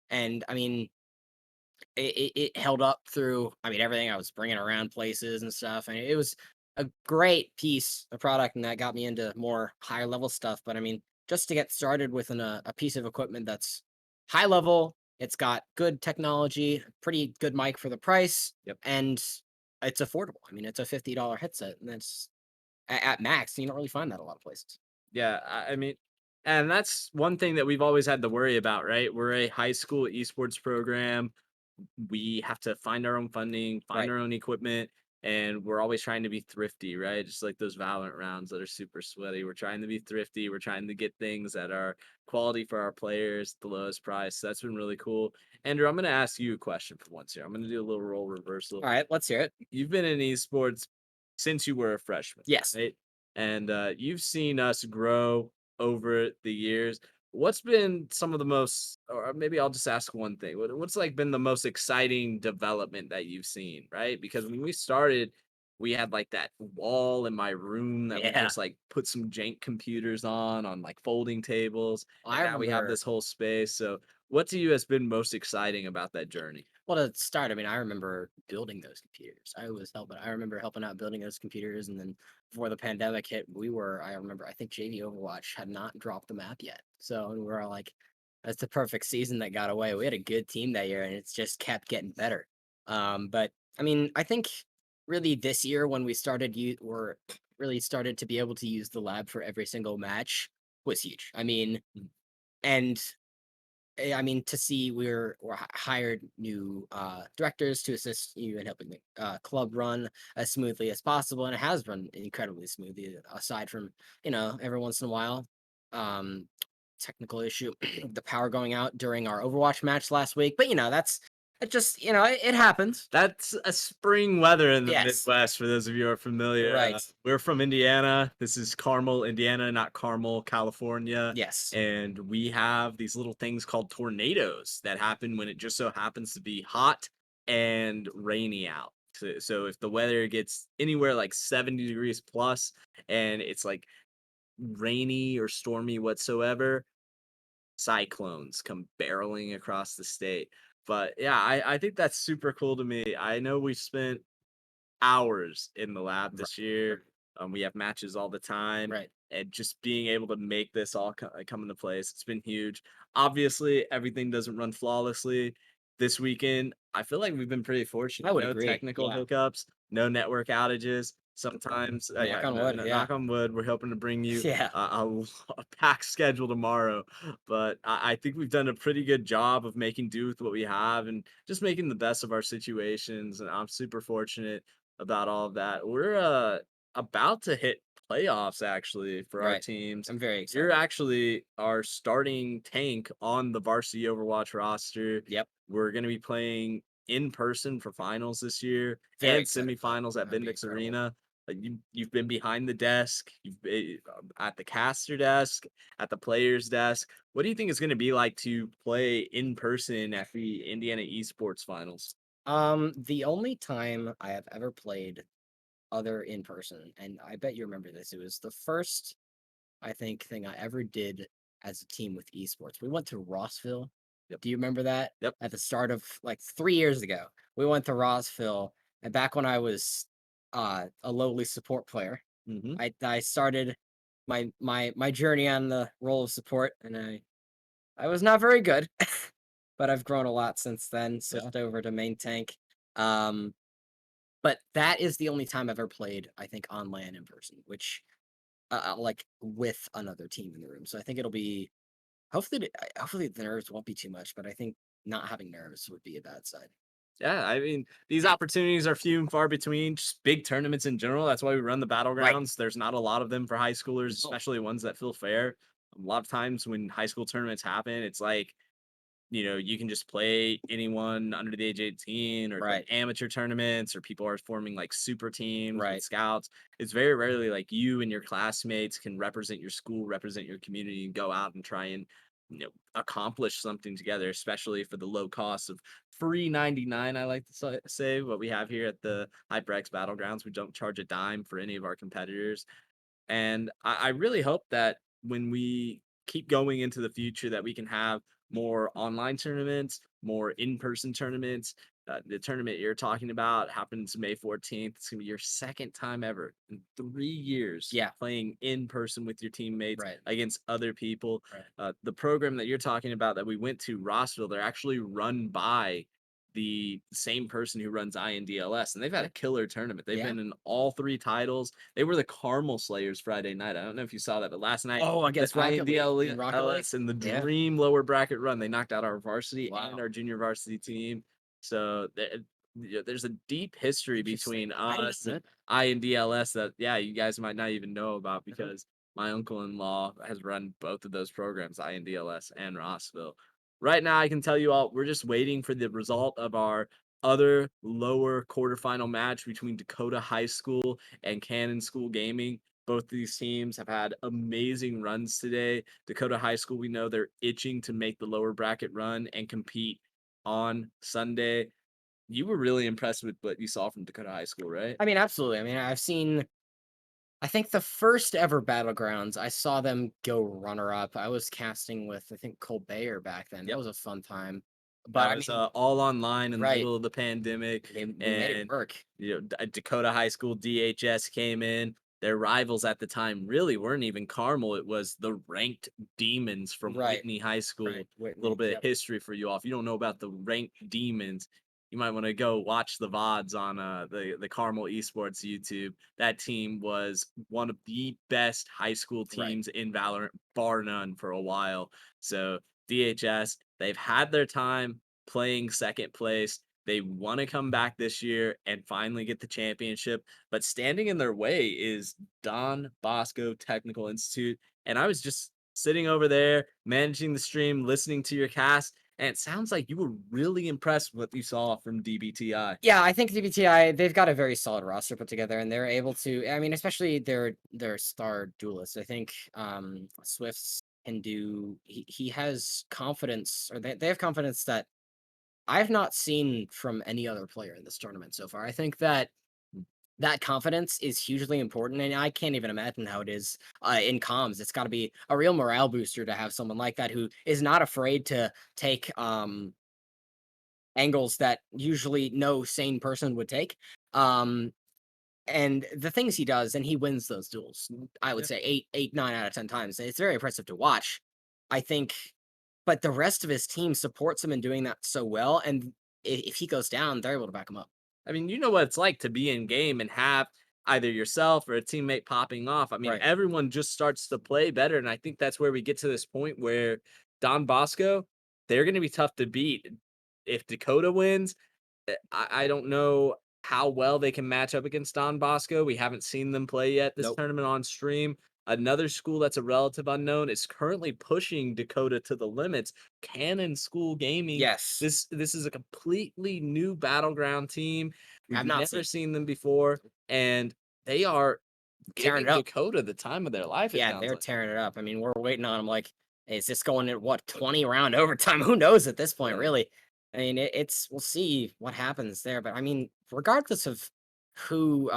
And I mean, it held up through, I mean, everything. I was bringing around places and stuff. And it was a great piece of product. And that got me into more higher level stuff. But I mean, just to get started with a piece of equipment that's high level, it's got good technology, pretty good mic for the price, Yep. and it's affordable. I mean, it's a $50 headset, and that's at max. You don't really find that a lot of places. Yeah, I mean, and that's one thing that we've always had to worry about, right? We're a high school esports program. We have to find our own funding, find Right. our own equipment, and we're always trying to be thrifty, right? Just like those Valorant rounds that are super sweaty. We're trying to be thrifty. We're trying to get things that are quality for our players, at the lowest price. So that's been really cool. Andrew, I'm going to ask you a question for once here. I'm going to do a little role reversal. All right, let's hear it. You've been in esports since you were a freshman, Yes. right? And you've seen us grow over the years. What's been some of the most, or maybe I'll just ask one thing. What's like been the most exciting development that you've seen, right? Because when we started, we had like that wall in my room that we Yeah. just like put some jank computers on like folding tables, and I now we have remember. this whole space. So, what to you has been most exciting about that journey? Well, to start, I mean, I remember building those computers. I remember helping out building those computers, and then before the pandemic hit, I remember, I think JV Overwatch had not dropped the map yet. So and we were all like, that's the perfect season that got away. We had a good team that year, and it's just kept getting better. But I mean, I think really this year when we started, you were really started to be able to use the lab for every single match was huge. I mean, and I mean, to see hired new directors to assist you in helping the club run as smoothly as possible, and it has run incredibly smoothly. Aside from every once in a while, um, technical issue, the power going out during our Overwatch match last week. But that's it. Just it happens. That's a spring weather in the Yes, Midwest, for those of you who are familiar. right. We're from Indiana. This is Carmel, Indiana, not Carmel, California. Yes, And we have these little things called tornadoes that happen when it just so happens to be hot and rainy out. So if the weather gets anywhere like 70 degrees plus and it's like rainy or stormy whatsoever, cyclones come barreling across the state. But yeah, I think that's super cool to me. I know we've spent hours in the lab right, this year. We have matches all the time, right. and just being able to make this all come into place, it's been huge. Obviously, everything doesn't run flawlessly. This weekend, I feel like we've been pretty I fortunate. would No agree. technical Yeah, hiccups, no network outages. Sometimes, knock yeah, on wood. Yeah, knock on wood. We're hoping to bring you yeah, a packed schedule tomorrow, but I think we've done a pretty good job of making do with what we have and just making the best of our situations. And I'm super fortunate about all of that. We're about to hit playoffs actually for our right. teams. I'm very You're excited. actually our starting tank on the varsity Overwatch roster. Yep, We're going to be playing in person for finals this year very and excited for that. semifinals at That'd be Bendix incredible. Arena. Like you've been behind the desk, you've been at the caster desk, at the players desk. What do you think it's going to be like to play in person at the Indiana Esports Finals? The only time I have ever played other in person, and I bet you remember this, it was the first, I think, thing I ever did as a team with esports. We went to Rossville. Yep. Do you remember that? Yep. At the start of like 3 years ago, we went to Rossville, and back when I was a lowly support player, Hmm. I started my journey on the role of support, and I was not very good, but I've grown a lot since then. Yeah. Switched over to main tank. Um, but that is the only time I've ever played, I think, on LAN in person, which like with another team in the room. So I think it'll be hopefully the nerves won't be too much, but I think not having nerves would be a bad side. Yeah, I mean, these opportunities are few and far between, just big tournaments in general. That's why we run the Right. battlegrounds. There's not a lot of them for high schoolers, No. especially ones that feel fair. A lot of times when high school tournaments happen, it's like, you can just play anyone under the age of 18 or like Right. amateur tournaments or people are forming like super teams with Right. scouts. It's very rarely like you and your classmates can represent your school, represent your community and go out and try and accomplish something together, especially for the low cost of free 99. I like to say what we have here at the HyperX Battlegrounds. We don't charge a dime for any of our competitors. And I really hope that when we keep going into the future, that we can have more online tournaments, more in-person tournaments. The tournament you're talking about happens May 14th. It's gonna be your second time ever in 3 years Yeah. playing in person with your teammates Right. against other people. Right. The program that you're talking about that we went to, Rossville, they're actually run by the same person who runs INDLS, and they've had a killer tournament. They've Yeah. been in all 3 titles. They were the Carmel Slayers Friday night. I don't know if you saw that, but last night, Oh, the against Rocket League in Rocket League? INDLS in the Yeah. dream lower bracket run, they knocked out our varsity and Wow. our junior varsity team. So there's a deep history Interesting. between I didn't us know and that. INDLS that, yeah, you guys might not even know about because my uncle-in-law has run both of those programs, INDLS and Rossville. Right now, I can tell you all, we're just waiting for the result of our other lower quarterfinal match between Dakota High School and Cannon School Gaming. Both of these teams have had amazing runs today. Dakota High School, we know they're itching to make the lower bracket run and compete on Sunday. You were really impressed with what you saw from Dakota High School, right? I mean, absolutely. I mean, I think the first ever Battlegrounds, I saw them go runner up. I was casting with, I think, Cole Bayer back then. That Yep. was a fun time. But That I was mean, all online in the right. middle of the pandemic, We made it and work. Dakota High School DHS came in. Their rivals at the time really weren't even Carmel. It was the ranked Demons from Right. Whitney High School. Right. A Whitney. little bit Yep. of history for you all. If you don't know about the ranked Demons, you might want to go watch the VODs on the Carmel Esports YouTube. That team was one of the best high school Right. teams in Valorant, bar none, for a while. So DHS, they've had their time playing second place. They want to come back this year and finally get the championship. But standing in their way is Don Bosco Technical Institute. And I was just sitting over there, managing the stream, listening to your cast. And it sounds like you were really impressed with what you saw from DBTI. Yeah, I think DBTI, they've got a very solid roster put together, and they're able to. I mean, especially their star duelist. I think Swift's can do. He has confidence, or they have confidence that I've not seen from any other player in this tournament so far. I think that that confidence is hugely important, and I can't even imagine how it is in comms. It's got to be a real morale booster to have someone like that who is not afraid to take angles that usually no sane person would take. And the things he does, and he wins those duels. I would Yeah. say 9 out of 10 times. It's very impressive to watch. I think, but the rest of his team supports him in doing that so well. And if he goes down, they're able to back him up. I mean, you know what it's like to be in game and have either yourself or a teammate popping off. I mean, Right. everyone just starts to play better. And I think that's where we get to this point where Don Bosco, they're going to be tough to beat. If Dakota wins, I don't know how well they can match up against Don Bosco. We haven't seen them play yet this Nope. tournament on stream. Another school that's a relative unknown is currently pushing Dakota to the limits. Cannon School Gaming. Yes. This is a completely new battleground team. We've Have not never seen. seen them before, and they are Tearing giving it up. Dakota the time of their life. It Yeah, sounds they're like. tearing it up. I mean, we're waiting on them. Like, is this going at what 20 round overtime? Who knows at this point, Yeah. really? I mean, it's we'll see what happens there. But I mean, regardless of who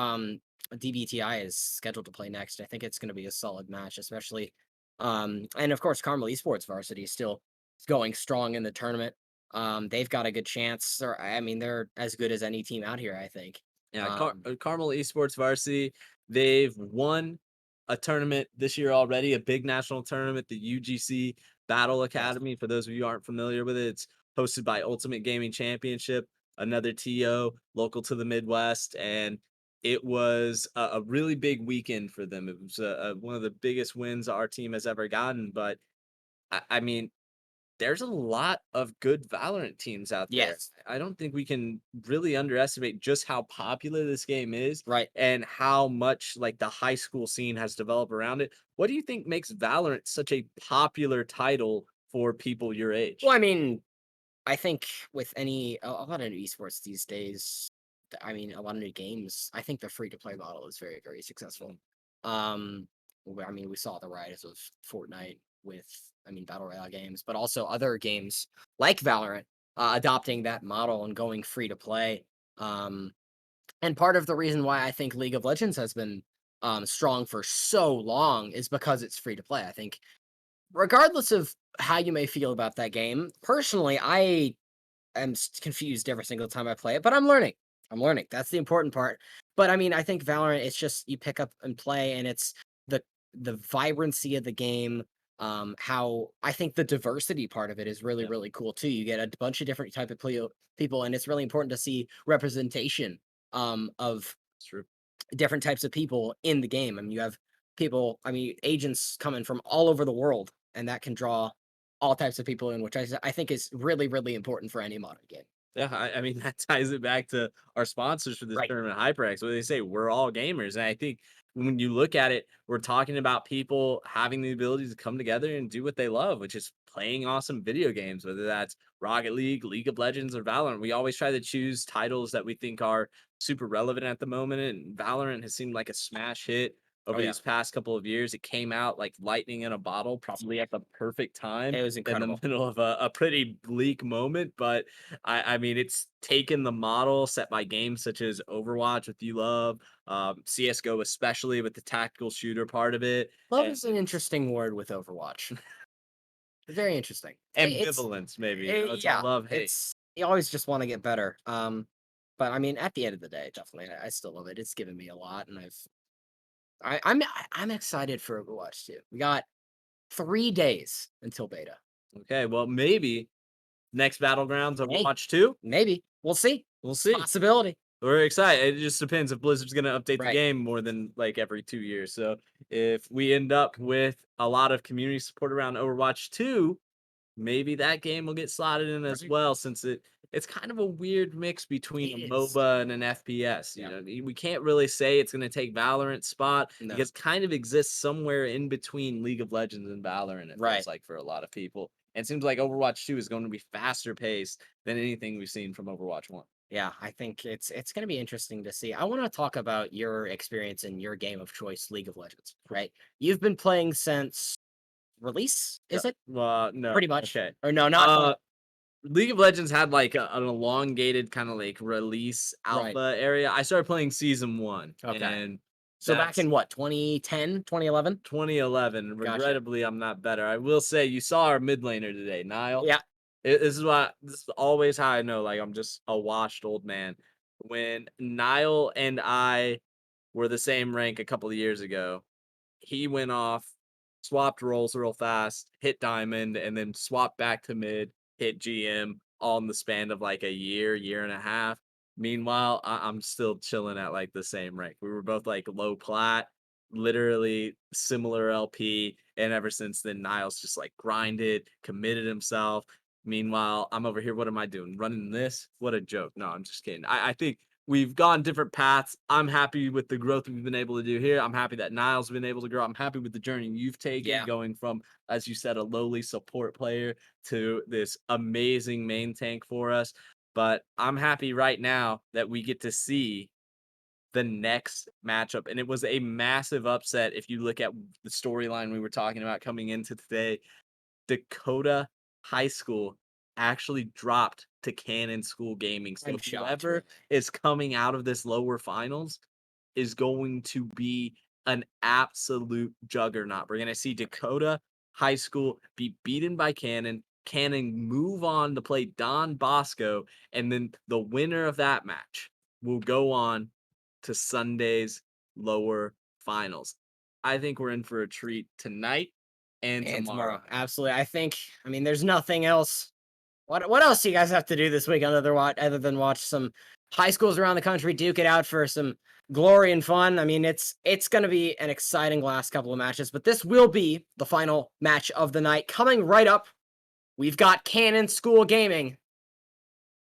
DBTI is scheduled to play next, I think it's going to be a solid match, especially and of course, Carmel Esports Varsity is still going strong in the tournament. They've got a good chance. I mean, they're as good as any team out here, I think. Yeah, Um, Carmel Esports Varsity, they've won a tournament this year already, a big national tournament, the UGC Battle Academy. For those of you who aren't familiar with it, it's hosted by Ultimate Gaming Championship, another TO local to the Midwest, and it was a really big weekend for them. It was one of the biggest wins our team has ever gotten. But I mean, there's a lot of good Valorant teams out there. yes, I don't think we can really underestimate just how popular this game is right. and how much like the high school scene has developed around it. What do you think makes Valorant such a popular title for people your age? Well, I mean, I think with a lot of new esports these days, I mean, a lot of new games, I think the free to play model is very, very successful. I mean, we saw the rise of Fortnite with, I mean, battle royale games, but also other games like Valorant adopting that model and going free to play. Um, and part of the reason why I think League of Legends has been strong for so long is because it's free to play. I think, regardless of how you may feel about that game, personally, I am confused every single time I play it, but I'm learning. I'm learning. That's the important part. But I mean, I think Valorant, it's just you pick up and play, and it's the the vibrancy of the game. How I think the diversity part of it is really, Yeah. really cool too. You get a bunch of different type of people, and it's really important to see representation of It's true. different types of people in the game. I mean, you have people, I mean, agents coming from all over the world, and that can draw all types of people in, which I think is really, really important for any modern game. Yeah, I mean that ties it back to our sponsors for this Right. tournament, HyperX, where they say we're all gamers. And I think when you look at it, we're talking about people having the ability to come together and do what they love, which is playing awesome video games, whether that's Rocket League, League of Legends, or Valorant. We always try to choose titles that we think are super relevant at the moment, and Valorant has seemed like a smash hit Oh over yeah, these past couple of years. It came out like lightning in a bottle, probably at the perfect time it was in the incredible. middle of a pretty bleak moment, but I mean, it's taken the model set by games such as Overwatch with You Love, CS:GO, especially with the tactical shooter part of it, Love and is an interesting word with Overwatch. Very interesting. It's ambivalence, maybe. You know, it's a yeah, love hate. it's you always just want to get better. But I mean, at the end of the day, definitely, I still love it. It's given me a lot, and I'm excited for Overwatch too. We got 3 days until beta. Okay, well, maybe next Battlegrounds Hey, Overwatch 2. maybe we'll see. We'll It's a see. possibility. We're excited. It just depends if Blizzard's going to update the Right. game more than like every 2 years. So if we end up with a lot of community support around Overwatch 2, maybe that game will get slotted in as Right. well, since it's kind of a weird mix between It a is. MOBA and an FPS. You Yeah. know, we can't really say it's going to take Valorant's spot No. because it kind of exists somewhere in between League of Legends and Valorant. It Right. feels like for a lot of people, and it seems like Overwatch 2 is going to be faster paced than anything we've seen from Overwatch 1. Yeah, I think it's going to be interesting to see. I want to talk about your experience in your game of choice, League of Legends. Right? You've been playing since release, is it? No, Pretty much. okay. Or no, not Uh, quite. League of Legends had like an elongated kind of like release Right. alpha area. I started playing season 1, Okay. and So back that's in what, 2010, 2011? 2011. Gotcha. Regrettably, I'm not better. I will say you saw our mid laner today, Nile. Yeah. This is always how I know like I'm just a washed old man. When Nile and I were the same rank a couple of years ago, he went off, swapped roles real fast, hit diamond, and then swapped back to mid, hit GM, all in the span of like a year, year and a half. Meanwhile, I'm still chilling at like the same rank. We were both like low plat, literally similar LP, and ever since then, Niles just like grinded, committed himself. Meanwhile, I'm over here. What am I doing? Running this? What a joke. No, I'm just kidding. I think we've gone different paths. I'm happy with the growth we've been able to do here. I'm happy that Niles been able to grow. I'm happy with the journey you've taken, Yeah. going from, as you said, a lowly support player to this amazing main tank for us. But I'm happy right now that we get to see the next matchup. And it was a massive upset if you look at the storyline we were talking about coming into today. Dakota High School actually dropped to Cannon School Gaming. So I'm shocked, whoever man. is coming out of this lower finals is going to be an absolute juggernaut. We're going to see Dakota High School be beaten by Cannon. Cannon move on to play Don Bosco, and then the winner of that match will go on to Sunday's lower finals. I think we're in for a treat tonight and And tomorrow. tomorrow. Absolutely. I mean, there's nothing else. What else do you guys have to do this week other than watch some high schools around the country duke it out for some glory and fun? I mean, it's going to be an exciting last couple of matches, but this will be the final match of the night. Coming right up, we've got Cannon School Gaming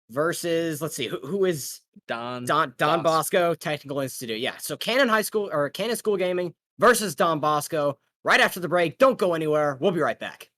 versus, let's see, who is Don Bosco Technical Institute. Yeah, so Cannon School Gaming versus Don Bosco. Right after the break. Don't go anywhere. We'll be right back.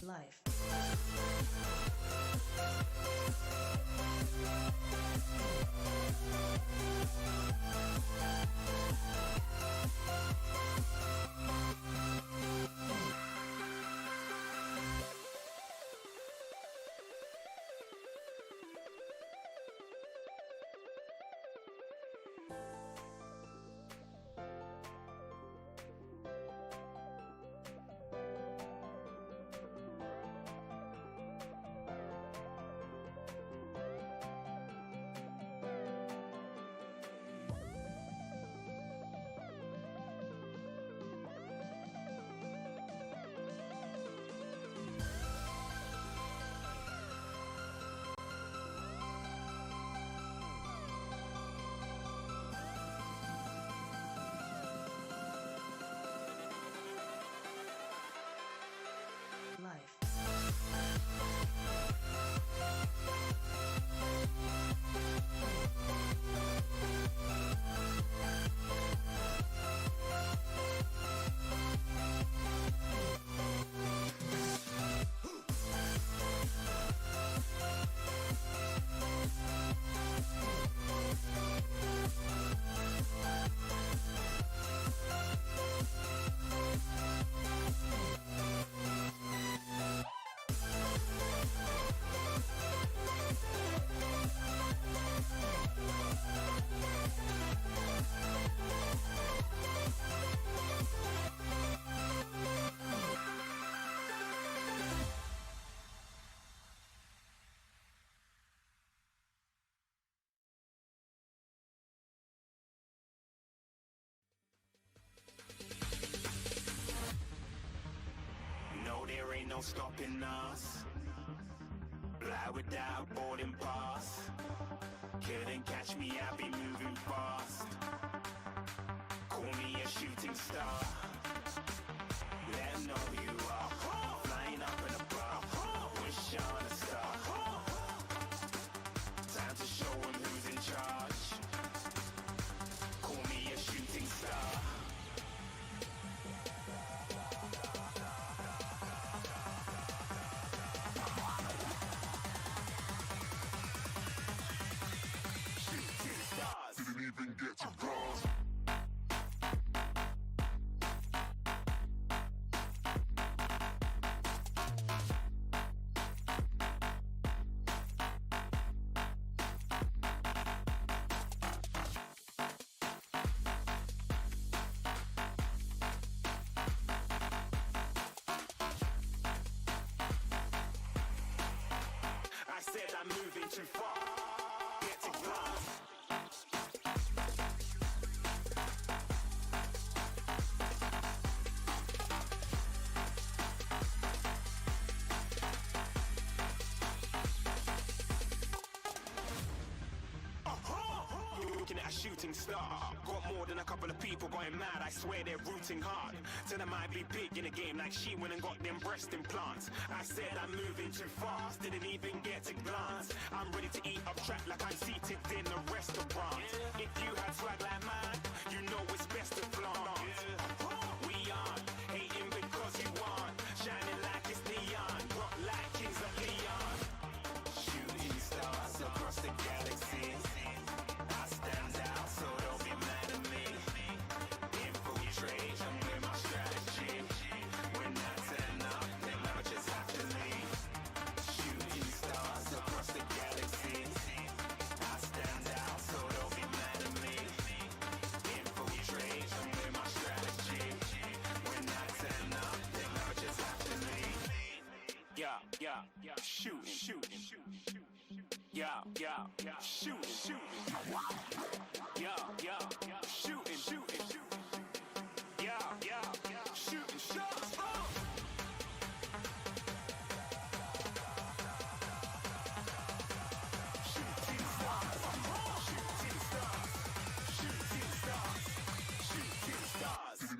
Life. Life. No, there ain't no stopping us. Fly without boarding pass. Couldn't catch me, I be moving fast. Call me a shooting star. Let 'em know who you are. Flying up in a bar. Wish on a star. Time to show 'em who's in charge. Call me a shooting star. Didn't even get to bronze. I said I'm moving too far. Get to glass. You're looking at a shooting star. Got more than a couple of people going mad. I swear they're rooting hard. Tell them I'd be big in the game like she went and got them breast implants. I said I'm moving too fast. Didn't even get to glance. I'm ready to eat up track like I'm seated in a restaurant. If you had swag like mine, you know it's best to flaunt. We aren't hating because you aren't. Shining like it's neon. Rock like kings of Leon. Shooting stars across the galaxy. I stand out, so don't be mad at me. Infiltrate, I'm with my strategy. When I turn up, then I just have to leave. Shooting stars across the galaxy. I stand out, so don't be mad at me. Infiltrate, I'm with my strategy. When I turn up, then I just have to leave. Yeah, shooting. Yeah, shooting. Yeah, shooting. Yeah, shooting shots. Shooting stars. I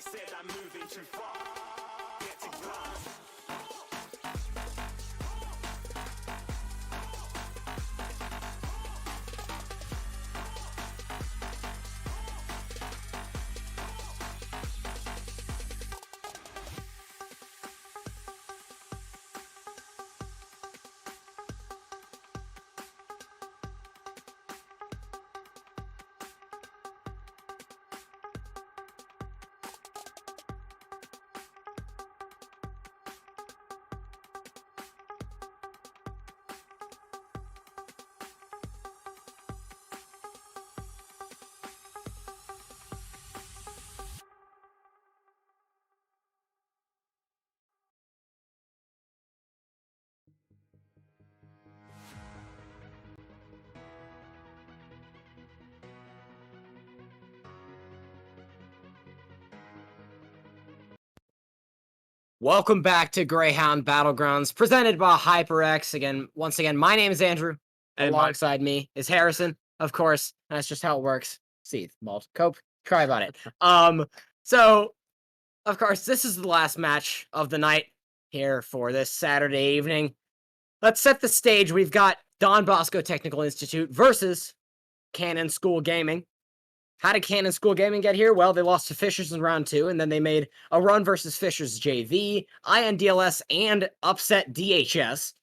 said I'm moving too far. Getting lost. Welcome back to Greyhound Battlegrounds, presented by HyperX. Once again, my name is Andrew. And Alongside me is Harrison, of course. That's just how it works. Seethe, malt, cope, cry about it. So of course, this is the last match of the night here for this Saturday evening. Let's set the stage. We've got Don Bosco Technical Institute versus Cannon School Gaming. How did Cannon School Gaming get here? Well, they lost to Fishers in round 2, and then they made a run versus Fishers JV, INDLS, and upset DHS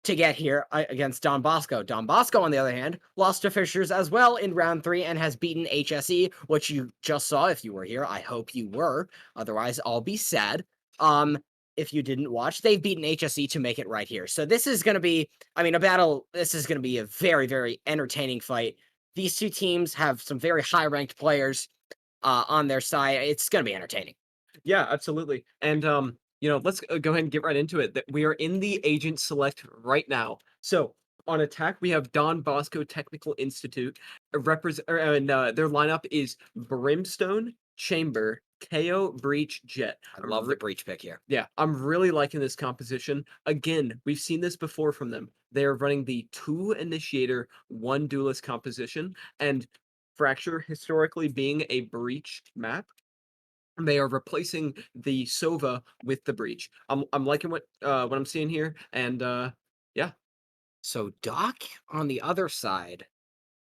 to get here against Don Bosco. Don Bosco, on the other hand, lost to Fishers as well in round 3 and has beaten HSE, which you just saw if you were here. I hope you were. Otherwise, I'll be sad. If you didn't watch, they've beaten HSE to make it right here. So this is going to be, a battle. This is going to be a very, very entertaining fight. These two teams have some very high-ranked players on their side. It's going to be entertaining. Yeah, absolutely. And let's go ahead and get right into it. That we are in the agent select right now. So on attack, we have Don Bosco Technical Institute. Their lineup is Brimstone, Chamber, KO, Breach, Jet. I love the Breach pick here. Yeah, I'm really liking this composition. Again, we've seen this before from them. They are running the 2 Initiator, 1 Duelist composition, and Fracture historically being a Breach map. They are replacing the Sova with the Breach. I'm liking what I'm seeing here, and yeah. So Doc on the other side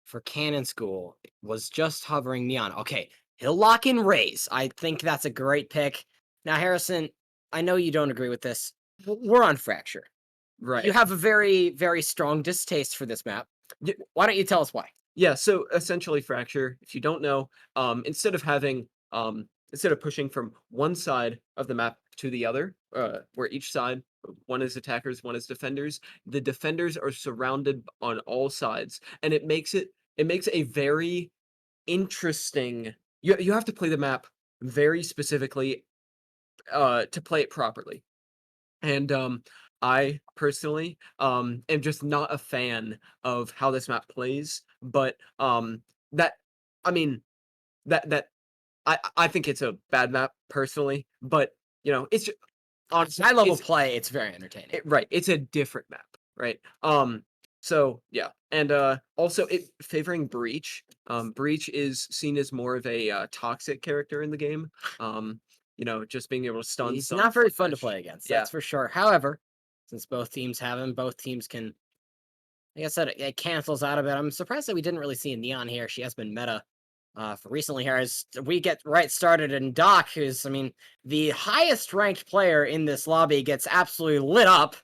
for Cannon School was just hovering Neon. Okay, he'll lock in Raze. I think that's a great pick. Now, Harrison, I know you don't agree with this. We're on Fracture. Right. You have a very, very strong distaste for this map. Why don't you tell us why? Yeah, so essentially Fracture, if you don't know, instead of pushing from one side of the map to the other, where each side, one is attackers, one is defenders, the defenders are surrounded on all sides, and it makes a very interesting. You have to play the map very specifically to play it properly. And I personally am just not a fan of how this map plays, but that I mean that I think it's a bad map personally, but it's just honestly High level play, it's very entertaining. right. It's a different map, right? So yeah, and also it favoring Breach. Breach is seen as more of a toxic character in the game. Just being able to stun. He's stun, not very flip fun to dash. play against, Yeah. that's for sure. However, since both teams have him, both teams can. Like I said, it cancels out a bit. I'm surprised that we didn't really see a Neon here. She has been meta for recently here as we get right started. And Doc, who's, the highest ranked player in this lobby, gets absolutely lit up.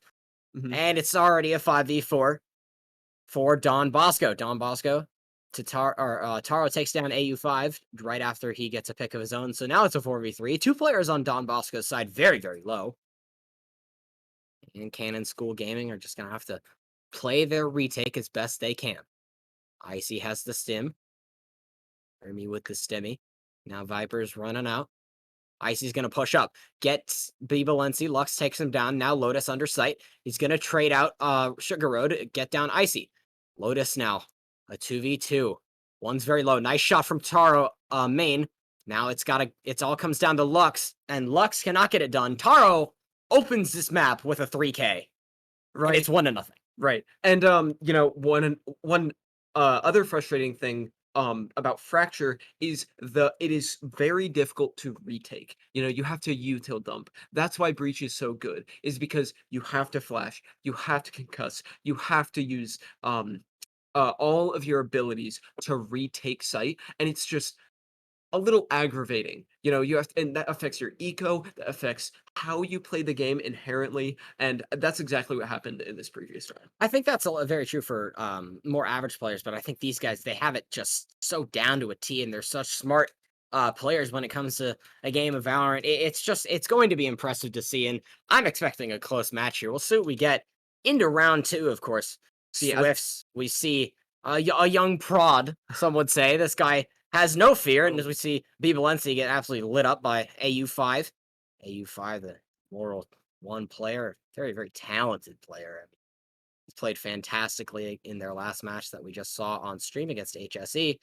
Mhm. And it's already a 5v4 for Don Bosco. Don Bosco to Taro takes down AU5 right after he gets a pick of his own. So now it's a 4v3. 2 players on Don Bosco's side, very, very low. And Cannon School Gaming are just going to have to play their retake as best they can. Icy has the stim. Hermie with the stimmy. Now Viper's running out. Icy's gonna push up. Gets B Balenci. Lux takes him down. Now Lotus under sight. He's gonna trade out Sugar Road, get down Icy. Lotus now. A 2v2. One's very low. Nice shot from Taro main. Now it all comes down to Lux, and Lux cannot get it done. Taro opens this map with a 3K. Right. And it's 1-0. Right. And you know, one other frustrating thing about Fracture is it is very difficult to retake. You know, you have to util dump. That's why Breach is so good, is because you have to flash, you have to concuss, you have to use all of your abilities to retake site, and it's just a little aggravating. You know, you have to, and that affects your eco, that affects how you play the game inherently, and that's exactly what happened in this previous round. I think that's very true for more average players, but I think these guys, they have it just so down to a T, and they're such smart players when it comes to a game of Valorant. It's going to be impressive to see, and I'm expecting a close match here. We'll see what we get into round 2, of course. See, Swifts, we see a young prod, some would say. This guy has no fear, and as we see B Balenci get absolutely lit up by AU5. AU5, the Laurel 1 player, very, very talented player. I mean, he's played fantastically in their last match that we just saw on stream against HSE.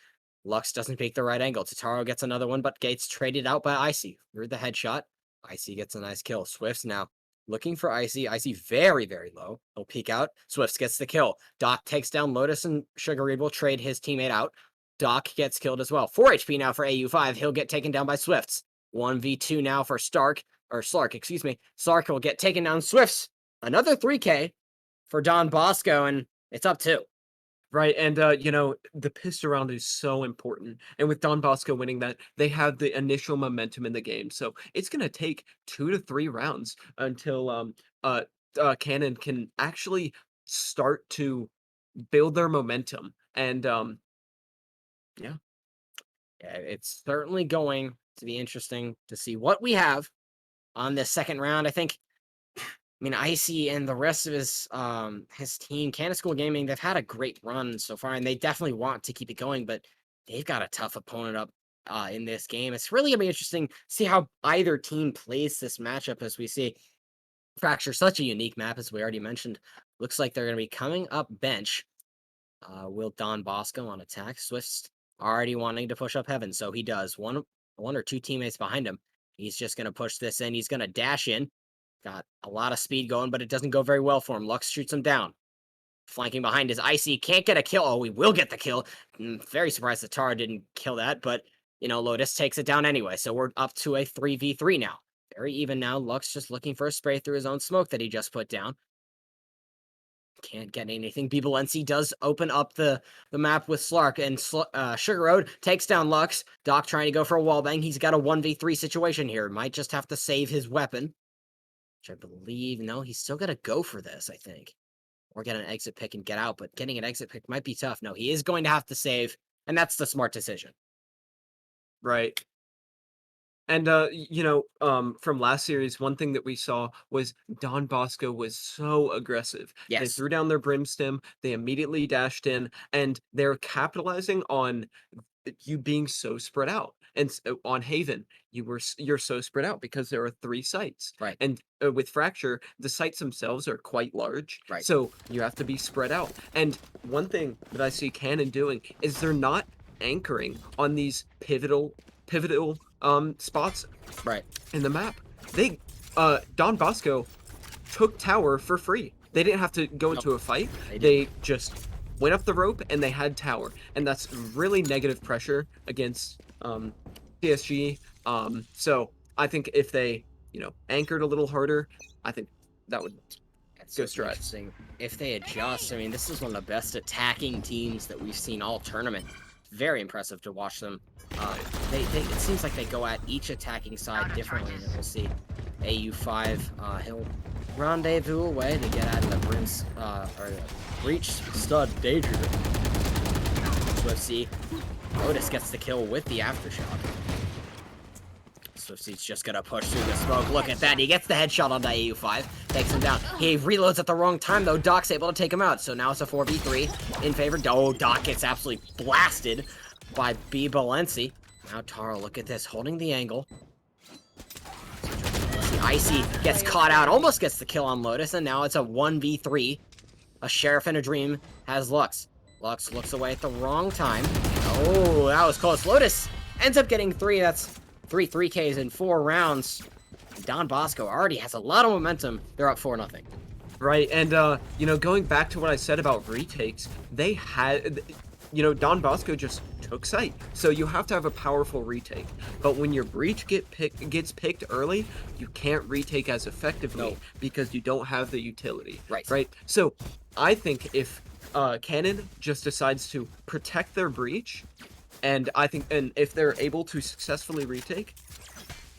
Lux doesn't pick the right angle. Tataru gets another one, but gets traded out by Icy. Through the headshot. Icy gets a nice kill. Swifts now looking for Icy. Icy very, very low. He'll peek out. Swifts gets the kill. Doc takes down Lotus, and Sugar Reed will trade his teammate out. Doc gets killed as well. 4 HP now for AU5. He'll get taken down by Swifts. 1v2 now for Slark, excuse me. Slark will get taken down. Swifts. Another 3K for Don Bosco, and it's up 2. Right, and you know, the pistol round is so important, and with Don Bosco winning that, they have the initial momentum in the game. So it's gonna take 2 to 3 rounds until Cannon can actually start to build their momentum. And yeah, it's certainly going to be interesting to see what we have on this second round. I think, I mean, Icy and the rest of his team, Cannon School Gaming, they've had a great run so far, and they definitely want to keep it going, but they've got a tough opponent up in this game. It's really gonna be interesting to see how either team plays this matchup. As we see Fracture, such a unique map, as we already mentioned. Looks like they're gonna be coming up bench. Will Don Bosco on attack. Swift's already wanting to push up heaven, so he does. One or two teammates behind him. He's just gonna push this in. He's gonna dash in. Got a lot of speed going, but it doesn't go very well for him. Lux shoots him down. Flanking behind is Icy. Can't get a kill. Oh, we will get the kill. Very surprised that Tara didn't kill that, but, you know, Lotus takes it down anyway. So we're up to a 3v3 now. Very even now. Lux just looking for a spray through his own smoke that he just put down. Can't get anything. B Balenci does open up the map with Slark, and Sugar Road takes down Lux. Doc trying to go for a wallbang. He's got a 1v3 situation here. Might just have to save his weapon. Which I believe, no, he's still got to go for this, I think. Or get an exit pick and get out, but getting an exit pick might be tough. No, he is going to have to save, and that's the smart decision. right. And you know, from last series, one thing that we saw was Don Bosco was so aggressive. They Yes. threw down their brimstem, they immediately dashed in, and they're capitalizing on you being so spread out. And on Haven, you're so spread out because there are 3 sites. Right. And with Fracture, the sites themselves are quite large. Right. So you have to be spread out. And one thing that I see Cannon doing is they're not anchoring on these pivotal spots Right. in the map. They Don Bosco took tower for free. They didn't have to go into a fight. They just went up the rope and they had tower. And that's really negative pressure against PSG. So I think if they, you know, anchored a little harder, I think that would go straight. Interesting. If they adjust, I mean, this is one of the best attacking teams that we've seen all tournament. Very impressive to watch them. It seems like they go at each attacking side differently, and we'll see AU5, he'll rendezvous away to get out of the Brim's, or Breach Stud Danger. Swiftsy, Lotus gets the kill with the Aftershock. Swiftsy's just gonna push through the smoke. Look at that, he gets the headshot on the AU5, takes him down. He reloads at the wrong time, though. Doc's able to take him out, so now it's a 4v3 in favor. Oh, Doc gets absolutely blasted by B Balenci. Now Taro, look at this, holding the angle. Icy gets caught out, almost gets the kill on Lotus, and now it's a 1v3. A Sheriff in a Dream has Lux. Lux looks away at the wrong time. Oh, that was close. Lotus ends up getting 3. That's 3 3Ks in 4 rounds. Don Bosco already has a lot of momentum. They're up 4-0. Right, and going back to what I said about retakes, they had, Don Bosco just took sight. So you have to have a powerful retake. But when your breach gets picked early, you can't retake as effectively because you don't have the utility. Right. So I think if Cannon just decides to protect their breach, and if they're able to successfully retake,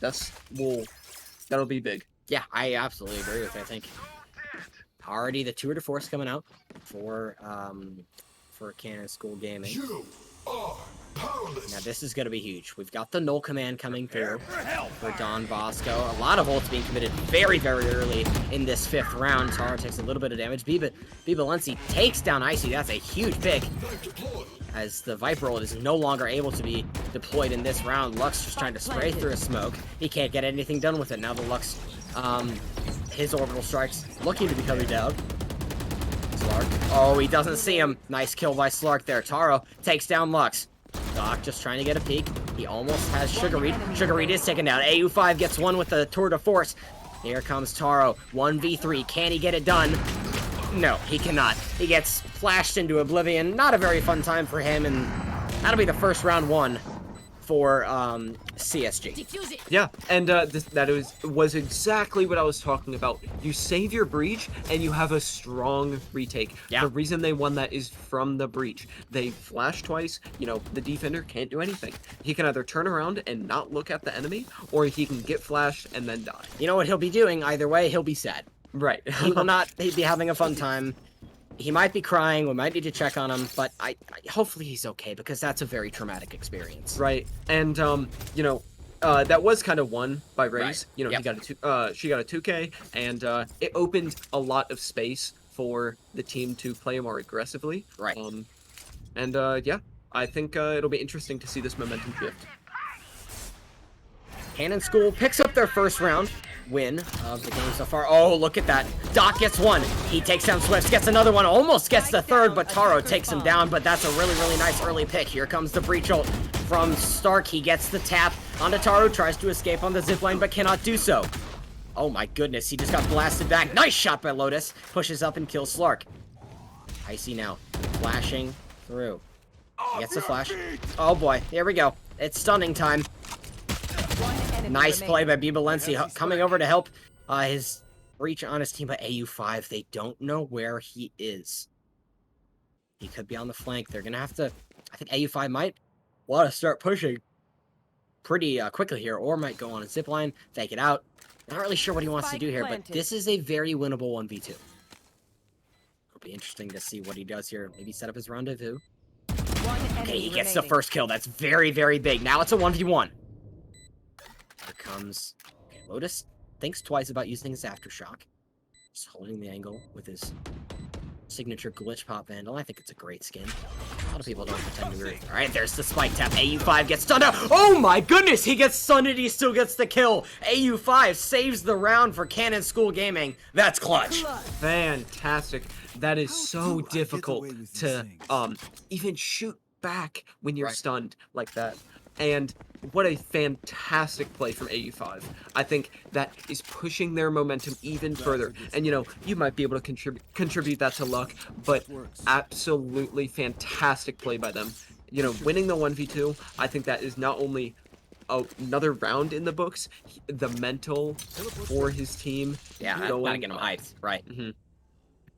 that'll be big. Yeah, I absolutely agree with it. I think already the tour de force coming out for Cannon School Gaming. Now this is going to be huge. We've got the null command coming through for Don Bosco. A lot of ults being committed very, very early in this 5th round. Taro takes a little bit of damage. Bibalensi takes down Icy. That's a huge pick, as the Viper ult is no longer able to be deployed in this round. Lux just trying to spray through a smoke. He can't get anything done with it. Now the Lux, his orbital strikes looking to be coming down. Slark. Oh, he doesn't see him. Nice kill by Slark there. Taro takes down Lux. Doc just trying to get a peek. He almost has Sugar Reed. Sugar Reed is taken down. AU5 gets one with the tour de force. Here comes Taro. 1v3. Can he get it done? No, he cannot. He gets flashed into oblivion. Not a very fun time for him, and that'll be the first round 1 for CSG. Yeah, and that was exactly what I was talking about. You save your breach, and you have a strong retake. Yeah. The reason they won that is from the breach. They flash twice. The defender can't do anything. He can either turn around and not look at the enemy, or he can get flashed and then die. You know what he'll be doing? Either way, he'll be sad. Right. He will not be having a fun time. He might be crying. We might need to check on him, but hopefully he's okay, because that's a very traumatic experience. Right. And that was kind of won by Raze. Right. He got she got a 2K, and it opened a lot of space for the team to play more aggressively. Right. I think it'll be interesting to see this momentum shift. Cannon School picks up their first round win of the game so far. Oh, look at that. Doc gets one. He takes down Swift, gets another one, almost gets the third, but Taro takes him down, but that's a really, really nice early pick. Here comes the breach ult from Stark. He gets the tap onto Taro, tries to escape on the zipline, but cannot do so. Oh my goodness, he just got blasted back. Nice shot by Lotus. Pushes up and kills Slark. Icy now, flashing through. He gets a flash. Oh boy, here we go. It's stunning time. Nice play by Bibalensi, coming over to help his breach on his team, but AU5, they don't know where he is. He could be on the flank. They're going to have to, I think AU5 might want to start pushing pretty quickly here, or might go on a zipline, fake it out. Not really sure what he wants to do here, but this is a very winnable 1v2. It'll be interesting to see what he does here. Maybe set up his rendezvous. Okay, he gets the first kill. That's very, very big. Now it's a 1v1. Here comes Lotus. Thinks twice about using his Aftershock. Just holding the angle with his signature glitch pop vandal. I think it's a great skin. A lot of people don't pretend to agree. Alright, there's the spike tap. AU5 gets stunned out. Oh my goodness! He gets stunned and he still gets the kill. AU5 saves the round for Cannon School Gaming. That's clutch. Fantastic. That is so difficult to even shoot back when you're stunned like that. And what a fantastic play from AU5. I think that is pushing their momentum even further. And, you might be able to contribute that to luck, but absolutely fantastic play by them. Winning the 1v2, I think that is not only another round in the books, the mental for his team. Yeah, gotta get him hyped. Right. Mm-hmm.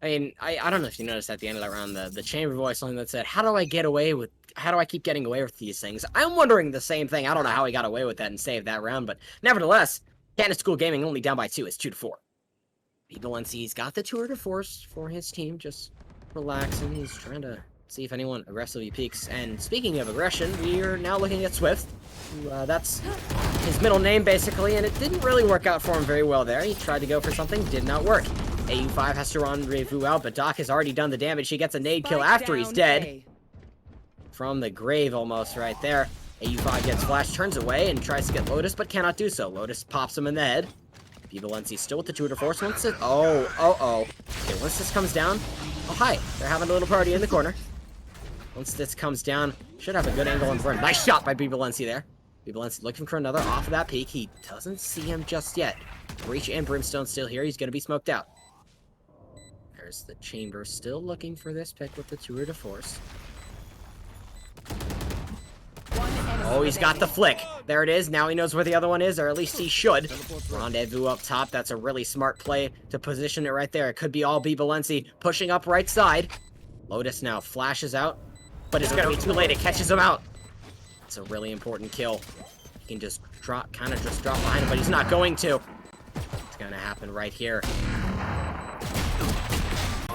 I mean, I don't know if you noticed at the end of that round, the chamber voice something that said, how do I keep getting away with these things? I'm wondering the same thing. I don't know how he got away with that and saved that round, but nevertheless, Cannon School Gaming only down by 2. It's 2-4. Bibalensi's got the tour de force for his team, just relaxing. He's trying to see if anyone aggressively peeks. And speaking of aggression, we are now looking at Swift. That's his middle name, basically, and it didn't really work out for him very well there. He tried to go for something, did not work. AU5 has to rendezvous out, but Doc has already done the damage. He gets a nade kill after he's dead. From the grave almost right there. AU5 gets flashed, turns away, and tries to get Lotus, but cannot do so. Lotus pops him in the head. Valencia still with the tour de force. Once it, okay, once this comes down, oh hi, they're having a little party in the corner. Once this comes down, should have a good angle on the burn. Nice shot by Valencia there. Valencia looking for another off of that peak. He doesn't see him just yet. Breach and Brimstone still here. He's going to be smoked out. There's the Chamber still looking for this pick with the tour de force. Oh, he's got the flick. There it is. Now he knows where the other one is, or at least he should. Rendezvous up top. That's a really smart play to position it right there. It could be all Valencia pushing up right side. Lotus now flashes out, but it's going to be too late. It catches him out. It's a really important kill. He can just drop behind him, but he's not going to. It's going to happen right here.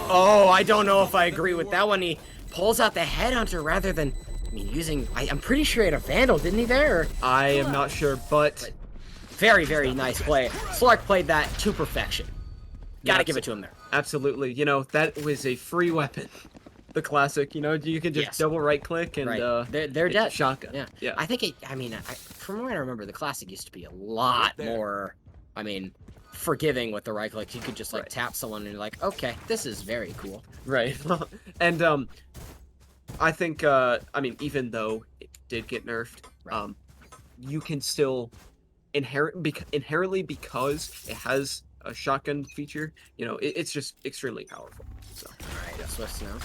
Oh, I don't know if I agree with that one. He pulls out the Headhunter rather than, I mean, using, I'm pretty sure he had a Vandal, didn't he there? Or, I am not sure, but very, very nice play. Slark played that to perfection. Gotta give it to him there. Absolutely. You know, that was a free weapon. The classic, you know, you can just double right click and they're dead. Shotgun. Yeah. I think from what I remember, the classic used to be a lot more, I mean, forgiving with the right click. You could just like tap someone and you're like, okay, this is very cool. Right. And I think I mean, even though it did get nerfed, you can still inherently because it has a shotgun feature, you know, it's just extremely powerful. So alright, Swift now.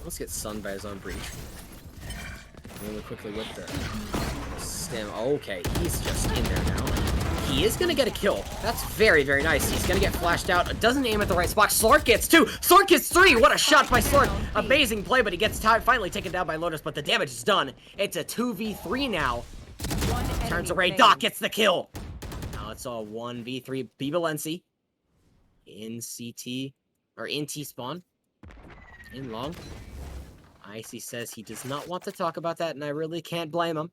Let's get stunned by his own breach. Really quickly with the stem. Okay, he's just in there now. He is gonna get a kill. That's very, very nice. He's gonna get flashed out. Doesn't aim at the right spot. Slark gets 2. Slark gets 3. What a shot by Slark. Amazing play, but he gets finally taken down by Lotus, but the damage is done. It's a 2v3 now. Turns away. Doc gets the kill. Now it's a 1v3. Valencia in CT, or in T-spawn. In long. Icy says he does not want to talk about that, and I really can't blame him.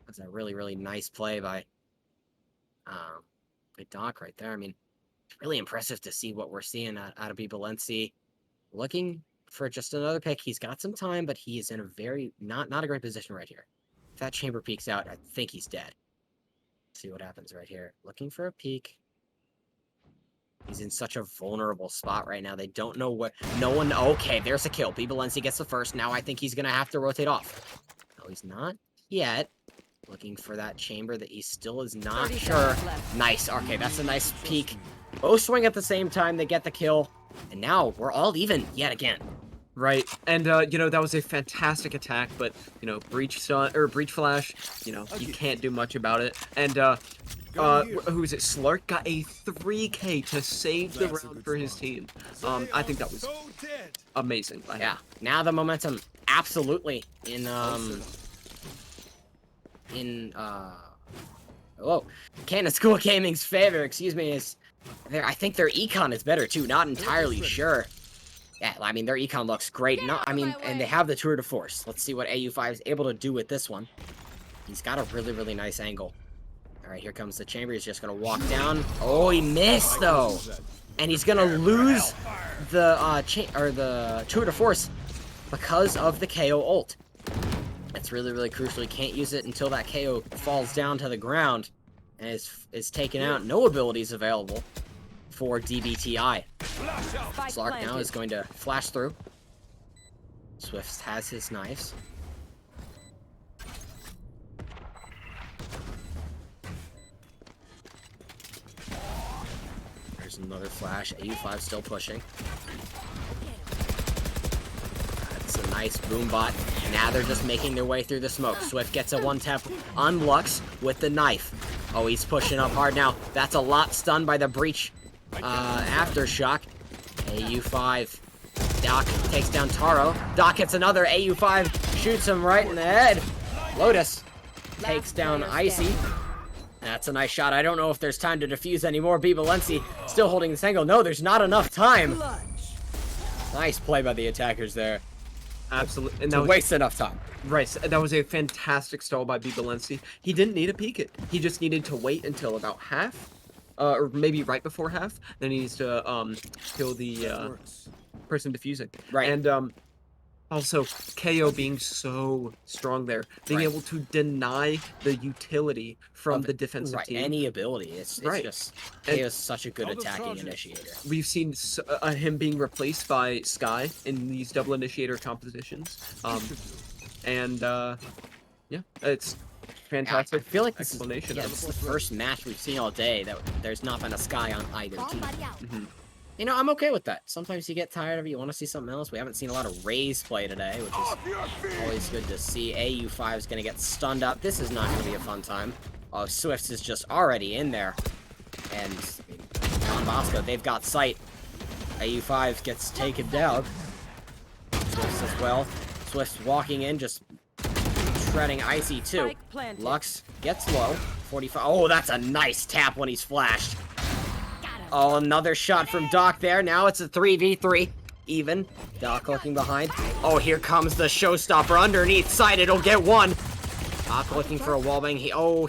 That's a really, really nice play by Doc right there. I mean, it's really impressive to see what we're seeing out of Valencia. Looking for just another pick. He's got some time, but he is in a very, not a great position right here. If that chamber peeks out, I think he's dead. Let's see what happens right here. Looking for a peek. He's in such a vulnerable spot right now. They don't know what. No one. Okay, there's a kill. Valencia gets the first. Now I think he's going to have to rotate off. No, he's not yet. Looking for that chamber that he still is not sure. Nice. Okay, that's a nice peek. Both swing at the same time. They get the kill. And now we're all even yet again. Right. And, you know, that was a fantastic attack, but, you know, breach flash, you know, you can't do much about it. And, who is it? Slark got a 3K to save the round for his team. I think that was amazing. Yeah. Now the momentum absolutely in Cannon School Gaming's favor, excuse me, is there. I think their econ is better too. Not entirely sure. Yeah, I mean their econ looks great. No, I mean, and they have the tour de force. Let's see what AU5 is able to do with this one. He's got a really, really nice angle. All right, here comes the chamber. He's just gonna walk down. Oh, he missed though, and he's gonna lose the tour de force because of the KO ult. It's really, really crucial. He can't use it until that KO falls down to the ground and is taken out. No abilities available for DBTI. Slark now is going to flash through. Swift has his knives. There's another flash. AU5 still pushing. That's a nice boom bot. Now they're just making their way through the smoke. Swift gets a one-tap on Lux with the knife. Oh, he's pushing up hard now. That's a lot stunned by the breach aftershock. AU5. Doc takes down Taro. Doc hits another. AU5 shoots him right in the head. Lotus takes down Icy. That's a nice shot. I don't know if there's time to defuse anymore. Valencia still holding this angle. No, there's not enough time. Nice play by the attackers there. Absolutely. And to waste enough time. Right. So that was a fantastic stall by Valencia. He didn't need to peek it. He just needed to wait until about half. Or maybe right before half. Then he needs to kill the person defusing. Right. And Also, KO being so strong there, being Right. able to deny the utility from Of the defensive right, team. any ability. It's Right. just And- KO's such a good attacking initiator. We've seen him being replaced by Sky in these double initiator compositions. Yeah, it's I fantastic. feel like this is, explanation. yeah, of it's the first match we've seen all day that there's not been a Sky on either team. Mhm. You know, I'm okay with that. Sometimes you get tired of it, you want to see something else. We haven't seen a lot of Raze play today, which is always good to see. AU5 is going to get stunned up. This is not going to be a fun time. Oh, Swifts is just already in there. And Don Bosco, they've got sight. AU5 gets taken down. Swifts as well. Swifts walking in, just shredding Icy too. Lux gets low. 45. Oh, that's a nice tap when he's flashed. Oh, another shot from Doc there. Now it's a 3v3. Even. Doc looking behind. Oh, here comes the showstopper underneath side. It'll get one. Doc looking for a wallbang.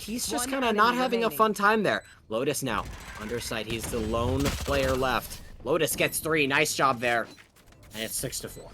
He's just kind of not having a fun time there. Lotus now. Underside. He's the lone player left. Lotus gets 3. Nice job there. And it's 6-4.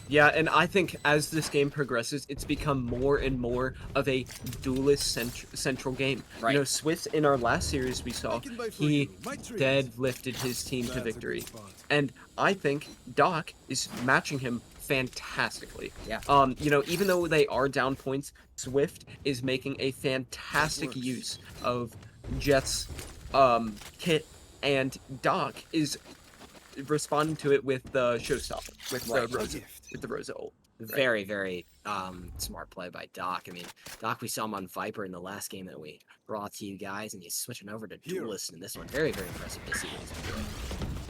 Yeah, and I think as this game progresses, it's become more and more of a duelist central game. Right. You know, Swift in our last series we saw, he deadlifted his team to victory. And I think Doc is matching him fantastically. Yeah. You know, even though they are down points, Swift is making a fantastic use of Jet's kit, and Doc is responding to it with the showstopper, with the Rosa ult. Very, very smart play by Doc. I mean, Doc, we saw him on Viper in the last game that we brought to you guys, and he's switching over to Duelist in this one. Very, very impressive to see what he's been doing.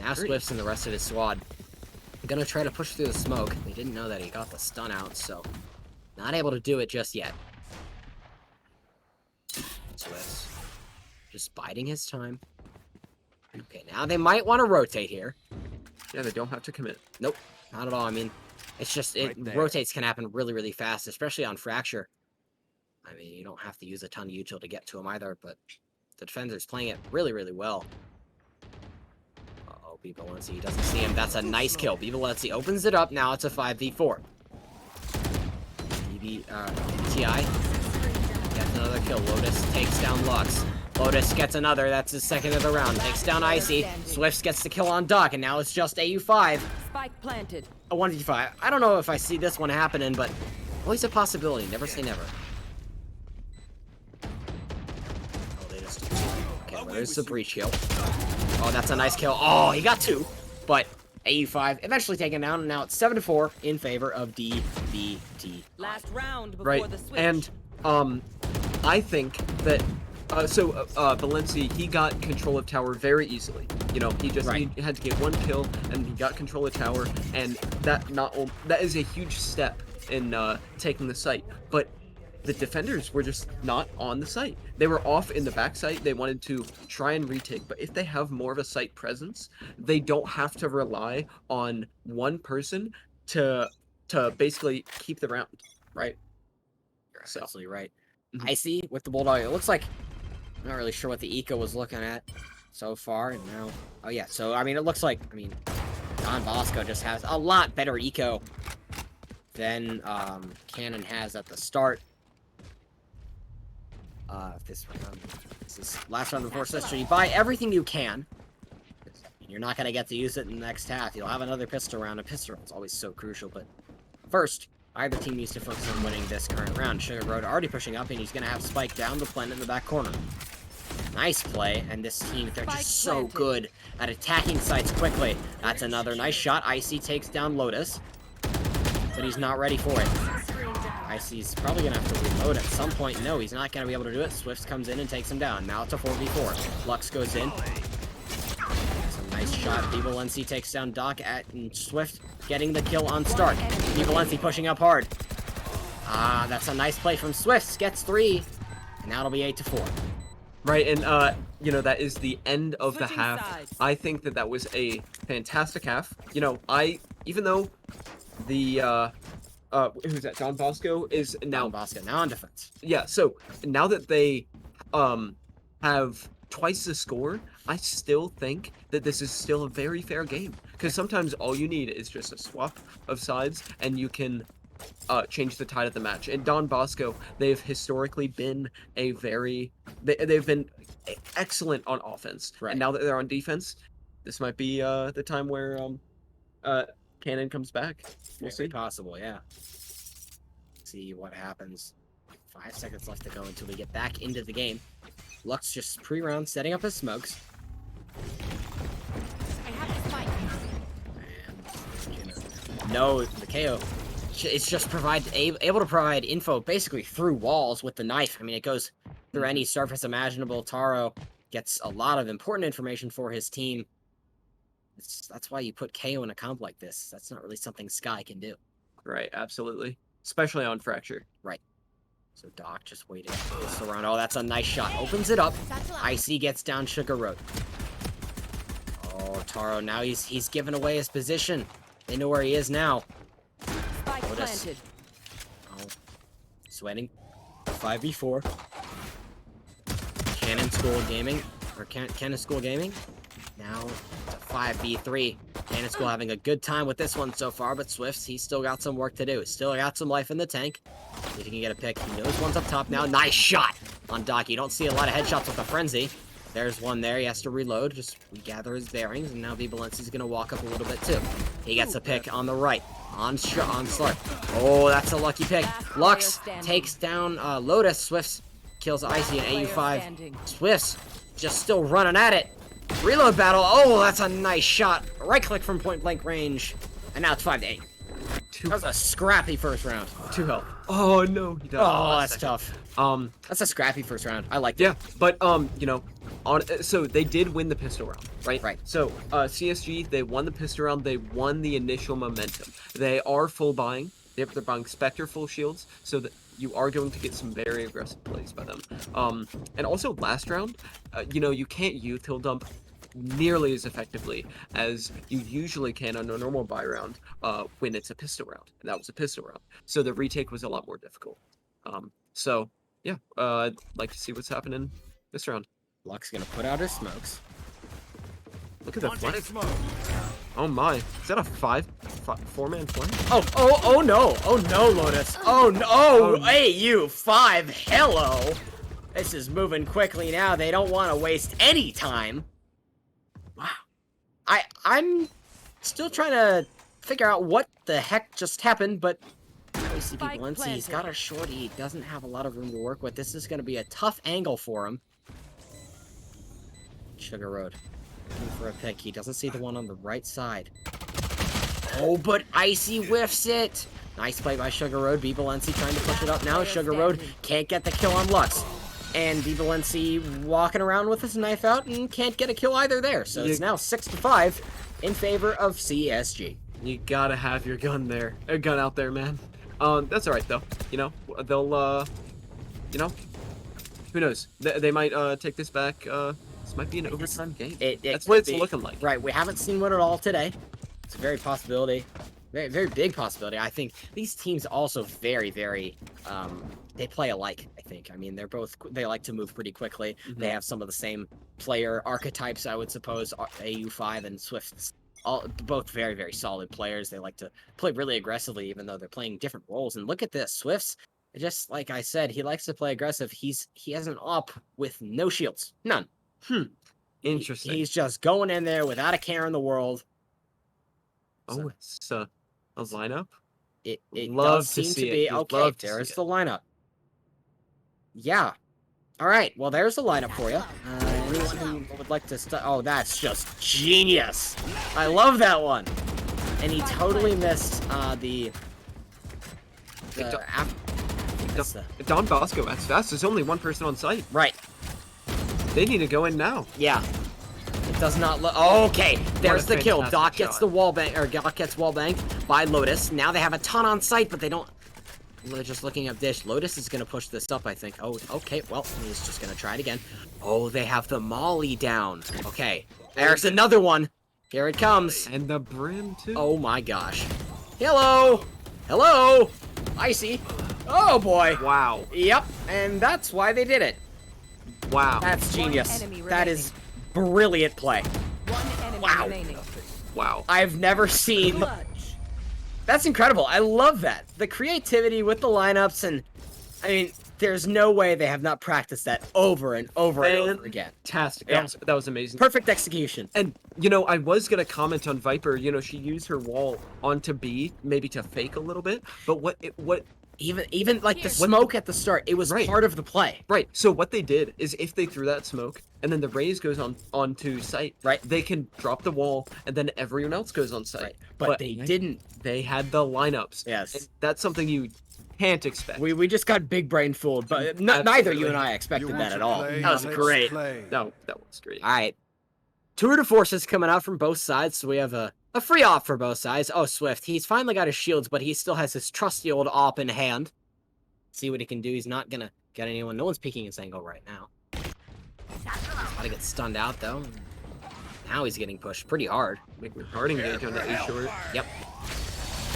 Now Swifts and the rest of his squad gonna try to push through the smoke. They didn't know that he got the stun out, so not able to do it just yet. Swifts just biding his time. Okay, now they might want to rotate here. Yeah, they don't have to commit. Nope, not at all. I mean, it's just, rotates can happen really, really fast, especially on Fracture. I mean, you don't have to use a ton of util to get to him either, but the defender's playing it really, really well. Uh-oh, Bibalensi doesn't see him. That's a nice kill. Bibalensi opens it up. Now it's a 5v4. TI gets another kill. Lotus takes down Lux. Lotus gets another. That's his second of the round. Takes down Icy. Swifts gets the kill on Doc, and now it's just AU5. Spike planted. A 1v5. I don't know if I see this one happening, but always a possibility. Never say never. Oh, they just... Okay, well, there's the breach kill. Oh, that's a nice kill. Oh, he got 2. But AU5 eventually taken down, and now it's 7-4 in favor of DVT. Last round before Right, the switch. and I think that Valenci, he got control of tower very easily. You know, he just he had to get 1 kill, and he got control of tower, and that is a huge step in taking the site. But the defenders were just not on the site. They were off in the back site. They wanted to try and retake, but if they have more of a site presence, they don't have to rely on one person to basically keep the round, right? You're absolutely right. Icy with the Bulldog. It looks like, I'm not really sure what the eco was looking at so far, and now, oh yeah, so I mean, it looks like, Don Bosco just has a lot better eco than Cannon has at the start. This is last round before switch, so you buy everything you can. You're not gonna get to use it in the next half. You'll have another pistol round. A pistol round is always so crucial, but first, either team needs to focus on winning this current round. Sugar Road already pushing up, and he's gonna have Spike down the plant in the back corner. Nice play, and this team, they're just so good at attacking sites quickly. That's another nice shot. Icy takes down Lotus, but he's not ready for it. Icy's probably gonna have to reload at some point. No, he's not gonna be able to do it. Swifts comes in and takes him down. Now it's a 4v4. Lux goes in. That's a nice shot. Bibalensi takes down Doc and Swift getting the kill on start. Bibalensi pushing up hard. Ah, that's a nice play from Swifts. Gets 3. And now it'll be 8-4. Right, and you know, that is the end of the Switching half. sides. I think that was a fantastic half. You know, even though the who's that? Don Bosco is now Don Bosco now on defense. Yeah, so now that they have twice the score, I still think that this is still a very fair game. Because sometimes all you need is just a swap of sides, and you can change the tide of the match. And Don Bosco, they've historically been they've been excellent on offense. Right. And now that they're on defense, this might be the time where Cannon comes back. We'll Very see. possible, yeah. See what happens. 5 seconds left to go until we get back into the game. Lux just pre-round setting up his smokes. I have this fight. And no, the KO. It's just able to provide info basically through walls with the knife. I mean, it goes through any surface imaginable. Taro gets a lot of important information for his team. That's why you put KO in a comp like this. That's not really something Sky can do. Right, absolutely. Especially on Fracture. Right. So Doc just waiting around. Oh, that's a nice shot. Opens it up. Icy gets down Sugar Road. Oh, Taro, now he's given away his position. They know where he is now. Spike planted. Oh. Sweating. 5v4. Cannon School Gaming. Or Cannon School Gaming. Now it's a 5v3. Cannon School having a good time with this one so far, but Swifts, he's still got some work to do. Still got some life in the tank. If he can get a pick. He knows one's up top now. Nice shot on Doc. You don't see a lot of headshots with the Frenzy. There's one there. He has to reload. Just regather his bearings. And now Vbalency's going to walk up a little bit too. He gets a pick on the right. On Slurk. Oh, that's a lucky pick. Lux takes down Lotus. Swifts kills Icy and AU5. Swifts just still running at it. Reload battle. Oh, that's a nice shot. Right click from point blank range. And now it's 5-8. That was a scrappy first round. 2 health. Oh no, he does. Oh, that's tough. That's a scrappy first round. I like that. Yeah, but you know, so they did win the pistol round, right? Right. So CSG, they won the pistol round. They won the initial momentum. They are full buying. They're buying Spectre full shields, so that you are going to get some very aggressive plays by them. And also last round, you know, you can't youth hill dump nearly as effectively as you usually can on a normal buy round when it's a pistol round. And that was a pistol round. So the retake was a lot more difficult. So yeah, I'd like to see what's happening this round. Lux gonna put out his smokes. Look at that flank. Oh my, is that a 4-man flank? Oh no, Lotus. Oh no, hey you 5. Hello. This is moving quickly now. They don't want to waste any time. Wow. I'm still trying to figure out what the heck just happened, but Vbalency, he's got a short E, doesn't have a lot of room to work with. This is going to be a tough angle for him. Sugar Road, looking for a pick. He doesn't see the one on the right side. Oh, but Icy whiffs it. Nice play by Sugar Road. Vbalency trying to push it up now. Sugar Road can't get the kill on Lux. And Vbalency walking around with his knife out and can't get a kill either there. So it's now 6-5 in favor of CSG. You gotta have your gun out there, man. That's all right though. You know, they'll, you know, who knows? They might take this back. This might be an overtime game. That's what it's looking like. Right. We haven't seen one at all today. It's a very possibility. Very, very big possibility. I think these teams also very, very, they play alike, I think. I mean, they like to move pretty quickly. Mm-hmm. They have some of the same player archetypes, I would suppose. AU5 and Swifts, both very, very solid players. They like to play really aggressively, even though they're playing different roles. And look at this. Swifts, just like I said, he likes to play aggressive. He has an op with no shields. None. Interesting. He's just going in there without a care in the world. Oh, it's a lineup? It Love does to seem see to it. be You'd okay. love to There's see the lineup. Yeah. All right. Well, there's the lineup for you. Anyone who would like to oh, that's just genius. I love that one. And he totally missed Don Bosco acts fast. There's only one person on site. Right. They need to go in now. Yeah. It does not look. Oh, okay, there's the kill. Doc gets shot. the wall bang, or Doc gets wall banged by Lotus. Now they have a ton on site, but they don't. They're just looking up dish. Lotus is gonna push this up, I think. Oh, okay. Well, he's just gonna try it again. Oh, they have the molly down. Okay, there's another one. Here it comes. And the brim too. Oh my gosh. Hello. Hello. Icy. Oh boy. Wow. Yep. And that's why they did it. Wow. That's genius. That is brilliant play. One enemy Wow. remaining. Wow. I've never seen. Clutch. That's incredible. I love that. The creativity with the lineups, and I mean, there's no way they have not practiced that over and over and over again. Fantastic. Yeah. That was amazing. Perfect execution. And you know, I was gonna comment on Viper. You know, she used her wall onto B, maybe to fake a little bit. But what Even like the smoke at the start, it was part of the play. Right. So what they did is if they threw that smoke and then the raise goes onto site, right, they can drop the wall and then everyone else goes on site. Right. But they didn't. They had the lineups. Yes. And that's something you can't expect. We just got big brain fooled, but neither you and I expected that at all. That was great. No, that was great. All right. Tour de forces coming out from both sides, so we have a free op for both sides. Oh, Swift. He's finally got his shields, but he still has his trusty old op in hand. See what he can do. He's not gonna get anyone. No one's peeking his angle right now. He's about to get stunned out, though. Now he's getting pushed pretty hard. Making a hard engage on the A short. Yep.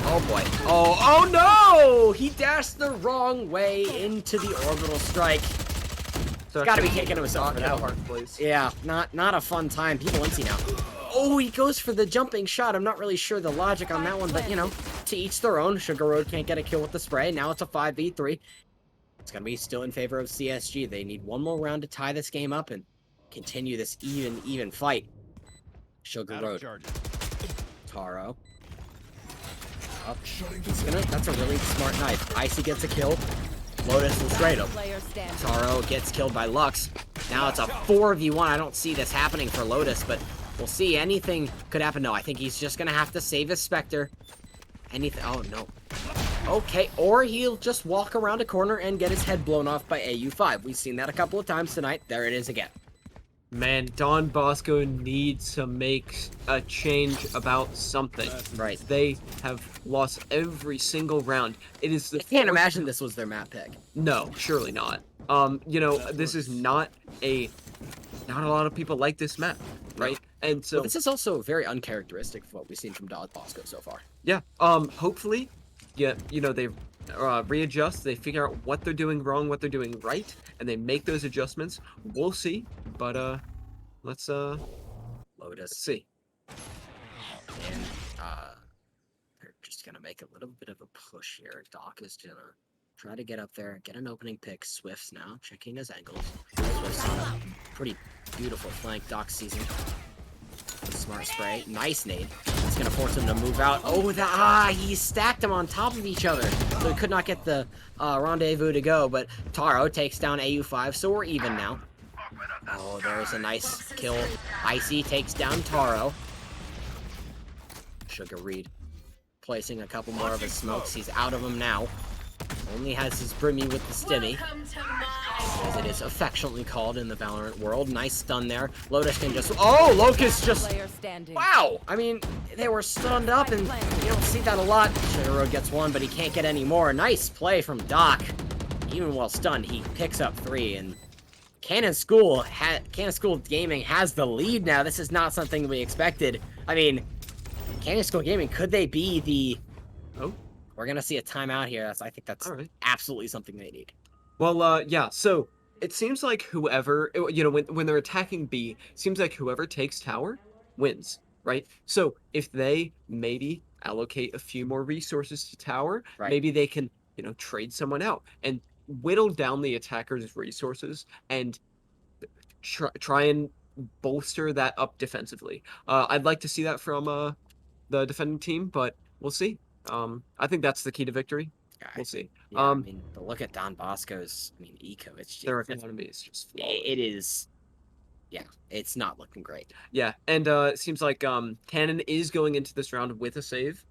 Oh, boy. Oh, no! He dashed the wrong way into the orbital strike. He's got to be kicking himself for that one. Yeah, not a fun time. People empty now. Oh, he goes for the jumping shot. I'm not really sure the logic on that one, but, you know, to each their own. Sugar Road can't get a kill with the spray. Now it's a 5v3. It's going to be still in favor of CSG. They need one more round to tie this game up and continue this even fight. Sugar Road. Taro. Up. That's a really smart knife. Icy gets a kill. Lotus will trade him. Taro gets killed by Lux. Now it's a 4v1. I don't see this happening for Lotus, but we'll see. Anything could happen. No, I think he's just going to have to save his Spectre. Anything. Oh, no. Okay, or he'll just walk around a corner and get his head blown off by AU5. We've seen that a couple of times tonight. There it is again. Man, Don Bosco needs to make a change about something. Right. They have lost every single round. It is the I can't imagine this was their map pick. No, surely not. You know, this is not a lot of people like this map, right? And so but this is also very uncharacteristic of what we've seen from Don Bosco so far. Yeah. Hopefully, you know, they readjust, they figure out what they're doing wrong, what they're doing right, and they make those adjustments. We'll see. But let's Lotus. See. And they're just gonna make a little bit of a push here. Doc is gonna try to get up there, get an opening pick. Swift's now checking his angles. Swift's on a pretty beautiful flank. Doc sees him. Smart spray. Nice nade. It's gonna force him to move out. Oh, he stacked them on top of each other. So he could not get the rendezvous to go, but Taro takes down AU5, so we're even now. Oh, there's a nice kill. Icy takes down Taro. Sugar Reed placing a couple more of his smokes. He's out of them now. Only has his Brimmy with the stimmy, as it is affectionately called in the Valorant world. Nice stun there. Lotus can just... Oh, Locust just... Wow! I mean, they were stunned up, and you don't see that a lot. Sugar Road gets one, but he can't get any more. Nice play from Doc. Even while stunned, he picks up 3, and Cannon School Gaming has the lead now. This is not something we expected. I mean, Cannon School Gaming, could they be the... Oh? We're going to see a timeout here. I think that's absolutely something they need. Well, yeah, so it seems like whoever, you know, when they're attacking B, it seems like whoever takes tower wins, right? So if they maybe allocate a few more resources to tower, maybe they can, you know, trade someone out and whittle down the attacker's resources and try and bolster that up defensively. I'd like to see that from the defending team, but we'll see. I think that's the key to victory. We'll see. Yeah, I mean, but look at Don Bosco's, eco. Their economy is just flawless. It is. Yeah, it's not looking great. Yeah, and it seems like Cannon is going into this round with a save.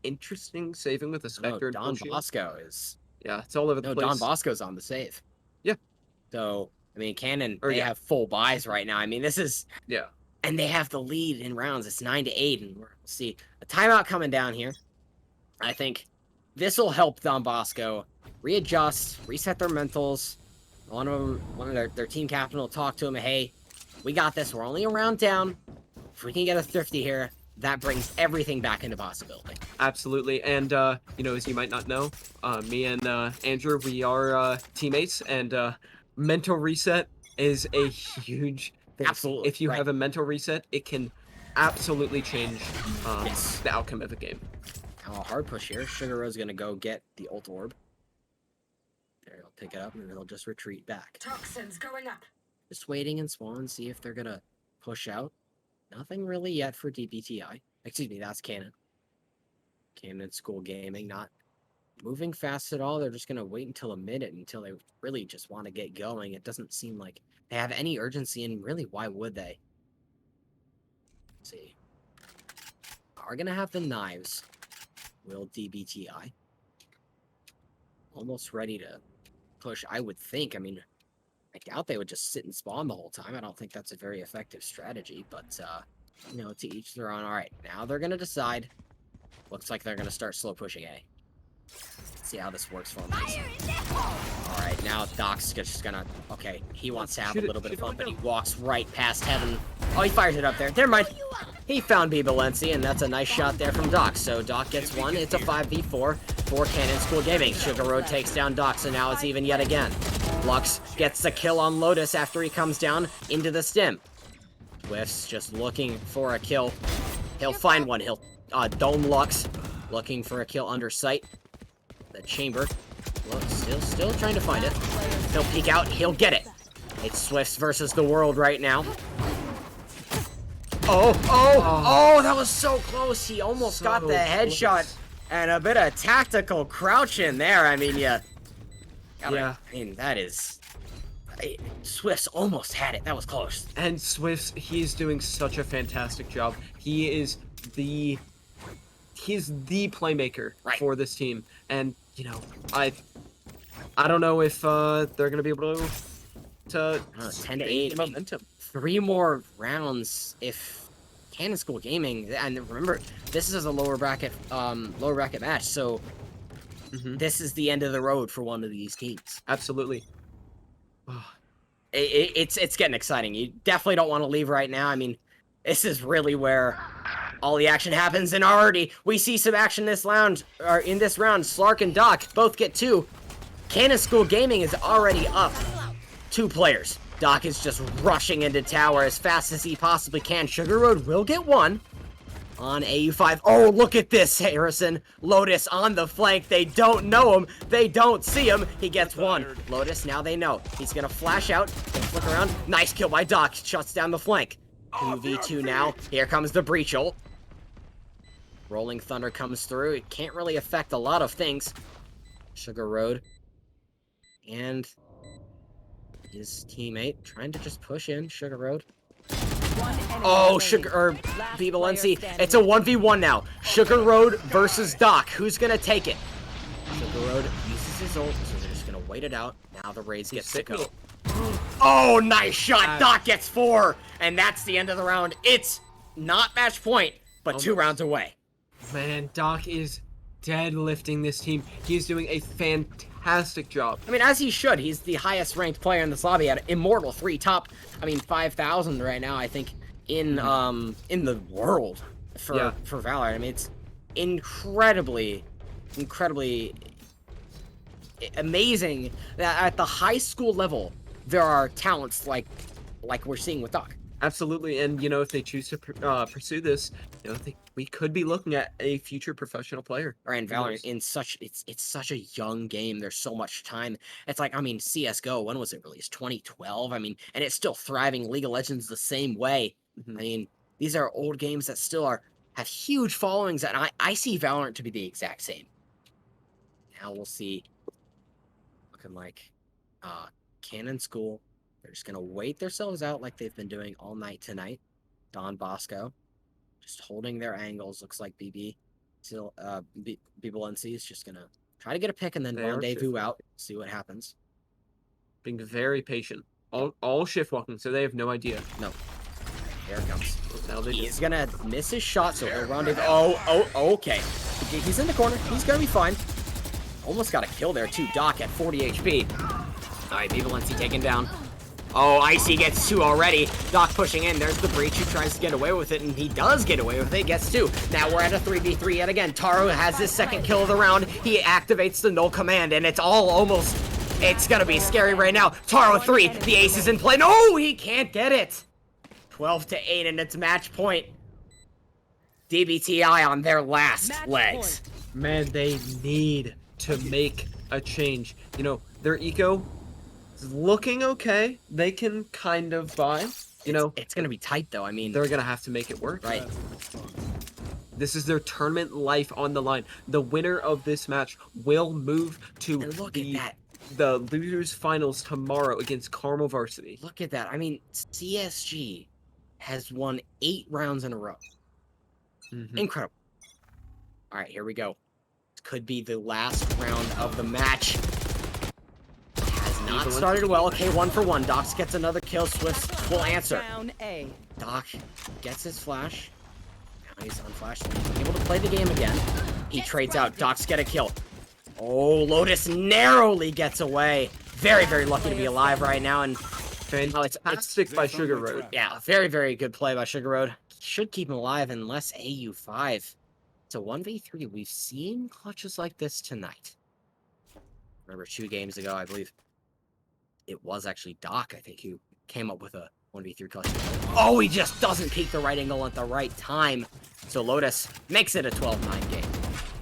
Interesting saving with a Spectre. Don Bosco is. Yeah, it's all over the place. Don Bosco's on the save. Yeah. So, I mean, Cannon, they have full buys right now. I mean, this is... Yeah. And they have the lead in rounds. It's 9-8, and we'll see a timeout coming down here. I think this will help Don Bosco readjust, reset their mentals. One of their team captain will talk to him, hey, we got this. We're only a round down. If we can get a thrifty here, that brings everything back into possibility. Absolutely. And, you know, as you might not know, me and Andrew, we are teammates, and mental reset is a huge things. Absolutely, If you right. have a mental reset, it can absolutely change Yes. the outcome of a game. Now a hard push here. Sugar Road's gonna go get the ult orb. There, he'll pick it up and he'll just retreat back. Toxins going up. Just waiting in spawn, see if they're gonna push out. Nothing really yet for DBTI. Excuse me, that's Canon. Canon School Gaming, not moving fast at all. They're just gonna wait until a minute until they really just want to get going. It doesn't seem like they have any urgency, and really, why would they? Let's see. Are gonna have the knives. Will DBTI. Almost ready to push, I would think. I mean, I doubt they would just sit and spawn the whole time. I don't think that's a very effective strategy, but, you know, to each their own. All right, now they're going to decide. Looks like they're going to start slow pushing A. Let's see how this works for them. All right, now Doc's just going to... Okay, he wants to have a little bit of fun, but he walks right past Heaven. Oh, he fires it up there. Never mind. He found B. Balenci, and that's a nice shot there from Doc. So Doc gets one. It's a 5v4 for Cannon School Gaming. Sugar Road takes down Doc, so now it's even yet again. Lux gets the kill on Lotus after he comes down into the stim. Swift's just looking for a kill. He'll find one. He'll dome Lux, looking for a kill under sight. The chamber. Look, still trying to find it. He'll peek out. He'll get it. It's Swifts versus the world right now. Oh, that was so close. He almost got the headshot and a bit of tactical crouch in there. I mean, yeah. I mean, that is... Swifts almost had it. That was close. And Swifts, he's doing such a fantastic job. He's the playmaker for this team. And, you know, I don't know if they're going to be able to 10 to 8 momentum. 3 more rounds if Cannon School Gaming, and remember, this is a lower bracket match, so this is the end of the road for one of these teams. Absolutely. It's getting exciting. You definitely don't want to leave right now. I mean, this is really where all the action happens, and already we see some action in this round. Slark and Doc both get 2. Cannon School Gaming is already up 2 players. Doc is just rushing into tower as fast as he possibly can. Sugar Road will get 1 on AU5. Oh, look at this, Harrison. Lotus on the flank. They don't know him. They don't see him. He gets 1. Lotus, now they know. He's going to flash out and flick around. Nice kill by Doc. Shuts down the flank. 2v2 now. Here comes the breach ult. Rolling Thunder comes through. It can't really affect a lot of things. Sugar Road. And his teammate trying to just push in. Sugar Road. Oh, B. Balenci. It's a 1v1 now. Sugar Road versus Doc. Who's gonna take it? Sugar Road uses his ult, so they're just gonna wait it out. Now the Rays get to go. Oh, nice shot. Doc gets 4. And that's the end of the round. It's not match point, but 2 rounds away. Man, Doc is deadlifting this team. He's doing a fantastic job. I mean, as he should. He's the highest ranked player in this lobby at Immortal 3, top, 5,000 right now, I think, in the world for Valorant. I mean, it's incredibly amazing that at the high school level there are talents like we're seeing with Doc. Absolutely, and you know, if they choose to pursue this, you know, we could be looking at a future professional player. Or in Valorant, it's such a young game. There's so much time. It's like, I mean, CS:GO. When was it released? 2012. I mean, and it's still thriving. League of Legends the same way. I mean, these are old games that still have huge followings, and I see Valorant to be the exact same. Now we'll see. Looking like Cannon School. They're just gonna wait themselves out like they've been doing all night tonight. Don Bosco just holding their angles. Looks like B. Balenci is just gonna try to get a pick and then rendezvous out. See what happens. Being very patient. All shift walking, so they have no idea. No. Here it comes. Now He's gonna miss his shot, so he'll rendezvous. Okay. He's in the corner. He's gonna be fine. Almost got a kill there too. Doc at 40 HP. All right, B. Balenci taken down. Oh, Icy gets 2 already. Doc pushing in. There's the breach who tries to get away with it, and he does get away with it. Gets 2. Now we're at a 3v3 yet again. Taro has his second kill of the round. He activates the null command, and it's all almost... It's gonna be scary right now. Taro 3. The ace is in play. No, he can't get it. 12-8, and it's match point. DBTI on their last Match legs. point. Man, they need to make a change. You know, their eco is looking okay. They can kind of buy. You know, It's gonna be tight though. I mean, they're gonna have to make it work. right. This is their tournament life on the line. The winner of this match will move to And look at that. the losers finals tomorrow against Carmel Varsity. Look at that. I mean, CSG has won 8 rounds in a row. Incredible. All right, here we go. This could be the last round of the match. Has not started well. Okay, 1 for 1. Dox gets another kill. Swift will answer. Down A. Doc gets his flash. Now he's unflashed. Able to play the game again. He trades out. Doc's get a kill. Oh, Lotus narrowly gets away. Very, very lucky to be alive right now. And Fantastic by Sugar Road. yeah, very, very good play by Sugar Road. Should keep him alive unless AU5. It's a 1v3. We've seen clutches like this tonight. Remember 2 games ago, I believe it was actually Doc, I think, who came up with a 1v3 clutch. Oh, he just doesn't peek the right angle at the right time. So Lotus makes it a 12-9 game.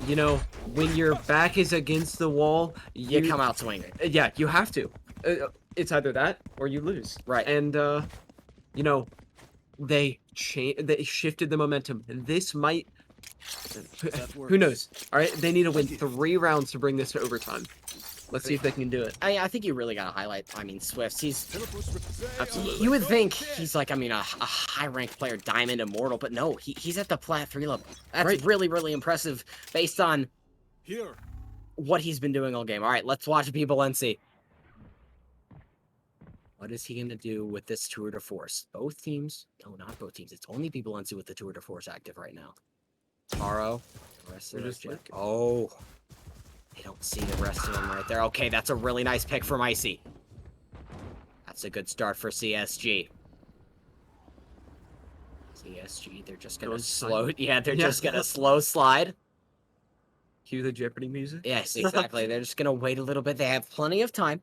You know, when your back is against the wall, You come out swinging. Yeah, you have to. It's either that or you lose. Right. And you know, they shifted the momentum. And this might who knows? All right, they need to win 3 rounds to bring this to overtime. Let's see if they can do it. I think you really got to highlight, I mean, Swift. He's Absolutely. You would think he's like, I mean, a high-ranked player, Diamond Immortal, but no, he's at the Plat 3 level. That's really, really impressive based on what he's been doing all game. All right, let's watch B-Balenci. What is he going to do with this Tour de Force? Both teams? No, not both teams. It's only B-Balenci with the Tour de Force active right now. Taro, the rest of just them. Oh, they don't see the rest of them right there. Okay, that's a really nice pick from Icy. That's a good start for CSG. CSG, they're just gonna slow. Yeah, they're just gonna slow slide. Cue the Jeopardy music. Yes, exactly. They're just gonna wait a little bit. They have plenty of time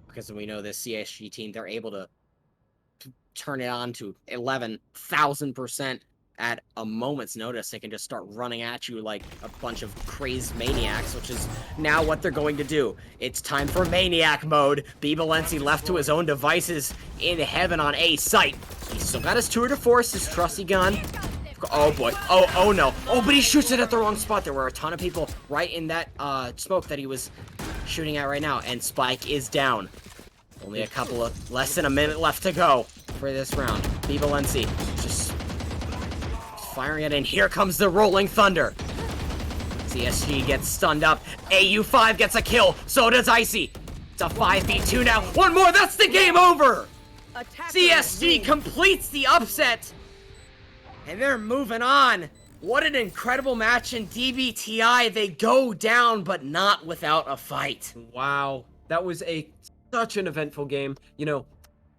because we know this CSG team. They're able to turn it on to 11,000% at a moment's notice. They can just start running at you like a bunch of crazed maniacs, which is now what they're going to do. It's time for maniac mode. B-Balenci left to his own devices in heaven on A site. He's still got his Tour de Force, his trusty gun. Oh boy. Oh no. Oh, but he shoots it at the wrong spot. There were a ton of people right in that smoke that he was shooting at right now, and Spike is down. Only a couple of less than a minute left to go for this round. B-Balenci just firing it in. Here comes the rolling thunder. CSG gets stunned up. AU5 gets a kill. So does Icy. It's a 5v2 now. One more. That's the game over. CSG completes the upset. And they're moving on. What an incredible match in DBTI. They go down, but not without a fight. Wow, that was such an eventful game. You know,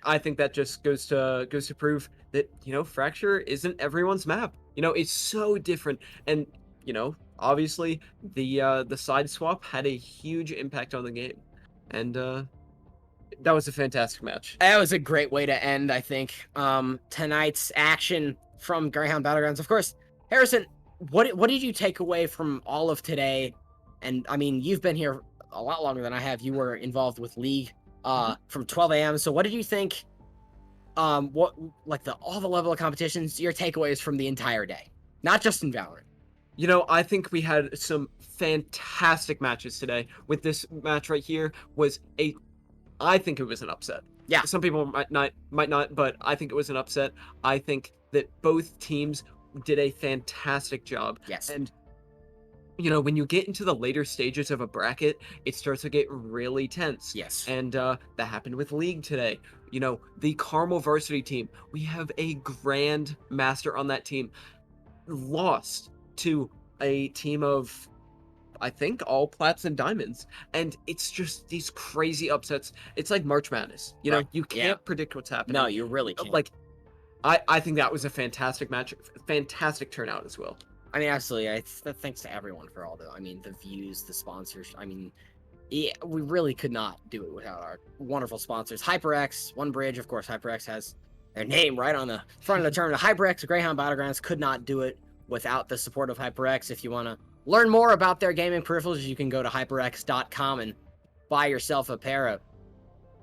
I think that just goes to prove that, you know, Fracture isn't everyone's map. You know, it's so different, and you know, obviously the side swap had a huge impact on the game, and that was a fantastic match. That was a great way to end, I think, tonight's action from Greyhound Battlegrounds. Of course, Harrison, what did you take away from all of today? And I mean, you've been here a lot longer than I have. You were involved with League from 12 a.m. So what did you think? What like all the level of competitions? Your takeaways from the entire day, not just in Valorant. You know, I think we had some fantastic matches today. With this match right here I think it was an upset. Yeah. Some people might not, but I think it was an upset. I think that both teams did a fantastic job. Yes. And you know, when you get into the later stages of a bracket, it starts to get really tense. Yes. And that happened with League today. You know, the Carmel Varsity team, we have a Grand Master on that team, lost to a team of, I think, all Plats and Diamonds. And it's just these crazy upsets. It's like March Madness. You know, you can't predict what's happening. No, you really can't. Like, I think that was a fantastic match. Fantastic turnout as well. I mean, absolutely. Thanks to everyone for all the views, the sponsors. I mean, yeah, we really could not do it without our wonderful sponsors. HyperX, One Bridge, of course. HyperX has their name right on the front of the tournament. HyperX Greyhound Battlegrounds could not do it without the support of HyperX. If you want to learn more about their gaming peripherals, you can go to hyperx.com and buy yourself a pair of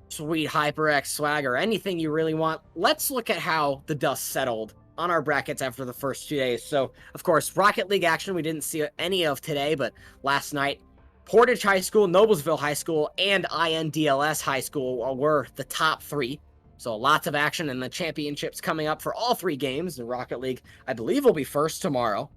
sweet HyperX swag or anything you really want. Let's look at how the dust settled on our brackets after the first 2 days. So, of course, Rocket League action we didn't see any of today, but last night, Portage High School, Noblesville High School, and INDLS High School were the top 3. So lots of action, and the championships coming up for all 3 games. The Rocket League, I believe, will be first tomorrow.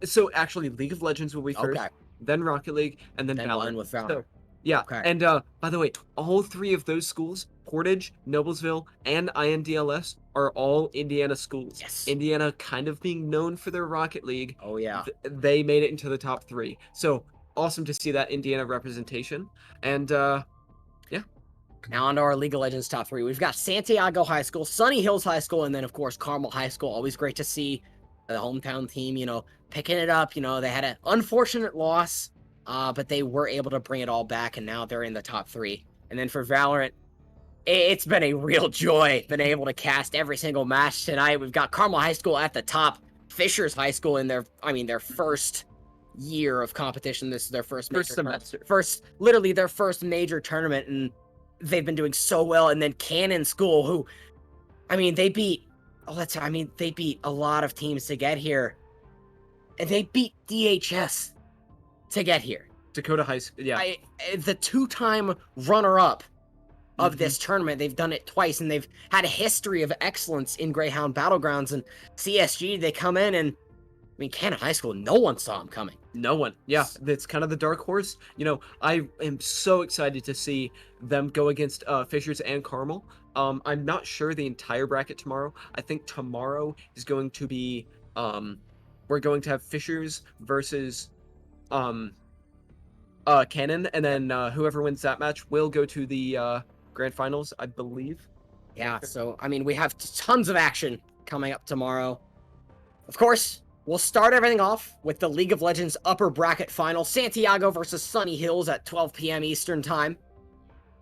So actually, League of Legends will be first, Okay. then Rocket League, and then Then one Valorant. with Valorant. So, yeah, Okay. and by the way, all 3 of those schools, Portage, Noblesville, and INDLS, are all Indiana schools. Yes. Indiana kind of being known for their Rocket League. Oh, yeah. They made it into the top 3. So awesome to see that Indiana representation. And Now on to our League of Legends top 3. We've got Santiago High School, Sunny Hills High School, and then, of course, Carmel High School. Always great to see the hometown team, picking it up. They had an unfortunate loss, but they were able to bring it all back, and now they're in the top 3. And then for Valorant, it's been a real joy being able to cast every single match tonight. We've got Carmel High School at the top, Fishers High School in their first year of competition. This is their first semester. Literally their first major tournament, and they've been doing so well. And then Cannon School, who, they beat a lot of teams to get here, and they beat DHS to get here. Dakota High School, yeah. The 2-time runner-up of this tournament. They've done it twice, and they've had a history of excellence in Greyhound Battlegrounds. And CSG, they come in, and Cannon High School, no one saw them coming. No one. Yeah, that's kind of the dark horse. I am so excited to see them go against Fishers and Carmel. I'm not sure the entire bracket tomorrow. I think tomorrow is going to be we're going to have Fishers versus Cannon, and then whoever wins that match will go to the grand finals, I believe. Yeah, so we have tons of action coming up tomorrow. Of course, we'll start everything off with the League of Legends upper bracket final, Santiago versus Sunny Hills at 12 p.m. Eastern Time.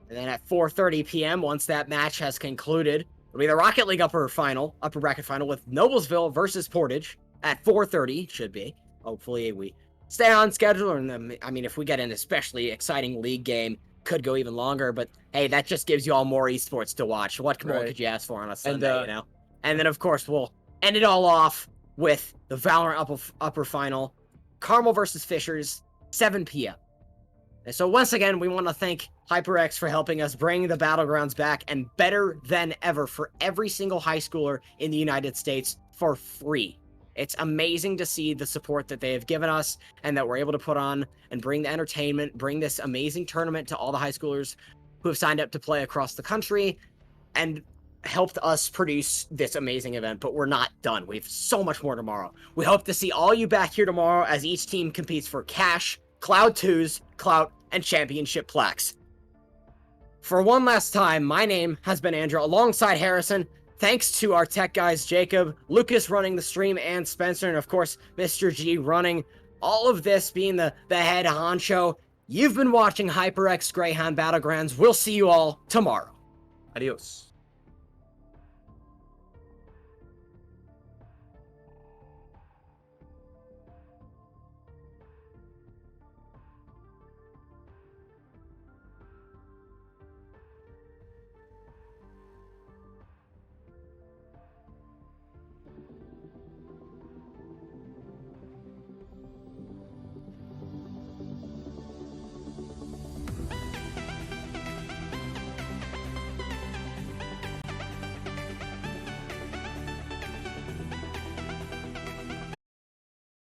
And then at 4:30 p.m., once that match has concluded, it'll be the Rocket League upper bracket final with Noblesville versus Portage at 4:30, should be. Hopefully we stay on schedule, and then, if we get an especially exciting league game, could go even longer, but hey, that just gives you all more esports to watch. What more could you ask for on a Sunday, And then, of course, we'll end it all off with the Valorant upper final, Carmel versus Fishers, 7 p.m. And so once again, we want to thank HyperX for helping us bring the Battlegrounds back, and better than ever for every single high schooler in the United States for free. It's amazing to see the support that they have given us, and that we're able to put on and bring the entertainment, bring this amazing tournament to all the high schoolers who have signed up to play across the country, and helped us produce this amazing event. But we're not done. We have so much more tomorrow. We hope to see all you back here tomorrow as each team competes for cash, Cloud 2s, Clout, and championship plaques. For one last time, my name has been Andrew alongside Harrison. Thanks to our tech guys, Jacob, Lucas running the stream, and Spencer, and of course, Mr. G running all of this, being the head honcho. You've been watching HyperX Greyhound Battlegrounds. We'll see you all tomorrow. Adios.